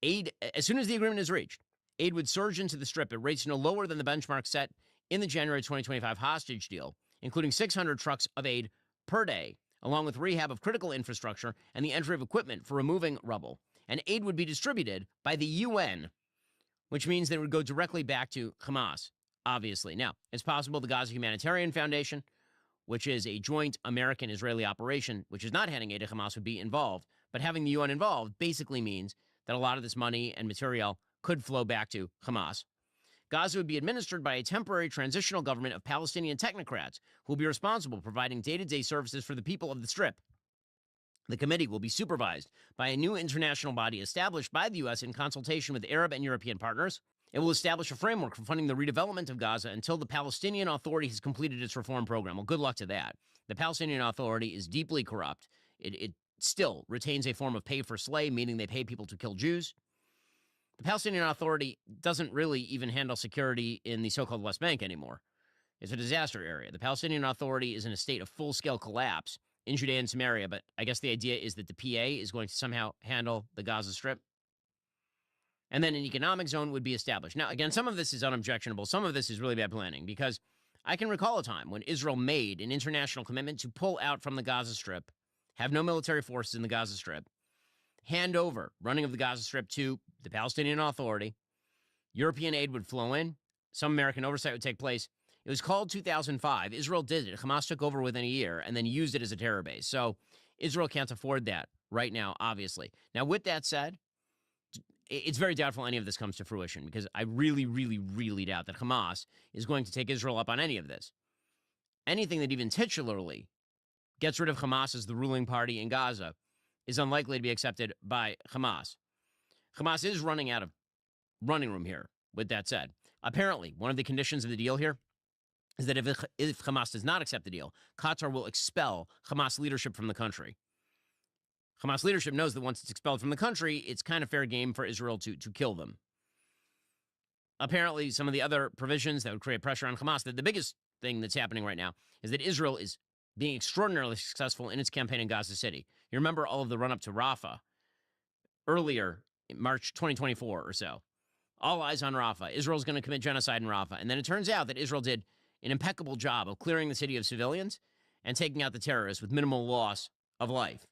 [SPEAKER 20] Aid, as soon as the agreement is reached, aid would surge into the Strip at rates no lower than the benchmark set in the January 2025 hostage deal, including 600 trucks of aid per day, along with rehab of critical infrastructure and the entry of equipment for removing rubble. And aid would be distributed by the UN, which means they would go directly back to Hamas, obviously. Now, it's possible the Gaza Humanitarian Foundation, which is a joint American-Israeli operation, which is not handing aid to Hamas, would be involved. But having the UN involved basically means that a lot of this money and material could flow back to Hamas. Gaza would be administered by a temporary transitional government of Palestinian technocrats who will be responsible for providing day-to-day services for the people of the Strip. The committee will be supervised by a new international body established by the U.S. in consultation with Arab and European partners. It will establish a framework for funding the redevelopment of Gaza until the Palestinian Authority has completed its reform program. Well, good luck to that. The Palestinian Authority is deeply corrupt. It still retains a form of pay for slay, meaning they pay people to kill Jews. The Palestinian Authority doesn't really even handle security in the so-called West Bank anymore. It's a disaster area. The Palestinian Authority is in a state of full-scale collapse in Judea and Samaria, but I guess the idea is that the PA is going to somehow handle the Gaza Strip. And then an economic zone would be established. Now, again, some of this is unobjectionable. Some of this is really bad planning, because I can recall a time when Israel made an international commitment to pull out from the Gaza Strip, have no military forces in the Gaza Strip, hand over running of the Gaza Strip to the Palestinian Authority. European aid would flow in. Some American oversight would take place. It was called 2005. Israel did it. Hamas took over within a year and then used it as a terror base. So Israel can't afford that right now, obviously. Now, with that said, it's very doubtful any of this comes to fruition, because I really, really, really doubt that Hamas is going to take Israel up on any of this. Anything that even titularly gets rid of Hamas as the ruling party in Gaza is unlikely to be accepted by Hamas. Hamas is running out of running room here, with that said. Apparently, one of the conditions of the deal here is that if Hamas does not accept the deal, Qatar will expel Hamas leadership from the country. Hamas leadership knows that once it's expelled from the country, it's kind of fair game for Israel to kill them. Apparently, some of the other provisions that would create pressure on Hamas, the biggest thing that's happening right now is that Israel is being extraordinarily successful in its campaign in Gaza City. You remember all of the run-up to Rafah earlier in March 2024 or so. All eyes on Rafah. Israel's going to commit genocide in Rafah. And then it turns out that Israel did an impeccable job of clearing the city of civilians and taking out the terrorists with minimal loss of life.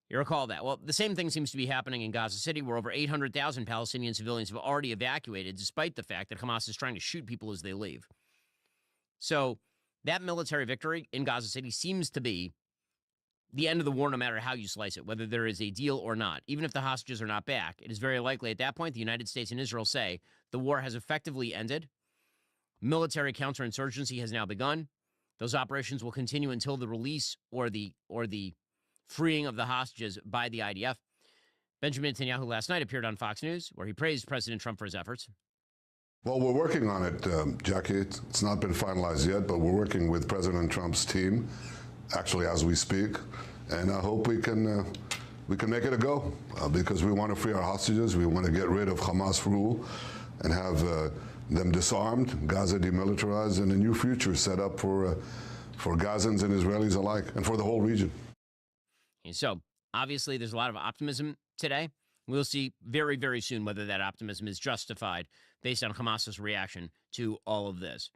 [SPEAKER 20] You recall that. Well, the same thing seems to be happening in Gaza City, where over 800,000 Palestinian civilians have already evacuated, despite the fact that Hamas is trying to shoot people as they leave. So that military victory in Gaza City seems to be the end of the war, no matter how you slice it, whether there is a deal or not. Even if the hostages are not back, it is very likely at that point the United States and Israel say the war has effectively ended. Military counterinsurgency has now begun. Those operations will continue until the release or the freeing of the hostages by the IDF. Benjamin Netanyahu last night appeared on Fox News, where he praised President Trump for his efforts.
[SPEAKER 13] Well, we're working on it, Jackie. It's not been finalized yet, but we're working with President Trump's team, actually as we speak, and I hope we can make it a go, because we want to free our hostages. We want to get rid of Hamas rule and have them disarmed, Gaza demilitarized, and a new future set up for Gazans and Israelis alike, and for the whole region.
[SPEAKER 20] So, obviously, there's a lot of optimism today. We'll see very, very soon whether that optimism is justified based on Hamas's reaction to all of this.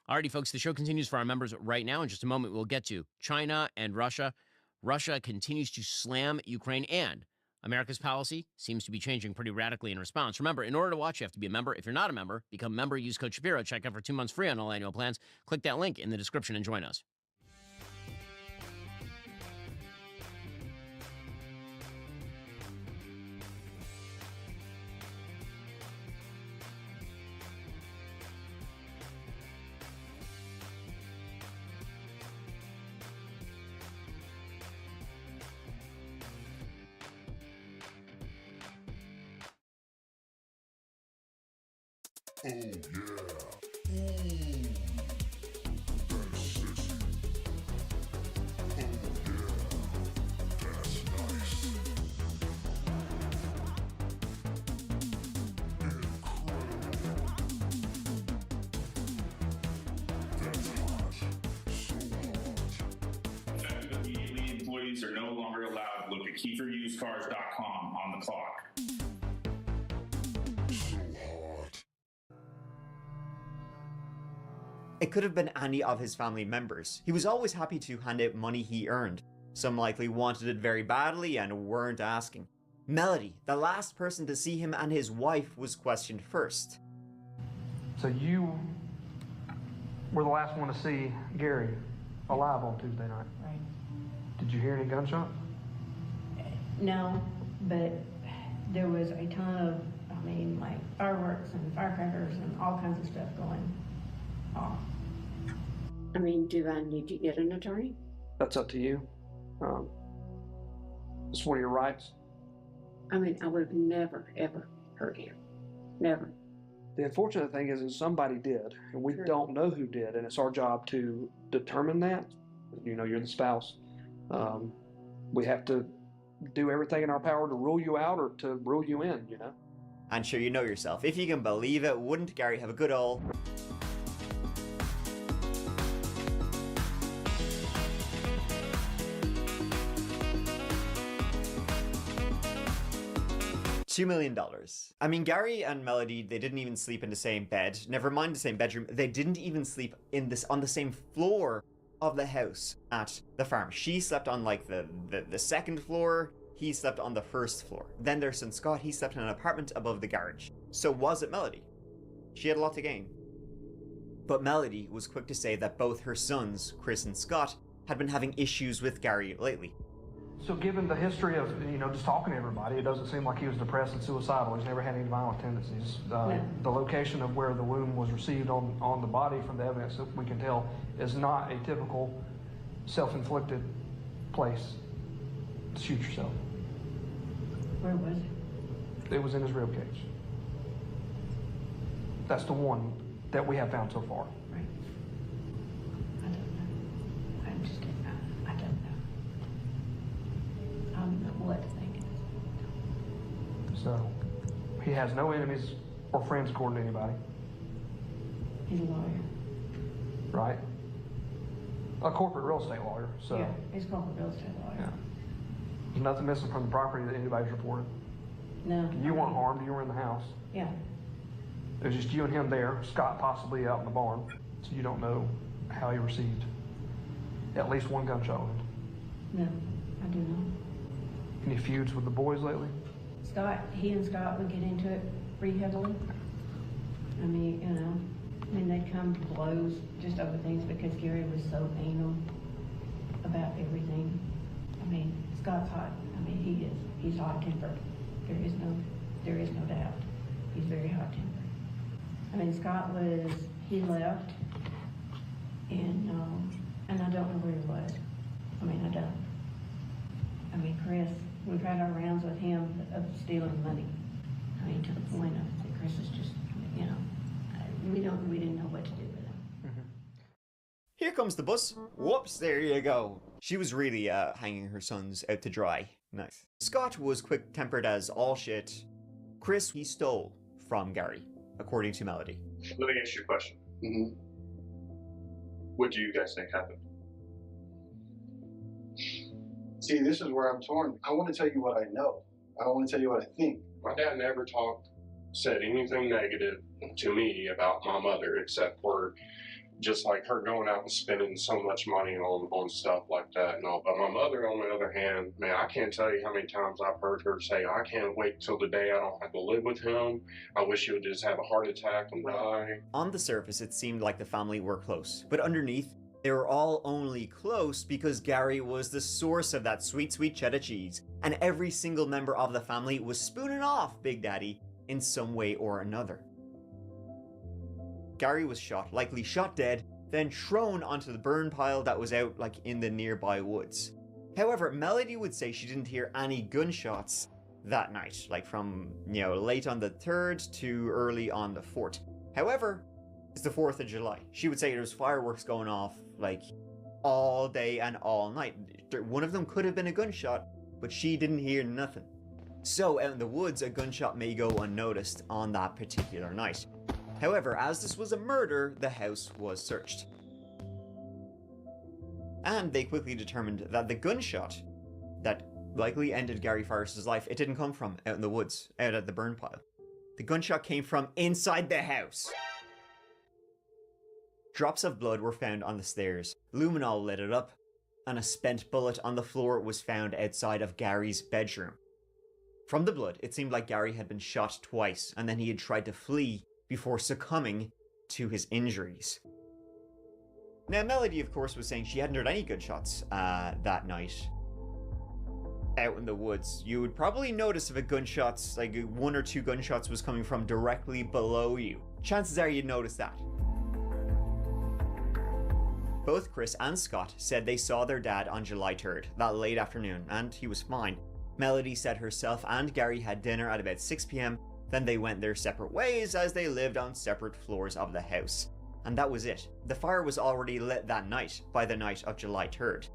[SPEAKER 20] Alrighty, folks, the show continues for our members right now. In just a moment, we'll get to China and Russia. Russia continues to slam Ukraine, and America's policy seems to be changing pretty radically in response. Remember, in order to watch, you have to be a member. If you're not a member, become a member. Use code Shapiro. Check out for 2 months free on all annual plans. Click that link in the description and join us.
[SPEAKER 14] Oh, yeah. Ooh. That's sexy. Oh, yeah. That's nice. Incredible. That's hot. So hot.
[SPEAKER 19] Effective immediately, employees are no longer allowed to look at KieferUseCars.com on the clock.
[SPEAKER 16] It could have been any of his family members. He was always happy to hand out money he earned. Some likely wanted it very badly and weren't asking. Melody, the last person to see him and his wife, was questioned first.
[SPEAKER 21] So you were the last one to see Gary alive on Tuesday night?
[SPEAKER 1] Right.
[SPEAKER 21] Did you hear any gunshots?
[SPEAKER 1] No, but there was a ton of, like fireworks and firecrackers and all kinds of stuff going off. Do I need to get an attorney?
[SPEAKER 21] That's up to you. It's one of your rights.
[SPEAKER 1] I would have never, ever hurt him. Never.
[SPEAKER 21] The unfortunate thing is somebody did, and we don't know who did, and it's our job to determine that. You know, you're the spouse. We have to do everything in our power to rule you out or to rule you in, you know?
[SPEAKER 16] And sure, you know yourself. If you can believe it, wouldn't Gary have a good old... $2 million. I mean, Gary and Melody, they didn't even sleep in the same bed. Never mind the same bedroom. They didn't even sleep on the same floor of the house at the farm. She slept on like the second floor. He slept on the first floor. Then their son Scott, he slept in an apartment above the garage. So was it Melody? She had a lot to gain. But Melody was quick to say that both her sons, Chris and Scott, had been having issues with Gary lately.
[SPEAKER 21] So given the history of, you know, just talking to everybody, it doesn't seem like he was depressed and suicidal. He's never had any violent tendencies. The location of where the wound was received on the body from the evidence that we can tell is not a typical self-inflicted place to shoot yourself.
[SPEAKER 1] Where was it?
[SPEAKER 21] It was in his rib cage. That's the one that we have found so far.
[SPEAKER 1] Right. I don't know. I'm just kidding. I don't know. I don't know what to think.
[SPEAKER 21] So, he has no enemies or friends according to anybody.
[SPEAKER 1] He's a lawyer.
[SPEAKER 21] Right? A corporate real estate lawyer, so.
[SPEAKER 1] Yeah, he's a corporate real estate lawyer.
[SPEAKER 21] Yeah. There's nothing missing from the property that anybody's reported.
[SPEAKER 1] No.
[SPEAKER 21] You weren't harmed, you were in the house.
[SPEAKER 1] Yeah.
[SPEAKER 21] It was just you and him there, Scott possibly out in the barn, so you don't know how he received at least one gunshot wound.
[SPEAKER 1] No, I do not.
[SPEAKER 21] Any feuds with the boys lately?
[SPEAKER 1] He and Scott would get into it pretty heavily. I mean, you know, they'd come to blows just over things because Gary was so anal about everything. I mean, Scott's hot. I mean, he's hot-tempered. There is no doubt. He's very hot-tempered. I mean, he left, and I don't know where he was. I mean, I don't. I mean, Chris, we've had our rounds with him of stealing money. I mean, to the point of that Chris is just, you know, we didn't know what to do with him.
[SPEAKER 21] Mm-hmm.
[SPEAKER 16] Here comes the bus. Whoops, there you go. She was really hanging her sons out to dry. Nice. Scott was quick-tempered as all shit. Chris, he stole from Gary, according to Melody.
[SPEAKER 2] Let me ask you a question. Mm-hmm. What do you guys think happened?
[SPEAKER 8] See, this is where I'm torn. I want to tell you what I know. I don't want to tell you what I think.
[SPEAKER 2] My dad never said anything negative to me about my mother, except for just like her going out and spending so much money on stuff like that and all. But my mother, on the other hand, man, I can't tell you how many times I've heard her say, I can't wait till the day I don't have to live with him. I wish he would just have a heart attack and die.
[SPEAKER 16] On the surface, it seemed like the family were close, but underneath, they were all only close because Gary was the source of that sweet, sweet cheddar cheese, and every single member of the family was spooning off Big Daddy in some way or another. Gary was shot, likely shot dead, then thrown onto the burn pile that was out like in the nearby woods. However, Melody would say she didn't hear any gunshots that night, like from, you know, late on the 3rd to early on the 4th. However, it's the 4th of July. She would say there was fireworks going off like all day and all night. One of them could have been a gunshot, but she didn't hear nothing. So out in the woods, a gunshot may go unnoticed on that particular night. However, as this was a murder, the house was searched. And they quickly determined that the gunshot that likely ended Gary Forrest's life, it didn't come from out in the woods, out at the burn pile. The gunshot came from inside the house. Drops of blood were found on the stairs. Luminol lit it up, and a spent bullet on the floor was found outside of Gary's bedroom. From the blood, it seemed like Gary had been shot twice, and then he had tried to flee before succumbing to his injuries. Now, Melody, of course, was saying she hadn't heard any gunshots that night out in the woods. You would probably notice if a gunshots, like 1 or 2 gunshots was coming from directly below you. Chances are you'd notice that. Both Chris and Scott said they saw their dad on July 3rd, that late afternoon, and he was fine. Melody said herself and Gary had dinner at about 6 p.m, Then they went their separate ways as they lived on separate floors of the house. And that was it. The fire was already lit that night, by the night of July 3rd.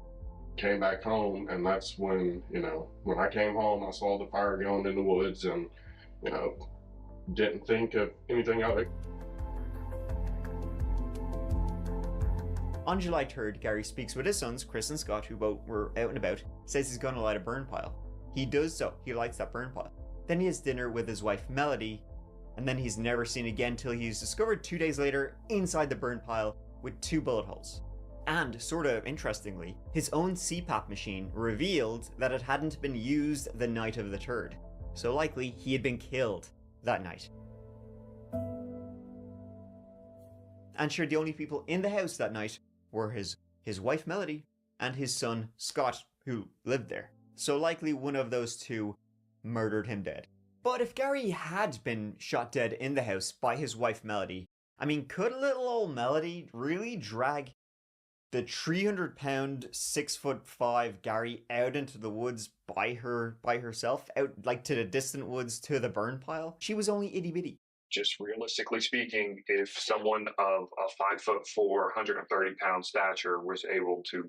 [SPEAKER 2] Came back home, and that's when, when I came home, I saw the fire going in the woods and, didn't think of anything of it.
[SPEAKER 16] On July 3rd, Gary speaks with his sons, Chris and Scott, who both were out and about, says he's going to light a burn pile. He does so. He lights that burn pile. Then he has dinner with his wife, Melody, and then he's never seen again till he's discovered 2 days later inside the burn pile with 2 bullet holes. And, sort of interestingly, his own CPAP machine revealed that it hadn't been used the night of the 3rd. So likely, he had been killed that night. And sure, the only people in the house that night were his wife, Melody, and his son, Scott, who lived there. So likely one of those two murdered him dead. But if Gary had been shot dead in the house by his wife, Melody, I mean, could little old Melody really drag the 300-pound, 6'5" Gary out into the woods by herself, out like to the distant woods to the burn pile? She was only itty bitty.
[SPEAKER 4] Just realistically speaking, if someone of a 5'4", 130-pound stature was able to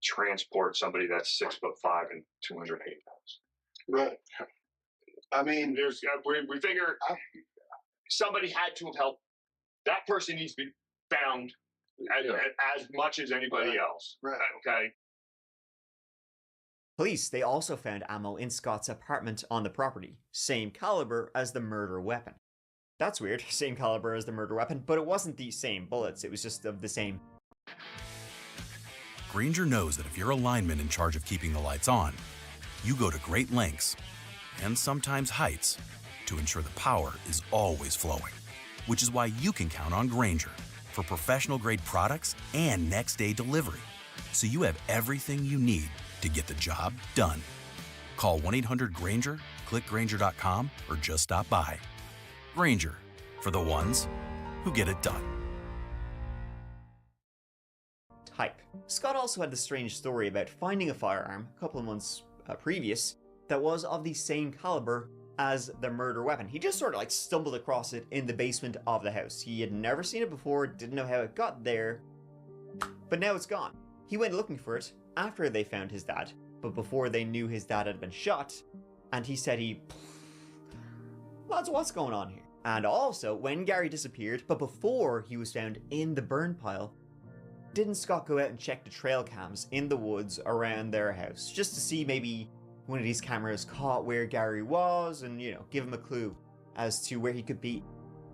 [SPEAKER 4] transport somebody that's 6'5" and 208 pounds,
[SPEAKER 8] right? I mean,
[SPEAKER 4] we figure somebody had to have helped. That person needs to be found as much as anybody else.
[SPEAKER 8] Right.
[SPEAKER 4] Okay.
[SPEAKER 16] Police, they also found ammo in Scott's apartment on the property, same caliber as the murder weapon. That's weird, same caliber as the murder weapon, but it wasn't the same bullets, it was just of the same.
[SPEAKER 7] Grainger knows that if you're a lineman in charge of keeping the lights on, you go to great lengths, and sometimes heights, to ensure the power is always flowing. Which is why you can count on Grainger for professional-grade products and next-day delivery, so you have everything you need to get the job done. Call 1-800-GRAINGER, click Grainger.com, or just stop by. Grainger, for the ones who get it done.
[SPEAKER 16] Type. Scott also had the strange story about finding a firearm a couple of months previous that was of the same caliber as the murder weapon. He just sort of like stumbled across it in the basement of the house. He had never seen it before, didn't know how it got there, but now it's gone. He went looking for it after they found his dad, but before they knew his dad had been shot, and he said lads, what's going on here? And also, when Gary disappeared, but before he was found in the burn pile, didn't Scott go out and check the trail cams in the woods around their house, just to see maybe one of these cameras caught where Gary was and, give him a clue as to where he could be?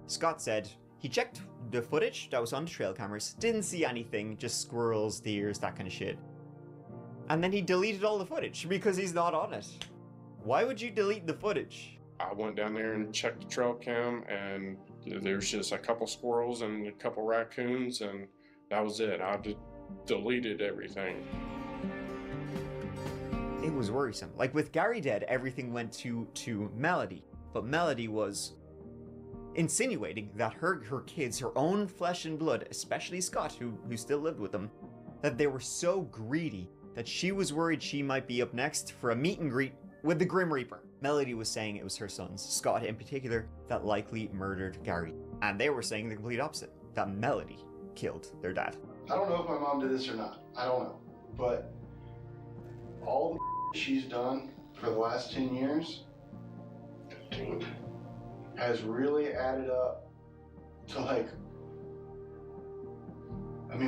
[SPEAKER 16] Scott said he checked the footage that was on the trail cameras, didn't see anything, just squirrels, deers, that kind of shit. And then he deleted all the footage because he's not on it. Why would you delete the footage?
[SPEAKER 2] I went down there and checked the trail cam, and there's just a couple squirrels and a couple raccoons, and that was it. I just deleted everything.
[SPEAKER 16] It was worrisome. Like with Gary dead, everything went to Melody, but Melody was insinuating that her kids, her own flesh and blood, especially Scott, who still lived with them, that they were so greedy that she was worried she might be up next for a meet and greet with the Grim Reaper. Melody was saying it was her sons, Scott in particular, that likely murdered Gary. And they were saying the complete opposite, that Melody killed their dad.
[SPEAKER 8] I don't know if my mom did this or not. I don't know. But all the she's done for the last 10 years 15, has really added up to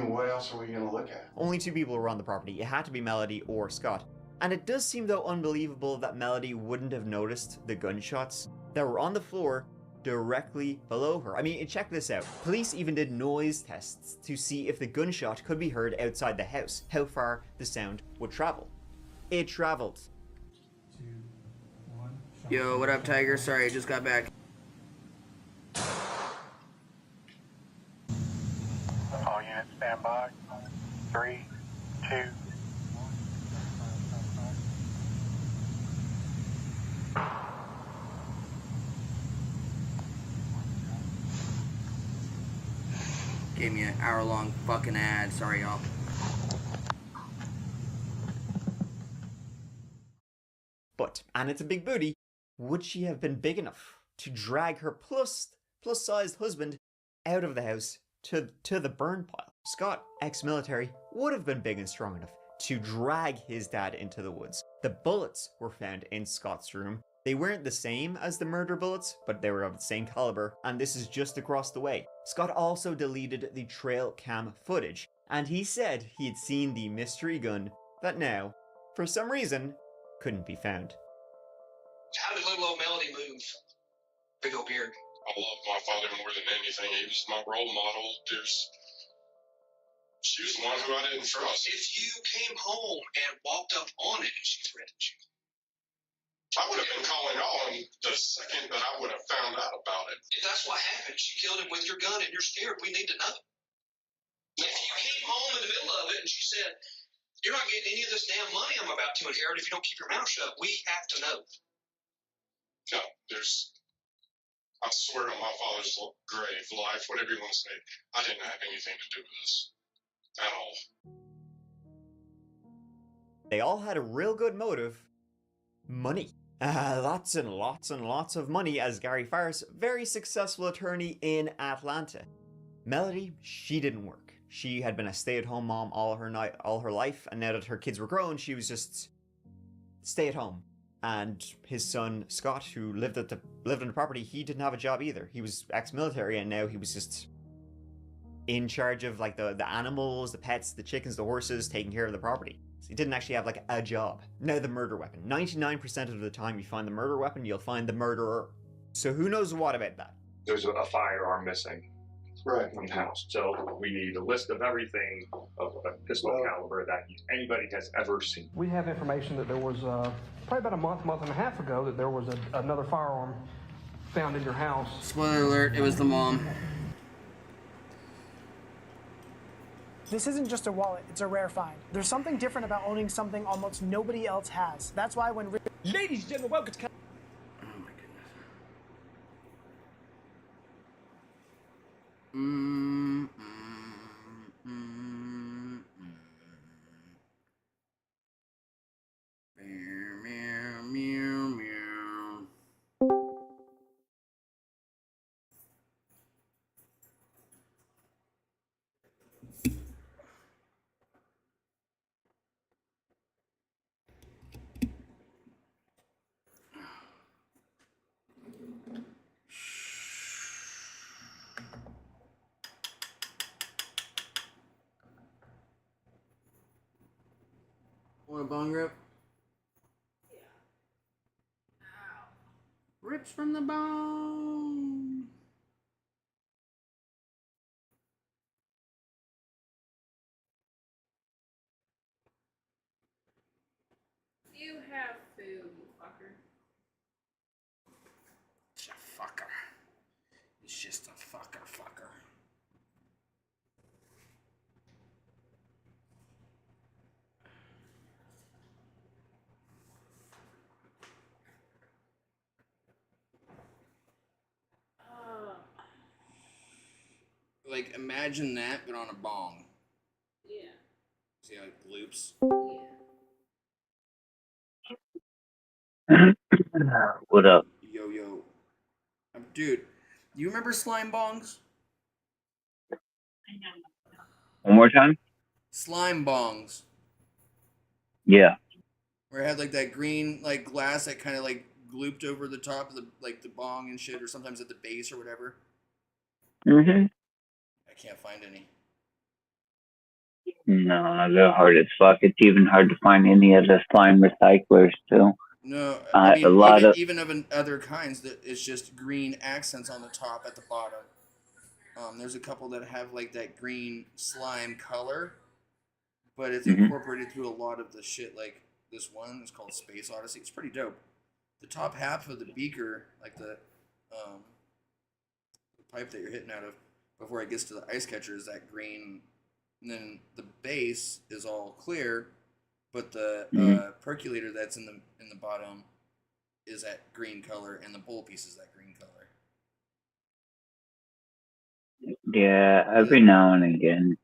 [SPEAKER 8] what else are we going to look at?
[SPEAKER 16] Only 2 people were on the property. It had to be Melody or Scott. And it does seem, though, unbelievable that Melody wouldn't have noticed the gunshots that were on the floor directly below her. I mean, check this out. Police even did noise tests to see if the gunshot could be heard outside the house, how far the sound would travel. It traveled.
[SPEAKER 15] 2, 1, shot.
[SPEAKER 18] Yo, what up, Tiger? Sorry, I just got back.
[SPEAKER 15] All units stand by. 3, 2.
[SPEAKER 18] Gave me an hour-long fucking ad. Sorry, y'all.
[SPEAKER 16] But, and it's a big booty, would she have been big enough to drag her plus-sized husband out of the house to the burn pile? Scott, ex-military, would have been big and strong enough to drag his dad into the woods. The bullets were found in Scott's room. They weren't the same as the murder bullets, but they were of the same caliber, and this is just across the way. Scott also deleted the trail cam footage, and he said he had seen the mystery gun that now, for some reason, couldn't be found.
[SPEAKER 3] How did little old Melody move? Big old beard.
[SPEAKER 2] I love my father more than anything. He was my role model. She was the one who I didn't trust.
[SPEAKER 3] If you came home and walked up on it and she threatened you,
[SPEAKER 2] I would have been calling on the second that I would have found out about it.
[SPEAKER 3] if that's what happened, she killed him with your gun and you're scared, we need to know. If you came home in the middle of it and she said, you're not getting any of this damn money I'm about to inherit if you don't keep your mouth shut, we have to know.
[SPEAKER 2] No, I swear on my father's grave, life, whatever you want to say, I didn't have anything to do with this. At all.
[SPEAKER 16] They all had a real good motive. Money. Lots and lots and lots of money, as Gary Farris, very successful attorney in Atlanta. Melody, she didn't work. She had been a stay-at-home mom all her life, and now that her kids were grown, she was just stay at home. And his son Scott, who lived on the property, he didn't have a job either. He was ex-military, and now he was just in charge of like the animals, the pets, the chickens, the horses, taking care of the property. So he didn't actually have like a job. Now the murder weapon. 99% of the time you find the murder weapon, you'll find the murderer. So who knows what about that?
[SPEAKER 4] There's a firearm missing from the house. So we need a list of everything of a pistol caliber that anybody has ever seen.
[SPEAKER 21] We have information that there was probably about a month and a half ago that there was another firearm found in your house.
[SPEAKER 18] Spoiler alert, it was the mom.
[SPEAKER 5] This isn't just a wallet, it's a rare find. There's something different about owning something almost nobody else has. That's why when... Ladies and gentlemen, welcome to...
[SPEAKER 18] Oh my goodness. Meow, meow, meow. Want a bong rip? Yeah. Ow. Rips from the bone.
[SPEAKER 6] You have food, you fucker.
[SPEAKER 18] It's a fucker. It's just a fucker. Like, imagine that, but on a bong.
[SPEAKER 6] Yeah.
[SPEAKER 18] See how it loops?
[SPEAKER 17] What up?
[SPEAKER 18] Yo. Dude, you remember slime bongs?
[SPEAKER 17] One more time?
[SPEAKER 18] Slime bongs.
[SPEAKER 17] Yeah.
[SPEAKER 18] Where it had like that green like glass that kind of like glooped over the top of the like the bong and shit, or sometimes at the base or whatever.
[SPEAKER 17] Mm-hmm.
[SPEAKER 18] I can't find any.
[SPEAKER 17] No, they're hard as fuck. It's even hard to find any of the slime recyclers too.
[SPEAKER 18] No, I mean,
[SPEAKER 17] a lot
[SPEAKER 18] even of other kinds that it's just green accents on the top at the bottom. There's a couple that have like that green slime color, but it's incorporated through a lot of the shit. Like this one is called Space Odyssey. It's pretty dope. The top half of the beaker, like the pipe that you're hitting out of before it gets to the ice catcher, is that green, and then the base is all clear, but the percolator that's in the bottom is that green color, and the bowl piece is that green color.
[SPEAKER 17] Yeah, every now and again.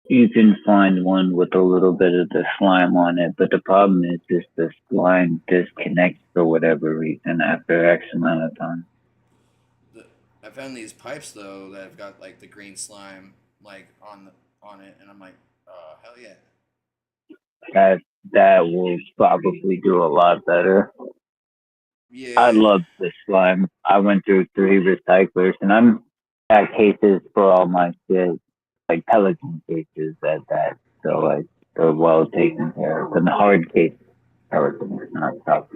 [SPEAKER 17] You can find one with a little bit of the slime on it, but the problem is the slime disconnects for whatever reason after X amount of time.
[SPEAKER 18] I found these pipes though that have got like the green slime like on it, and I'm like, oh hell yeah.
[SPEAKER 17] That will probably do a lot better.
[SPEAKER 18] Yeah.
[SPEAKER 17] I love the slime. I went through 3 recyclers, and I'm got cases for all my shit, like Pelican cases at that. So like they're well taken care of. And the hard case Pelican is not tough.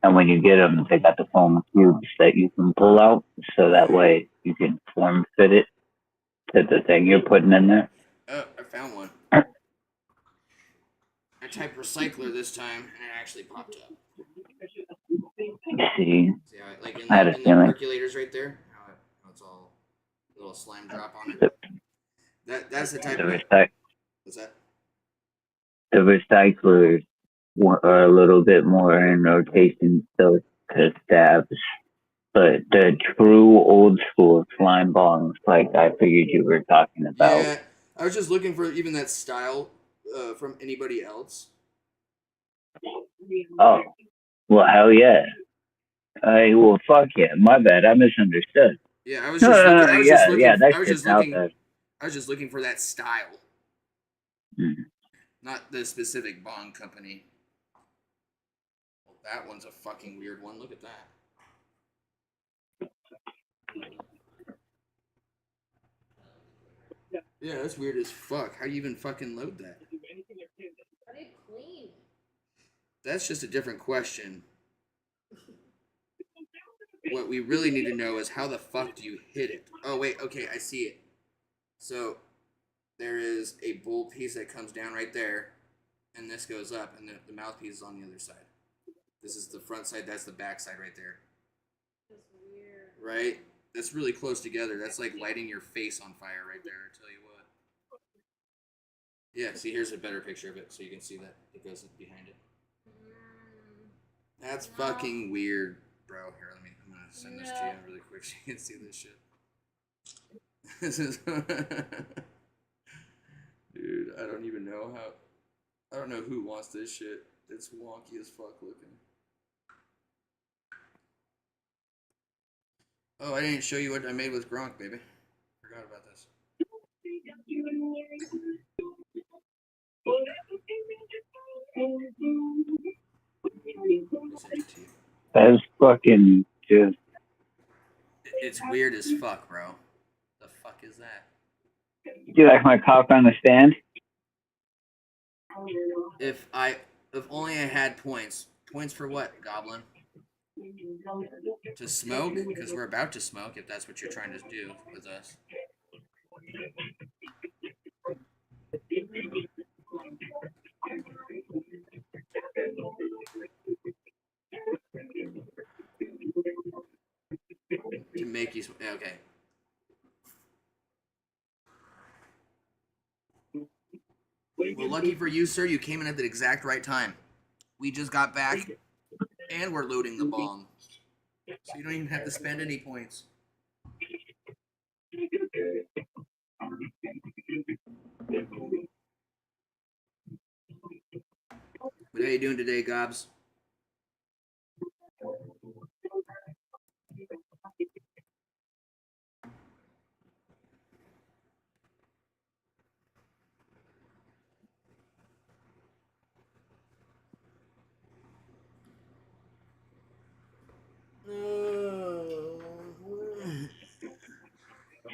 [SPEAKER 17] And when you get them, they got the foam cubes that you can pull out, so that way you can form fit it to the thing you're putting in there.
[SPEAKER 18] Oh, I found one. I typed recycler this time, and it actually popped up.
[SPEAKER 17] See,
[SPEAKER 18] how it, like in
[SPEAKER 17] I had a
[SPEAKER 18] the
[SPEAKER 17] feeling.
[SPEAKER 18] percolators right there, how it's all a little slime drop on it. That's the type of. What's that?
[SPEAKER 17] The recyclers are a little bit more in rotation, so to stabs. But the true old school slime bombs, like I figured you were talking about.
[SPEAKER 18] Yeah, I was just looking for even that style from anybody else.
[SPEAKER 17] Oh, well, hell yeah. Well, fuck yeah. My bad. I misunderstood.
[SPEAKER 18] Yeah, I was just looking. I was just looking.
[SPEAKER 17] Yeah, that
[SPEAKER 18] I was
[SPEAKER 17] shit's
[SPEAKER 18] just
[SPEAKER 17] out
[SPEAKER 18] looking.
[SPEAKER 17] there.
[SPEAKER 18] I was just looking for that style,
[SPEAKER 17] Mm.
[SPEAKER 18] not the specific bond company. Well, that one's a fucking weird one. Look at that. Yeah, that's weird as fuck. How do you even fucking load that?
[SPEAKER 6] I did clean.
[SPEAKER 18] That's just a different question. What we really need to know is how the fuck do you hit it? Oh, wait, okay, I see it. So, there is a bowl piece that comes down right there, and this goes up, and the mouthpiece is on the other side. This is the front side, that's the back side right there.
[SPEAKER 6] That's weird.
[SPEAKER 18] Right? That's really close together. That's like lighting your face on fire right there, I tell you what. Yeah, see, here's a better picture of it, so you can see that it goes behind it. That's fucking weird, bro. Here, I'm gonna send this to you really quick so you can see this shit. This is, dude. I don't even know how. I don't know who wants this shit. It's wonky as fuck looking. Oh, I didn't show you what I made with Gronk, baby. Forgot about this.
[SPEAKER 17] That's fucking just.
[SPEAKER 18] It's weird as fuck, bro. The fuck is that?
[SPEAKER 17] Do you like my cock on the stand?
[SPEAKER 18] If only I had points. Points for what, Goblin? To smoke? Because we're about to smoke, if that's what you're trying to do with us. To make you smoke. Okay. Well, lucky for you, sir, you came in at the exact right time. We just got back, and we're loading the bong. So you don't even have to spend any points. What are you doing today, Gobs?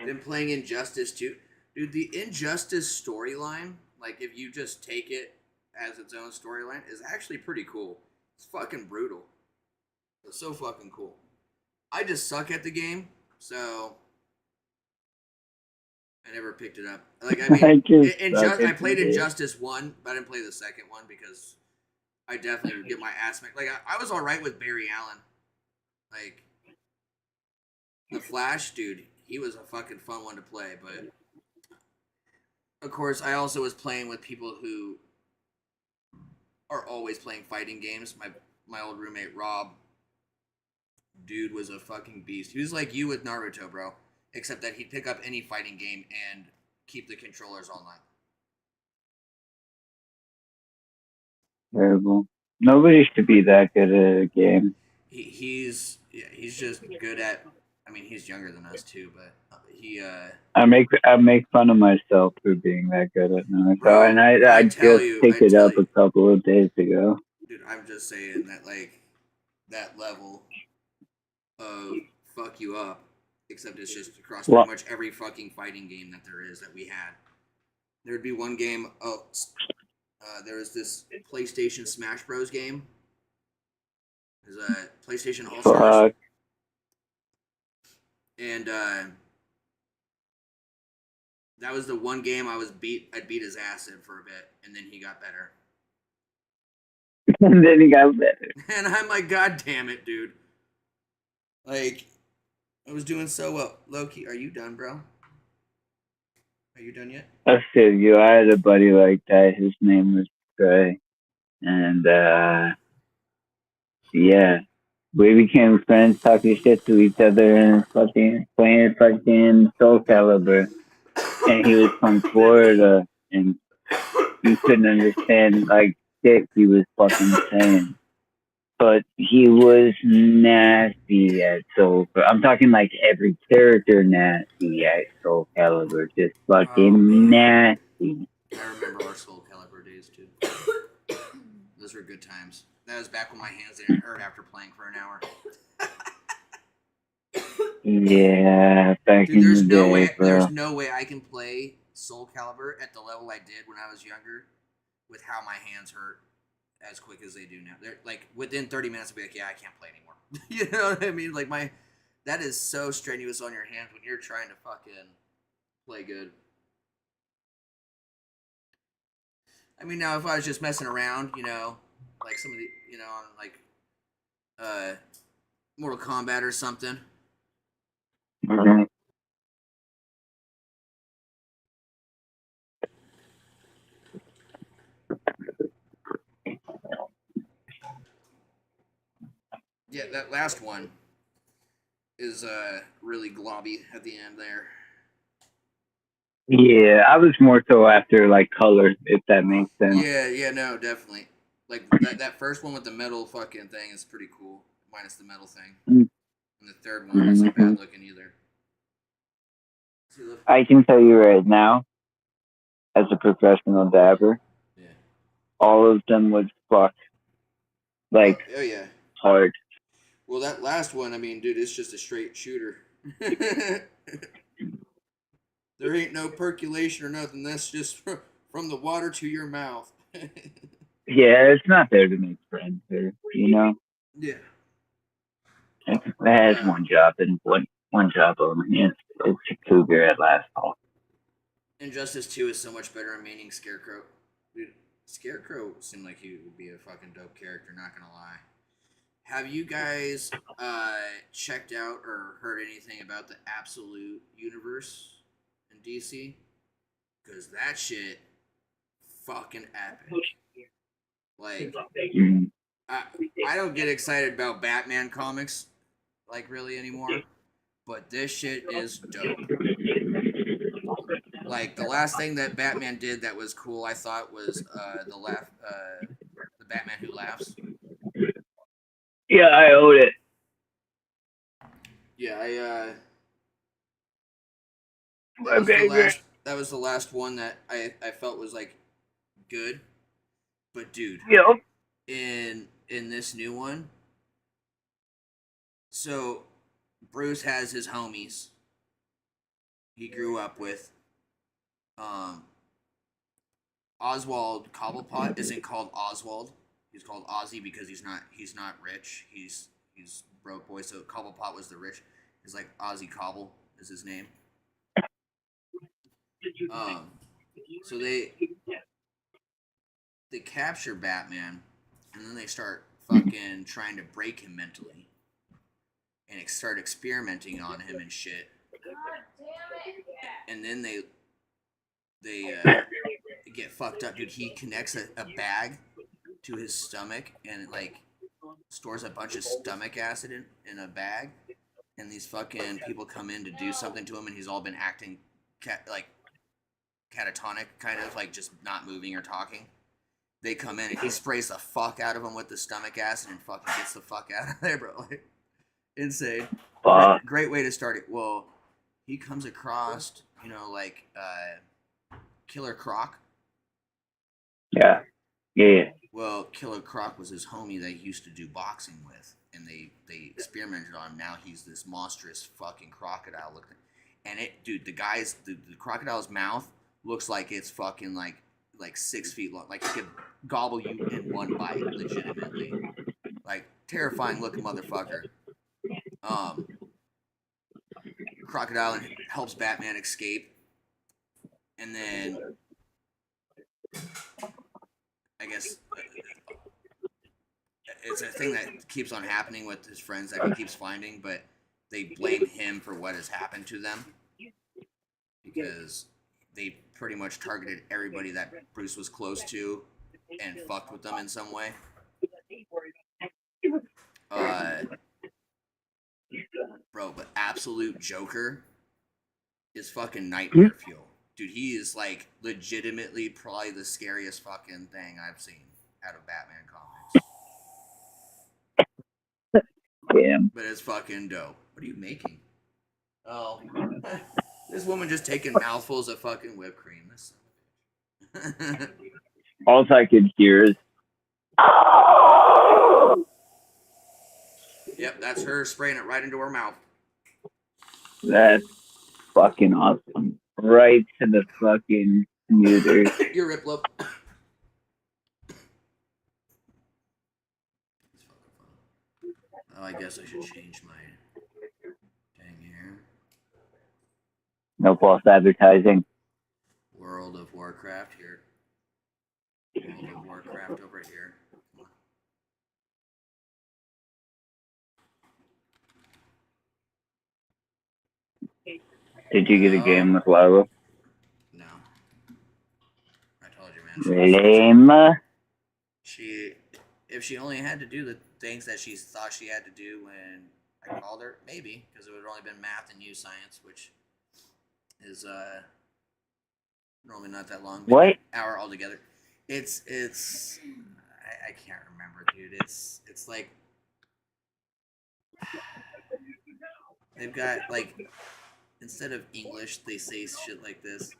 [SPEAKER 18] Been playing Injustice too. Dude, the Injustice storyline, like if you just take it as its own storyline, is actually pretty cool. It's fucking brutal. It's so fucking cool. I just suck at the game, so I never picked it up. Like I mean, I played Injustice 1, but I didn't play the second one because I definitely would get my ass smacked. Like I was all right with Barry Allen. Like the Flash, dude, he was a fucking fun one to play, but of course, I also was playing with people who are always playing fighting games. My old roommate Rob, dude, was a fucking beast. He was like you with Naruto, bro. except that he'd pick up any fighting game and keep the controllers online.
[SPEAKER 17] Terrible. Nobody should be that good at a game.
[SPEAKER 18] He's just good at. I mean, he's younger than us too, but he.
[SPEAKER 17] I make fun of myself for being that good at it.
[SPEAKER 18] Bro,
[SPEAKER 17] And I just picked it up a couple of days ago.
[SPEAKER 18] Dude, I'm just saying that like that level of fuck you up, except it's just across pretty much every fucking fighting game that there is that we had. There'd be one game. There was this PlayStation Smash Bros. Game. There's a PlayStation All Stars. And that was the one game I'd beat his ass in for a bit, and then he got better.
[SPEAKER 17] And then he got better.
[SPEAKER 18] And I'm like, God damn it, dude. Like, I was doing so well. Loki, are you done, bro? Are you done yet?
[SPEAKER 17] I said, I had a buddy like that. His name was Trey. And, yeah. We became friends, talking shit to each other and fucking playing fucking Soul Calibur. And he was from Florida, and you couldn't understand like shit he was fucking saying. But he was nasty at Soul. I'm talking like every character nasty at Soul Calibur, just fucking nasty.
[SPEAKER 18] I remember our Soul Calibur days too. Those were good times. That was back when my hands didn't hurt after playing for an hour.
[SPEAKER 17] Yeah, back
[SPEAKER 18] Dude,
[SPEAKER 17] in
[SPEAKER 18] there's
[SPEAKER 17] the
[SPEAKER 18] no
[SPEAKER 17] day,
[SPEAKER 18] way.
[SPEAKER 17] bro.
[SPEAKER 18] There's no way I can play Soul Calibur at the level I did when I was younger, with how my hands hurt as quick as they do now. They're like within 30 minutes, I'll be like, yeah, I can't play anymore. You know what I mean? Like that is so strenuous on your hands when you're trying to fucking play good. I mean, now if I was just messing around, like some of the, on like Mortal Kombat or something.
[SPEAKER 17] Mm-hmm.
[SPEAKER 18] Yeah, that last one is really globby at the end there.
[SPEAKER 17] Yeah, I was more so after like color, if that makes sense.
[SPEAKER 18] Yeah, no, definitely. Like that first one with the metal fucking thing is pretty cool, minus the metal thing.
[SPEAKER 17] Mm-hmm.
[SPEAKER 18] And the third one isn't bad looking either.
[SPEAKER 17] I can tell you right now, as a professional dabber, all of them would fuck. Like,
[SPEAKER 18] oh yeah,
[SPEAKER 17] hard.
[SPEAKER 18] Well, that last one, I mean, dude, it's just a straight shooter. There ain't no percolation or nothing. That's just from the water to your mouth.
[SPEAKER 17] Yeah, it's not there to make friends here,
[SPEAKER 18] Yeah.
[SPEAKER 17] It has one job and one job only. It's a cougar at last call.
[SPEAKER 18] Injustice 2 is so much better at maining Scarecrow. Dude, Scarecrow seemed like he would be a fucking dope character, not gonna lie. Have you guys checked out or heard anything about the Absolute Universe in DC? Because that shit fucking epic. Like, I don't get excited about Batman comics, like, really anymore. But this shit is dope. Like, the last thing that Batman did that was cool, I thought, was the Batman Who Laughs.
[SPEAKER 17] Yeah, I owed it.
[SPEAKER 18] Yeah, that was the last one that I felt was like good. But dude, in this new one, so Bruce has his homies he grew up with. Oswald Cobblepot isn't called Oswald. He's called Ozzy because he's not rich. He's broke boy. So Cobblepot was the rich. He's like Ozzy Cobble is his name. So they capture Batman, and then they start fucking trying to break him mentally, and start experimenting on him and shit. And then they get fucked up, dude. He connects a bag to his stomach and like stores a bunch of stomach acid in a bag, and these fucking people come in to do something to him, and he's all been acting like catatonic, kind of like just not moving or talking. They come in and he sprays the fuck out of them with the stomach acid and fucking gets the fuck out of there, bro. Like, insane. Great way to start it. Well, he comes across, you know, like Killer Croc.
[SPEAKER 17] Yeah.
[SPEAKER 18] Well, Killer Croc was his homie that he used to do boxing with, and they experimented on him. Now he's this monstrous fucking crocodile looking, and dude, the crocodile's mouth looks like it's fucking like 6 feet long, like it could gobble you in one bite, legitimately. Like, terrifying looking motherfucker. Crocodile helps Batman escape, and then I guess it's a thing that keeps on happening with his friends that he keeps finding, but they blame him for what has happened to them because they pretty much targeted everybody that Bruce was close to and fucked with them in some way. Bro, but Absolute Joker is fucking nightmare fuel. Dude, he is like legitimately probably the scariest fucking thing I've seen out of Batman comics.
[SPEAKER 17] Damn.
[SPEAKER 18] But it's fucking dope. What are you making? Oh. This woman just taking mouthfuls of fucking whipped cream. This
[SPEAKER 17] All I could hear is.
[SPEAKER 18] Yep, that's her spraying it right into her mouth.
[SPEAKER 17] That's fucking awesome. Right to the fucking neuter.
[SPEAKER 18] Your rip lip. Oh, I guess I should change my thing here.
[SPEAKER 17] No false advertising.
[SPEAKER 18] World of Warcraft here. World of Warcraft over here.
[SPEAKER 17] Did you get a game with Lara?
[SPEAKER 18] No. I told you, man.
[SPEAKER 17] Lame.
[SPEAKER 18] If she only had to do the things that she thought she had to do when I called her, maybe, because it would have only been math and science, which is normally not that long.
[SPEAKER 17] What?
[SPEAKER 18] An hour altogether. I can't remember, dude. It's like they've got like, instead of English, they say shit like this.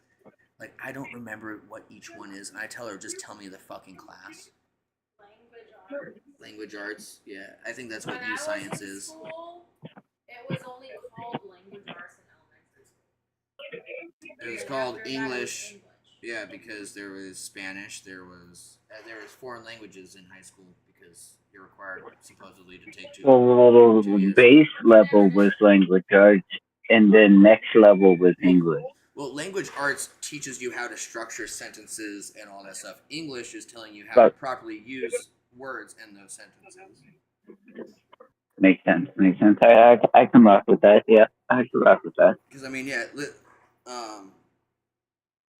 [SPEAKER 18] Like, I don't remember what each one is, and I tell her, just tell me the fucking class. Language arts, yeah. I think that's what science is.
[SPEAKER 6] School, it was only called language arts in elementary school.
[SPEAKER 18] It was called English. Yeah, because there was Spanish, there was foreign languages in high school because you're required supposedly to take two.
[SPEAKER 17] Well, base level was language arts, and then next level was English.
[SPEAKER 18] Well, language arts teaches you how to structure sentences and all that stuff. English is telling you how to properly use words in those sentences.
[SPEAKER 17] Makes sense. I can rock with that. Yeah, I can rock with that.
[SPEAKER 18] Because, I mean, yeah,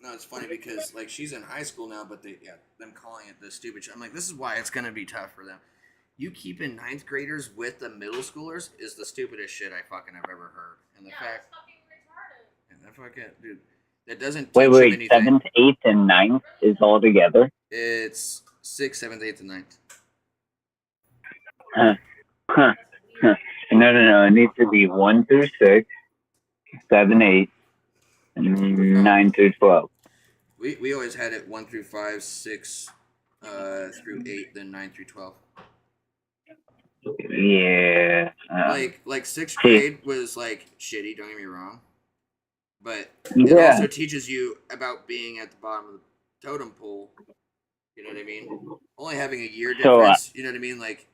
[SPEAKER 18] no, it's funny because, like, she's in high school now, but them calling it the stupid shit. I'm like, this is why it's going to be tough for them. You keeping 9th graders with the middle schoolers is the stupidest shit I fucking have ever heard. And the fact... That fucking... Dude, that doesn't teach
[SPEAKER 17] Wait,
[SPEAKER 18] anything.
[SPEAKER 17] 7th, 8th, and 9th is all together?
[SPEAKER 18] It's 6th, 7th, 8th, and 9th.
[SPEAKER 17] No. It needs to be 1 through 6, 7, 8, and 9 through 12.
[SPEAKER 18] We always had it 1 through 5, 6 through 8, then 9 through 12.
[SPEAKER 17] Yeah.
[SPEAKER 18] Like 6th grade was like shitty, don't get me wrong. But it also teaches you about being at the bottom of the totem pole. You know what I mean? Only having a year difference, you know what I mean? Like,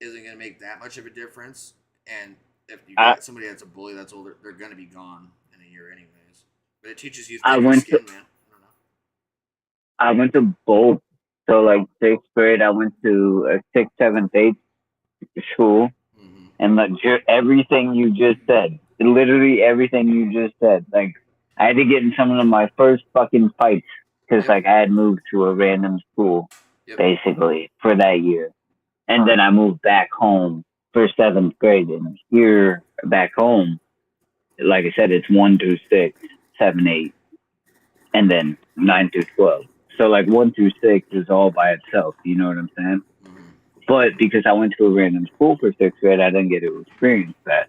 [SPEAKER 18] isn't going to make that much of a difference. And if you got somebody that's a bully that's older, they're going to be gone in a year anyways. But it teaches you thick skin, man.
[SPEAKER 17] I went to both. So, like, 6th grade, I went to 6th, 7th, 8th school. Mm-hmm. And everything you just said. Literally everything you just said. Like, I had to get in some of my first fucking fights because, like, I had moved to a random school, basically, for that year. And then I moved back home for 7th grade. And here back home, like I said, it's 1 through 6, 7, 8, and then 9 through 12. So like 1 through 6 is all by itself. You know what I'm saying? But because I went to a random school for 6th grade, I didn't get to experience that.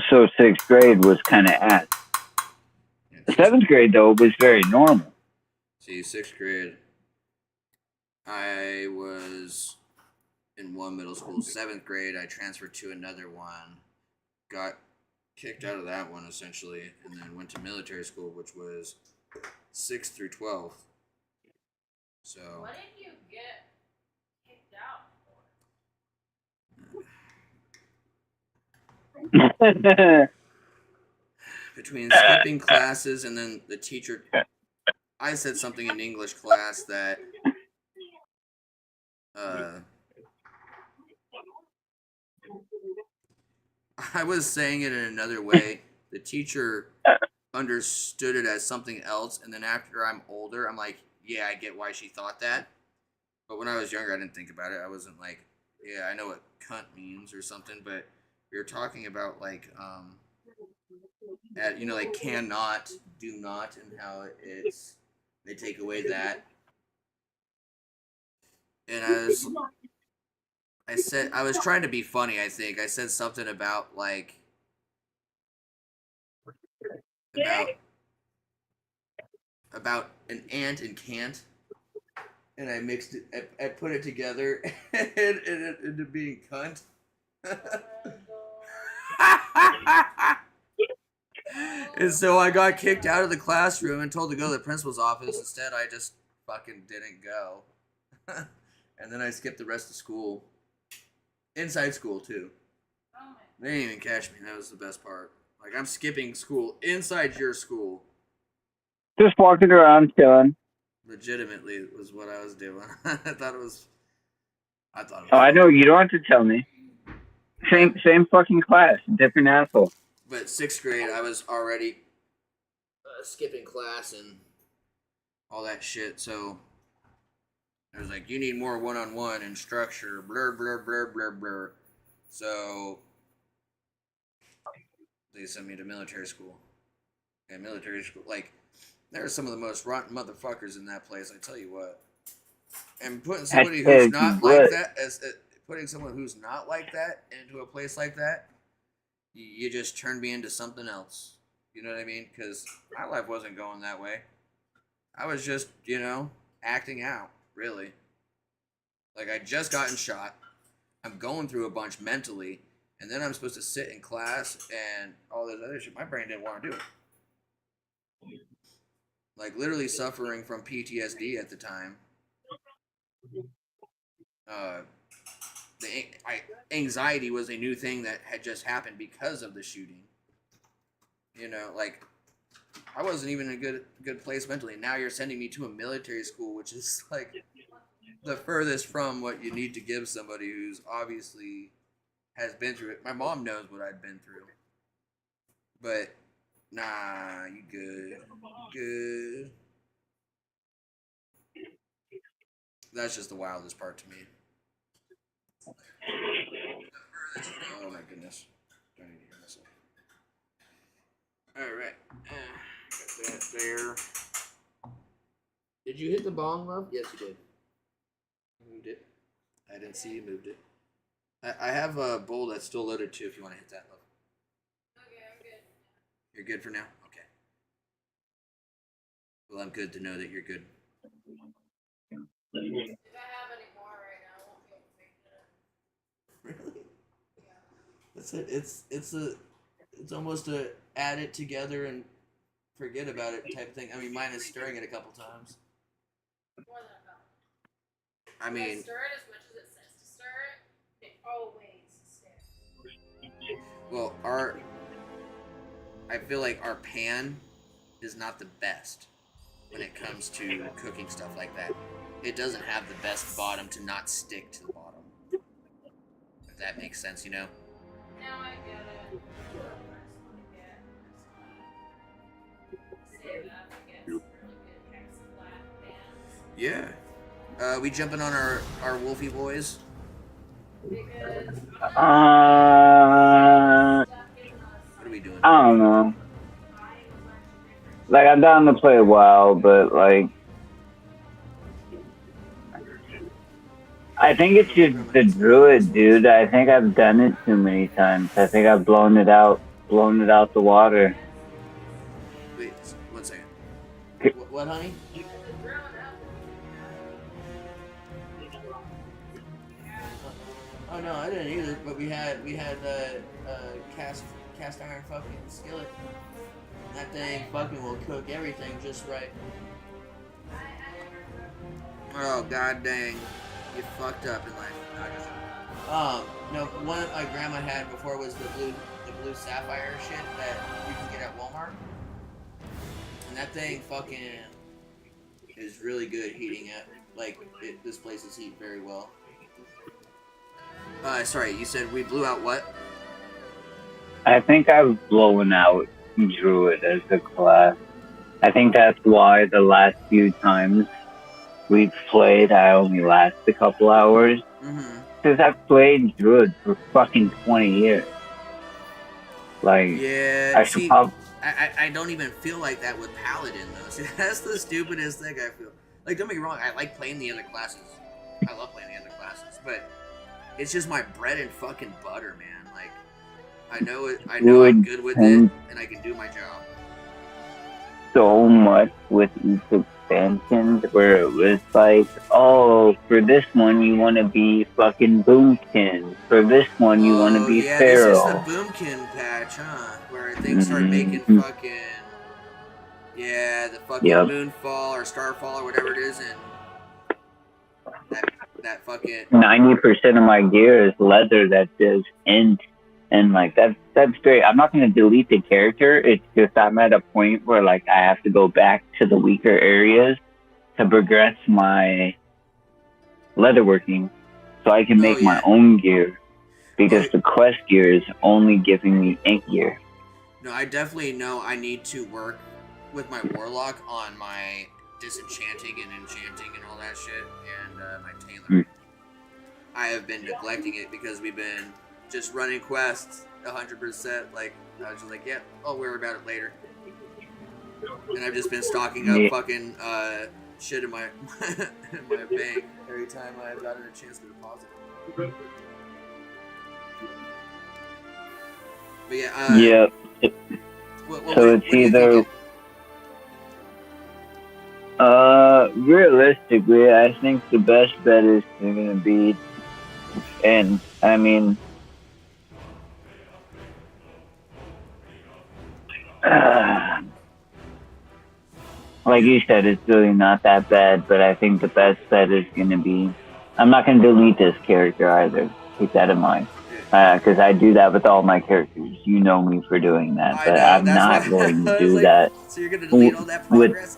[SPEAKER 17] So 6th grade was kind of ass. 7th grade though was very normal.
[SPEAKER 18] See, 6th grade, I was in one middle school. 7th grade, I transferred to another one, got kicked out of that one essentially, and then went to military school, which was 6th through 12th. So.
[SPEAKER 6] What did you get kicked out for?
[SPEAKER 18] Between skipping classes and then the teacher, I said something in English class that I was saying it in another way. The teacher understood it as something else, and then after I'm older, I'm like, yeah, I get why she thought that. But when I was younger, I didn't think about it. I wasn't like, yeah, I know what cunt means or something. But we were talking about like, like cannot, do not, and how it's they take away that. And I was trying to be funny. I think I said something about like about an ant and can't, and I mixed it. I put it together, and it ended up being cunt. And so I got kicked out of the classroom and told to go to the principal's office. Instead, I just fucking didn't go. And then I skipped the rest of school. Inside school, too. They didn't even catch me. That was the best part. Like, I'm skipping school inside your school.
[SPEAKER 17] Just walking around chilling.
[SPEAKER 18] Legitimately was what I was doing. I thought it was
[SPEAKER 17] Oh, I know. You don't have to tell me. Same fucking class. Different asshole.
[SPEAKER 18] But 6th grade, I was already skipping class and all that shit. So I was like, you need more one-on-one and structure. Blur, blur, blur, blur, blur. So they sent me to military school. And military school, like, there are some of the most rotten motherfuckers in that place. I tell you what. And putting somebody who's not like that, putting someone who's not like that into a place like that, you just turned me into something else. You know what I mean? Because my life wasn't going that way. I was just, acting out, really. Like, I just gotten shot. I'm going through a bunch mentally. And then I'm supposed to sit in class and all this other shit. My brain didn't want to do it. Like, literally suffering from PTSD at the time. Anxiety was a new thing that had just happened because of the shooting. Like, I wasn't even in a good place mentally. Now you're sending me to a military school, which is like the furthest from what you need to give somebody who's obviously has been through it. My mom knows what I'd been through. But, nah, you good. Good. That's just the wildest part to me. Oh my goodness. Don't need to hear myself. Alright. Got that there. Did you hit the bong, love? Yes, you did. You moved it. I didn't see you moved it. I have a bowl that's still loaded too if you want to hit that, love.
[SPEAKER 6] Okay, I'm good.
[SPEAKER 18] You're good for now? Okay. Well, I'm good to know that you're good.
[SPEAKER 6] If I have any more right now, I won't be able to make it.
[SPEAKER 18] Really? Yeah. It's almost a add it together and forget about it type of thing. I mean, mine is stirring it a couple times.
[SPEAKER 6] More than a couple.
[SPEAKER 18] I mean,
[SPEAKER 6] stir it as much as it says to stir it. It always stirs.
[SPEAKER 18] Well, I feel like our pan is not the best when it comes to cooking stuff like that. It doesn't have the best bottom to not stick to the bottom. If that makes sense,
[SPEAKER 6] Now I get it. Save up and get some really good Hex flat pans.
[SPEAKER 18] Yeah. We jumping on our Wolfie boys? What are we doing?
[SPEAKER 17] I don't know. Like, I'm down to play a while, but like, I think it's just the druid, dude. I think I've done it too many times. I think I've blown it out the water.
[SPEAKER 18] Wait, 1 second. What, honey? Oh no, I didn't either. But we had cast iron fucking skillet. That thing fucking will cook everything just right. Oh god dang, you fucked up in life. No, one my grandma had before was the blue sapphire shit that you can get at Walmart, and that thing fucking is really good heating it. Like this places heat very well. Sorry, you said we blew out what?
[SPEAKER 17] I think I've blown out druid as a class. I think that's why the last few times we've played, I only last a couple hours. Because I've played druid for fucking 20 years. Like,
[SPEAKER 18] Yeah,
[SPEAKER 17] I should probably.
[SPEAKER 18] I don't even feel like that with Paladin though. See, that's the stupidest thing I feel. Like, don't get me wrong, I like playing the other classes. I love playing the other classes, but it's just my bread and fucking butter, man. Like, I know I'm good with it, and I can do my job.
[SPEAKER 17] So much with each expansion where it was like, oh, for this one you want to be fucking Boomkin. For this one you want to be Feral.
[SPEAKER 18] This is the Boomkin patch, huh? Where things start making fucking the fucking Moonfall or Starfall or whatever it is, and that fucking
[SPEAKER 17] 90% of my gear is leather that says int. And like that's great. I'm not gonna delete the character. It's just I'm at a point where like I have to go back to the weaker areas to progress my leatherworking, so I can make my own gear. Because the quest gear is only giving me ink gear.
[SPEAKER 18] No, I definitely know I need to work with my warlock on my disenchanting and enchanting and all that shit, and my tailoring. I have been neglecting it because we've been just running quests 100%. Like, I was just like, yeah, I'll worry about it later. And I've just been stocking up fucking shit in my in my bank every time I've gotten a chance to deposit it. But yeah,
[SPEAKER 17] So it's either realistically, I think the best bet is gonna be, and I mean, like you said, it's really not that bad, but I think the best bet is going to be, I'm not going to delete this character either. Keep that in mind. Because I do that with all my characters. You know me for doing that, but I'm not going to do that.
[SPEAKER 18] So you're going to delete all that progress?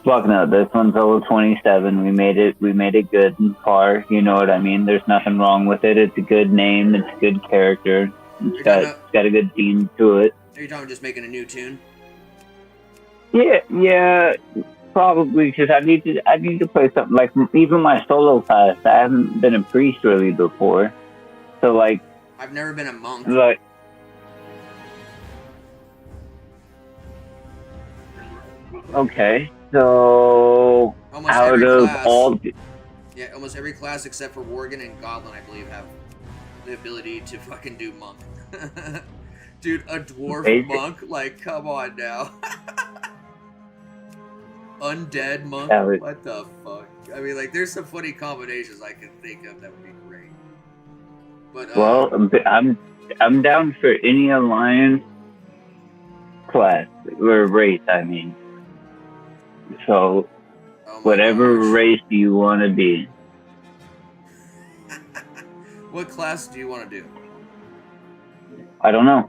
[SPEAKER 17] Fuck no, this one's level 27. We made it good and far. You know what I mean? There's nothing wrong with it. It's a good name. It's a good character. It's got a good theme to it.
[SPEAKER 18] Are you talking just making a new tune?
[SPEAKER 17] Yeah, probably, because I need to play something like even my solo class. I haven't been a priest really before, so like
[SPEAKER 18] I've never been a monk.
[SPEAKER 17] Like, okay, so
[SPEAKER 18] almost
[SPEAKER 17] out of all,
[SPEAKER 18] almost every class except for Worgen and Goblin, I believe, have the ability to fucking do monk. Dude, a dwarf monk? Like, come on now. Undead monk? What the fuck? I mean, like, there's some funny combinations I can think of that would be great. But
[SPEAKER 17] well, I'm down for any alliance class or race. I mean, so whatever race you want to be.
[SPEAKER 18] What class do you want to do?
[SPEAKER 17] I don't know.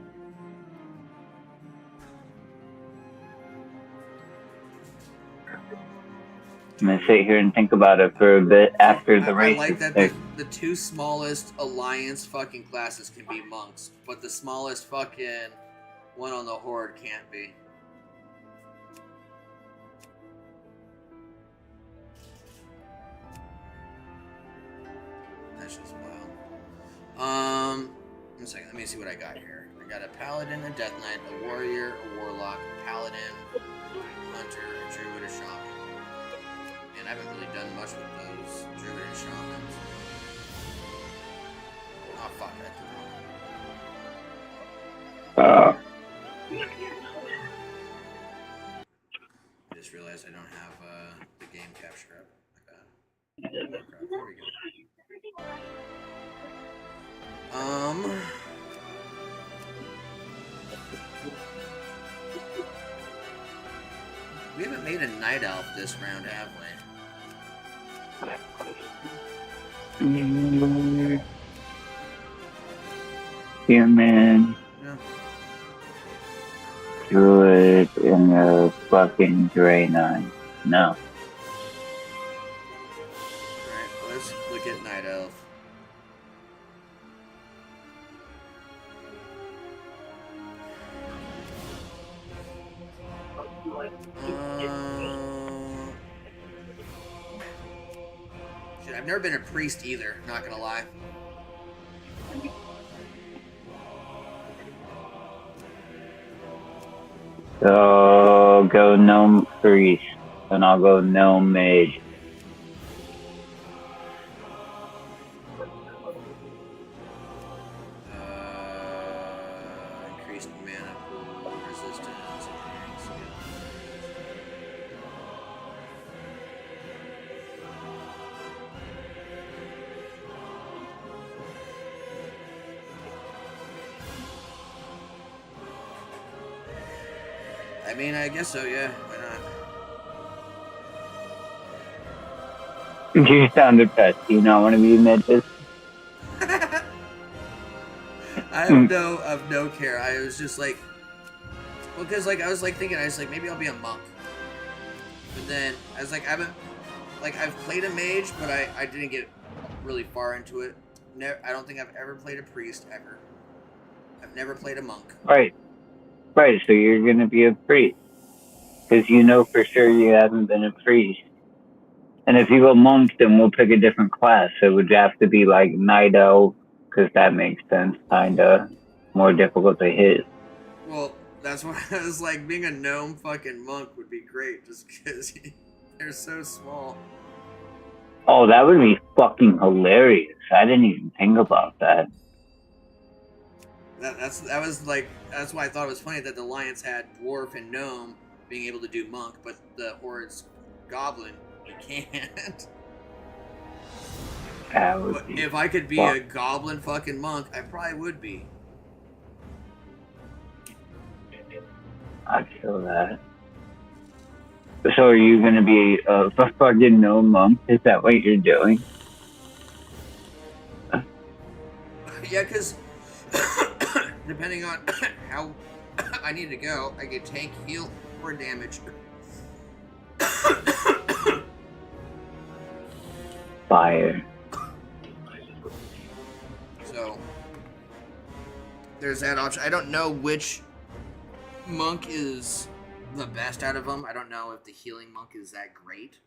[SPEAKER 17] I'm gonna sit here and think about it for a bit after the race.
[SPEAKER 18] I like that the two smallest alliance fucking classes can be monks, but the smallest fucking one on the horde can't be. That's just wild. One second, let me see what I got here. I got a paladin, a death knight, a warrior, a warlock, a paladin, a hunter, a druid, a shaman. Man, I haven't really done much with those druid and shamans. Oh fuck, I did wrong. I just realized I don't have the game capture up. There we go. We haven't made a night elf this round, have we?
[SPEAKER 17] Human.
[SPEAKER 18] No.
[SPEAKER 17] Druid in the fucking Draenei. No.
[SPEAKER 18] Alright, let's look at night elf. Shit, I've never been a priest either, not gonna lie.
[SPEAKER 17] So go gnome priest, and I'll go gnome mage.
[SPEAKER 18] Increased mana pool, resistance, engineering skills. I mean, I guess so, yeah. Why not?
[SPEAKER 17] You sound depressed. Do you not want to be midgets?
[SPEAKER 18] I have no care. I was just like, well, because like I was like thinking, I was like maybe I'll be a monk. But then I was like, I've played a mage, but I didn't get really far into it. I don't think I've ever played a priest ever. I've never played a monk.
[SPEAKER 17] Right. Right, so you're gonna be a priest. Because you know for sure you haven't been a priest. And if you go monk, then we'll pick a different class. So it would have to be like night elf, because that makes sense, kinda more difficult to hit.
[SPEAKER 18] Well, that's why I was like, being a gnome fucking monk would be great, just because they're so small.
[SPEAKER 17] Oh, that would be fucking hilarious. I didn't even think about that.
[SPEAKER 18] That's why I thought it was funny that the Alliance had dwarf and gnome being able to do monk, but the Horde's goblin you can't. But if I could be a goblin fucking monk, I probably would be.
[SPEAKER 17] I feel that. So are you gonna be a fucking gnome monk? Is that what you're doing?
[SPEAKER 18] Yeah, because depending on how I need to go, I get tank, heal, or damage.
[SPEAKER 17] Fire.
[SPEAKER 18] So there's that option. I don't know which monk is the best out of them. I don't know if the healing monk is that great.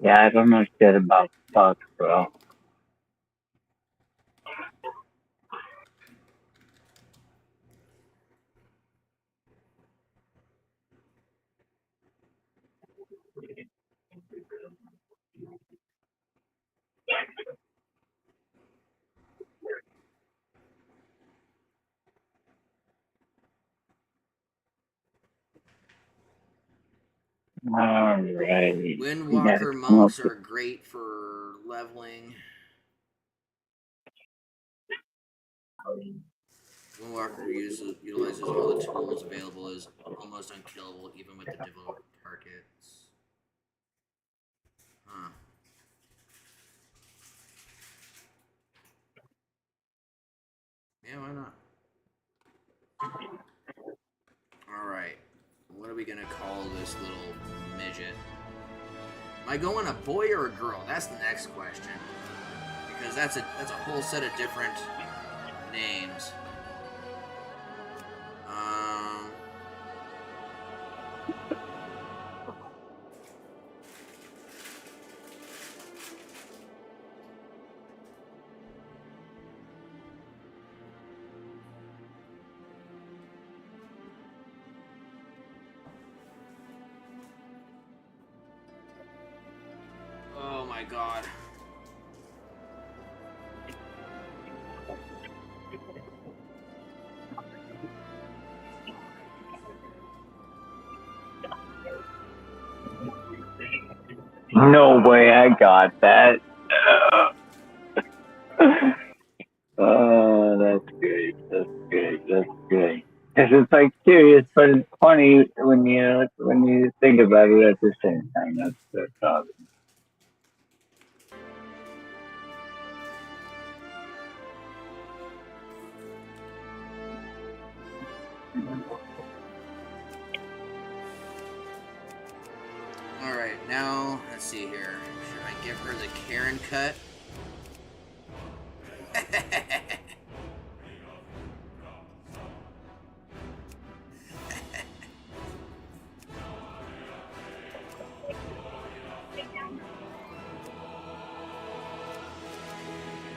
[SPEAKER 17] Yeah, I don't know shit about fuck, bro. Alright.
[SPEAKER 18] Windwalker monks are great for leveling. Windwalker utilizes all the tools available, is almost unkillable even with the developed targets. Huh. Yeah, why not? Alright. What are we gonna call this little midget? Am I going a boy or a girl? That's the next question. Because that's a whole set of different names. my god.
[SPEAKER 17] No way I got that. Oh, that's great. That's great. That's great. Because it's like serious, but it's funny when you think about it at the same time. That's awesome.
[SPEAKER 18] Alright, now, let's see here. Should I give her the Karen cut?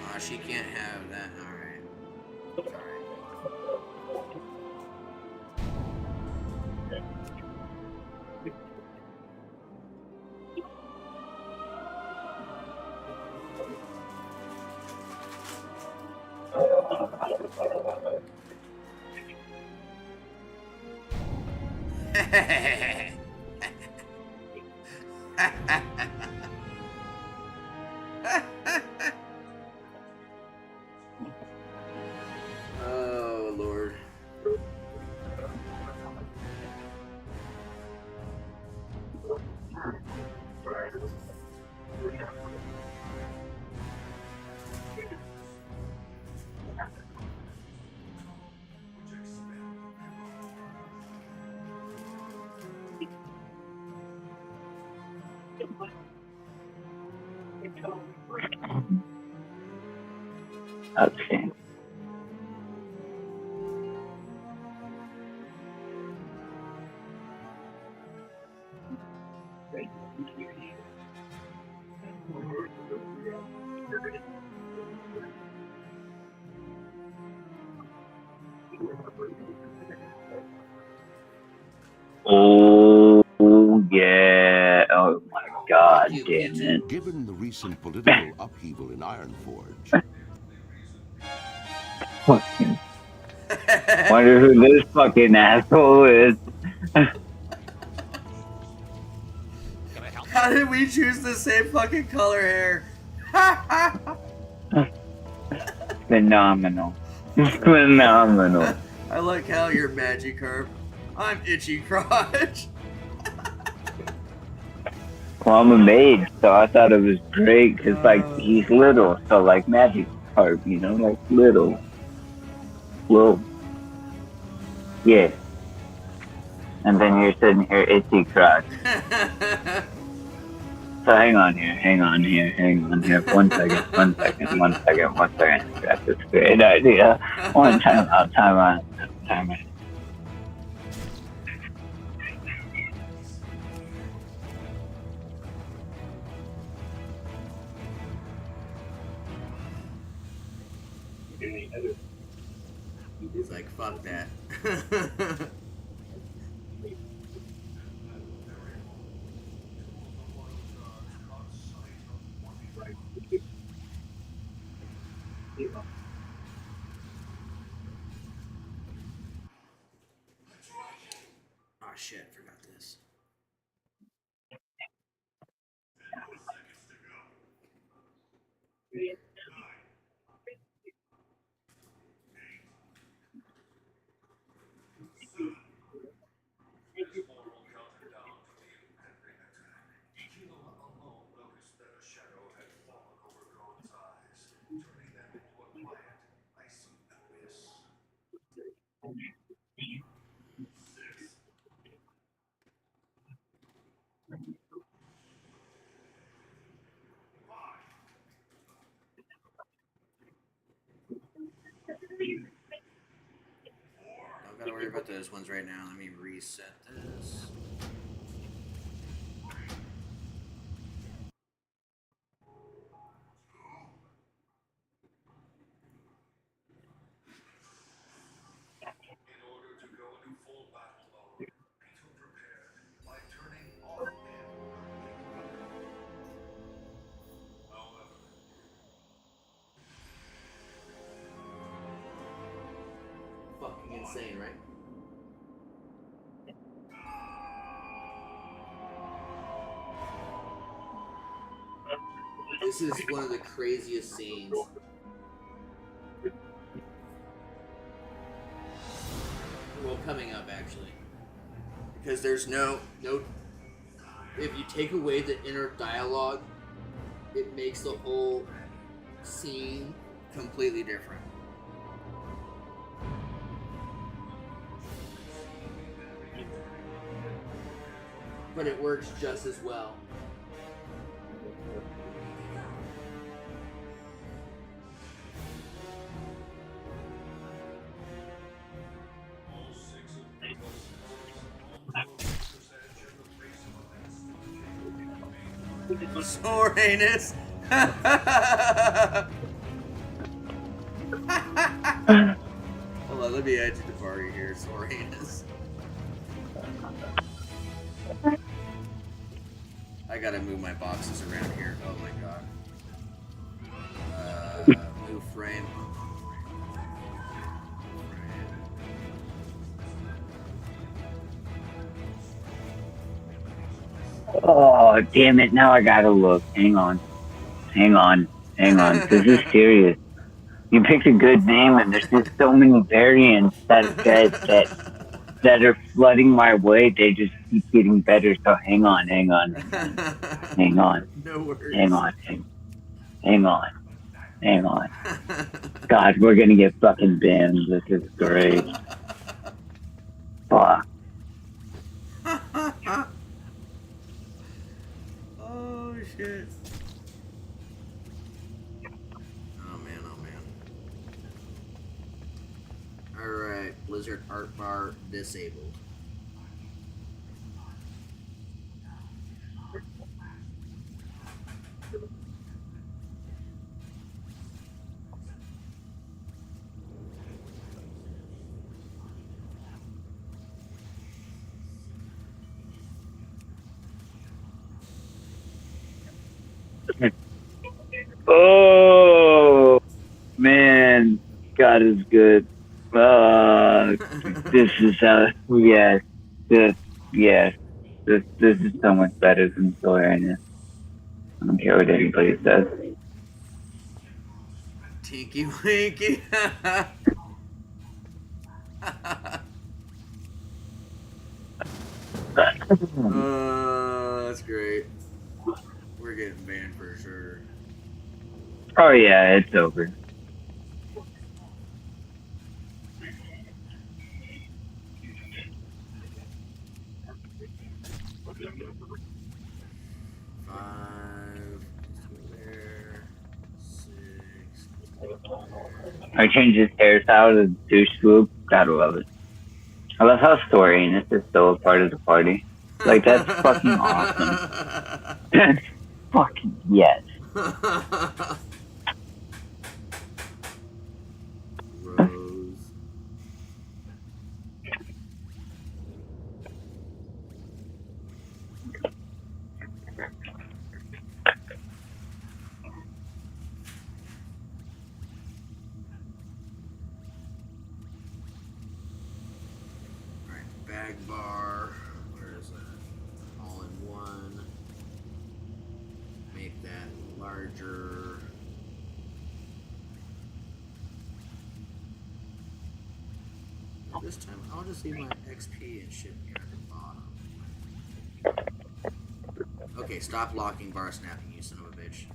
[SPEAKER 18] Oh, she can't have that. Alright. Oh, Lord.
[SPEAKER 17] Okay. Oh yeah! Oh my God! Damn it!
[SPEAKER 14] Given the recent political upheaval in Ironforge,
[SPEAKER 17] Fucking wonder who this fucking asshole is.
[SPEAKER 18] How did we choose the same fucking color hair?
[SPEAKER 17] Phenomenal. Phenomenal.
[SPEAKER 18] I like how you're Magikarp. I'm Itchy Crotch.
[SPEAKER 17] Well, I'm a mage, so I thought it was great because, like, he's little, so like Magikarp, you know, like little. Yeah. And then you're sitting here, Itchy Crotch. So hang on here. One second. That's a great idea. Time out.
[SPEAKER 18] He's like, fuck that. Oh shit, forgot this. Don't gotta worry about those ones right now. Let me reset this. Fucking insane, right? This is one of the craziest scenes. Well, coming up actually, because there's no. If you take away the inner dialogue, it makes the whole scene completely different. But it works just as well. So heinous. Hold on, let me add you to the party here. So heinous. I gotta move my boxes around here. Oh my god. Move frame.
[SPEAKER 17] Oh, damn it. Now I gotta look. Hang on. This is serious. You picked a good name, and there's just so many variants that are flooding my way. They just keep getting better. So hang on.
[SPEAKER 18] No worries.
[SPEAKER 17] Hang on. God, we're gonna get fucking banned. This is great. Fuck.
[SPEAKER 18] Oh shit. Oh man. Alright, Blizzard art bar disabled.
[SPEAKER 17] Oh man, God is good. This is this is so much better than Soariness. I don't care what anybody says.
[SPEAKER 18] Tinky Winky. That's great. We're getting banned for sure.
[SPEAKER 17] Oh yeah, it's over. I changed his hairstyle to douche swoop. Gotta love it. I love how Soariness is still a part of the party. Like, that's fucking awesome. That's fucking yes.
[SPEAKER 18] Rose. Alright, bag bar. Where is that? All in one. Make that larger. This time I'll just leave my XP and shit here at the bottom. Okay, stop locking bar snapping, you son of a bitch.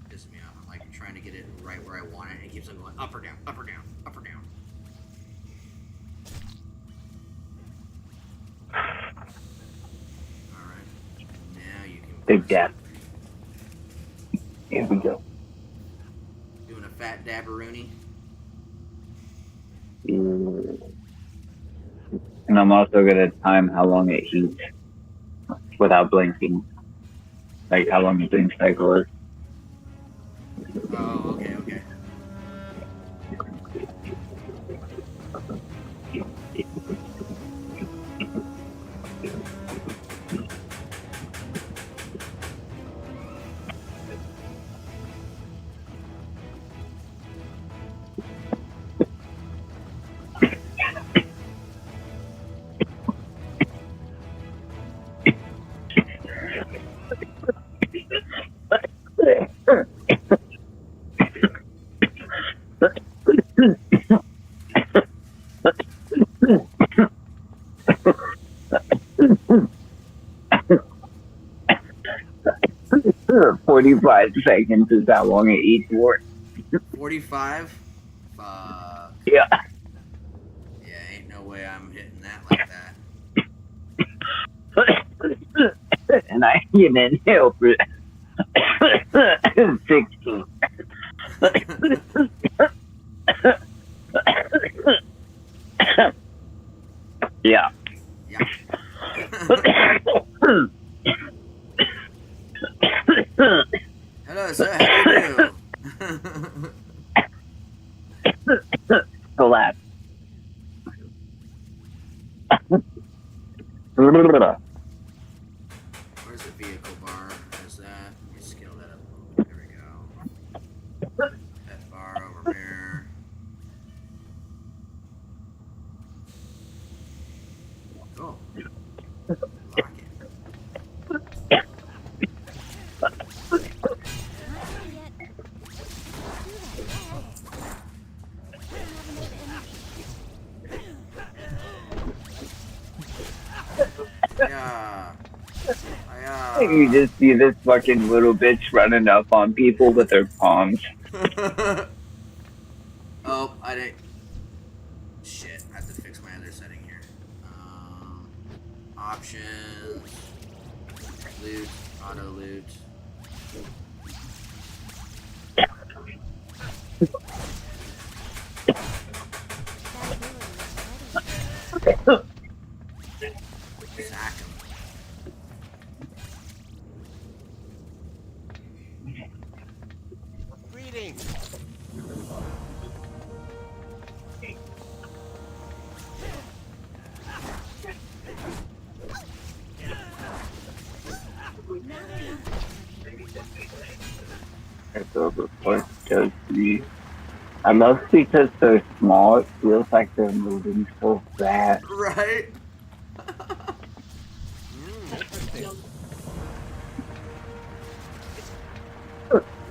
[SPEAKER 18] Pissing me off. I'm like trying to get it right where I want it, and it keeps on going up or down, up or down, up or down. Alright. Now you can
[SPEAKER 17] Big dab. Here we go.
[SPEAKER 18] doing a fat dabberoonie.
[SPEAKER 17] And I'm also gonna time how long it heats without blinking. Like how long the blink cycle is.
[SPEAKER 18] Oh, okay.
[SPEAKER 17] 45 seconds is how long it eats for.
[SPEAKER 18] 45? Fuck.
[SPEAKER 17] Yeah.
[SPEAKER 18] Yeah, ain't no way I'm hitting that like that.
[SPEAKER 17] And I can inhale for 16. Yeah.
[SPEAKER 18] Hello, sir. How do you do?
[SPEAKER 17] Collapse.
[SPEAKER 18] Where's the vehicle bar? There's that. Let me scale that up. There we go. That bar over there. Oh. Lock it.
[SPEAKER 17] You just see this fucking little bitch running up on people with their palms.
[SPEAKER 18] Oh, I didn't. Shit, I have to fix my other setting here. Options. Loot. Auto loot. Sack him.
[SPEAKER 9] Greetings.
[SPEAKER 17] It's over 4:03. I love because they're small, it feels like they're moving so fast.
[SPEAKER 18] Right?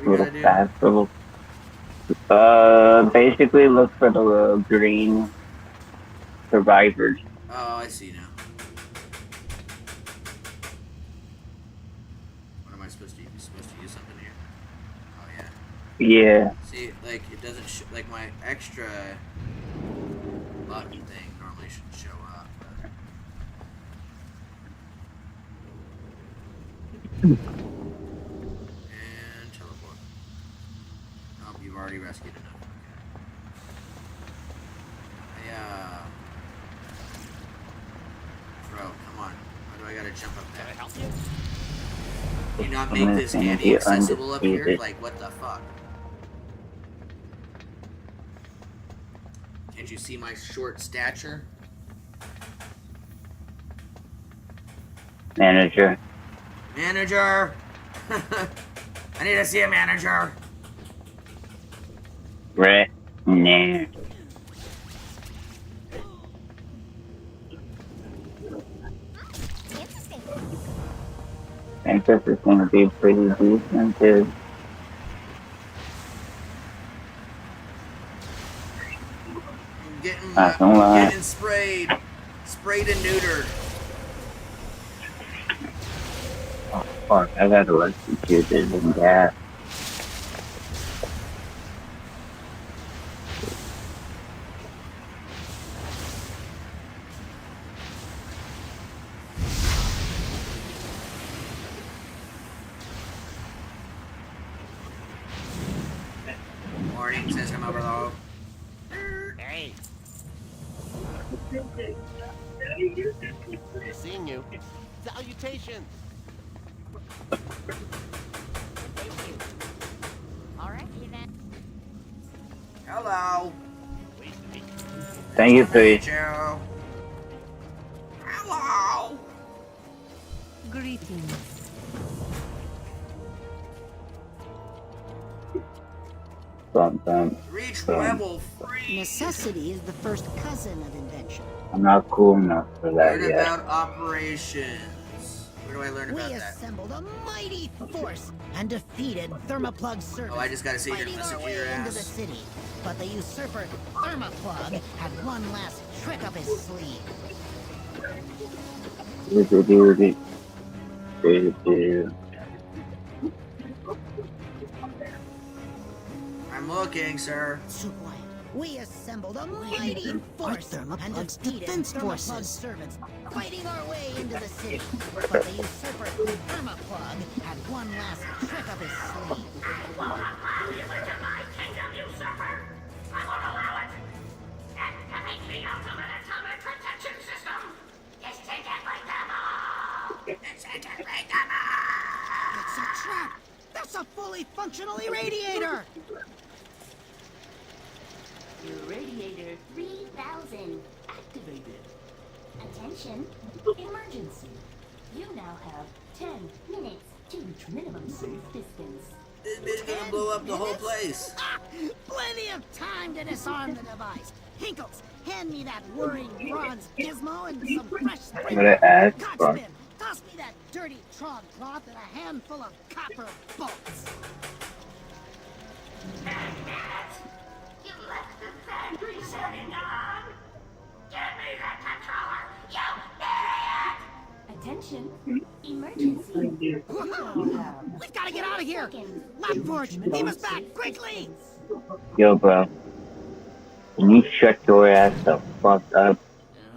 [SPEAKER 17] Little fast, little. Basically look for the green survivors.
[SPEAKER 18] Oh, I see now. What am I supposed to use? Supposed to use something here? Oh yeah.
[SPEAKER 17] Yeah.
[SPEAKER 18] See, like it doesn't like my extra button thing normally should show up. And teleport. Oh, you've already rescued enough. Okay. Yeah. Bro, come on. Why do I gotta jump up there? Can I help you? Can you not make this handy accessible up here? Like, what the fuck? Can't you see my short stature?
[SPEAKER 17] Manager.
[SPEAKER 18] Manager! I need to see a manager!
[SPEAKER 17] Right. Nah. I think this is going to be pretty decent, too.
[SPEAKER 18] Getting sprayed and neutered.
[SPEAKER 17] Oh, fuck, I gotta execute it in that.
[SPEAKER 18] Morning, system overload.
[SPEAKER 9] Hey. Seeing you. Salutations.
[SPEAKER 6] All right, then.
[SPEAKER 18] Hello.
[SPEAKER 17] Thank you for your...
[SPEAKER 18] Hello.
[SPEAKER 6] Greetings.
[SPEAKER 18] Reach level 3.
[SPEAKER 12] Necessity is the first cousin of invention.
[SPEAKER 17] I'm not cool enough for that
[SPEAKER 18] Learn
[SPEAKER 17] yet.
[SPEAKER 18] about operations. Where do I learn about
[SPEAKER 12] We
[SPEAKER 18] that?
[SPEAKER 12] assembled a mighty force and defeated Thermoplug's servants.
[SPEAKER 18] Oh, I just gotta say you didn't
[SPEAKER 12] fighting
[SPEAKER 18] listen
[SPEAKER 12] our
[SPEAKER 18] to your
[SPEAKER 12] way into
[SPEAKER 18] ass.
[SPEAKER 12] the city. But the usurper Thermoplug had one last trick up his sleeve.
[SPEAKER 10] I'm looking, sir.
[SPEAKER 12] Quiet. We assembled a mighty force and defeated Thermoplug servants, fighting our way into the city. But the usurper Thermoplug had one last trick up his sleeve.
[SPEAKER 22] You will not allow you into my kingdom, usurper! I won't allow it! Activate the ultimate atomic protection system! Disintegrate them all! Disintegrate them all!
[SPEAKER 12] It's a trap! That's a fully functional irradiator!
[SPEAKER 22] Irradiator 3000 activated. Attention, emergency. You now have 10 minutes to reach minimum safe distance.
[SPEAKER 10] This bitch gonna blow up the whole place.
[SPEAKER 12] Plenty of time to disarm the device. Hinkles, hand me that whirring bronze gizmo and some fresh spring. Cockspin, toss me that dirty trod cloth and a handful of copper bolts.
[SPEAKER 22] 10 minutes! You left the fan resetting on! Give me that controller, you idiot! Attention, emergency.
[SPEAKER 12] We've got to get out of here! Lab Forge, beam us back, quickly!
[SPEAKER 17] Yo, bro. Can you shut your ass the fuck up?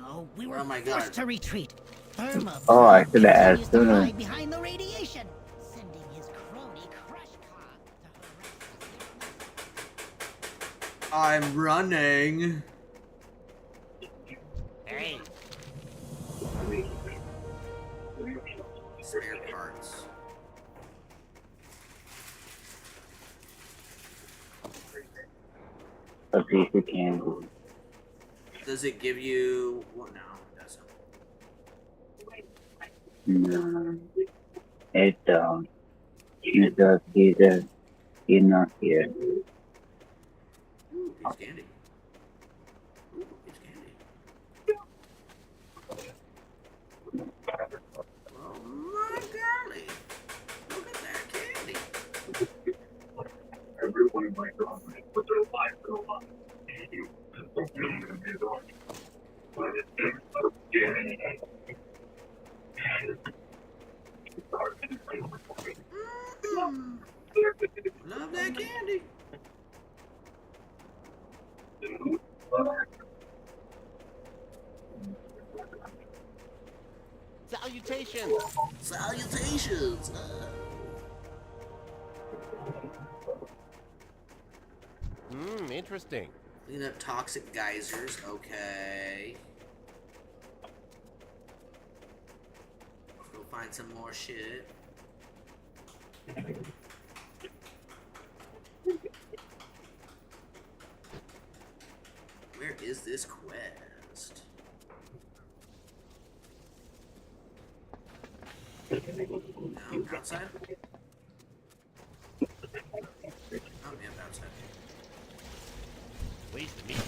[SPEAKER 12] Oh, we were forced to retreat. Thermoplug
[SPEAKER 17] Oh, I should have asked
[SPEAKER 12] continues to
[SPEAKER 17] sooner.
[SPEAKER 12] hide behind the radiation, sending his crony Crushcon.
[SPEAKER 10] I'm running.
[SPEAKER 9] Hey.
[SPEAKER 10] Spare parts.
[SPEAKER 17] A piece of candy.
[SPEAKER 10] Does it give you? Well, no, it doesn't.
[SPEAKER 17] No. It don't. He's not here.
[SPEAKER 10] Ooh, it's candy. Ooh, it's candy. Oh my golly! Look at that candy.
[SPEAKER 22] Everyone might go on, but their life go on. You but it takes a beginning.
[SPEAKER 10] Love that candy.
[SPEAKER 9] Salutations!
[SPEAKER 10] Salutations!
[SPEAKER 9] Interesting.
[SPEAKER 10] Clean up toxic geysers, okay. Let's go find some more shit. Where is this quest? No, outside? Oh, yeah, outside.
[SPEAKER 9] Waste of meat.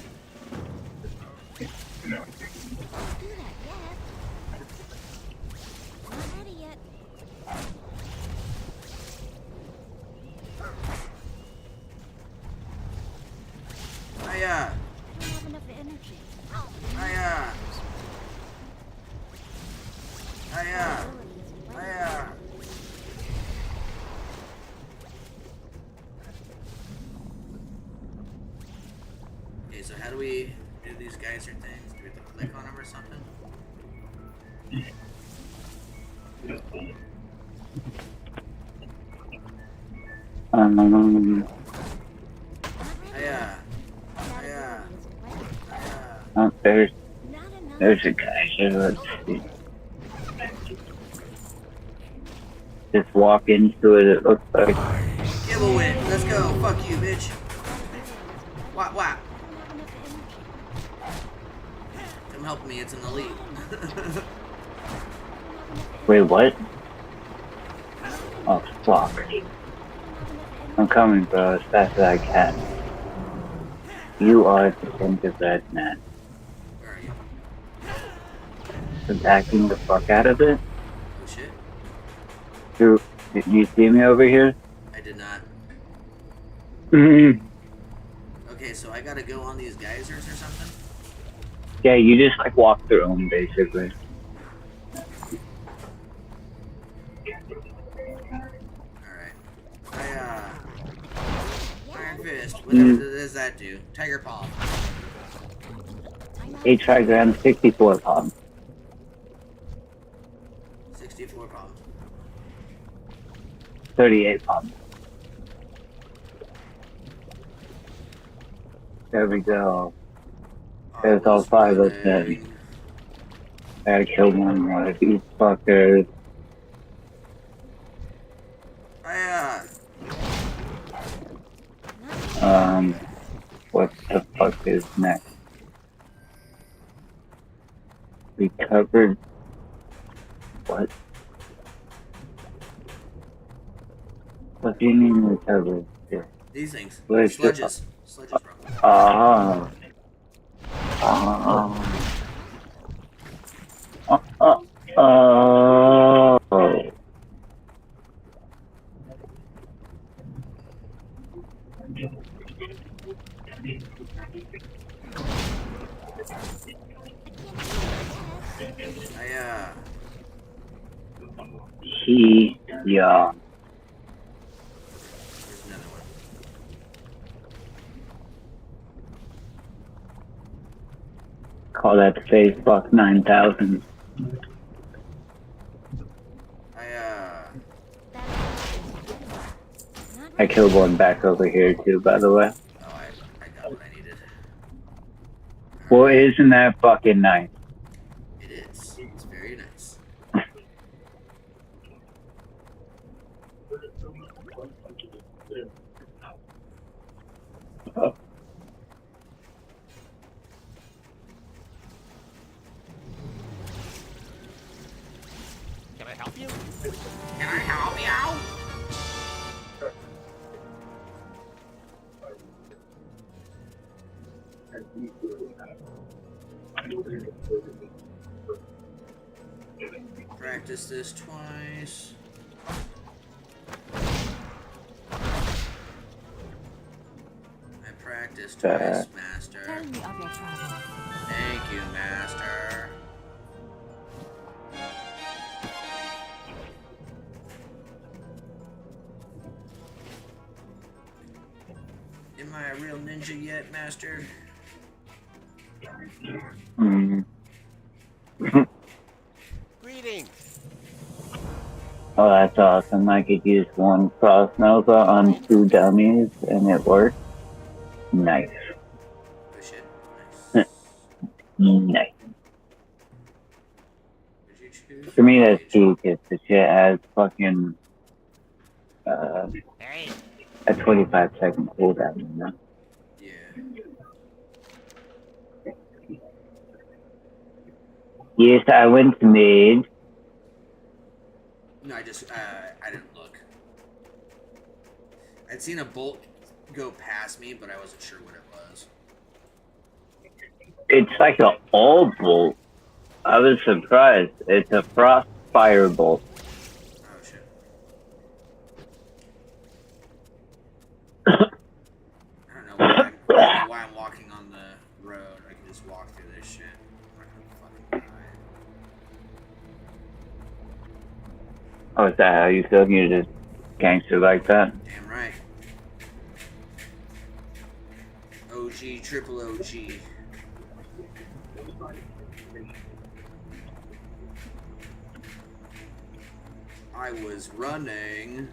[SPEAKER 12] Not ready yet.
[SPEAKER 10] Hiya!
[SPEAKER 12] I don't have enough energy.
[SPEAKER 10] Hiya! Hiya! Hiya! Okay, so how do we do these geyser things? Do we have to click on them or something? Hiya! Hiya!
[SPEAKER 17] Oh, there's a guy here. Let's see. Just walk into it. It looks like.
[SPEAKER 10] Give a win. Let's go. Fuck you, bitch. Whap whap. Come help me. It's in the lead.
[SPEAKER 17] Wait, what? Oh fuck! I'm coming, bro, as fast as I can. You are the gingerbread man.
[SPEAKER 10] Where are you?
[SPEAKER 17] Attacking the fuck out of it?
[SPEAKER 10] Oh shit.
[SPEAKER 17] Dude, did you see me over here?
[SPEAKER 10] I did not.
[SPEAKER 17] Mm-hmm.
[SPEAKER 10] Okay, so I gotta go on these geysers or something?
[SPEAKER 17] Yeah, you just like walk through them basically.
[SPEAKER 10] Alright. Iron Fist. Whatever does that do? Tiger Paw.
[SPEAKER 17] 8 trigrams, 64 pounds.
[SPEAKER 10] 64 pounds.
[SPEAKER 17] 38 pounds. There we go. There's all 5 of them. I gotta kill one more of these fuckers. What the fuck is next? Recovered. What? What do you mean recovered?
[SPEAKER 10] These things.
[SPEAKER 17] Where's
[SPEAKER 10] Sludges. Sludges, bro.
[SPEAKER 17] Oh. Yeah. Call that Facebook 9000. I killed one back over here too, by the way.
[SPEAKER 10] Oh, I got what I needed.
[SPEAKER 17] Well, isn't that fucking nice?
[SPEAKER 10] It is. It's very nice.
[SPEAKER 17] Oh.
[SPEAKER 9] Can I help you?
[SPEAKER 10] Can I help you? Practice this twice. I practiced twice, Master.
[SPEAKER 11] Tell me of your travels.
[SPEAKER 10] Thank you, Master. Am I a real ninja yet, Master?
[SPEAKER 9] Greetings.
[SPEAKER 17] Oh, that's awesome. I could use one Cross Nova on 2 dummies and it worked. Nice. Nice. For me, that's key because the shit has fucking a 25-second cooldown, you know? Yes, I went to mid.
[SPEAKER 10] No, I didn't look. I'd seen a bolt go past me, but I wasn't sure what it was.
[SPEAKER 17] It's like an all bolt. I was surprised. It's a frost fire bolt.
[SPEAKER 10] Oh shit. I don't know why I'm walking on the road. I can just walk through this shit. I'm not gonna fucking die.
[SPEAKER 17] Oh, is that how you feel? You're just gangster like that?
[SPEAKER 10] Damn right. OG, triple OG. I was running.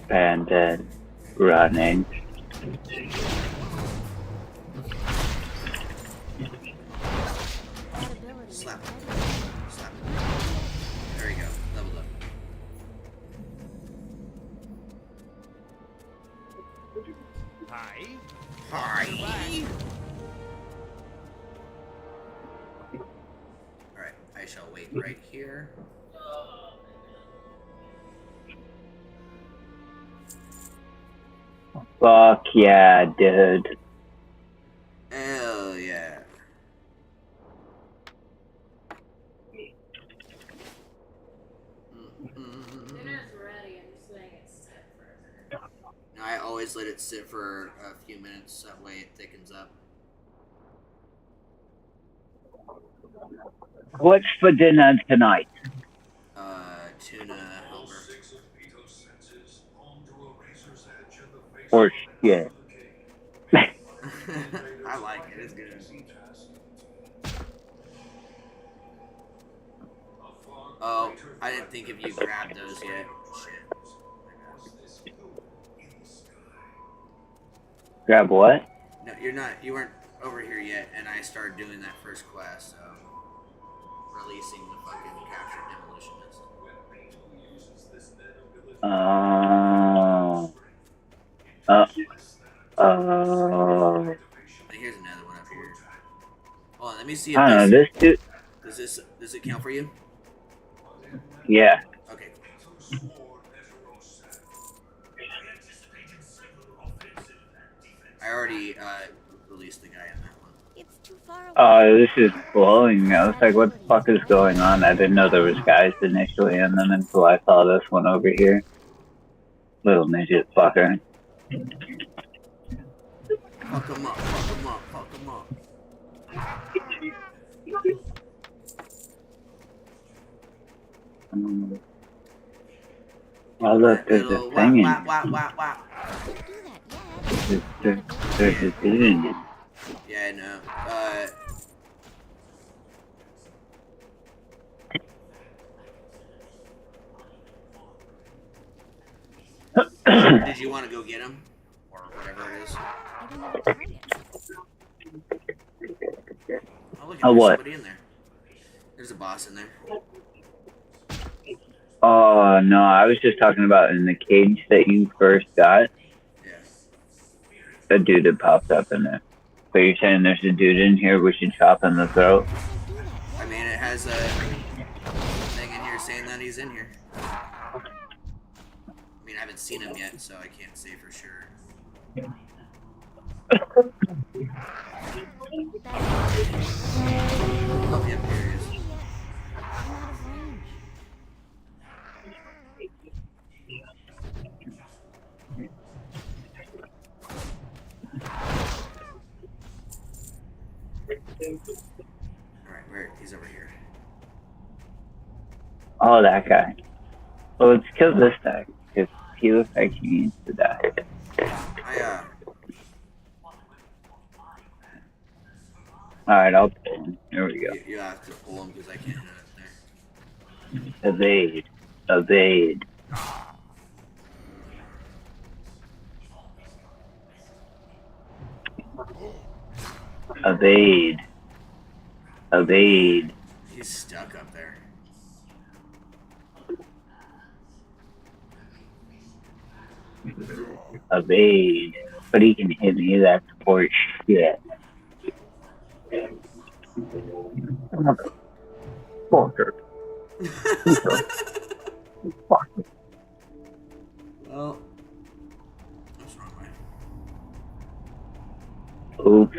[SPEAKER 17] And then running.
[SPEAKER 10] Slap. Slap. There you go. Level up.
[SPEAKER 9] Hi.
[SPEAKER 10] Hi. Alright, I shall wait right here.
[SPEAKER 17] Fuck yeah, dude.
[SPEAKER 10] Hell yeah.
[SPEAKER 6] Dinner's ready. I'm just letting it sit for a minute.
[SPEAKER 10] No, I always let it sit for a few minutes. That way it thickens up.
[SPEAKER 17] What's for dinner tonight?
[SPEAKER 10] Tuna helper.
[SPEAKER 17] Or Yeah.
[SPEAKER 10] I like it. It's good. Oh, I didn't think if you grabbed those yet. Shit.
[SPEAKER 17] Grab what?
[SPEAKER 10] No, you're not. You weren't over here yet, and I started doing that first quest, so releasing the fucking captured demolitionist. Here's another one up here. Hold on, let me see if
[SPEAKER 17] I don't know, this dude.
[SPEAKER 10] does it count for you?
[SPEAKER 17] Yeah.
[SPEAKER 10] Okay. I already released the guy in that one.
[SPEAKER 12] It's too far away.
[SPEAKER 17] Oh, this is blowing me. I was like, what the fuck is going on? I didn't know there was guys initially in them until I saw this one over here. Little midget fucker.
[SPEAKER 10] Fuck him up, fuck him up, fuck him up.
[SPEAKER 17] Oh, look, there's a thing in
[SPEAKER 10] Wah, wah, wah, wah.
[SPEAKER 17] There's a dude in it.
[SPEAKER 10] Yeah, I know. Did you want to go get him? Or whatever it is? Oh, look, there's
[SPEAKER 17] what?
[SPEAKER 10] somebody in there. There's a boss in there.
[SPEAKER 17] Oh, no, I was just talking about in the cage that you first got.
[SPEAKER 10] Yeah.
[SPEAKER 17] A dude had popped up in there. So you're saying there's a dude in here we should chop in the throat?
[SPEAKER 10] I mean, it has a thing in here saying that he's in here. I mean, I haven't seen him yet, so I can't say for sure. Oh, yep, there he is. Alright, where? He's over here.
[SPEAKER 17] Oh, that guy. Well, let's kill this guy, because he looks like he needs to die. Alright, I'll pull him. Here we go.
[SPEAKER 10] You have to pull him because I can't hit it there.
[SPEAKER 17] Evade. Evade. Evade. Evade.
[SPEAKER 10] He's stuck up there.
[SPEAKER 17] Evade. But he can hit me, that's for shit. Fucker. Fucker.
[SPEAKER 10] Well, what's wrong, man?
[SPEAKER 17] Oops.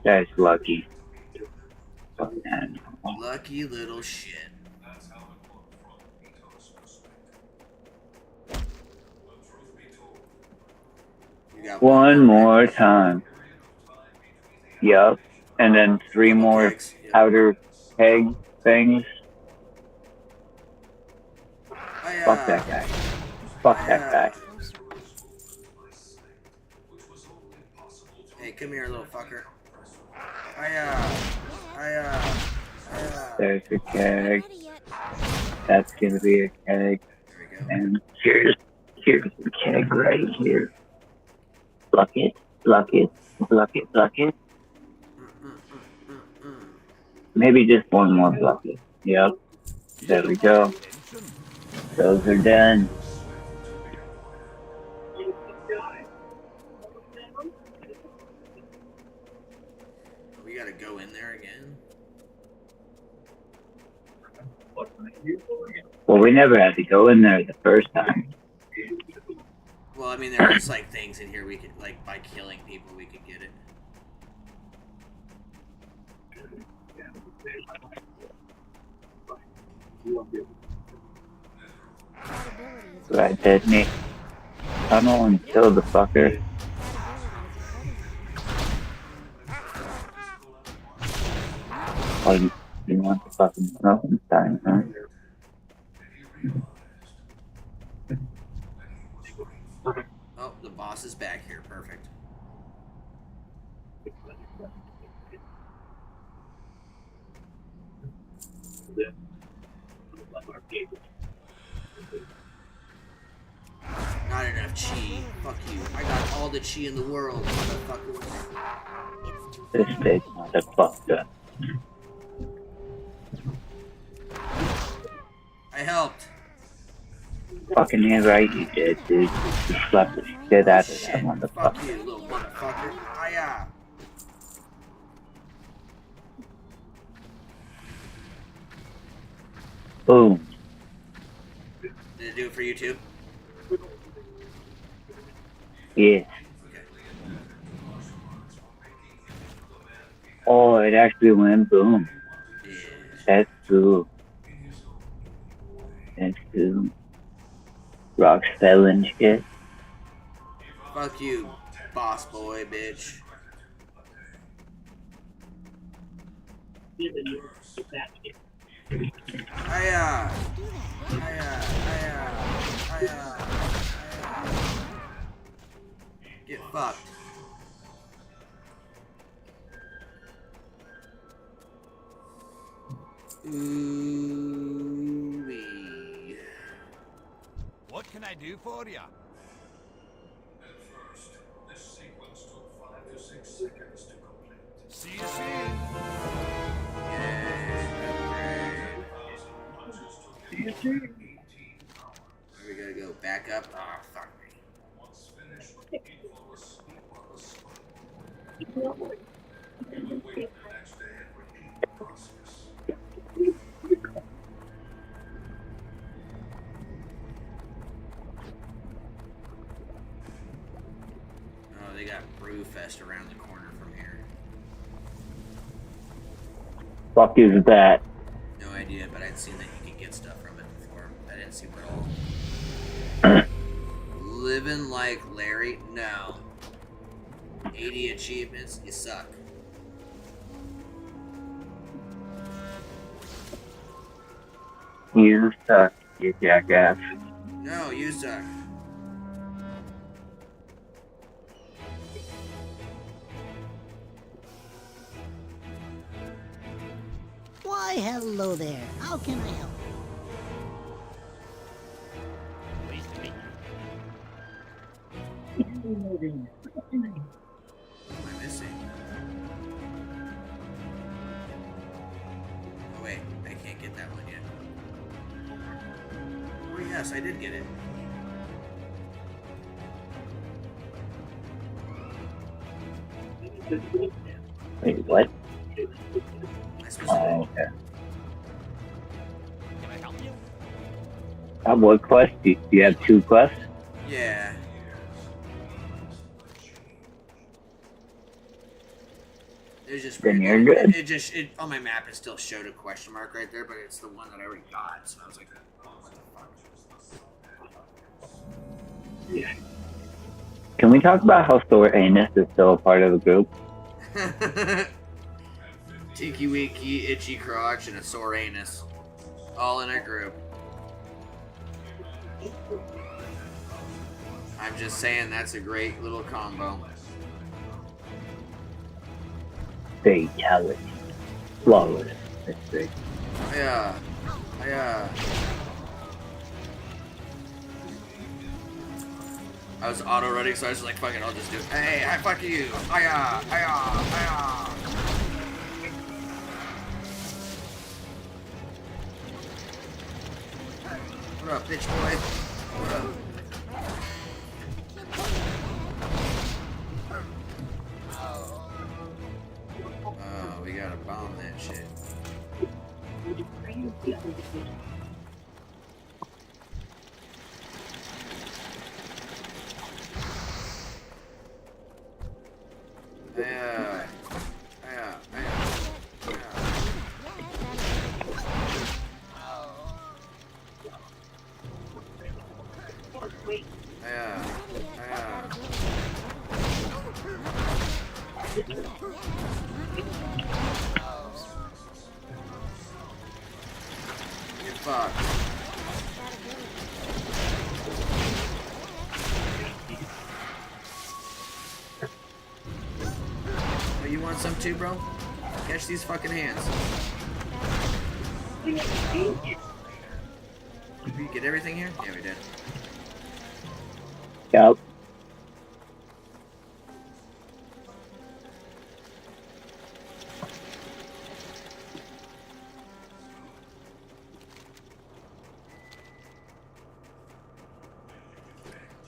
[SPEAKER 17] That's lucky.
[SPEAKER 10] Lucky little shit.
[SPEAKER 17] One more time. Yup. And then 3 more powder keg things. Fuck that guy. Fuck that guy.
[SPEAKER 10] Hey, come here, little fucker.
[SPEAKER 17] There's a keg. That's gonna be a keg. And here's the keg right here. Bucket, bucket, bucket, bucket. Maybe just one more bucket. Yep. There we go. Those are done.
[SPEAKER 10] We gotta go in there again.
[SPEAKER 17] Well, we never had to go in there the first time.
[SPEAKER 10] Well, I mean, there's like things in here we could, like, by killing people, we could get it.
[SPEAKER 17] Right, Disney. Tunnel and kill the fucker. Oh, you want the fucking smoking time, huh?
[SPEAKER 10] Oh, the boss is back here. Perfect. Not enough chi. Fuck you. I got all the chi in the world, motherfucker.
[SPEAKER 17] This big motherfucker.
[SPEAKER 10] I helped.
[SPEAKER 17] Fucking yeah, right, you did, dude. You slapped the shit out of that
[SPEAKER 10] Fuck
[SPEAKER 17] motherfucker.
[SPEAKER 10] you, little motherfucker. Hiya.
[SPEAKER 17] Boom.
[SPEAKER 10] Did it do it for you too?
[SPEAKER 17] Yeah. Oh, it actually went boom.
[SPEAKER 10] Yeah.
[SPEAKER 17] That's cool. That's cool. Rocks fell and shit.
[SPEAKER 10] Fuck you, boss boy, bitch. Hiya. Hiya. Hiya. Hiya. Get fucked. Ooh-wee.
[SPEAKER 9] What can I do for you? See you soon.
[SPEAKER 10] We gotta go back up. Oh, fuck me. Oh, they got Brewfest around the corner from here.
[SPEAKER 17] Fuck is that?
[SPEAKER 10] No idea, but I'd seen that you could get stuff from it before. I didn't see what all. Living like Larry? No. 80 achievements? You suck.
[SPEAKER 17] You suck, you jackass.
[SPEAKER 10] No, you suck.
[SPEAKER 12] Why, hello there. How can I help?
[SPEAKER 9] Pleased to meet
[SPEAKER 10] What am I missing? Oh wait, I can't get that one yet. Oh yes, I did get it.
[SPEAKER 17] Wait, what?
[SPEAKER 10] Oh,
[SPEAKER 17] okay.
[SPEAKER 9] Can I help you?
[SPEAKER 17] What quest? Do you have 2 quests?
[SPEAKER 10] Yeah. It's just
[SPEAKER 17] Then
[SPEAKER 10] weird.
[SPEAKER 17] you're good.
[SPEAKER 10] It on my map it still showed a question mark right there, but it's the one that I already got, so I was like, oh, what the fuck?
[SPEAKER 17] Can we talk about how Thor Anus is still a part of the group?
[SPEAKER 10] Tiki Wiki, Itchy Crotch, and a Sore Anus. All in a group. I'm just saying that's a great little combo.
[SPEAKER 17] Fatality. Flawless. Victory.
[SPEAKER 10] Yeah. Yeah. I was auto running, so I was just like, fuck it, I'll just do it. Hey, I fuck you. Hiya, hiya, hiya. What up, bitch boy? What up? Oh, we gotta bomb that shit. Yeah. Yeah. Get fucked. you want some too, bro? Catch these fucking hands. Did we get everything here? Yeah, we did.
[SPEAKER 17] Yep.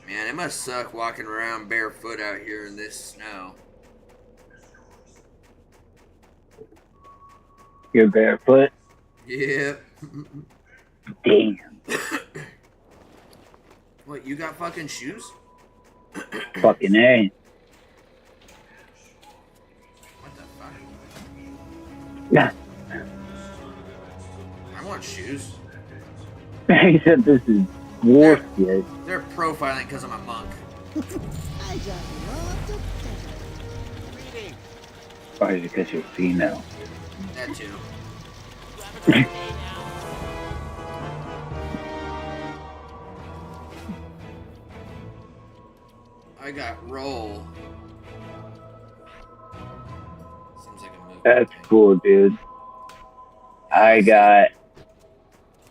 [SPEAKER 10] Man, it must suck walking around barefoot out here in this snow.
[SPEAKER 17] You're barefoot?
[SPEAKER 10] Yeah.
[SPEAKER 17] Damn.
[SPEAKER 10] What, you got fucking shoes?
[SPEAKER 17] Fucking A.
[SPEAKER 10] What the fuck?
[SPEAKER 17] Yeah.
[SPEAKER 10] I want shoes.
[SPEAKER 17] He said this is war shit.
[SPEAKER 10] They're profiling because I'm a monk.
[SPEAKER 12] I just love to
[SPEAKER 9] Reading.
[SPEAKER 17] Or is it because you're female?
[SPEAKER 10] That too. I got roll. Seems like a move.
[SPEAKER 17] That's cool, dude. I got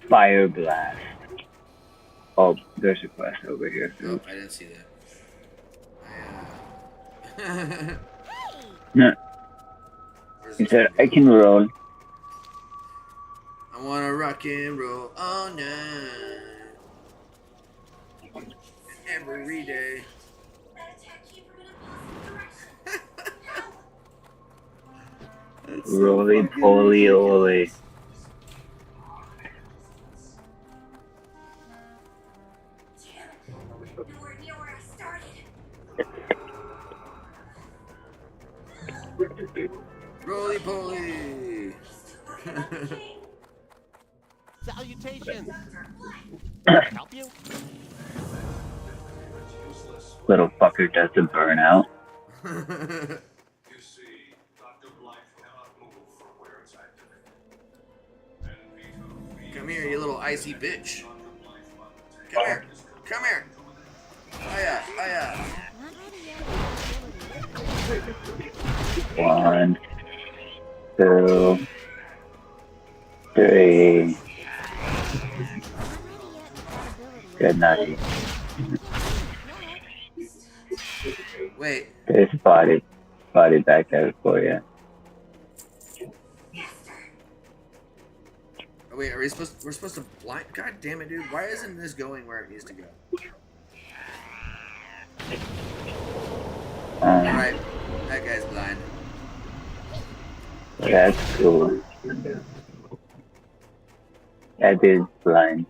[SPEAKER 17] Fire Blast. Oh, there's a quest over here.
[SPEAKER 10] Oh, I didn't see that.
[SPEAKER 17] No. He said, I can roll.
[SPEAKER 10] I wanna rock and roll all night. Every day.
[SPEAKER 17] Roly poly oly.
[SPEAKER 10] Roly poly.
[SPEAKER 9] Salutations. Help you?
[SPEAKER 17] Little fucker does a burnout.
[SPEAKER 10] Come here, you little icy bitch. Come here. Come here. Oh yeah. Oh yeah.
[SPEAKER 17] 1, 2, 3. Good night.
[SPEAKER 10] Wait.
[SPEAKER 17] There's body back out for you.
[SPEAKER 10] Oh, wait, we're supposed to blind? God damn it, dude. Why isn't this going where it needs to go? Alright. That guy's blind.
[SPEAKER 17] That's cool. That dude's blind.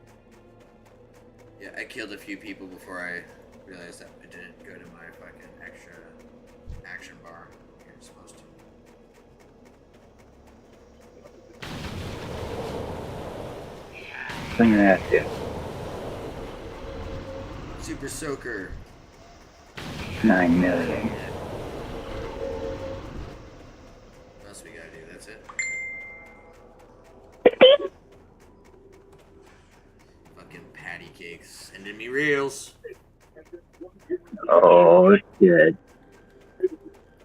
[SPEAKER 10] Yeah, I killed a few people before I realized that I didn't go to my fucking extra action bar. You're supposed to.
[SPEAKER 17] Swing that too.
[SPEAKER 10] Super Soaker.
[SPEAKER 17] 9 million.
[SPEAKER 10] What else we gotta do? That's it? Fucking patty cakes. Sending me reels.
[SPEAKER 17] Oh shit.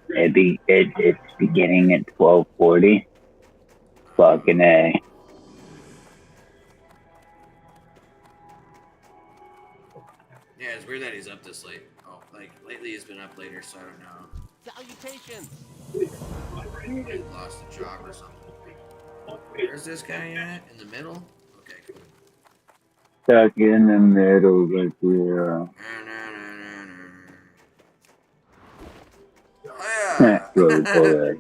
[SPEAKER 17] It's beginning at 12:40. Fucking A.
[SPEAKER 10] Yeah, it's weird that he's up this late. Oh, like, lately he's been up later, so I don't know.
[SPEAKER 9] Salutations.
[SPEAKER 10] He lost a job or something. Where's this guy at? In the middle? Okay, cool.
[SPEAKER 17] Stuck in the middle, but yeah.
[SPEAKER 10] Oh, yeah.
[SPEAKER 17] Really cool.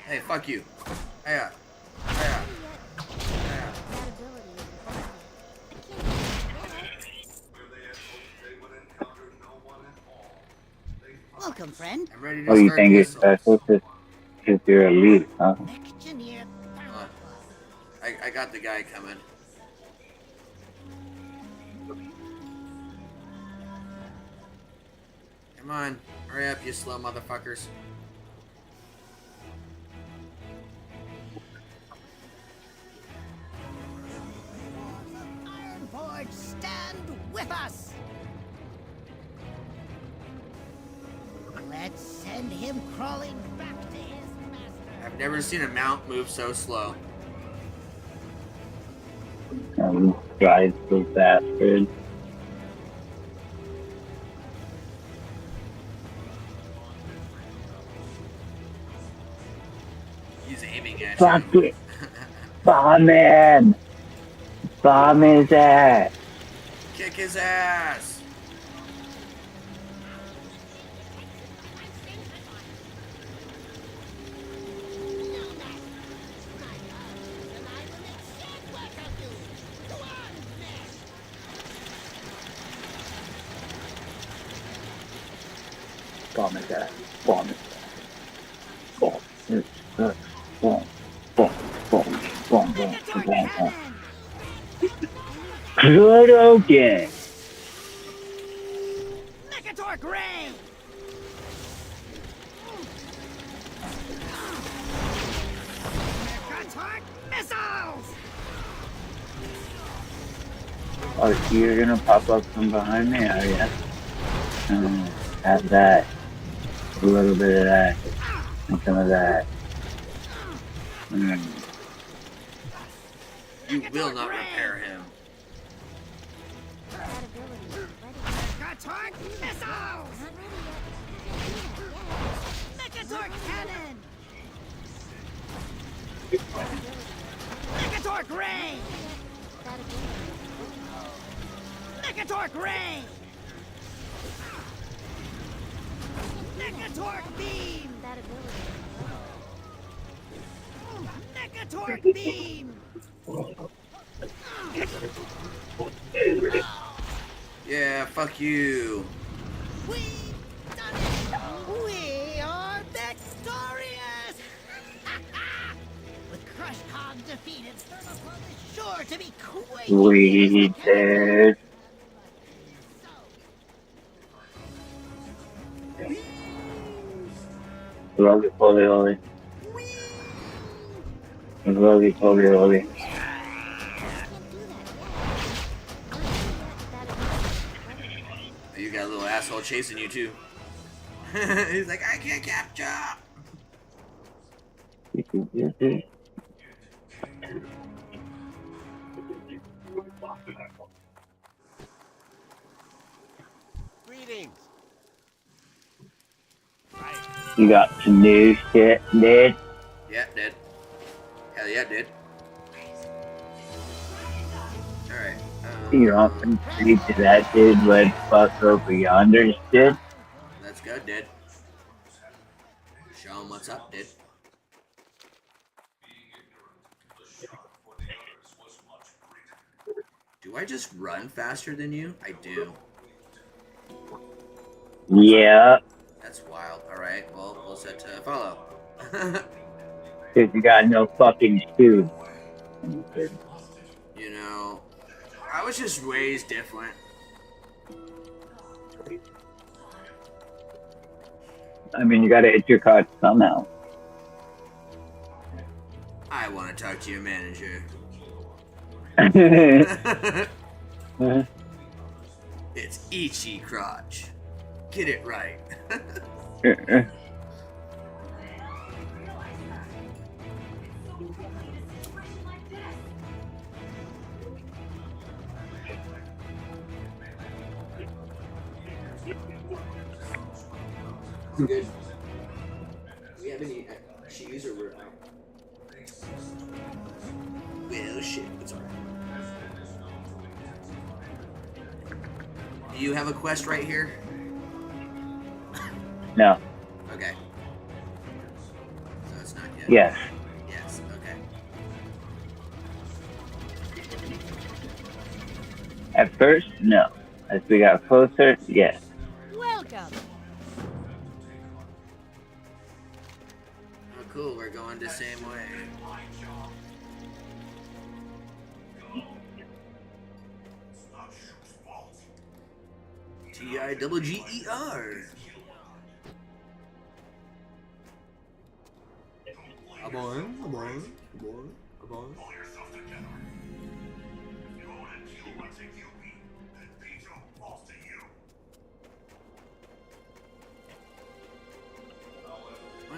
[SPEAKER 10] Hey, fuck you. Yeah. Yeah. Yeah.
[SPEAKER 12] Welcome, friend.
[SPEAKER 10] I'm ready to
[SPEAKER 17] Oh, you
[SPEAKER 10] start
[SPEAKER 17] think
[SPEAKER 10] the
[SPEAKER 17] it's special because you're elite, huh?
[SPEAKER 12] Engineer.
[SPEAKER 10] I got the guy coming. Come on. Hurry up, you slow motherfuckers.
[SPEAKER 12] Iron Boy Megatorch stand with us? Let's send him crawling back to his master.
[SPEAKER 10] I've never seen a mount move so slow.
[SPEAKER 17] Drive those bastards.
[SPEAKER 10] He's aiming at
[SPEAKER 17] Fuck
[SPEAKER 10] you.
[SPEAKER 17] it. Bomb him. Bomb his ass.
[SPEAKER 10] Kick his ass.
[SPEAKER 17] Bomb his ass. Bomb his ass. Bomb his ass. Bomb. Bomb. Bomb. Bomb. Bomb. Bomb. Bomb. Good okay.
[SPEAKER 12] Megatorch ray! Megatorch missiles!
[SPEAKER 17] Oh, you're gonna pop up from behind me, are ya? Have that. A little bit of that. And some of that.
[SPEAKER 10] You will not repair him.
[SPEAKER 12] Megatorch missiles! Megatorch cannon! Megatorch ray! Megatorch ray! Megatorch beam! Megatorch beam!
[SPEAKER 10] Yeah, fuck you.
[SPEAKER 12] We've done it! We are victorious! With Crush Cog defeated, Thermopod is sure to be quaking.
[SPEAKER 17] We did. Roly poly oly. Roly poly oly.
[SPEAKER 10] You got a little asshole chasing you too. He's like, I can't capture.
[SPEAKER 9] Greetings.
[SPEAKER 17] You got some new shit, dude.
[SPEAKER 10] Yeah, did. Hell yeah, did. Alright.
[SPEAKER 17] You don't think to that dude would fuck over yonder shit?
[SPEAKER 10] Let's go, did. Show him what's up, did. Do I just run faster than you? I do.
[SPEAKER 17] Yeah.
[SPEAKER 10] That's wild. Alright, well, we'll set to follow.
[SPEAKER 17] Cause you got no fucking shoes.
[SPEAKER 10] You know, I was just raised different.
[SPEAKER 17] I mean, you gotta hit your card somehow.
[SPEAKER 10] I want to talk to your manager. It's Ichi Crotch. Get it right. Good. Do we have any shoes or we're out? Well, shit, it's alright. Do you have a quest right here?
[SPEAKER 17] No.
[SPEAKER 10] Okay. So it's not yet.
[SPEAKER 17] Yes.
[SPEAKER 10] Yes, okay.
[SPEAKER 17] At first, no. As we got closer, yes.
[SPEAKER 12] Welcome.
[SPEAKER 10] Oh, cool. We're going the same way. T-I-double-G-E-R. I'm on.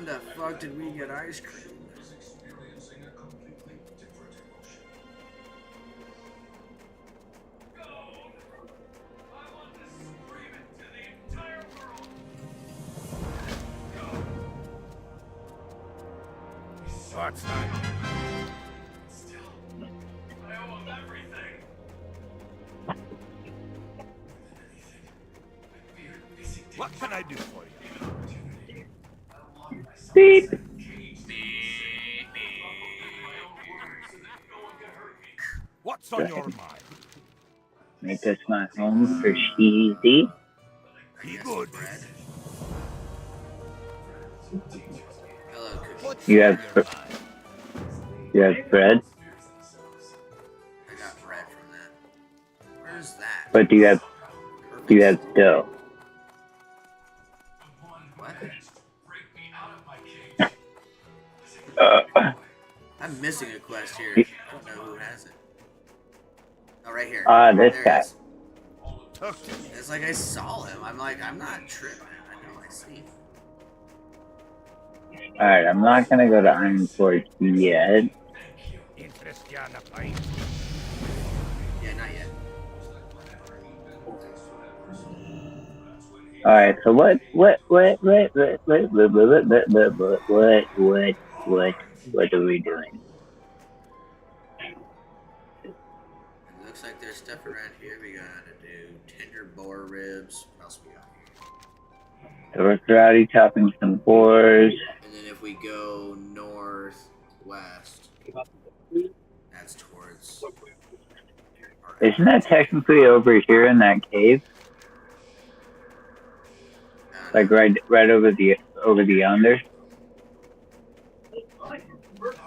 [SPEAKER 10] When the fuck did we get ice cream?
[SPEAKER 9] What's that? What can I do for you?
[SPEAKER 17] Beep.
[SPEAKER 9] What's on your mind?
[SPEAKER 17] Make this my home for cheesy.
[SPEAKER 9] Be good.
[SPEAKER 10] Hello, Cookie.
[SPEAKER 17] You have bread,
[SPEAKER 10] I got bread from that. Where's that?
[SPEAKER 17] but do you have dough?
[SPEAKER 10] What?
[SPEAKER 17] Uh,
[SPEAKER 10] I'm missing a quest here. I don't know who has it. Oh, right here.
[SPEAKER 17] This
[SPEAKER 10] There
[SPEAKER 17] guy.
[SPEAKER 10] it is. It's like I saw him. I'm like, I'm not tripping. I know I see him.
[SPEAKER 17] Alright, I'm not gonna go to Iron Forge yet.
[SPEAKER 10] Yeah, not yet.
[SPEAKER 17] Alright, so what are we doing?
[SPEAKER 10] It looks like there's stuff around here we gotta do. Tender boar ribs. What else we got?
[SPEAKER 17] So we're karate chopping some boars.
[SPEAKER 10] And then if we go northwest, that's towards.
[SPEAKER 17] Isn't that technically over here in that cave? Like right over the yonder?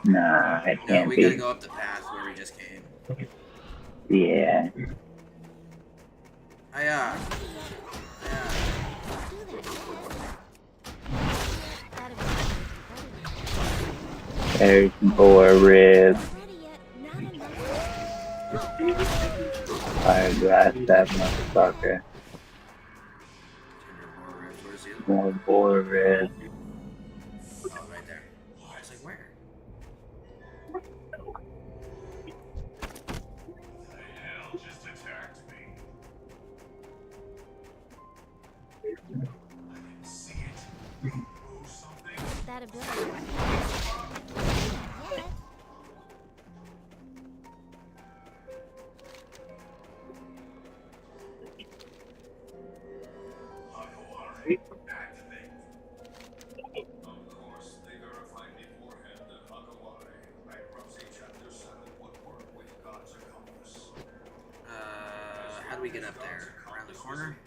[SPEAKER 17] Nah, it
[SPEAKER 10] No,
[SPEAKER 17] can't
[SPEAKER 10] we
[SPEAKER 17] be.
[SPEAKER 10] gotta go up the path where we just came.
[SPEAKER 17] Yeah. There's boar ribs. Fire glass that motherfucker. More boar ribs.
[SPEAKER 10] Oh, right there. I was like, where?
[SPEAKER 12] That ability.
[SPEAKER 10] How do we get up there? Around the corner?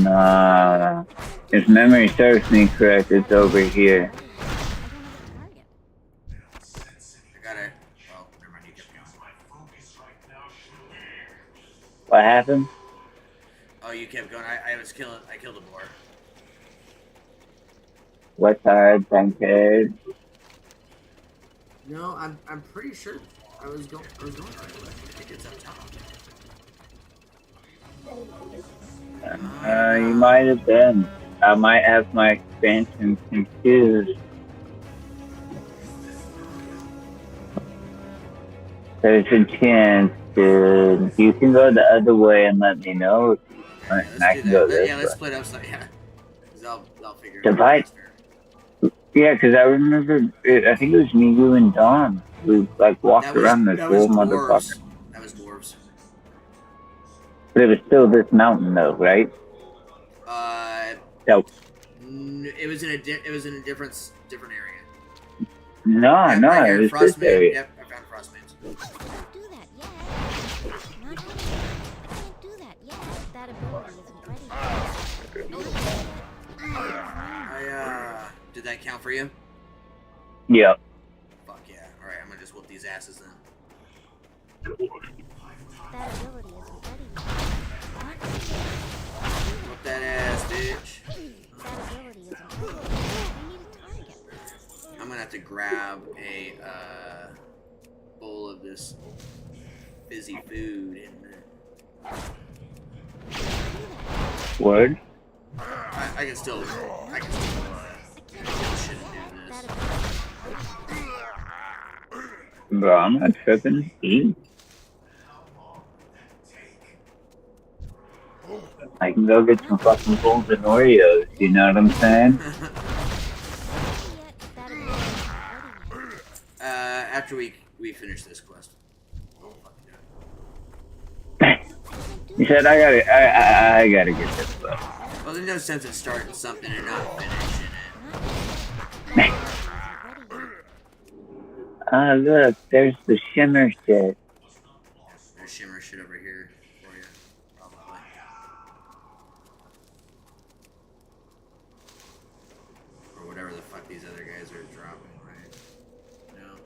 [SPEAKER 17] Nah. If memory serves me correct, it's over here.
[SPEAKER 10] I got it. Oh, never mind. You kept going.
[SPEAKER 17] What happened?
[SPEAKER 10] Oh, you kept going. I killed a boar.
[SPEAKER 17] What's hard, tankhead?
[SPEAKER 10] No, I'm pretty sure I was going right away. I think it's up top.
[SPEAKER 17] You might have been. I might have my expansion confused. There's a chance, dude. You can go the other way and let me know. If you want, and I can go this way.
[SPEAKER 10] Let's split up. So, yeah, because I'll figure it out.
[SPEAKER 17] Divide. Yeah, because I remember, I think it was me, you, and Dawn. We like walked around this whole motherfucker.
[SPEAKER 10] That was dwarves.
[SPEAKER 17] But it was still this mountain, though, right?
[SPEAKER 10] It was in a different area.
[SPEAKER 17] No,
[SPEAKER 10] Right here,
[SPEAKER 17] it was this area.
[SPEAKER 10] Yep, I found Frostmans.
[SPEAKER 12] Can't do that yet. That ability isn't ready.
[SPEAKER 10] Did that count for you?
[SPEAKER 17] Yep.
[SPEAKER 10] Fuck yeah. Alright, I'm gonna just whoop these asses then.
[SPEAKER 12] That ability isn't ready.
[SPEAKER 10] Whoop that ass, bitch.
[SPEAKER 12] That ability isn't ready. We need a target.
[SPEAKER 10] I'm gonna have to grab a bowl of this fizzy food in a minute.
[SPEAKER 17] Word?
[SPEAKER 10] I can still kill shit and do this.
[SPEAKER 17] Bro, I'm not tripping. Eat. I can go get some fucking golden Oreos, you know what I'm saying?
[SPEAKER 10] After we finish this quest.
[SPEAKER 17] You said I gotta get this quest.
[SPEAKER 10] Well, there's no sense of starting something and not finishing it.
[SPEAKER 17] Ah, look, there's the shimmer shit.
[SPEAKER 10] There's shimmer shit over here for you, probably. Or whatever the fuck these other guys are dropping, right? No.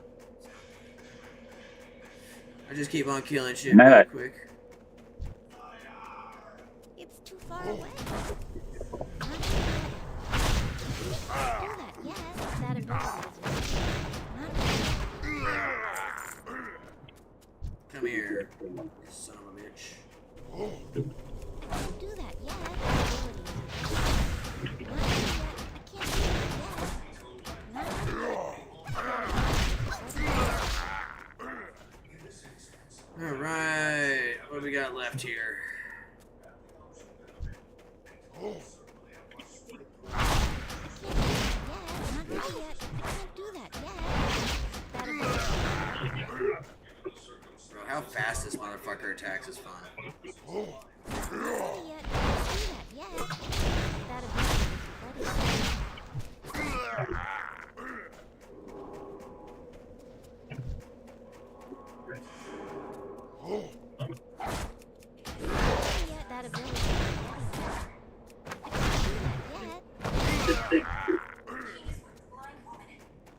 [SPEAKER 10] I just keep on killing shit real quick.
[SPEAKER 12] It's too far away.
[SPEAKER 10] Come here, son of a bitch.
[SPEAKER 12] Don't do that yet.
[SPEAKER 10] Alright, what do we got left here? Bro, how fast this motherfucker attacks is fun.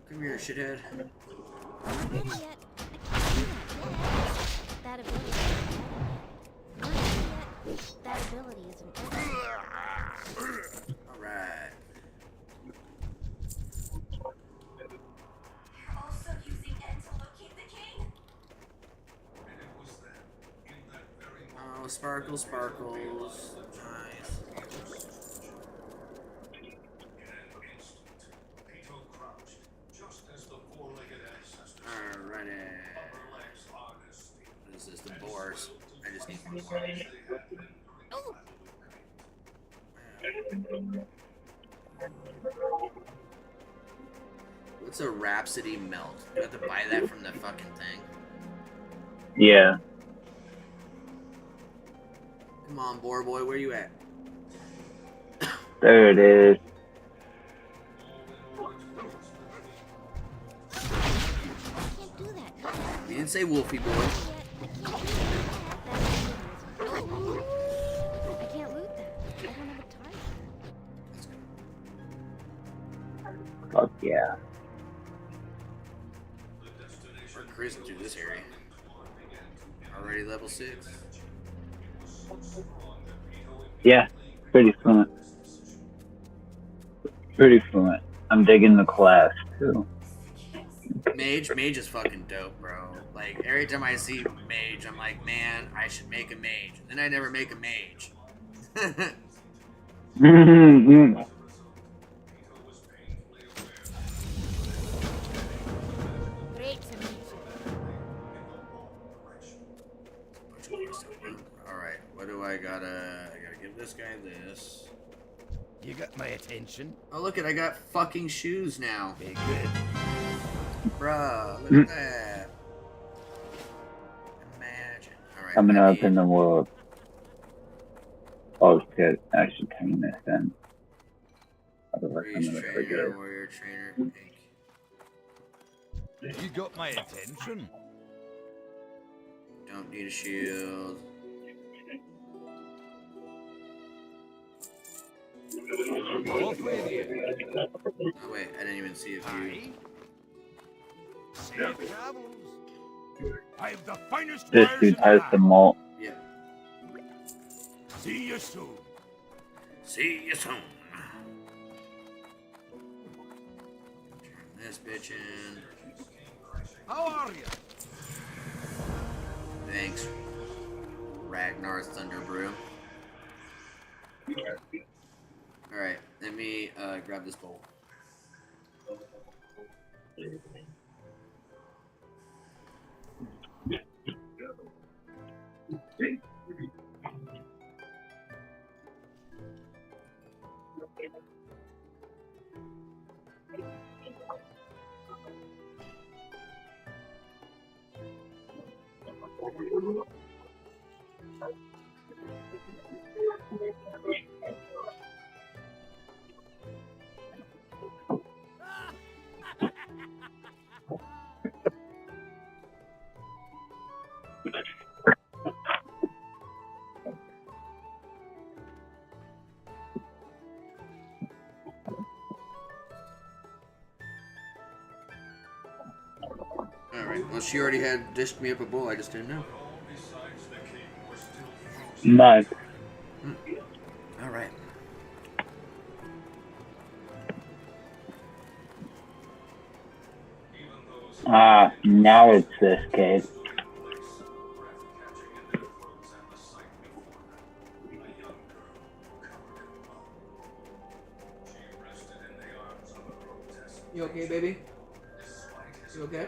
[SPEAKER 10] Come here, shithead.
[SPEAKER 12] That ability isn't
[SPEAKER 10] Alright.
[SPEAKER 22] Also using N to locate the king.
[SPEAKER 10] Oh, sparkles, sparkles. Nice. Alrighty. What is this? The boars. I just need more boars. What's a Rhapsody melt? Do I have to buy that from the fucking thing?
[SPEAKER 17] Yeah.
[SPEAKER 10] Come on, boar boy, where you at?
[SPEAKER 17] There it is.
[SPEAKER 10] You didn't say Wolfie boy.
[SPEAKER 12] I can't loot that. I don't have a target.
[SPEAKER 17] Fuck yeah.
[SPEAKER 10] We're cruising through this area. Already level 6.
[SPEAKER 17] Yeah, pretty fluent. Pretty fluent. I'm digging the class too.
[SPEAKER 10] Mage is fucking dope, bro. Like, every time I see mage, I'm like, man, I should make a mage. And then I never make a mage. Alright, what do I gotta give this guy this.
[SPEAKER 9] You got my attention.
[SPEAKER 10] Oh, look it, I got fucking shoes now.
[SPEAKER 9] Very good.
[SPEAKER 10] Bruh, look at that. Imagine. Alright.
[SPEAKER 17] Coming up in the world. Oh shit, I should turn this in. Otherwise I'm gonna forget.
[SPEAKER 10] Warrior trainer, pink.
[SPEAKER 9] You got my attention.
[SPEAKER 10] Don't need a shield.
[SPEAKER 9] Off with you.
[SPEAKER 10] Oh wait, I didn't even see if you.
[SPEAKER 9] Safe travels. I have the finest
[SPEAKER 17] This
[SPEAKER 9] wires
[SPEAKER 17] dude
[SPEAKER 9] in
[SPEAKER 17] has the malt.
[SPEAKER 10] Yeah.
[SPEAKER 9] See you soon.
[SPEAKER 10] See you soon. Turn this bitch in.
[SPEAKER 9] How are you?
[SPEAKER 10] Thanks. Ragnar's Thunder Brew. Alright, let me grab this bowl. Alright, well, she already had dished me up a bowl, I just didn't know.
[SPEAKER 17] Nice.
[SPEAKER 10] Alright.
[SPEAKER 17] Now it's this case.
[SPEAKER 10] You okay, baby? You okay?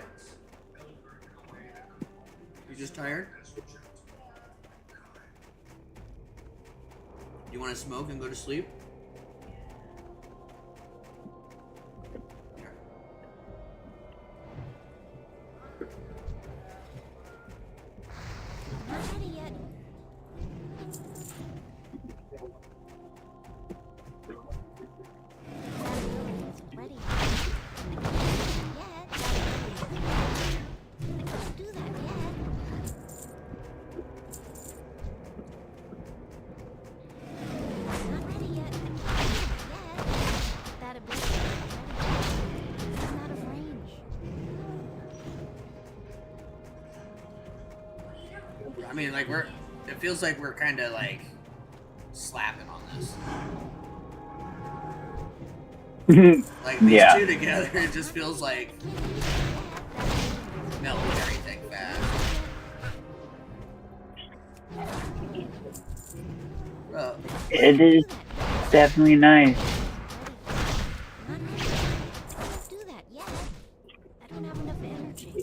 [SPEAKER 10] You just tired? You want to smoke and go to sleep?
[SPEAKER 12] Not ready yet. Ready. Don't do that yet. Not ready yet. That ability is not of range.
[SPEAKER 10] I mean, like, it feels like we're kind of, like, slapping on this. Like, these two together, it just feels like military thing fast. Well,
[SPEAKER 17] it is definitely nice.
[SPEAKER 12] Don't do that yet. I don't have enough energy.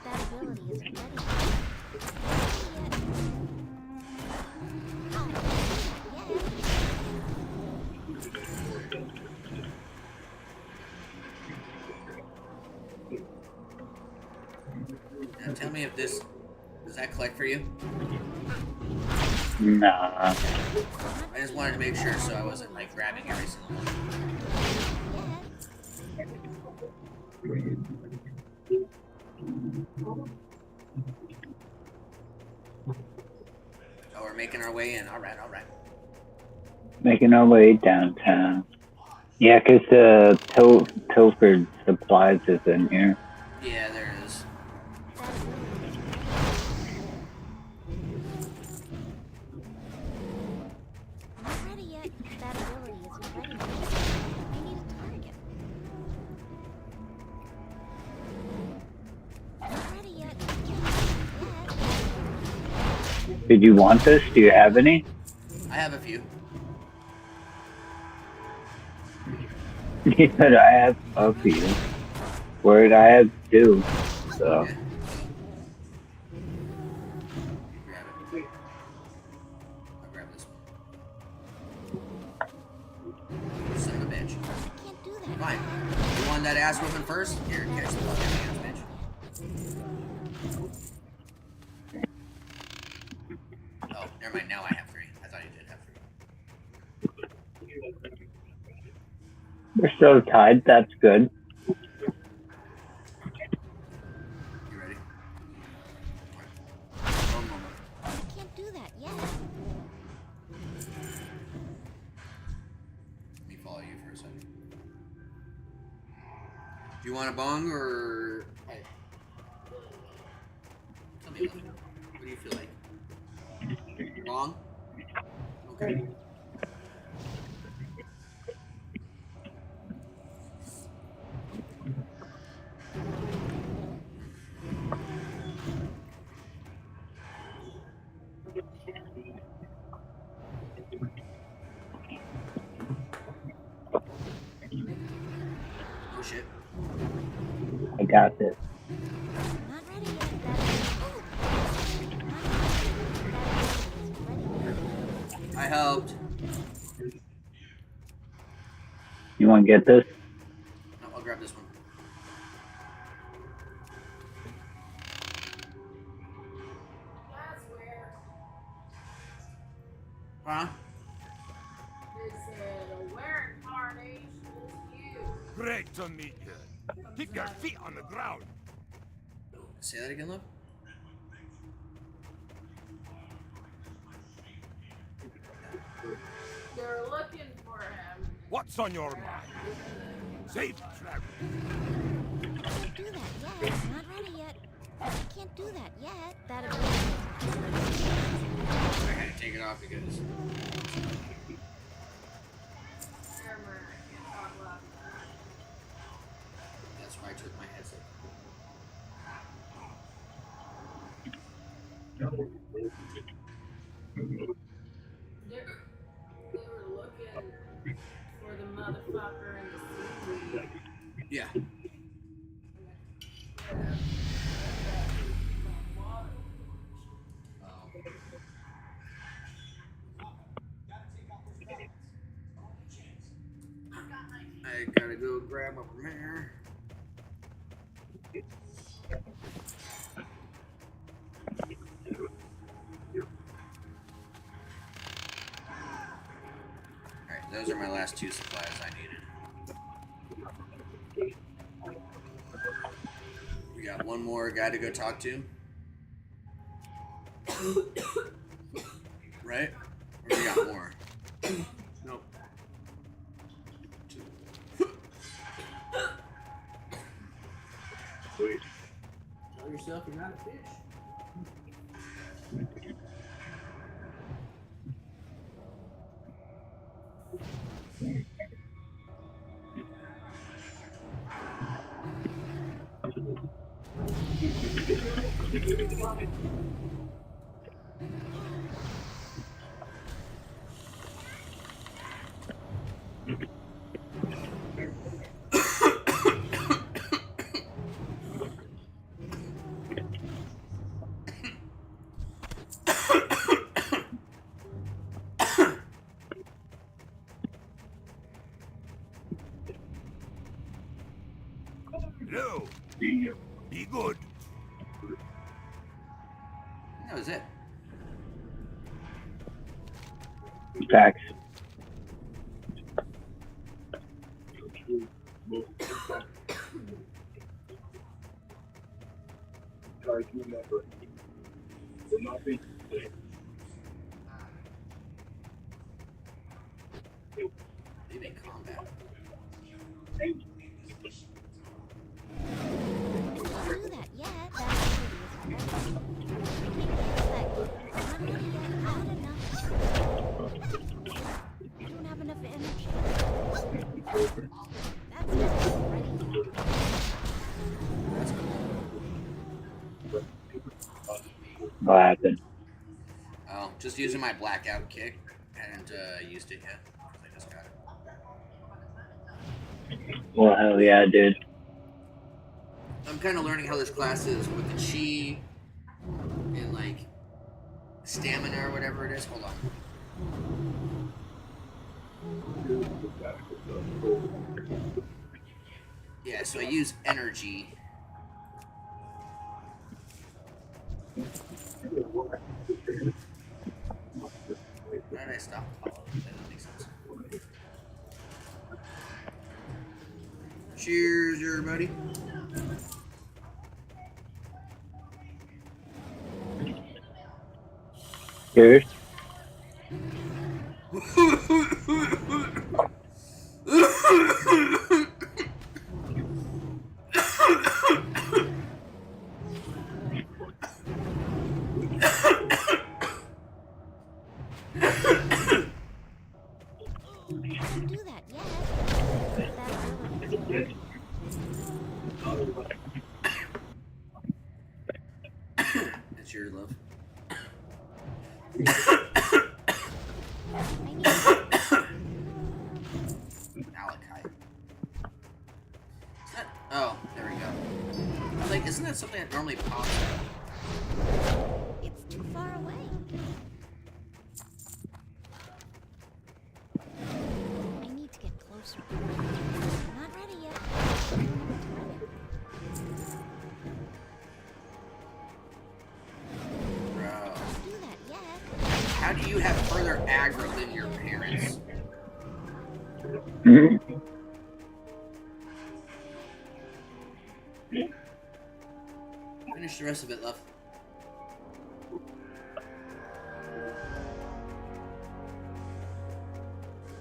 [SPEAKER 12] That ability isn't ready.
[SPEAKER 10] now tell me if does that collect for you?
[SPEAKER 17] Nah.
[SPEAKER 10] I just wanted to make sure so I wasn't, like, grabbing every single one. Oh, we're making our way in. Alright, alright.
[SPEAKER 17] Making our way downtown. Yeah, 'cause Tilford Supplies is in here.
[SPEAKER 10] Yeah, there is.
[SPEAKER 12] Not ready yet. That ability isn't ready. I need a target. Not ready yet.
[SPEAKER 17] Did you want this? Do you have any?
[SPEAKER 10] I have a few.
[SPEAKER 17] He said I have a few. Word, I have two. So.
[SPEAKER 10] Yeah. I'll grab this one. Son of a bitch. Fine. You want that ass whooping first? Here, catch the fucking hands, bitch. Oh, never mind. Now I have three. I thought you did have three.
[SPEAKER 17] We're so tied. That's good.
[SPEAKER 10] You ready? One moment.
[SPEAKER 12] I can't do that yet.
[SPEAKER 10] Let me follow you for a second. Do you want a bong or? Hey. Tell me, what do you feel like? Bong? Okay. Oh shit.
[SPEAKER 17] I got this.
[SPEAKER 10] I helped.
[SPEAKER 17] You want to get this?
[SPEAKER 10] No, I'll grab this one.
[SPEAKER 6] That's weird.
[SPEAKER 10] Huh?
[SPEAKER 6] They said, where in tarnation is you?
[SPEAKER 9] Great to meet you. Keep your feet on the ground.
[SPEAKER 10] Say that again, love.
[SPEAKER 6] They're looking for him.
[SPEAKER 9] What's on your mind? Safe travel.
[SPEAKER 12] Can't do that yet. Not ready yet. Can't do that yet. That'll be.
[SPEAKER 10] I had to take it off because. That's why I took my headset.
[SPEAKER 6] They were looking for the motherfucker in the sea.
[SPEAKER 10] Yeah. I gotta go grab a mirror. Alright, those are my last two supplies I needed. We got one more guy to go talk to. Right? Or we got more? Nope. Sweet. Tell yourself you're not a fish.
[SPEAKER 9] Hello. Be good.
[SPEAKER 10] That was it.
[SPEAKER 17] Facts.
[SPEAKER 10] Leave in combat.
[SPEAKER 12] Do that yet. Not ready yet. Not enough. I don't have enough energy. That's not ready.
[SPEAKER 17] What happened?
[SPEAKER 10] Oh, just using my blackout kick. Hadn't used it yet. I just got it.
[SPEAKER 17] Well, hell yeah, dude.
[SPEAKER 10] I'm kind of learning how this class is with the chi and like stamina or whatever it is. Hold on. Yeah, so I use energy. Why did I stop? That doesn't make sense. Cheers, everybody.
[SPEAKER 17] Cheers.
[SPEAKER 12] Do that yet.
[SPEAKER 10] That's your love. Malachi. Oh, there we go. Like, isn't that something that normally pops up?
[SPEAKER 12] It's too far away. I need to get closer. Not ready yet.
[SPEAKER 10] Bro.
[SPEAKER 12] Don't do that yet.
[SPEAKER 10] How do you have further aggro than your parents? Finish the rest of it, love.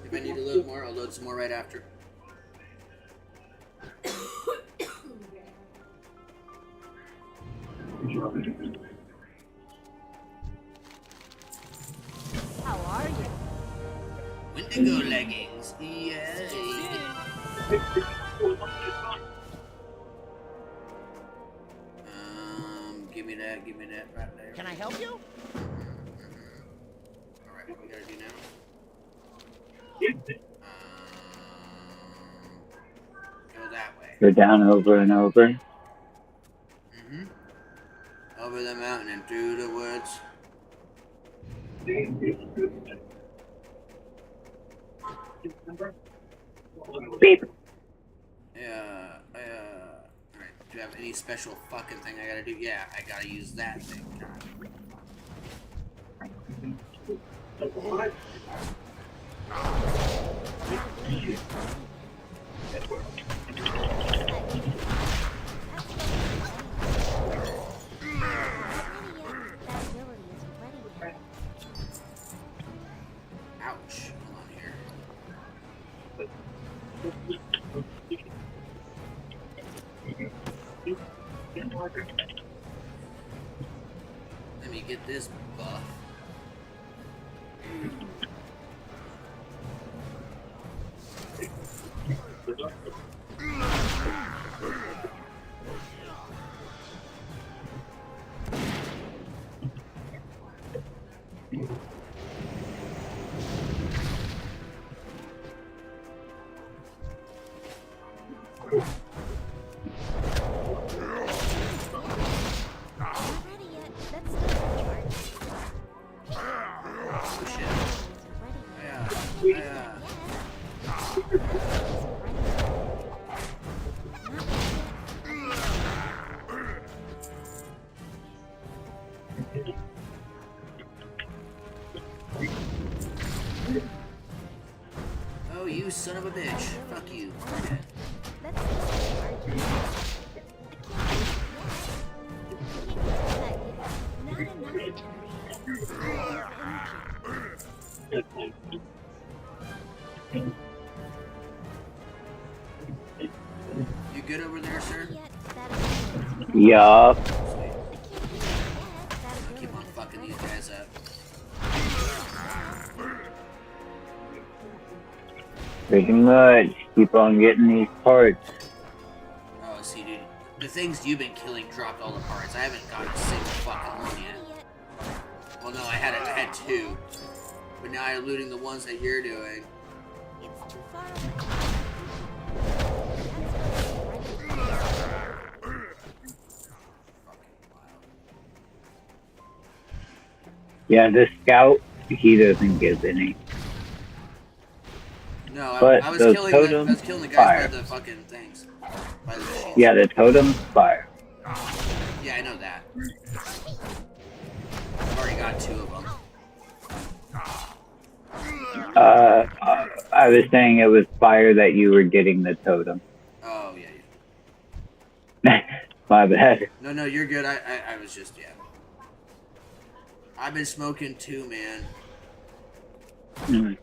[SPEAKER 10] If I need to load more, I'll load some more right after.
[SPEAKER 12] How are you?
[SPEAKER 10] Wendigo leggings. Yay. Give me that right there.
[SPEAKER 12] Can I help you?
[SPEAKER 10] Alright, what we gotta do now? Go that way.
[SPEAKER 17] Go down over and over.
[SPEAKER 10] Mm-hmm. Over the mountain and through the woods.
[SPEAKER 17] Beep.
[SPEAKER 10] Alright, do you have any special fucking thing I gotta do? Yeah, I gotta use that thing. Ouch. Hold on here. Let me get this buff. Oh, you son of a bitch. Fuck you. Okay. You good over there, sir?
[SPEAKER 17] Yup.
[SPEAKER 10] Keep on fucking these guys up.
[SPEAKER 17] Pretty much. Keep on getting these parts.
[SPEAKER 10] Oh, see, dude. The things you've been killing dropped all the parts. I haven't got a single fucking one yet. Well, no, I had two. But now I'm looting the ones that you're doing.
[SPEAKER 12] It's too far
[SPEAKER 17] Yeah, this scout, he doesn't give any.
[SPEAKER 10] No,
[SPEAKER 17] But
[SPEAKER 10] I was
[SPEAKER 17] those
[SPEAKER 10] killing
[SPEAKER 17] totems
[SPEAKER 10] the guys
[SPEAKER 17] fire.
[SPEAKER 10] by the fucking things. By the machines.
[SPEAKER 17] Yeah, the totems fire.
[SPEAKER 10] Yeah, I know that. I've already got two of them.
[SPEAKER 17] I was saying it was fire that you were getting the totem.
[SPEAKER 10] Oh, yeah.
[SPEAKER 17] My bad.
[SPEAKER 10] No, you're good. I was just, yeah. I've been smoking too, man.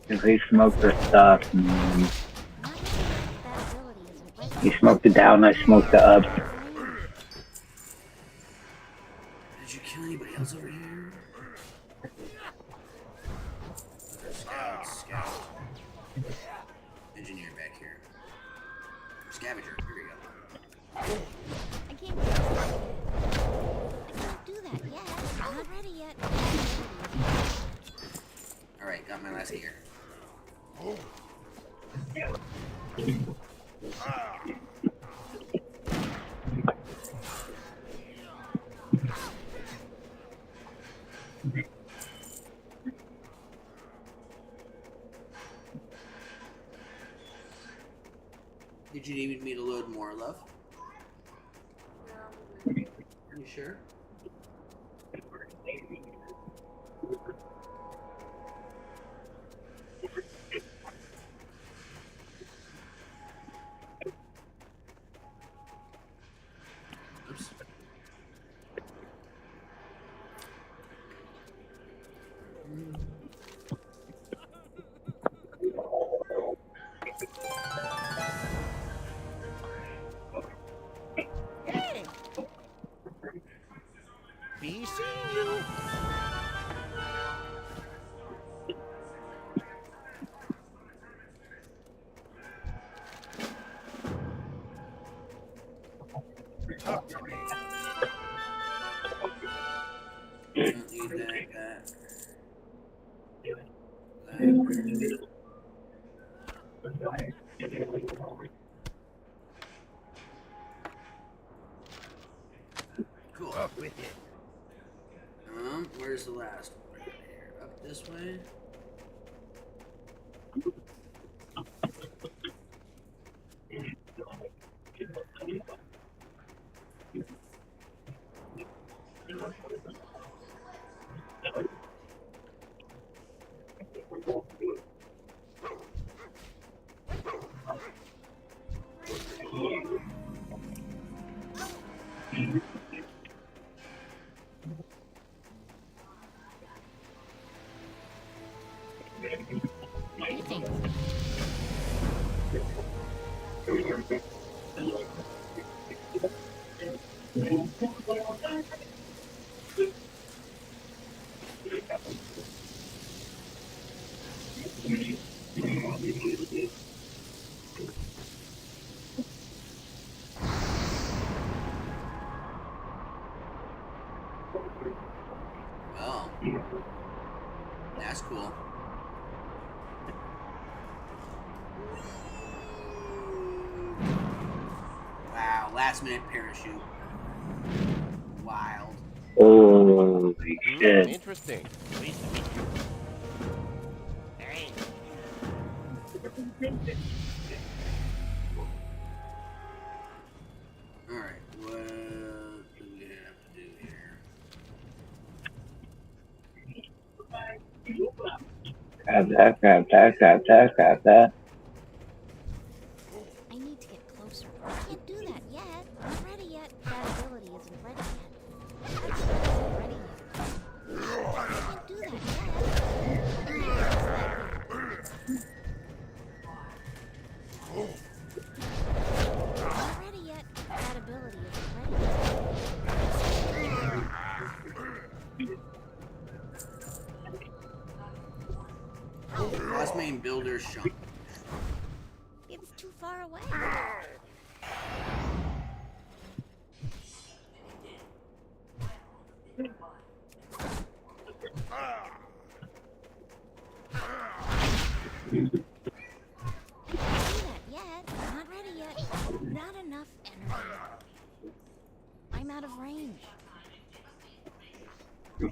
[SPEAKER 17] If he smoked the stuff, and he smoked it down, I smoked it up.
[SPEAKER 10] Did you kill anybody else over here? Scout. Engineer back here. Scavenger, here we go.
[SPEAKER 12] I can't do that yet. I'm not ready yet.
[SPEAKER 10] Alright, got my last gear. Did you need me to load more, love? Are you sure? Oops.
[SPEAKER 9] Hey! Be seeing you. Talk to me.
[SPEAKER 10] Don't need that. Cool.
[SPEAKER 9] Up with it.
[SPEAKER 10] Where's the last one? Here, up this way. Oh. That's cool. Wow, last minute parachute. Wild.
[SPEAKER 17] Holy shit.
[SPEAKER 9] Interesting. Pleased to meet you. Hey.
[SPEAKER 10] Alright, what do we have to do here?
[SPEAKER 17] Grab that.
[SPEAKER 12] I need to get closer. I can't do that yet. Not ready yet. That ability isn't ready yet. Isn't ready yet. I can't do that yet. Not ready yet. That ability isn't ready yet.
[SPEAKER 10] Lost main builder shop.
[SPEAKER 12] It's too far away. Not ready yet. Not enough energy. I'm out of range.
[SPEAKER 10] I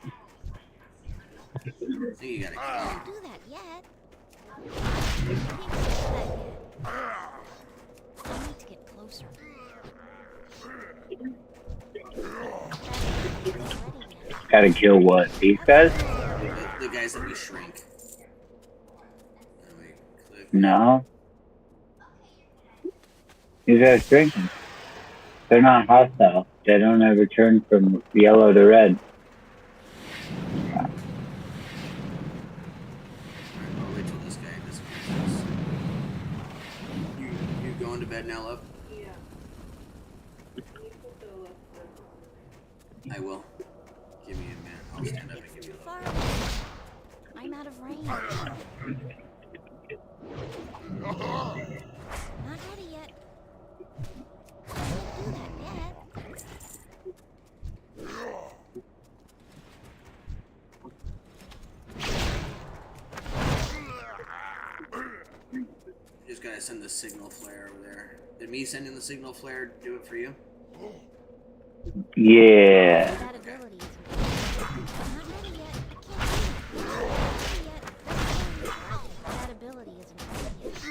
[SPEAKER 10] think you gotta
[SPEAKER 12] Can't do that yet. I can't do that yet. I need to get closer.
[SPEAKER 17] Gotta kill what? These guys?
[SPEAKER 10] The guys that we shrink.
[SPEAKER 17] No. These guys drinking. They're not hostile. They don't ever turn from yellow to red.
[SPEAKER 10] I'll wait till this guy disappears. You going to bed now, love?
[SPEAKER 6] Yeah.
[SPEAKER 10] I will. Give me a minute. I'll stand up and give you a
[SPEAKER 12] Far
[SPEAKER 10] love.
[SPEAKER 12] away. I'm out of range. Not ready yet. I can't do that yet.
[SPEAKER 10] Just gotta send the signal flare over there. Did me sending the signal flare do it for you?
[SPEAKER 17] Yeah.
[SPEAKER 12] That ability is not ready yet. I can't do it. Not ready yet. That ability isn't ready yet.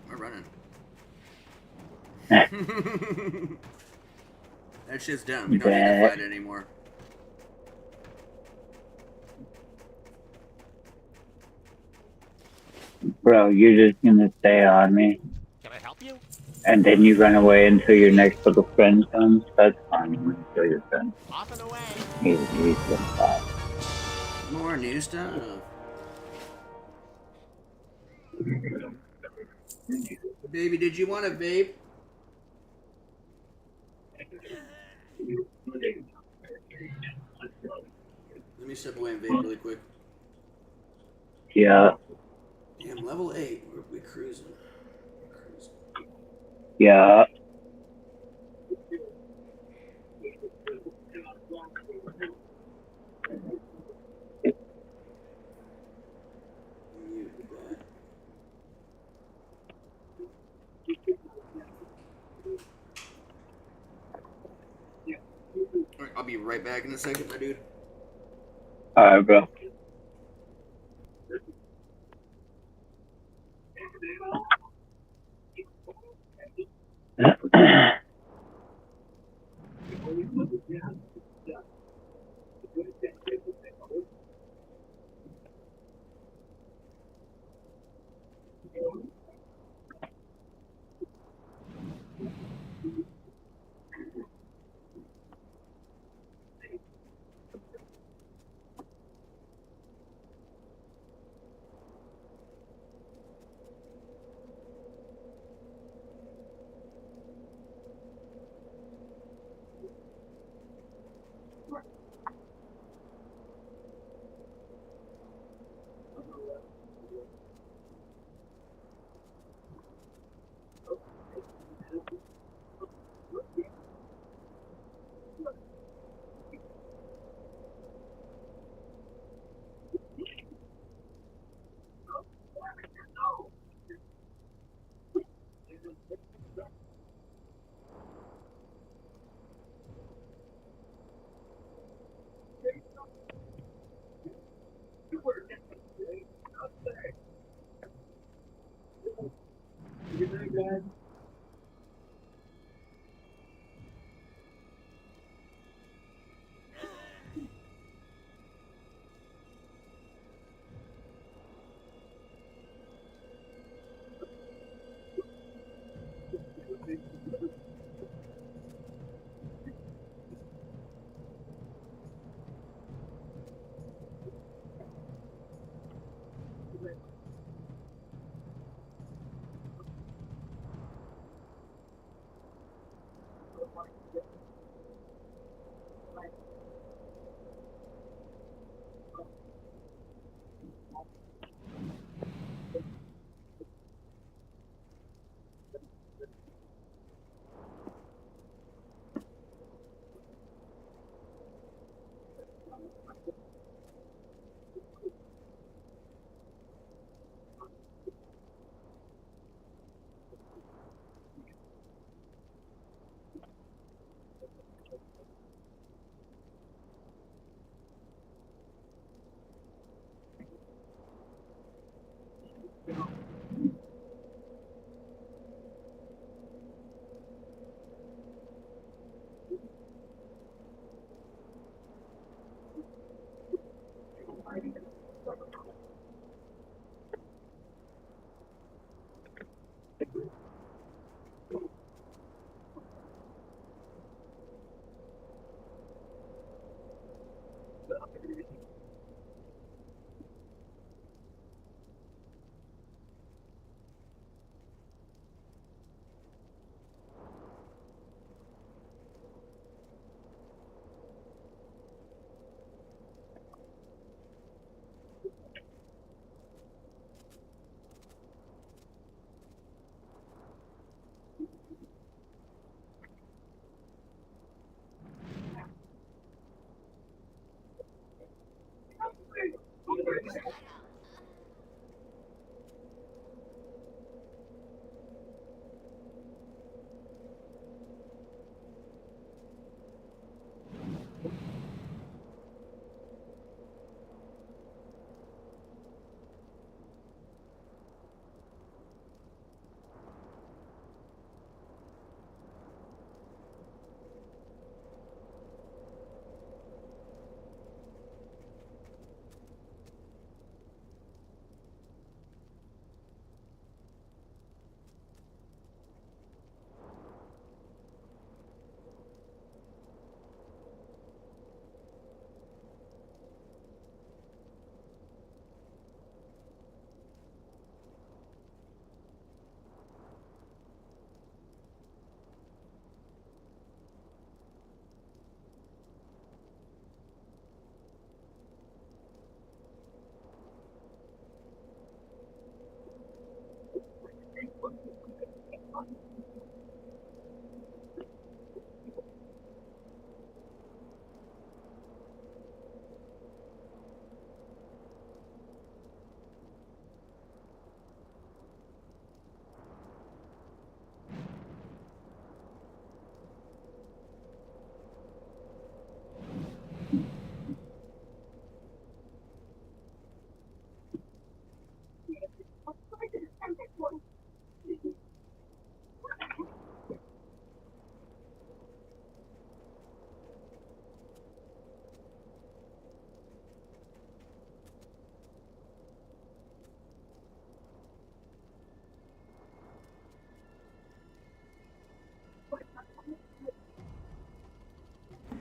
[SPEAKER 10] We're running. That shit's done. We don't need to fight anymore.
[SPEAKER 17] Bro, you're just gonna stay on me.
[SPEAKER 9] Can I help you?
[SPEAKER 17] And then you run away until your next little friend comes? That's fine. I'm gonna kill your friend.
[SPEAKER 9] Off and away.
[SPEAKER 17] He's gonna die.
[SPEAKER 10] More new stuff. Baby, did you want a vape? Let me step away and vape really quick.
[SPEAKER 17] Yeah.
[SPEAKER 10] Damn, level 8. We're cruising.
[SPEAKER 17] Yeah.
[SPEAKER 10] Alright, I'll be right back in a second, my dude.
[SPEAKER 17] Alright, bro.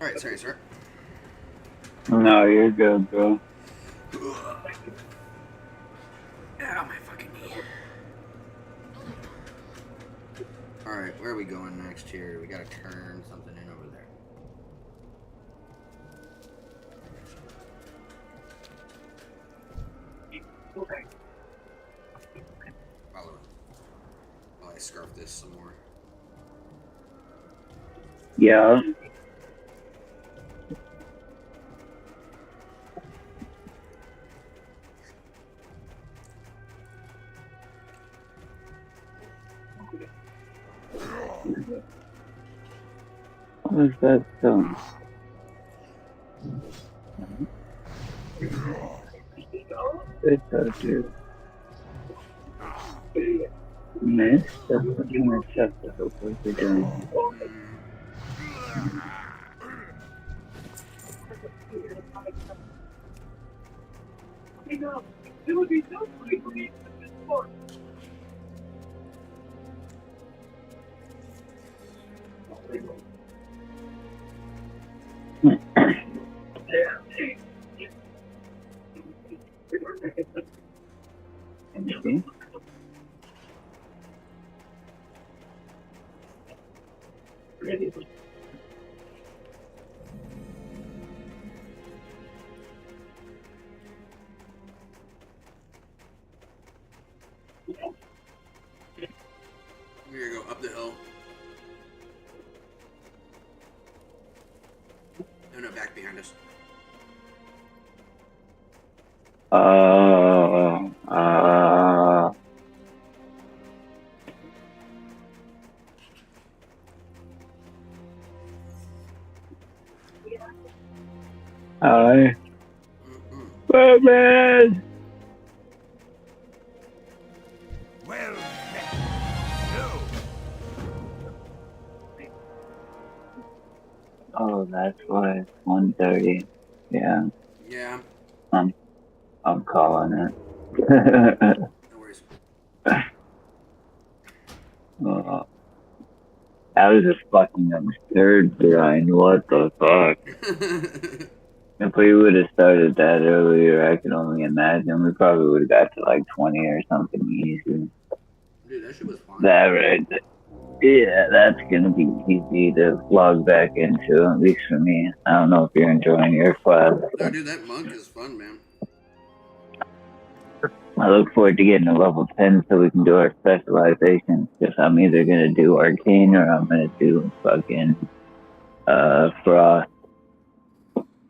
[SPEAKER 10] Alright, sorry, sir.
[SPEAKER 17] No, you're good, bro.
[SPEAKER 10] Ow, my fucking knee. Alright, where are we going next here? We gotta turn something in over there. Follow it. While I scarf this some more.
[SPEAKER 17] Yeah. What is that stone? It's so dude. Miss, that's what you want to check the hope what you're doing. See?
[SPEAKER 10] We're gonna go up the hill. No, back behind us.
[SPEAKER 17] Hi. Batman!
[SPEAKER 9] Well,
[SPEAKER 17] Oh, that's why it's 1:30. Yeah.
[SPEAKER 10] Yeah.
[SPEAKER 17] I'm calling it.
[SPEAKER 10] No worries.
[SPEAKER 17] That was a fucking absurd grind. What the fuck? If we would have started that earlier, I can only imagine we probably would have got to like 20 or something easy.
[SPEAKER 10] Dude, that shit was fun.
[SPEAKER 17] That right. Yeah, that's gonna be easy to log back into, at least for me. I don't know if you're enjoying your class.
[SPEAKER 10] No, dude, that monk is fun, man.
[SPEAKER 17] I look forward to getting to level 10 so we can do our specializations. Because I'm either gonna do arcane or I'm gonna do fucking frost.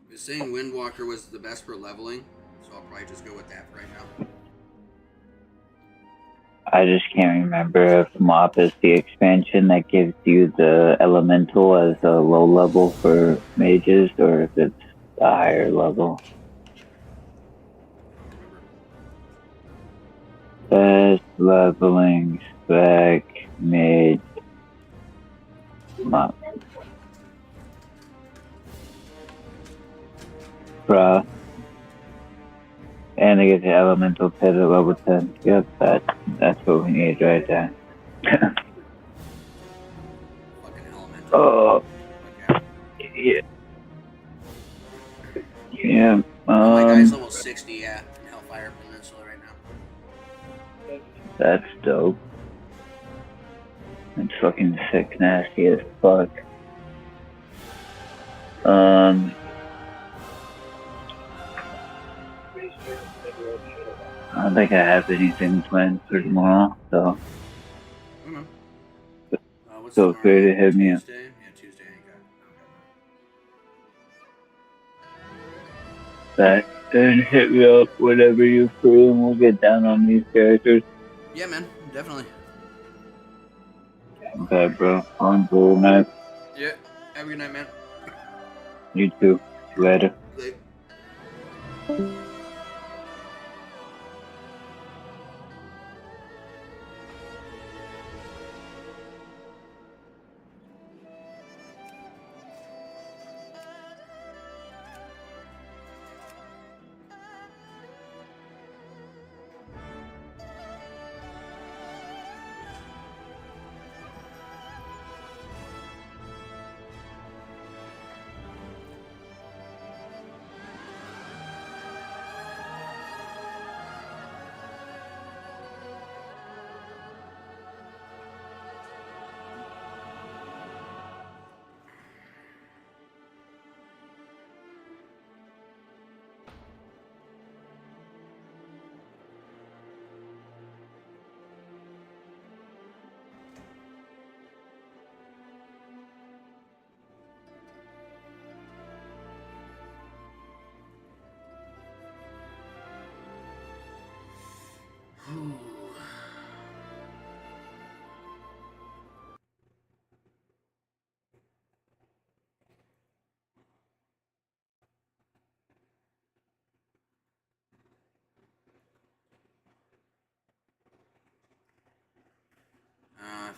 [SPEAKER 10] You're saying Windwalker was the best for leveling, so I'll probably just go with that for right now.
[SPEAKER 17] I just can't remember if Mop is the expansion that gives you the elemental as a low level for mages or if it's a higher level. Best leveling spec mage Mop. Bruh. And they get the elemental pit at level 10. Yep, that's what we need right there. Oh, yeah. Yeah.
[SPEAKER 10] My guy's level 60, yeah, in Hellfire Peninsula right now.
[SPEAKER 17] That's dope. It's fucking sick, nasty as fuck. I don't think I have anything planned for tomorrow, so
[SPEAKER 10] what's
[SPEAKER 17] Feel free to hit me up.
[SPEAKER 10] Tuesday? Yeah, Tuesday. I got.
[SPEAKER 17] And hit me up whenever you're free, and we'll get down on these characters.
[SPEAKER 10] Yeah, man, definitely.
[SPEAKER 17] Okay, bro. On to night.
[SPEAKER 10] Yeah. Have a good night, man.
[SPEAKER 17] You too. Later.
[SPEAKER 10] Later.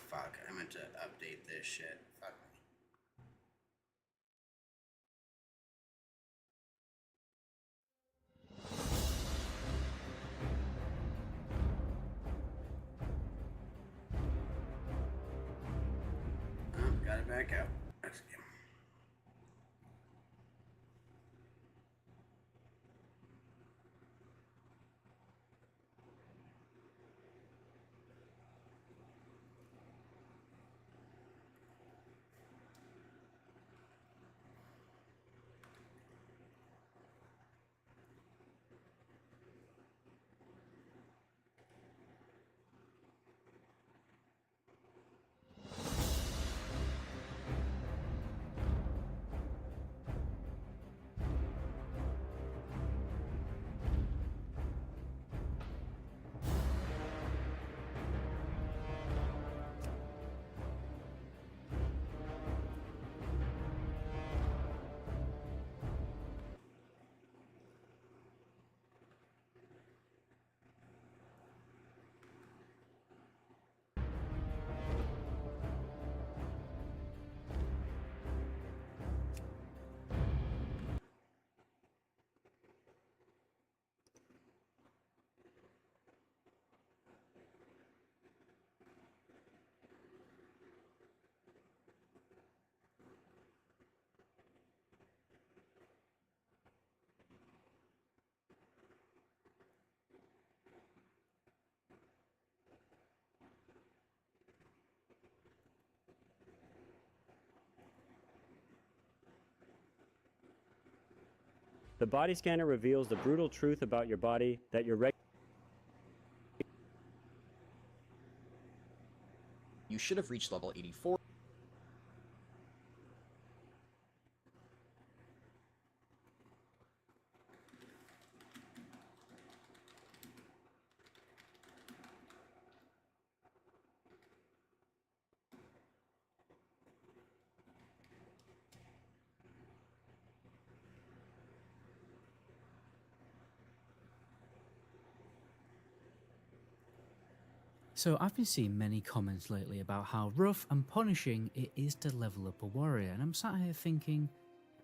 [SPEAKER 10] Fuck. I meant to update this shit. Fuck me. Oh, got it back out. That's good.
[SPEAKER 11] The body scanner reveals the brutal truth about your body that you're
[SPEAKER 13] You should have reached level 84.
[SPEAKER 23] So I've been seeing many comments lately about how rough and punishing it is to level up a warrior, and I'm sat here thinking,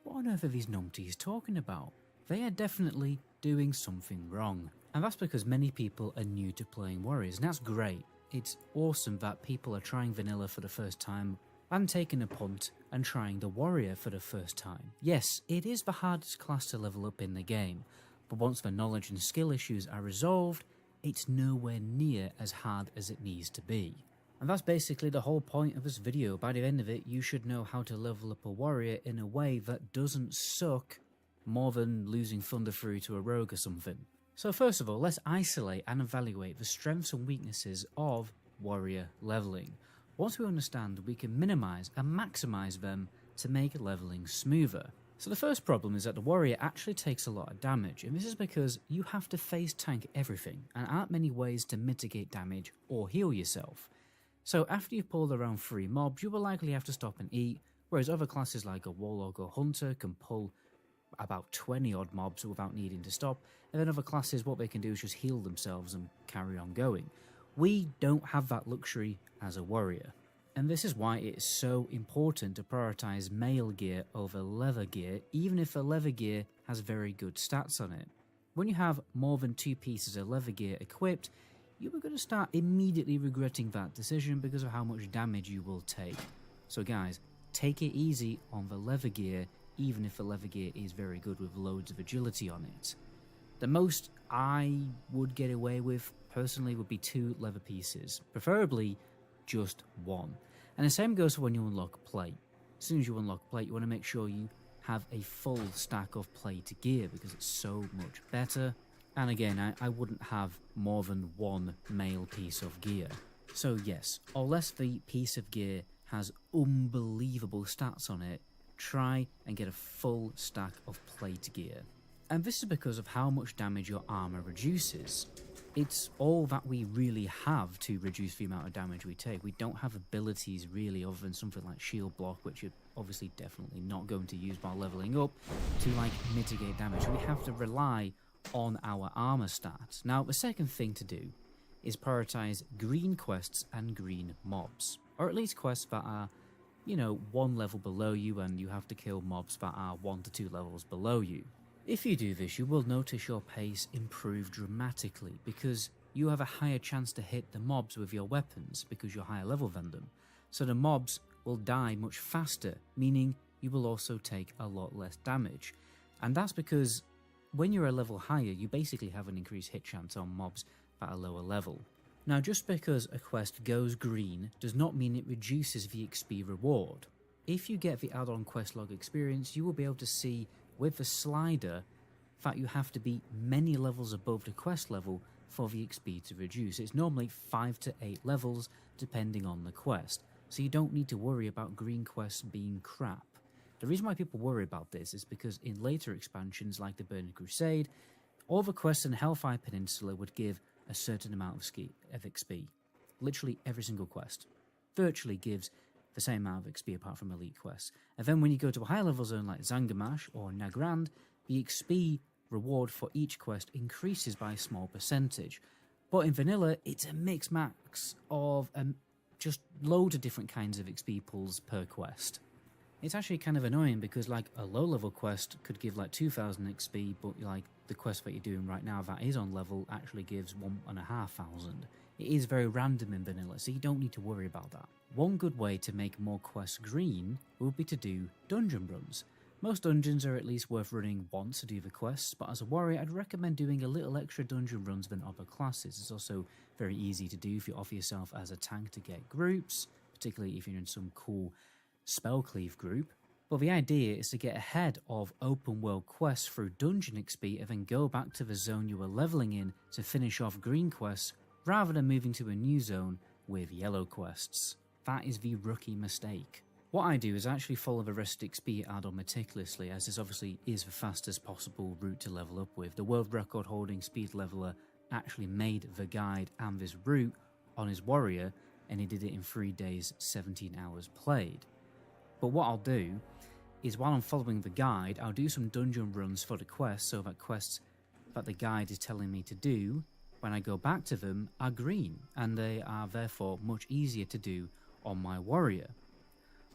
[SPEAKER 23] what on earth are these numpties talking about? They are definitely doing something wrong. And that's because many people are new to playing warriors, and that's great. It's awesome that people are trying vanilla for the first time and taking a punt and trying the warrior for the first time. Yes, it is the hardest class to level up in the game, but once the knowledge and skill issues are resolved, it's nowhere near as hard as it needs to be. And that's basically the whole point of this video. By the end of it, you should know how to level up a warrior in a way that doesn't suck more than losing Thunder Fury to a rogue or something. So first of all, let's isolate and evaluate the strengths and weaknesses of warrior leveling. once we understand, we can minimize and maximize them to make leveling smoother. So the first problem is that the warrior actually takes a lot of damage, and this is because you have to face tank everything, and aren't many ways to mitigate damage or heal yourself. So after you've pulled around 3 mobs, you will likely have to stop and eat, whereas other classes like a warlock or hunter can pull about 20 odd mobs without needing to stop, and then other classes, what they can do is just heal themselves and carry on going. We don't have that luxury as a warrior. And this is why it is so important to prioritize mail gear over leather gear, even if the leather gear has very good stats on it. When you have more than 2 pieces of leather gear equipped, you are going to start immediately regretting that decision because of how much damage you will take. So guys, take it easy on the leather gear, even if the leather gear is very good with loads of agility on it. The most I would get away with, personally, would be 2 leather pieces, preferably just 1. And the same goes for when you unlock plate. As soon as you unlock plate, you want to make sure you have a full stack of plate gear because it's so much better. And again, I wouldn't have more than 1 male piece of gear. So yes, unless the piece of gear has unbelievable stats on it, try and get a full stack of plate gear. And this is because of how much damage your armor reduces. It's all that we really have to reduce the amount of damage we take. We don't have abilities really other than something like shield block, which you're obviously definitely not going to use while leveling up, to like mitigate damage. We have to rely on our armor stats. Now the second thing to do is prioritize green quests and green mobs, or at least quests that are, you know, 1 level below you and you have to kill mobs that are 1 to 2 levels below you. If you do this, you will notice your pace improve dramatically because you have a higher chance to hit the mobs with your weapons because you're higher level than them. So the mobs will die much faster, meaning you will also take a lot less damage. And that's because when you're a level higher, you basically have an increased hit chance on mobs at a lower level. Now, just because a quest goes green does not mean it reduces the XP reward. If you get the add-on quest log experience, you will be able to see with the slider that you have to be many levels above the quest level for the XP to reduce. It's normally 5 to 8 levels depending on the quest, so you don't need to worry about green quests being crap. The reason why people worry about this is because in later expansions like the Burning Crusade, all the quests in Hellfire Peninsula would give a certain amount of XP. Literally every single quest virtually gives the same amount of XP apart from elite quests. And then when you go to a higher level zone like Zangamash or Nagrand, the XP reward for each quest increases by a small percentage. But in vanilla, it's a mix max of just loads of different kinds of XP pulls per quest. It's actually kind of annoying because like a low level quest could give like 2000 XP, but like the quest that you're doing right now that is on level actually gives 1500. It is very random in vanilla, so you don't need to worry about that. One good way to make more quests green would be to do dungeon runs. Most dungeons are at least worth running once to do the quests, but as a warrior I'd recommend doing a little extra dungeon runs than other classes. It's also very easy to do if you offer yourself as a tank to get groups, particularly if you're in some cool spell cleave group. But the idea is to get ahead of open world quests through dungeon XP and then go back to the zone you were leveling in to finish off green quests rather than moving to a new zone with yellow quests. That is the rookie mistake. What I do is actually follow the rest XP add-on meticulously, as this obviously is the fastest possible route to level up with. The world record holding speed leveler actually made the guide and this route on his warrior, and he did it in 3 days, 17 hours played. But what I'll do is while I'm following the guide, I'll do some dungeon runs for the quests, so that quests that the guide is telling me to do, when I go back to them, are green, and they are therefore much easier to do on my warrior.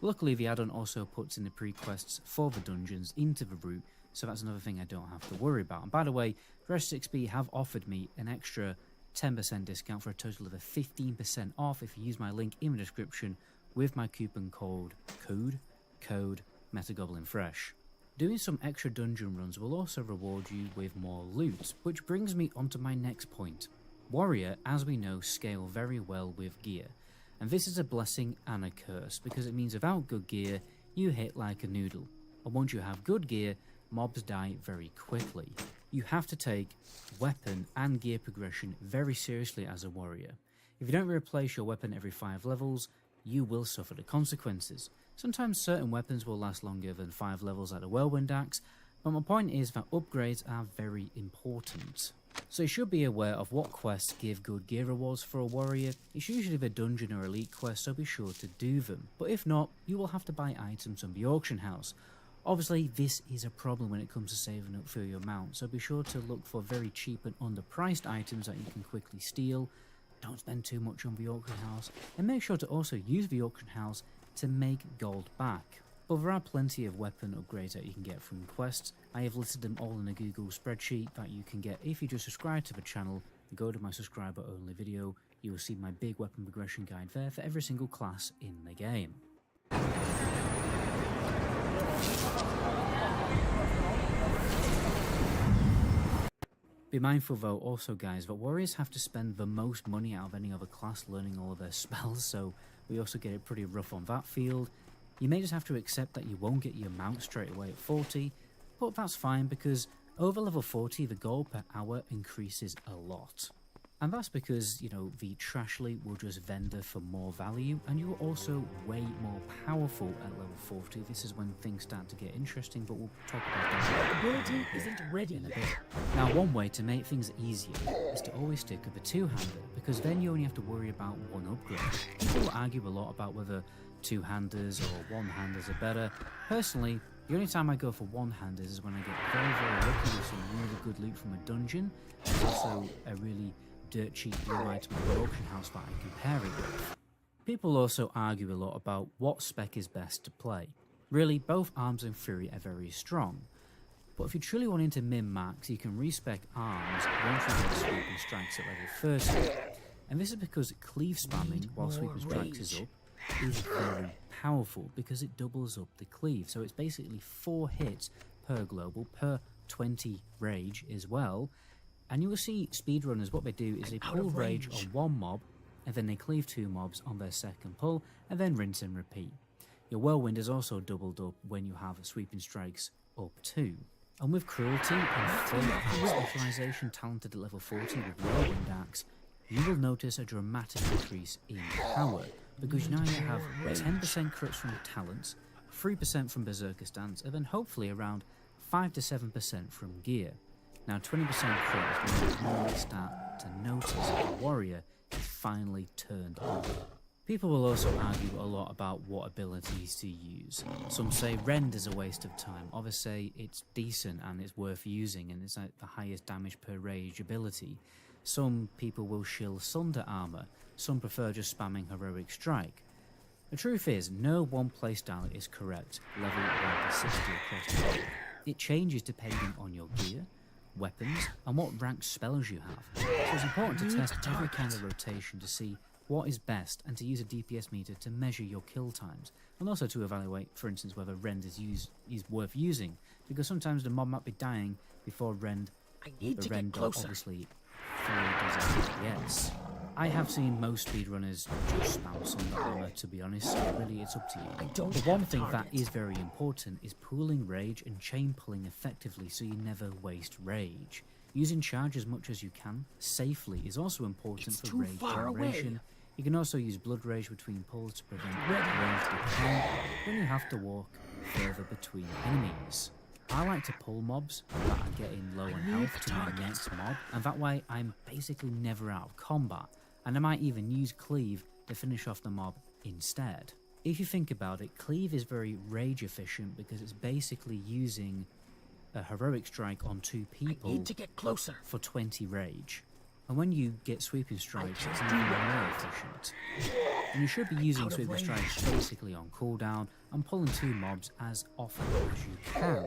[SPEAKER 23] Luckily, the add-on also puts in the pre-quests for the dungeons into the route, so that's another thing I don't have to worry about. And by the way, Rest XP have offered me an extra 10% discount for a total of a 15% off if you use my link in the description with my coupon code MetaGoblinFresh. Doing some extra dungeon runs will also reward you with more loot, which brings me onto my next point. Warrior, as we know, scale very well with gear, and this is a blessing and a curse, because it means without good gear, you hit like a noodle, and once you have good gear, mobs die very quickly. You have to take weapon and gear progression very seriously as a warrior. If you don't replace your weapon every 5 levels, you will suffer the consequences. Sometimes certain weapons will last longer than 5 levels like the Whirlwind Axe, but my point is that upgrades are very important. So you should be aware of what quests give good gear rewards for a warrior. It's usually the dungeon or elite quest, so be sure to do them. But if not, you will have to buy items from the auction house. Obviously, this is a problem when it comes to saving up for your mount, so be sure to look for very cheap and underpriced items that you can quickly steal. Don't spend too much on the auction house, and make sure to also use the auction house to make gold back. But there are plenty of weapon upgrades that you can get from quests. I have listed them all in a Google spreadsheet that you can get if you just subscribe to the channel and go to my subscriber only video. You will see my big weapon progression guide there for every single class in the game. Be mindful though also guys that warriors have to spend the most money out of any other class learning all of their spells, so we also get it pretty rough on that field. You may just have to accept that you won't get your mount straight away at 40, but that's fine because over level 40 the gold per hour increases a lot. And that's because, you know, the Trashly will just vendor for more value, and you're also way more powerful at level 40. This is when things start to get interesting, but we'll talk about that.
[SPEAKER 12] Ability isn't ready
[SPEAKER 23] in a bit. Now, one way to make things easier is to always stick with a two-hander, because then you only have to worry about one upgrade. People argue a lot about whether two-handers or one-handers are better. Personally, the only time I go for one-handers is when I get very, very lucky with some really good loot from a dungeon. There's also a really dirt cheap blue item at the auction house that I compare it with. People also argue a lot about what spec is best to play. Really, both Arms and Fury are very strong. But if you're truly wanting to min-max, you can respec Arms once you get Sweeping Strikes at level 30. And this is because cleave spamming while Sweeping Strikes is up is very powerful because it doubles up the cleave. So it's basically 4 hits per global, per 20 rage as well. And you will see speedrunners, what they do is they pull rage on one mob, and then they cleave 2 mobs on their second pull, and then rinse and repeat. Your Whirlwind is also doubled up when you have Sweeping Strikes up too. And with Cruelty and full specialization talented at level 40 with Whirlwind Axe, you will notice a dramatic increase in power, because now you have 10% crits from talents, 3% from Berserker Stance, and then hopefully around 5 to 7% from gear. Now 20% crit is when you really start to notice that the warrior is finally turned on. People will also argue a lot about what abilities to use. Some say Rend is a waste of time, others say it's decent and it's worth using and it's like the highest damage per rage ability. Some people will shill Sunder Armor, some prefer just spamming Heroic Strike. The truth is, no one playstyle is correct, level 1 to 60 across the board. It changes depending on your gear, weapons, and what ranked spells you have. So it's important to test every kind of rotation to see what is best and to use a DPS meter to measure your kill times, and also to evaluate, for instance, whether Rend is worth using, because sometimes the mob might be dying before Rend, the Rend dot obviously fully does FPS. I have seen most speedrunners just spam Sunder Armor, to be honest, so really it's up to you. The one thing that is very important is pooling rage and chain pulling effectively so you never waste rage. Using charge as much as you can, safely, is also important for rage generation. You can also use blood rage between pulls to prevent rage decay when you have to walk further between enemies. I like to pull mobs that are getting low on health to my next mob, and that way I'm basically never out of combat. And I might even use Cleave to finish off the mob instead. If you think about it, Cleave is very rage efficient because it's basically using a Heroic Strike on 2 people
[SPEAKER 12] need to get closer
[SPEAKER 23] for 20 rage. And when you get Sweeping Strikes, it's even more efficient. And you should be using Sweeping Strikes basically on cooldown and pulling 2 mobs as often as you can.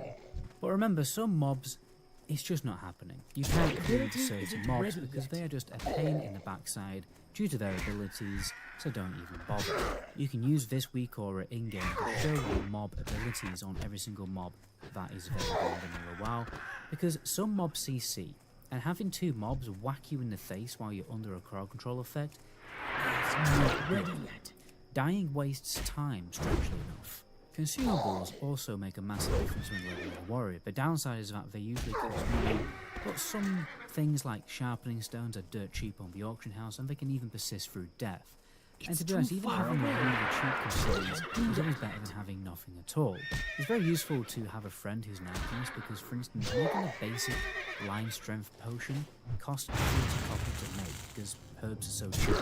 [SPEAKER 23] But remember, some mobs, it's just not happening. You can't cleave certain mobs because they are just a pain in the backside due to their abilities, so don't even bother. You can use this weak aura in-game to show your mob abilities on every single mob that is available in vanilla WoW, because some mobs CC, and having 2 mobs whack you in the face while you're under a crowd control effect is not ready yet. Dying wastes time, strangely enough. Consumables also make a massive difference when leveling a warrior. The downside is that they usually cost money, but some things like sharpening stones are dirt cheap on the auction house and they can even persist through death. And to be honest, even having really cheap concealers is always better than having nothing at all. It's very useful to have a friend who's an alchemist because, for instance, making a basic line strength potion costs 40 copper to make because herbs are so cheap.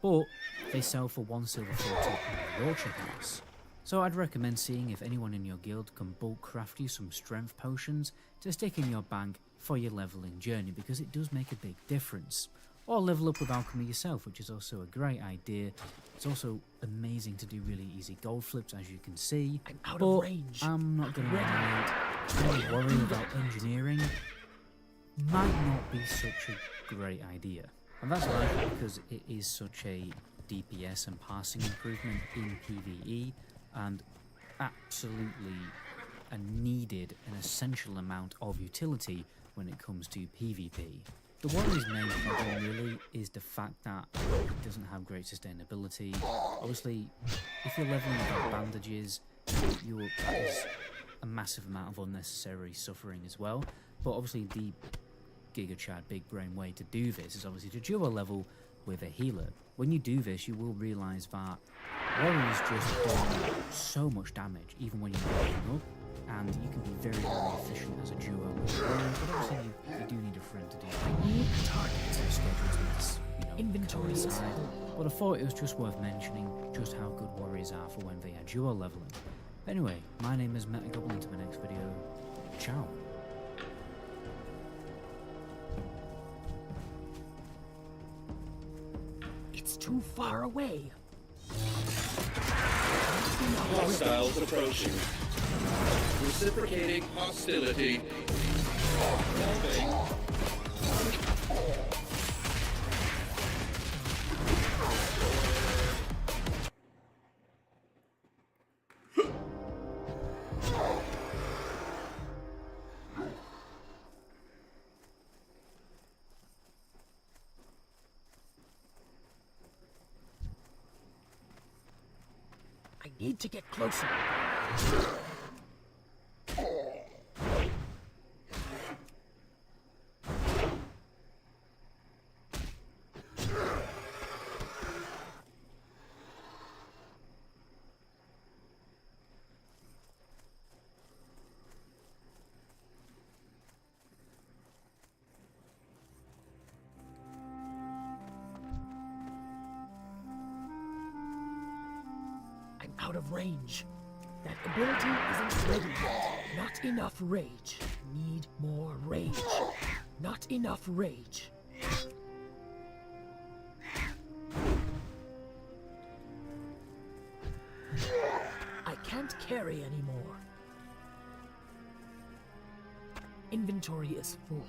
[SPEAKER 23] But they sell for 1 silver 40 in the auction house. So I'd recommend seeing if anyone in your guild can bulk craft you some strength potions to stick in your bank for your leveling journey because it does make a big difference. Or level up with alchemy yourself, which is also a great idea. It's also amazing to do really easy gold flips, as you can see.
[SPEAKER 12] I'm out
[SPEAKER 23] but
[SPEAKER 12] of range.
[SPEAKER 23] I'm not going to lie, I worry about engineering might not be such a great idea. And that's likely because it is such a DPS and passing improvement in PvE, and absolutely a needed and essential amount of utility when it comes to PvP. The warrior's main problem really is the fact that it doesn't have great sustainability. Obviously, if you're leveling without bandages, that is a massive amount of unnecessary suffering as well. But obviously the Giga Chad big brain way to do this is obviously to duo level with a healer. When you do this, you will realise that warriors just do so much damage even when you're leveling up. And you can be very, very efficient as a duo with a warrior, but obviously you do need a friend to do that. Target schedules this, inventory side. But I thought it was just worth mentioning just how good warriors are for when they are duo leveling. Anyway, my name is Metagoblin. Until my next video, ciao.
[SPEAKER 12] It's too far away.
[SPEAKER 1] Hostiles approaching. Reciprocating hostility.
[SPEAKER 12] I need to get closer. I'm out of range. That ability isn't ready yet. Not enough rage. Need more rage. Not enough rage. I can't carry anymore. Inventory is full.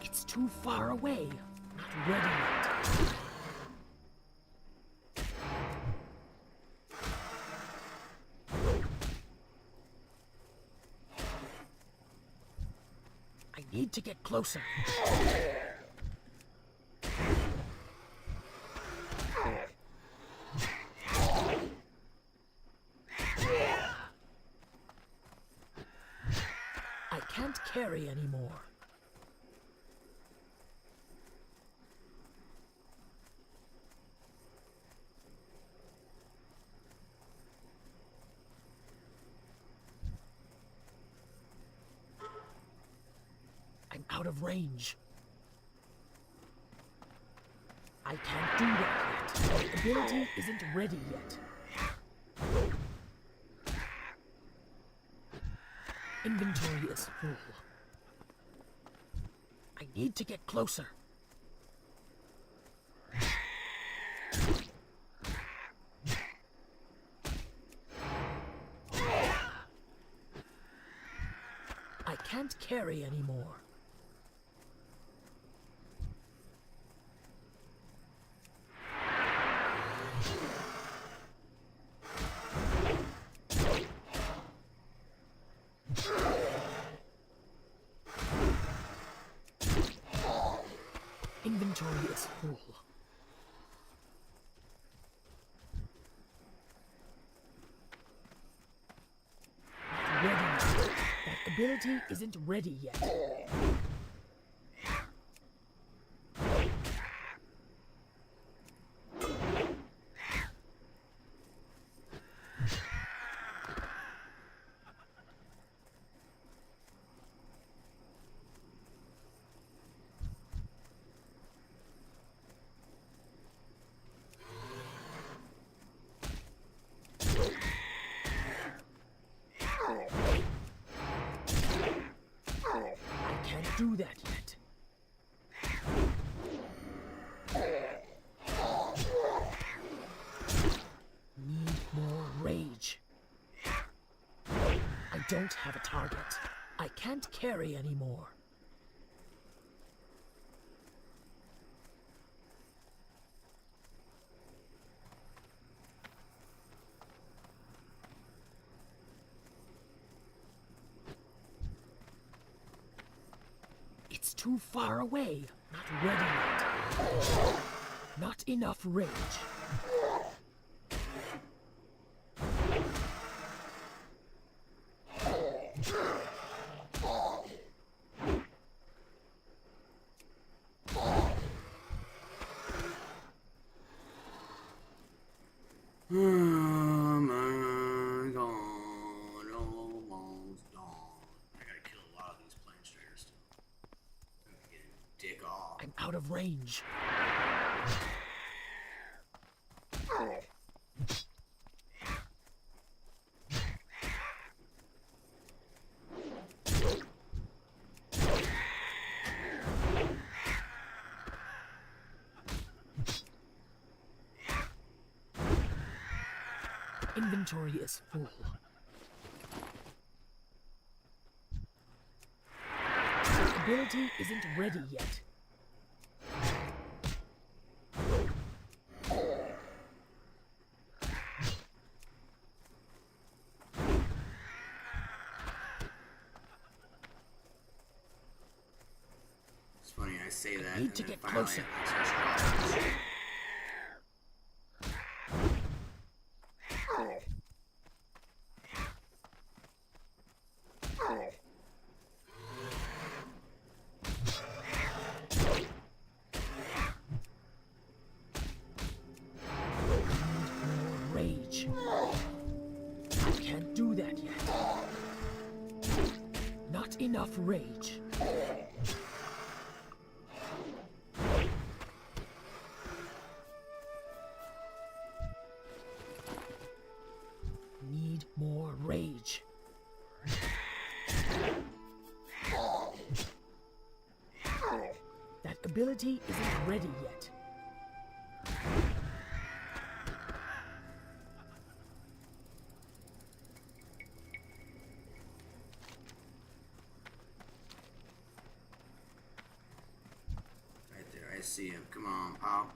[SPEAKER 12] It's too far away. Not ready yet. I need to get closer. I can't carry anymore. I'm out of range. I can't do that yet. My ability isn't ready yet. Inventory is full. I need to get closer. I can't carry anymore.
[SPEAKER 7] is full. Not ready yet. That ability isn't ready yet. Do that yet. Need more rage. I don't have a target. I can't carry anymore. It's too far away. Not ready yet. Not enough rage.
[SPEAKER 10] Oh my god, almost done. I gotta kill a lot of these plane striders still. I'm getting dick off.
[SPEAKER 7] I'm out of range. Inventory is full. The ability isn't ready yet.
[SPEAKER 10] It's funny, I say that.
[SPEAKER 7] Need to get
[SPEAKER 10] finally
[SPEAKER 7] closer. Rage. I can't do that yet. Not enough rage. Need more rage. That ability isn't ready yet.
[SPEAKER 10] Right there, I see him. Come on, pal.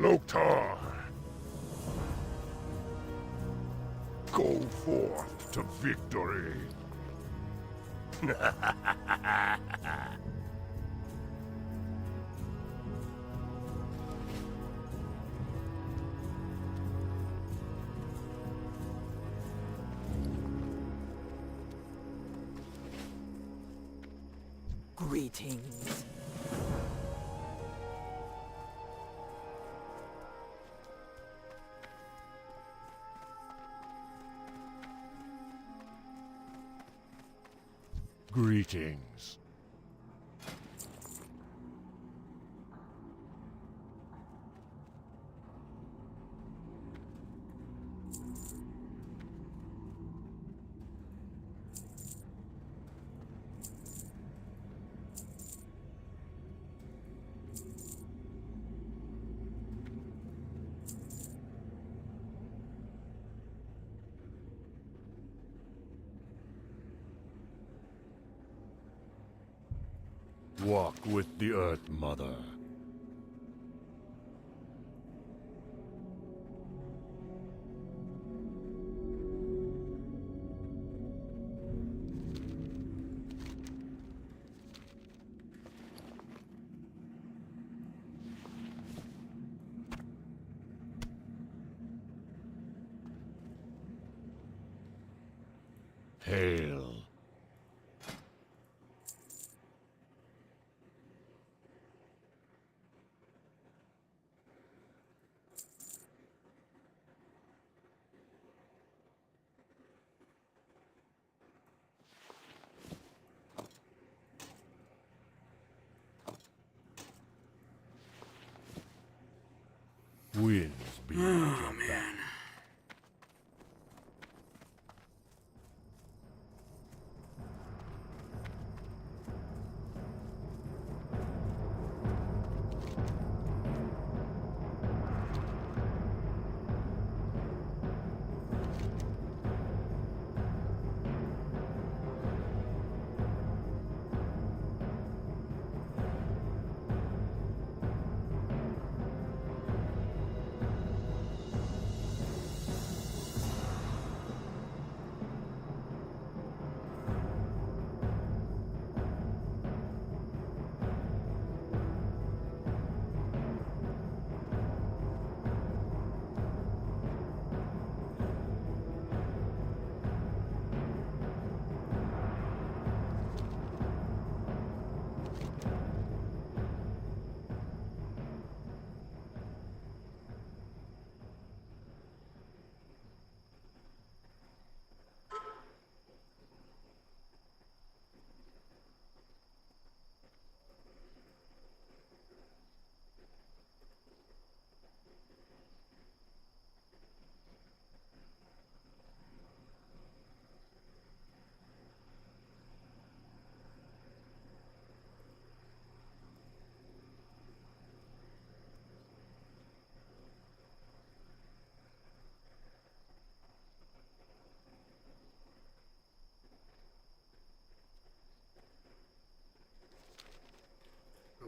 [SPEAKER 9] Loktar! Go forth to victory.
[SPEAKER 7] Greetings.
[SPEAKER 9] Greetings. Walk with the Earth Mother. Hail. Winds behind your back.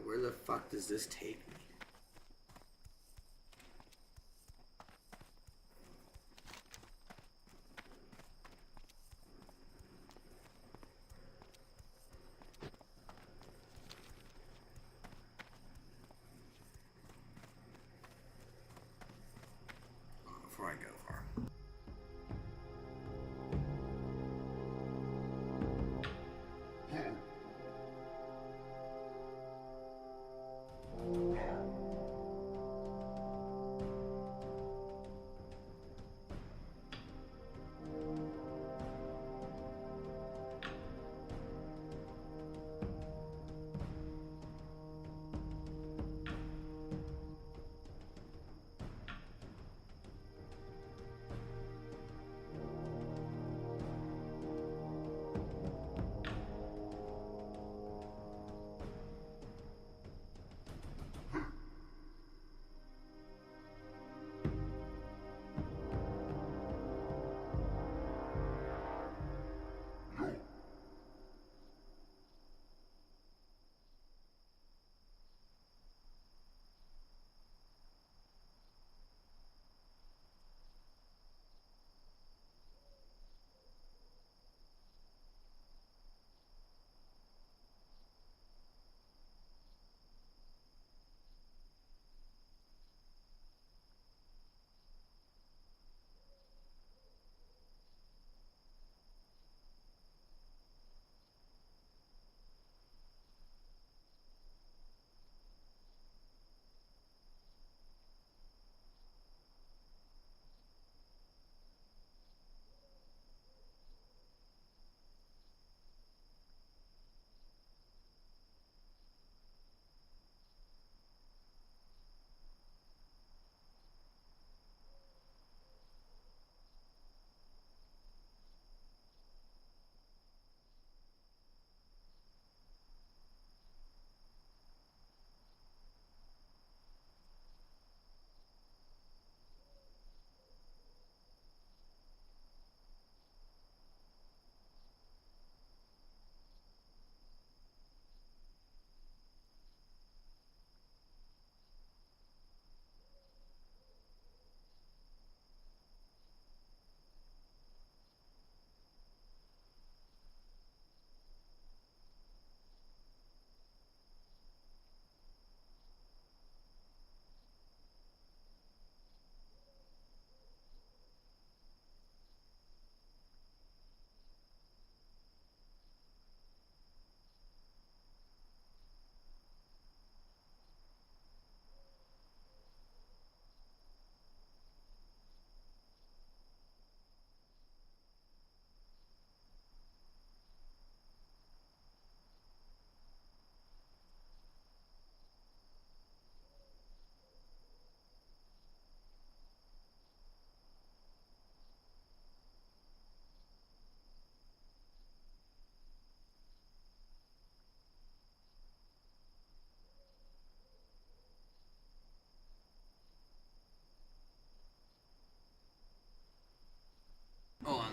[SPEAKER 10] Where the fuck does this take me? Before I go far.
[SPEAKER 22] Yeah.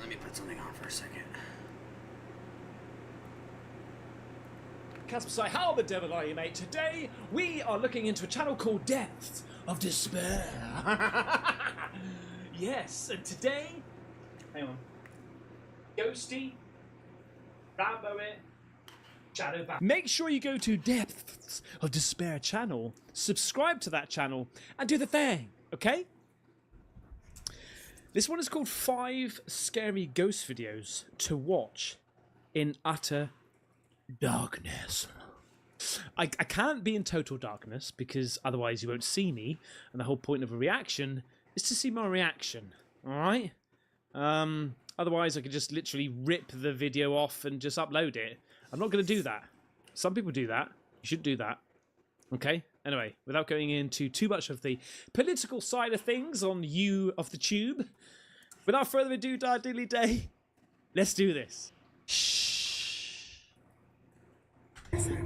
[SPEAKER 10] Let me put something on for a second.
[SPEAKER 8] Casper say, how the devil are you, mate? Today, we are looking into a channel called Depths of Despair. Yes, and today... Hang on. Ghosty, Rambo it, Shadow back. Make sure you go to Depths of Despair channel, subscribe to that channel, and do the thing, okay? This one is called 5 Scary Ghost Videos to Watch in Utter Darkness. I can't be in total darkness because otherwise you won't see me, and the whole point of a reaction is to see my reaction, alright? Otherwise I could just literally rip the video off and just upload it. I'm not going to do that. Some people do that. You should do that. Okay? Anyway, without going into too much of the political side of things on of the tube, without further ado, diddly day, let's do this.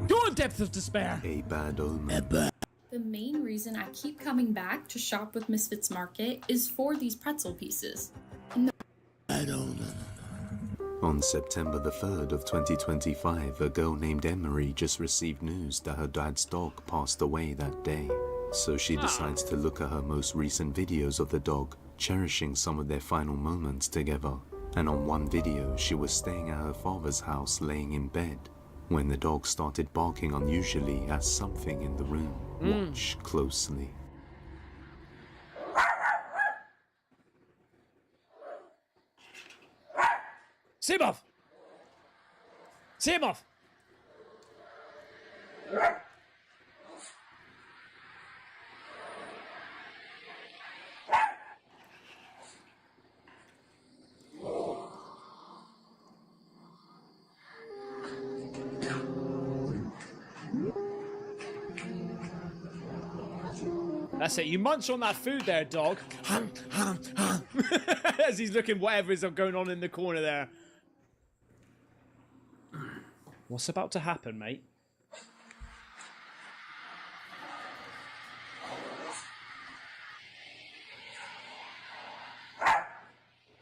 [SPEAKER 8] Go on, Depth of Despair.
[SPEAKER 14] A bad omen.
[SPEAKER 6] The main reason I keep coming back to shop with Misfits Market is for these pretzel pieces.
[SPEAKER 14] On September the 3rd of 2025, a girl named Emery just received news that her dad's dog passed away that day. So she decides to look at her most recent videos of the dog, cherishing some of their final moments together. And on one video, she was staying at her father's house laying in bed when the dog started barking unusually at something in the room. Watch closely.
[SPEAKER 8] See him off! See him off! That's it. You munch on that food there, dog. As he's looking whatever is going on in the corner there. What's about to happen, mate?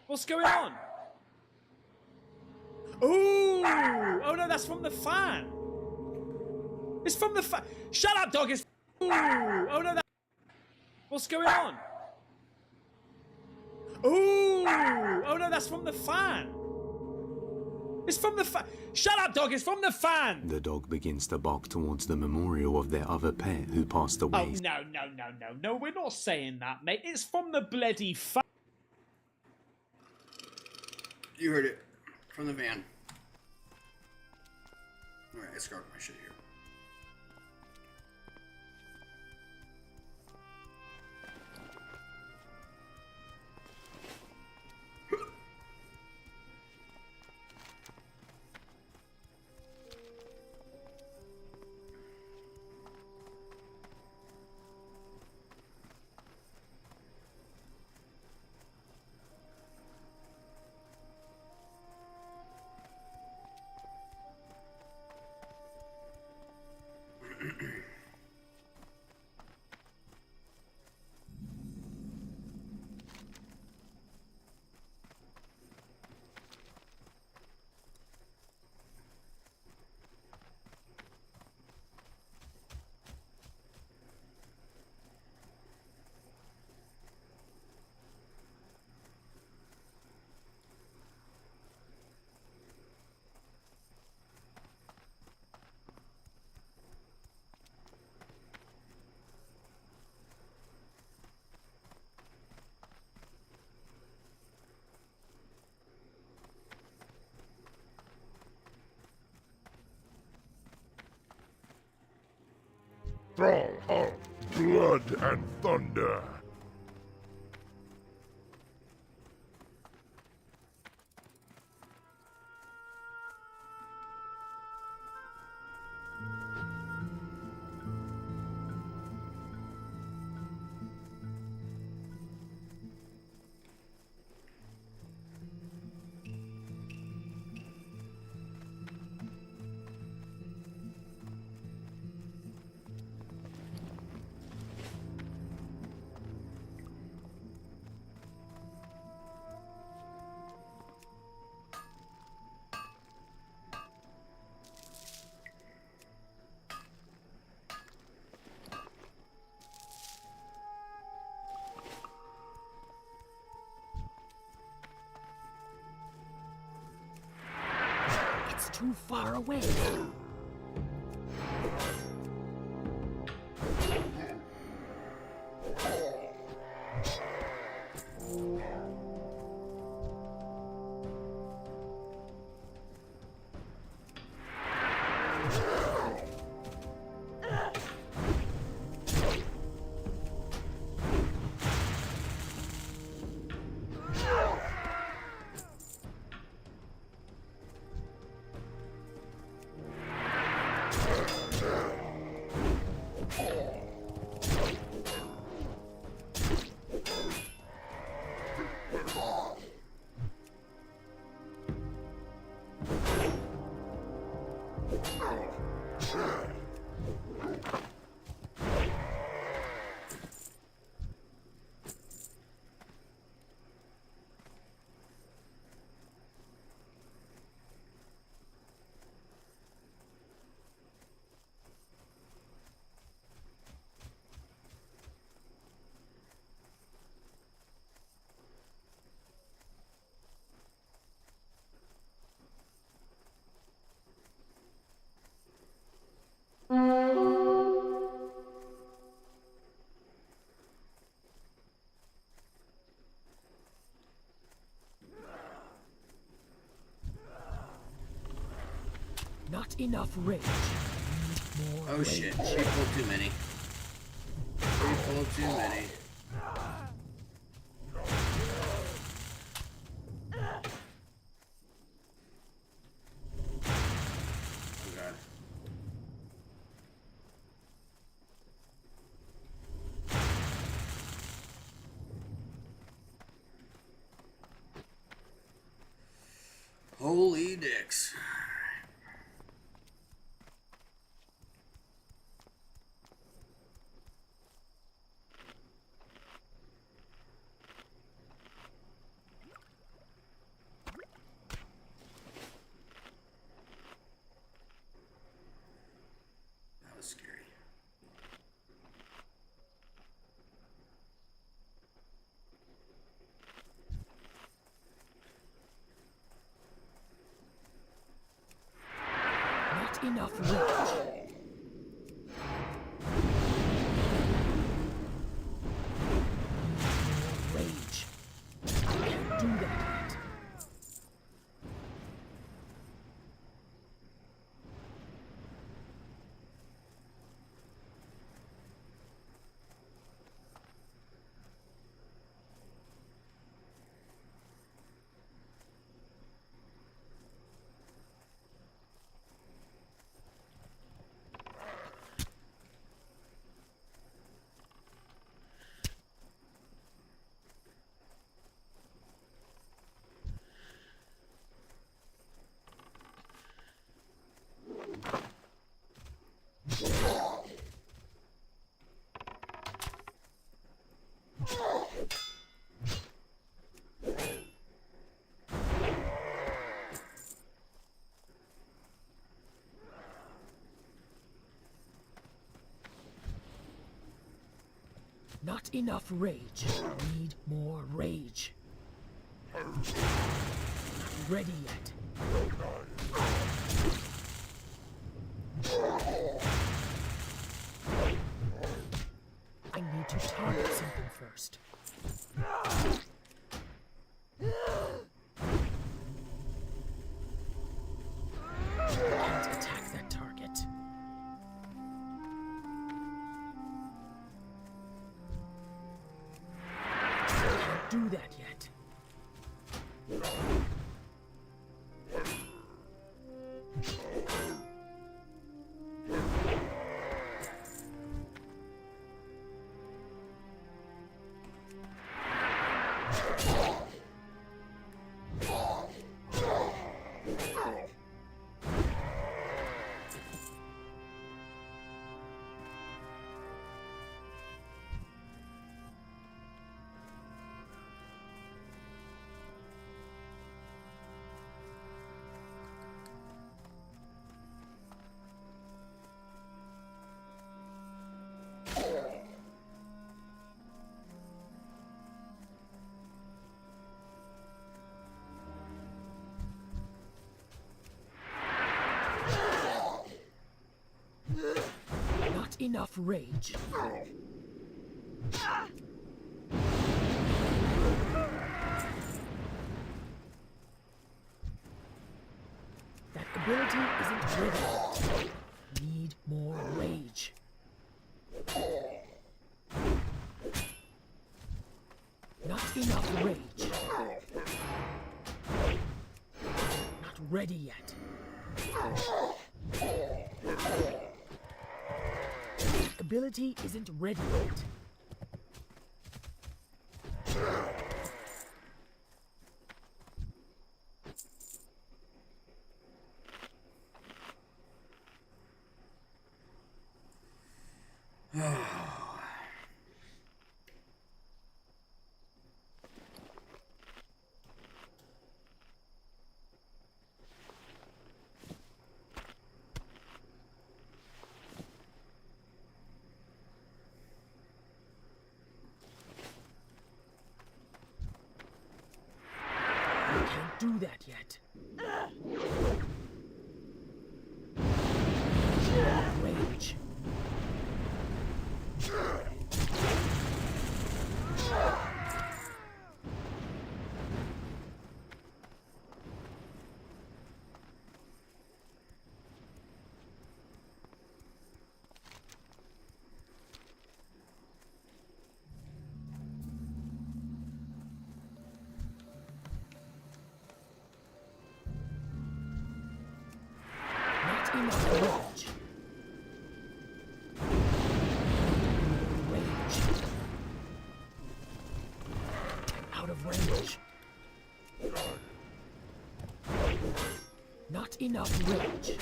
[SPEAKER 8] What's going on? Ooh! Oh no, that's from the fan. It's from the fan. Shut up, dog. It's. Ooh! Oh no, that. What's going on? Ooh! Oh no, that's from the fan. It's from the fan. Shut up, dog. It's from the fan.
[SPEAKER 14] The dog begins to bark towards the memorial of their other pet who passed away.
[SPEAKER 8] Oh no, we're not saying that, mate. It's from the bloody fan.
[SPEAKER 10] You heard it from the van. Alright, let's grab my shit here.
[SPEAKER 9] Thrall of blood and thunder.
[SPEAKER 7] It's too far away. Not enough rage. More
[SPEAKER 10] Oh
[SPEAKER 7] rage.
[SPEAKER 10] shit, she pulled too many. She pulled too many. Oh god. Holy dicks. That was scary.
[SPEAKER 7] Not enough rage. Rage. I can't do that yet. Not enough rage. Need more rage. Not ready yet. I need to target something first. I can't attack that target. I can't do that yet. Not enough rage. That ability isn't ready. Need more rage. Not enough rage. Not ready yet. That ability isn't ready yet. Can't do that yet. Rage. Not enough rage. Rage. Out of range. Not enough rage.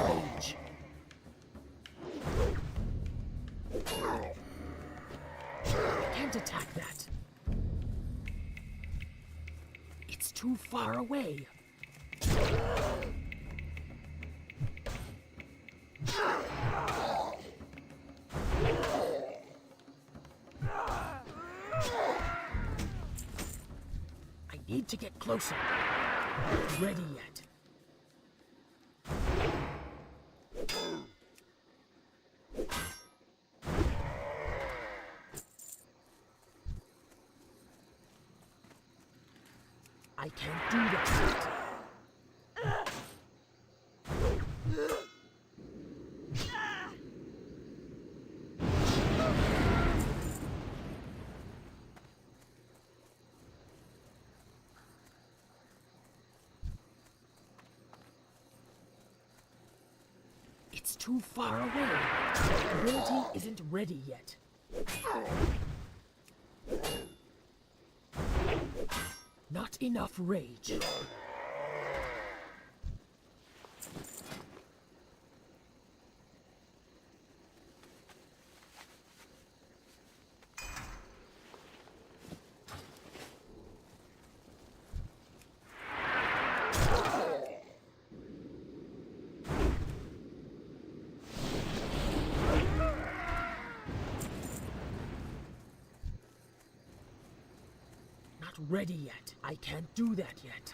[SPEAKER 7] Rage. Can't attack that. It's too far away. I need to get closer. Not ready yet. I can't do that. It's too far away. The ability isn't ready yet. Not enough rage. Not ready yet. I can't do that yet.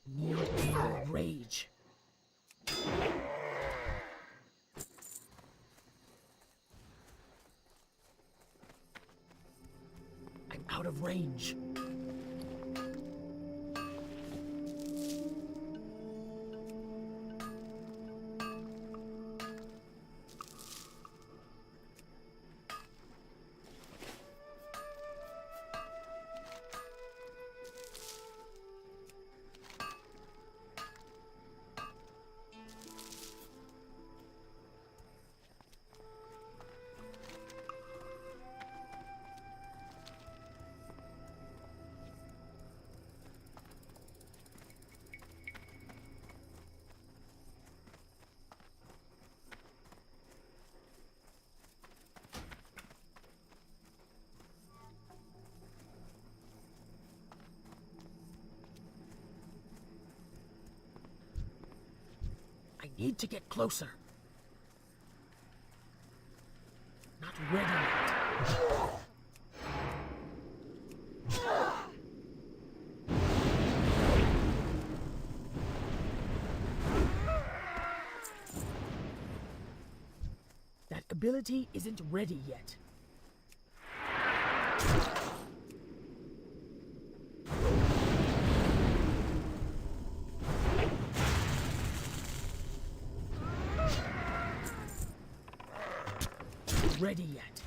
[SPEAKER 7] Need more rage. I'm out of range. Need to get closer. Not ready yet. That ability isn't ready yet. Ready yet.